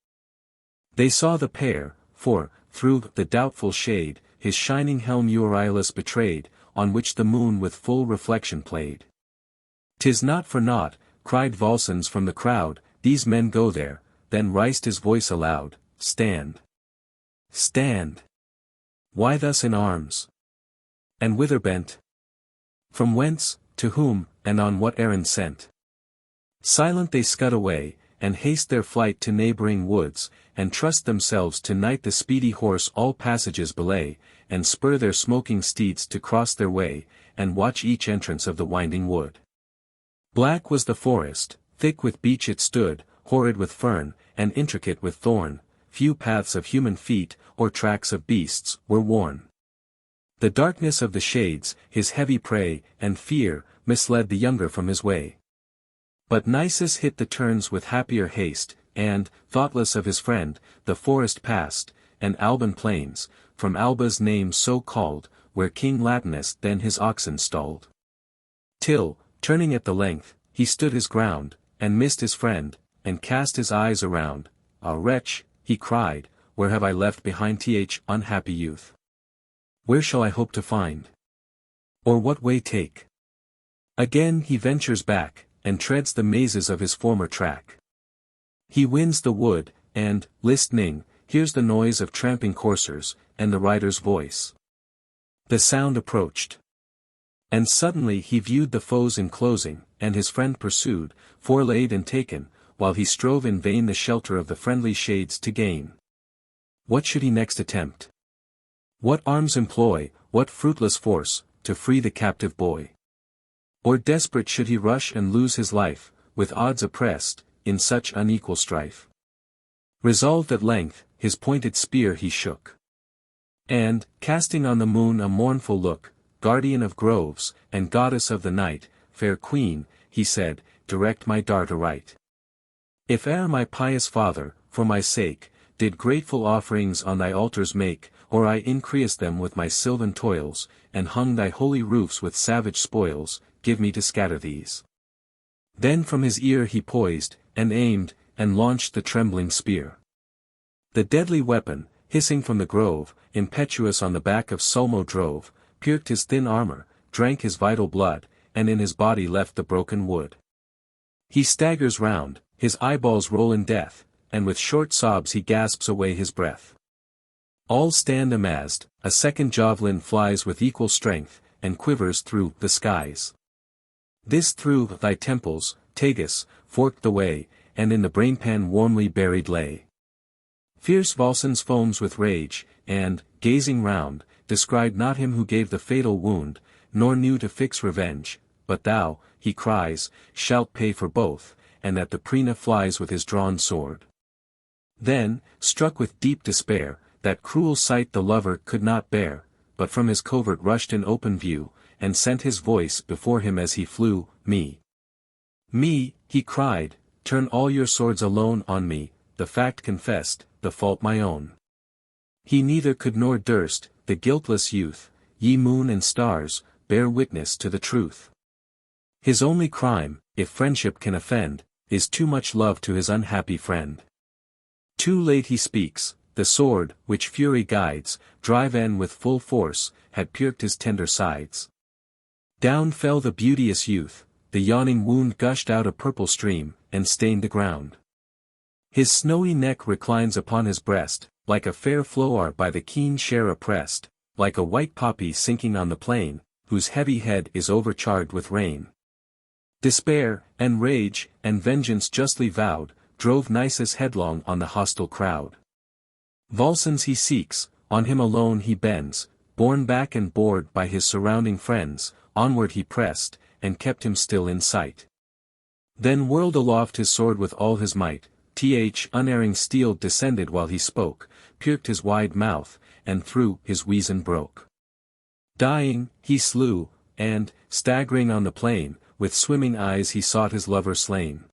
They saw the pair, for, through the doubtful shade, his shining helm Iulus betrayed, on which the moon with full reflection played. "'Tis not for naught," cried Volscens from the crowd, "these men go there," then rised his voice aloud, "Stand! Stand! Why thus in arms? And whither bent? From whence, to whom, and on what errand sent?" Silent they scud away, and haste their flight to neighboring woods, and trust themselves to night the speedy horse all passages belay, and spur their smoking steeds to cross their way, and watch each entrance of the winding wood. Black was the forest, thick with beech it stood, horrid with fern, and intricate with thorn, few paths of human feet, or tracks of beasts, were worn. The darkness of the shades, his heavy prey, and fear, misled the younger from his way. But Nisus hit the turns with happier haste, and, thoughtless of his friend, the forest passed, and Alban plains, from Alba's name so called, where King Latinus then his oxen stalled. Till, turning at the length, he stood his ground, and missed his friend, and cast his eyes around. "Ah wretch," he cried, "where have I left behind th unhappy youth? Where shall I hope to find? Or what way take?" Again he ventures back, and treads the mazes of his former track. He wins the wood, and, listening, hears the noise of tramping coursers, and the rider's voice. The sound approached. And suddenly he viewed the foes enclosing, and his friend pursued, forelaid and taken, while he strove in vain the shelter of the friendly shades to gain. What should he next attempt? What arms employ, what fruitless force, to free the captive boy? Or desperate should he rush and lose his life, with odds oppressed, in such unequal strife? Resolved at length, his pointed spear he shook. And, casting on the moon a mournful look, "Guardian of groves, and goddess of the night, fair queen," he said, "direct my dart aright. If e'er my pious father, for my sake, did grateful offerings on thy altars make, or I increased them with my sylvan toils, and hung thy holy roofs with savage spoils, give me to scatter these." Then from his ear he poised, and aimed, and launched the trembling spear. The deadly weapon, hissing from the grove, impetuous on the back of Sulmo drove, pierced his thin armor, drank his vital blood, and in his body left the broken wood. He staggers round, his eyeballs roll in death, and with short sobs he gasps away his breath. All stand amazed, a second javelin flies with equal strength, and quivers through the skies. This through thy temples, Tagus, forked the way, and in the brainpan warmly buried lay. Fierce Volscens foams with rage, and, gazing round, descried not him who gave the fatal wound, nor knew to fix revenge, but thou, he cries, shalt pay for both, and at the Prina flies with his drawn sword. Then, struck with deep despair, that cruel sight the lover could not bear, but from his covert rushed in open view, and sent his voice before him as he flew, "Me! Me!" he cried, "turn all your swords alone on me, the fact confessed, the fault my own." He neither could nor durst, the guiltless youth, ye moon and stars, bear witness to the truth. His only crime, if friendship can offend, is too much love to his unhappy friend. Too late he speaks, the sword, which fury guides, driven with full force, had pierced his tender sides. Down fell the beauteous youth, the yawning wound gushed out a purple stream, and stained the ground. His snowy neck reclines upon his breast, like a fair flower by the keen share oppressed, like a white poppy sinking on the plain, whose heavy head is overcharged with rain. Despair, and rage, and vengeance justly vowed, drove Nisus headlong on the hostile crowd. Volscens he seeks, on him alone he bends, borne back and bored by his surrounding friends, onward he pressed, and kept him still in sight. Then whirled aloft his sword with all his might, unerring steel descended while he spoke, pierced his wide mouth, and through his weazen broke. Dying, he slew, and, staggering on the plain, with swimming eyes he sought his lover slain.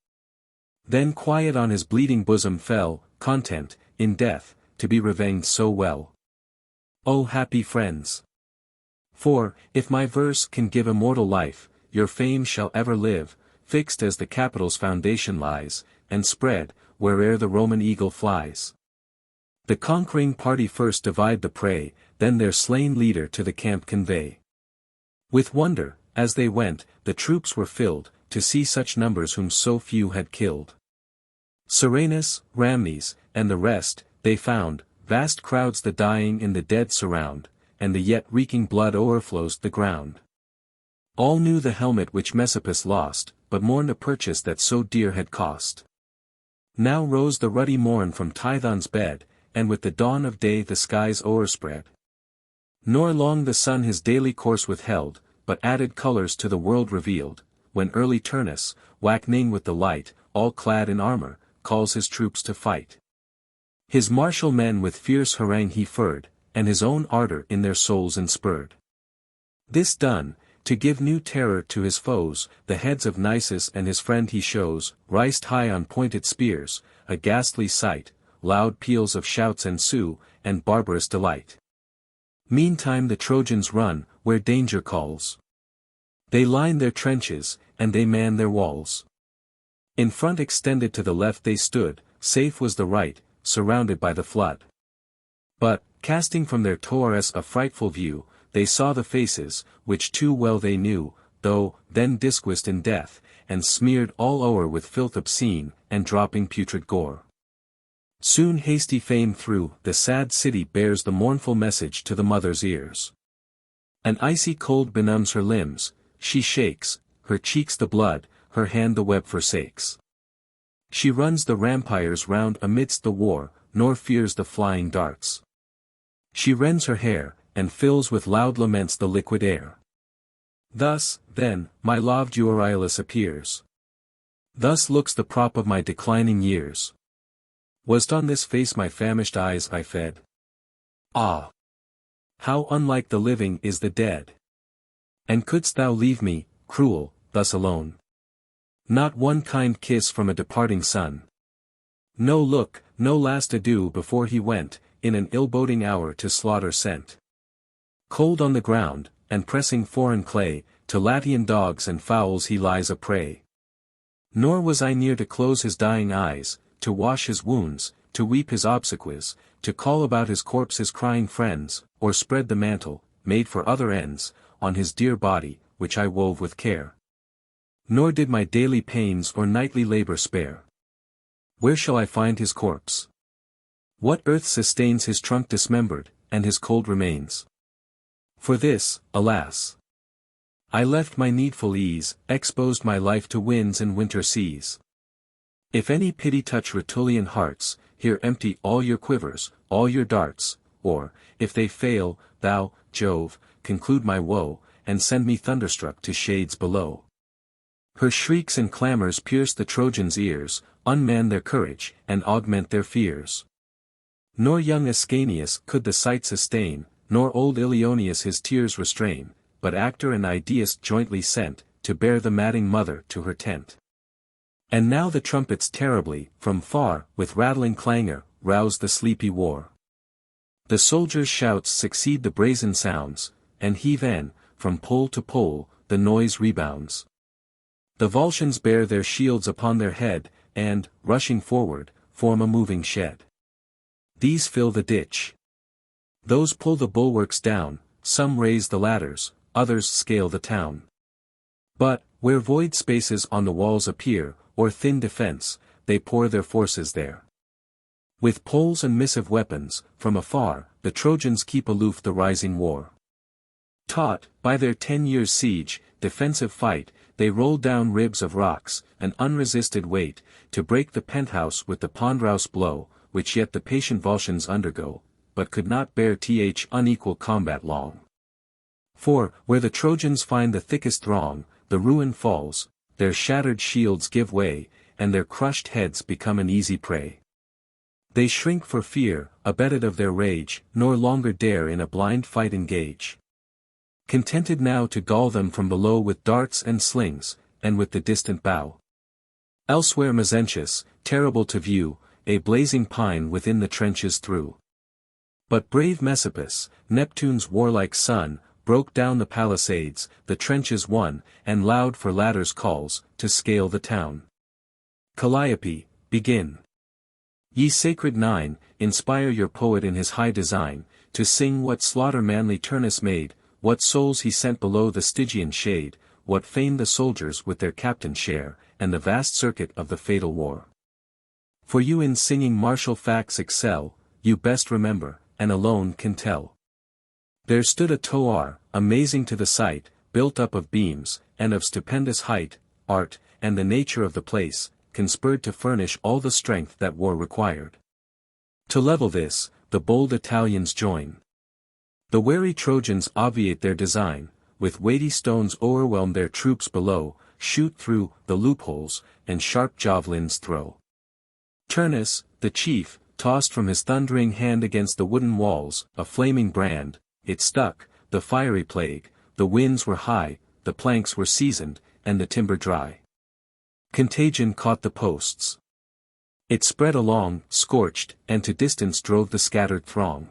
Then quiet on his bleeding bosom fell, content, in death, to be revenged so well. O happy friends! For, if my verse can give immortal life, your fame shall ever live, fixed as the Capitol's foundation lies, and spread, where'er the Roman eagle flies. The conquering party first divide the prey, then their slain leader to the camp convey. With wonder, as they went, the troops were filled, to see such numbers whom so few had killed. Serenus, Rhamnes, and the rest, they found, vast crowds the dying and the dead surround, and the yet reeking blood o'erflows the ground. All knew the helmet which Messapus lost, but mourned a purchase that so dear had cost. Now rose the ruddy morn from Tithon's bed, and with the dawn of day the skies o'erspread. Nor long the sun his daily course withheld, but added colours to the world revealed, when early Turnus, wakening with the light, all clad in armour, calls his troops to fight. His martial men with fierce harangue he furred, and his own ardour in their souls inspurred. This done, to give new terror to his foes, the heads of Nisus and his friend he shows, riced high on pointed spears, a ghastly sight, loud peals of shouts ensue, and barbarous delight. Meantime the Trojans run, where danger calls. They line their trenches, and they man their walls. In front extended to the left they stood, safe was the right, surrounded by the flood. But, casting from their towers a frightful view, they saw the faces, which too well they knew, though, then disquised in death, and smeared all o'er with filth obscene, and dropping putrid gore. Soon hasty fame through the sad city bears the mournful message to the mother's ears. An icy cold benumbs her limbs, she shakes, her cheeks the blood, her hand the web forsakes. She runs the rampires round amidst the war, nor fears the flying darts. She rends her hair, and fills with loud laments the liquid air. Thus, then, my loved Iulus appears. Thus looks the prop of my declining years. Was't on this face my famished eyes I fed? Ah! How unlike the living is the dead! And couldst thou leave me, cruel, thus alone? Not one kind kiss from a departing son. No look, no last adieu before he went, in an ill-boding hour to slaughter sent. Cold on the ground, and pressing foreign clay, to Latian dogs and fowls he lies a prey. Nor was I near to close his dying eyes, to wash his wounds, to weep his obsequies, to call about his corpse his crying friends, or spread the mantle, made for other ends, on his dear body, which I wove with care. Nor did my daily pains or nightly labour spare. Where shall I find his corpse? What earth sustains his trunk dismembered, and his cold remains? For this, alas! I left my needful ease, exposed my life to winds and winter seas. If any pity touch Rutulian hearts, here empty all your quivers, all your darts, or, if they fail, thou, Jove, conclude my woe, and send me thunderstruck to shades below. Her shrieks and clamours pierce the Trojans' ears, unman their courage, and augment their fears. Nor young Ascanius could the sight sustain, nor old Ilioneus his tears restrain, but Actor and Idaeus jointly sent, to bear the madding mother to her tent. And now the trumpets terribly, from far, with rattling clangour, rouse the sleepy war. The soldiers' shouts succeed the brazen sounds, and heave in, from pole to pole, the noise rebounds. The Volscians bear their shields upon their head, and, rushing forward, form a moving shed. These fill the ditch. Those pull the bulwarks down, some raise the ladders, others scale the town. But, where void spaces on the walls appear, or thin defence, they pour their forces there. With poles and missive weapons, from afar, the Trojans keep aloof the rising war. Taught, by their 10 years' siege, defensive fight, they roll down ribs of rocks, an unresisted weight, to break the penthouse with the ponderous blow, which yet the patient Volscians undergo, but could not bear unequal combat long. For, where the Trojans find the thickest throng, the ruin falls, their shattered shields give way, and their crushed heads become an easy prey. They shrink for fear, abetted of their rage, nor longer dare in a blind fight engage. Contented now to gall them from below with darts and slings, and with the distant bow. Elsewhere Mezentius, terrible to view, a blazing pine within the trenches threw. But brave Messapus, Neptune's warlike son, broke down the palisades, the trenches won, and loud for ladders calls, to scale the town. Calliope, begin. Ye sacred nine, inspire your poet in his high design, to sing what slaughter manly Turnus made, what souls he sent below the Stygian shade, what fame the soldiers with their captain share, and the vast circuit of the fatal war. For you in singing martial facts excel, you best remember, and alone can tell. There stood a tower, amazing to the sight, built up of beams, and of stupendous height, art, and the nature of the place, conspired to furnish all the strength that war required. To level this, the bold Italians join. The wary Trojans obviate their design, with weighty stones o'erwhelm their troops below, shoot through the loopholes, and sharp javelins throw. Turnus, the chief, tossed from his thundering hand against the wooden walls, a flaming brand, it stuck, the fiery plague, the winds were high, the planks were seasoned, and the timber dry. Contagion caught the posts. It spread along, scorched, and to distance drove the scattered throng.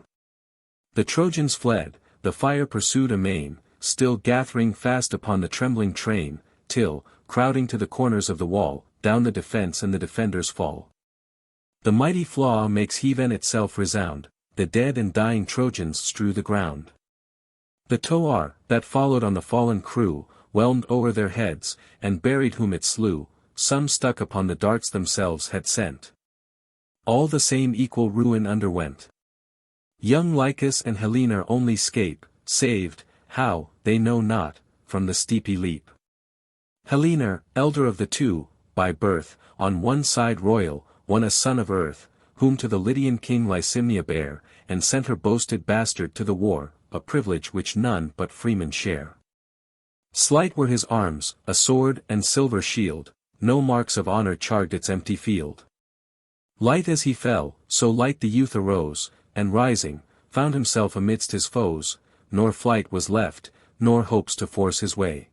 The Trojans fled, the fire pursued amain, still gathering fast upon the trembling train, till, crowding to the corners of the wall, down the defense and the defenders fall. The mighty flaw makes heaven itself resound, the dead and dying Trojans strew the ground. The tower, that followed on the fallen crew, whelmed o'er their heads, and buried whom it slew, some stuck upon the darts themselves had sent. All the same equal ruin underwent. Young Lycus and Helena only scape, saved, how, they know not, from the steepy leap. Helena, elder of the two, by birth, on one side royal, one a son of earth, whom to the Lydian king Lysimnia bare, and sent her boasted bastard to the war, a privilege which none but freemen share. Slight were his arms, a sword and silver shield, no marks of honor charred its empty field. Light as he fell, so light the youth arose, and rising, found himself amidst his foes, nor flight was left, nor hopes to force his way.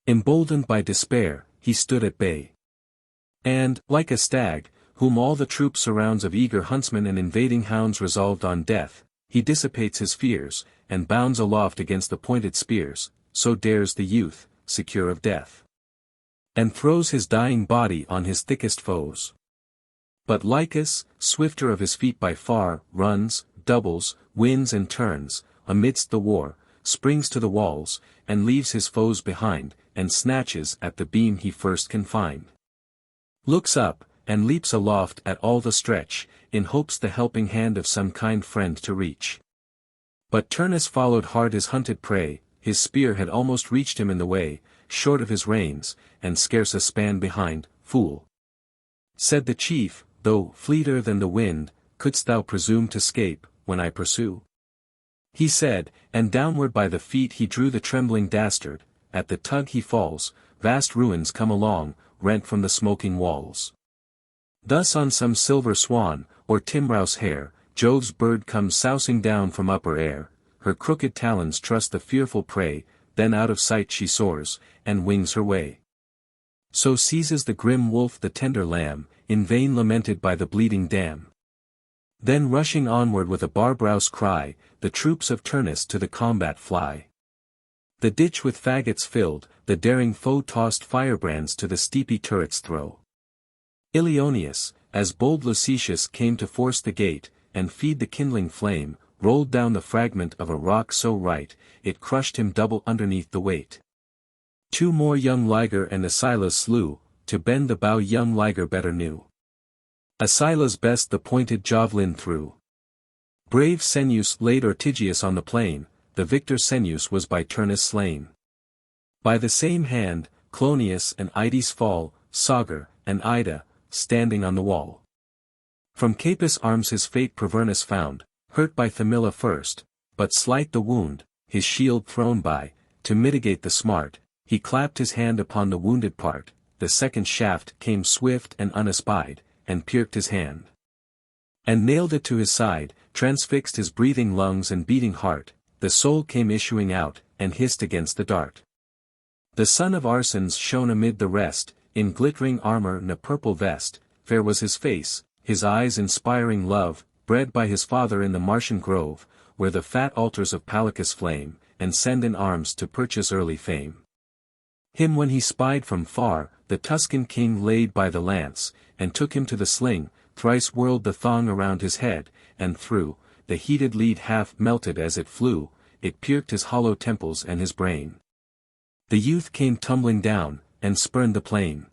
Emboldened by despair, he stood at bay. And, like a stag, whom all the troop surrounds of eager huntsmen and invading hounds resolved on death, he dissipates his fears, and bounds aloft against the pointed spears, so dares the youth, secure of death. And throws his dying body on his thickest foes. But Lycus, swifter of his feet by far, runs, doubles, wins and turns, amidst the war, springs to the walls, and leaves his foes behind, and snatches at the beam he first can find. Looks up, and leaps aloft at all the stretch, in hopes the helping hand of some kind friend to reach. But Turnus followed hard his hunted prey, his spear had almost reached him in the way, short of his reins, and scarce a span behind. Fool! Said the chief, though fleeter than the wind, couldst thou presume to scape, when I pursue? He said, and downward by the feet he drew the trembling dastard, at the tug he falls, vast ruins come along, rent from the smoking walls. Thus on some silver swan, or timbrous hare, Jove's bird comes sousing down from upper air, her crooked talons truss the fearful prey, then out of sight she soars, and wings her way. So seizes the grim wolf the tender lamb, in vain lamented by the bleeding dam. Then rushing onward with a barbarous cry, the troops of Turnus to the combat fly. The ditch with faggots filled, the daring foe tossed firebrands to the steepy turrets throw. Ilioneus, as bold Lucetius came to force the gate, and feed the kindling flame, rolled down the fragment of a rock so right, it crushed him double underneath the weight. Two more young Liger and Asylas slew, to bend the bow young Liger better knew. Asylas best the pointed javelin threw. Brave Senus laid Ortygius on the plain, the victor Senus was by Turnus slain. By the same hand, Clonius and Ides fall, Sauger, and Ida, standing on the wall. From Capys arms his fate Pravernus found, hurt by Thamilla first, but slight the wound, his shield thrown by, to mitigate the smart, he clapped his hand upon the wounded part, the second shaft came swift and unespied, and pierced his hand. And nailed it to his side, transfixed his breathing lungs and beating heart, the soul came issuing out, and hissed against the dart. The son of Arsens shone amid the rest, in glittering armor and a purple vest, fair was his face, his eyes inspiring love, bred by his father in the Martian grove, where the fat altars of Pallicus flame, and send in arms to purchase early fame. Him when he spied from far, the Tuscan king laid by the lance, and took him to the sling, thrice whirled the thong around his head, and through the heated lead half melted as it flew, it pierced his hollow temples and his brain. The youth came tumbling down, and spurned the plain.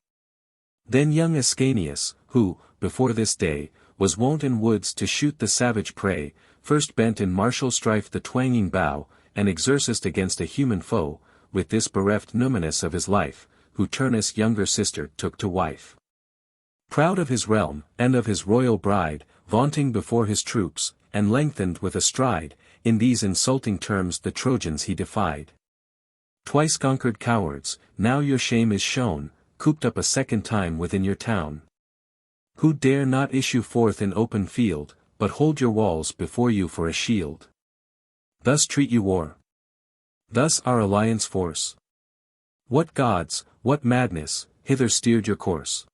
Then young Ascanius, who, before this day, was wont in woods to shoot the savage prey, first bent in martial strife the twanging bow, and exercised against a human foe, with this bereft Numinus of his life, who Turnus' younger sister took to wife. Proud of his realm, and of his royal bride, vaunting before his troops, and lengthened with a stride, in these insulting terms the Trojans he defied. Twice conquered cowards, now your shame is shown, cooped up a second time within your town. Who dare not issue forth in open field, but hold your walls before you for a shield. Thus treat you war. Thus our alliance force. What gods, what madness, hither steered your course?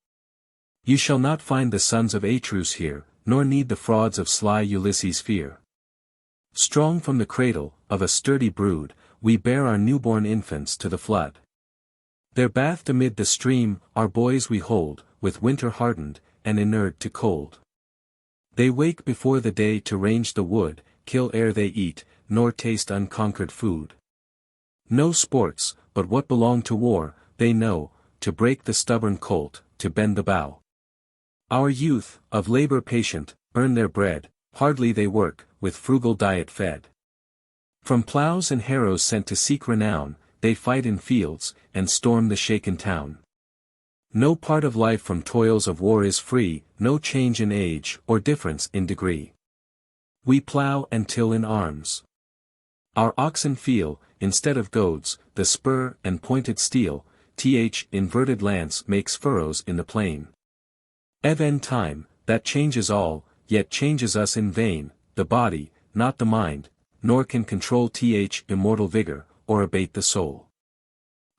You shall not find the sons of Atreus here, nor need the frauds of sly Ulysses fear. Strong from the cradle, of a sturdy brood, we bear our newborn infants to the flood. There bathed amid the stream, our boys we hold, with winter hardened, and inured to cold. They wake before the day to range the wood, kill ere they eat, nor taste unconquered food. No sports, but what belong to war, they know, to break the stubborn colt, to bend the bow. Our youth, of labor patient, earn their bread, hardly they work, with frugal diet fed. From plows and harrows sent to seek renown, they fight in fields, and storm the shaken town. No part of life from toils of war is free, no change in age, or difference in degree. We plow and till in arms. Our oxen feel, instead of goads, the spur and pointed steel, inverted lance makes furrows in the plain. Even time, that changes all, yet changes us in vain, the body, not the mind, nor can control immortal vigor, or abate the soul.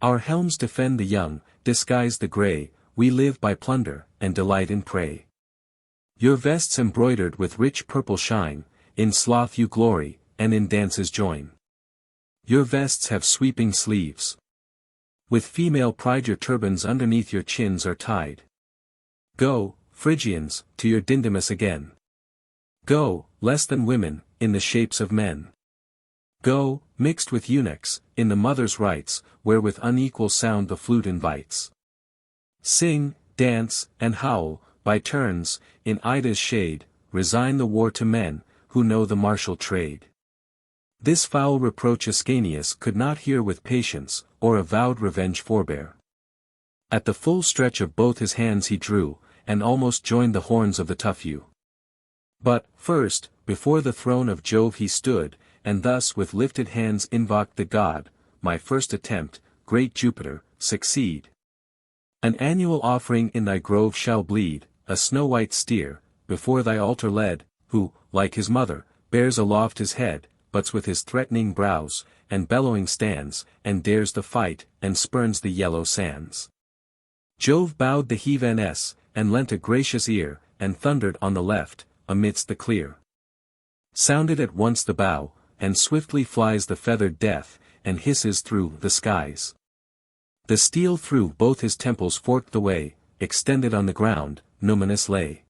Our helms defend the young, disguise the grey, we live by plunder, and delight in prey. Your vests embroidered with rich purple shine, in sloth you glory, and in dances join. Your vests have sweeping sleeves. With female pride your turbans underneath your chins are tied. Go, Phrygians, to your Dindymus again. Go, less than women, in the shapes of men. Go, mixed with eunuchs, in the mother's rites, where with unequal sound the flute invites. Sing, dance, and howl, by turns, in Ida's shade, resign the war to men, who know the martial trade. This foul reproach Ascanius could not hear with patience, or avowed revenge forbear. At the full stretch of both his hands he drew, and almost joined the horns of the tough ewe. But, first, before the throne of Jove he stood, and thus with lifted hands invoked the god, my first attempt, great Jupiter, succeed. An annual offering in thy grove shall bleed, a snow-white steer, before thy altar led, who, like his mother, bears aloft his head, buts with his threatening brows, and bellowing stands, and dares the fight, and spurns the yellow sands. Jove bowed the heave-ness, and lent a gracious ear, and thundered on the left, amidst the clear. Sounded at once the bow, and swiftly flies the feathered death, and hisses through the skies. The steel through both his temples forked the way, extended on the ground, Numinus lay.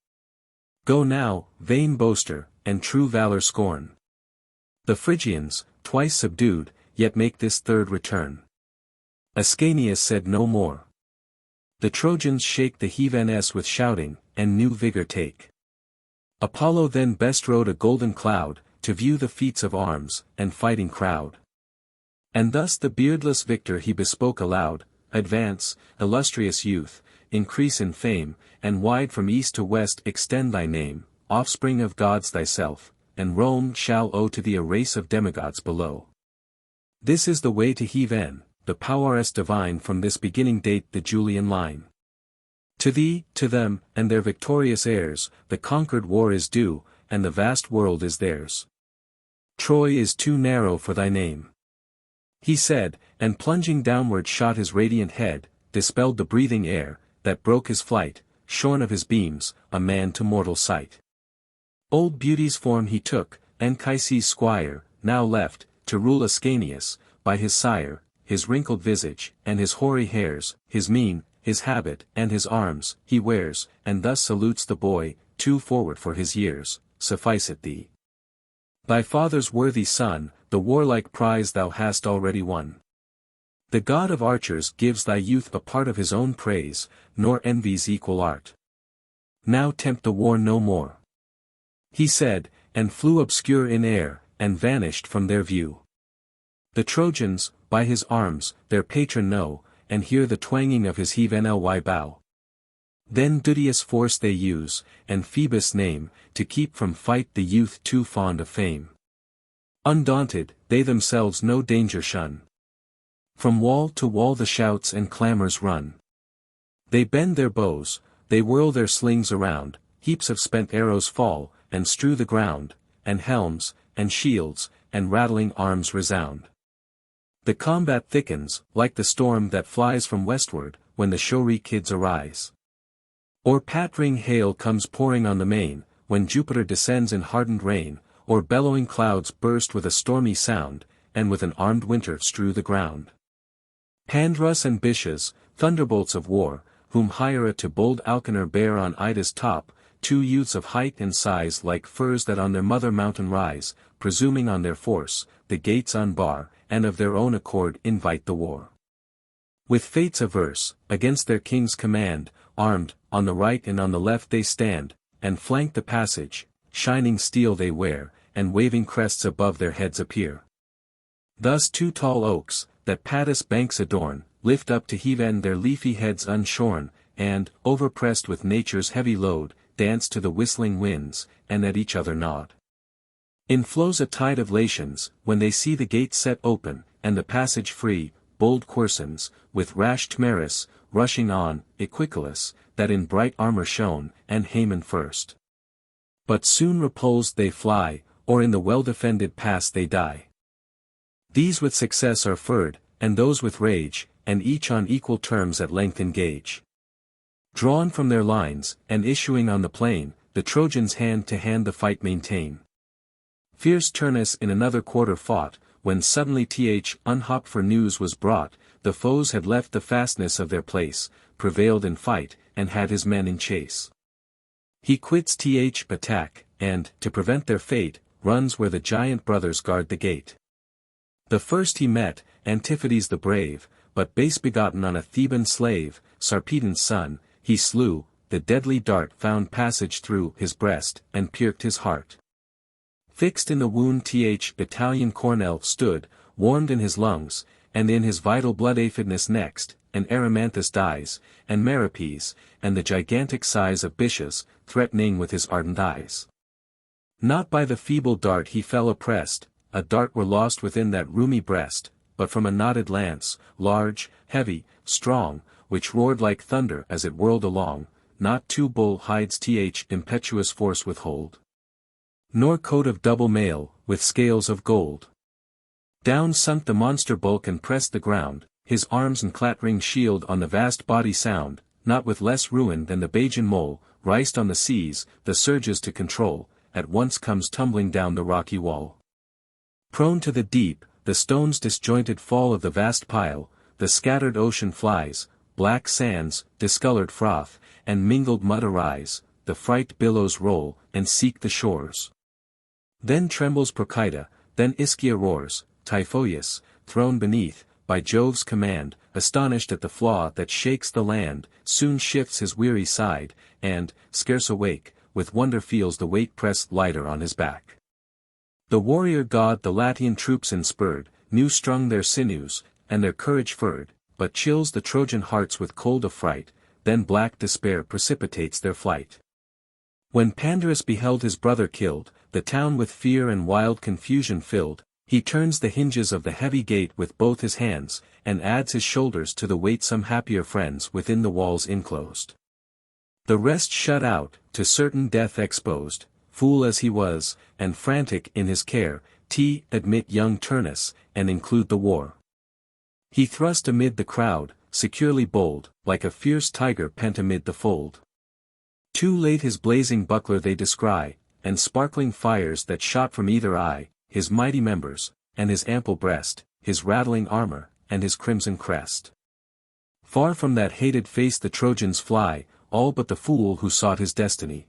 Go now, vain boaster, and true valor scorn. The Phrygians, twice subdued, yet make this third return. Ascanius said no more. The Trojans shake the heave-ness with shouting, and new vigor take. Apollo then bestrode a golden cloud, to view the feats of arms, and fighting crowd. And thus the beardless victor he bespoke aloud, advance, illustrious youth, increase in fame, and wide from east to west extend thy name, offspring of gods thyself, and Rome shall owe to thee a race of demigods below. This is the way to heave-n, the powers divine from this beginning date the Julian line. To thee, to them, and their victorious heirs, the conquered war is due, and the vast world is theirs. Troy is too narrow for thy name. He said, and plunging downward shot his radiant head, dispelled the breathing air, that broke his flight, shorn of his beams, a man to mortal sight. Old Beauty's form he took, Anchises' squire, now left, to rule Ascanius, by his sire, his wrinkled visage, and his hoary hairs, his mien, his habit, and his arms, he wears, and thus salutes the boy, too forward for his years, suffice it thee. Thy father's worthy son, the warlike prize thou hast already won. The god of archers gives thy youth a part of his own praise, nor envies equal art. Now tempt the war no more. He said, and flew obscure in air, and vanished from their view. The Trojans, by his arms, their patron know, and hear the twanging of his heave-ny bow. Then duteous force they use, and Phoebus' name, to keep from fight the youth too fond of fame. Undaunted, they themselves no danger shun. From wall to wall the shouts and clamors run. They bend their bows, they whirl their slings around, heaps of spent arrows fall, and strew the ground, and helms, and shields, and rattling arms resound. The combat thickens, like the storm that flies from westward, when the showy kids arise. Or pattering hail comes pouring on the main, when Jupiter descends in hardened rain, or bellowing clouds burst with a stormy sound, and with an armed winter strew the ground. Pandrus and Bitias, thunderbolts of war, whom Hiera to bold Alcanar bear on Ida's top, two youths of height and size like firs that on their mother mountain rise, presuming on their force, the gates unbar, and of their own accord invite the war. With fates averse, against their king's command, armed, on the right and on the left they stand, and flank the passage, shining steel they wear, and waving crests above their heads appear. Thus two tall oaks, that Padus' banks adorn, lift up to heave their leafy heads unshorn, and, overpressed with nature's heavy load, dance to the whistling winds, and at each other nod. In flows a tide of Latians, when they see the gates set open, and the passage free, bold Quercens, with rash Tmeris, rushing on, Equiculus, that in bright armor shone, and Haemon first. But soon repulsed they fly, or in the well-defended pass they die. These with success are furred, and those with rage, and each on equal terms at length engage. Drawn from their lines, and issuing on the plain, the Trojans hand to hand the fight maintain. Fierce Turnus in another quarter fought, when suddenly unhopped for news was brought, the foes had left the fastness of their place, prevailed in fight, and had his men in chase. He quits attack, and, to prevent their fate, runs where the giant brothers guard the gate. The first he met, Antiphates the brave, but base begotten on a Theban slave, Sarpedon's son, he slew, the deadly dart found passage through his breast, and pierced his heart. Fixed in the wound Italian Cornel stood, warmed in his lungs, and in his vital blood Aphidnus next, and Erymanthus dies, and Meripes, and the gigantic size of Bitias, threatening with his ardent eyes. Not by the feeble dart he fell oppressed, a dart were lost within that roomy breast, but from a knotted lance, large, heavy, strong, which roared like thunder as it whirled along, not two bull hides impetuous force withhold. Nor coat of double mail, with scales of gold. Down sunk the monster bulk and pressed the ground, his arms and clattering shield on the vast body sound, not with less ruin than the Bajan mole, riced on the seas, the surges to control, at once comes tumbling down the rocky wall. Prone to the deep, the stones disjointed fall of the vast pile, the scattered ocean flies, black sands, discolored froth, and mingled mud arise, the fright billows roll, and seek the shores. Then trembles Procida, then Ischia roars, Typhoeus, thrown beneath, by Jove's command, astonished at the flaw that shakes the land, soon shifts his weary side, and, scarce awake, with wonder feels the weight press lighter on his back. The warrior god the Latian troops inspurred, new strung their sinews, and their courage furred, but chills the Trojan hearts with cold affright, then black despair precipitates their flight. When Pandarus beheld his brother killed, the town with fear and wild confusion filled, He turns the hinges of the heavy gate with both his hands, and adds his shoulders to the weight. Some happier friends within the walls enclosed. The rest shut out, to certain death exposed, fool as he was, and frantic in his care, admit young Turnus, and include the war. He thrust amid the crowd, securely bold, like a fierce tiger pent amid the fold. Too late his blazing buckler they descry, and sparkling fires that shot from either eye, his mighty members, and his ample breast, his rattling armor, and his crimson crest. Far from that hated face the Trojans fly, all but the fool who sought his destiny.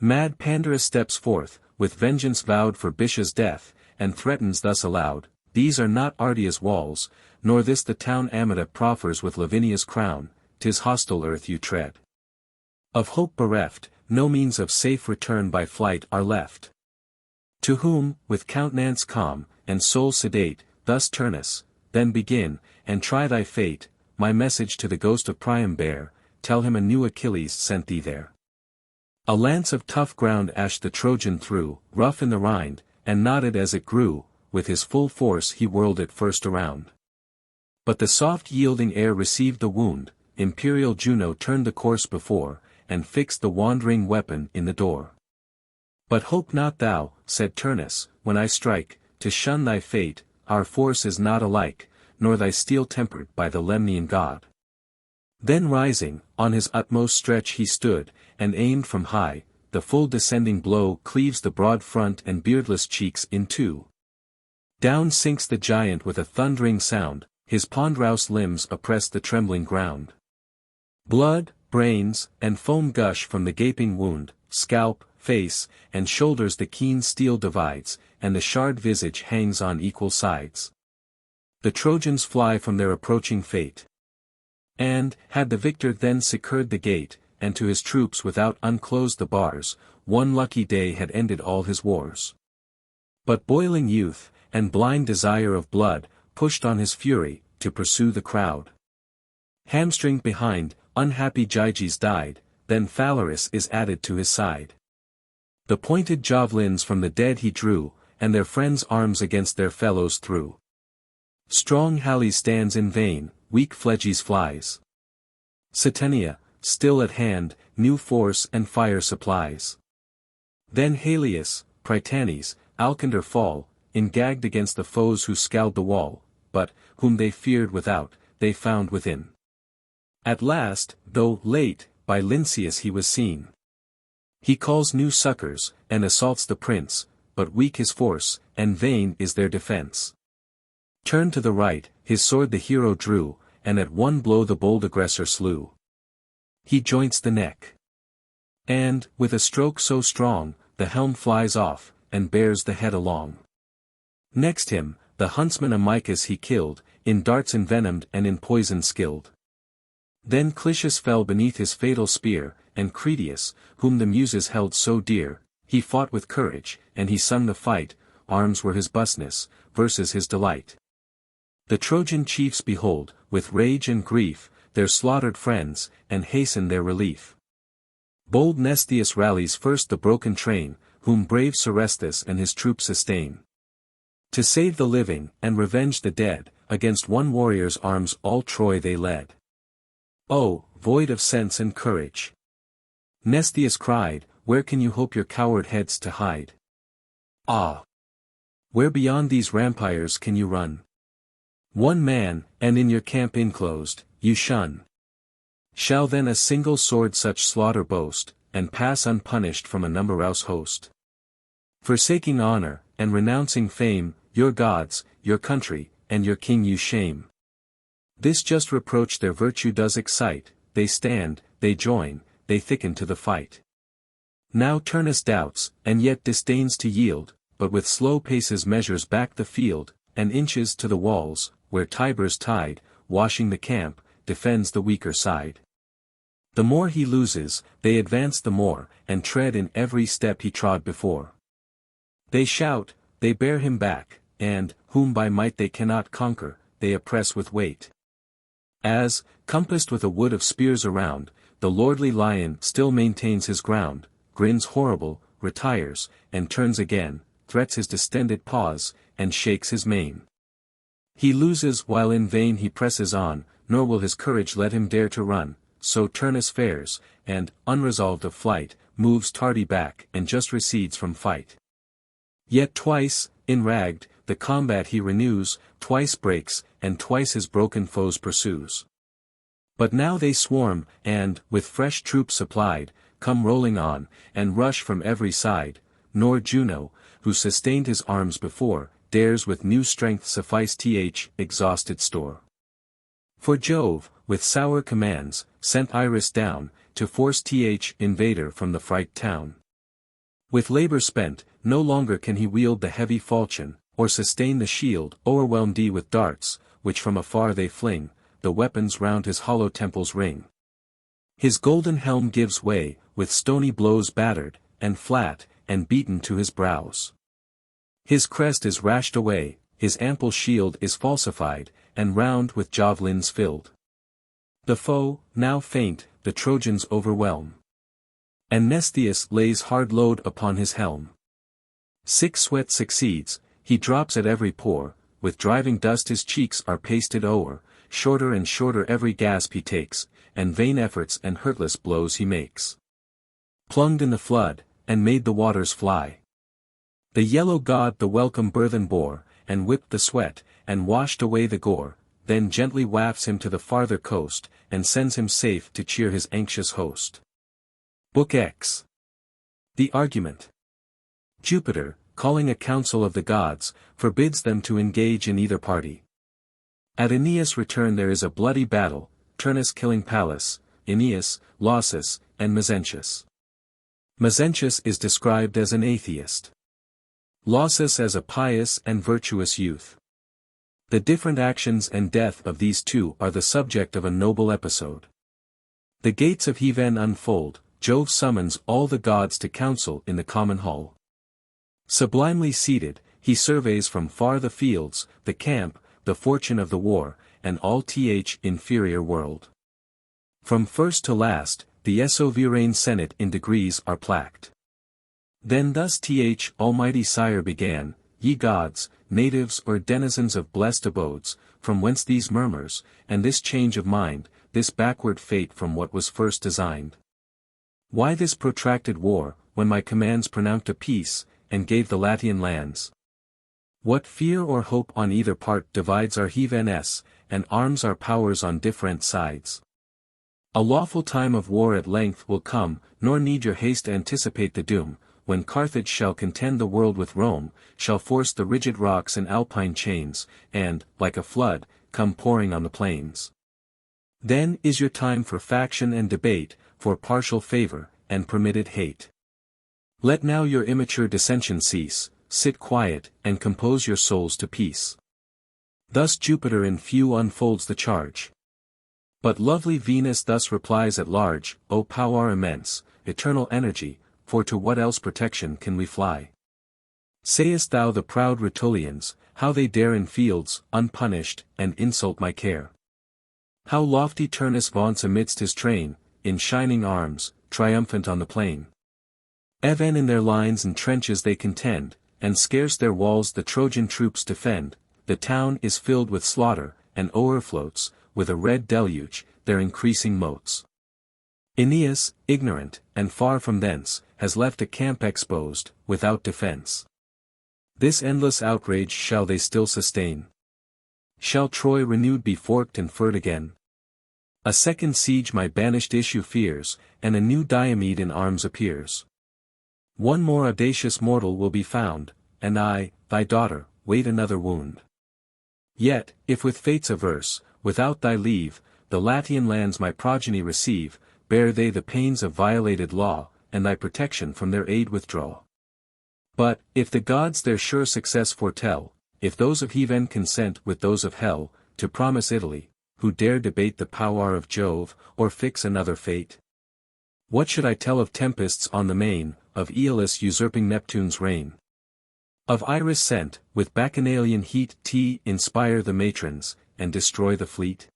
Mad Pandarus steps forth, with vengeance vowed for Bitia's death, and threatens thus aloud, "These are not Ardia's walls, nor this the town Amida proffers with Lavinia's crown, 'tis hostile earth you tread. Of hope bereft, no means of safe return by flight are left." To whom, with countenance calm, and soul sedate, thus Turnus, "Then begin, and try thy fate, my message to the ghost of Priam bear, tell him a new Achilles sent thee there." A lance of tough ground ash the Trojan threw, rough in the rind, and knotted as it grew, with his full force he whirled it first around. But the soft yielding air received the wound, imperial Juno turned the course before, and fixed the wandering weapon in the door. "But hope not thou," said Turnus, "when I strike, to shun thy fate, our force is not alike, nor thy steel tempered by the Lemnian god." Then rising, on his utmost stretch he stood, and aimed from high, the full descending blow cleaves the broad front and beardless cheeks in two. Down sinks the giant with a thundering sound, his ponderous limbs oppress the trembling ground. Blood, brains, and foam gush from the gaping wound, scalp, face, and shoulders the keen steel divides, and the charred visage hangs on equal sides. The Trojans fly from their approaching fate. And, had the victor then secured the gate, and to his troops without unclosed the bars, one lucky day had ended all his wars. But boiling youth, and blind desire of blood, pushed on his fury, to pursue the crowd. Hamstringed behind, unhappy Gyges died, then Phalaris is added to his side. The pointed javelins from the dead he drew, and their friends' arms against their fellows threw. Strong Halys stands in vain, weak Phleges flies. Saturnia, still at hand, new force and fire supplies. Then Halius, Prytanes, Alcander fall, ingagged against the foes who scaled the wall, but, whom they feared without, they found within. At last, though late, by Lynceus he was seen. He calls new succors, and assaults the prince, but weak his force, and vain is their defense. Turned to the right, his sword the hero drew, and at one blow the bold aggressor slew. He joints the neck. And, with a stroke so strong, the helm flies off, and bears the head along. Next him, the huntsman Amycus he killed, in darts envenomed and in poison skilled. Then Clitius fell beneath his fatal spear, and Cretius, whom the Muses held so dear, he fought with courage, and he sung the fight, arms were his busness, verses his delight. The Trojan chiefs behold, with rage and grief, their slaughtered friends, and hasten their relief. Bold Mnestheus rallies first the broken train, whom brave Seresthus and his troops sustain. To save the living, and revenge the dead, against one warrior's arms all Troy they led. "Oh, void of sense and courage!" Mnestheus cried, "where can you hope your coward heads to hide? Ah! Where beyond these rampires can you run? One man, and in your camp enclosed, you shun. Shall then a single sword such slaughter boast, and pass unpunished from a numberous host? Forsaking honor, and renouncing fame, your gods, your country, and your king you shame. This just reproach their virtue does excite, they stand, they join, they thicken to the fight. Now Turnus doubts, and yet disdains to yield, but with slow paces measures back the field, and inches to the walls, where Tiber's tide, washing the camp, defends the weaker side. The more he loses, they advance the more, and tread in every step he trod before. They shout, they bear him back, and, whom by might they cannot conquer, they oppress with weight. As, compassed with a wood of spears around, the lordly lion still maintains his ground, grins horrible, retires, and turns again, threats his distended paws, and shakes his mane. He loses while in vain he presses on, nor will his courage let him dare to run, so Turnus fares, and, unresolved of flight, moves tardy back and just recedes from fight. Yet twice, enragged, the combat he renews, twice breaks, and twice his broken foes pursues. But now they swarm, and, with fresh troops supplied, come rolling on, and rush from every side, nor Juno, who sustained his arms before, dares with new strength suffice exhausted store. For Jove, with sour commands, sent Iris down, to force invader from the fright town. With labor spent, no longer can he wield the heavy falchion, or sustain the shield, o'erwhelmed with darts, which from afar they fling, the weapons round his hollow temples ring. His golden helm gives way, with stony blows battered, and flat, and beaten to his brows. His crest is rashed away, his ample shield is falsified, and round with javelins filled. The foe, now faint, the Trojans overwhelm. And Mnestheus lays hard load upon his helm. Sick sweat succeeds, he drops at every pore, with driving dust his cheeks are pasted o'er, shorter and shorter every gasp he takes, and vain efforts and hurtless blows he makes. Plunged in the flood, and made the waters fly. The yellow god the welcome burthen bore, and whipped the sweat, and washed away the gore, then gently wafts him to the farther coast, and sends him safe to cheer his anxious host. Book X. The Argument. Jupiter, calling a council of the gods, forbids them to engage in either party. At Aeneas' return there is a bloody battle, Turnus killing Pallas, Aeneas, Lausus, and Mezentius. Mezentius is described as an atheist. Lausus as a pious and virtuous youth. The different actions and death of these two are the subject of a noble episode. The gates of heaven unfold, Jove summons all the gods to council in the common hall. Sublimely seated, he surveys from far the fields, the camp, the fortune of the war, and all inferior world. From first to last, the sovereign senate in degrees are placked. Then thus Almighty Sire began, ye gods, natives or denizens of blessed abodes, from whence these murmurs, and this change of mind, this backward fate from what was first designed? Why this protracted war, when my commands pronounced a peace, and gave the Latian lands? What fear or hope on either part divides our heavens, and arms our powers on different sides? A lawful time of war at length will come, nor need your haste anticipate the doom, when Carthage shall contend the world with Rome, shall force the rigid rocks and alpine chains, and, like a flood, come pouring on the plains. Then is your time for faction and debate, for partial favor, and permitted hate. Let now your immature dissension cease, sit quiet, and compose your souls to peace. Thus Jupiter in few unfolds the charge. But lovely Venus thus replies at large, O power immense, eternal energy, for to what else protection can we fly? Sayest thou the proud Rutulians, how they dare in fields, unpunished, and insult my care? How lofty Turnus vaunts amidst his train, in shining arms, triumphant on the plain. Even in their lines and trenches they contend, and scarce their walls the Trojan troops defend, the town is filled with slaughter, and o'erfloats, with a red deluge, their increasing moats. Aeneas, ignorant, and far from thence, has left a camp exposed, without defense. This endless outrage shall they still sustain? Shall Troy renewed be forked and furred again? A second siege my banished issue fears, and a new Diomed in arms appears. One more audacious mortal will be found, and I, thy daughter, wait another wound. Yet, if with fates averse, without thy leave, the Latian lands my progeny receive, bear they the pains of violated law, and thy protection from their aid withdraw. But, if the gods their sure success foretell, if those of heaven consent with those of hell, to promise Italy, who dare debate the power of Jove, or fix another fate? What should I tell of tempests on the main, of Iulus usurping Neptune's reign? Of Iris sent, with bacchanalian heat inspire the matrons, and destroy the fleet?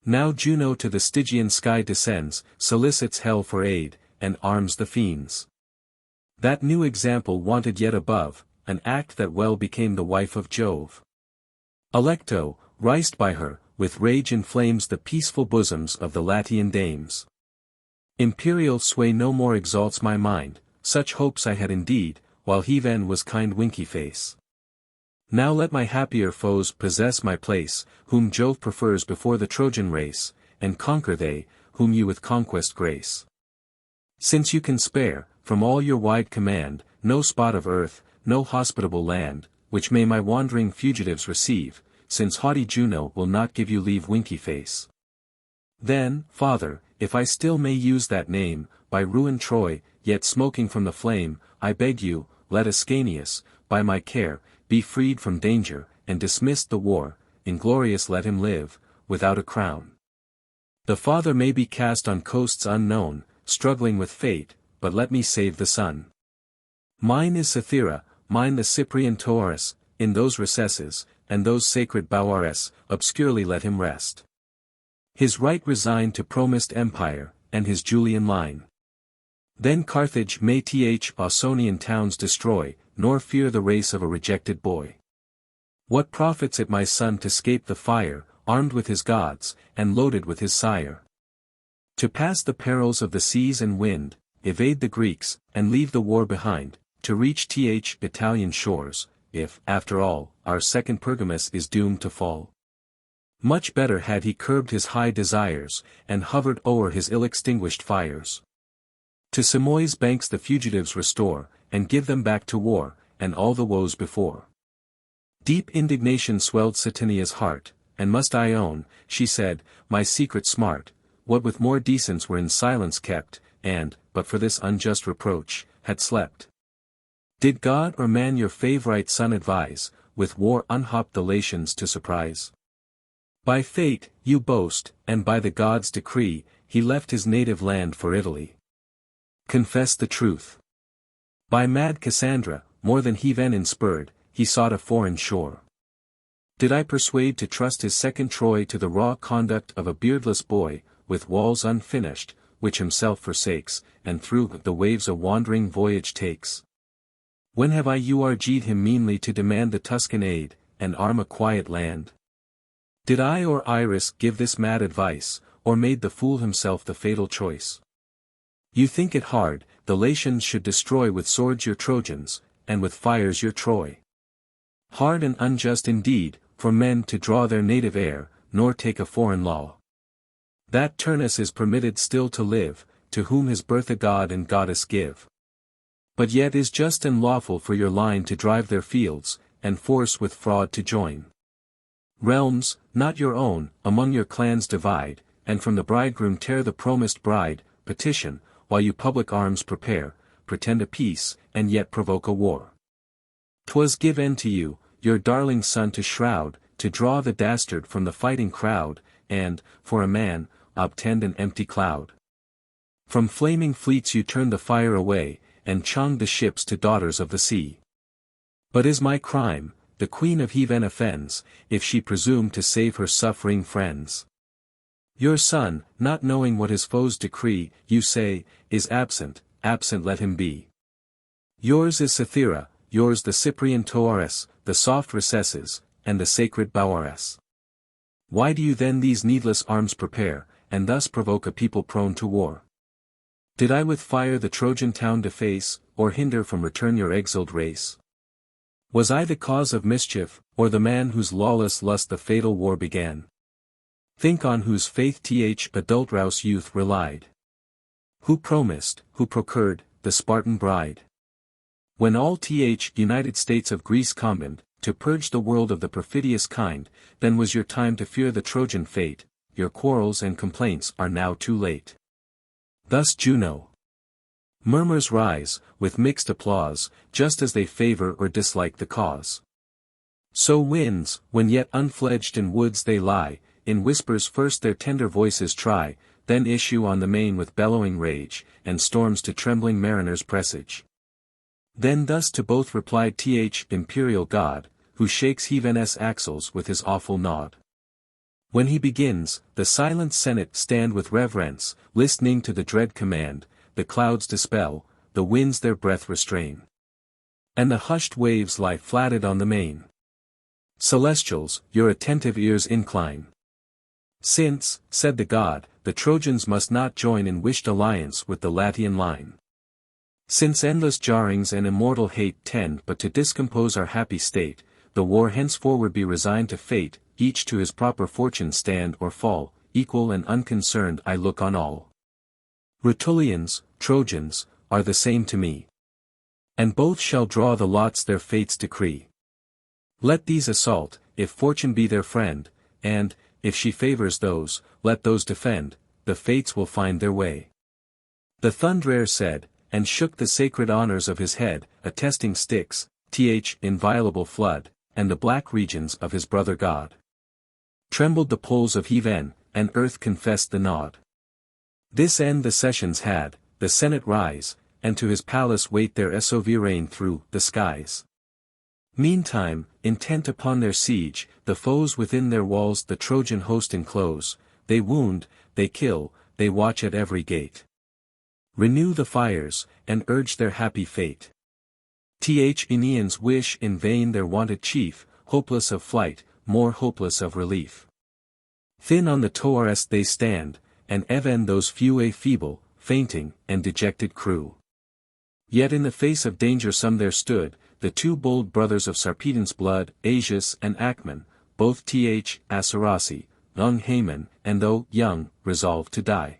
Now Juno to the Stygian sky descends, solicits hell for aid, and arms the fiends. That new example wanted yet above, an act that well became the wife of Jove. Alecto, riced by her, with rage inflames the peaceful bosoms of the Latian dames. Imperial sway no more exalts my mind, such hopes I had indeed, while Heaven was kind winky face. Now let my happier foes possess my place, whom Jove prefers before the Trojan race, and conquer they, whom you with conquest grace. Since you can spare, from all your wide command, no spot of earth, no hospitable land, which may my wandering fugitives receive, since haughty Juno will not give you leave winky face. Then, Father, if I still may use that name, by ruined Troy, yet smoking from the flame, I beg you, let Ascanius, by my care, be freed from danger, and dismissed the war, inglorious let him live, without a crown. The father may be cast on coasts unknown, struggling with fate, but let me save the son. Mine is Cythera, mine the Cyprian Taurus, in those recesses, and those sacred bowers, obscurely let him rest. His right resigned to promised empire, and his Julian line. Then Carthage may Ausonian towns destroy, nor fear the race of a rejected boy. What profits it my son to scape the fire, armed with his gods, and loaded with his sire? To pass the perils of the seas and wind, evade the Greeks, and leave the war behind, to reach Italian shores, if, after all, our second Pergamus is doomed to fall. Much better had he curbed his high desires, and hovered o'er his ill-extinguished fires. To Simois' banks the fugitives restore, and give them back to war, and all the woes before. Deep indignation swelled Satinia's heart, and must I own, she said, my secret smart, what with more decence were in silence kept, and, but for this unjust reproach, had slept. Did God or man your favourite son advise, with war unhopped the Latians to surprise? By fate, you boast, and by the gods' decree, he left his native land for Italy. Confess the truth. By mad Cassandra, more than Heaven inspurred, he sought a foreign shore. Did I persuade to trust his second Troy to the raw conduct of a beardless boy, with walls unfinished, which himself forsakes, and through the waves a wandering voyage takes? When have I urged him meanly to demand the Tuscan aid, and arm a quiet land? Did I or Iris give this mad advice, or made the fool himself the fatal choice? You think it hard, the Latians should destroy with swords your Trojans, and with fires your Troy. Hard and unjust indeed, for men to draw their native air, nor take a foreign law. That Turnus is permitted still to live, to whom his birth a god and goddess give. But yet is just and lawful for your line to drive their fields, and force with fraud to join. Realms, not your own, among your clans divide, and from the bridegroom tear the promised bride, petition, while you public arms prepare, pretend a peace, and yet provoke a war. 'Twas given to you, your darling son to shroud, to draw the dastard from the fighting crowd, and, for a man, obtend an empty cloud. From flaming fleets you turned the fire away, and chunged the ships to daughters of the sea. But is my crime, the queen of Heaven offends, if she presume to save her suffering friends. Your son, not knowing what his foes decree, you say, is absent, absent let him be. Yours is Cythera, yours the Cyprian Taurus, the soft recesses, and the sacred bowers. Why do you then these needless arms prepare, and thus provoke a people prone to war? Did I with fire the Trojan town deface, or hinder from return your exiled race? Was I the cause of mischief, or the man whose lawless lust the fatal war began? Think on whose faith adulterous youth relied. Who promised, who procured, the Spartan bride? When all United States of Greece combined, to purge the world of the perfidious kind, then was your time to fear the Trojan fate, your quarrels and complaints are now too late. Thus Juno. Murmurs rise, with mixed applause, just as they favor or dislike the cause. So winds, when yet unfledged in woods they lie, in whispers first their tender voices try, then issue on the main with bellowing rage, and storms to trembling mariners presage. Then thus to both replied imperial god, who shakes Heaven's axles with his awful nod. When he begins, the silent senate stand with reverence, listening to the dread command, the clouds dispel, the winds their breath restrain. And the hushed waves lie flatted on the main. Celestials, your attentive ears incline. Since, said the god, the Trojans must not join in wished alliance with the Latian line. Since endless jarrings and immortal hate tend but to discompose our happy state, the war henceforward be resigned to fate, each to his proper fortune stand or fall, equal and unconcerned I look on all. Rutulians, Trojans, are the same to me. And both shall draw the lots their fates decree. Let these assault, if fortune be their friend, and, if she favors those, let those defend, the fates will find their way. The Thunderer said, and shook the sacred honors of his head, attesting Styx, inviolable flood, and the black regions of his brother god. Trembled the poles of heaven, and earth confessed the nod. This end the sessions had, the senate rise, and to his palace wait their sovereign through the skies. Meantime, intent upon their siege, the foes within their walls the Trojan host enclose, they wound, they kill, they watch at every gate. Renew the fires, and urge their happy fate. Aeneans wish in vain their wanted chief, hopeless of flight, more hopeless of relief. Thin on the Taurus they stand, and even those few a feeble, fainting, and dejected crew. Yet in the face of danger some there stood, the two bold brothers of Sarpedon's blood, Asius and Acmon, both Acerasi, young Haemon, and though young, resolved to die.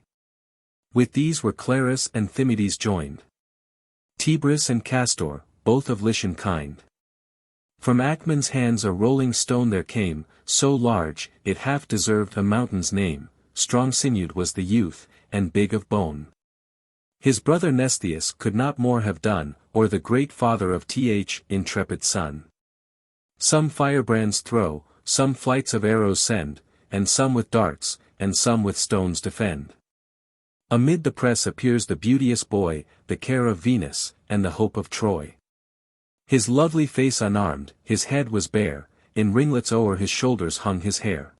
With these were Clarus and Thymides joined. Tibris and Castor, both of Lycian kind. From Acmon's hands a rolling stone there came, so large, it half deserved a mountain's name, strong-sinewed was the youth, and big of bone. His brother Mnestheus could not more have done, or the great father of intrepid son. Some firebrands throw, some flights of arrows send, and some with darts, and some with stones defend. Amid the press appears the beauteous boy, the care of Venus, and the hope of Troy. His lovely face unarmed, his head was bare, in ringlets o'er his shoulders hung his hair.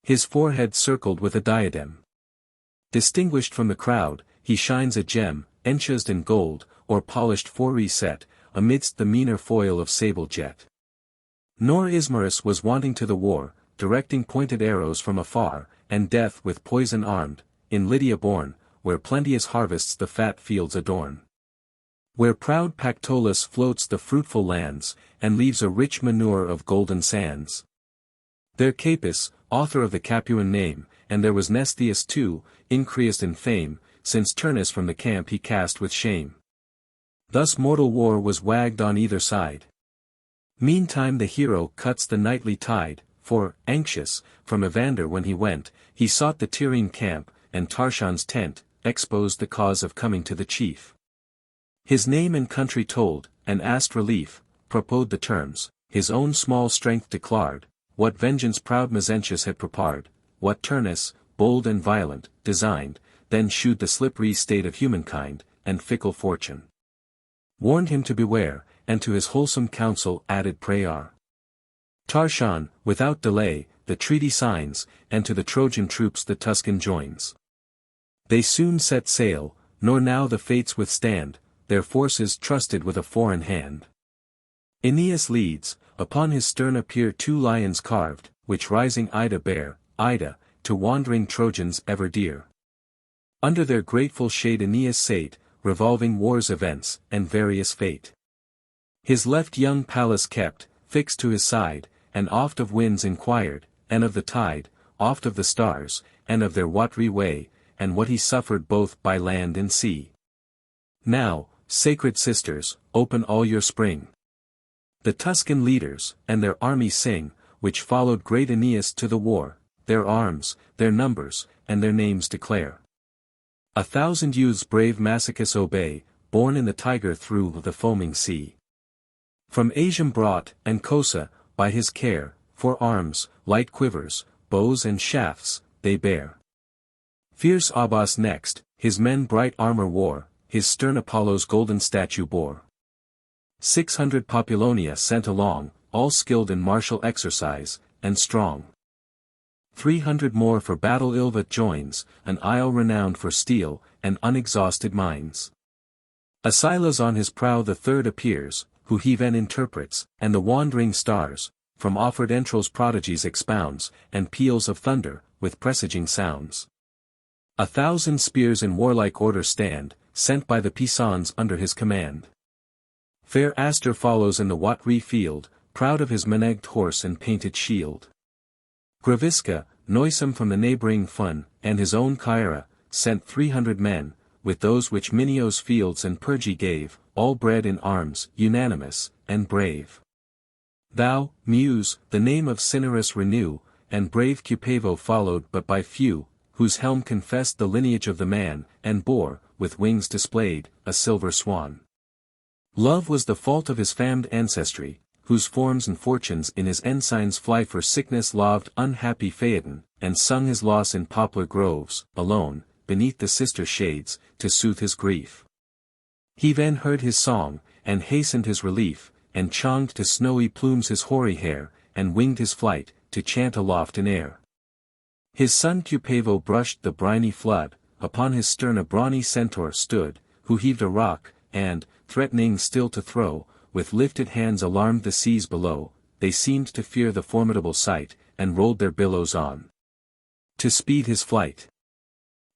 His forehead circled with a diadem. Distinguished from the crowd, he shines a gem, enchased in gold, or polished fourree set, amidst the meaner foil of sable jet. Nor Ismarus was wanting to the war, directing pointed arrows from afar, and death with poison armed, in Lydia born, where plenteous harvests the fat fields adorn. Where proud Pactolus floats the fruitful lands, and leaves a rich manure of golden sands. There Capys, author of the Capuan name, and there was Mnestheus too, increased in fame, since Turnus from the camp he cast with shame. Thus mortal war was wagged on either side. Meantime the hero cuts the nightly tide, for, anxious, from Evander when he went, he sought the Tyrrhene camp, and Tarchon's tent, exposed the cause of coming to the chief. His name and country told, and asked relief, proposed the terms, his own small strength declared, what vengeance proud Mezentius had prepared, what Turnus, bold and violent, designed, then shewed the slippery state of humankind, and fickle fortune. Warned him to beware, and to his wholesome counsel added prayer. Tarchon, without delay, the treaty signs, and to the Trojan troops the Tuscan joins. They soon set sail, nor now the fates withstand, their forces trusted with a foreign hand. Aeneas leads, upon his stern appear two lions carved, which rising Ida bear, Ida, to wandering Trojans ever dear. Under their grateful shade Aeneas sate, revolving war's events, and various fate. His left young Pallas kept, fixed to his side, and oft of winds inquired, and of the tide, oft of the stars, and of their watery way, and what he suffered both by land and sea. Now, sacred sisters, open all your spring. The Tuscan leaders, and their army sing, which followed great Aeneas to the war, their arms, their numbers, and their names declare. 1,000 youths brave Massicus obey, born in the Tiger through the foaming sea. From Asium brought, and Cosa, by his care, for arms, light quivers, bows and shafts, they bear. Fierce Abas next, his men bright armor wore, his stern Apollo's golden statue bore. 600 Populonia sent along, all skilled in martial exercise, and strong. 300 more for battle Ilva joins, an isle renowned for steel, and unexhausted mines. Asylas on his prow the third appears, who heaven interprets, and the wandering stars, from offered entrails prodigies expounds, and peals of thunder, with presaging sounds. 1,000 spears in warlike order stand, sent by the Pisans under his command. Fair Astur follows in the watery field, proud of his manegged horse and painted shield. Gravisca, noisome from the neighbouring Fun, and his own Caira, sent 300 men, with those which Minio's fields and Pergi gave, all bred in arms, unanimous, and brave. Thou, Muse, the name of Cinyras renew, and brave Cupavo followed but by few, whose helm confessed the lineage of the man, and bore, with wings displayed, a silver swan. Love was the fault of his famed ancestry, whose forms and fortunes in his ensigns fly for sickness loved unhappy Phaeton, and sung his loss in poplar groves, alone, beneath the sister shades, to soothe his grief. He then heard his song, and hastened his relief, and chonged to snowy plumes his hoary hair, and winged his flight, to chant aloft in air. His son Cupavo brushed the briny flood, upon his stern a brawny centaur stood, who heaved a rock, and, threatening still to throw, with lifted hands alarmed the seas below. They seemed to fear the formidable sight, and rolled their billows on, to speed his flight.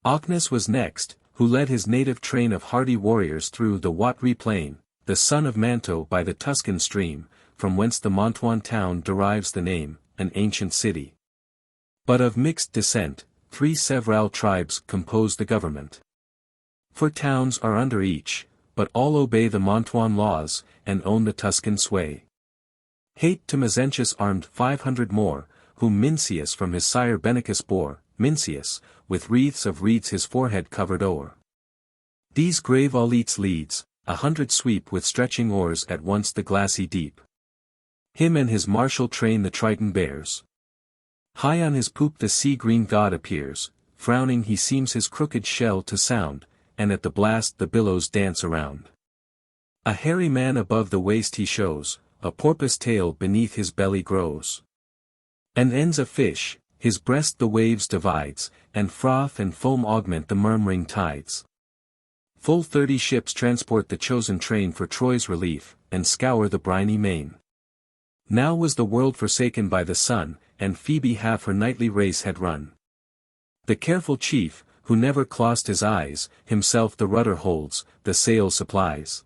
Ocnus was next, who led his native train of hardy warriors through the watery plain, the son of Manto by the Tuscan stream, from whence the Mantuan town derives the name, an ancient city. But of mixed descent, 3 several tribes compose the government. 4 towns are under each, but all obey the Mantuan laws, and own the Tuscan sway. Hate to Mezentius armed 500 more, whom Mincius from his sire Bennicus bore, Mincius, with wreaths of reeds his forehead covered o'er. These grave Auletes leads, 100 sweep with stretching oars at once the glassy deep. Him and his martial train the Triton bears. High on his poop the sea-green god appears, frowning he seems his crooked shell to sound, and at the blast the billows dance around. A hairy man above the waist he shows, a porpoise tail beneath his belly grows. And ends a fish, his breast the waves divides, and froth and foam augment the murmuring tides. Full 30 ships transport the chosen train for Troy's relief, and scour the briny main. Now was the world forsaken by the sun, and Phoebe half her nightly race had run. The careful chief, who never clossed his eyes, himself the rudder holds, the sail supplies.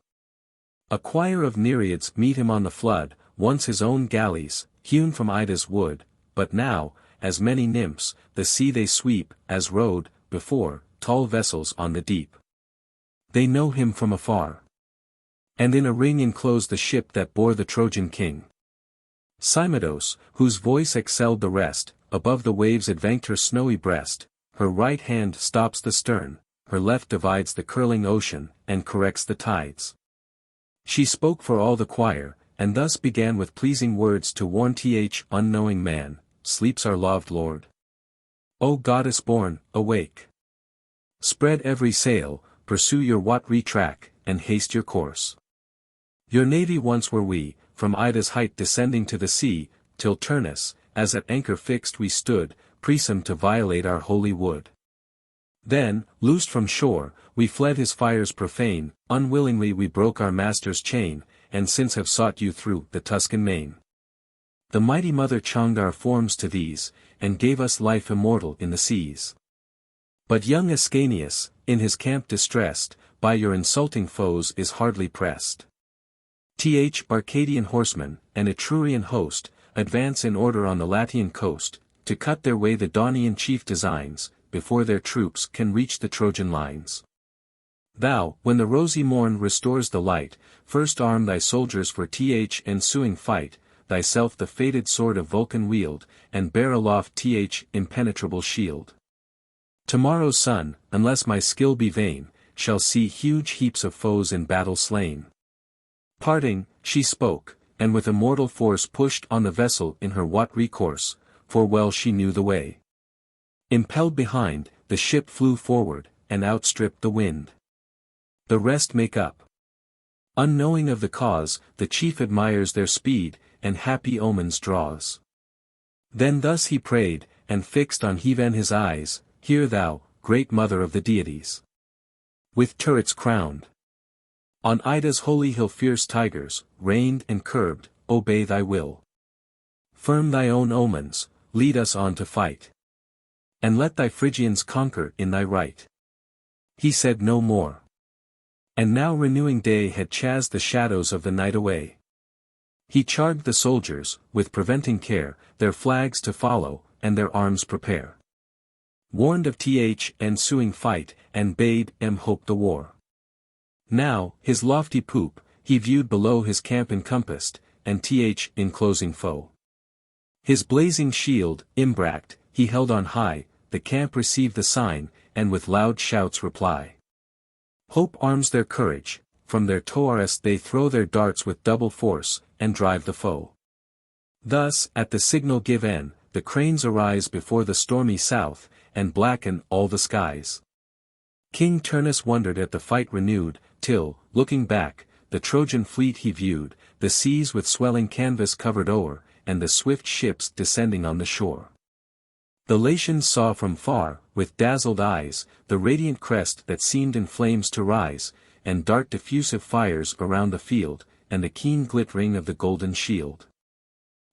A choir of Nereids meet him on the flood, once his own galleys, hewn from Ida's wood, but now, as many nymphs, the sea they sweep, as rode, before, tall vessels on the deep. They know him from afar. And in a ring enclose the ship that bore the Trojan king. Cymodos, whose voice excelled the rest, above the waves advanced her snowy breast, her right hand stops the stern, her left divides the curling ocean, and corrects the tides. She spoke for all the choir, and thus began with pleasing words to warn unknowing man, sleeps our loved lord. O goddess born, awake! Spread every sail, pursue your watery track, and haste your course. Your navy once were we, from Ida's height descending to the sea, till Turnus, as at anchor fixed we stood, presumed to violate our holy wood. Then, loosed from shore, we fled his fires profane, unwillingly we broke our master's chain, and since have sought you through the Tuscan main. The mighty mother chonged our forms to these, and gave us life immortal in the seas. But young Ascanius, in his camp distressed, by your insulting foes is hardly pressed. Arcadian horsemen, and Etrurian host, advance in order on the Latian coast, to cut their way the Daunian chief designs, before their troops can reach the Trojan lines. Thou, when the rosy morn restores the light, first arm thy soldiers for ensuing fight, thyself the fated sword of Vulcan wield, and bear aloft impenetrable shield. Tomorrow's sun, unless my skill be vain, shall see huge heaps of foes in battle slain. Parting, she spoke, and with immortal force pushed on the vessel in her watery course, for well she knew the way. Impelled behind, the ship flew forward, and outstripped the wind. The rest make up. Unknowing of the cause, the chief admires their speed, and happy omens draws. Then thus he prayed, and fixed on Heaven his eyes, hear thou, great mother of the deities. With turrets crowned. On Ida's holy hill fierce tigers, reined and curbed, obey thy will. Firm thy own omens, lead us on to fight. And let thy Phrygians conquer in thy right. He said no more. And now renewing day had chased the shadows of the night away. He charged the soldiers, with preventing care, their flags to follow, and their arms prepare. Warned of ensuing fight, and bade hope the war. Now, his lofty poop, he viewed below his camp encompassed, and enclosing foe. His blazing shield, imbract, he held on high, the camp received the sign, and with loud shouts reply. Hope arms their courage, from their toars they throw their darts with double force, and drive the foe. Thus, at the signal given, the cranes arise before the stormy south, and blacken all the skies. King Turnus wondered at the fight renewed, till, looking back, the Trojan fleet he viewed, the seas with swelling canvas covered o'er, and the swift ships descending on the shore. The Latians saw from far, with dazzled eyes, the radiant crest that seemed in flames to rise, and dart diffusive fires around the field, and the keen glittering of the golden shield.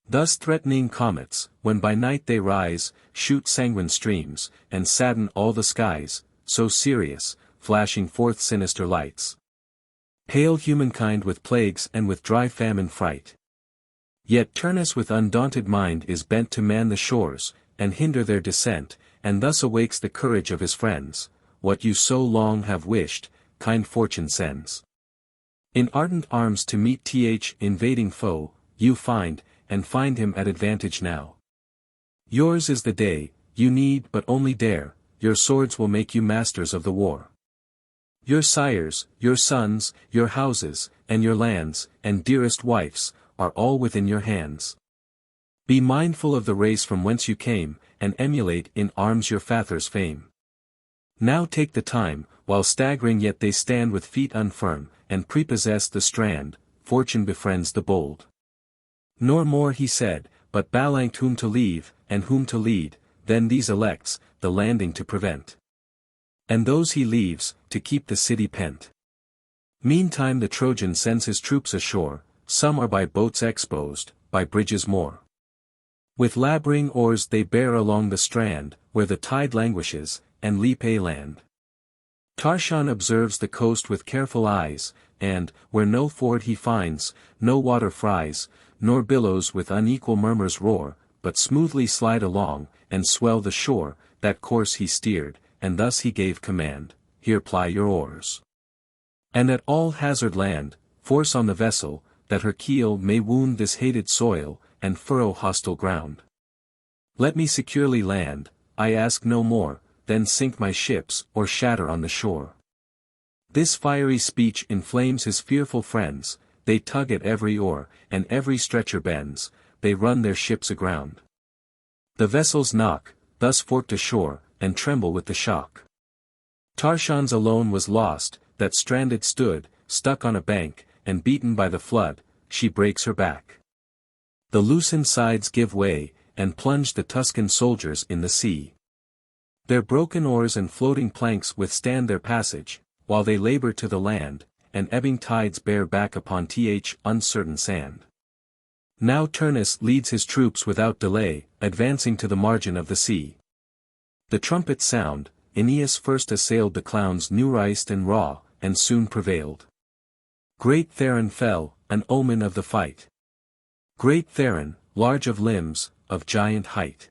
Thus threatening comets, when by night they rise, shoot sanguine streams, and sadden all the skies, so serious, flashing forth sinister lights. Hail humankind with plagues and with dry famine fright. Yet Turnus with undaunted mind is bent to man the shores, and hinder their descent, and thus awakes the courage of his friends. What you so long have wished, kind fortune sends. In ardent arms to meet invading foe, you find, and find him at advantage now. Yours is the day, you need but only dare, your swords will make you masters of the war. Your sires, your sons, your houses, and your lands, and dearest wives, are all within your hands. Be mindful of the race from whence you came, and emulate in arms your fathers' fame. Now take the time, while staggering yet they stand with feet unfirm, and prepossess the strand, fortune befriends the bold. Nor more he said, but balanced whom to leave, and whom to lead, then these elects, the landing to prevent. And those he leaves, to keep the city pent. Meantime the Trojan sends his troops ashore, some are by boats exposed, by bridges more. With labouring oars they bear along the strand, where the tide languishes, and leap a land. Trojan observes the coast with careful eyes, and, where no ford he finds, no water fries, nor billows with unequal murmurs roar, but smoothly slide along, and swell the shore, that course he steered, and thus he gave command, here ply your oars. And at all hazard land, force on the vessel, that her keel may wound this hated soil, and furrow hostile ground. Let me securely land, I ask no more, then sink my ships, or shatter on the shore. This fiery speech inflames his fearful friends, they tug at every oar, and every stretcher bends, they run their ships aground. The vessels knock, thus forked ashore, and tremble with the shock. Tarshan's alone was lost, that stranded stood, stuck on a bank, and beaten by the flood, she breaks her back. The loosened sides give way, and plunge the Tuscan soldiers in the sea. Their broken oars and floating planks withstand their passage, while they labor to the land, and ebbing tides bear back upon uncertain sand. Now Turnus leads his troops without delay, advancing to the margin of the sea. The trumpets sound, Aeneas first assailed the clowns new-riced and raw, and soon prevailed. Great Theron fell, an omen of the fight. Great Theron, large of limbs, of giant height.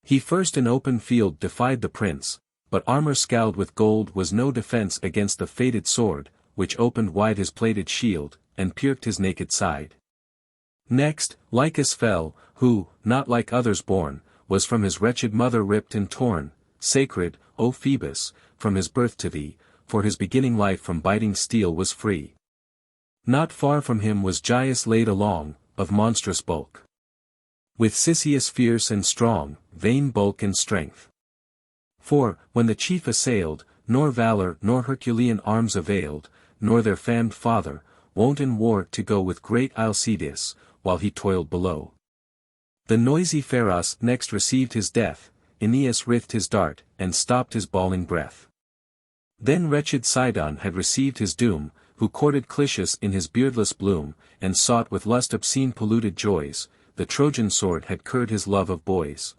He first in open field defied the prince, but armor scaled with gold was no defense against the fated sword, which opened wide his plated shield, and pierced his naked side. Next, Lycus fell, who, not like others born, was from his wretched mother ripped and torn, sacred, O Phoebus, from his birth to thee, for his beginning life from biting steel was free. Not far from him was Gyas laid along, of monstrous bulk. With Cisseus fierce and strong, vain bulk and strength. For, when the chief assailed, nor valor nor Herculean arms availed, nor their famed father, wont in war to go with great Alcides, while he toiled below. The noisy Pharos next received his death, Aeneas writhed his dart, and stopped his bawling breath. Then wretched Sidon had received his doom, who courted Clitius in his beardless bloom, and sought with lust obscene polluted joys, the Trojan sword had cured his love of boys.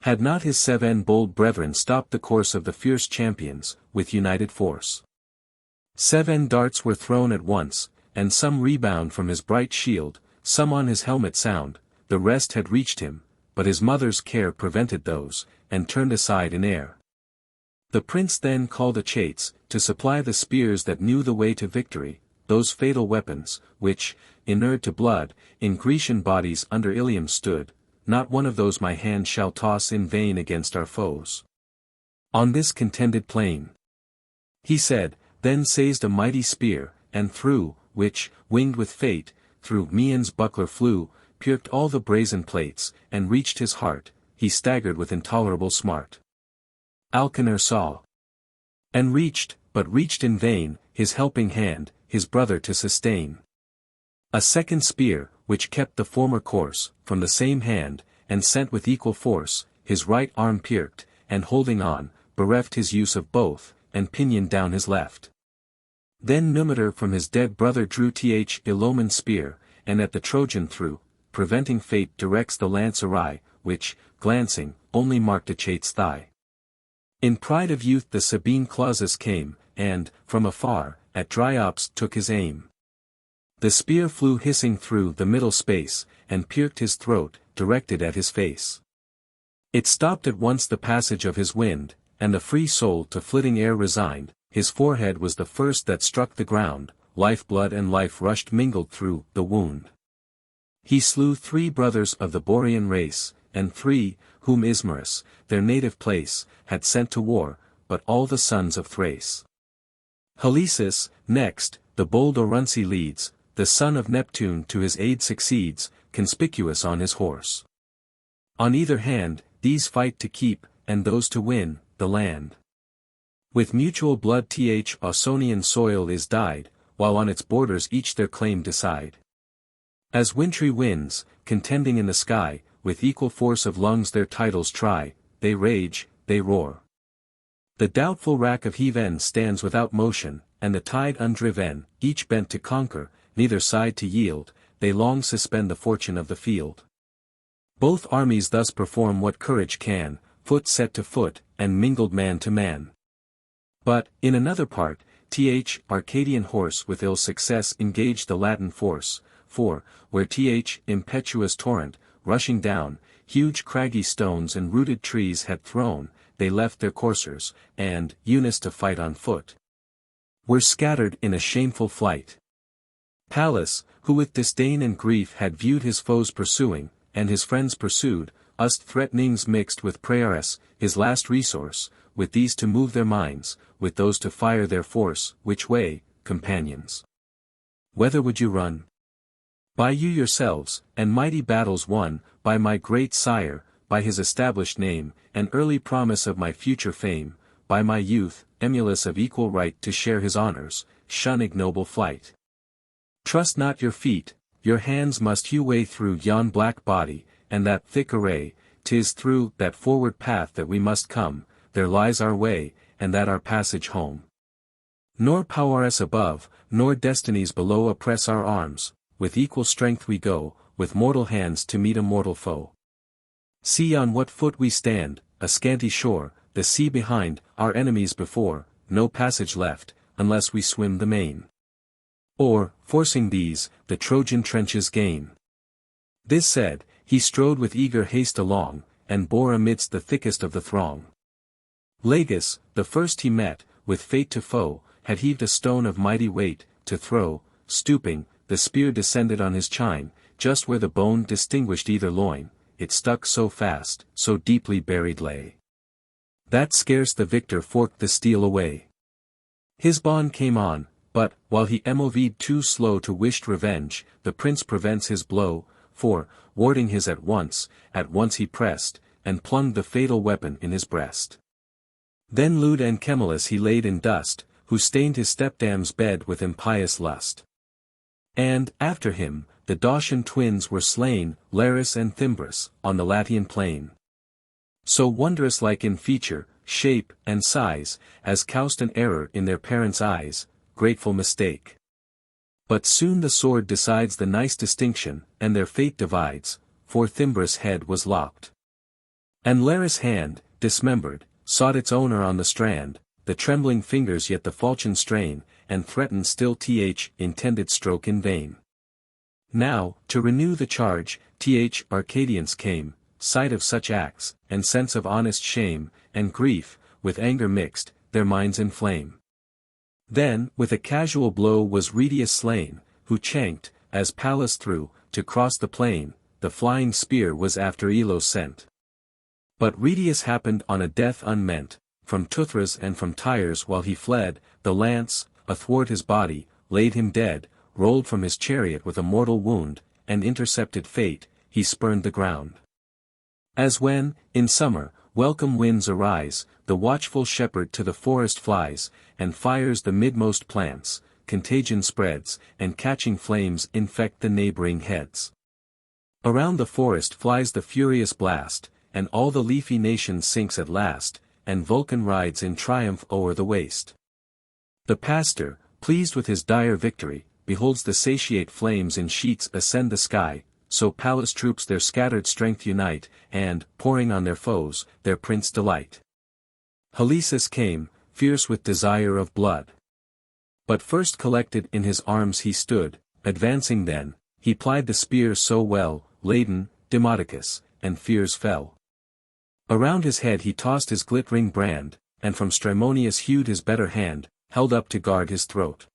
Had not his VII bold brethren stopped the course of the fierce champions, with united force. VII darts were thrown at once, and some rebound from his bright shield, some on his helmet sound, the rest had reached him, but his mother's care prevented those, and turned aside in air. The prince then called Achates, to supply the spears that knew the way to victory, those fatal weapons, which, inured to blood, in Grecian bodies under Ilium stood, not one of those my hand shall toss in vain against our foes. On this contended plain, he said, then seized a mighty spear, and through, which, winged with fate, through Maeon's buckler flew, pierced all the brazen plates, and reached his heart, he staggered with intolerable smart. Alcaner saw, and reached, but reached in vain, his helping hand, his brother to sustain. A second spear, which kept the former course, from the same hand, and sent with equal force, his right arm pierced, and holding on, bereft his use of both, and pinioned down his left. Then Numitor from his dead brother drew Ilomen's spear, and at the Trojan threw, preventing fate directs the lance awry, which, glancing, only marked Achates' thigh. In pride of youth the Sabine Clausus came, and, from afar, at Dryops took his aim. The spear flew hissing through the middle space, and pierced his throat, directed at his face. It stopped at once the passage of his wind, and the free soul to flitting air resigned, his forehead was the first that struck the ground, life-blood and life rushed mingled through the wound. He slew 3 brothers of the Borean race, and 3, whom Ismarus, their native place, had sent to war, but all the sons of Thrace. Halesus, next, the bold Orunci leads, the son of Neptune to his aid succeeds, conspicuous on his horse. On either hand, these fight to keep, and those to win, the land. With mutual blood Ausonian soil is dyed, while on its borders each their claim decide. As wintry winds, contending in the sky, with equal force of lungs their titles try, they rage, they roar. The doubtful rack of Heaven stands without motion, and the tide undriven, each bent to conquer, neither side to yield, they long suspend the fortune of the field. Both armies thus perform what courage can, foot set to foot, and mingled man to man. But, in another part, Arcadian horse with ill success engaged the Latin force, for, where impetuous torrent, rushing down, huge craggy stones and rooted trees had thrown, they left their coursers, and, Eunice to fight on foot, were scattered in a shameful flight. Pallas, who with disdain and grief had viewed his foes pursuing, and his friends pursued, used threatenings mixed with prayers, his last resource, with these to move their minds, with those to fire their force, which way, companions? Whether would you run? By you yourselves, and mighty battles won, by my great sire, by his established name, and early promise of my future fame, by my youth, emulous of equal right to share his honors, shun ignoble flight. Trust not your feet, your hands must hew way through yon black body, and that thick array, 'tis through that forward path that we must come, there lies our way, and that our passage home. Nor powers above, nor destinies below oppress our arms, with equal strength we go, with mortal hands to meet a mortal foe. See on what foot we stand, a scanty shore, the sea behind, our enemies before, no passage left, unless we swim the main. Or, forcing these, the Trojan trenches gain. This said, he strode with eager haste along, and bore amidst the thickest of the throng. Lagus, the first he met, with fate to foe, had heaved a stone of mighty weight, to throw, stooping, the spear descended on his chine, just where the bone distinguished either loin, it stuck so fast, so deeply buried lay, that scarce the victor forked the steel away. His bond came on, but, while he moved too slow to wished revenge, the prince prevents his blow, for, warding his at once he pressed, and plunged the fatal weapon in his breast. Then lewd Anchemolus he laid in dust, who stained his stepdam's bed with impious lust. And, after him, the Dacian twins were slain, Laris and Thymbrus, on the Latian plain. So wondrous like in feature, shape, and size, as caused an error in their parents' eyes, grateful mistake. But soon the sword decides the nice distinction, and their fate divides, for Thymbrus' head was lopped. And Laris' hand, dismembered, sought its owner on the strand, the trembling fingers yet the falchion strain, and threatened still intended stroke in vain. Now, to renew the charge, Arcadians came, sight of such acts, and sense of honest shame, and grief, with anger mixed, their minds inflame. Then, with a casual blow was Rhetius slain, who chanked, as Pallas threw, to cross the plain, the flying spear was after Iulus sent. But Rhetius happened on a death unmeant, from Teuthras and from Tyres while he fled, the lance, athwart his body, laid him dead, rolled from his chariot with a mortal wound, and intercepted fate, he spurned the ground. As when, in summer, welcome winds arise, the watchful shepherd to the forest flies, and fires the midmost plants, contagion spreads, and catching flames infect the neighboring heads. Around the forest flies the furious blast, and all the leafy nation sinks at last, and Vulcan rides in triumph o'er the waste. The pastor, pleased with his dire victory, beholds the satiate flames in sheets ascend the sky, so Pallas' troops their scattered strength unite, and, pouring on their foes, their prince delight. Halesus came, fierce with desire of blood. But first collected in his arms he stood, advancing then, he plied the spear so well, laden, Demodocus, and fears fell. Around his head he tossed his glittering brand, and from Strymonius hewed his better hand, held up to guard his throat.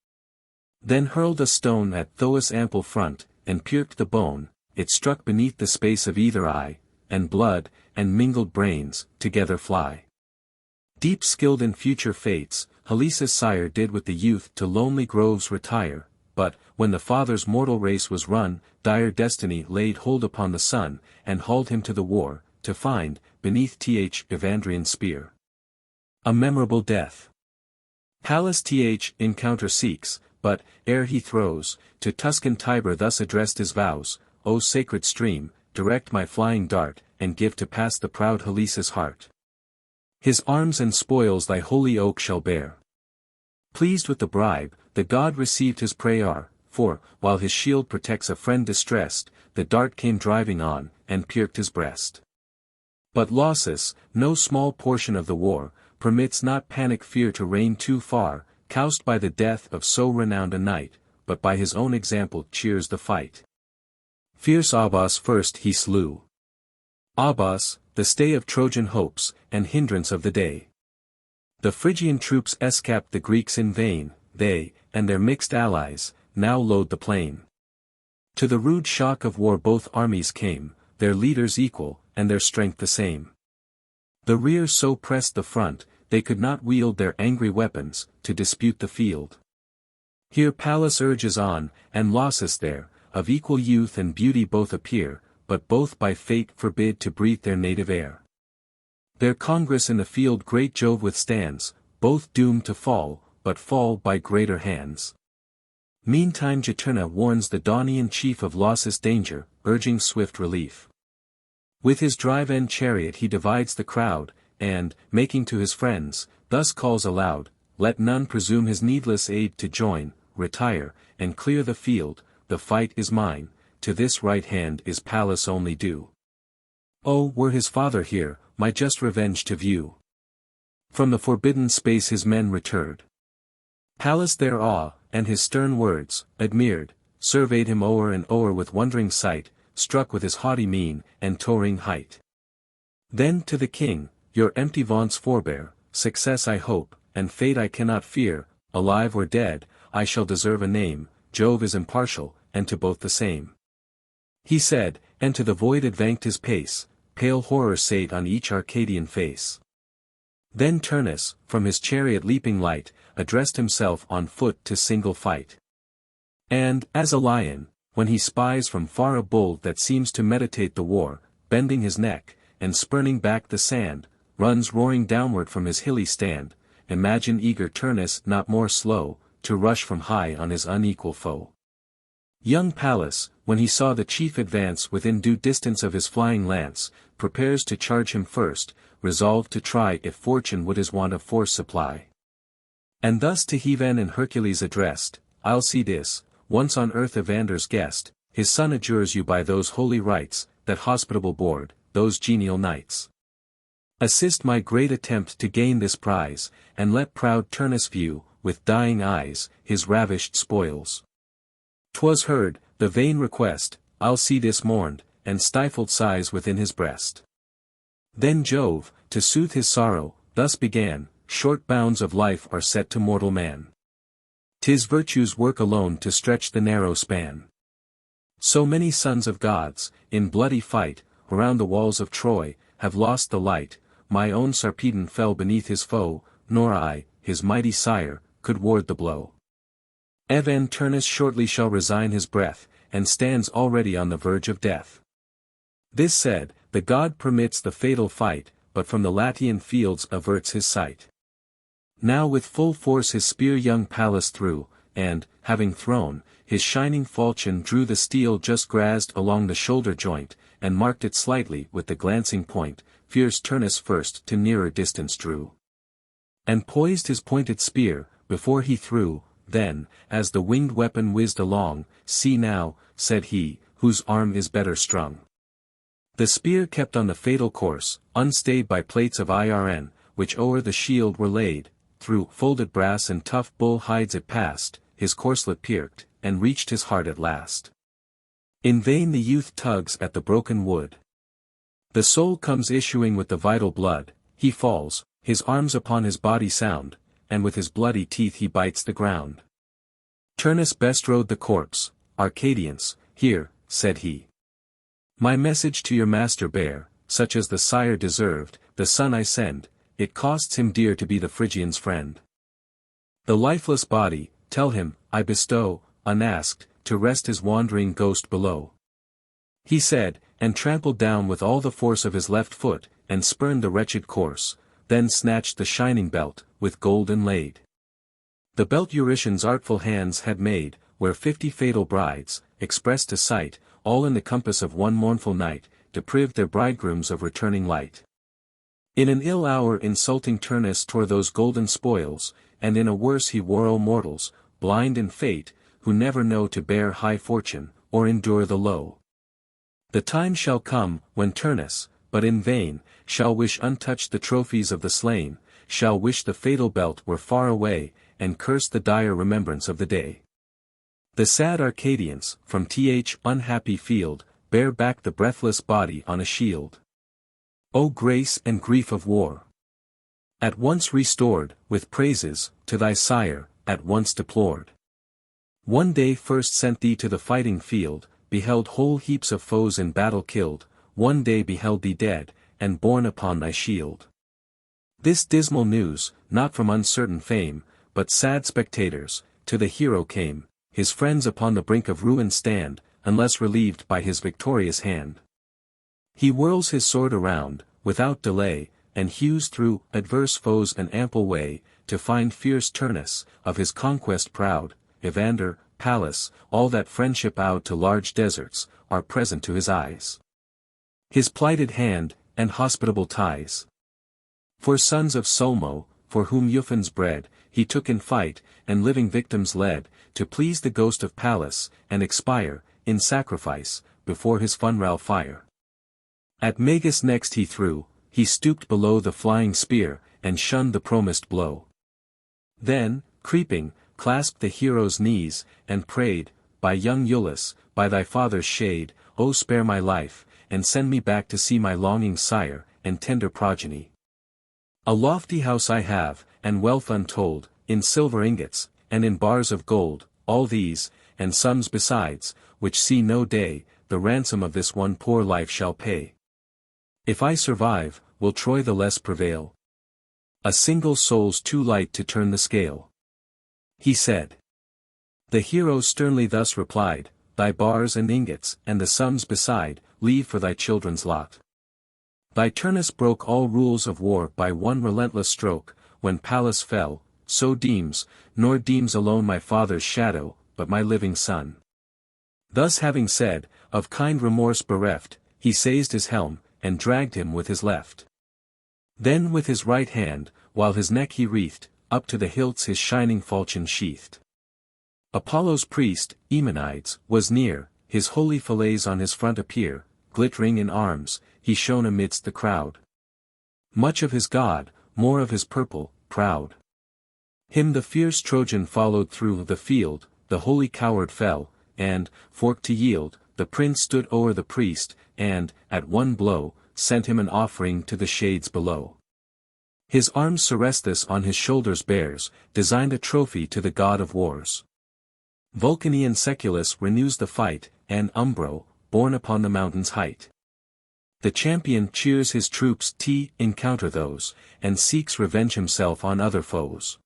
Then hurled a stone at Thoas' ample front, and pierced the bone, it struck beneath the space of either eye, and blood, and mingled brains, together fly. Deep skilled in future fates, Halesus' sire did with the youth to lonely groves retire, but, when the father's mortal race was run, dire destiny laid hold upon the son, and hauled him to the war, to find, beneath Evandrian spear, a memorable death. Pallas encounter seeks, but, ere he throws, to Tuscan Tiber thus addressed his vows, O sacred stream, direct my flying dart, and give to pass the proud Halesus' heart. His arms and spoils thy holy oak shall bear. Pleased with the bribe, the god received his prayer, for, while his shield protects a friend distressed, the dart came driving on, and pierced his breast. But Lausus, no small portion of the war, permits not panic fear to reign too far, cowed by the death of so renowned a knight, but by his own example cheers the fight. Fierce Abas first he slew. Abas, the stay of Trojan hopes, and hindrance of the day. The Phrygian troops escaped the Greeks in vain, they, and their mixed allies, now load the plain. To the rude shock of war both armies came, their leaders equal, and their strength the same. The rear so pressed the front, they could not wield their angry weapons, to dispute the field. Here Pallas urges on, and Lausus there, of equal youth and beauty both appear, but both by fate forbid to breathe their native air. Their congress in the field great Jove withstands, both doomed to fall, but fall by greater hands. Meantime Juturna warns the Daunian chief of Lausus' danger, urging swift relief. With his drive-end chariot he divides the crowd, and, making to his friends, thus calls aloud, let none presume his needless aid to join, retire, and clear the field, the fight is mine, to this right hand is Pallas only due. Oh, were his father here, my just revenge to view. From the forbidden space his men returned. Pallas their awe, and his stern words, admired, surveyed him o'er and o'er with wondering sight, struck with his haughty mien, and towering height. Then to the king, your empty vaunts forbear, success I hope, and fate I cannot fear, alive or dead, I shall deserve a name, Jove is impartial, and to both the same. He said, and to the void advanced his pace, pale horror sate on each Arcadian face. Then Turnus, from his chariot leaping light, addressed himself on foot to single fight. And, as a lion, when he spies from far a bull that seems to meditate the war, bending his neck, and spurning back the sand, runs roaring downward from his hilly stand, imagine eager Turnus not more slow, to rush from high on his unequal foe. Young Pallas, when he saw the chief advance within due distance of his flying lance, prepares to charge him first, resolved to try if fortune would his want of force supply. And thus to Heaven and Hercules addressed, Alcides, once on earth Evander's guest, his son adjures you by those holy rites, that hospitable board, those genial nights. Assist my great attempt to gain this prize, and let proud Turnus view, with dying eyes, his ravished spoils. 'Twas heard, the vain request, Alcides mourned, and stifled sighs within his breast. Then Jove, to soothe his sorrow, thus began, short bounds of life are set to mortal man. 'Tis virtue's work alone to stretch the narrow span. So many sons of gods, in bloody fight, around the walls of Troy, have lost the light, my own Sarpedon fell beneath his foe, nor I, his mighty sire, could ward the blow. Evan Turnus shortly shall resign his breath, and stands already on the verge of death. This said, the god permits the fatal fight, but from the Latian fields averts his sight. Now with full force his spear young Pallas threw, and, having thrown, his shining falchion drew the steel just grazed along the shoulder joint, and marked it slightly with the glancing point, fierce Turnus first to nearer distance drew. And poised his pointed spear, before he threw, then, as the winged weapon whizzed along, see now, said he, whose arm is better strung. The spear kept on the fatal course, unstayed by plates of iron, which o'er the shield were laid, through folded brass and tough bull hides it passed, his corslet pierced, and reached his heart at last. In vain the youth tugs at the broken wood. The soul comes issuing with the vital blood, he falls, his arms upon his body sound, and with his bloody teeth he bites the ground. Turnus bestrode the corpse, Arcadians, here, said he. My message to your master bear, such as the sire deserved, the son I send, it costs him dear to be the Phrygian's friend. The lifeless body, tell him, I bestow, unasked, to rest his wandering ghost below. He said, and trampled down with all the force of his left foot, and spurned the wretched corse, then snatched the shining belt, with gold inlaid. The belt Eurytion's artful hands had made, where 50 fatal brides, expressed to sight, all in the compass of one mournful night, deprived their bridegrooms of returning light. In an ill hour insulting Turnus tore those golden spoils, and in a worse he wore O mortals, blind in fate, who never know to bear high fortune, or endure the low. The time shall come, when Turnus, but in vain, shall wish untouched the trophies of the slain, shall wish the fatal belt were far away, and curse the dire remembrance of the day. The sad Arcadians, from th unhappy field, bear back the breathless body on a shield. O grace and grief of war! At once restored, with praises, to thy sire, at once deplored. One day first sent thee to the fighting field, beheld whole heaps of foes in battle killed, one day beheld thee dead, and borne upon thy shield. This dismal news, not from uncertain fame, but sad spectators, to the hero came, his friends upon the brink of ruin stand, unless relieved by his victorious hand. He whirls his sword around, without delay, and hews through adverse foes an ample way, to find fierce Turnus, of his conquest proud, Evander, Pallas, all that friendship out to large deserts, are present to his eyes. His plighted hand, and hospitable ties. For sons of Sulmo, for whom Ufens bred, he took in fight, and living victims led, to please the ghost of Pallas, and expire, in sacrifice, before his funral fire. At Magus next he threw, he stooped below the flying spear, and shunned the promised blow. Then, creeping, clasped the hero's knees, and prayed, by young Iulus, by thy father's shade, O spare my life, and send me back to see my longing sire, and tender progeny. A lofty house I have, and wealth untold, in silver ingots, and in bars of gold, all these, and sums besides, which see no day, the ransom of this one poor life shall pay. If I survive, will Troy the less prevail? A single soul's too light to turn the scale. He said. The hero sternly thus replied, thy bars and ingots, and the sums beside, leave for thy children's lot. Thy Turnus broke all rules of war by one relentless stroke, when Pallas fell, so deems, nor deems alone my father's shadow, but my living son. Thus having said, of kind remorse bereft, he seized his helm, and dragged him with his left. Then with his right hand, while his neck he wreathed, up to the hilts his shining falchion sheathed. Apollo's priest, Aeneid, was near, his holy fillets on his front appear, glittering in arms, he shone amidst the crowd. Much of his god, more of his purple, proud. Him the fierce Trojan followed through the field, the holy coward fell, and, forked to yield, the prince stood o'er the priest, and, at one blow, sent him an offering to the shades below. His arms Seresthus on his shoulders bears, designed a trophy to the god of wars. Vulcanian Seculus renews the fight, and Umbro, born upon the mountain's height. The champion cheers his troops to encounter those, and seeks revenge himself on other foes.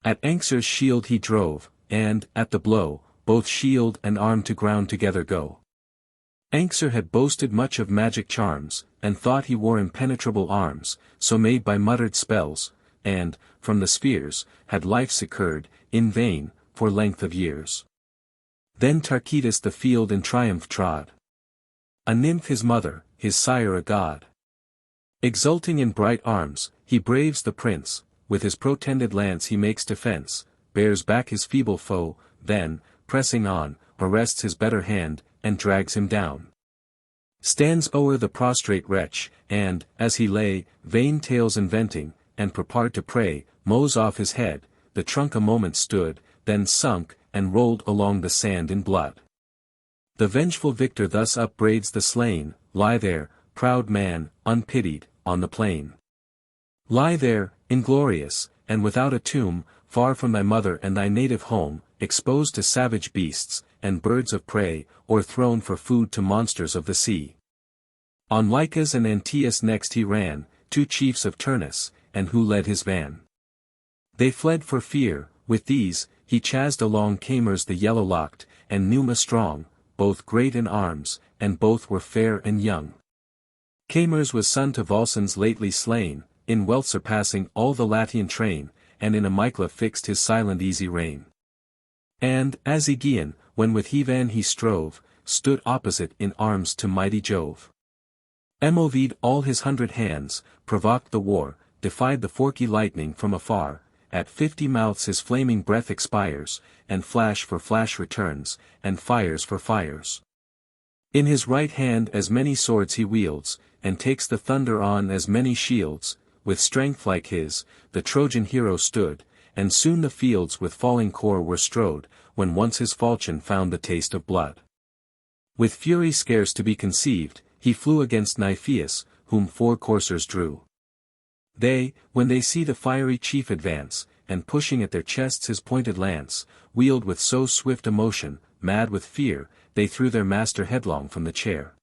At Anchises' shield he drove, and, at the blow, both shield and arm to ground together go. Anchises had boasted much of magic charms, and thought he wore impenetrable arms, so made by muttered spells, and, from the spheres, had life secured, in vain, for length of years. Then Tarquitus the field in triumph trod. A nymph his mother, his sire a god. Exulting in bright arms, he braves the prince, with his protended lance he makes defense, bears back his feeble foe, then, pressing on, arrests his better hand, and drags him down. Stands o'er the prostrate wretch, and, as he lay, vain tales inventing, and prepared to pray, mows off his head, the trunk a moment stood, then sunk, and rolled along the sand in blood. The vengeful victor thus upbraids the slain, lie there, proud man, unpitied, on the plain. Lie there, inglorious, and without a tomb, far from thy mother and thy native home, exposed to savage beasts, and birds of prey, or thrown for food to monsters of the sea. On Lycus and Antaeus next he ran, two chiefs of Turnus, and who led his van. They fled for fear, with these, he chased along Camers the yellow-locked, and Numa strong, both great in arms, and both were fair and young. Camers was son to Volscens lately slain, in wealth surpassing all the Latian train, and in Amycla fixed his silent easy reign. And, as Aegeon, when with Hevan he strove, stood opposite in arms to mighty Jove. Mov'd all his 100 hands, provoked the war, defied the forky lightning from afar, at 50 mouths his flaming breath expires, and flash for flash returns, and fires for fires. In his right hand as many swords he wields, and takes the thunder on as many shields, with strength like his, the Trojan hero stood, and soon the fields with falling core were strowed, when once his falchion found the taste of blood. With fury scarce to be conceived, he flew against Nyphaeus, whom 4 coursers drew. They, when they see the fiery chief advance, and pushing at their chests his pointed lance, wheeled with so swift a motion, mad with fear, they threw their master headlong from the chair.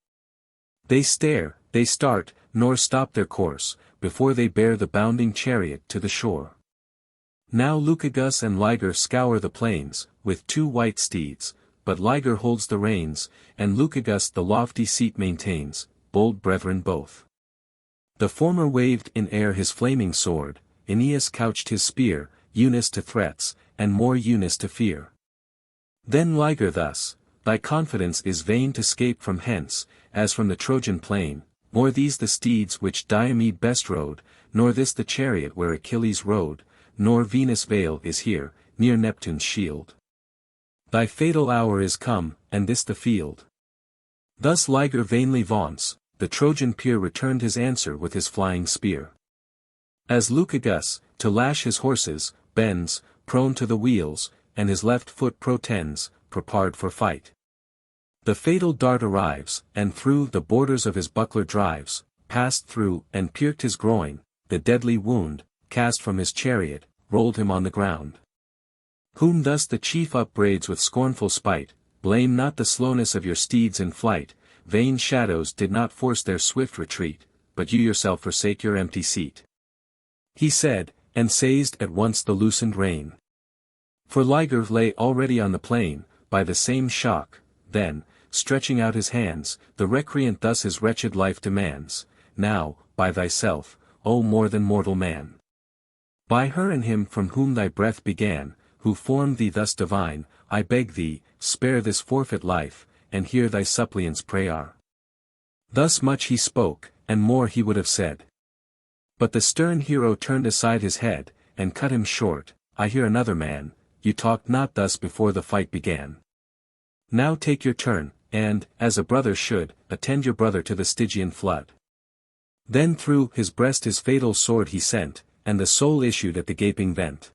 They stare, they start, nor stop their course, before they bear the bounding chariot to the shore. Now Lucagus and Liger scour the plains, with 2 white steeds, but Liger holds the reins, and Lucagus the lofty seat maintains, bold brethren both. The former waved in air his flaming sword, Aeneas couched his spear, Iulus to threats, and more Iulus to fear. Then Liger thus, thy confidence is vain to scape from hence, as from the Trojan plain, nor these the steeds which Diomed best rode, nor this the chariot where Achilles rode, nor Venus' veil is here, near Neptune's shield. Thy fatal hour is come, and this the field. Thus Liger vainly vaunts, the Trojan peer returned his answer with his flying spear. As Lucagus, to lash his horses, bends, prone to the wheels, and his left foot protends, prepared for fight. The fatal dart arrives, and through the borders of his buckler drives, passed through, and pierced his groin, the deadly wound, cast from his chariot, rolled him on the ground. Whom thus the chief upbraids with scornful spite, blame not the slowness of your steeds in flight, vain shadows did not force their swift retreat, but you yourself forsake your empty seat. He said, and seized at once the loosened rein. For Liger lay already on the plain, by the same shock, then, stretching out his hands, the recreant thus his wretched life demands, now, by thyself, O more than mortal man. By her and him from whom thy breath began, who formed thee thus divine, I beg thee, spare this forfeit life, and hear thy suppliant's prayer. Thus much he spoke, and more he would have said. But the stern hero turned aside his head, and cut him short. I hear another man, you talked not thus before the fight began. Now take your turn, and, as a brother should, attend your brother to the Stygian flood. Then through his breast his fatal sword he sent, and the soul issued at the gaping vent.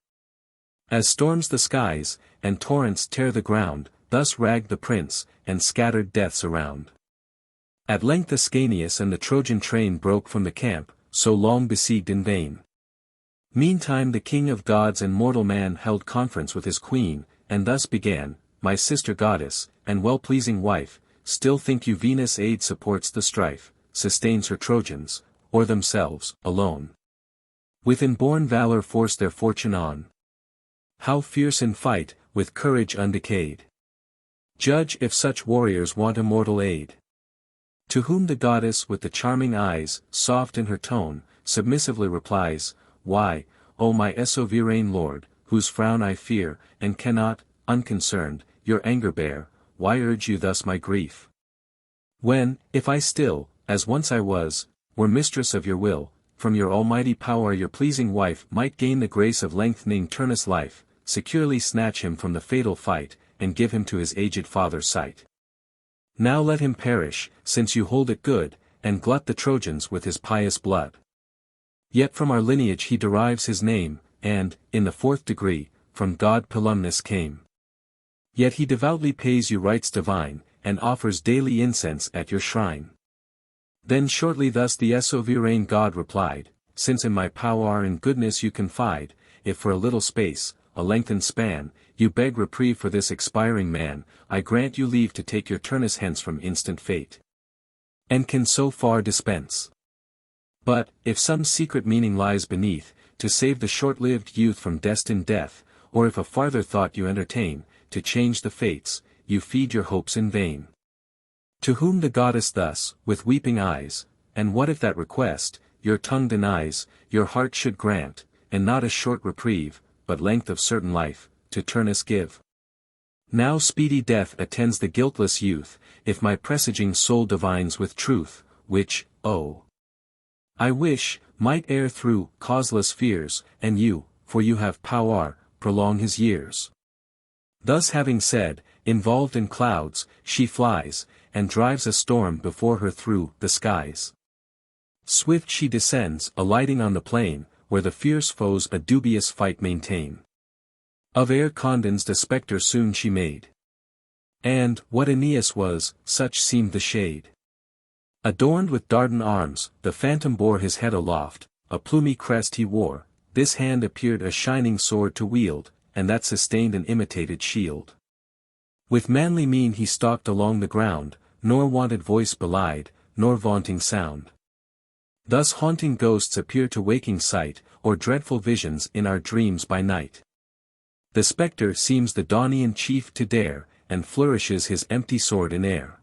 As storms the skies, and torrents tear the ground, thus ragged the prince, and scattered deaths around. At length Ascanius and the Trojan train broke from the camp, so long besieged in vain. Meantime the king of gods and mortal man held conference with his queen, and thus began, my sister goddess, and well-pleasing wife, still think you Venus' aid supports the strife, sustains her Trojans, or themselves, alone? With inborn valor force their fortune on. How fierce in fight, with courage undecayed. Judge if such warriors want immortal aid. To whom the goddess with the charming eyes, soft in her tone, submissively replies, why, O my sovereign lord, whose frown I fear, and cannot, unconcerned, your anger bear, why urge you thus my grief? When, if I still, as once I was, were mistress of your will, from your almighty power your pleasing wife might gain the grace of lengthening Turnus' life, securely snatch him from the fatal fight, and give him to his aged father's sight. Now let him perish, since you hold it good, and glut the Trojans with his pious blood. Yet from our lineage he derives his name, and, in the 4th degree, from god Pilumnus came. Yet he devoutly pays you rites divine, and offers daily incense at your shrine. Then shortly thus the sovereign god replied, since in my power and goodness you confide, if for a little space, a lengthened span, you beg reprieve for this expiring man, I grant you leave to take your Turnus hence from instant fate. And can so far dispense. But, if some secret meaning lies beneath, to save the short-lived youth from destined death, or if a farther thought you entertain, to change the fates, you feed your hopes in vain. To whom the goddess thus, with weeping eyes, and what if that request, your tongue denies, your heart should grant, and not a short reprieve, but length of certain life, to Turnus give. Now speedy death attends the guiltless youth, if my presaging soul divines with truth, which, oh, I wish, might err through causeless fears, and you, for you have power, prolong his years. Thus having said, involved in clouds, she flies, and drives a storm before her through the skies. Swift she descends, alighting on the plain, where the fierce foes a dubious fight maintain. Of air condensed a spectre soon she made. And, what Aeneas was, such seemed the shade. Adorned with Dardan arms, the phantom bore his head aloft, a plumy crest he wore, this hand appeared a shining sword to wield, and that sustained an imitated shield. With manly mien he stalked along the ground, nor wanted voice belied, nor vaunting sound. Thus haunting ghosts appear to waking sight, or dreadful visions in our dreams by night. The spectre seems the Daunian chief to dare, and flourishes his empty sword in air.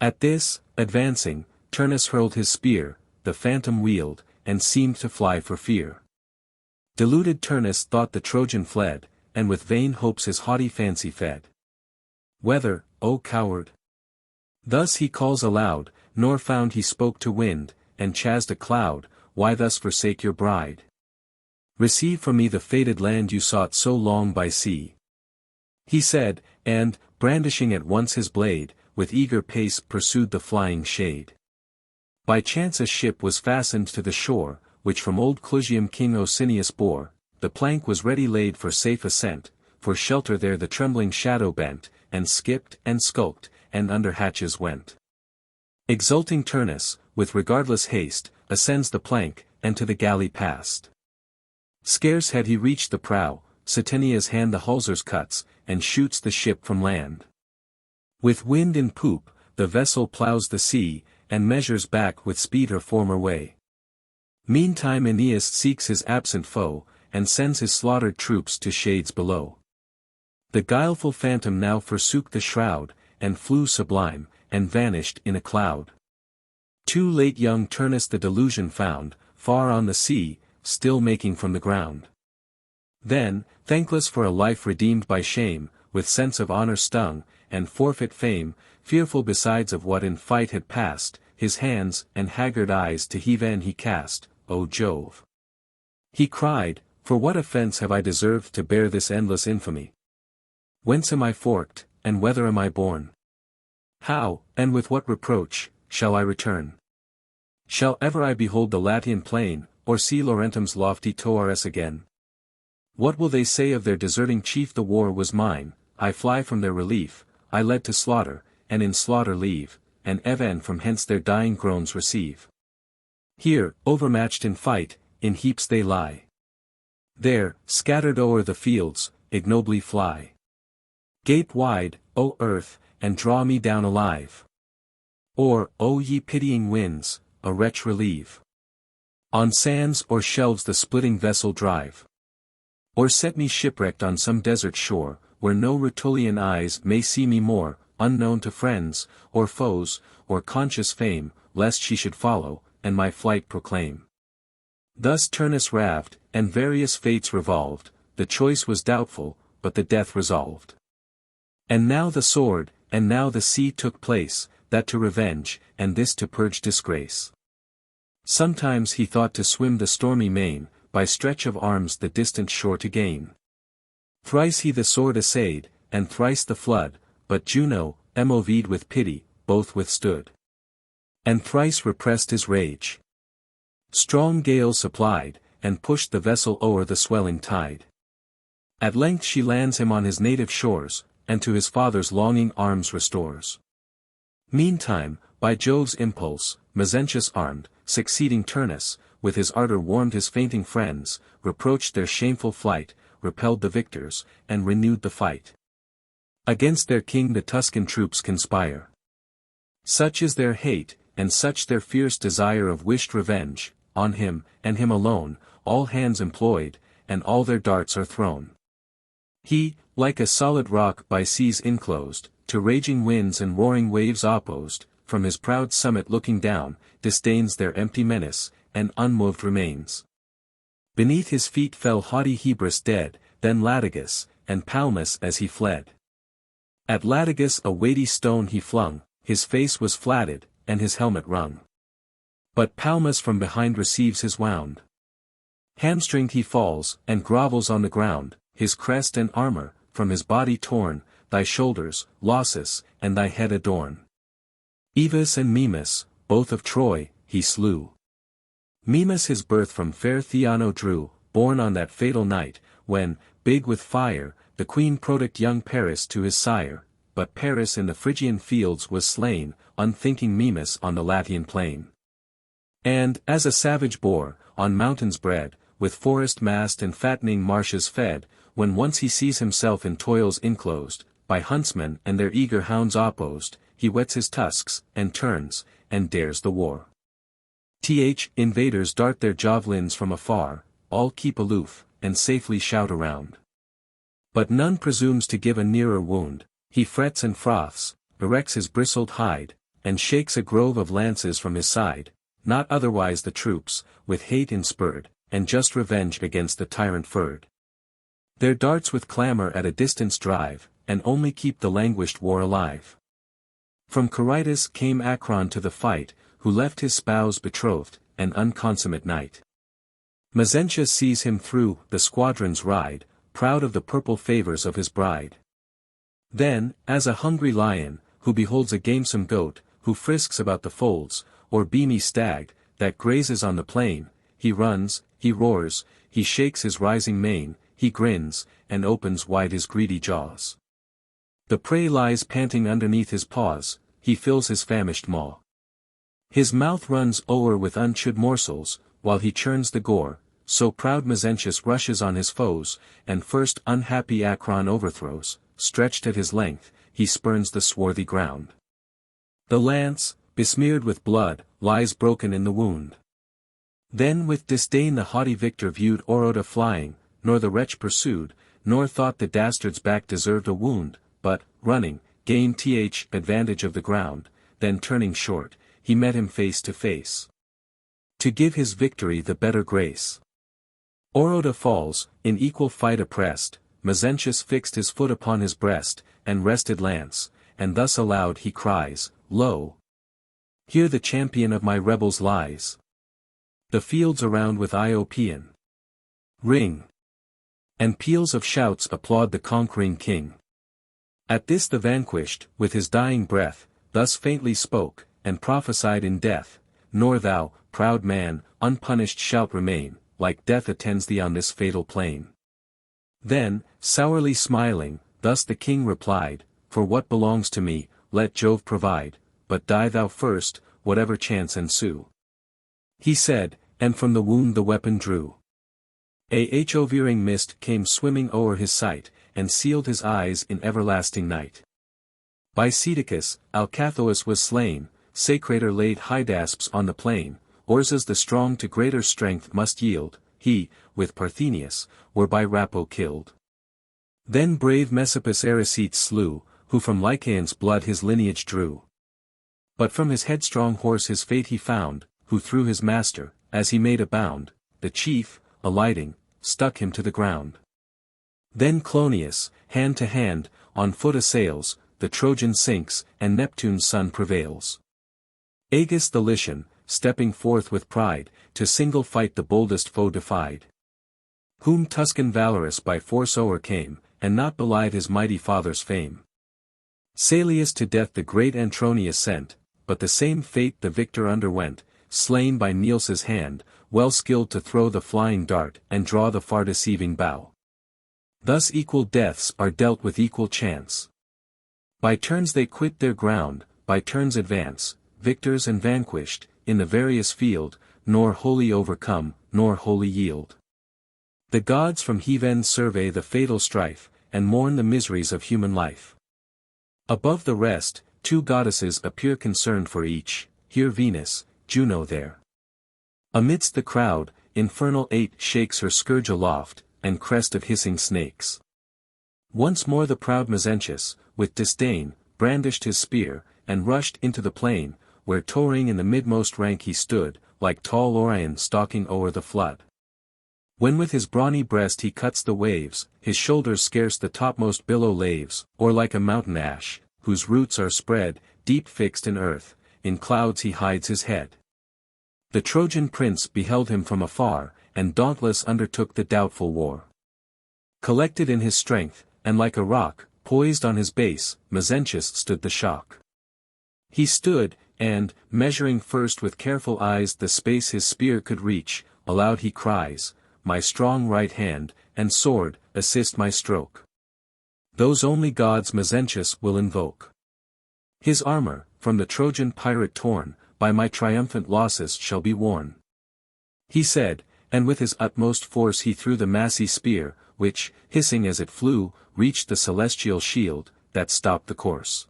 At this, advancing, Turnus hurled his spear, the phantom wheeled, and seemed to fly for fear. Deluded Turnus thought the Trojan fled, and with vain hopes his haughty fancy fed. Whether, O coward? Thus he calls aloud, nor found he spoke to wind, and chased a cloud, why thus forsake your bride? Receive from me the fated land you sought so long by sea. He said, and, brandishing at once his blade, with eager pace pursued the flying shade. By chance a ship was fastened to the shore, which from old Clusium King Ascanius bore, the plank was ready laid for safe ascent, for shelter there the trembling shadow bent, and skipped and skulked, and under hatches went. Exulting Turnus, with regardless haste, ascends the plank, and to the galley passed. Scarce had he reached the prow, Satinia's hand the hawsers cuts, and shoots the ship from land. With wind in poop, the vessel plows the sea, and measures back with speed her former way. Meantime Aeneas seeks his absent foe, and sends his slaughtered troops to shades below. The guileful phantom now forsook the shroud, and flew sublime, and vanished in a cloud. Too late young Turnus the delusion found, far on the sea, still making from the ground. Then, thankless for a life redeemed by shame, with sense of honor stung, and forfeit fame, fearful besides of what in fight had passed, his hands and haggard eyes to heaven he cast, O Jove! He cried, For what offense have I deserved to bear this endless infamy? Whence am I forked, and whether am I born? How, and with what reproach, shall I return? Shall ever I behold the Latian plain, or see Laurentum's lofty Toares again? What will they say of their deserting chief? The war was mine, I fly from their relief, I led to slaughter, and in slaughter leave, and even from hence their dying groans receive. Here, overmatched in fight, in heaps they lie. There, scattered o'er the fields, ignobly fly. Gape wide, O earth, and draw me down alive. Or, O ye pitying winds, a wretch relieve. On sands or shelves the splitting vessel drive. Or set me shipwrecked on some desert shore, where no Rutulian eyes may see me more, unknown to friends, or foes, or conscious fame, lest she should follow, and my flight proclaim. Thus Turnus raved, and various fates revolved, the choice was doubtful, but the death resolved. And now the sword, and now the sea took place, that to revenge, and this to purge disgrace. Sometimes he thought to swim the stormy main, by stretch of arms the distant shore to gain. Thrice he the sword essayed, and thrice the flood, but Juno, moved with pity, both withstood. And thrice repressed his rage. Strong gales supplied, and pushed the vessel o'er the swelling tide. At length she lands him on his native shores, and to his father's longing arms restores. Meantime, by Jove's impulse, Mezentius armed, succeeding Turnus, with his ardor warmed his fainting friends, reproached their shameful flight, repelled the victors, and renewed the fight. Against their king the Tuscan troops conspire. Such is their hate, and such their fierce desire of wished revenge, on him, and him alone, all hands employed, and all their darts are thrown. He, like a solid rock by seas enclosed, to raging winds and roaring waves opposed, from his proud summit looking down, disdains their empty menace, and unmoved remains. Beneath his feet fell haughty Hebrus dead, then Latagus, and Palmus as he fled. At Latagus a weighty stone he flung, his face was flatted, and his helmet rung. But Palmus from behind receives his wound. Hamstringed he falls, and grovels on the ground, his crest and armor, from his body torn, thy shoulders, Lausus, and thy head adorn. Evis and Mimas, both of Troy, he slew. Mimas his birth from fair Theano drew, born on that fatal night, when, big with fire, the queen prodict young Paris to his sire, but Paris in the Phrygian fields was slain, unthinking Mimas on the Latian plain. And, as a savage boar, on mountains bred, with forest mast and fattening marshes fed, when once he sees himself in toils enclosed, by huntsmen and their eager hounds opposed, he whets his tusks, and turns, and dares the war. Invaders dart their javelins from afar, all keep aloof, and safely shout around. But none presumes to give a nearer wound, he frets and froths, erects his bristled hide, and shakes a grove of lances from his side, not otherwise the troops, with hate inspurred, and just revenge against the tyrant furred. Their darts with clamor at a distance drive, and only keep the languished war alive. From Coritus came Acron to the fight, who left his spouse betrothed, an unconsummate knight. Mezentius sees him through the squadrons ride, proud of the purple favors of his bride. Then, as a hungry lion, who beholds a gamesome goat, who frisks about the folds, or beamy stag, that grazes on the plain, he runs, he roars, he shakes his rising mane, he grins, and opens wide his greedy jaws. The prey lies panting underneath his paws, he fills his famished maw. His mouth runs o'er with unchewed morsels, while he churns the gore, so proud Mezentius rushes on his foes, and first unhappy Acron overthrows, stretched at his length, he spurns the swarthy ground. The lance, besmeared with blood, lies broken in the wound. Then with disdain the haughty victor viewed Oroda flying, nor the wretch pursued, nor thought the dastard's back deserved a wound, but, running, gained advantage of the ground, then turning short, he met him face to face. To give his victory the better grace. Oroda falls, in equal fight oppressed, Mezentius fixed his foot upon his breast, and rested lance, and thus aloud he cries, Lo! Here the champion of my rebels lies. The fields around with Iopian ring. And peals of shouts applaud the conquering king. At this the vanquished, with his dying breath, thus faintly spoke, and prophesied in death, "Nor thou, proud man, unpunished shalt remain, like death attends thee on this fatal plain." Then, sourly smiling, thus the king replied, "For what belongs to me, let Jove provide, but die thou first, whatever chance ensue." He said, and from the wound the weapon drew. A hovering mist came swimming o'er his sight, and sealed his eyes in everlasting night. By Caedicus, Alcathous was slain, Sacrator laid Hydasps on the plain, Orsas the strong to greater strength must yield, he, with Parthenius, were by Rapo killed. Then brave Messapus Aricetes slew, who from Lycaon's blood his lineage drew. But from his headstrong horse his fate he found, who threw his master, as he made a bound, the chief, alighting, stuck him to the ground. Then Clonius, hand to hand, on foot assails, the Trojan sinks, and Neptune's son prevails. Agis the Lycian, stepping forth with pride, to single fight the boldest foe defied. Whom Tuscan Valorous by force o'ercame, and not belied his mighty father's fame. Salius to death the great Antronius sent, but the same fate the victor underwent, slain by Niels's hand, well skilled to throw the flying dart and draw the far-deceiving bow. Thus equal deaths are dealt with equal chance. By turns they quit their ground, by turns advance, victors and vanquished, in the various field, nor wholly overcome, nor wholly yield. The gods from heaven survey the fatal strife, and mourn the miseries of human life. Above the rest, two goddesses appear concerned for each, here Venus, Juno there. Amidst the crowd, infernal Eight shakes her scourge aloft, and crest of hissing snakes. Once more the proud Mezentius, with disdain, brandished his spear, and rushed into the plain, where towering in the midmost rank he stood, like tall Orion stalking o'er the flood. When with his brawny breast he cuts the waves, his shoulders scarce the topmost billow laves, or like a mountain ash, whose roots are spread, deep fixed in earth, in clouds he hides his head. The Trojan prince beheld him from afar, and dauntless undertook the doubtful war. Collected in his strength, and like a rock, poised on his base, Mezentius stood the shock. He stood, and, measuring first with careful eyes the space his spear could reach, aloud he cries, "My strong right hand, and sword, assist my stroke. Those only gods Mezentius will invoke. His armor, from the Trojan pirate torn, by my triumphant losses shall be worn." He said, and with his utmost force he threw the massy spear, which, hissing as it flew, reached the celestial shield, that stopped the course.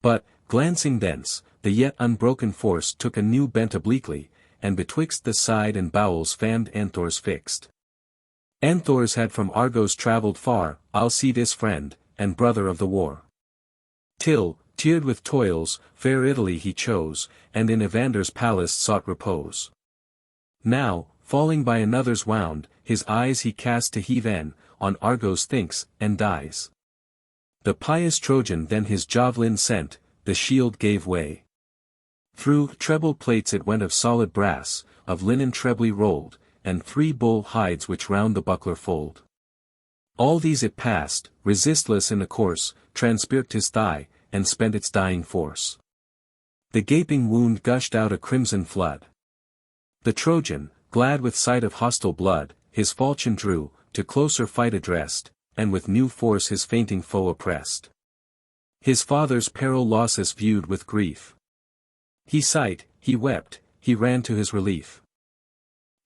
But, glancing thence, the yet unbroken force took a new bent obliquely, and betwixt the side and bowels famed Anthors fixed. Anthors had from Argos travelled far, Alcides friend, and brother of the war. Till, tiered with toils, fair Italy he chose, and in Evander's palace sought repose. Now, falling by another's wound, his eyes he cast to heaven, on Argos thinks, and dies. The pious Trojan then his javelin sent, the shield gave way. Through treble plates it went of solid brass, of linen trebly rolled, and 3 bull hides which round the buckler fold. All these it passed, resistless in the course, transpierced his thigh, and spent its dying force. The gaping wound gushed out a crimson flood. The Trojan, glad with sight of hostile blood, his falchion drew, to closer fight addressed, and with new force his fainting foe oppressed. His father's peril Lausus viewed with grief. He sighed, he wept, he ran to his relief.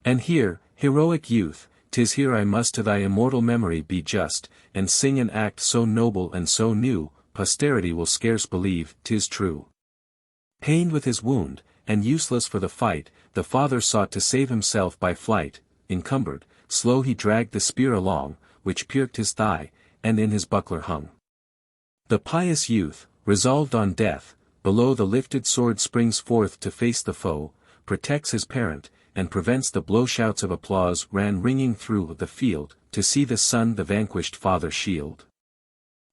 "And here, heroic youth, 'tis here I must to thy immortal memory be just, and sing an act so noble and so new, posterity will scarce believe 'tis true." Pained with his wound, and useless for the fight, the father sought to save himself by flight, encumbered, slow he dragged the spear along, which pierced his thigh, and in his buckler hung. The pious youth, resolved on death, below the lifted sword springs forth to face the foe, protects his parent, and prevents the blow. Shouts of applause ran ringing through the field, to see the son the vanquished father shield.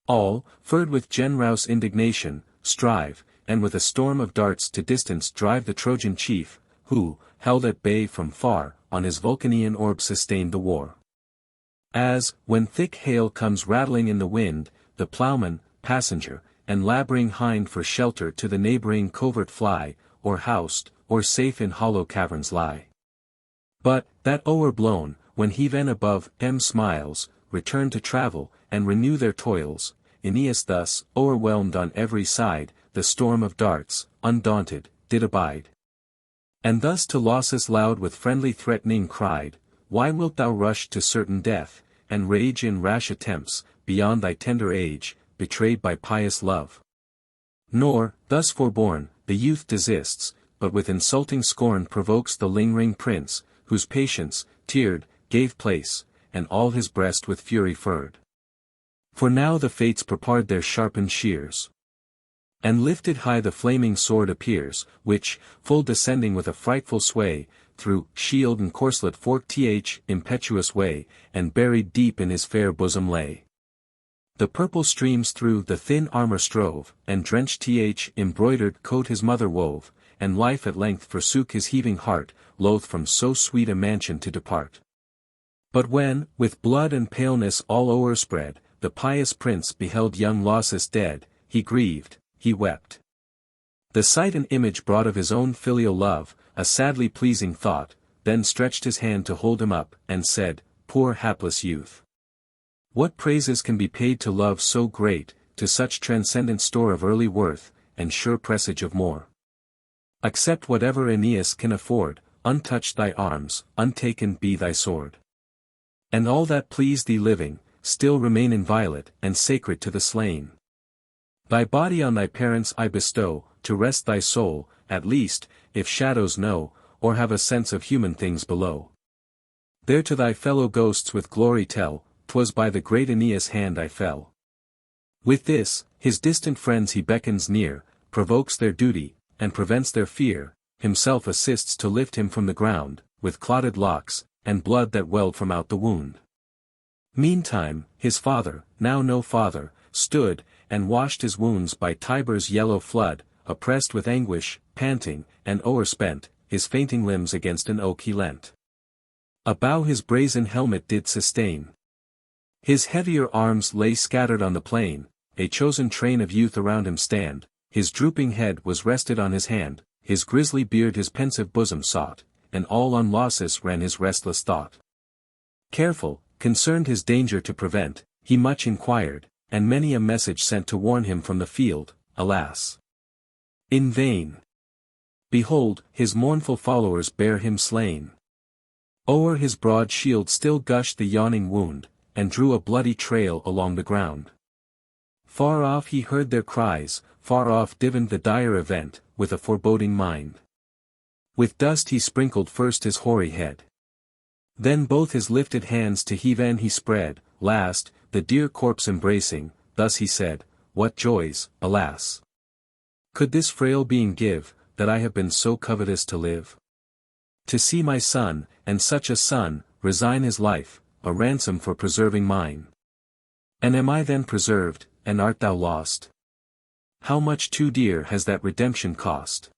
All, furred with generous indignation, strive, and with a storm of darts to distance drive the Trojan chief, who, held at bay from far, on his Vulcanian orb sustained the war. As, when thick hail comes rattling in the wind, the ploughman, passenger, and labouring hind for shelter to the neighbouring covert fly, or housed, or safe in hollow caverns lie. But, that o'erblown, when heaven above smiles, return to travel, and renew their toils, Aeneas thus, o'erwhelmed on every side, the storm of darts, undaunted, did abide. And thus to Lausus loud with friendly threatening cried, Why wilt thou rush to certain death, and rage in rash attempts, beyond thy tender age, betrayed by pious love? Nor, thus forborne, the youth desists, but with insulting scorn provokes the lingering prince, whose patience, teared, gave place, and all his breast with fury furred. For now the fates prepared their sharpened shears. And lifted high the flaming sword appears, which, full descending with a frightful sway, through shield and corslet forked impetuous way, and buried deep in his fair bosom lay. The purple streams through the thin armor strove, and drenched embroidered coat his mother wove, and life at length forsook his heaving heart, loath from so sweet a mansion to depart. But when, with blood and paleness all o'erspread, the pious prince beheld young Lausus dead, he grieved, he wept. The sight and image brought of his own filial love, a sadly pleasing thought, then stretched his hand to hold him up, and said, Poor hapless youth! What praises can be paid to love so great, to such transcendent store of early worth, and sure presage of more? Accept whatever Aeneas can afford, untouched thy arms, untaken be thy sword. And all that please thee living, still remain inviolate, and sacred to the slain. Thy body on thy parents I bestow, to rest thy soul, at least, if shadows know, or have a sense of human things below. There to thy fellow ghosts with glory tell, 'twas by the great Aeneas' hand I fell. With this, his distant friends he beckons near, provokes their duty, and prevents their fear, himself assists to lift him from the ground, with clotted locks, and blood that welled from out the wound. Meantime, his father, now no father, stood, and washed his wounds by Tiber's yellow flood, oppressed with anguish, panting, and o'erspent, his fainting limbs against an oak he leant. A bough his brazen helmet did sustain. His heavier arms lay scattered on the plain, a chosen train of youth around him stand, his drooping head was rested on his hand, his grisly beard his pensive bosom sought, and all on Lausus ran his restless thought. Careful, concerned his danger to prevent, he much inquired, and many a message sent to warn him from the field, alas! In vain. Behold, his mournful followers bear him slain. O'er his broad shield still gushed the yawning wound, and drew a bloody trail along the ground. Far off he heard their cries, far off divined the dire event, with a foreboding mind. With dust he sprinkled first his hoary head. Then both his lifted hands to heaven he spread, last, the dear corpse embracing, thus he said, What joys, alas! Could this frail being give, that I have been so covetous to live? To see my son, and such a son, resign his life, a ransom for preserving mine. And am I then preserved, and art thou lost? How much too dear has that redemption cost?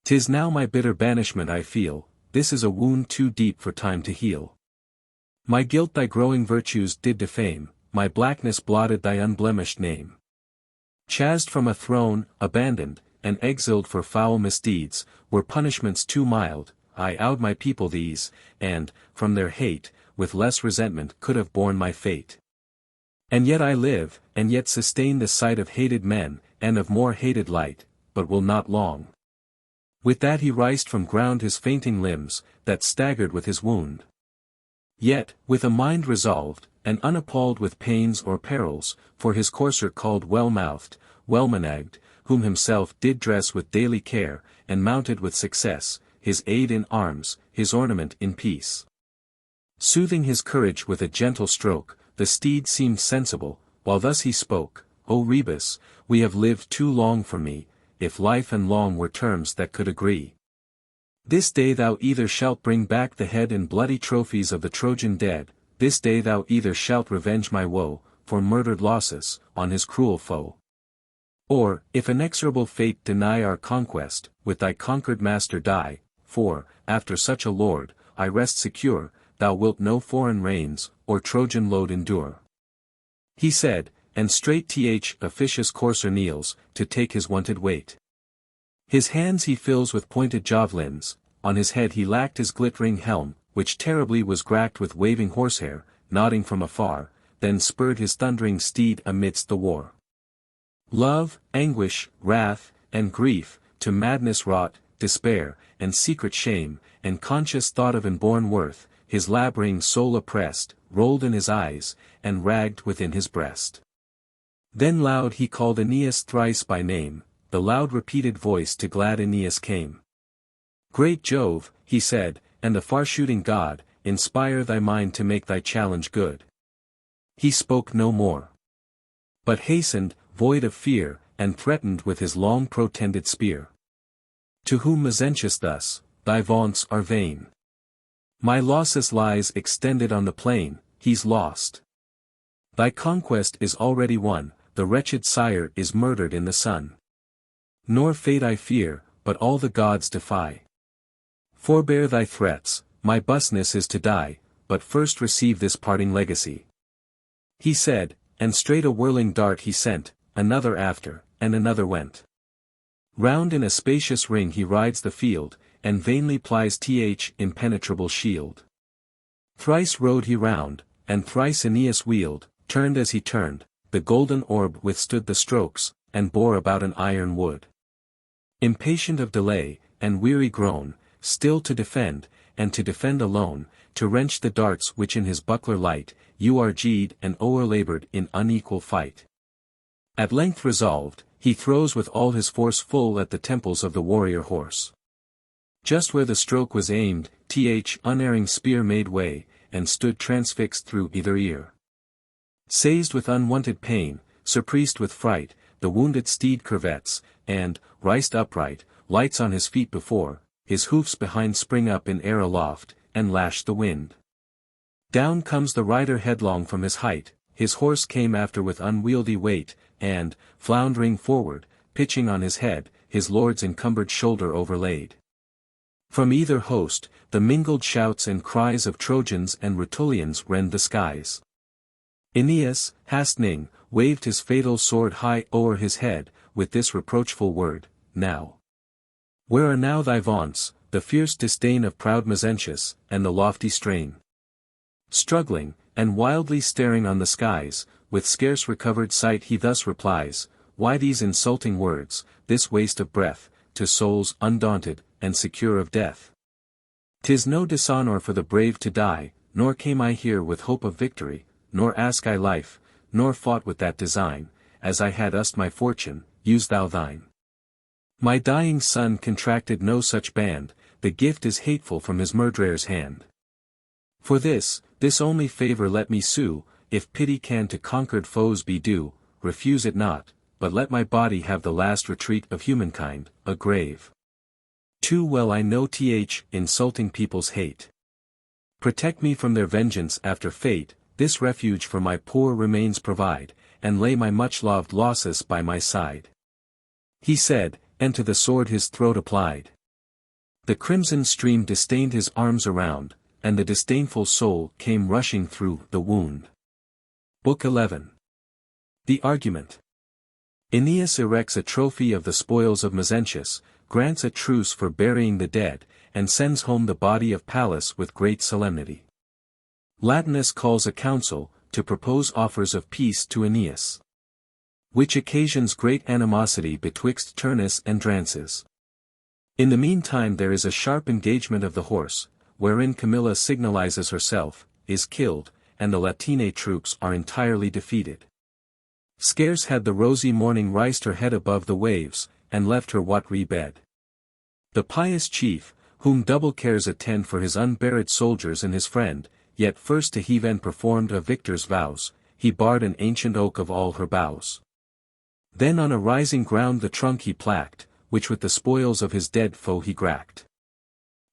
'Tis now my bitter banishment I feel, this is a wound too deep for time to heal. My guilt thy growing virtues did defame, my blackness blotted thy unblemished name. Chased from a throne, abandoned, and exiled for foul misdeeds, were punishments too mild, I owed my people these, and, from their hate, with less resentment could have borne my fate. And yet I live, and yet sustain the sight of hated men, and of more hated light, but will not long. With that he rised from ground his fainting limbs, that staggered with his wound. Yet, with a mind resolved, and unappalled with pains or perils, for his courser called well-mouthed, well-managged, whom himself did dress with daily care, and mounted with success, his aid in arms, his ornament in peace. Soothing his courage with a gentle stroke, the steed seemed sensible, while thus he spoke, O Rebus, we have lived too long for me, if life and long were terms that could agree. This day thou either shalt bring back the head and bloody trophies of the Trojan dead, this day thou either shalt revenge my woe, for murdered Lausus, on his cruel foe. Or, if inexorable fate deny our conquest, with thy conquered master die, for, after such a lord, I rest secure, thou wilt no foreign reins, or Trojan load endure. He said, and straight Officius courser kneels, to take his wonted weight. His hands he fills with pointed javelins, on his head he lacked his glittering helm, which terribly was gracked with waving horsehair, nodding from afar, then spurred his thundering steed amidst the war. Love, anguish, wrath, and grief, to madness wrought, despair, and secret shame, and conscious thought of inborn worth, his laboring soul oppressed, rolled in his eyes, and ragged within his breast. Then loud he called Aeneas thrice by name, the loud repeated voice to glad Aeneas came. Great Jove, he said, and the far-shooting god, inspire thy mind to make thy challenge good. He spoke no more, but hastened, void of fear, and threatened with his long protended spear. To whom Mezentius thus, thy vaunts are vain. My Lausus lies extended on the plain, he's lost. Thy conquest is already won, the wretched sire is murdered in the sun. Nor fate I fear, but all the gods defy. Forbear thy threats, my busness is to die, but first receive this parting legacy. He said, and straight a whirling dart he sent, another after, and another went. Round in a spacious ring he rides the field, and vainly plies impenetrable shield. Thrice rode he round, and thrice Aeneas wheeled, turned as he turned, the golden orb withstood the strokes, and bore about an iron wood. Impatient of delay, and weary grown, still to defend, and to defend alone, to wrench the darts which in his buckler light, urged and o'erlaboured in unequal fight. At length resolved, he throws with all his force full at the temples of the warrior horse. Just where the stroke was aimed, unerring spear made way, and stood transfixed through either ear. Seized with unwonted pain, surprised with fright, the wounded steed curvets, and, riced upright, lights on his feet before, his hoofs behind spring up in air aloft, and lash the wind. Down comes the rider headlong from his height, his horse came after with unwieldy weight, and, floundering forward, pitching on his head, his lord's encumbered shoulder overlaid. From either host, the mingled shouts and cries of Trojans and Rutulians rend the skies. Aeneas, hastening, waved his fatal sword high o'er his head, with this reproachful word, now. Where are now thy vaunts, the fierce disdain of proud Mezentius, and the lofty strain? Struggling, and wildly staring on the skies, with scarce recovered sight he thus replies, why these insulting words, this waste of breath, to souls undaunted, and secure of death? 'Tis no dishonour for the brave to die, nor came I here with hope of victory, nor ask I life, nor fought with that design, as I had used my fortune, use thou thine. My dying son contracted no such band, the gift is hateful from his murderer's hand. For this only favour let me sue, if pity can to conquered foes be due, refuse it not, but let my body have the last retreat of humankind, a grave. Too well I know insulting people's hate. Protect me from their vengeance after fate, this refuge for my poor remains provide, and lay my much-loved Lausus by my side. He said, and to the sword his throat applied. The crimson stream disdained his arms around, and the disdainful soul came rushing through the wound. Book 11. The Argument. Aeneas erects a trophy of the spoils of Mezentius, grants a truce for burying the dead, and sends home the body of Pallas with great solemnity. Latinus calls a council, to propose offers of peace to Aeneas. Which occasions great animosity betwixt Turnus and Drances. In the meantime there is a sharp engagement of the horse, wherein Camilla signalizes herself, is killed, and the Latine troops are entirely defeated. Scarce had the rosy morning raised her head above the waves, and left her watery bed. The pious chief, whom double cares attend for his unburied soldiers and his friend, yet first to heave and performed a victor's vows, he barred an ancient oak of all her boughs. Then on a rising ground the trunk he placked, which with the spoils of his dead foe he gracked.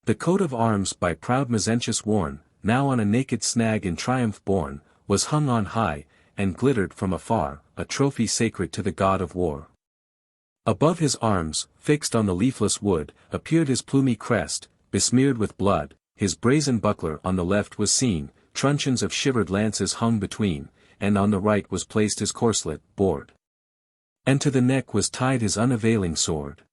The coat of arms by proud Mezentius worn, now on a naked snag in triumph borne, was hung on high, and glittered from afar, a trophy sacred to the god of war. Above his arms, fixed on the leafless wood, appeared his plumy crest, besmeared with blood, his brazen buckler on the left was seen, truncheons of shivered lances hung between, and on the right was placed his corslet, board. And to the neck was tied his unavailing sword.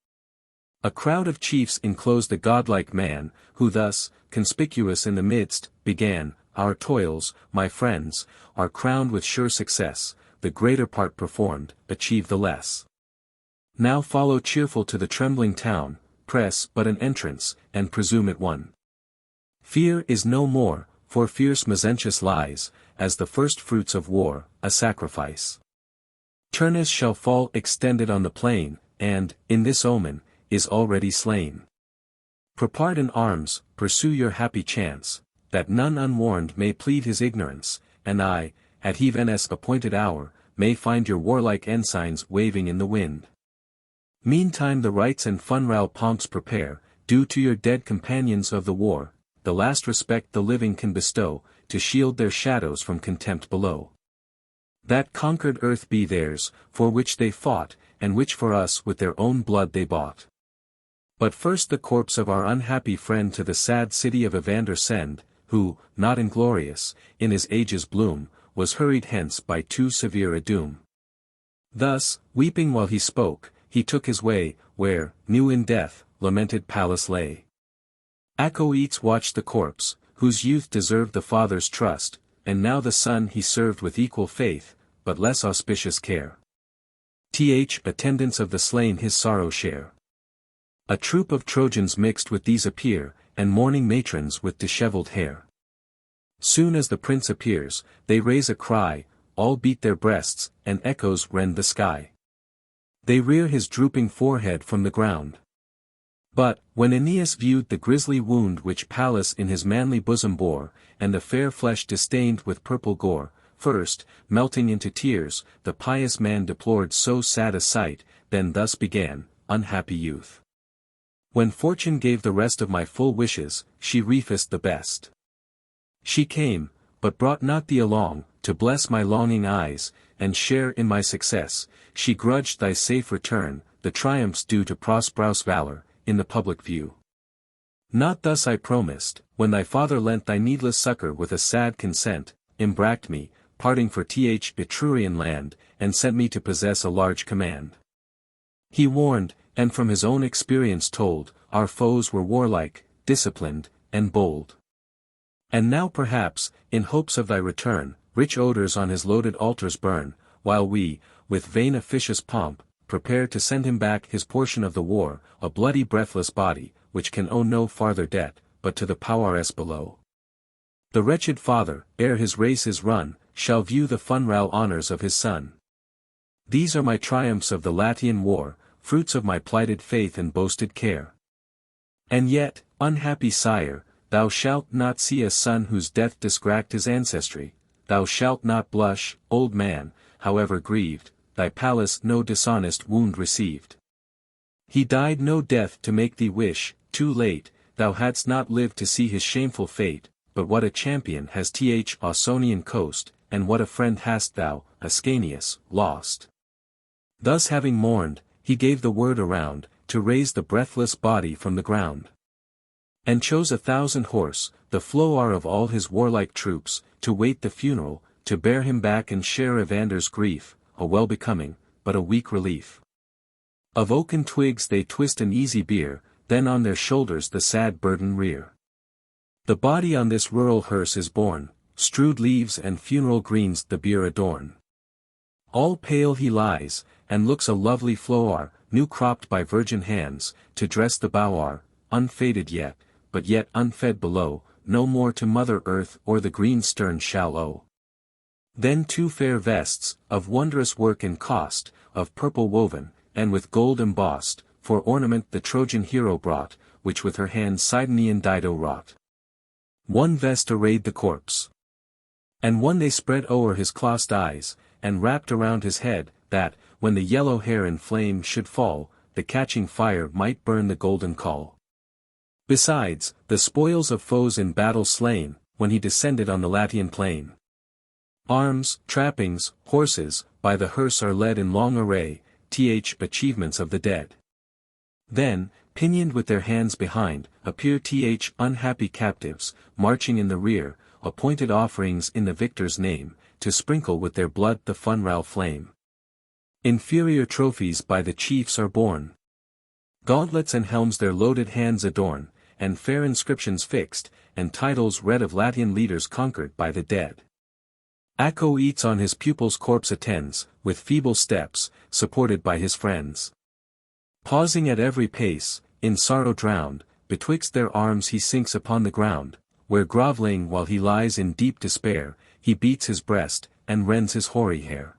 A crowd of chiefs enclosed the godlike man, who thus, conspicuous in the midst, began, "Our toils, my friends, are crowned with sure success, the greater part performed, achieve the less. Now follow cheerful to the trembling town, press but an entrance, and presume it won. Fear is no more, for fierce Mezentius lies, as the first fruits of war, a sacrifice. Turnus shall fall extended on the plain, and, in this omen, is already slain. Prepare in arms, pursue your happy chance, that none unwarned may plead his ignorance, and I, at Heaven's appointed hour, may find your warlike ensigns waving in the wind. Meantime the rites and funeral pomps prepare, due to your dead companions of the war, the last respect the living can bestow, to shield their shadows from contempt below. That conquered earth be theirs, for which they fought, and which for us with their own blood they bought. But first the corpse of our unhappy friend to the sad city of Evander send, who, not inglorious, in his age's bloom, was hurried hence by too severe a doom." Thus, weeping while he spoke, he took his way, where, new in death, lamented Pallas lay. Acoetes watched the corpse, whose youth deserved the father's trust, and now the son he served with equal faith, but less auspicious care. Attendants of the slain his sorrow share. A troop of Trojans mixed with these appear, and mourning matrons with dishevelled hair. Soon as the prince appears, they raise a cry, all beat their breasts, and echoes rend the sky. They rear his drooping forehead from the ground. But, when Aeneas viewed the grisly wound which Pallas in his manly bosom bore, and the fair flesh distained with purple gore, first, melting into tears, the pious man deplored so sad a sight, then thus began, "Unhappy youth! When fortune gave the rest of my full wishes, she refused the best. She came, but brought not thee along, to bless my longing eyes, and share in my success, she grudged thy safe return, the triumphs due to prosperous valor, in the public view. Not thus I promised, when thy father lent thy needless succor with a sad consent, embracked me, parting for Etrurian land, and sent me to possess a large command. He warned, and from his own experience told, our foes were warlike, disciplined, and bold. And now perhaps, in hopes of thy return, rich odors on his loaded altars burn, while we, with vain officious pomp, prepare to send him back his portion of the war, a bloody breathless body, which can owe no farther debt, but to the powers below. The wretched father, ere his race is run, shall view the funeral honors of his son. These are my triumphs of the Latian war, fruits of my plighted faith and boasted care. And yet, unhappy sire, thou shalt not see a son whose death disgracked his ancestry, thou shalt not blush, old man, however grieved, thy Pallas no dishonest wound received. He died no death to make thee wish, too late, thou hadst not lived to see his shameful fate, but what a champion has Ausonian coast, and what a friend hast thou, Ascanius, lost. Thus having mourned, he gave the word around, to raise the breathless body from the ground. And chose 1,000 horse, the flower of all his warlike troops, to wait the funeral, to bear him back and share Evander's grief, a well-becoming, but a weak relief. Of oaken twigs they twist an easy bier, then on their shoulders the sad burden rear. The body on this rural hearse is borne, strewed leaves and funeral greens the bier adorn. All pale he lies, and looks a lovely flower, new cropped by virgin hands, to dress the bower, unfaded yet, but yet unfed below, no more to Mother Earth or the green stern shall owe. Then 2 fair vests, of wondrous work and cost, of purple woven, and with gold embossed, for ornament the Trojan hero brought, which with her hand Sidonian Dido wrought. 1 vest arrayed the corpse. And one they spread o'er his closed eyes, and wrapped around his head, that, when the yellow hair in flame should fall, the catching fire might burn the golden caul. Besides, the spoils of foes in battle slain, when he descended on the Latian plain. Arms, trappings, horses, by the hearse are led in long array, achievements of the dead. Then, pinioned with their hands behind, appear unhappy captives, marching in the rear, appointed offerings in the victor's name, to sprinkle with their blood the funral flame. Inferior trophies by the chiefs are borne. Gauntlets and helms their loaded hands adorn, and fair inscriptions fixed, and titles read of Latian leaders conquered by the dead. Acco eats on his pupil's corpse attends, with feeble steps, supported by his friends. Pausing at every pace, in sorrow drowned, betwixt their arms he sinks upon the ground, where grovelling while he lies in deep despair, he beats his breast, and rends his hoary hair.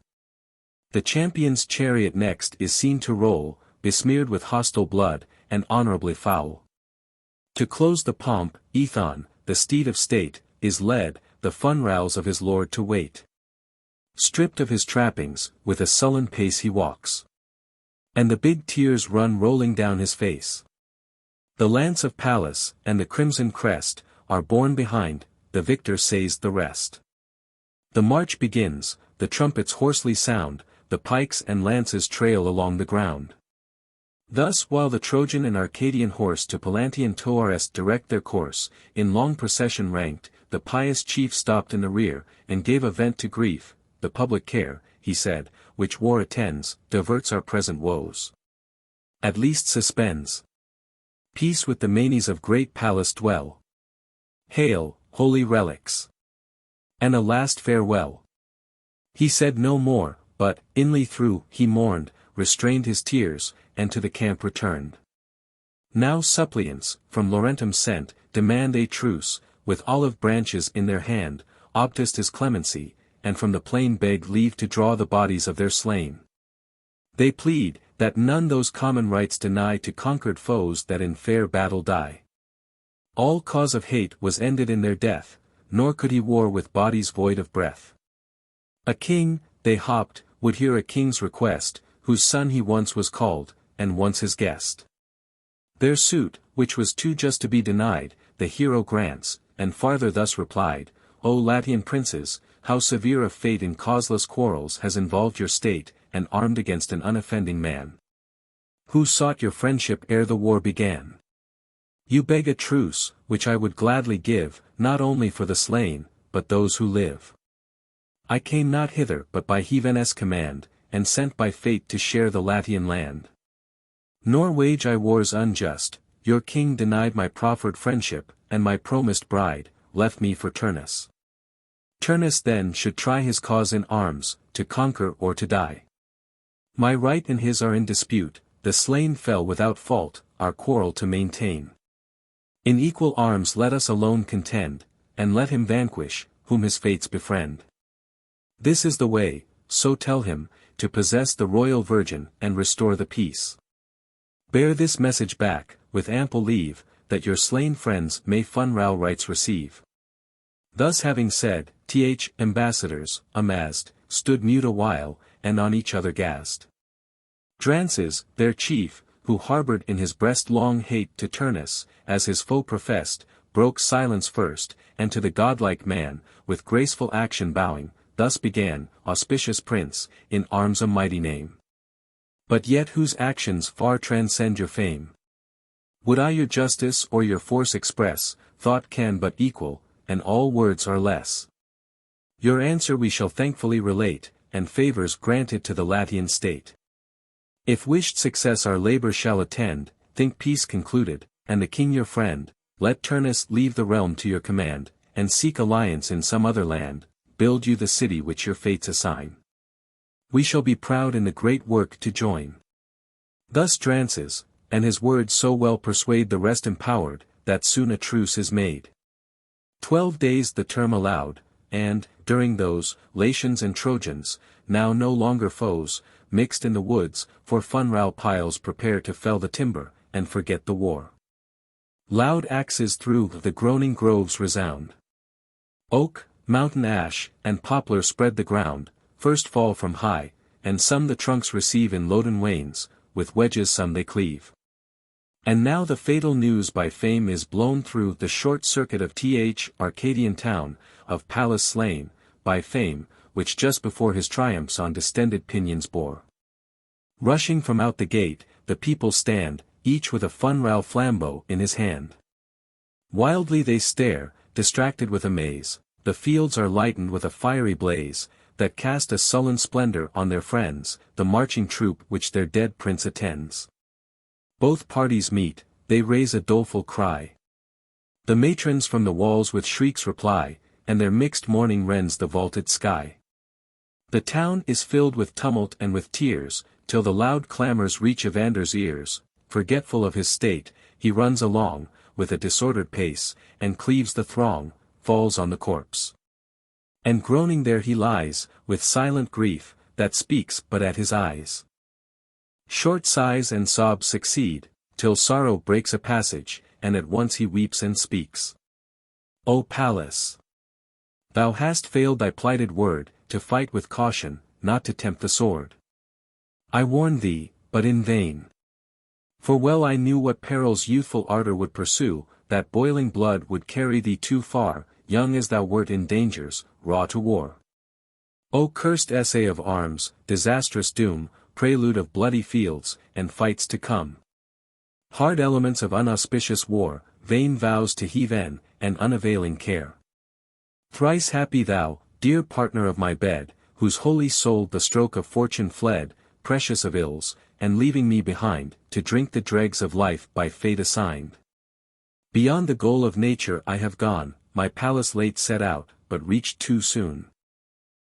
The champion's chariot next is seen to roll, besmeared with hostile blood, and honourably foul. To close the pomp, Aethon, the steed of state, is led, the funrals of his lord to wait. Stripped of his trappings, with a sullen pace he walks. And the big tears run rolling down his face. The lance of Pallas, and the crimson crest, are borne behind, the victor says the rest. The march begins, the trumpets hoarsely sound, the pikes and lances trail along the ground. Thus while the Trojan and Arcadian horse to Pallantean Toarest direct their course, in long procession ranked, the pious chief stopped in the rear, and gave a vent to grief. The public care, he said, which war attends, diverts our present woes. At least suspends. Peace with the manes of great Pallas dwell. Hail, holy relics! And a last farewell. He said no more, but, inly through, he mourned, restrained his tears, and to the camp returned. Now suppliants, from Laurentum sent, demand a truce, with olive branches in their hand, obtest his clemency, and from the plain beg leave to draw the bodies of their slain. They plead, that none those common rights deny to conquered foes that in fair battle die. All cause of hate was ended in their death, nor could he war with bodies void of breath. A king, they hopped, would hear a king's request, whose son he once was called, and once his guest. Their suit, which was too just to be denied, the hero grants, and farther thus replied, O Latian princes, how severe a fate in causeless quarrels has involved your state, and armed against an unoffending man, who sought your friendship ere the war began. You beg a truce, which I would gladly give, not only for the slain, but those who live. I came not hither but by Heaven's command, and sent by fate to share the Latian land. Nor wage I wars unjust, your king denied my proffered friendship, and my promised bride, left me for Turnus. Turnus then should try his cause in arms, to conquer or to die. My right and his are in dispute, the slain fell without fault, our quarrel to maintain. In equal arms let us alone contend, and let him vanquish, whom his fates befriend. This is the way, so tell him, to possess the royal virgin and restore the peace. Bear this message back, with ample leave, that your slain friends may funral rights receive. Thus having said, ambassadors, amazed, stood mute a while, and on each other gazed. Drances, their chief, who harbored in his breast long hate to Turnus, as his foe professed, broke silence first, and to the godlike man, with graceful action bowing, thus began, auspicious prince, in arms a mighty name. But yet whose actions far transcend your fame. Would I your justice or your force express, thought can but equal, and all words are less. Your answer we shall thankfully relate, and favours granted to the Latian state. If wished success our labour shall attend, think peace concluded, and the king your friend, let Turnus leave the realm to your command, and seek alliance in some other land, build you the city which your fates assign. We shall be proud in the great work to join. Thus Drances, and his words so well persuade the rest empowered, that soon a truce is made. 12 days the term allowed, and, during those, Latians and Trojans, now no longer foes, mixed in the woods, for funral piles prepare to fell the timber, and forget the war. Loud axes through the groaning groves resound. Oak, mountain ash, and poplar spread the ground, first fall from high, and some the trunks receive in loaden wains, with wedges some they cleave. And now the fatal news by fame is blown through the short circuit of Arcadian town, of Pallas slain, by fame, which just before his triumphs on distended pinions bore. Rushing from out the gate, the people stand, each with a funral flambeau in his hand. Wildly they stare, distracted with amaze, the fields are lightened with a fiery blaze, that cast a sullen splendor on their friends, the marching troop which their dead prince attends. Both parties meet, they raise a doleful cry. The matrons from the walls with shrieks reply, and their mixed mourning rends the vaulted sky. The town is filled with tumult and with tears, till the loud clamors reach Evander's ears. Forgetful of his state, he runs along, with a disordered pace, and cleaves the throng, falls on the corpse. And groaning there he lies, with silent grief, that speaks but at his eyes. Short sighs and sobs succeed, till sorrow breaks a passage, and at once he weeps and speaks. O Pallas! Thou hast failed thy plighted word, to fight with caution, not to tempt the sword. I warned thee, but in vain. For well I knew what perils youthful ardor would pursue, that boiling blood would carry thee too far, young as thou wert in dangers, raw to war. O cursed essay of arms, disastrous doom, prelude of bloody fields, and fights to come. Hard elements of unauspicious war, vain vows to heave in, and unavailing care. Thrice happy thou, dear partner of my bed, whose holy soul the stroke of fortune fled, precious of ills, and leaving me behind, to drink the dregs of life by fate assigned. Beyond the goal of nature I have gone, my Pallas late set out, but reached too soon.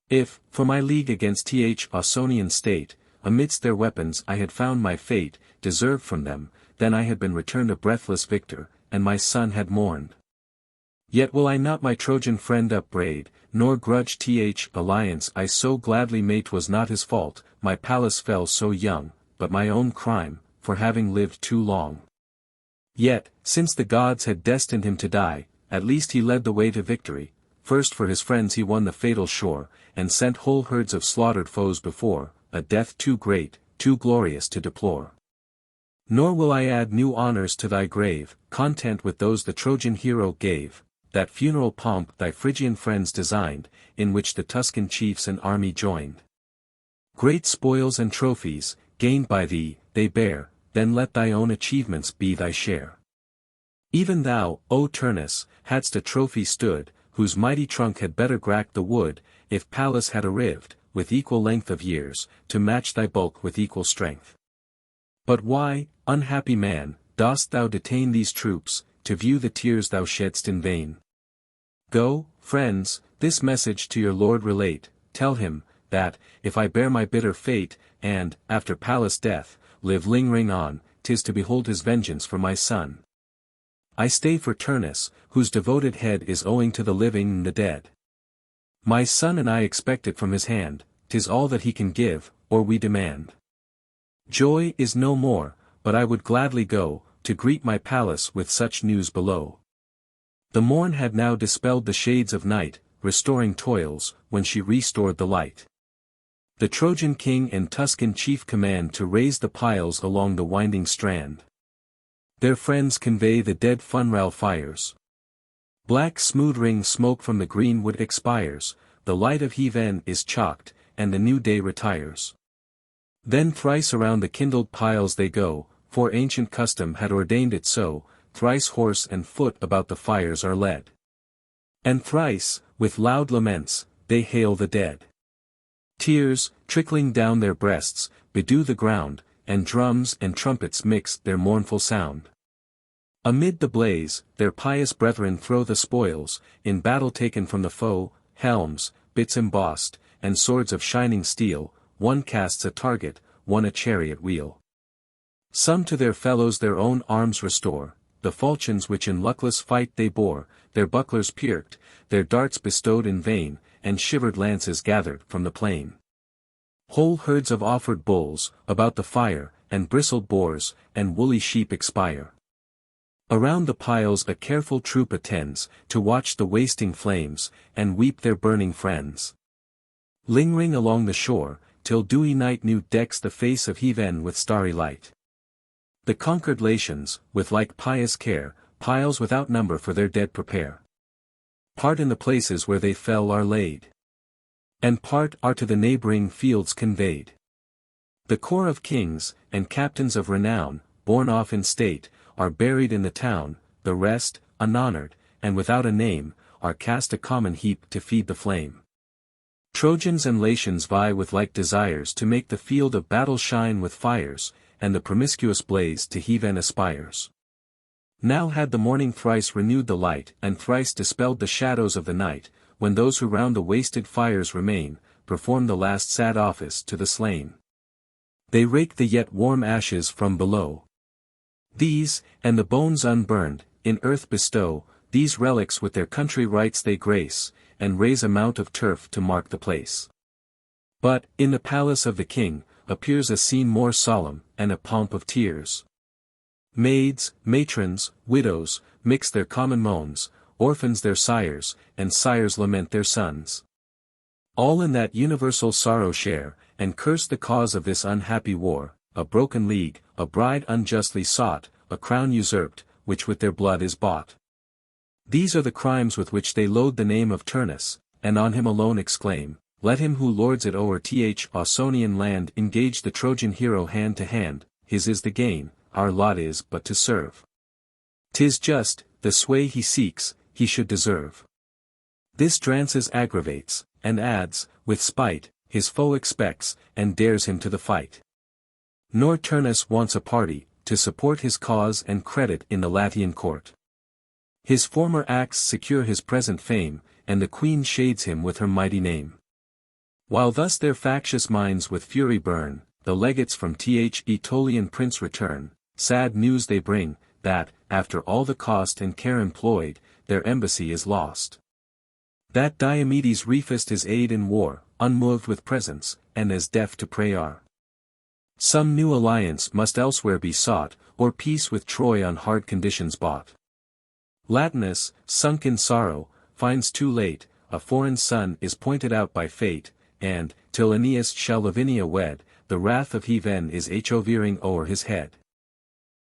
If, for my league against Ausonian state, amidst their weapons I had found my fate, deserved from them, then I had been returned a breathless victor, and my son had mourned. Yet will I not my Trojan friend upbraid, nor grudge alliance I so gladly made. 'Twas not his fault, my Pallas fell so young, but my own crime, for having lived too long. Yet, since the gods had destined him to die, at least he led the way to victory. First for his friends he won the fatal shore, and sent whole herds of slaughtered foes before, a death too great, too glorious to deplore. Nor will I add new honors to thy grave, content with those the Trojan hero gave, that funeral pomp thy Phrygian friends designed, in which the Tuscan chiefs and army joined. Great spoils and trophies, gained by thee, they bear, then let thy own achievements be thy share. Even thou, O Turnus, hadst a trophy stood, whose mighty trunk had better cracked the wood, if Pallas had arrived, with equal length of years, to match thy bulk with equal strength. But why, unhappy man, dost thou detain these troops, to view the tears thou shedst in vain? Go, friends, this message to your lord relate, tell him, that, if I bear my bitter fate, and, after Pallas' death, live lingering on, 'tis to behold his vengeance for my son. I stay for Turnus, whose devoted head is owing to the living and the dead. My son and I expect it from his hand, 'tis all that he can give, or we demand. Joy is no more, but I would gladly go, to greet my Pallas with such news below. The morn had now dispelled the shades of night, restoring toils, when she restored the light. The Trojan king and Tuscan chief command to raise the piles along the winding strand. Their friends convey the dead funral fires. Black smouldering smoke from the green wood expires, the light of heaven is chalked, and the new day retires. Then thrice around the kindled piles they go, for ancient custom had ordained it so, thrice horse and foot about the fires are led. And thrice, with loud laments, they hail the dead. Tears, trickling down their breasts, bedew the ground, and drums and trumpets mix their mournful sound. Amid the blaze, their pious brethren throw the spoils, in battle taken from the foe, helms, bits embossed, and swords of shining steel, one casts a target, one a chariot wheel. Some to their fellows their own arms restore, the falchions which in luckless fight they bore, their bucklers pierced, their darts bestowed in vain, and shivered lances gathered from the plain. Whole herds of offered bulls, about the fire, and bristled boars, and woolly sheep expire. Around the piles a careful troop attends, to watch the wasting flames, and weep their burning friends. Lingering along the shore, till dewy night new decks the face of heaven with starry light. The conquered Latians, with like pious care, piles without number for their dead prepare. Part in the places where they fell are laid, and part are to the neighboring fields conveyed. The corps of kings, and captains of renown, borne off in state, are buried in the town, the rest, unhonored, and without a name, are cast a common heap to feed the flame. Trojans and Latians vie with like desires to make the field of battle shine with fires, and the promiscuous blaze to heaven aspires. Now had the morning thrice renewed the light and thrice dispelled the shadows of the night, when those who round the wasted fires remain, perform the last sad office to the slain. They rake the yet warm ashes from below. These, and the bones unburned, in earth bestow, these relics with their country rites they grace, and raise a mount of turf to mark the place. But, in the palace of the king, appears a scene more solemn, and a pomp of tears. Maids, matrons, widows, mix their common moans, orphans their sires, and sires lament their sons. All in that universal sorrow share, and curse the cause of this unhappy war, a broken league, a bride unjustly sought, a crown usurped, which with their blood is bought. These are the crimes with which they load the name of Turnus, and on him alone exclaim, let him who lords it o'er Ausonian land engage the Trojan hero hand to hand, his is the gain, our lot is but to serve. 'Tis just, the sway he seeks, he should deserve. This Drances aggravates, and adds, with spite, his foe expects, and dares him to the fight. Nor Turnus wants a party, to support his cause and credit in the Latian court. His former acts secure his present fame, and the queen shades him with her mighty name. While thus their factious minds with fury burn, the legates from Aetolian prince return, sad news they bring, that, after all the cost and care employed, their embassy is lost. That Diomedes refused his aid in war, unmoved with presents, and as deaf to prayer. Some new alliance must elsewhere be sought, or peace with Troy on hard conditions bought. Latinus, sunk in sorrow, finds too late, a foreign son is pointed out by fate, and, till Aeneas shall Lavinia wed, the wrath of heaven is hovering o'er his head.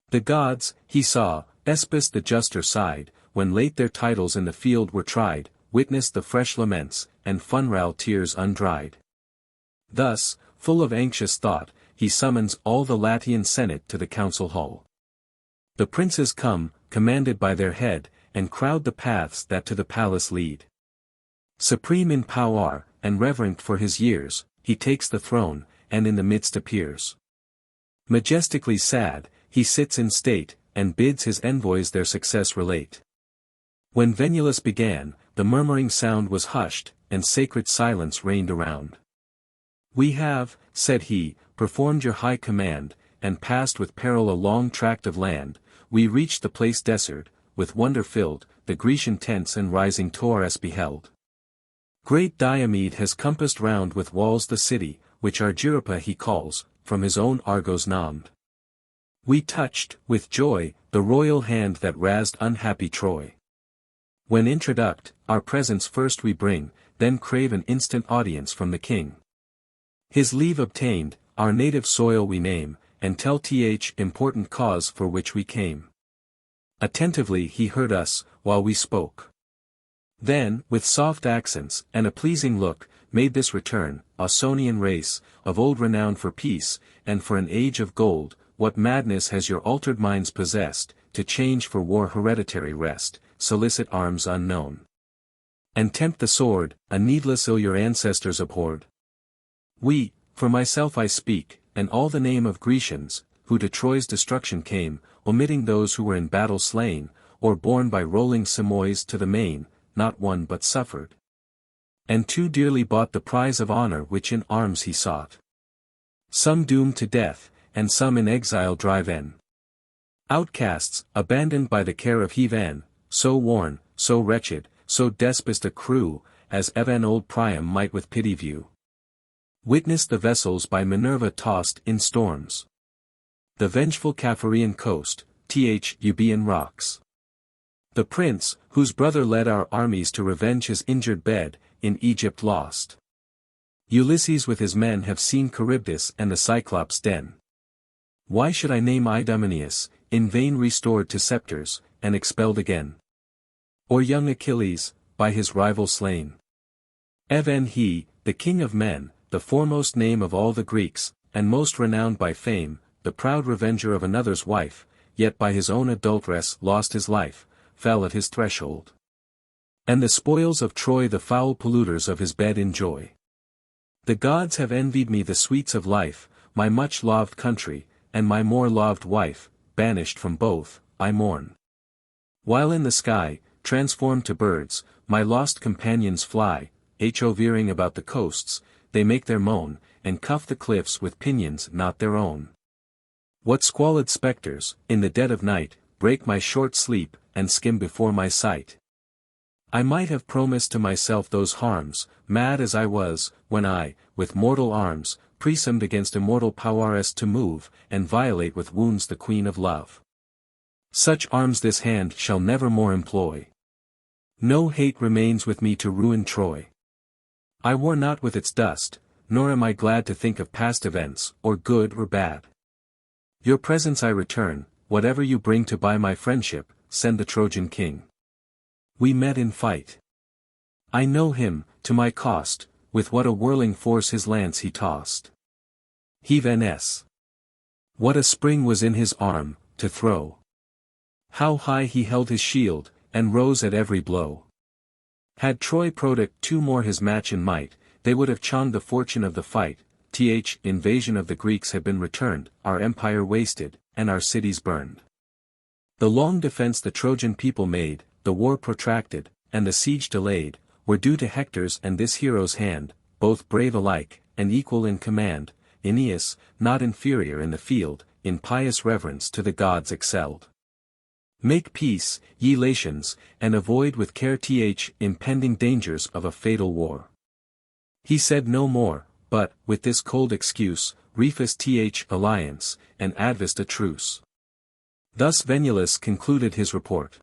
The gods, he saw, Espus the juster side, when late their titles in the field were tried, witnessed the fresh laments, and funral tears undried. Thus, full of anxious thought, he summons all the Latian senate to the council hall. The princes come, commanded by their head, and crowd the paths that to the palace lead. Supreme in power, and reverent for his years, he takes the throne, and in the midst appears. Majestically sad, he sits in state, and bids his envoys their success relate. When Venulus began, the murmuring sound was hushed, and sacred silence reigned around. We have, said he, performed your high command, and passed with peril a long tract of land, we reached the place desert, with wonder filled, the Grecian tents and rising Taurus beheld. Great Diomed has compassed round with walls the city, which Argyripa he calls, from his own Argos named. We touched, with joy, the royal hand that razed unhappy Troy. When introduct, our presents first we bring, then crave an instant audience from the king. His leave obtained, our native soil we name, and tell important cause for which we came. Attentively he heard us, while we spoke. Then, with soft accents, and a pleasing look, made this return, Ausonian race, of old renowned for peace, and for an age of gold, what madness has your altered minds possessed, to change for war hereditary rest, solicit arms unknown, and tempt the sword, a needless ill your ancestors abhorred? We, for myself I speak, and all the name of Grecians, who to Troy's destruction came, omitting those who were in battle slain, or borne by rolling Simois to the main, not one but suffered. And too dearly bought the prize of honor which in arms he sought. Some doomed to death, and some in exile drive in. Outcasts, abandoned by the care of heaven, so worn, so wretched, so despist a crew, as evan old Priam might with pity view. Witness the vessels by Minerva tossed in storms. The vengeful Capharean coast, Euboean rocks. The prince, whose brother led our armies to revenge his injured bed, in Egypt lost. Ulysses with his men have seen Charybdis and the Cyclops' den. Why should I name Idomeneus, in vain restored to scepters, and expelled again? Or young Achilles, by his rival slain? Even he, the king of men, the foremost name of all the Greeks, and most renowned by fame, the proud revenger of another's wife, yet by his own adulteress lost his life, fell at his threshold. And the spoils of Troy the foul polluters of his bed enjoy. The gods have envied me the sweets of life, my much-loved country, and my more-loved wife, banished from both, I mourn. While in the sky, transformed to birds, my lost companions fly, veering about the coasts, they make their moan, and cuff the cliffs with pinions not their own. What squalid spectres, in the dead of night, break my short sleep, and skim before my sight? I might have promised to myself those harms, mad as I was, when I, with mortal arms, presumed against immortal powers to move, and violate with wounds the queen of love. Such arms this hand shall never more employ. No hate remains with me to ruin Troy. I war not with its dust, nor am I glad to think of past events, or good or bad. Your presents I return, whatever you bring to buy my friendship, send the Trojan king. We met in fight. I know him, to my cost, with what a whirling force his lance he tossed. Aeneas. What a spring was in his arm, to throw. How high he held his shield, and rose at every blow. Had Troy prodict two more his match in might, they would have changed the fortune of the fight. Invasion of the Greeks had been returned, our empire wasted, and our cities burned. The long defense the Trojan people made, the war protracted, and the siege delayed, were due to Hector's and this hero's hand, both brave alike, and equal in command. Aeneas, not inferior in the field, in pious reverence to the gods excelled. Make peace, ye Latians, and avoid with care impending dangers of a fatal war. He said no more, but, with this cold excuse, refused alliance, and advised a truce. Thus Vergilius concluded his report.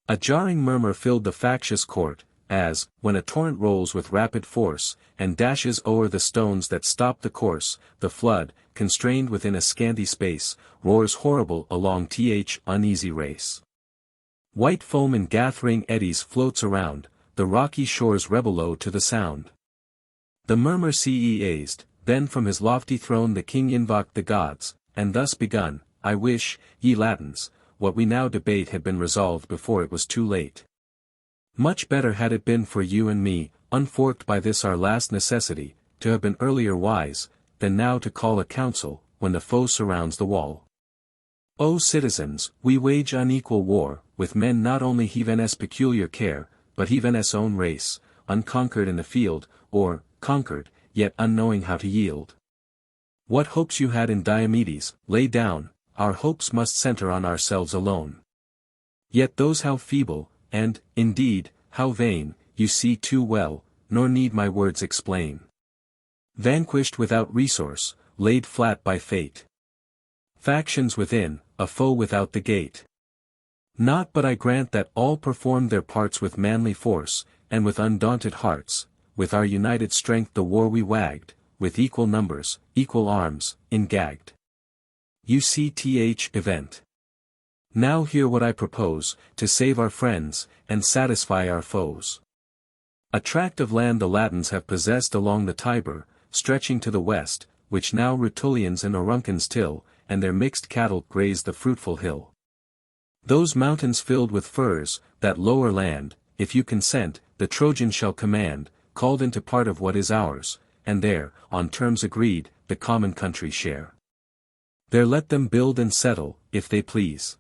A jarring murmur filled the factious court, as, when a torrent rolls with rapid force, and dashes o'er the stones that stop the course, the flood, constrained within a scanty space, roars horrible along uneasy race. White foam in gathering eddies floats around, the rocky shores rebel low to the sound. The murmur ceased, then from his lofty throne the king invoked the gods, and thus begun, I wish, ye Latins, what we now debate had been resolved before it was too late. Much better had it been for you and me, unforked by this our last necessity, to have been earlier wise, than now to call a council, when the foe surrounds the wall. O citizens, we wage unequal war, with men not only Aeneas' peculiar care, but Aeneas' own race, unconquered in the field, or, conquered, yet unknowing how to yield. What hopes you had in Diomedes, lay down, our hopes must center on ourselves alone. Yet those how feeble, and, indeed, how vain, you see too well, nor need my words explain. Vanquished without resource, laid flat by fate. Factions within, a foe without the gate. Not but I grant that all performed their parts with manly force, and with undaunted hearts, with our united strength the war we wagged, with equal numbers, equal arms, ingagged. Event. Now hear what I propose, to save our friends, and satisfy our foes. A tract of land the Latins have possessed along the Tiber, stretching to the west, which now Rutulians and Auruncans till, and their mixed cattle graze the fruitful hill. Those mountains filled with firs, that lower land, if you consent, the Trojan shall command, called into part of what is ours, and there, on terms agreed, the common country share. There let them build and settle, if they please.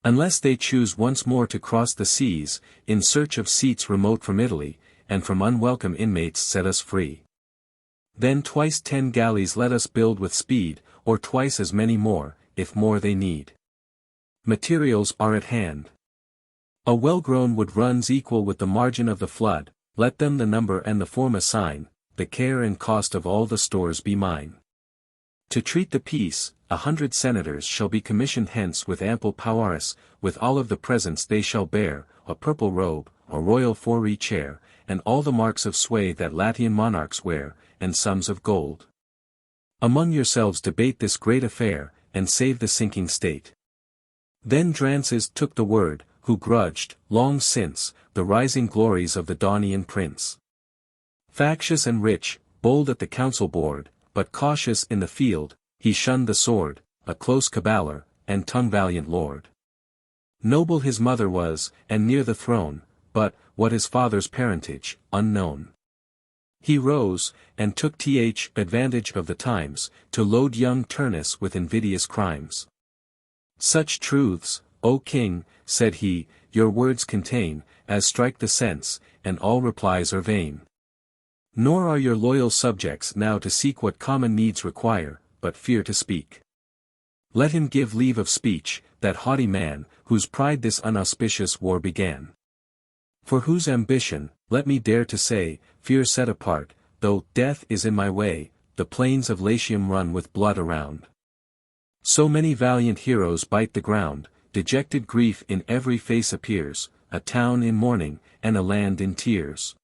Unless they choose once more to cross the seas, in search of seats remote from Italy, and from unwelcome inmates set us free. Then twice 10 galleys let us build with speed, or twice as many more, if more they need. Materials are at hand. A well-grown wood runs equal with the margin of the flood, let them the number and the form assign, the care and cost of all the stores be mine. To treat the peace, 100 senators shall be commissioned hence with ample powers, with all of the presents they shall bear, a purple robe, a royal four-ree chair, and all the marks of sway that Latian monarchs wear, and sums of gold. Among yourselves debate this great affair, and save the sinking state. Then Drances took the word, who grudged, long since, the rising glories of the Daunian prince. Factious and rich, bold at the council board, but cautious in the field, he shunned the sword, a close caballer, and tongue-valiant lord. Noble his mother was, and near the throne, but, what his father's parentage, unknown. He rose, and took advantage of the times, to load young Turnus with invidious crimes. Such truths, O king, said he, your words contain, as strike the sense, and all replies are vain. Nor are your loyal subjects now to seek what common needs require, but fear to speak. Let him give leave of speech, that haughty man, whose pride this unauspicious war began. For whose ambition, let me dare to say, fear set apart, though death is in my way, the plains of Latium run with blood around. So many valiant heroes bite the ground, dejected grief in every face appears, a town in mourning, and a land in tears.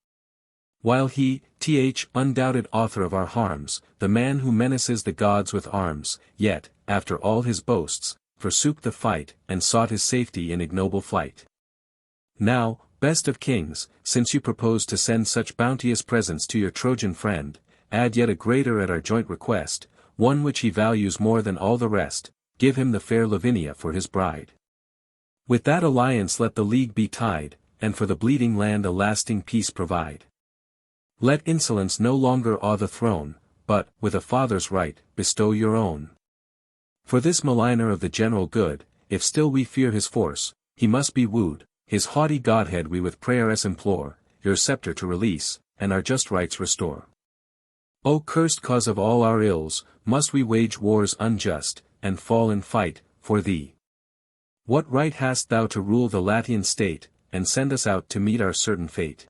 While he, undoubted author of our harms, the man who menaces the gods with arms, yet, after all his boasts, forsook the fight, and sought his safety in ignoble flight. Now, best of kings, since you propose to send such bounteous presents to your Trojan friend, add yet a greater at our joint request, one which he values more than all the rest, give him the fair Lavinia for his bride. With that alliance let the league be tied, and for the bleeding land a lasting peace provide. Let insolence no longer awe the throne, but, with a father's right, bestow your own. For this maligner of the general good, if still we fear his force, he must be wooed, his haughty godhead we with prayers implore, your scepter to release, and our just rights restore. O cursed cause of all our ills, must we wage wars unjust, and fall in fight, for thee? What right hast thou to rule the Latian state, and send us out to meet our certain fate?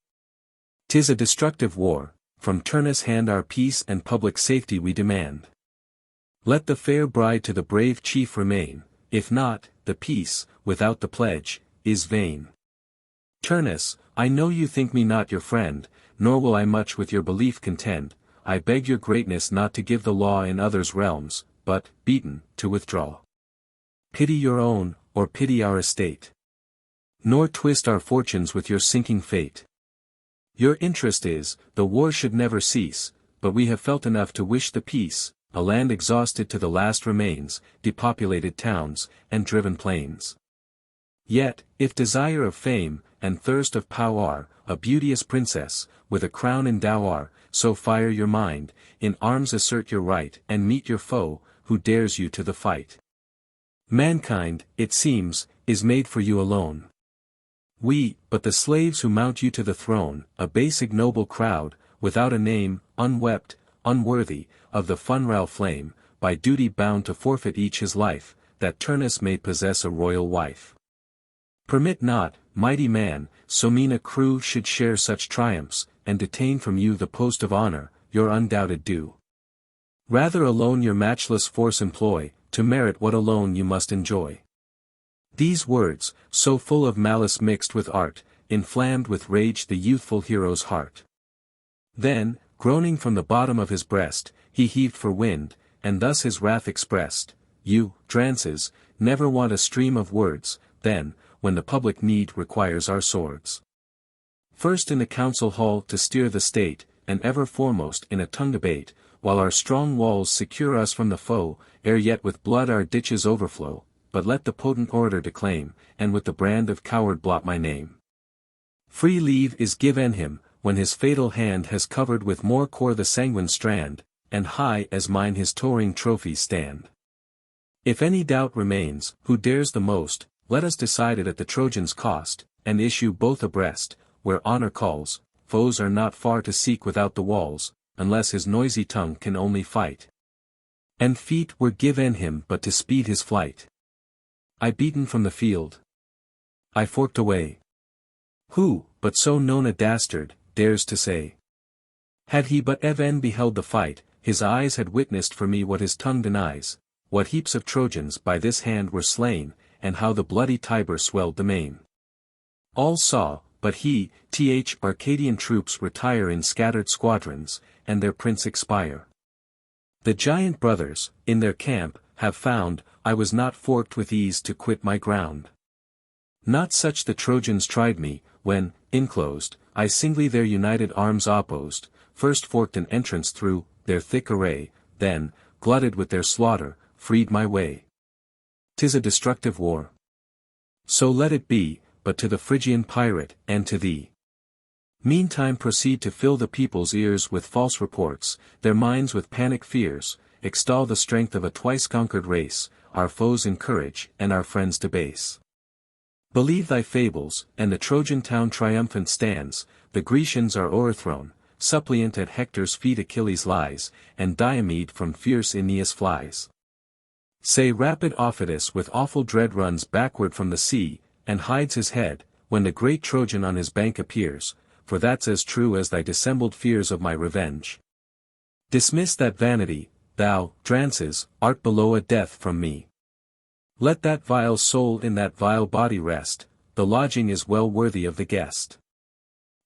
'Tis a destructive war, from Turnus' hand our peace and public safety we demand. Let the fair bride to the brave chief remain, if not, the peace, without the pledge, is vain. Turnus, I know you think me not your friend, nor will I much with your belief contend, I beg your greatness not to give the law in others' realms, but, beaten, to withdraw. Pity your own, or pity our estate. Nor twist our fortunes with your sinking fate. Your interest is, the war should never cease, but we have felt enough to wish the peace, a land exhausted to the last remains, depopulated towns, and driven plains. Yet, if desire of fame, and thirst of power, a beauteous princess, with a crown in dower, so fire your mind, in arms assert your right, and meet your foe, who dares you to the fight. Mankind, it seems, is made for you alone. We, but the slaves who mount you to the throne, a base ignoble crowd, without a name, unwept, unworthy, of the funral flame, by duty bound to forfeit each his life, that Turnus may possess a royal wife. Permit not, mighty man, so mean a crew should share such triumphs, and detain from you the post of honor, your undoubted due. Rather alone your matchless force employ, to merit what alone you must enjoy. These words, so full of malice mixed with art, inflamed with rage the youthful hero's heart. Then, groaning from the bottom of his breast, he heaved for wind, and thus his wrath expressed, you, trances, never want a stream of words, then, when the public need requires our swords. First in the council hall to steer the state, and ever foremost in a tongue debate, while our strong walls secure us from the foe, ere yet with blood our ditches overflow, but let the potent orator declaim, and with the brand of coward blot my name. Free leave is given him, when his fatal hand has covered with more core the sanguine strand, and high as mine his towering trophies stand. If any doubt remains, who dares the most, let us decide it at the Trojans' cost, and issue both abreast, where honor calls, foes are not far to seek without the walls, unless his noisy tongue can only fight. And feet were given him but to speed his flight. I beaten from the field. I forked away. Who, but so known a dastard, dares to say? Had he but even beheld the fight, his eyes had witnessed for me what his tongue denies, what heaps of Trojans by this hand were slain, and how the bloody Tiber swelled the main. All saw, but he, Arcadian troops retire in scattered squadrons, and their prince expire. The giant brothers, in their camp, have found, I was not forked with ease to quit my ground. Not such the Trojans tried me, when, inclosed, I singly their united arms opposed, first forked an entrance through, their thick array, then, glutted with their slaughter, freed my way. 'Tis a destructive war. So let it be, but to the Phrygian pirate, and to thee. Meantime proceed to fill the people's ears with false reports, their minds with panic fears, extol the strength of a twice-conquered race, our foes encourage, and our friends debase. Believe thy fables, and the Trojan town triumphant stands, the Grecians are o'erthrown, suppliant at Hector's feet Achilles lies, and Diomed from fierce Aeneas flies. Say rapid Aufidus with awful dread runs backward from the sea, and hides his head, when the great Trojan on his bank appears, for that's as true as thy dissembled fears of my revenge. Dismiss that vanity, thou, Drances, art below a death from me. Let that vile soul in that vile body rest, the lodging is well worthy of the guest.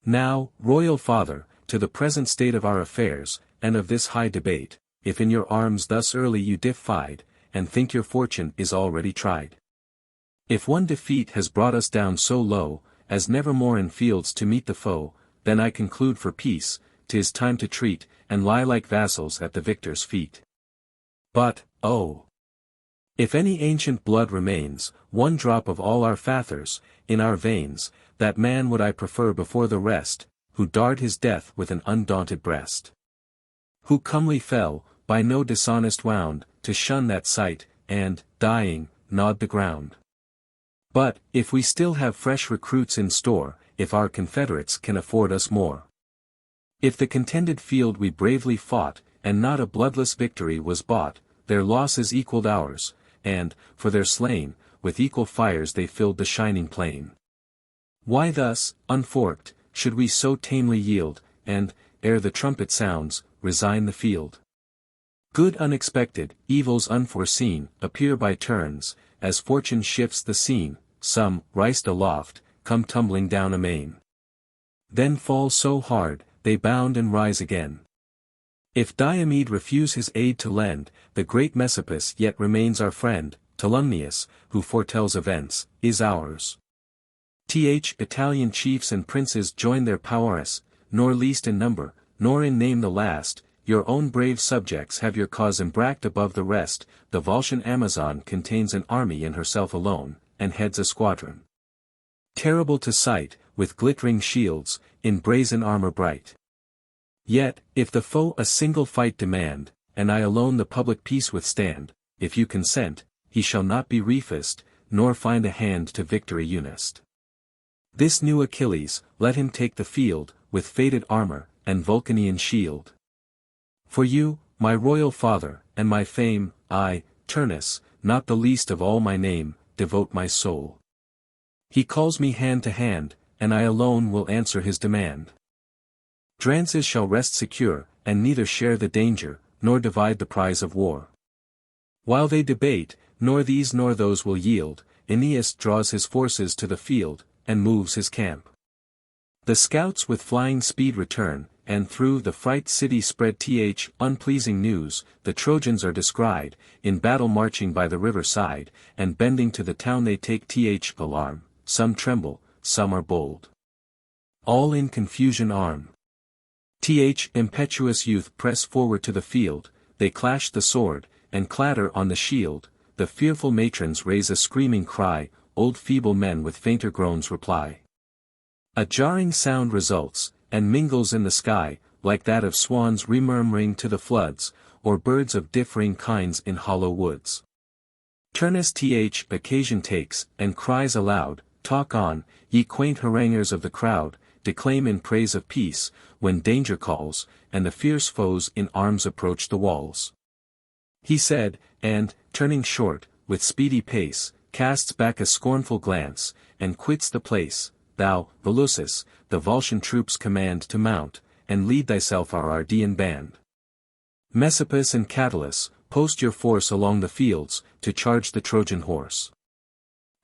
Now, royal father, to the present state of our affairs, and of this high debate, if in your arms thus early you defied, and think your fortune is already tried. If one defeat has brought us down so low, as never more in fields to meet the foe, then I conclude for peace, 'tis time to treat, and lie like vassals at the victor's feet. But, oh! If any ancient blood remains, one drop of all our fathers, in our veins, that man would I prefer before the rest, who dared his death with an undaunted breast. Who comely fell, by no dishonest wound, to shun that sight, and, dying, gnawed the ground. But, if we still have fresh recruits in store, if our confederates can afford us more. If the contended field we bravely fought, and not a bloodless victory was bought, their losses equaled ours, and, for their slain, with equal fires they filled the shining plain. Why thus, unforked, should we so tamely yield, and, ere the trumpet sounds, resign the field? Good unexpected, evils unforeseen, appear by turns, as fortune shifts the scene, some, rised aloft, come tumbling down amain. Then fall so hard, they bound and rise again. If Diomed refuse his aid to lend, the great Messapus yet remains our friend, Tolumnius, who foretells events, is ours. Italian chiefs and princes join their powers, nor least in number, nor in name the last, your own brave subjects have your cause embracked above the rest, the Volscian Amazon contains an army in herself alone, and heads a squadron. Terrible to sight, with glittering shields, in brazen armor bright. Yet, if the foe a single fight demand, and I alone the public peace withstand, if you consent, he shall not be refused, nor find a hand to victory unist. This new Achilles, let him take the field, with fated armor, and Vulcanian shield. For you, my royal father, and my fame, I, Turnus, not the least of all my name, devote my soul. He calls me hand to hand, and I alone will answer his demand. Drances shall rest secure, and neither share the danger, nor divide the prize of war. While they debate, nor these nor those will yield, Aeneas draws his forces to the field, and moves his camp. The scouts with flying speed return, and through the fright city spread unpleasing news, the Trojans are descried, in battle marching by the river side, and bending to the town they take alarm, some tremble, some are bold. All in confusion arm. Impetuous youth press forward to the field, they clash the sword, and clatter on the shield, the fearful matrons raise a screaming cry, old feeble men with fainter groans reply. A jarring sound results, and mingles in the sky, like that of swans remurmuring to the floods, or birds of differing kinds in hollow woods. Turnus occasion takes, and cries aloud, talk on, ye quaint haranguers of the crowd, declaim in praise of peace, when danger calls, and the fierce foes in arms approach the walls. He said, and, turning short, with speedy pace, casts back a scornful glance, and quits the place. Thou, Iulus, the Volscian troops command to mount, and lead thyself our Ardean band. Messapus and Catulus, post your force along the fields, to charge the Trojan horse.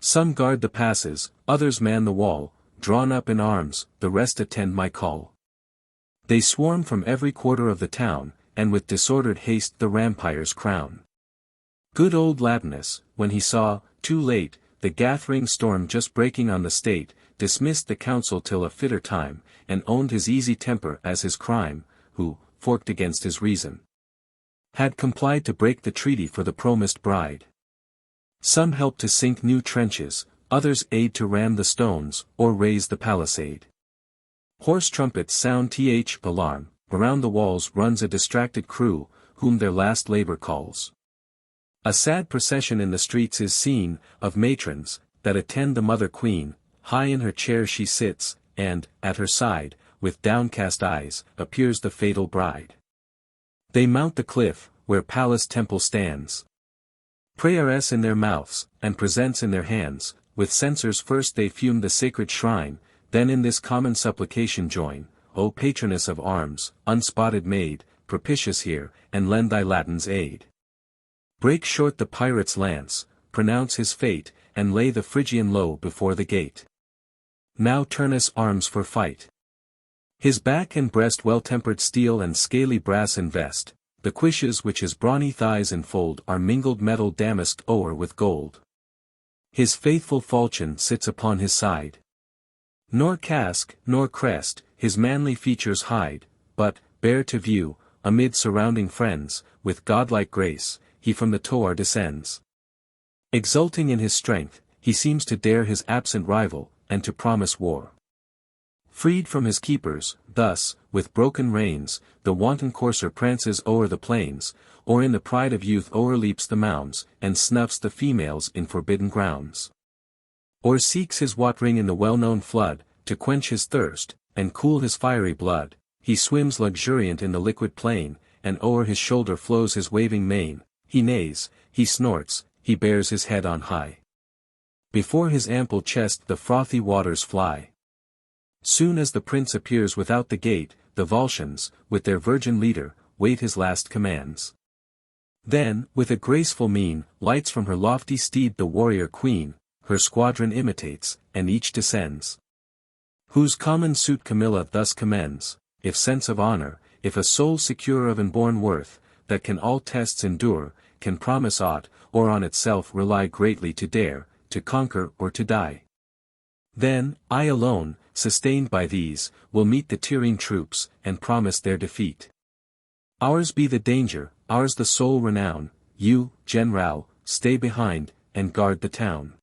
Some guard the passes, others man the wall, drawn up in arms, the rest attend my call. They swarm from every quarter of the town, and with disordered haste the rampires crown. Good old Latinus, when he saw, too late, the gathering storm just breaking on the state, dismissed the council till a fitter time, and owned his easy temper as his crime, who, forked against his reason, had complied to break the treaty for the promised bride. Some helped to sink new trenches, others aid to ram the stones, or raise the palisade. Hoarse trumpets sound th alarm, around the walls runs a distracted crew, whom their last labor calls. A sad procession in the streets is seen, of matrons, that attend the mother queen, high in her chair she sits, and, at her side, with downcast eyes, appears the fatal bride. They mount the cliff, where Pallas' temple stands. Prayers in their mouths, and presents in their hands, with censers first they fume the sacred shrine, then in this common supplication join, O patroness of arms, unspotted maid, propitious hear, and lend thy Latins aid. Break short the pirate's lance, pronounce his fate, and lay the Phrygian low before the gate. Now Turnus arms for fight. His back and breast well-tempered steel and scaly brass invest, the cuishes which his brawny thighs enfold are mingled metal damasked o'er with gold. His faithful falchion sits upon his side. Nor casque, nor crest, his manly features hide, but, bare to view, amid surrounding friends, with godlike grace, he from the tower descends. Exulting in his strength, he seems to dare his absent rival, and to promise war. Freed from his keepers, thus, with broken reins, the wanton courser prances o'er the plains, or in the pride of youth o'erleaps the mounds, and snuffs the females in forbidden grounds. Or seeks his watering in the well-known flood, to quench his thirst, and cool his fiery blood, he swims luxuriant in the liquid plain, and o'er his shoulder flows his waving mane, he neighs, he snorts, he bears his head on high. Before his ample chest the frothy waters fly. Soon as the prince appears without the gate, the Volscians, with their virgin leader, wait his last commands. Then, with a graceful mien, lights from her lofty steed the warrior queen, her squadron imitates, and each descends. Whose common suit Camilla thus commends, if sense of honor, if a soul secure of inborn worth, that can all tests endure, can promise aught, or on itself rely greatly to dare, to conquer or to die. Then, I alone, sustained by these, will meet the Tyrrhene troops, and promise their defeat. Ours be the danger, ours the sole renown, you, general, stay behind, and guard the town.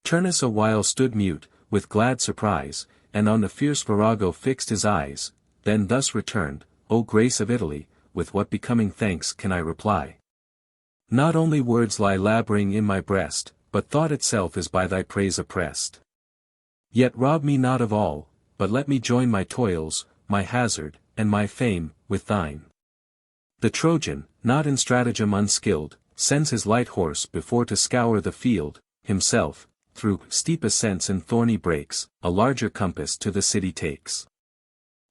Turnus a while stood mute, with glad surprise, and on the fierce virago fixed his eyes, then thus returned, O grace of Italy, with what becoming thanks can I reply? Not only words lie laboring in my breast, but thought itself is by thy praise oppressed. Yet rob me not of all, but let me join my toils, my hazard, and my fame, with thine. The Trojan, not in stratagem unskilled, sends his light horse before to scour the field, himself, through steep ascents and thorny brakes, a larger compass to the city takes.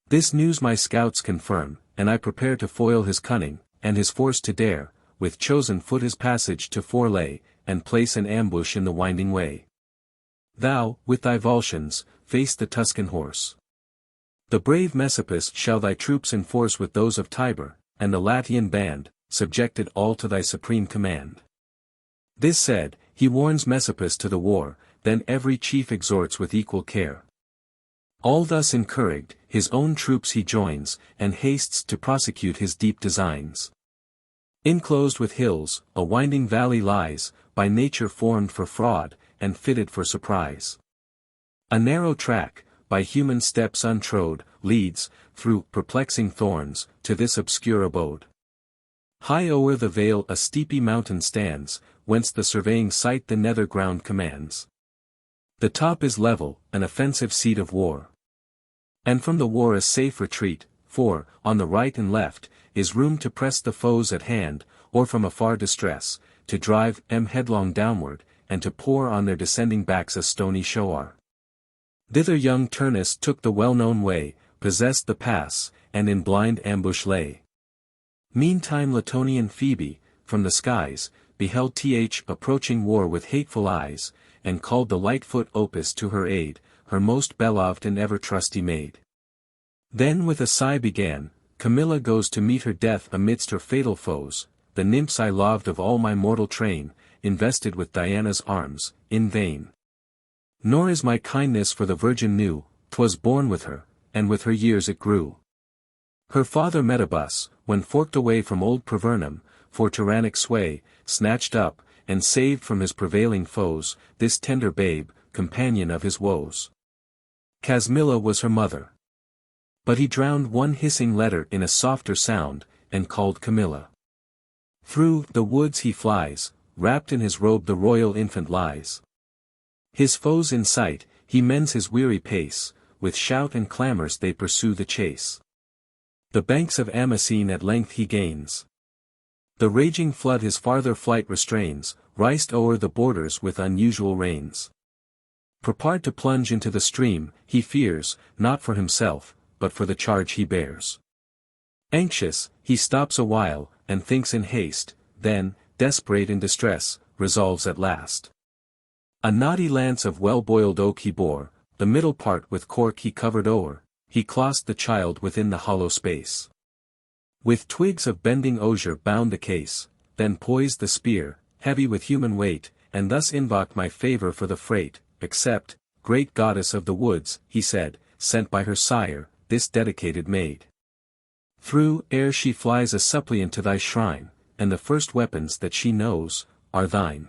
This news my scouts confirm, and I prepare to foil his cunning, and his force to dare, with chosen foot his passage to forelay, and place an ambush in the winding way. Thou, with thy Volscians, face the Tuscan horse. The brave Messapus shall thy troops enforce with those of Tibur, and the Latian band, subjected all to thy supreme command. This said, he warns Messapus to the war, then every chief exhorts with equal care. All thus encouraged, his own troops he joins, and hastes to prosecute his deep designs. Inclosed with hills, a winding valley lies, by nature formed for fraud, and fitted for surprise. A narrow track, by human steps untrod, leads, through perplexing thorns, to this obscure abode. High o'er the vale a steepy mountain stands, whence the surveying sight the nether ground commands. The top is level, an offensive seat of war. And from the war a safe retreat, for, on the right and left, is room to press the foes at hand, or from afar distress, to drive them headlong downward, and to pour on their descending backs a stony showar. Thither young Turnus took the well-known way, possessed the pass, and in blind ambush lay. Meantime Latonian Phoebe, from the skies, beheld approaching war with hateful eyes, and called the light-foot Opis to her aid, her most beloved and ever trusty maid. Then with a sigh began, Camilla goes to meet her death amidst her fatal foes, the nymphs I loved of all my mortal train, invested with Diana's arms, in vain. Nor is my kindness for the virgin new, 'twas born with her, and with her years it grew. Her father Metabus, when forked away from old Pravernum, for tyrannic sway, snatched up, and saved from his prevailing foes, this tender babe, companion of his woes. Casmilla was her mother. But he drowned one hissing letter in a softer sound, and called Camilla. Through the woods he flies, wrapped in his robe the royal infant lies. His foes in sight, he mends his weary pace, with shout and clamors they pursue the chase. The banks of Amasene at length he gains. The raging flood his farther flight restrains, riced o'er the borders with unusual rains. Prepared to plunge into the stream, he fears, not for himself, but for the charge he bears. Anxious, he stops a while, and thinks in haste, then, desperate in distress, resolves at last. A knotty lance of well-boiled oak he bore, the middle part with cork he covered o'er, he clossed the child within the hollow space. With twigs of bending osier bound the case, then poised the spear, heavy with human weight, and thus invoked my favor for the freight, accept, great goddess of the woods, he said, sent by her sire, this dedicated maid. Through air she flies a suppliant to thy shrine, and the first weapons that she knows, are thine.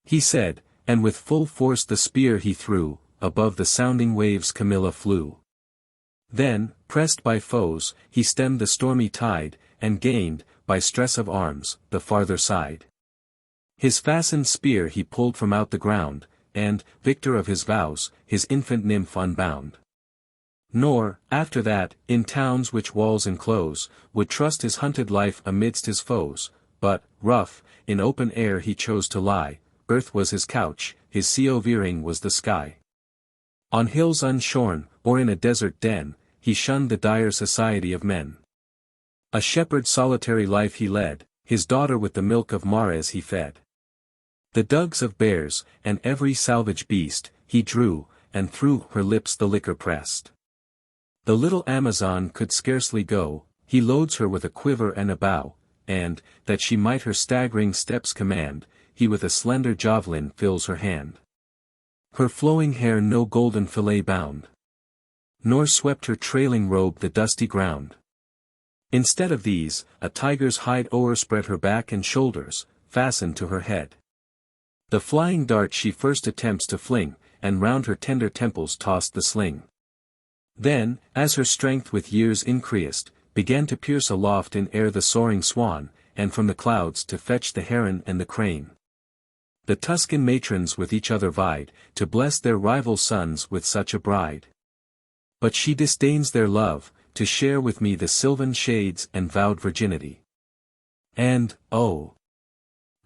He said, and with full force the spear he threw, above the sounding waves Camilla flew. Then, pressed by foes, he stemmed the stormy tide, and gained, by stress of arms, the farther side. His fastened spear he pulled from out the ground, and, victor of his vows, his infant nymph unbound. Nor, after that, in towns which walls enclose, would trust his hunted life amidst his foes, but, rough, in open air he chose to lie, earth was his couch, his sea-overing was the sky. On hills unshorn, or in a desert den, he shunned the dire society of men. A shepherd's solitary life he led, his daughter with the milk of mares he fed. The dugs of bears, and every salvage beast, he drew, and through her lips the liquor pressed. The little Amazon could scarcely go, he loads her with a quiver and a bow, and, that she might her staggering steps command, he with a slender javelin fills her hand. Her flowing hair no golden fillet bound, nor swept her trailing robe the dusty ground. Instead of these, a tiger's hide o'erspread her back and shoulders, fastened to her head. The flying dart she first attempts to fling, and round her tender temples tossed the sling. Then, as her strength with years increased, began to pierce aloft in air the soaring swan, and from the clouds to fetch the heron and the crane. The Tuscan matrons with each other vied, to bless their rival sons with such a bride. But she disdains their love, to share with me the sylvan shades and vowed virginity. And, oh!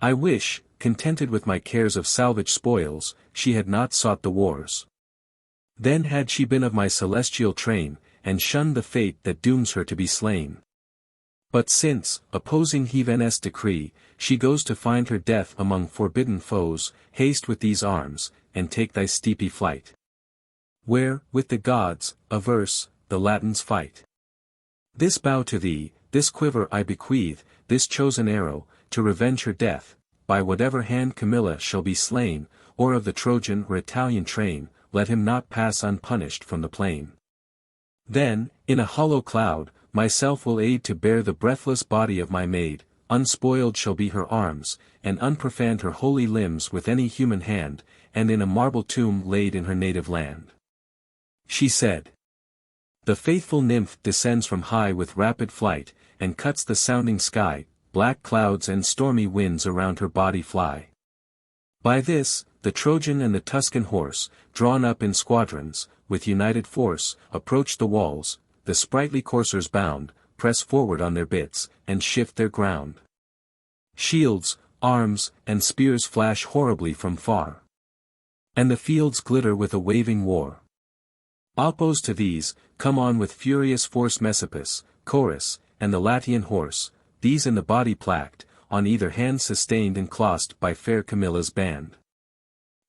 I wish, contented with my cares of salvage spoils, she had not sought the wars. Then had she been of my celestial train, and shunned the fate that dooms her to be slain. But since, opposing Heaven's decree, she goes to find her death among forbidden foes, haste with these arms, and take thy steepy flight. Where, with the gods, averse, the Latins fight. This bow to thee, this quiver I bequeath, this chosen arrow, to revenge her death, by whatever hand Camilla shall be slain, or of the Trojan or Italian train, let him not pass unpunished from the plain. Then, in a hollow cloud, myself will aid to bear the breathless body of my maid, unspoiled shall be her arms, and unprofaned her holy limbs with any human hand, and in a marble tomb laid in her native land. She said. The faithful nymph descends from high with rapid flight, and cuts the sounding sky, black clouds and stormy winds around her body fly. By this, the Trojan and the Tuscan horse, drawn up in squadrons, with united force, approach the walls, the sprightly coursers bound, press forward on their bits, and shift their ground. Shields, arms, and spears flash horribly from far. And the fields glitter with a waving war. Opposed to these, come on with furious force Messapus, Chorus, and the Latian horse, these in the body placked, on either hand sustained and clossed by fair Camilla's band.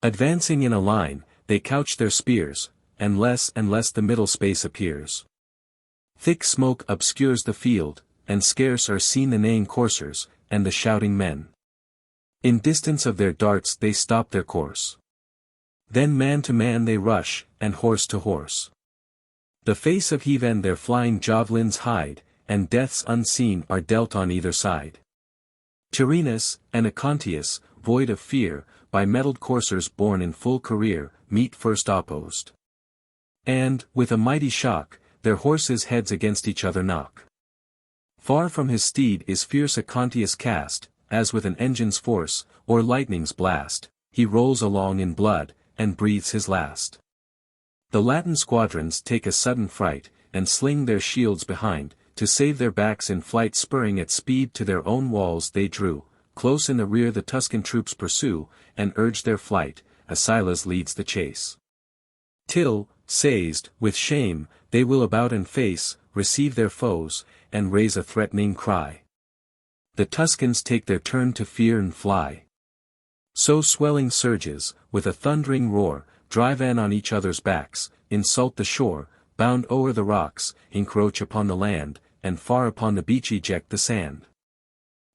Advancing in a line, they couch their spears, and less the middle space appears. Thick smoke obscures the field, and scarce are seen the neighing coursers, and the shouting men. In distance of their darts they stop their course. Then man to man they rush, and horse to horse. The face of heaven their flying javelins hide, and deaths unseen are dealt on either side. Tyrrhenus and Anchises, void of fear, by mettled coursers borne in full career, meet first opposed. And, with a mighty shock, their horses' heads against each other knock. Far from his steed is fierce Ascanius cast, as with an engine's force, or lightning's blast, he rolls along in blood, and breathes his last. The Latin squadrons take a sudden fright, and sling their shields behind, to save their backs in flight spurring at speed to their own walls they drew, close in the rear the Tuscan troops pursue, and urge their flight, Ascanius leads the chase. Till, seized with shame, they will about and face, receive their foes, and raise a threatening cry. The Tuscans take their turn to fear and fly. So swelling surges, with a thundering roar, drive on each other's backs, insult the shore, bound o'er the rocks, encroach upon the land, and far upon the beach eject the sand.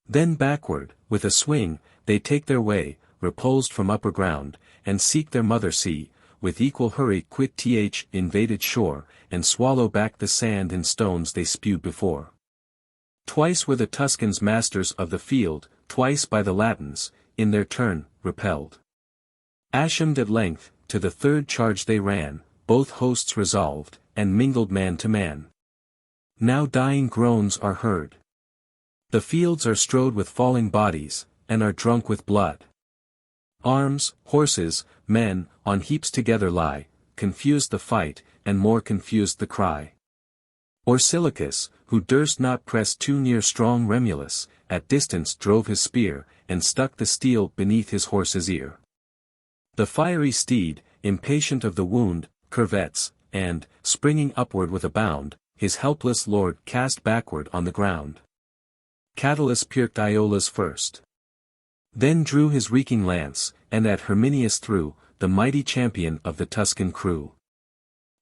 Then backward, with a swing, they take their way, repulsed from upper ground, and seek their mother sea, with equal hurry quit th invaded shore, and swallow back the sand and stones they spewed before. Twice were the Tuscans masters of the field, twice by the Latins, in their turn, repelled. Ashamed at length, to the third charge they ran, both hosts resolved, and mingled man to man. Now dying groans are heard. The fields are strowed with falling bodies, and are drunk with blood. Arms, horses, men, on heaps together lie, confused the fight, and more confused the cry. Orsilochus, who durst not press too near strong Remulus, at distance drove his spear, and stuck the steel beneath his horse's ear. The fiery steed, impatient of the wound, curvets, and, springing upward with a bound, his helpless lord cast backward on the ground. Catulus pierced Iulus first. Then drew his reeking lance, and at Herminius threw, the mighty champion of the Tuscan crew.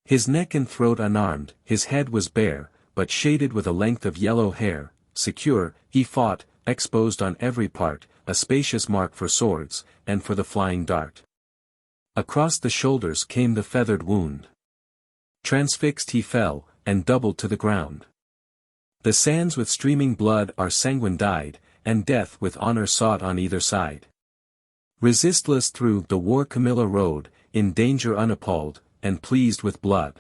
His neck and throat unarmed, his head was bare, but shaded with a length of yellow hair, secure, he fought, exposed on every part, a spacious mark for swords, and for the flying dart. Across the shoulders came the feathered wound. Transfixed he fell, and doubled to the ground. The sands with streaming blood are sanguine dyed, and death with honor sought on either side. Resistless through the war Camilla rode, in danger unappalled, and pleased with blood.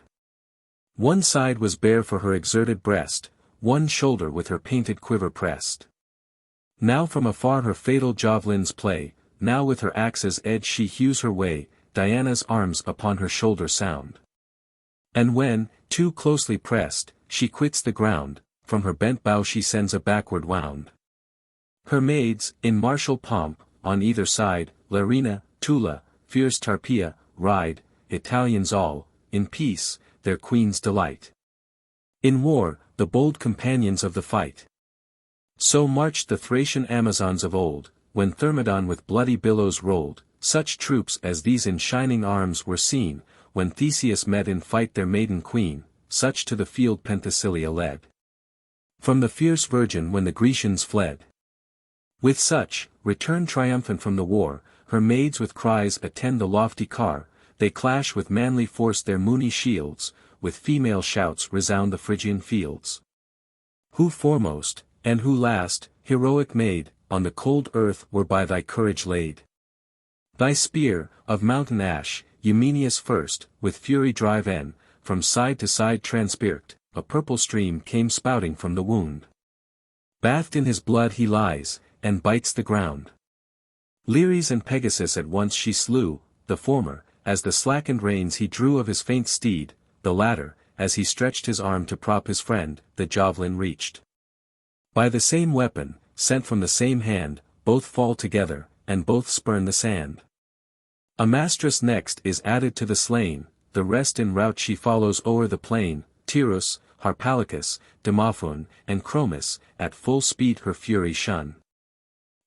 One side was bare for her exerted breast, one shoulder with her painted quiver pressed. Now from afar her fatal javelins play, now with her axe's edge she hews her way, Diana's arms upon her shoulder sound. And when, too closely pressed, she quits the ground, from her bent bow she sends a backward wound. Her maids, in martial pomp, on either side, Larina, Tula, fierce Tarpeia, ride, Italians all, in peace, their queen's delight. In war, the bold companions of the fight. So marched the Thracian Amazons of old, when Thermodon with bloody billows rolled, such troops as these in shining arms were seen, when Theseus met in fight their maiden queen, such to the field Penthesilea led. From the fierce Virgin when the Grecians fled. With such, return triumphant from the war, her maids with cries attend the lofty car, they clash with manly force their moony shields, with female shouts resound the Phrygian fields. Who foremost, and who last, heroic maid, on the cold earth were by thy courage laid. Thy spear, of mountain ash, Eumenius first, with fury drive in, from side to side transpierced, a purple stream came spouting from the wound. Bathed in his blood he lies, and bites the ground. Liris and Pegasus at once she slew, the former, as the slackened reins he drew of his faint steed, the latter, as he stretched his arm to prop his friend, the javelin reached. By the same weapon, sent from the same hand, both fall together, and both spurn the sand. Amastrus next is added to the slain, the rest in rout she follows o'er the plain, Tyrrhus, Harpalycus, Demophon, and Chromis, at full speed her fury shun.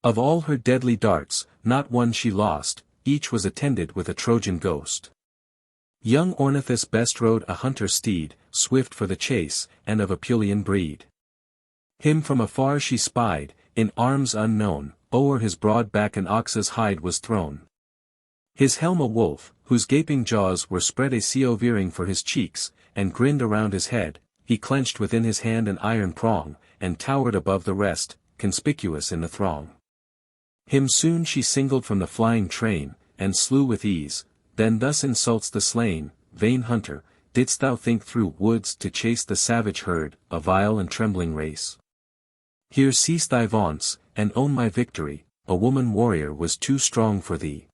Of all her deadly darts, not one she lost, each was attended with a Trojan ghost. Young Ornithus best rode a hunter steed, swift for the chase, and of Apulian breed. Him from afar she spied, in arms unknown, o'er his broad back an ox's hide was thrown. His helm a wolf, whose gaping jaws were spread a seal veering for his cheeks, and grinned around his head, he clenched within his hand an iron prong, and towered above the rest, conspicuous in the throng. Him soon she singled from the flying train, and slew with ease. Then thus insults the slain: "Vain hunter, didst thou think through woods to chase the savage herd, a vile and trembling race? Here cease thy vaunts, and own my victory, a woman warrior was too strong for thee.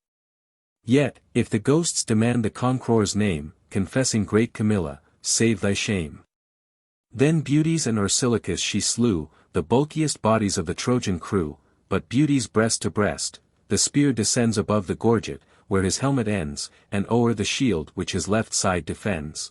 Yet, if the ghosts demand the conqueror's name, confessing great Camilla, save thy shame." Then Beauties and Orsilochus she slew, the bulkiest bodies of the Trojan crew, but Beauty's breast to breast, the spear descends above the gorget, where his helmet ends, and o'er the shield which his left side defends.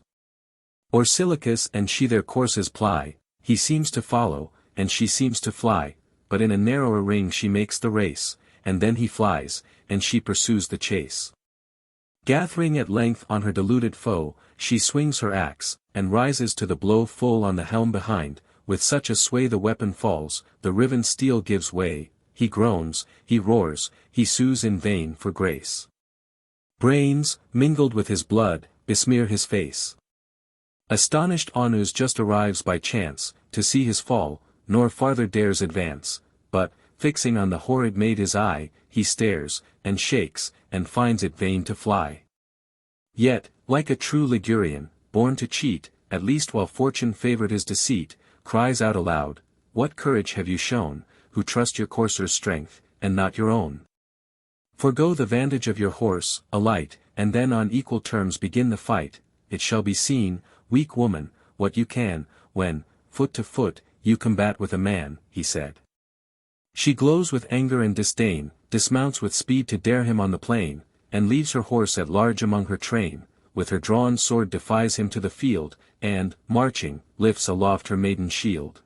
Orsilochus and she their courses ply, he seems to follow, and she seems to fly, but in a narrower ring she makes the race, and then he flies, and she pursues the chase. Gathering at length on her deluded foe, she swings her axe, and rises to the blow full on the helm behind, with such a sway the weapon falls, the riven steel gives way, he groans, he roars, he sues in vain for grace. Brains, mingled with his blood, besmear his face. Astonished Aunus just arrives by chance, to see his fall, nor farther dares advance, but, fixing on the horrid maid his eye, he stares, and shakes, and finds it vain to fly. Yet, like a true Ligurian, born to cheat, at least while fortune favored his deceit, cries out aloud: "What courage have you shown, who trust your courser's strength, and not your own? Forgo the vantage of your horse, alight, and then on equal terms begin the fight. It shall be seen, weak woman, what you can, when, foot to foot, you combat with a man," he said. She glows with anger and disdain, dismounts with speed to dare him on the plain, and leaves her horse at large among her train, with her drawn sword defies him to the field, and, marching, lifts aloft her maiden shield.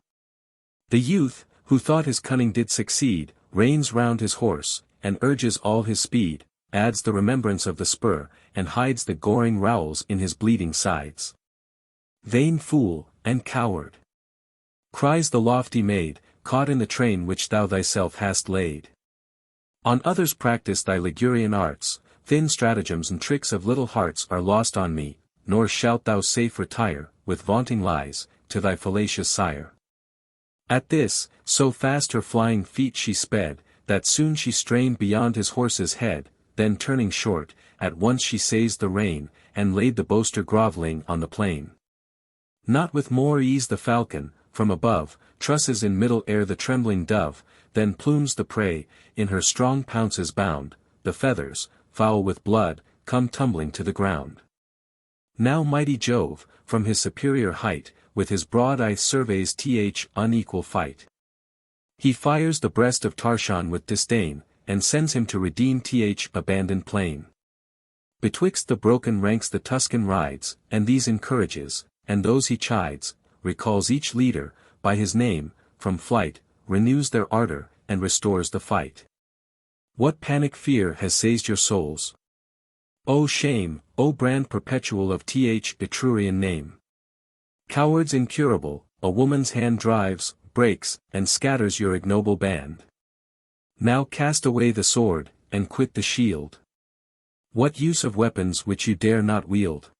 The youth, who thought his cunning did succeed, reins round his horse, and urges all his speed, adds the remembrance of the spur, and hides the goring rowels in his bleeding sides. "Vain fool, and coward!" cries the lofty maid, "caught in the train which thou thyself hast laid. On others practice thy Ligurian arts, thin stratagems and tricks of little hearts are lost on me, nor shalt thou safe retire, with vaunting lies, to thy fallacious sire." At this, so fast her flying feet she sped, that soon she strained beyond his horse's head, then turning short, at once she seized the rein, and laid the boaster grovelling on the plain. Not with more ease the falcon, from above, trusses in middle air the trembling dove, then plumes the prey, in her strong pounces bound, the feathers, foul with blood, come tumbling to the ground. Now mighty Jove, from his superior height, with his broad eye surveys unequal fight. He fires the breast of Trojan with disdain, and sends him to redeem abandoned plain. Betwixt the broken ranks the Tuscan rides, and these encourages, and those he chides, recalls each leader, by his name, from flight, renews their ardor, and restores the fight. What panic fear has seized your souls? O shame, O brand perpetual of Etrurian name! Cowards incurable, a woman's hand drives, breaks, and scatters your ignoble band. Now cast away the sword, and quit the shield. What use of weapons which you dare not wield?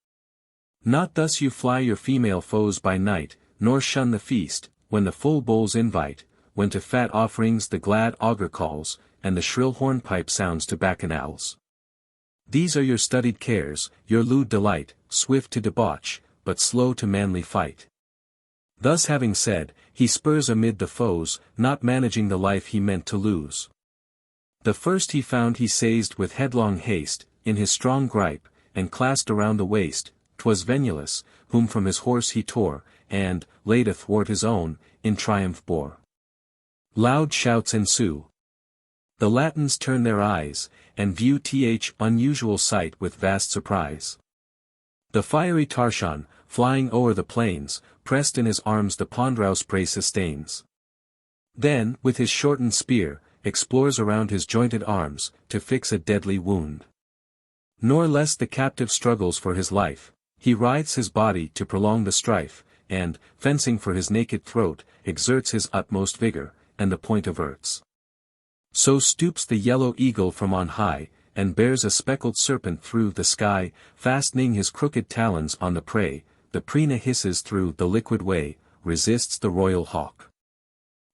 Not thus you fly your female foes by night, nor shun the feast, when the full bowls invite, when to fat offerings the glad augur calls, and the shrill hornpipe sounds to bacchanals. These are your studied cares, your lewd delight, swift to debauch, but slow to manly fight. Thus having said, he spurs amid the foes, not managing the life he meant to lose. The first he found he seized with headlong haste, in his strong gripe, and clasped around the waist. 'Twas Venulus, whom from his horse he tore, and, laid athwart his own, in triumph bore. Loud shouts ensue. The Latins turn their eyes, and view unusual sight with vast surprise. The fiery Trojan, flying o'er the plains, pressed in his arms the ponderous prey sustains. Then, with his shortened spear, explores around his jointed arms, to fix a deadly wound. Nor less the captive struggles for his life, he writhes his body to prolong the strife, and, fencing for his naked throat, exerts his utmost vigor, and the point averts. So stoops the yellow eagle from on high, and bears a speckled serpent through the sky, fastening his crooked talons on the prey, the prina hisses through the liquid way, resists the royal hawk.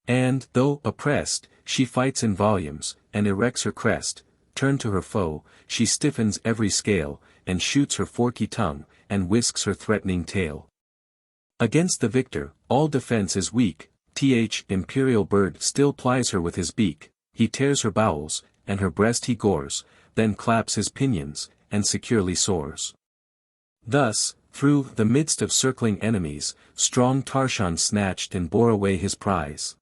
And, though oppressed, she fights in volumes, and erects her crest, turned to her foe, she stiffens every scale, and shoots her forky tongue, and whisks her threatening tail. Against the victor, all defense is weak, imperial bird still plies her with his beak, he tears her bowels, and her breast he gores, then claps his pinions, and securely soars. Thus, through the midst of circling enemies, strong Trojan snatched and bore away his prize.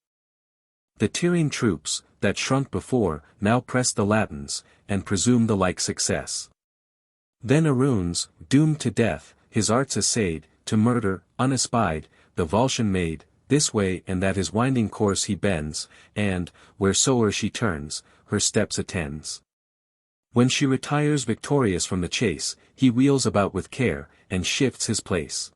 The Tyrian troops, that shrunk before, now pressed the Latins, and presumed the like success. Then Aruns, doomed to death, his arts essayed, to murder, unespied, the Volscian maid, this way and that his winding course he bends, and, wheresoe'er she turns, her steps attends. When she retires victorious from the chase, he wheels about with care, and shifts his place.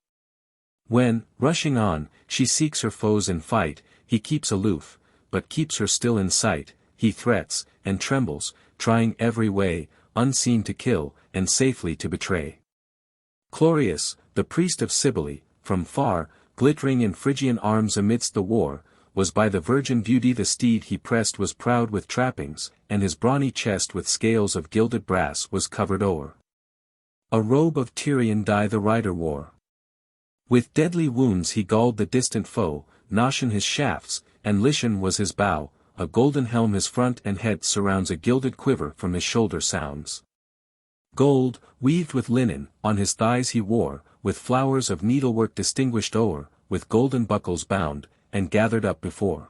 When, rushing on, she seeks her foes in fight, he keeps aloof, but keeps her still in sight, he threats, and trembles, trying every way, unseen to kill, and safely to betray. Chlorius, the priest of Cybele, from far, glittering in Phrygian arms amidst the war, was by the virgin beauty the steed he pressed was proud with trappings, and his brawny chest with scales of gilded brass was covered o'er. A robe of Tyrian dye the rider wore. With deadly wounds he galled the distant foe, Noscian his shafts, and Lycian was his bow, a golden helm his front and head surrounds, a gilded quiver from his shoulder sounds. Gold, weaved with linen, on his thighs he wore, with flowers of needlework distinguished o'er, with golden buckles bound, and gathered up before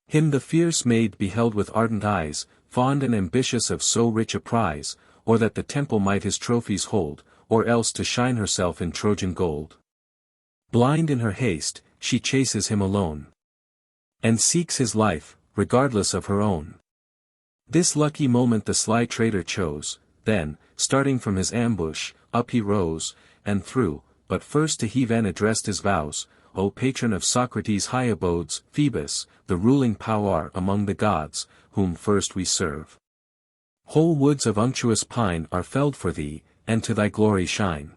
him the fierce maid beheld with ardent eyes, fond and ambitious of so rich a prize, or that the temple might his trophies hold, or else to shine herself in Trojan gold. Blind in her haste, she chases him alone, and seeks his life, regardless of her own. This lucky moment the sly traitor chose, then, starting from his ambush, up he rose, and threw, but first to Heaven addressed his vows, O patron of Socrates' high abodes, Phoebus, the ruling power among the gods, whom first we serve. Whole woods of unctuous pine are felled for thee, and to thy glory shine.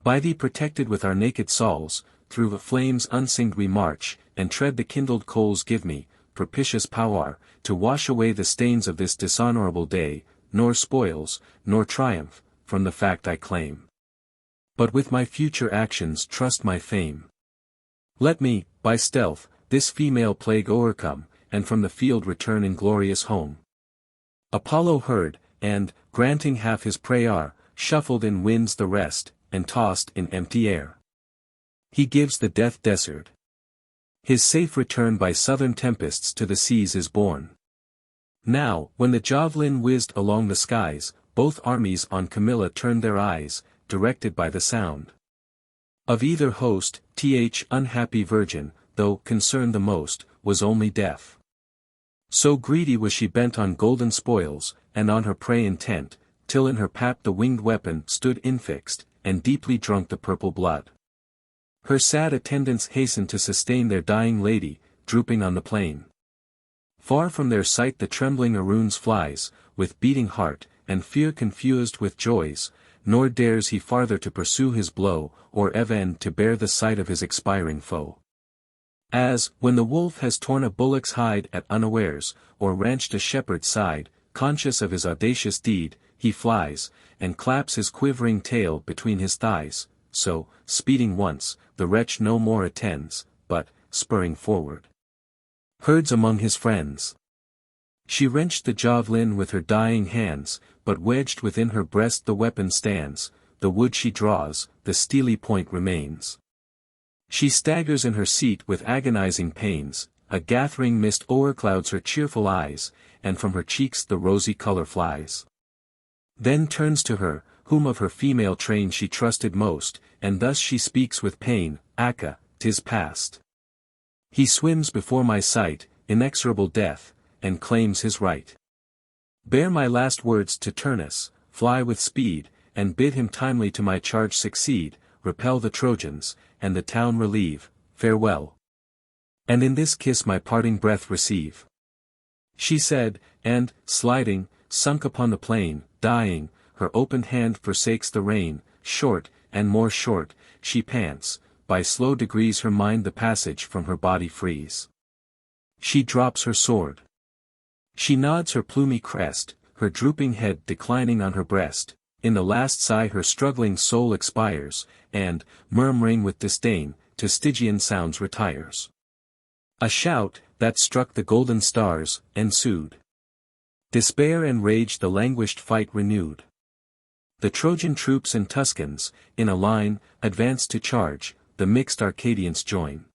By thee protected with our naked sauls, through the flames unsinged we march, and tread the kindled coals. Give me, propitious power, to wash away the stains of this dishonorable day, nor spoils, nor triumph, from the fact I claim. But with my future actions trust my fame. Let me, by stealth, this female plague o'ercome, and from the field return in glorious home. Apollo heard, and, granting half his prayer, shuffled in winds the rest, and tossed in empty air. He gives the death desert. His safe return by southern tempests to the seas is borne. Now, when the javelin whizzed along the skies, both armies on Camilla turned their eyes, directed by the sound of either host. Unhappy virgin, though concerned the most, was only deaf. So greedy was she bent on golden spoils, and on her prey intent, till in her pap the winged weapon stood infixed, and deeply drunk the purple blood. Her sad attendants hastened to sustain their dying lady, drooping on the plain. Far from their sight the trembling Aruns flies, with beating heart, and fear confused with joys, nor dares he farther to pursue his blow, or even to bear the sight of his expiring foe. As, when the wolf has torn a bullock's hide at unawares, or wrenched a shepherd's side, conscious of his audacious deed, he flies, and claps his quivering tail between his thighs, so, speeding once, the wretch no more attends, but, spurring forward, herds among his friends. She wrenched the javelin with her dying hands, but wedged within her breast the weapon stands, the wood she draws, the steely point remains. She staggers in her seat with agonizing pains, a gathering mist o'erclouds her cheerful eyes, and from her cheeks the rosy color flies. Then turns to her, whom of her female train she trusted most, and thus she speaks with pain, Acca, 'tis past. He swims before my sight, inexorable death, and claims his right. Bear my last words to Turnus, fly with speed, and bid him timely to my charge succeed, repel the Trojans, and the town relieve, farewell. And in this kiss my parting breath receive. She said, and, sliding, sunk upon the plain, dying, her opened hand forsakes the rein, short, and more short, she pants, by slow degrees her mind the passage from her body frees. She drops her sword. She nods her plumy crest, her drooping head declining on her breast, in the last sigh her struggling soul expires, and, murmuring with disdain, to Stygian sounds retires. A shout, that struck the golden stars, ensued. Despair and rage the languished fight renewed. The Trojan troops and Tuscans, in a line, advance to charge, the mixed Arcadians join.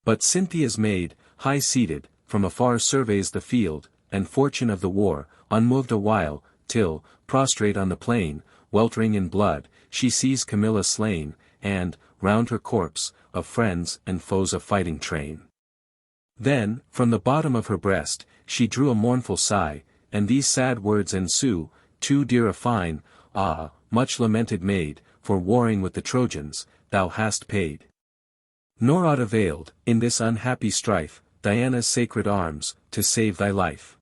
But Cynthia's maid, high-seated, from afar surveys the field, and fortune of the war, unmoved a while, till, prostrate on the plain, weltering in blood, she sees Camilla slain, and, round her corpse, of friends and foes a fighting train. Then, from the bottom of her breast, she drew a mournful sigh, and these sad words ensue, too dear a fine, ah, much lamented maid, for warring with the Trojans, thou hast paid. Nor aught availed, in this unhappy strife, Diana's sacred arms, to save thy life.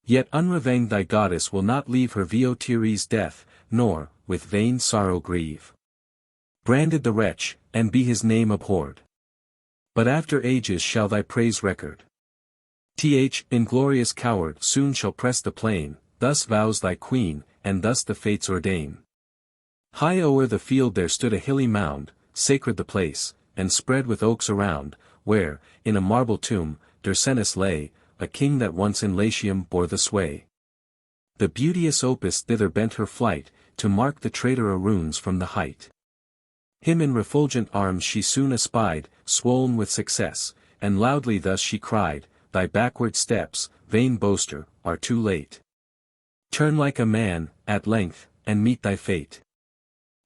Yet unrevenged thy goddess will not leave her Viotire's death, nor, with vain sorrow grieve. Branded the wretch, and be his name abhorred. But after ages shall thy praise record. Inglorious coward soon shall press the plain, thus vows thy queen, and thus the fates ordain. High o'er the field there stood a hilly mound, sacred the place, and spread with oaks around, where, in a marble tomb, Dercenas lay, a king that once in Latium bore the sway. The beauteous Opis thither bent her flight, to mark the traitor runes from the height. Him in refulgent arms she soon espied, swoln with success, and loudly thus she cried, thy backward steps, vain boaster, are too late. Turn like a man, at length, and meet thy fate.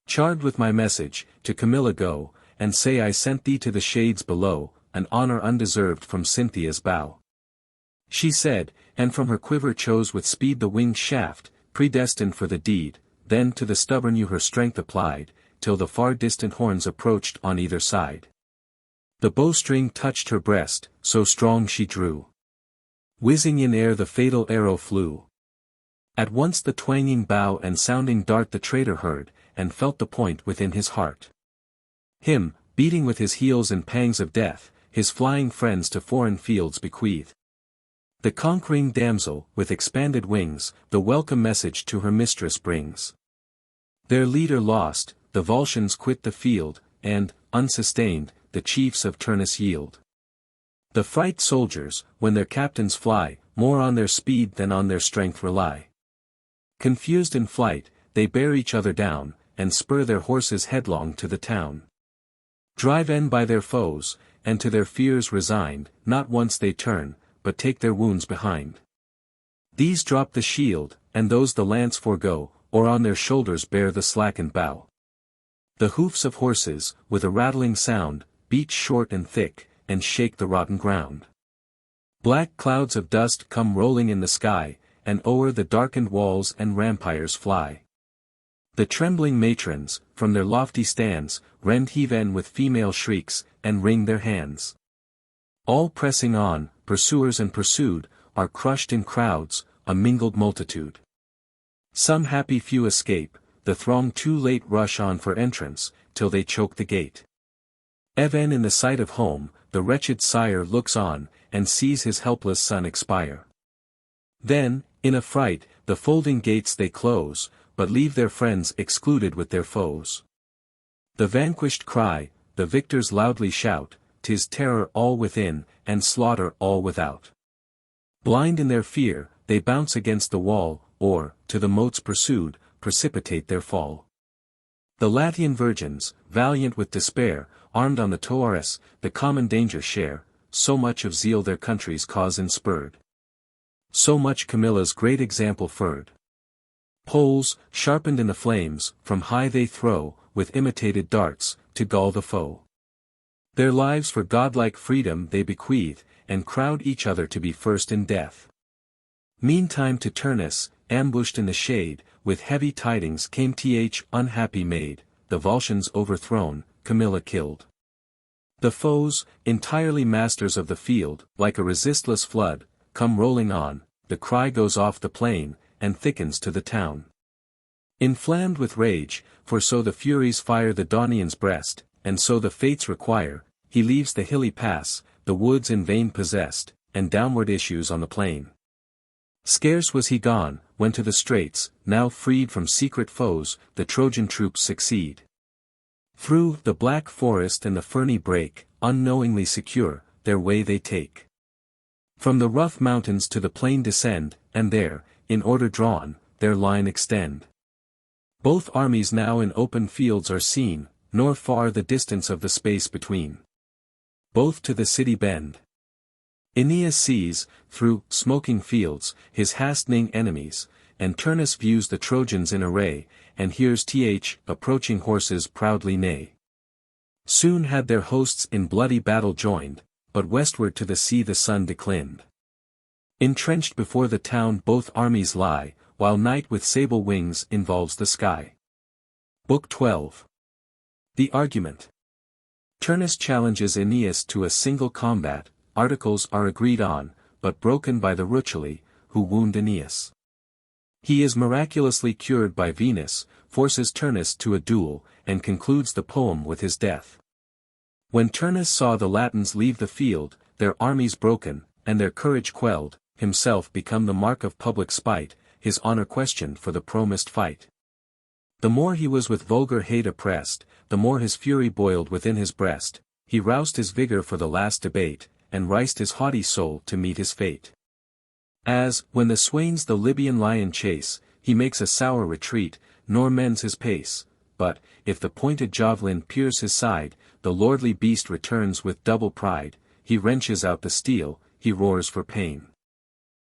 Charged with my message, to Camilla go, and say I sent thee to the shades below, an honor undeserved from Cynthia's bow. She said, and from her quiver chose with speed the winged shaft, predestined for the deed, then to the stubborn yew her strength applied, till the far distant horns approached on either side. The bowstring touched her breast, so strong she drew. Whizzing in air the fatal arrow flew. At once the twanging bow and sounding dart the traitor heard, and felt the point within his heart. Him, beating with his heels in pangs of death, his flying friends to foreign fields bequeath. The conquering damsel, with expanded wings, the welcome message to her mistress brings. Their leader lost, the Volscians quit the field, and, unsustained, the chiefs of Turnus yield. The fight soldiers, when their captains fly, more on their speed than on their strength rely. Confused in flight, they bear each other down, and spur their horses headlong to the town. Driven by their foes, and to their fears resigned, not once they turn, but take their wounds behind. These drop the shield, and those the lance forego, or on their shoulders bear the slackened bow. The hoofs of horses, with a rattling sound, beat short and thick, and shake the rotten ground. Black clouds of dust come rolling in the sky, and o'er the darkened walls and rampires fly. The trembling matrons, from their lofty stands, rend heaven with female shrieks, and wring their hands. All pressing on, pursuers and pursued, are crushed in crowds, a mingled multitude. Some happy few escape, the throng too late rush on for entrance, till they choke the gate. Even in the sight of home, the wretched sire looks on, and sees his helpless son expire. Then, in affright, the folding gates they close, but leave their friends excluded with their foes. The vanquished cry, the victors loudly shout, 'tis terror all within, and slaughter all without. Blind in their fear, they bounce against the wall, or, to the moats pursued, precipitate their fall. The Latian virgins, valiant with despair, armed on the Taurus, the common danger share, so much of zeal their country's cause inspurred. So much Camilla's great example furred. Poles, sharpened in the flames, from high they throw, with imitated darts, to gall the foe. Their lives for godlike freedom they bequeath, and crowd each other to be first in death. Meantime to Turnus, ambushed in the shade, with heavy tidings came unhappy maid, the Volscians overthrown, Camilla killed. The foes, entirely masters of the field, like a resistless flood, come rolling on, the cry goes off the plain, and thickens to the town. Inflamed with rage, for so the Furies fire the Daunian's breast, and so the fates require, he leaves the hilly pass, the woods in vain possessed, and downward issues on the plain. Scarce was he gone, when to the straits, now freed from secret foes, the Trojan troops succeed. Through the black forest and the ferny brake, unknowingly secure, their way they take. From the rough mountains to the plain descend, and there, in order drawn, their line extend. Both armies now in open fields are seen, nor far the distance of the space between. Both to the city bend. Aeneas sees, through smoking fields, his hastening enemies, and Turnus views the Trojans in array, and hears approaching horses proudly neigh. Soon had their hosts in bloody battle joined, but westward to the sea the sun declined. Entrenched before the town both armies lie, while night with sable wings involves the sky. Book 12. The Argument. Turnus challenges Aeneas to a single combat. Articles are agreed on, but broken by the Rutuli, who wound Aeneas. He is miraculously cured by Venus, forces Turnus to a duel, and concludes the poem with his death. When Turnus saw the Latins leave the field, their armies broken, and their courage quelled, himself become the mark of public spite, his honor questioned for the promised fight. The more he was with vulgar hate oppressed, the more his fury boiled within his breast, he roused his vigor for the last debate, and riced his haughty soul to meet his fate. As, when the swains the Libyan lion chase, he makes a sour retreat, nor mends his pace, but, if the pointed javelin pierce his side, the lordly beast returns with double pride, he wrenches out the steel, he roars for pain.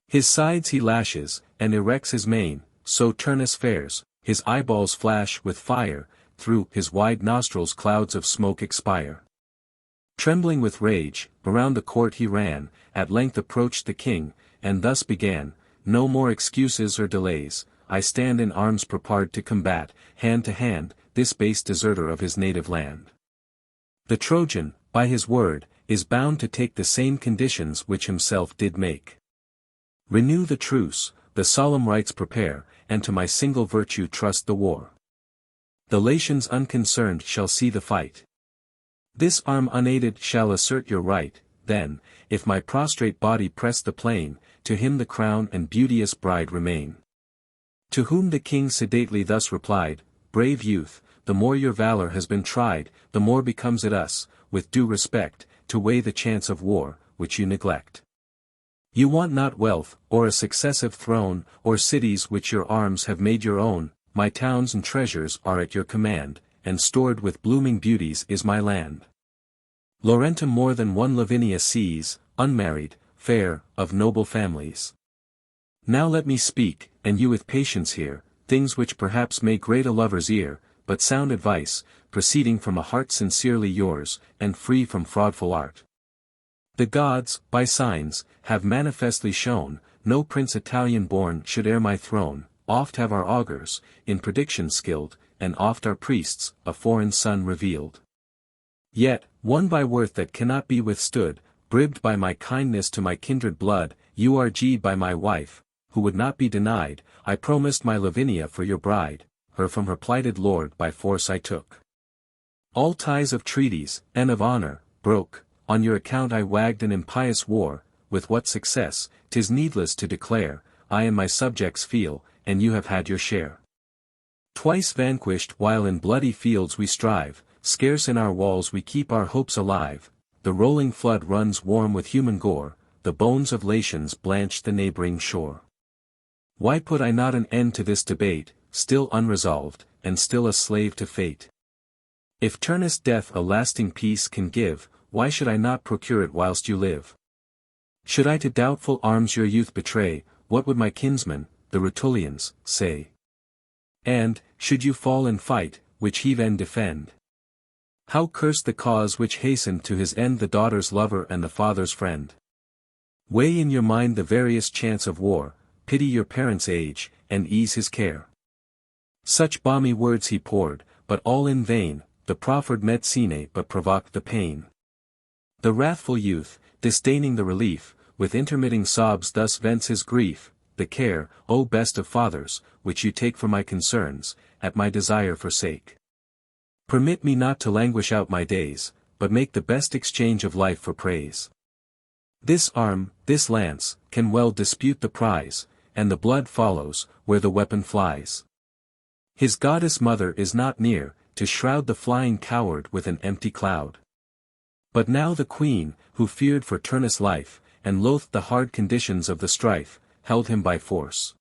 His sides he lashes, and erects his mane, so Turnus fares, his eyeballs flash with fire, through his wide nostrils clouds of smoke expire. Trembling with rage, around the court he ran, at length approached the king, and thus began, "No more excuses or delays, I stand in arms prepared to combat, hand to hand, this base deserter of his native land. The Trojan, by his word, is bound to take the same conditions which himself did make. Renew the truce, the solemn rites prepare, and to my single virtue trust the war. The Latians unconcerned shall see the fight. This arm unaided shall assert your right, then, if my prostrate body press the plain, to him the crown and beauteous bride remain." To whom the king sedately thus replied, "Brave youth, the more your valor has been tried, the more becomes it us, with due respect, to weigh the chance of war, which you neglect. You want not wealth, or a successive throne, or cities which your arms have made your own, my towns and treasures are at your command, and stored with blooming beauties is my land. Laurentum more than one Lavinia sees, unmarried, fair, of noble families. Now let me speak, and you with patience hear, things which perhaps may grate a lover's ear, but sound advice, proceeding from a heart sincerely yours, and free from fraudful art. The gods, by signs, have manifestly shown, no prince Italian born should heir my throne, oft have our augurs, in prediction skilled, and oft our priests, a foreign son revealed. Yet, one by worth that cannot be withstood, bribbed by my kindness to my kindred blood, urged by my wife, who would not be denied, I promised my Lavinia for your bride, her from her plighted lord by force I took. All ties of treaties, and of honor, broke, on your account I wagged an impious war, with what success, 'tis needless to declare, I and my subjects feel, and you have had your share. Twice vanquished while in bloody fields we strive, scarce in our walls we keep our hopes alive, the rolling flood runs warm with human gore, the bones of Latians blanch the neighboring shore. Why put I not an end to this debate, still unresolved, and still a slave to fate? If Turnus' death a lasting peace can give, why should I not procure it whilst you live? Should I to doubtful arms your youth betray, what would my kinsmen, the Rutulians, say? And, should you fall in fight, which he then defend? How curse the cause which hastened to his end the daughter's lover and the father's friend? Weigh in your mind the various chance of war, pity your parent's age, and ease his care. Such balmy words he poured, but all in vain, the proffered medicine but provoked the pain. The wrathful youth, disdaining the relief, with intermitting sobs thus vents his grief, the care, O best of fathers, which you take for my concerns, at my desire forsake. Permit me not to languish out my days, but make the best exchange of life for praise. This arm, this lance, can well dispute the prize, and the blood follows, where the weapon flies. His goddess mother is not near, to shroud the flying coward with an empty cloud. But now the queen, who feared for Turnus' life, and loathed the hard conditions of the strife, held him by force.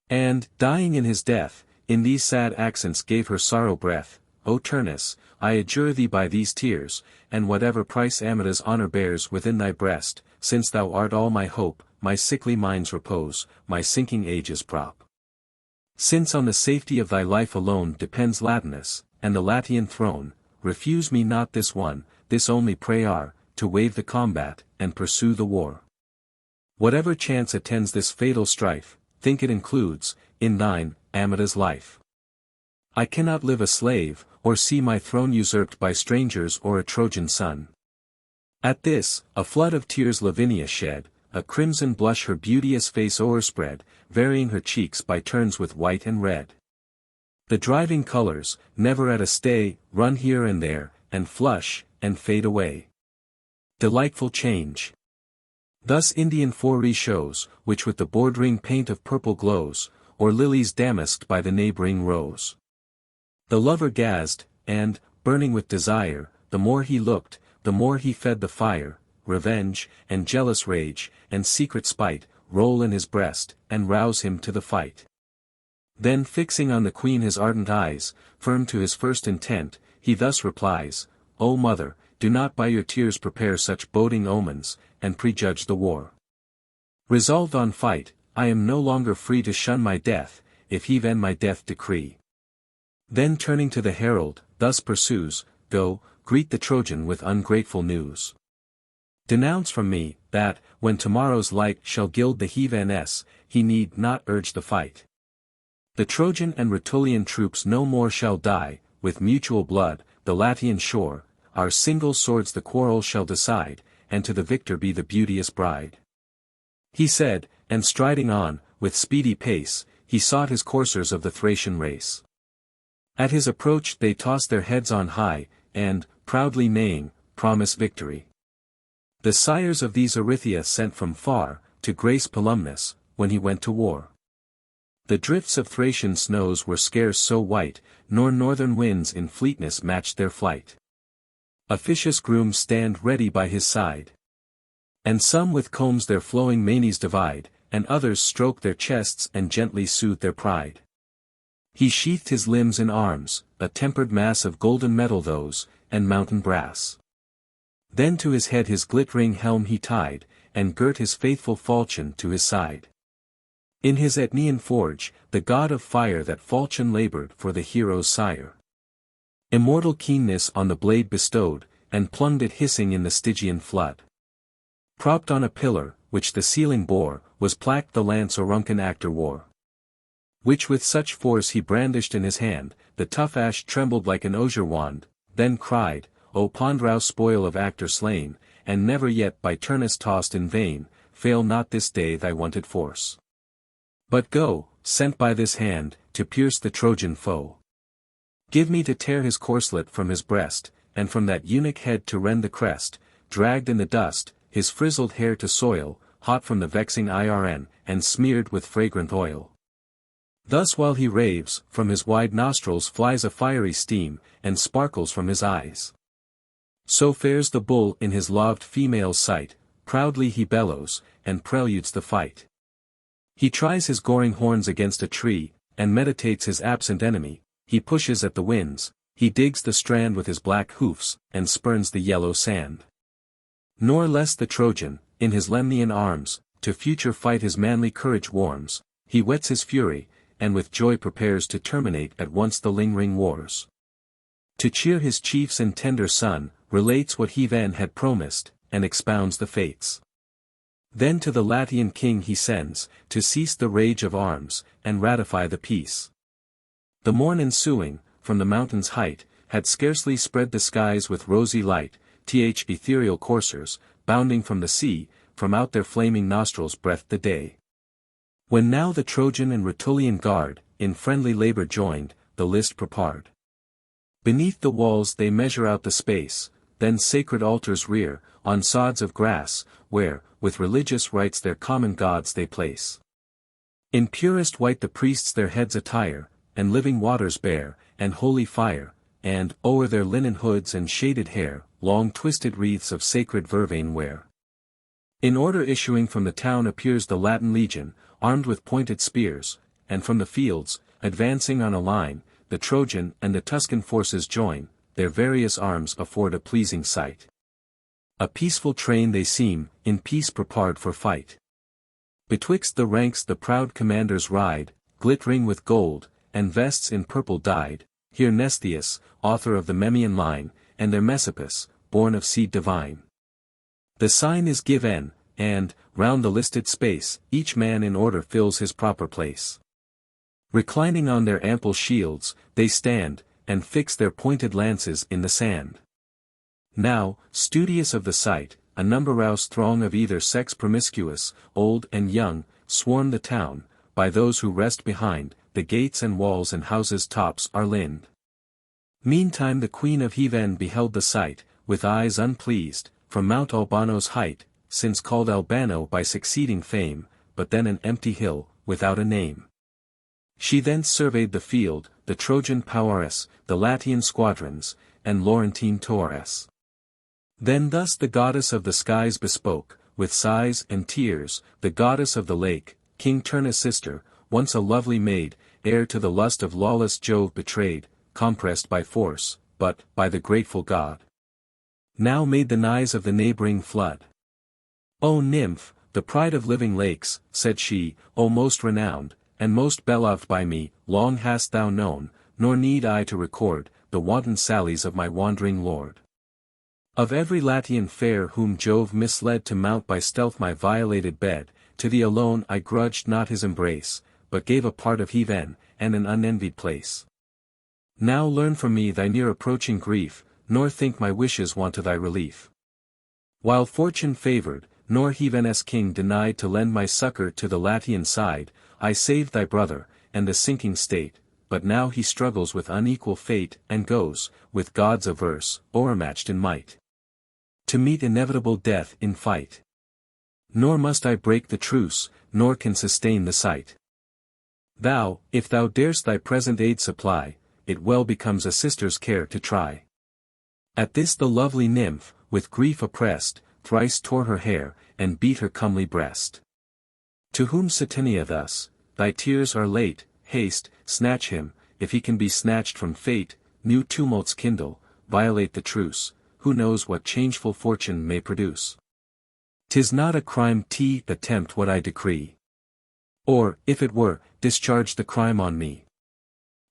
And, dying in his death, in these sad accents gave her sorrow breath, O Turnus, I adjure thee by these tears, and whatever price Amida's honor bears within thy breast, since thou art all my hope, my sickly mind's repose, my sinking age's prop. Since on the safety of thy life alone depends Latinus, and the Latian throne, refuse me not this one, this only prayer, to waive the combat, and pursue the war. Whatever chance attends this fatal strife, think it includes, in thine, Amida's life. I cannot live a slave, or see my throne usurped by strangers or a Trojan son. At this, a flood of tears Lavinia shed, a crimson blush her beauteous face o'erspread, varying her cheeks by turns with white and red. The driving colors, never at a stay, run here and there, and flush, and fade away. Delightful change. Thus Indian forêt shows, which with the bordering paint of purple glows, or lilies damasked by the neighboring rose. The lover gazed, and, burning with desire, the more he looked, the more he fed the fire, revenge, and jealous rage, and secret spite, roll in his breast, and rouse him to the fight. Then fixing on the queen his ardent eyes, firm to his first intent, he thus replies, O mother, do not by your tears prepare such boding omens, and prejudge the war. Resolved on fight, I am no longer free to shun my death, if he then my death decree. Then turning to the herald, thus pursues, Go, greet the Trojan with ungrateful news. Denounce from me, that, when tomorrow's light shall gild the heaveness, he need not urge the fight. The Trojan and Rutulian troops no more shall die, with mutual blood, the Latian shore, our single swords the quarrel shall decide, and to the victor be the beauteous bride. He said, and striding on, with speedy pace, he sought his coursers of the Thracian race. At his approach they tossed their heads on high, and, proudly neighing, promise victory. The sires of these Erythia sent from far, to grace Palumnus, when he went to war. The drifts of Thracian snows were scarce so white, nor northern winds in fleetness matched their flight. Officious grooms stand ready by his side. And some with combs their flowing manes divide, and others stroke their chests and gently soothe their pride. He sheathed his limbs in arms, a tempered mass of golden metal those, and mountain brass. Then to his head his glittering helm he tied, and girt his faithful falchion to his side. In his Aenean forge, the god of fire that falchion labored for the hero's sire. Immortal keenness on the blade bestowed, and plumbed it hissing in the Stygian flood. Propped on a pillar, which the ceiling bore, was plaqued the lance Auruncan actor wore. Which with such force he brandished in his hand, the tough ash trembled like an osier wand, then cried, O ponderous spoil of actor slain, and never yet by Turnus tossed in vain, fail not this day thy wonted force. But go, sent by this hand, to pierce the Trojan foe. Give me to tear his corslet from his breast, and from that eunuch head to rend the crest, dragged in the dust, his frizzled hair to soil, hot from the vexing irn, and smeared with fragrant oil. Thus while he raves, from his wide nostrils flies a fiery steam, and sparkles from his eyes. So fares the bull in his loved female's sight, proudly he bellows, and preludes the fight. He tries his goring horns against a tree, and meditates his absent enemy, he pushes at the winds, he digs the strand with his black hoofs, and spurns the yellow sand. Nor less the Trojan, in his Lemnian arms, to future fight his manly courage warms, he whets his fury, and with joy prepares to terminate at once the lingering wars. To cheer his chiefs and tender son, relates what he then had promised, and expounds the fates. Then to the Latian king he sends, to cease the rage of arms, and ratify the peace. The morn ensuing, from the mountain's height, had scarcely spread the skies with rosy light, ethereal coursers, bounding from the sea, from out their flaming nostrils breathed the day. When now the Trojan and Rutulian guard, in friendly labor joined, the list prepared. Beneath the walls they measure out the space, then sacred altars rear, on sods of grass, where, with religious rites their common gods they place. In purest white the priests their heads attire, and living waters bear, and holy fire, and, o'er their linen hoods and shaded hair, long twisted wreaths of sacred vervain wear. In order issuing from the town appears the Latin legion, armed with pointed spears, and from the fields, advancing on a line, the Trojan and the Tuscan forces join, their various arms afford a pleasing sight. A peaceful train they seem, in peace prepared for fight. Betwixt the ranks the proud commanders ride, glittering with gold, and vests in purple dyed, here Mnestheus, author of the Memmian line, and their Messapus, born of seed divine. The sign is given, and, round the listed space, each man in order fills his proper place. Reclining on their ample shields, they stand, and fix their pointed lances in the sand. Now, studious of the sight, a numberous throng of either sex promiscuous, old and young, swarm the town, by those who rest behind, the gates and walls and houses' tops are lined. Meantime the Queen of Heaven beheld the sight, with eyes unpleased, from Mount Albano's height, since called Albano by succeeding fame, but then an empty hill, without a name. She thence surveyed the field, the Trojan powers, the Latian squadrons, and Laurentine torres. Then thus the goddess of the skies bespoke, with sighs and tears, the goddess of the lake, King Turnus' sister, once a lovely maid, heir to the lust of lawless Jove betrayed, compressed by force, but, by the grateful god, now made the nyes of the neighboring flood. O nymph, the pride of living lakes, said she, O most renowned, and most beloved by me, long hast thou known, nor need I to record, the wanton sallies of my wandering lord. Of every Latian fair whom Jove misled to mount by stealth my violated bed, to thee alone I grudged not his embrace, but gave a part of Heaven, and an unenvied place. Now learn from me thy near approaching grief, nor think my wishes want to thy relief. While fortune favored, nor Heaven's king denied to lend my succor to the Latian side, I saved thy brother, and the sinking state, but now he struggles with unequal fate and goes, with gods averse, o'ermatched in might, to meet inevitable death in fight. Nor must I break the truce, nor can sustain the sight. Thou, if thou darest thy present aid supply, it well becomes a sister's care to try. At this the lovely nymph, with grief oppressed, thrice tore her hair, and beat her comely breast. To whom Saturnia thus, thy tears are late, haste, snatch him, if he can be snatched from fate, new tumults kindle, violate the truce, who knows what changeful fortune may produce. 'Tis not a crime to attempt what I decree. Or, if it were, discharge the crime on me.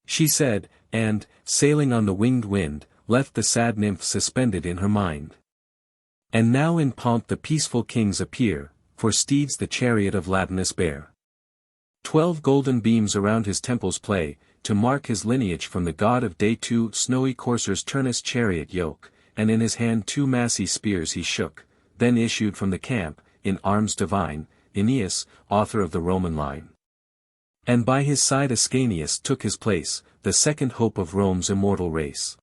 She said, and, sailing on the winged wind, left the sad nymph suspended in her mind. And now in pomp the peaceful kings appear, for steeds the chariot of Latinus bear. 12 golden beams around his temples play, to mark his lineage from the god of day. 2 snowy coursers Turnus' chariot yoke, and in his hand 2 massy spears he shook, then issued from the camp, in arms divine, Aeneas, author of the Roman line. And by his side Ascanius took his place, the second hope of Rome's immortal race.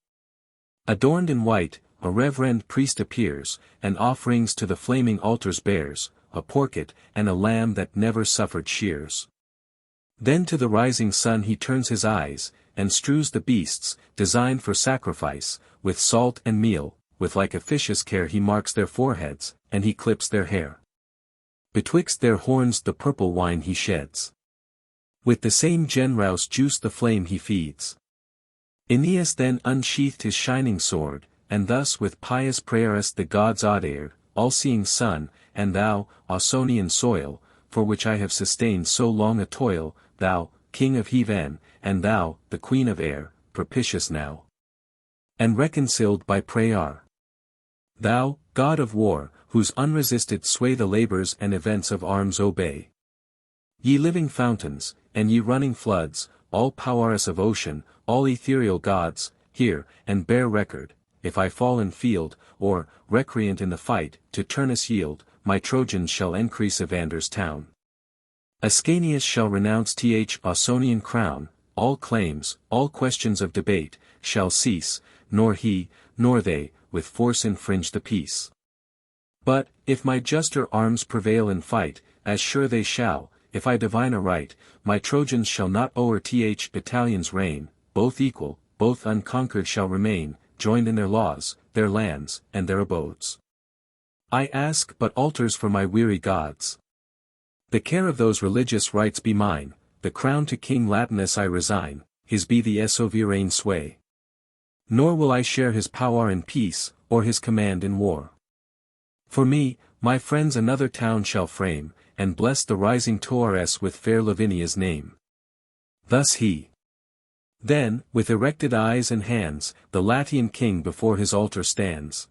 Adorned in white, a reverend priest appears, and offerings to the flaming altars bears, a porket, and a lamb that never suffered shears. Then to the rising sun he turns his eyes, and strews the beasts, designed for sacrifice, with salt and meal, with like officious care he marks their foreheads, and he clips their hair. Betwixt their horns the purple wine he sheds. With the same generous juice the flame he feeds. Aeneas then unsheathed his shining sword, and thus with pious prayers the gods adored, all-seeing sun, and thou, Ausonian soil, for which I have sustained so long a toil, thou, King of Heaven, and thou, the Queen of Air, propitious now, and reconciled by prayer. Thou, God of War, whose unresisted sway the labors and events of arms obey. Ye living fountains, and ye running floods, all powers of ocean, all ethereal gods, hear, and bear record, if I fall in field, or, recreant in the fight, to Turnus yield, my Trojans shall increase Evander's town. Ascanius shall renounce th Ausonian crown, all claims, all questions of debate, shall cease, nor he, nor they, with force infringe the peace. But, if my juster arms prevail in fight, as sure they shall, if I divine aright, my Trojans shall not o'er th Italians reign, both equal, both unconquered shall remain, joined in their laws, their lands, and their abodes. I ask but altars for my weary gods. The care of those religious rites be mine, the crown to King Latinus I resign, his be the sovereign sway. Nor will I share his power in peace, or his command in war. For me, my friends another town shall frame, and bless the rising Taurus with fair Lavinia's name. Thus he. Then, with erected eyes and hands, the Latian king before his altar stands.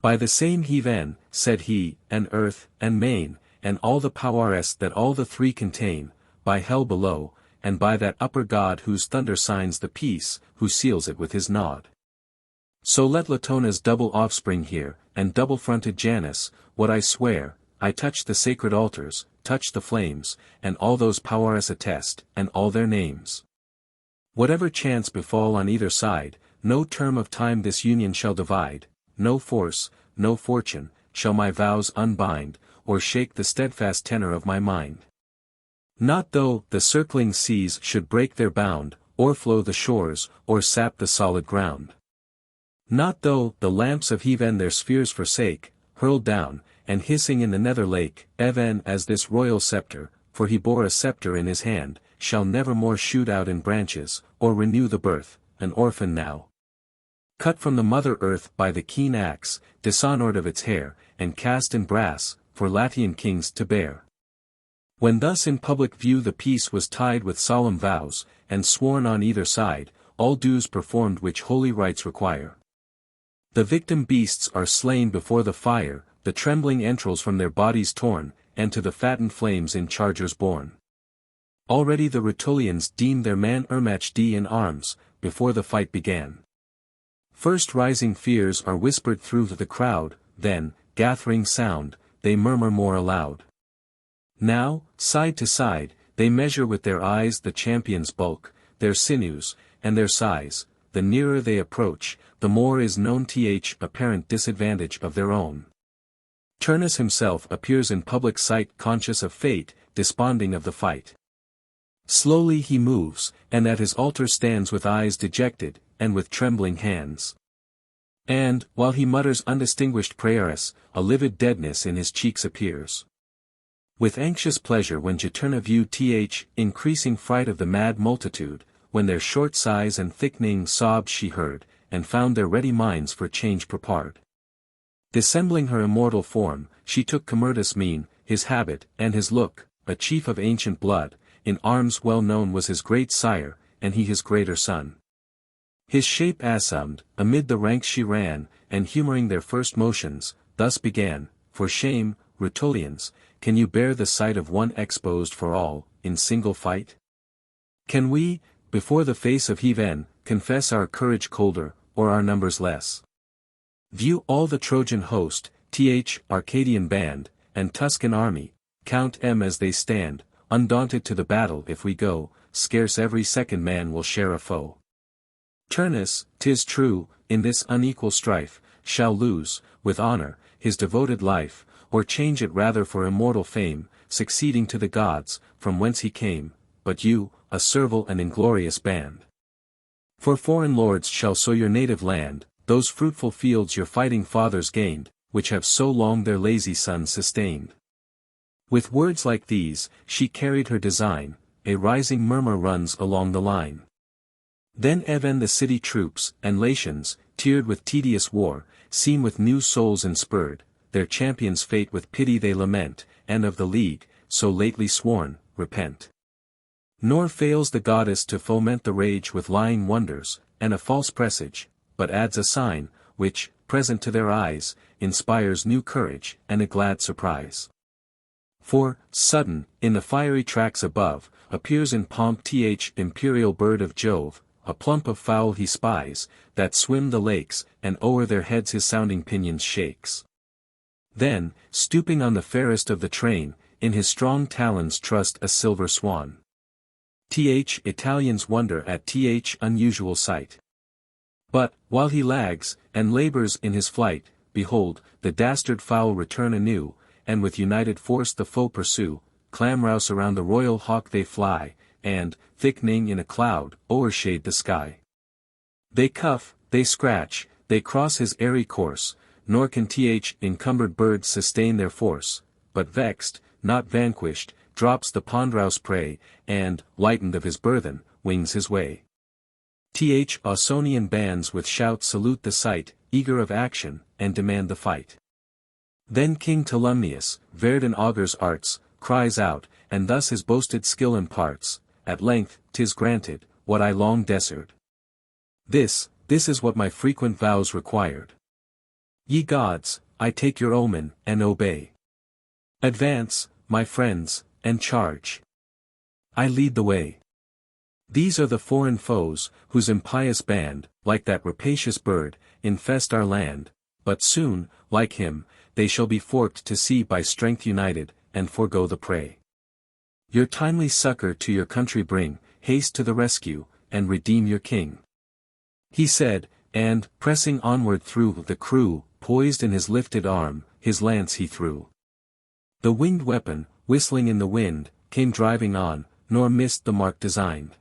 By the same heaven, said he, and earth, and main, and all the powers that all the three contain, by hell below, and by that upper God whose thunder signs the peace, who seals it with his nod. So let Latona's double offspring hear, and double-fronted Janus, what I swear, I touch the sacred altars, touch the flames, and all those powers attest, and all their names. Whatever chance befall on either side, no term of time this union shall divide, no force, no fortune, shall my vows unbind, or shake the steadfast tenor of my mind. Not though the circling seas should break their bound, o'erflow the shores, or sap the solid ground. Not though the lamps of heaven their spheres forsake, hurled down, and hissing in the nether lake, even as this royal scepter, for he bore a scepter in his hand, shall never more shoot out in branches, or renew the birth, an orphan now. Cut from the mother earth by the keen axe, dishonored of its hair, and cast in brass, for Latian kings to bear. When thus in public view the peace was tied with solemn vows, and sworn on either side, all dues performed which holy rites require. The victim beasts are slain before the fire, the trembling entrails from their bodies torn, and to the fattened flames in chargers borne. Already the Rutulians deemed their man Ermachd in arms, before the fight began. First rising fears are whispered through the crowd, then, gathering sound, they murmur more aloud. Now, side to side, they measure with their eyes the champion's bulk, their sinews, and their size. The nearer they approach, the more is known th apparent disadvantage of their own. Turnus himself appears in public sight conscious of fate, desponding of the fight. Slowly he moves, and at his altar stands with eyes dejected, and with trembling hands. And, while he mutters undistinguished prayers, a livid deadness in his cheeks appears. With anxious pleasure when Juturna viewed th increasing fright of the mad multitude, when their short sighs and thickening sobs she heard, and found their ready minds for change prepared. Dissembling her immortal form, she took Commodus' mien, his habit, and his look, a chief of ancient blood, in arms well known was his great sire, and he his greater son. His shape assumed, amid the ranks she ran, and humoring their first motions, thus began, For shame, Rutulians, can you bear the sight of one exposed for all, in single fight? Can we, before the face of heaven, confess our courage colder, or our numbers less? View all the Trojan host, th Arcadian band, and Tuscan army, count them as they stand, undaunted to the battle if we go, scarce every second man will share a foe. Turnus, 'tis true, in this unequal strife, shall lose, with honor, his devoted life, or change it rather for immortal fame, succeeding to the gods, from whence he came, but you, a servile and inglorious band. For foreign lords shall sow your native land, those fruitful fields your fighting fathers gained, which have so long their lazy sons sustained. With words like these, she carried her design, a rising murmur runs along the line. Then even the city troops, and Latians, tiered with tedious war, seem with new souls inspurred, their champion's fate with pity they lament, and of the league, so lately sworn, repent. Nor fails the goddess to foment the rage with lying wonders, and a false presage, but adds a sign, which, present to their eyes, inspires new courage, and a glad surprise. For, sudden, in the fiery tracks above, appears in pomp th imperial bird of Jove, a plump of fowl he spies, that swim the lakes, and o'er their heads his sounding pinions shakes. Then, stooping on the fairest of the train, in his strong talons trust a silver swan. Italians wonder at unusual sight. But, while he lags, and labors in his flight, behold, the dastard fowl return anew, and with united force the foe pursue, clamrouse around the royal hawk they fly, and, thickening in a cloud, o'ershade the sky. They cuff, they scratch, they cross his airy course, nor can encumbered birds sustain their force, but vexed, not vanquished, drops the ponderous prey, and, lightened of his burthen, wings his way. Ausonian bands with shouts salute the sight, eager of action, and demand the fight. Then King Tolumnius, versed in augurs' arts, cries out, and thus his boasted skill imparts, at length, 'tis granted, what I long desired. This is what my frequent vows required. Ye gods, I take your omen, and obey. Advance, my friends, and charge. I lead the way. These are the foreign foes, whose impious band, like that rapacious bird, infest our land, but soon, like him, they shall be forked to sea by strength united, and forego the prey. Your timely succor to your country bring, haste to the rescue, and redeem your king. He said, and, pressing onward through the crew, poised in his lifted arm, his lance he threw. The winged weapon, whistling in the wind, came driving on, nor missed the mark designed.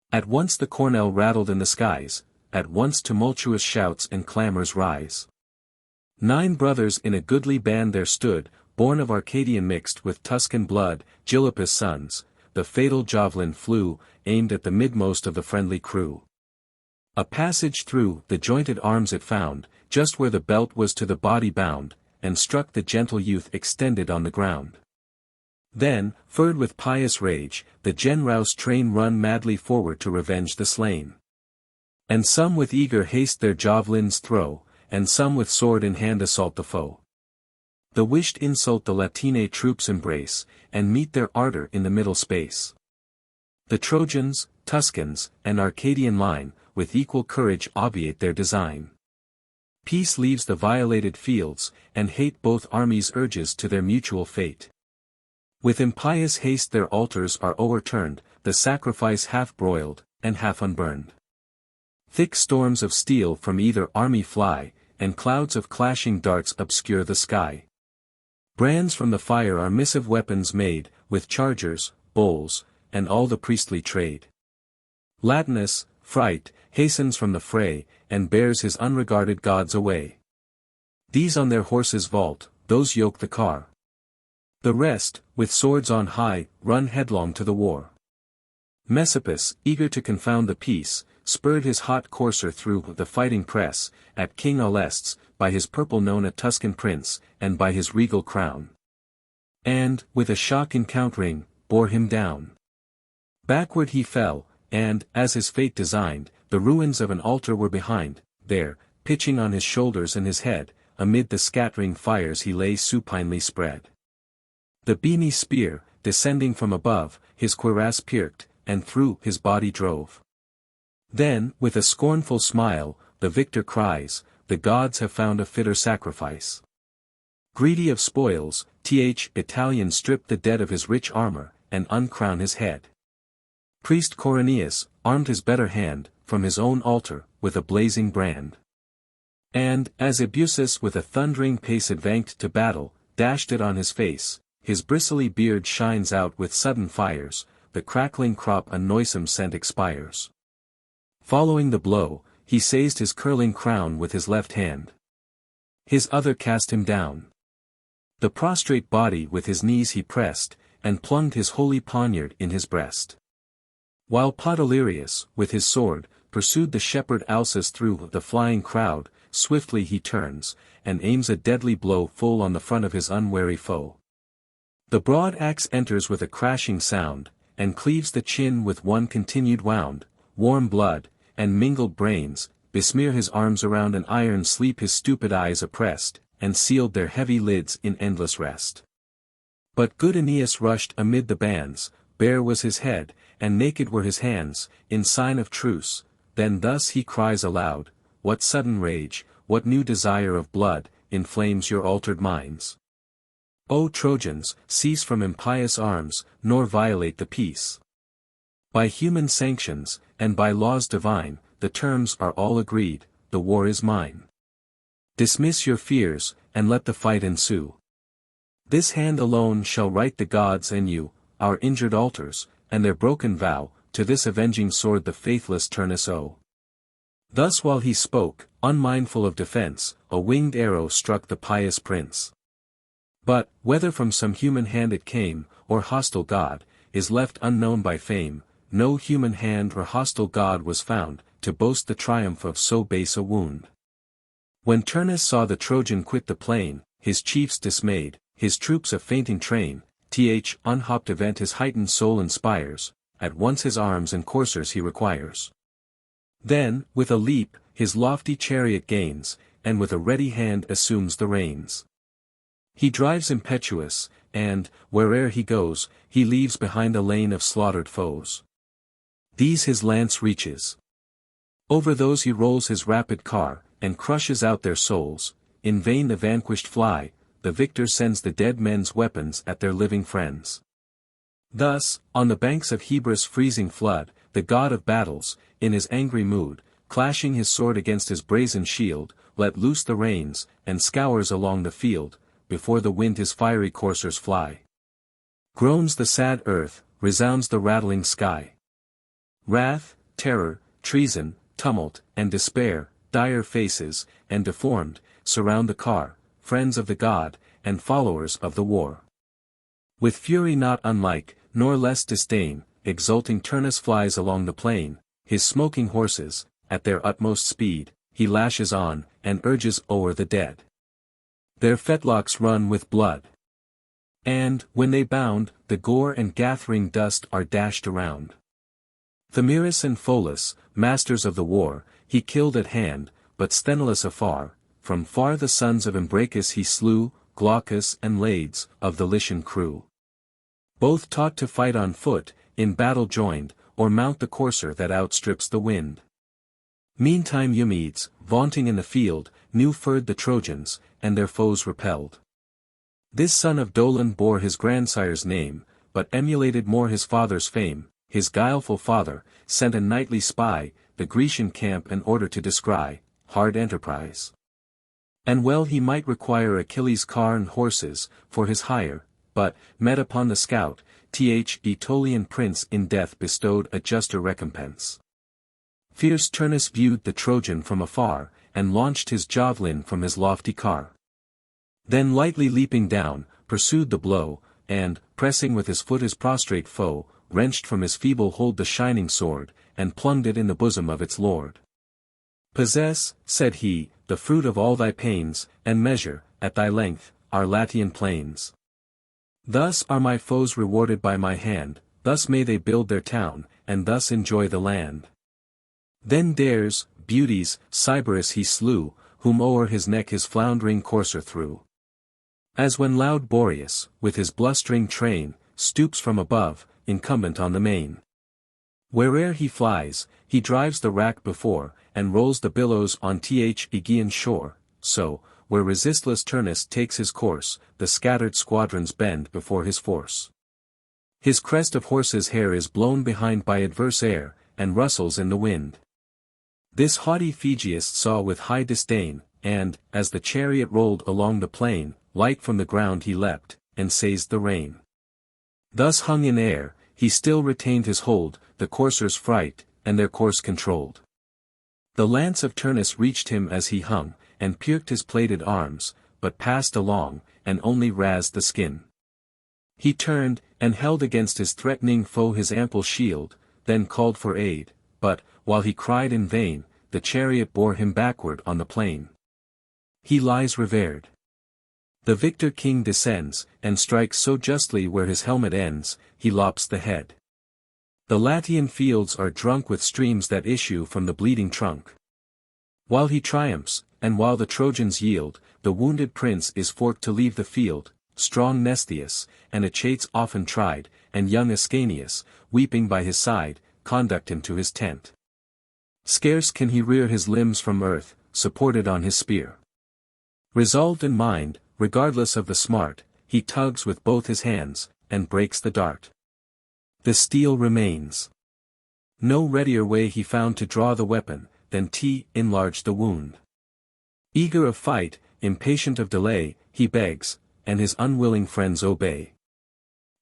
At once the cornel rattled in the skies, at once tumultuous shouts and clamors rise. 9 brothers in a goodly band there stood, born of Arcadian mixed with Tuscan blood, Gylippus' sons, the fatal javelin flew, aimed at the midmost of the friendly crew. A passage through the jointed arms it found, just where the belt was to the body bound, and struck the gentle youth extended on the ground. Then, furred with pious rage, the gen-roused train run madly forward to revenge the slain. And some with eager haste their javelins throw, and some with sword in hand assault the foe. The wished insult the Latine troops embrace, and meet their ardor in the middle space. The Trojans, Tuscans, and Arcadian line, with equal courage obviate their design. Peace leaves the violated fields, and hate both armies urges to their mutual fate. With impious haste their altars are o'erturned, the sacrifice half broiled, and half unburned. Thick storms of steel from either army fly, and clouds of clashing darts obscure the sky. Brands from the fire are missive weapons made, with chargers, bowls, and all the priestly trade. Latinus, fright, hastens from the fray, and bears his unregarded gods away. These on their horses vault, those yoke the car. The rest, with swords on high, run headlong to the war. Messapus, eager to confound the peace, spurred his hot courser through the fighting press, at King Aulestes, by his purple known a Tuscan prince, and by his regal crown. And, with a shock encountering, bore him down. Backward he fell, and, as his fate designed, the ruins of an altar were behind, there, pitching on his shoulders and his head, amid the scattering fires he lay supinely spread. The beamy spear, descending from above, his cuirass pierced, and through his body drove. Then, with a scornful smile, the victor cries, the gods have found a fitter sacrifice. Greedy of spoils, Italian stripped the dead of his rich armor, and uncrown his head. Priest Corinius, armed his better hand, from his own altar, with a blazing brand. And, as Ibusus with a thundering pace advanced to battle, dashed it on his face, his bristly beard shines out with sudden fires, the crackling crop a noisome scent expires. Following the blow, he seized his curling crown with his left hand. His other cast him down. The prostrate body with his knees he pressed, and plunged his holy poniard in his breast. While Podalirius, with his sword, pursued the shepherd Alsus through the flying crowd, swiftly he turns, and aims a deadly blow full on the front of his unwary foe. The broad axe enters with a crashing sound, and cleaves the chin with one continued wound. Warm blood, and mingled brains, besmear his arms around an iron sleep his stupid eyes oppressed, and sealed their heavy lids in endless rest. But good Aeneas rushed amid the bands, bare was his head, and naked were his hands, in sign of truce. Then thus he cries aloud, what sudden rage, what new desire of blood, inflames your altered minds? O Trojans, cease from impious arms, nor violate the peace. By human sanctions, and by laws divine, the terms are all agreed, the war is mine. Dismiss your fears, and let the fight ensue. This hand alone shall right the gods and you, our injured altars, and their broken vow, to this avenging sword the faithless Turnus owe. Thus while he spoke, unmindful of defense, a winged arrow struck the pious prince. But, whether from some human hand it came, or hostile god, is left unknown by fame, no human hand or hostile god was found, to boast the triumph of so base a wound. When Turnus saw the Trojan quit the plain, his chiefs dismayed, his troops a fainting train, unhopped event his heightened soul inspires, at once his arms and coursers he requires. Then, with a leap, his lofty chariot gains, and with a ready hand assumes the reins. He drives impetuous, and, where'er he goes, he leaves behind a lane of slaughtered foes. These his lance reaches. Over those he rolls his rapid car, and crushes out their souls. In vain the vanquished fly, the victor sends the dead men's weapons at their living friends. Thus, on the banks of Hebrus' freezing flood, the god of battles, in his angry mood, clashing his sword against his brazen shield, let loose the reins, and scours along the field, before the wind his fiery coursers fly. Groans the sad earth, resounds the rattling sky. Wrath, terror, treason, tumult, and despair, dire faces, and deformed, surround the car, friends of the god, and followers of the war. With fury not unlike, nor less disdain, exulting Turnus flies along the plain, his smoking horses, at their utmost speed, he lashes on, and urges o'er the dead. Their fetlocks run with blood. And, when they bound, the gore and gathering dust are dashed around. Thamyris and Pholus, masters of the war, he killed at hand, but Sthenelus afar, from far the sons of Imbracus he slew, Glaucus and Lades, of the Lycian crew. Both taught to fight on foot, in battle joined, or mount the courser that outstrips the wind. Meantime Eumedes, vaunting in the field, new-furred the Trojans, and their foes repelled. This son of Dolon bore his grandsire's name, but emulated more his father's fame. His guileful father, sent a nightly spy, the Grecian camp in order to descry, hard enterprise. And well he might require Achilles' car and horses, for his hire, but, met upon the scout, Aetolian prince in death bestowed a juster recompense. Fierce Turnus viewed the Trojan from afar, and launched his javelin from his lofty car. Then lightly leaping down, pursued the blow, and, pressing with his foot his prostrate foe, wrenched from his feeble hold the shining sword, and plunged it in the bosom of its lord. Possess, said he, the fruit of all thy pains, and measure, at thy length, our Latian plains. Thus are my foes rewarded by my hand, thus may they build their town, and thus enjoy the land. Then dares, beauties, Sybaris he slew, whom o'er his neck his floundering courser threw. As when loud Boreas, with his blustering train, stoops from above, incumbent on the main. Where'er he flies, he drives the wrack before, and rolls the billows on Aegean shore, so, where resistless Turnus takes his course, the scattered squadrons bend before his force. His crest of horse's hair is blown behind by adverse air, and rustles in the wind. This haughty Phegeus saw with high disdain, and, as the chariot rolled along the plain, light from the ground he leapt, and seized the rein. Thus hung in air, he still retained his hold, the coursers' fright, and their course controlled. The lance of Turnus reached him as he hung, and pierced his plated arms, but passed along, and only razed the skin. He turned, and held against his threatening foe his ample shield, then called for aid, but, while he cried in vain, the chariot bore him backward on the plain. He lies revered. The victor king descends, and strikes so justly where his helmet ends, he lops the head. The Latian fields are drunk with streams that issue from the bleeding trunk. While he triumphs, and while the Trojans yield, the wounded prince is forked to leave the field. Strong Mnestheus, and Achates often tried, and young Ascanius, weeping by his side, conduct him to his tent. Scarce can he rear his limbs from earth, supported on his spear. Resolved in mind, regardless of the smart, he tugs with both his hands, and breaks the dart. The steel remains. No readier way he found to draw the weapon, than enlarge the wound. Eager of fight, impatient of delay, he begs, and his unwilling friends obey.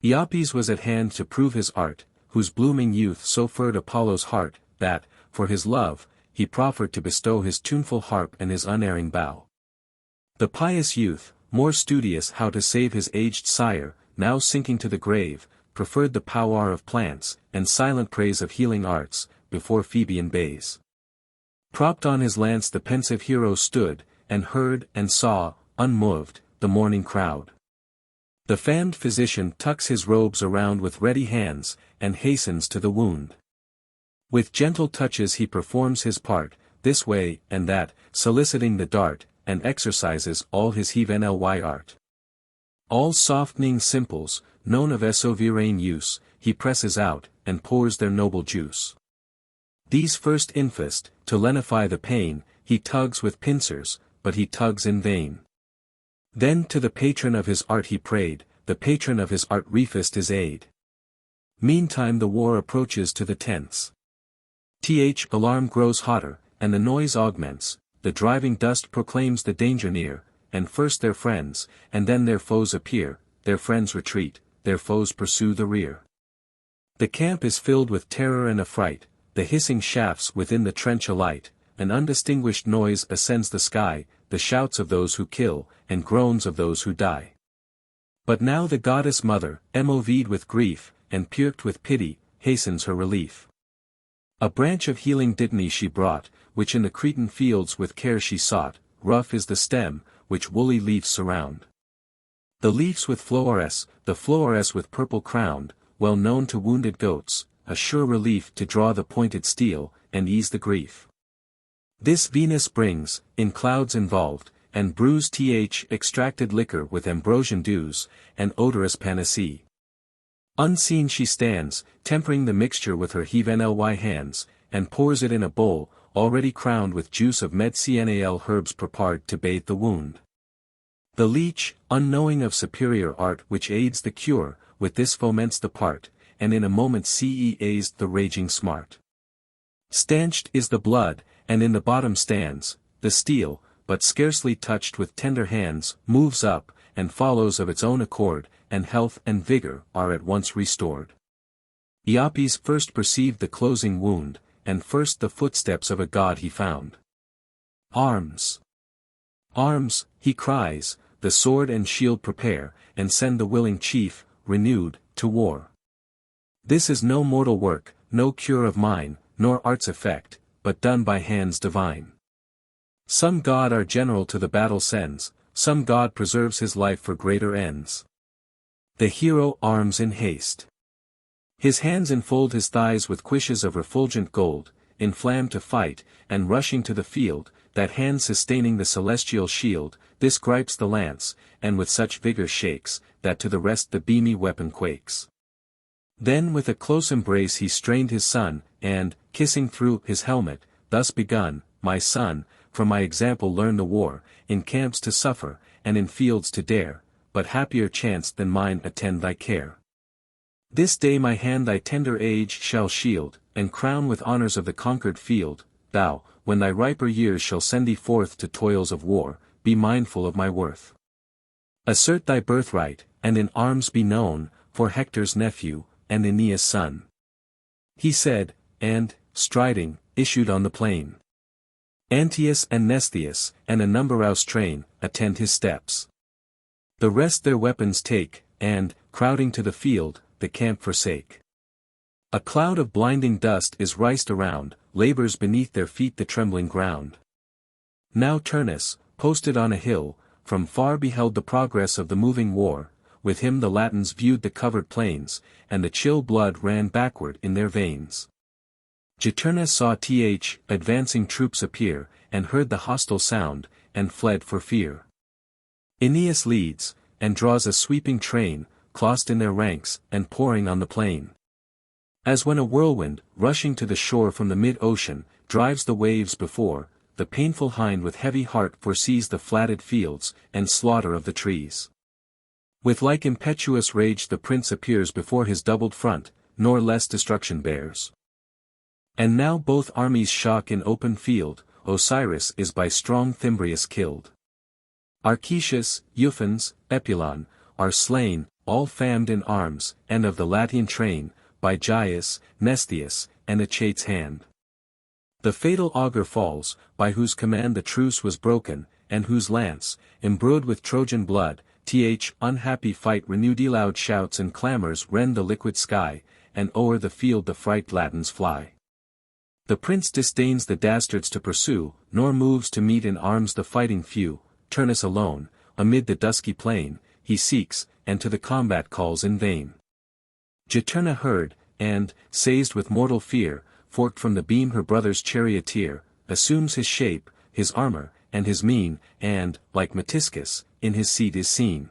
Iapes was at hand to prove his art, whose blooming youth so furred Apollo's heart, that, for his love, he proffered to bestow his tuneful harp and his unerring bow. The pious youth, more studious how to save his aged sire, now sinking to the grave, preferred the power of plants, and silent praise of healing arts, before Phoebean bays. Propped on his lance the pensive hero stood, and heard and saw, unmoved, the mourning crowd. The famed physician tucks his robes around with ready hands, and hastens to the wound. With gentle touches he performs his part, this way and that, soliciting the dart, and exercises all his VIII art. All softening simples, known of sovereign use, he presses out, and pours their noble juice. These first infest, to lenify the pain, he tugs with pincers, but he tugs in vain. Then to the patron of his art he prayed, the patron of his art refused his aid. Meantime the war approaches to the tents. Alarm grows hotter, and the noise augments, the driving dust proclaims the danger near, and first their friends, and then their foes appear, their friends retreat, their foes pursue the rear. The camp is filled with terror and affright, the hissing shafts within the trench alight, an undistinguished noise ascends the sky, the shouts of those who kill, and groans of those who die. But now the goddess mother, moved with grief, and pierced with pity, hastens her relief. A branch of healing dittany she brought, which in the Cretan fields with care she sought, rough is the stem, which woolly leaves surround. The leaves with flores, the flores with purple crowned, well known to wounded goats, a sure relief to draw the pointed steel, and ease the grief. This Venus brings, in clouds involved, and brews extracted liquor with ambrosian dews, and odorous panacee. Unseen she stands, tempering the mixture with her VIII hands, and pours it in a bowl, already crowned with juice of medicinal herbs prepared to bathe the wound. The leech, unknowing of superior art which aids the cure, with this foments the part, and in a moment eased the raging smart. Stanched is the blood, and in the bottom stands, the steel, but scarcely touched with tender hands, moves up, and follows of its own accord, and health and vigor are at once restored. Iapes first perceived the closing wound, and first the footsteps of a god he found. Arms! Arms, he cries, the sword and shield prepare, and send the willing chief, renewed, to war. This is no mortal work, no cure of mine, nor art's effect, but done by hands divine. Some god our general to the battle sends, some god preserves his life for greater ends. The hero arms in haste. His hands enfold his thighs with cuishes of refulgent gold, inflamed to fight, and rushing to the field, that hand sustaining the celestial shield, this gripes the lance, and with such vigor shakes, that to the rest the beamy weapon quakes. Then with a close embrace he strained his son, and, kissing through his helmet, thus begun, my son, from my example learn the war, in camps to suffer, and in fields to dare, but happier chance than mine attend thy care. This day my hand thy tender age shall shield, and crown with honors of the conquered field, thou, when thy riper years shall send thee forth to toils of war, be mindful of my worth. Assert thy birthright, and in arms be known, for Hector's nephew, and Aeneas' son. He said, and, striding, issued on the plain. Antius and Mnestheus, and a numberous train, attend his steps. The rest their weapons take, and, crowding to the field, the camp forsake. A cloud of blinding dust is rised around, labors beneath their feet the trembling ground. Now Turnus, posted on a hill, from far beheld the progress of the moving war, with him the Latins viewed the covered plains, and the chill blood ran backward in their veins. Juturna saw advancing troops appear, and heard the hostile sound, and fled for fear. Aeneas leads, and draws a sweeping train, closed in their ranks, and pouring on the plain. As when a whirlwind, rushing to the shore from the mid-ocean, drives the waves before, the painful hind with heavy heart foresees the flatted fields, and slaughter of the trees. With like impetuous rage the prince appears before his doubled front, nor less destruction bears. And now both armies shock in open field, Osiris is by strong Thymbraeus killed. Archetius, Euphons, Epulon, are slain, all famed in arms, and of the Latian train, by Gyas, Mnestheus, and Achates' hand. The fatal augur falls, by whose command the truce was broken, and whose lance, embrued with Trojan blood, unhappy fight renewed. Loud shouts and clamors rend the liquid sky, and o'er the field the fright Latins fly. The prince disdains the dastards to pursue, nor moves to meet in arms the fighting few. Turnus alone, amid the dusky plain, he seeks, and to the combat calls in vain. Juturna heard, and, seized with mortal fear, forked from the beam her brother's charioteer, assumes his shape, his armor, and his mien, and, like Metiscus, in his seat is seen.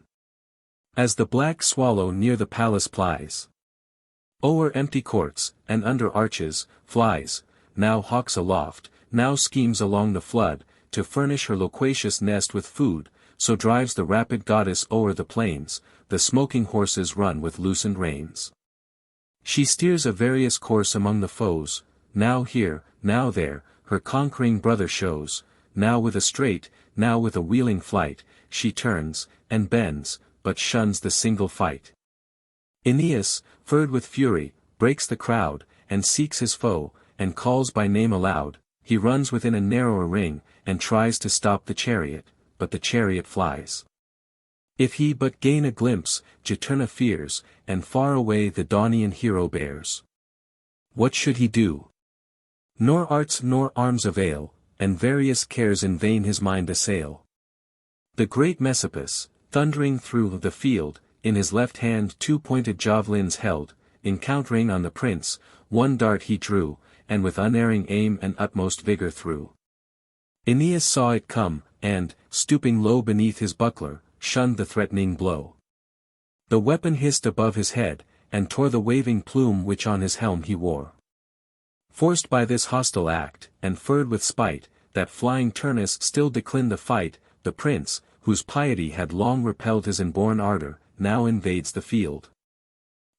As the black swallow near the palace plies, o'er empty courts, and under arches, flies, now hawks aloft, now schemes along the flood, to furnish her loquacious nest with food, so drives the rapid goddess o'er the plains, the smoking horses run with loosened reins. She steers a various course among the foes, now here, now there, her conquering brother shows, now with a straight, now with a wheeling flight, she turns, and bends, but shuns the single fight. Aeneas, furred with fury, breaks the crowd, and seeks his foe, and calls by name aloud. He runs within a narrower ring, and tries to stop the chariot, but the chariot flies. If he but gain a glimpse, Juturna fears, and far away the Daunian hero bears. What should he do? Nor arts nor arms avail, and various cares in vain his mind assail. The great Messapus, thundering through the field, in his left hand 2 pointed javelins held, encountering on the prince, one dart he drew, and with unerring aim and utmost vigor threw. Aeneas saw it come, and, stooping low beneath his buckler, shunned the threatening blow. The weapon hissed above his head, and tore the waving plume which on his helm he wore. Forced by this hostile act, and furred with spite, that flying Turnus still declined the fight, the prince, whose piety had long repelled his inborn ardor, now invades the field.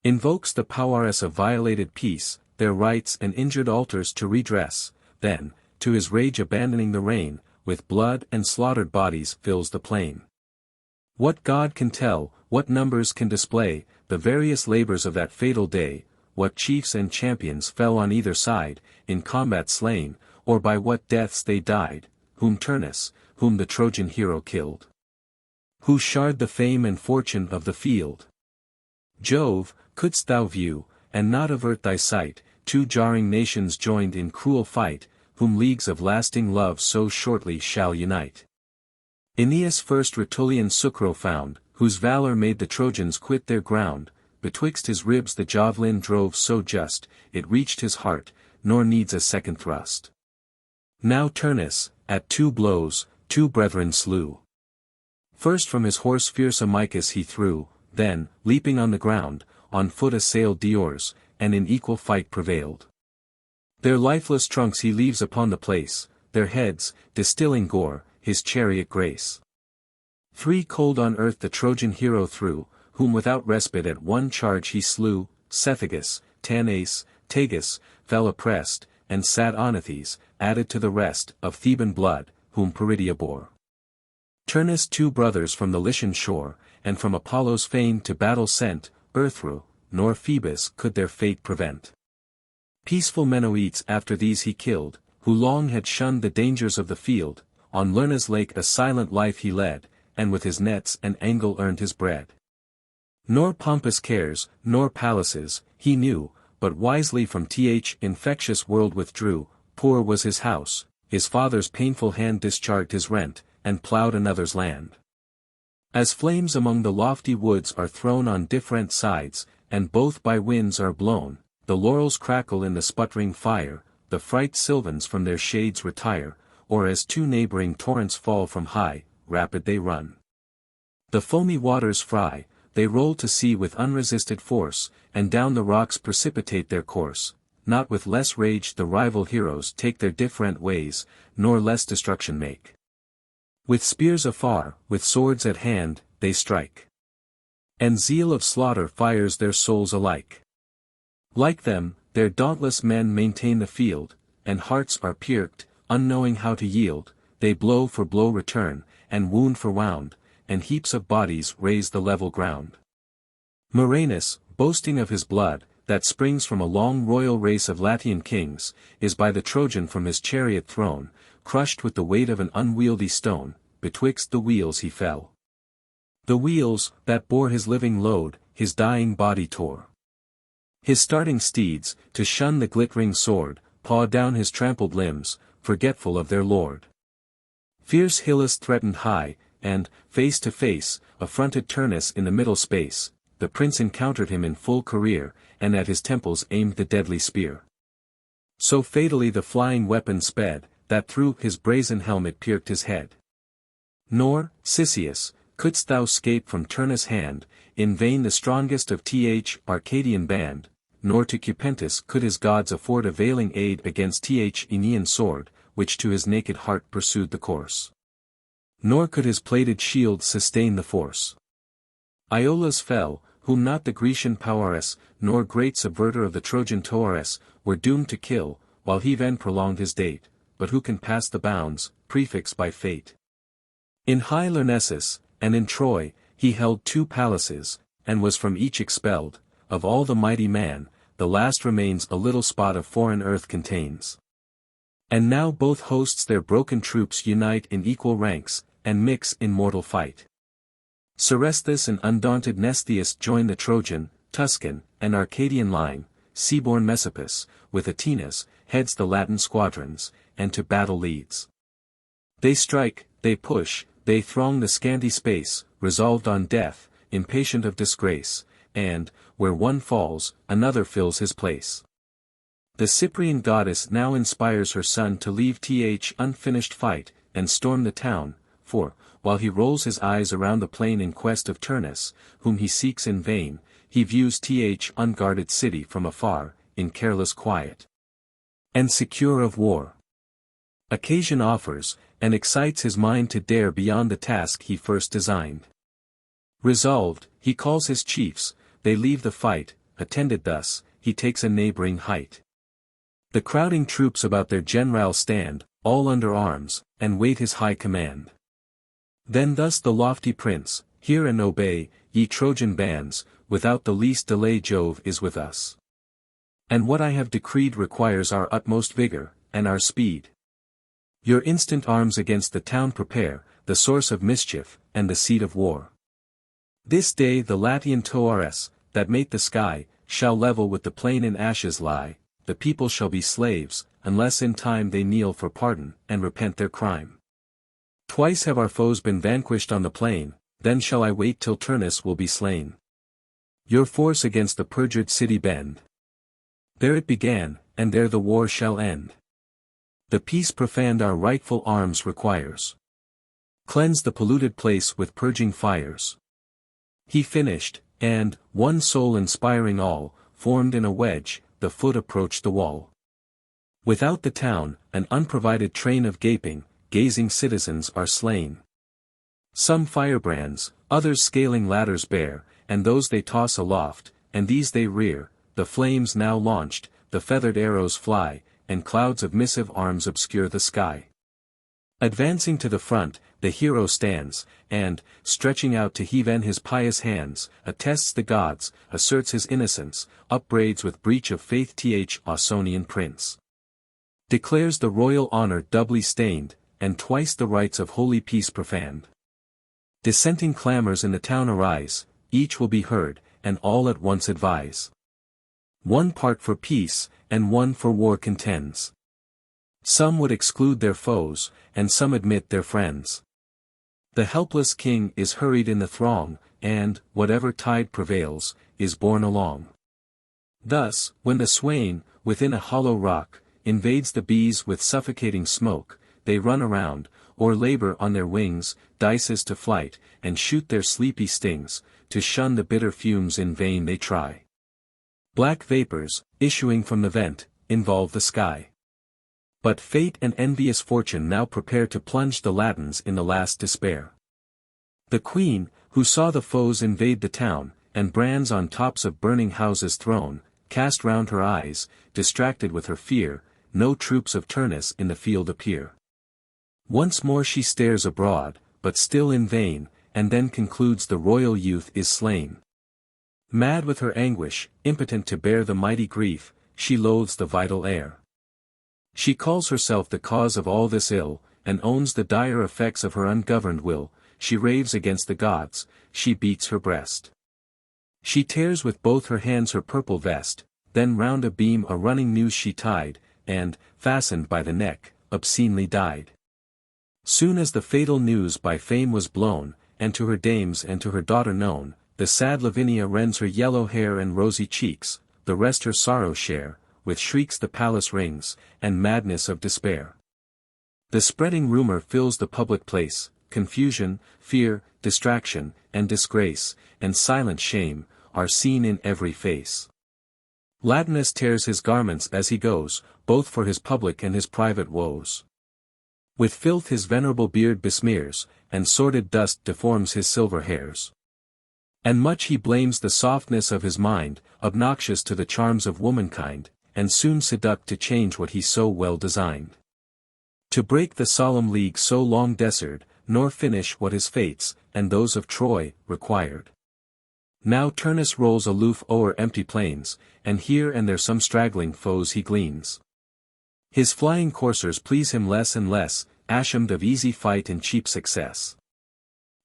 Invokes the powers of violated peace, their rights and injured altars to redress, then, to his rage abandoning the reign, with blood and slaughtered bodies fills the plain. What God can tell, what numbers can display, the various labors of that fatal day, what chiefs and champions fell on either side, in combat slain, or by what deaths they died, whom Turnus, whom the Trojan hero killed. Who shard the fame and fortune of the field? Jove, couldst thou view, and not avert thy sight, 2 jarring nations joined in cruel fight, whom leagues of lasting love so shortly shall unite. Aeneas first Rutulian Sucro found, whose valor made the Trojans quit their ground, betwixt his ribs the javelin drove so just, it reached his heart, nor needs a second thrust. Now Turnus, at 2 blows, 2 brethren slew. First from his horse fierce Amycus he threw, then, leaping on the ground, on foot assailed Diores, and in equal fight prevailed. Their lifeless trunks he leaves upon the place, their heads, distilling gore, his chariot grace. 3 cold on earth the Trojan hero threw, whom without respite at one charge he slew, Cethegus, Tanais, Tagus, fell oppressed, and sad Onethes, added to the rest, of Theban blood, whom Peridia bore. Turnus 2 brothers from the Lycian shore, and from Apollo's fane to battle sent, Earthru, nor Phoebus could their fate prevent. Peaceful Menoetes after these he killed, who long had shunned the dangers of the field, on Lerna's lake a silent life he led, and with his nets and angle earned his bread. Nor pompous cares, nor palaces, he knew, but wisely from infectious world withdrew. Poor was his house, his father's painful hand discharged his rent, and ploughed another's land. As flames among the lofty woods are thrown on different sides, and both by winds are blown, the laurels crackle in the sputtering fire, the fright sylvans from their shades retire, or as 2 neighboring torrents fall from high, rapid they run. The foamy waters fry, they roll to sea with unresisted force, and down the rocks precipitate their course. Not with less rage the rival heroes take their different ways, nor less destruction make. With spears afar, with swords at hand, they strike. And zeal of slaughter fires their souls alike. Like them, their dauntless men maintain the field, and hearts are pirked, unknowing how to yield, they blow for blow return, and wound for wound, and heaps of bodies raise the level ground. Muranus, boasting of his blood, that springs from a long royal race of Latian kings, is by the Trojan from his chariot thrown, crushed with the weight of an unwieldy stone, betwixt the wheels he fell. The wheels, that bore his living load, his dying body tore. His starting steeds, to shun the glittering sword, paw down his trampled limbs, forgetful of their lord. Fierce Iulus threatened high, and, face to face, affronted Turnus in the middle space. The prince encountered him in full career, and at his temples aimed the deadly spear. So fatally the flying weapon sped, that through his brazen helmet pierced his head. Nor, Cisseus, couldst thou scape from Turnus' hand, in vain the strongest of Arcadian band, nor to Cupentus could his gods afford availing aid against Aenean sword, which to his naked heart pursued the course. Nor could his plated shield sustain the force. Iulus fell, whom not the Grecian Powers, nor great subverter of the Trojan Toares, were doomed to kill, while he then prolonged his date, but who can pass the bounds, prefixed by fate? In high Lyrnessus, and in Troy, he held 2 palaces, and was from each expelled. Of all the mighty man, the last remains a little spot of foreign earth contains. And now both hosts their broken troops unite in equal ranks, and mix in mortal fight. Seresthus and undaunted Mnestheus join the Trojan, Tuscan, and Arcadian line, sea-born Messapus, with Aeneas, heads the Latin squadrons, and to battle leads. They strike, they push, they throng the scanty space, resolved on death, impatient of disgrace, and, where one falls, another fills his place. The Cyprian goddess now inspires her son to leave unfinished fight, and storm the town, for, while he rolls his eyes around the plain in quest of Turnus, whom he seeks in vain, he views unguarded city from afar, in careless quiet, and secure of war. Occasion offers, and excites his mind to dare beyond the task he first designed. Resolved, he calls his chiefs, they leave the fight, attended thus, he takes a neighboring height. The crowding troops about their general stand, all under arms, and wait his high command. Then thus the lofty prince, hear and obey, ye Trojan bands, without the least delay Jove is with us. And what I have decreed requires our utmost vigor, and our speed. Your instant arms against the town prepare, the source of mischief, and the seat of war. This day the Latian Toares, that mate the sky, shall level with the plain in ashes lie, the people shall be slaves, unless in time they kneel for pardon, and repent their crime. Twice have our foes been vanquished on the plain, then shall I wait till Turnus will be slain. Your force against the perjured city bend. There it began, and there the war shall end. The peace profaned our rightful arms requires. Cleanse the polluted place with purging fires. He finished, and, one soul inspiring all, formed in a wedge, the foot approached the wall. Without the town, an unprovided train of gazing citizens are slain. Some firebrands, others scaling ladders bear, and those they toss aloft, and these they rear, the flames now launched, the feathered arrows fly, and clouds of missive arms obscure the sky. Advancing to the front, the hero stands, and, stretching out to heaven his pious hands, attests the gods, asserts his innocence, upbraids with breach of faith Ausonian prince. Declares the royal honor doubly stained, and twice the rights of holy peace profaned. Dissenting clamors in the town arise, each will be heard, and all at once advise. One part for peace, and one for war contends. Some would exclude their foes, and some admit their friends. The helpless king is hurried in the throng, and, whatever tide prevails, is borne along. Thus, when the swain, within a hollow rock, invades the bees with suffocating smoke, they run around, or labor on their wings, dices to flight, and shoot their sleepy stings, to shun the bitter fumes in vain they try. Black vapors, issuing from the vent, involve the sky. But fate and envious fortune now prepare to plunge the Latins in the last despair. The queen, who saw the foes invade the town, and brands on tops of burning houses thrown, cast round her eyes, distracted with her fear, no troops of Turnus in the field appear. Once more she stares abroad, but still in vain, and then concludes the royal youth is slain. Mad with her anguish, impotent to bear the mighty grief, she loathes the vital air. She calls herself the cause of all this ill, and owns the dire effects of her ungoverned will. She raves against the gods, she beats her breast. She tears with both her hands her purple vest, then round a beam a running noose she tied, and, fastened by the neck, obscenely died. Soon as the fatal news by fame was blown, and to her dames and to her daughter known, the sad Lavinia rends her yellow hair and rosy cheeks, the rest her sorrow share, with shrieks the palace rings, and madness of despair. The spreading rumor fills the public place, confusion, fear, distraction, and disgrace, and silent shame, are seen in every face. Latinus tears his garments as he goes, both for his public and his private woes. With filth his venerable beard besmears, and sordid dust deforms his silver hairs. And much he blames the softness of his mind, obnoxious to the charms of womankind, and soon seduct to change what he so well designed. To break the solemn league so long desired, nor finish what his fates, and those of Troy, required. Now Turnus rolls aloof o'er empty plains, and here and there some straggling foes he gleans. His flying coursers please him less and less, ashamed of easy fight and cheap success.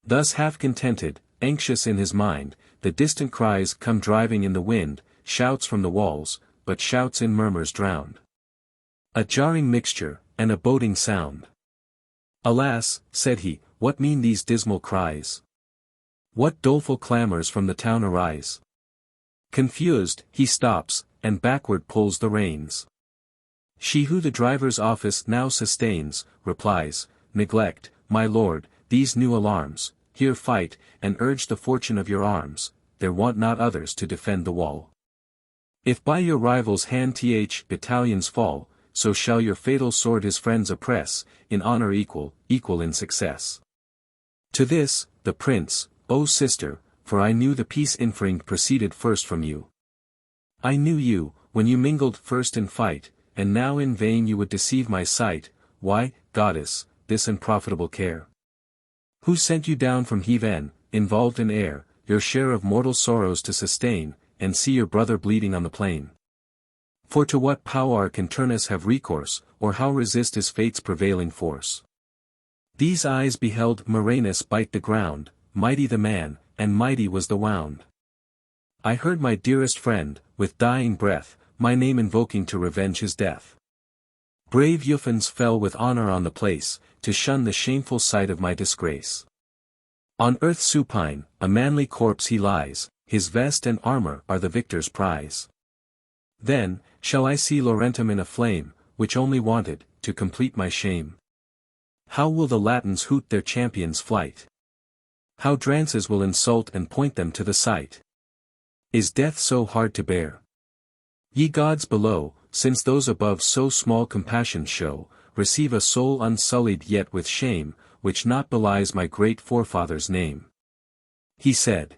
Thus half contented, anxious in his mind, the distant cries come driving in the wind, shouts from the walls, but shouts in murmurs drowned. A jarring mixture, and a boding sound. Alas, said he, what mean these dismal cries? What doleful clamors from the town arise? Confused, he stops, and backward pulls the reins. She who the driver's office now sustains, replies, Neglect, my lord, these new alarms, here fight, and urge the fortune of your arms, there want not others to defend the wall. If by your rival's hand battalions fall, so shall your fatal sword his friends oppress, in honor equal in success. To this, the prince, O sister, for I knew the peace infringed proceeded first from you. I knew you, when you mingled first in fight, and now in vain you would deceive my sight. Why, goddess, this unprofitable care? Who sent you down from heaven, involved in air, your share of mortal sorrows to sustain, and see your brother bleeding on the plain? For to what power can Turnus have recourse, or how resist his fate's prevailing force? These eyes beheld Muranus bite the ground, mighty the man, and mighty was the wound. I heard my dearest friend, with dying breath, my name invoking to revenge his death. Brave Euphons fell with honor on the place, to shun the shameful sight of my disgrace. On earth supine, a manly corpse he lies, his vest and armor are the victor's prize. Then, shall I see Laurentum in a flame, which only wanted, to complete my shame? How will the Latins hoot their champion's flight? How Drances will insult and point them to the sight? Is death so hard to bear? Ye gods below, since those above so small compassion show, receive a soul unsullied yet with shame, which not belies my great forefather's name. He said.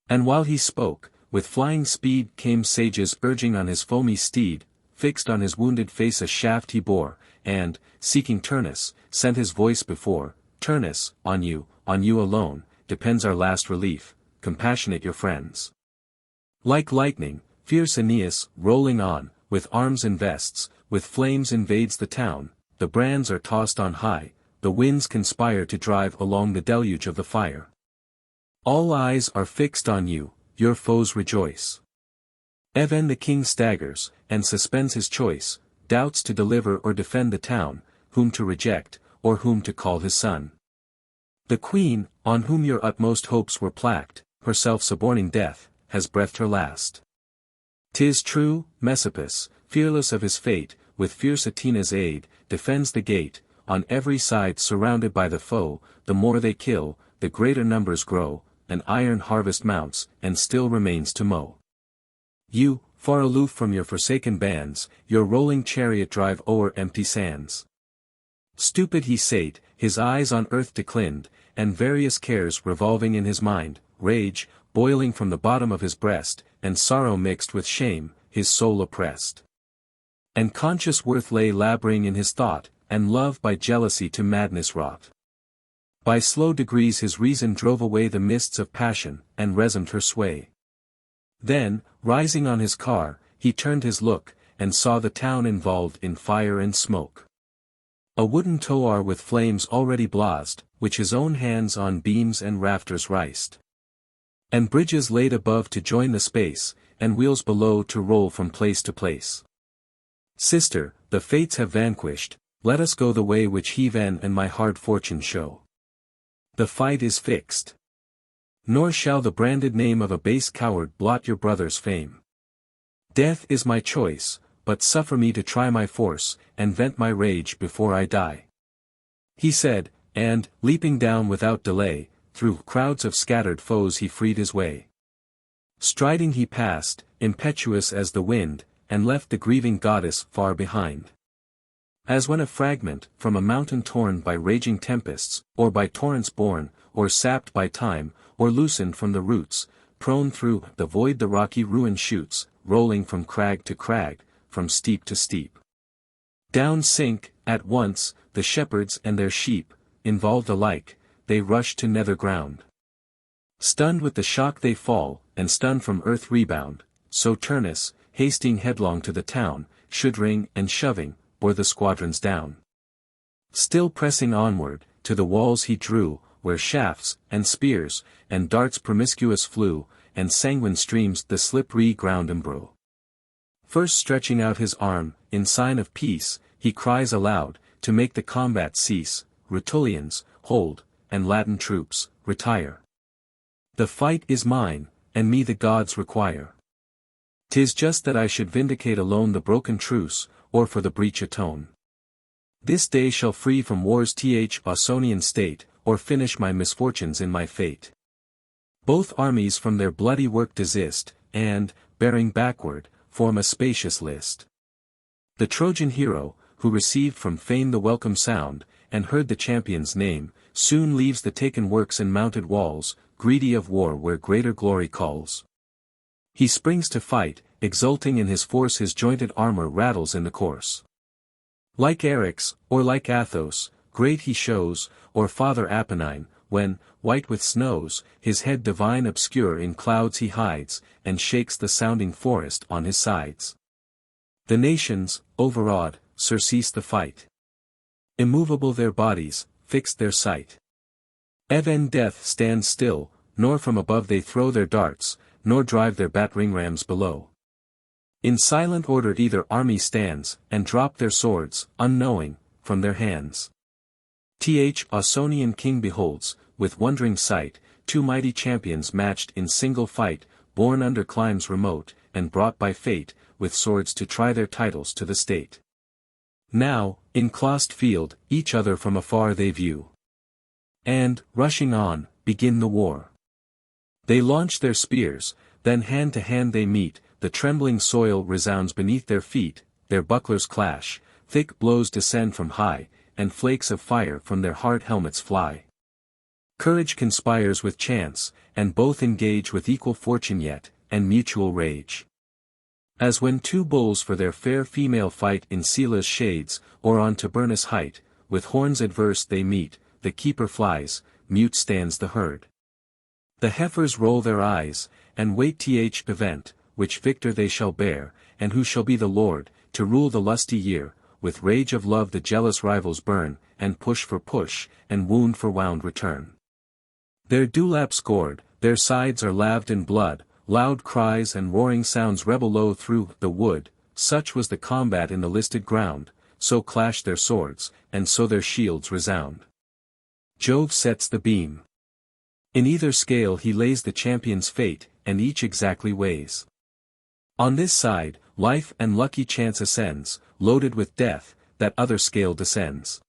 And while he spoke, with flying speed came sages urging on his foamy steed, fixed on his wounded face a shaft he bore, and, seeking Turnus, sent his voice before, Turnus, on you alone, depends our last relief, compassionate your friends. Like lightning, fierce Aeneas, rolling on, with arms and vests, with flames invades the town, the brands are tossed on high, the winds conspire to drive along the deluge of the fire. All eyes are fixed on you, your foes rejoice. Even the king staggers, and suspends his choice, doubts to deliver or defend the town, whom to reject, or whom to call his son. The queen, on whom your utmost hopes were placked, herself suborning death, has breathed her last. 'Tis true, Messapus, fearless of his fate, with fierce Atena's aid, defends the gate, on every side surrounded by the foe, the more they kill, the greater numbers grow, an iron harvest mounts, and still remains to mow. You, far aloof from your forsaken bands, your rolling chariot drive o'er empty sands. Stupid he sate, his eyes on earth declined, and various cares revolving in his mind, rage, boiling from the bottom of his breast, and sorrow mixed with shame, his soul oppressed. And conscious worth lay labouring in his thought, and love by jealousy to madness wrought. By slow degrees his reason drove away the mists of passion, and resumed her sway. Then, rising on his car, he turned his look, and saw the town involved in fire and smoke. A wooden tower with flames already blazed, which his own hands on beams and rafters riced. And bridges laid above to join the space, and wheels below to roll from place to place. Sister, the fates have vanquished, let us go the way which heaven and my hard fortune show. The fight is fixed. Nor shall the branded name of a base coward blot your brother's fame. Death is my choice, but suffer me to try my force, and vent my rage before I die. He said, and, leaping down without delay, through crowds of scattered foes he freed his way. Striding he passed, impetuous as the wind, and left the grieving goddess far behind. As when a fragment, from a mountain torn by raging tempests, or by torrents borne, or sapped by time, or loosened from the roots, prone through the void the rocky ruin shoots, rolling from crag to crag, from steep to steep. Down sink, at once, the shepherds and their sheep, involved alike, they rush to nether ground. Stunned with the shock they fall, and stunned from earth rebound, so Turnus, hasting headlong to the town, shuddering and shoving, bore the squadrons down. Still pressing onward, to the walls he drew, where shafts, and spears, and darts promiscuous flew, and sanguine streams the slippery ground embrew. First stretching out his arm, in sign of peace, he cries aloud, to make the combat cease, Rutulians, hold, and Latin troops, retire. The fight is mine, and me the gods require. 'Tis just that I should vindicate alone the broken truce, or for the breach atone. This day shall free from war's Ausonian state, or finish my misfortunes in my fate. Both armies from their bloody work desist, and, bearing backward, form a spacious list. The Trojan hero, who received from fame the welcome sound, and heard the champion's name, soon leaves the taken works and mounted walls, greedy of war where greater glory calls. He springs to fight, exulting in his force his jointed armor rattles in the course. Like Eryx, or like Athos, great he shows, or Father Apennine, when, white with snows, his head divine obscure in clouds he hides, and shakes the sounding forest on his sides. The nations, overawed, surcease the fight. Immovable their bodies, fixed their sight. Even death stands still, nor from above they throw their darts, nor drive their battering rams below. In silent order either army stands, and drop their swords, unknowing, from their hands. Ausonian king beholds, with wondering sight, two mighty champions matched in single fight, born under climes remote, and brought by fate, with swords to try their titles to the state. Now, in clossed field, each other from afar they view. And, rushing on, begin the war. They launch their spears, then hand to hand they meet, the trembling soil resounds beneath their feet, their bucklers clash, thick blows descend from high, and flakes of fire from their hard helmets fly. Courage conspires with chance, and both engage with equal fortune yet, and mutual rage. As when two bulls for their fair female fight in Scylla's shades, or on Tiburnus' height, with horns adverse they meet, the keeper flies, mute stands the herd. The heifers roll their eyes, and wait event, which victor they shall bear, and who shall be the lord, to rule the lusty year. With rage of love the jealous rivals burn, and push for push, and wound for wound return. Their dewlap scored, their sides are laved in blood, loud cries and roaring sounds rebel low through the wood, such was the combat in the listed ground, so clash their swords, and so their shields resound. Jove sets the beam. In either scale he lays the champion's fate, and each exactly weighs. On this side, life and lucky chance ascends, loaded with death, that other scale descends.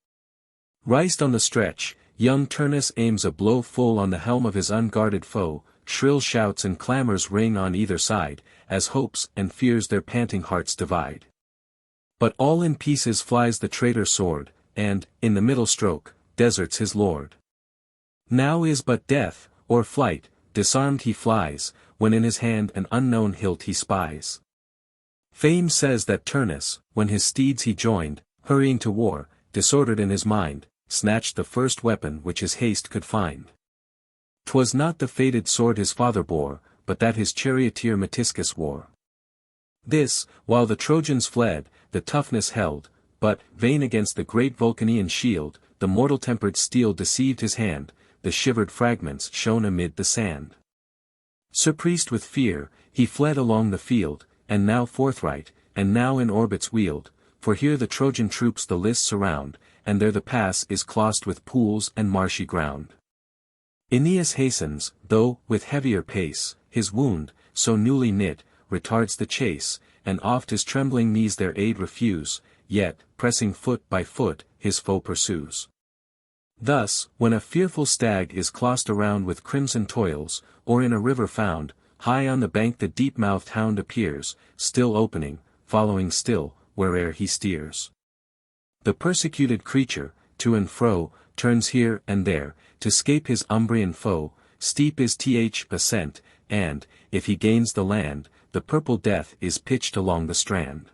Riced on the stretch, young Turnus aims a blow full on the helm of his unguarded foe, shrill shouts and clamors ring on either side, as hopes and fears their panting hearts divide. But all in pieces flies the traitor sword, and, in the middle stroke, deserts his lord. Now is but death, or flight, disarmed he flies, when in his hand an unknown hilt he spies. Fame says that Turnus, when his steeds he joined, hurrying to war, disordered in his mind, snatched the first weapon which his haste could find. 'Twas not the fated sword his father bore, but that his charioteer Metiscus wore. This, while the Trojans fled, the toughness held, but, vain against the great Vulcanian shield, the mortal-tempered steel deceived his hand, the shivered fragments shone amid the sand. Surprised with fear, he fled along the field, and now forthright, and now in orbits wheeled, for here the Trojan troops the lists surround, and there the pass is clossed with pools and marshy ground. Aeneas hastens, though, with heavier pace, his wound, so newly knit, retards the chase, and oft his trembling knees their aid refuse, yet, pressing foot by foot, his foe pursues. Thus, when a fearful stag is clossed around with crimson toils, or in a river found, high on the bank the deep-mouthed hound appears, still opening, following still, where'er he steers. The persecuted creature, to and fro, turns here and there, to 'scape his Umbrian foe, steep is th ascent, and, if he gains the land, the purple death is pitched along the strand.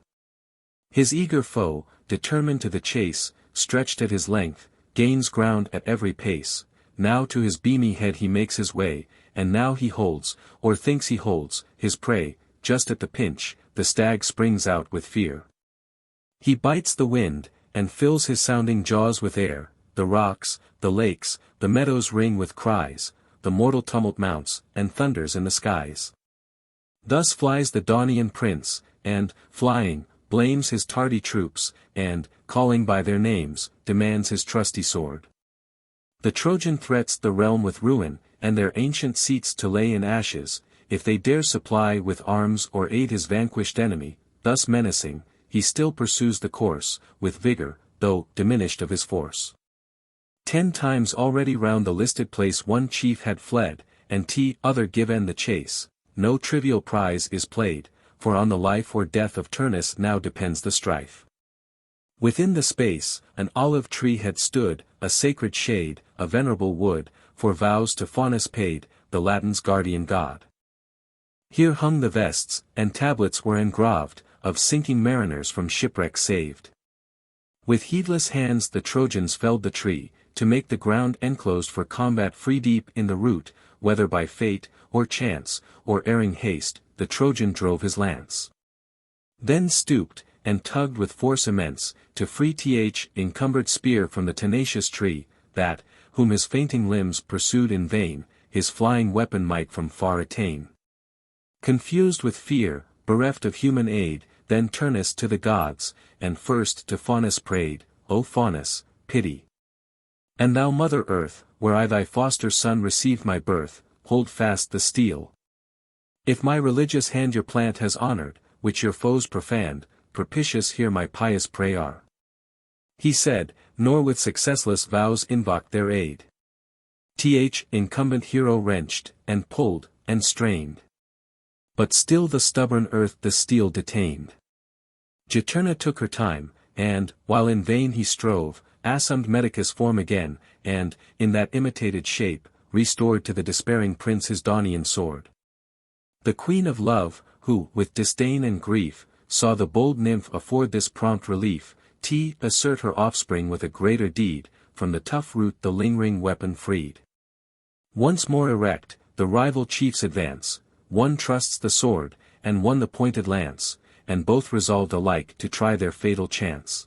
His eager foe, determined to the chase, stretched at his length, gains ground at every pace, now to his beamy head he makes his way, and now he holds, or thinks he holds, his prey, just at the pinch, the stag springs out with fear. He bites the wind, and fills his sounding jaws with air, the rocks, the lakes, the meadows ring with cries, the mortal tumult mounts, and thunders in the skies. Thus flies the Daunian prince, and, flying, blames his tardy troops, and, calling by their names, demands his trusty sword. The Trojan threats the realm with ruin, and their ancient seats to lay in ashes, if they dare supply with arms or aid his vanquished enemy. Thus menacing, he still pursues the course, with vigor, though diminished of his force. 10 times already round the listed place one chief had fled, and other given the chase. No trivial prize is played, for on the life or death of Turnus now depends the strife. Within the space, an olive tree had stood, a sacred shade, a venerable wood, for vows to Faunus paid, the Latins' guardian god. Here hung the vests, and tablets were engraved, of sinking mariners from shipwreck saved. With heedless hands the Trojans felled the tree, to make the ground enclosed for combat free. Deep in the root, whether by fate, or chance, or erring haste, the Trojan drove his lance. Then stooped, and tugged with force immense, to free th encumbered spear from the tenacious tree, that, whom his fainting limbs pursued in vain, his flying weapon might from far attain. Confused with fear, bereft of human aid, then Turnus to the gods, and first to Faunus prayed, O Faunus, pity. And thou Mother Earth, where I thy foster son received my birth, hold fast the steel. If my religious hand your plant has honored, which your foes profaned, propitious hear my pious prayer. He said, nor with successless vows invoked their aid. Th incumbent hero wrenched, and pulled, and strained. But still the stubborn earth the steel detained. Juturna took her time, and, while in vain he strove, assumed Medicus' form again, and, in that imitated shape, restored to the despairing prince his Daunian sword. The queen of love, who, with disdain and grief, saw the bold nymph afford this prompt relief, assert her offspring with a greater deed, from the tough root the lingering weapon freed. Once more erect, the rival chiefs advance, one trusts the sword, and one the pointed lance, and both resolved alike to try their fatal chance.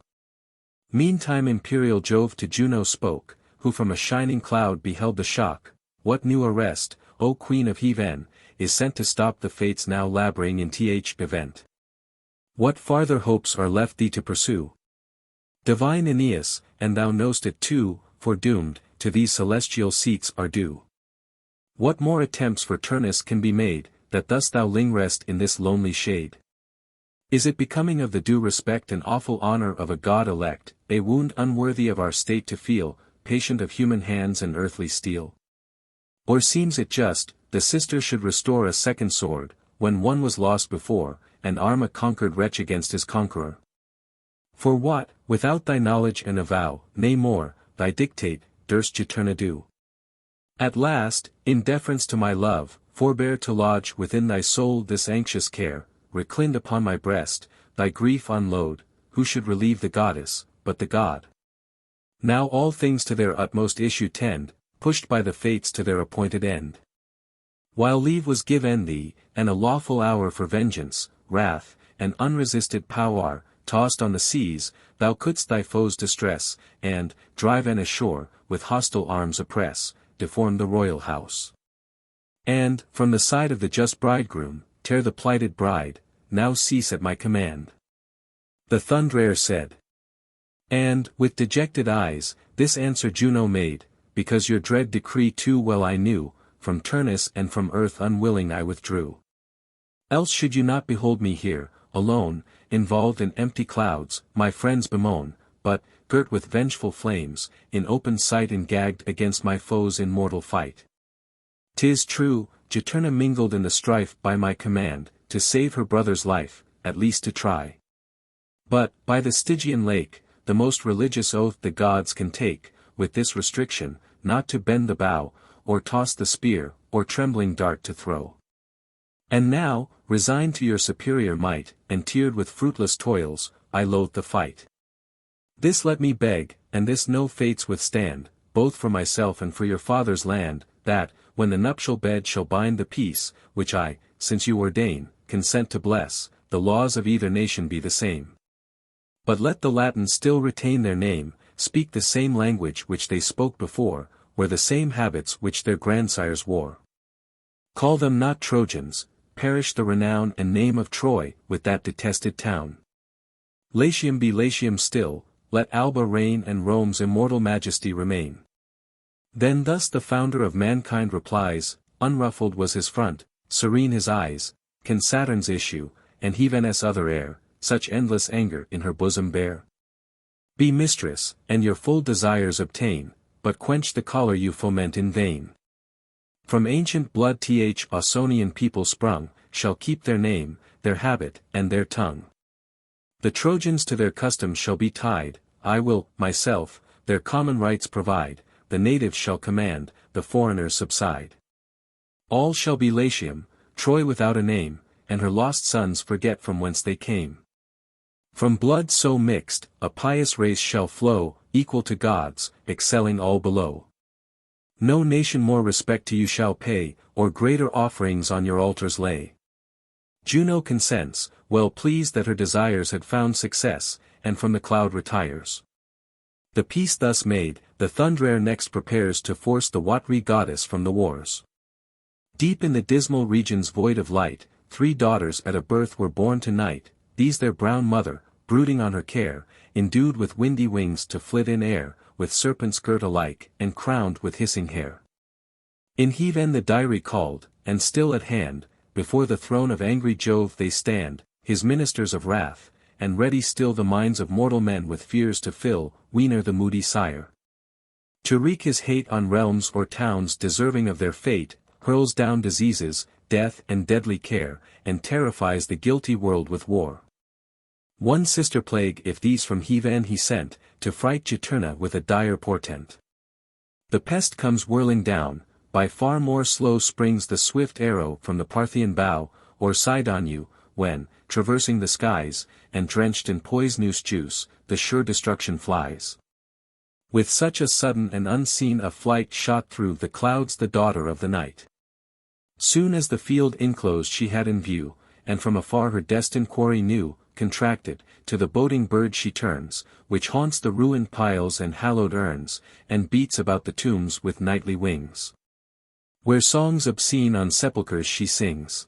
Meantime imperial Jove to Juno spoke, who from a shining cloud beheld the shock. What new arrest, O queen of heaven, is sent to stop the fates now laboring in th event? What farther hopes are left thee to pursue? Divine Aeneas, and thou know'st it too, for doomed, to these celestial seats are due. What more attempts for Turnus can be made, that thus thou lingerest in this lonely shade? Is it becoming of the due respect and awful honor of a god elect, a wound unworthy of our state to feel, patient of human hands and earthly steel? Or seems it just, the sister should restore a second sword, when one was lost before, and arm a conquered wretch against his conqueror? For what, without thy knowledge and avow, nay more, thy dictate, durst Juturna do? At last, in deference to my love, forbear to lodge within thy soul this anxious care, reclined upon my breast, thy grief unload, who should relieve the goddess, but the god? Now all things to their utmost issue tend, pushed by the fates to their appointed end. While leave was given thee, and a lawful hour for vengeance, wrath, and unresisted power, tossed on the seas, thou couldst thy foes distress, and, drive Aeneas ashore, with hostile arms oppress, deform the royal house. And, from the side of the just bridegroom, tear the plighted bride, now cease at my command. The Thunderer said. And, with dejected eyes, this answer Juno made, because your dread decree too well I knew, from Turnus and from earth unwilling I withdrew. Else should you not behold me here, alone, involved in empty clouds, my friends bemoan, but, girt with vengeful flames, in open sight and gagged against my foes in mortal fight. 'Tis true, Juturna mingled in the strife by my command, to save her brother's life, at least to try. But, by the Stygian lake, the most religious oath the gods can take, with this restriction, not to bend the bow, or toss the spear, or trembling dart to throw. And now, resigned to your superior might, and tiered with fruitless toils, I loathe the fight. This let me beg, and this no fates withstand, both for myself and for your father's land, that, when the nuptial bed shall bind the peace, which I, since you ordain, consent to bless, the laws of either nation be the same. But let the Latins still retain their name, speak the same language which they spoke before, wear the same habits which their grandsires wore. Call them not Trojans, perish the renown and name of Troy, with that detested town. Latium be Latium still, let Alba reign and Rome's immortal majesty remain. Then thus the founder of mankind replies, unruffled was his front, serene his eyes, can Saturn's issue, and Heaven's other heir, such endless anger in her bosom bear? Be mistress, and your full desires obtain, but quench the choler you foment in vain. From ancient blood Ausonian people sprung, shall keep their name, their habit, and their tongue. The Trojans to their customs shall be tied, I will, myself, their common rights provide, the natives shall command, the foreigners subside. All shall be Latium, Troy without a name, and her lost sons forget from whence they came. From blood so mixed, a pious race shall flow, equal to gods, excelling all below. No nation more respect to you shall pay, or greater offerings on your altars lay. Juno consents, well pleased that her desires had found success, and from the cloud retires. The peace thus made, the Thunderer next prepares to force the watery goddess from the wars. Deep in the dismal regions void of light, 3 daughters at a birth were born to night, these their brown mother, brooding on her care, endued with windy wings to flit in air, with serpent's girt alike, and crowned with hissing hair. In heaven the diary called, and still at hand, before the throne of angry Jove they stand, his ministers of wrath, and ready still the minds of mortal men with fears to fill, Wiener the moody sire. To wreak his hate on realms or towns deserving of their fate, hurls down diseases, death and deadly care, and terrifies the guilty world with war. One sister plague if these from heaven he sent, to fright Juturna with a dire portent. The pest comes whirling down, by far more slow springs the swift arrow from the Parthian bow, or Sidoniu, when, traversing the skies, and drenched in poisonous juice, the sure destruction flies. With such a sudden and unseen a flight shot through the clouds the daughter of the night. Soon as the field inclosed she had in view, and from afar her destined quarry knew, contracted, to the boding bird she turns, which haunts the ruined piles and hallowed urns, and beats about the tombs with nightly wings. Where songs obscene on sepulchres she sings.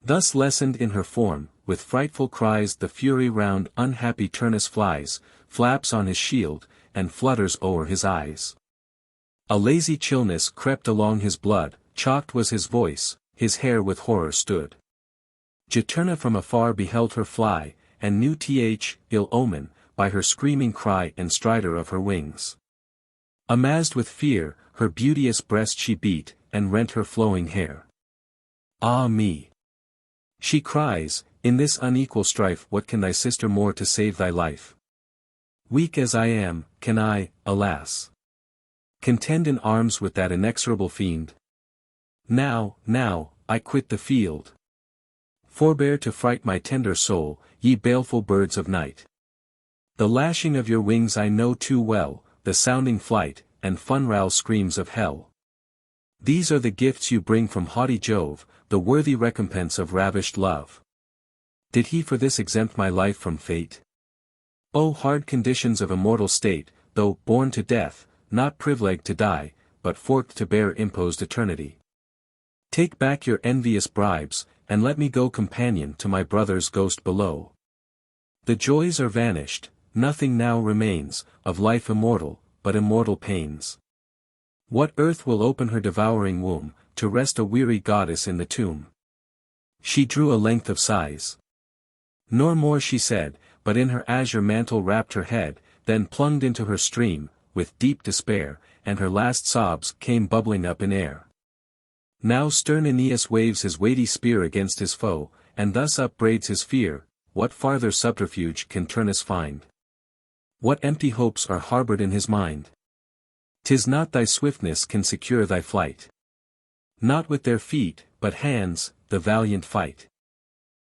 Thus lessened in her form, with frightful cries the fury round unhappy Turnus flies, flaps on his shield, and flutters o'er his eyes. A lazy chillness crept along his blood, chalked was his voice, his hair with horror stood. Juturna from afar beheld her fly, and knew ill omen, by her screaming cry and strider of her wings. Amazed with fear, her beauteous breast she beat, and rent her flowing hair. Ah me! She cries, in this unequal strife what can thy sister more to save thy life? Weak as I am, can I, alas! contend in arms with that inexorable fiend? Now, I quit the field. Forbear to fright my tender soul, ye baleful birds of night. The lashing of your wings I know too well, the sounding flight, and funral screams of hell. These are the gifts you bring from haughty Jove, the worthy recompense of ravished love. Did he for this exempt my life from fate? O hard conditions of immortal state, though born to death, not privileged to die, but forked to bear imposed eternity. Take back your envious bribes, and let me go companion to my brother's ghost below. The joys are vanished, nothing now remains, of life immortal, but immortal pains. What earth will open her devouring womb, to rest a weary goddess in the tomb? She drew a length of sighs. Nor more she said, but in her azure mantle wrapped her head, then plunged into her stream, with deep despair, and her last sobs came bubbling up in air. Now stern Aeneas waves his weighty spear against his foe, and thus upbraids his fear, what farther subterfuge can Turnus find? What empty hopes are harbored in his mind? 'Tis not thy swiftness can secure thy flight. Not with their feet, but hands, the valiant fight.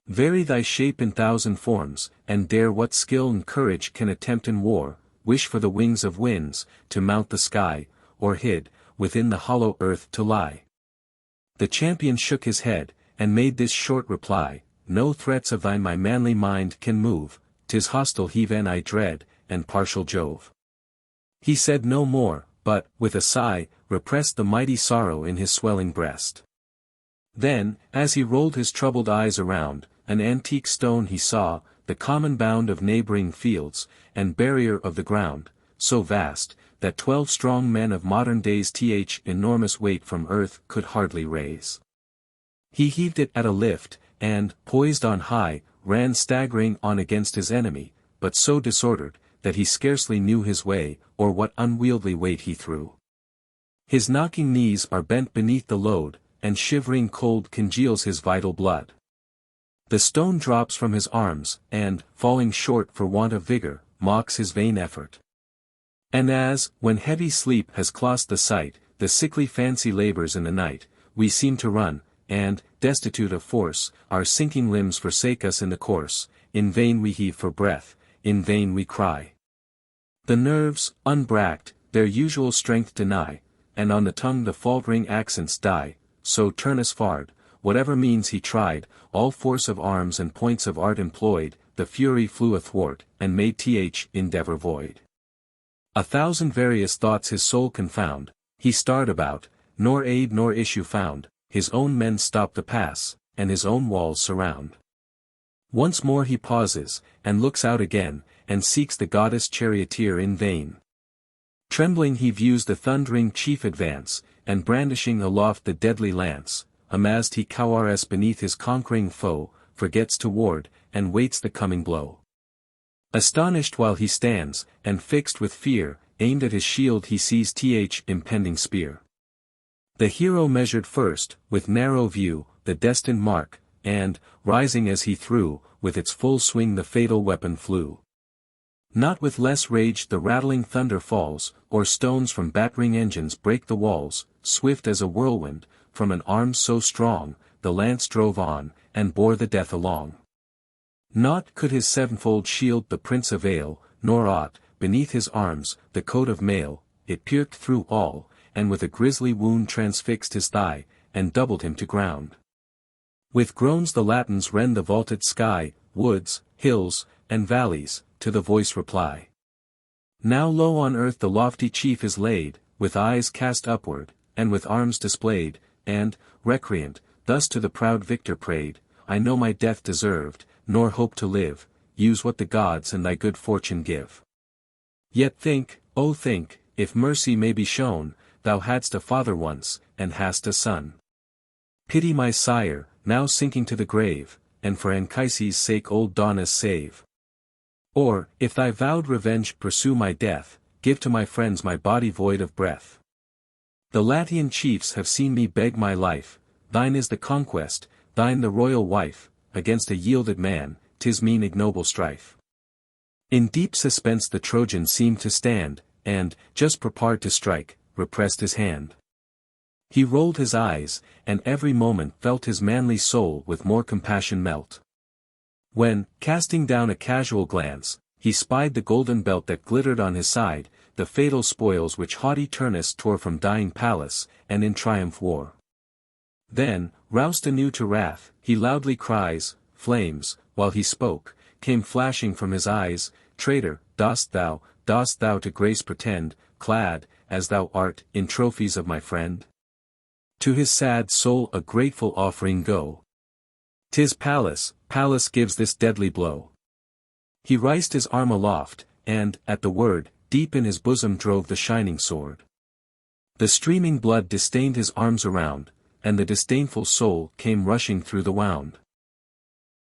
Vary thy shape in thousand forms, and dare what skill and courage can attempt in war, wish for the wings of winds, to mount the sky, or hid, within the hollow earth to lie. The champion shook his head, and made this short reply, no threats of thine my manly mind can move, 'tis hostile heaven I dread, and partial Jove. He said no more, but, with a sigh, repressed the mighty sorrow in his swelling breast. Then, as he rolled his troubled eyes around, an antique stone he saw, the common bound of neighboring fields, and barrier of the ground, so vast, that 12 strong men of modern days th enormous weight from earth could hardly raise. He heaved it at a lift, and, poised on high, ran staggering on against his enemy, but so disordered, that he scarcely knew his way, or what unwieldy weight he threw. His knocking knees are bent beneath the load, and shivering cold congeals his vital blood. The stone drops from his arms, and, falling short for want of vigor, mocks his vain effort. And as, when heavy sleep has clossed the sight, the sickly fancy labors in the night, we seem to run, and, destitute of force, our sinking limbs forsake us in the course, in vain we heave for breath, in vain we cry. The nerves, unbracked, their usual strength deny, and on the tongue the faltering accents die, so Turnus fared, whatever means he tried, all force of arms and points of art employed, the fury flew athwart, and made th endeavor void. 1,000 various thoughts his soul confound, he starred about, nor aid nor issue found, his own men stop the pass, and his own walls surround. Once more he pauses, and looks out again, and seeks the goddess charioteer in vain. Trembling he views the thundering chief advance, and brandishing aloft the deadly lance, amazed he cowers beneath his conquering foe, forgets to ward, and waits the coming blow. Astonished while he stands, and fixed with fear, aimed at his shield he sees th impending spear. The hero measured first, with narrow view, the destined mark, and, rising as he threw, with its full swing the fatal weapon flew. Not with less rage the rattling thunder falls, or stones from battering engines break the walls, swift as a whirlwind, from an arm so strong, the lance drove on, and bore the death along. Naught could his sevenfold shield the prince avail, nor aught, beneath his arms, the coat of mail, it pierced through all, and with a grisly wound transfixed his thigh, and doubled him to ground. With groans the Latins rend the vaulted sky, woods, hills, and valleys, to the voice reply. Now low on earth the lofty chief is laid, with eyes cast upward, and with arms displayed, and, recreant, thus to the proud victor prayed, I know my death deserved, nor hope to live, use what the gods and thy good fortune give. Yet think, oh think, if mercy may be shown, thou hadst a father once, and hast a son. Pity my sire, now sinking to the grave, and for Anchises' sake old Daunus save. Or, if thy vowed revenge pursue my death, give to my friends my body void of breath. The Latian chiefs have seen me beg my life, thine is the conquest, thine the royal wife, against a yielded man, 'tis mean ignoble strife. In deep suspense the Trojans seem to stand, and, just prepared to strike, repressed his hand. He rolled his eyes, and every moment felt his manly soul with more compassion melt. When, casting down a casual glance, he spied the golden belt that glittered on his side, the fatal spoils which haughty Turnus tore from dying Pallas, and in triumph wore. Then, roused anew to wrath, he loudly cries, flames, while he spoke, came flashing from his eyes, traitor, dost thou to grace pretend, clad, as thou art, in trophies of my friend? To his sad soul a grateful offering go. 'Tis Pallas gives this deadly blow. He raised his arm aloft, and, at the word, deep in his bosom drove the shining sword. The streaming blood distained his arms around, and the disdainful soul came rushing through the wound.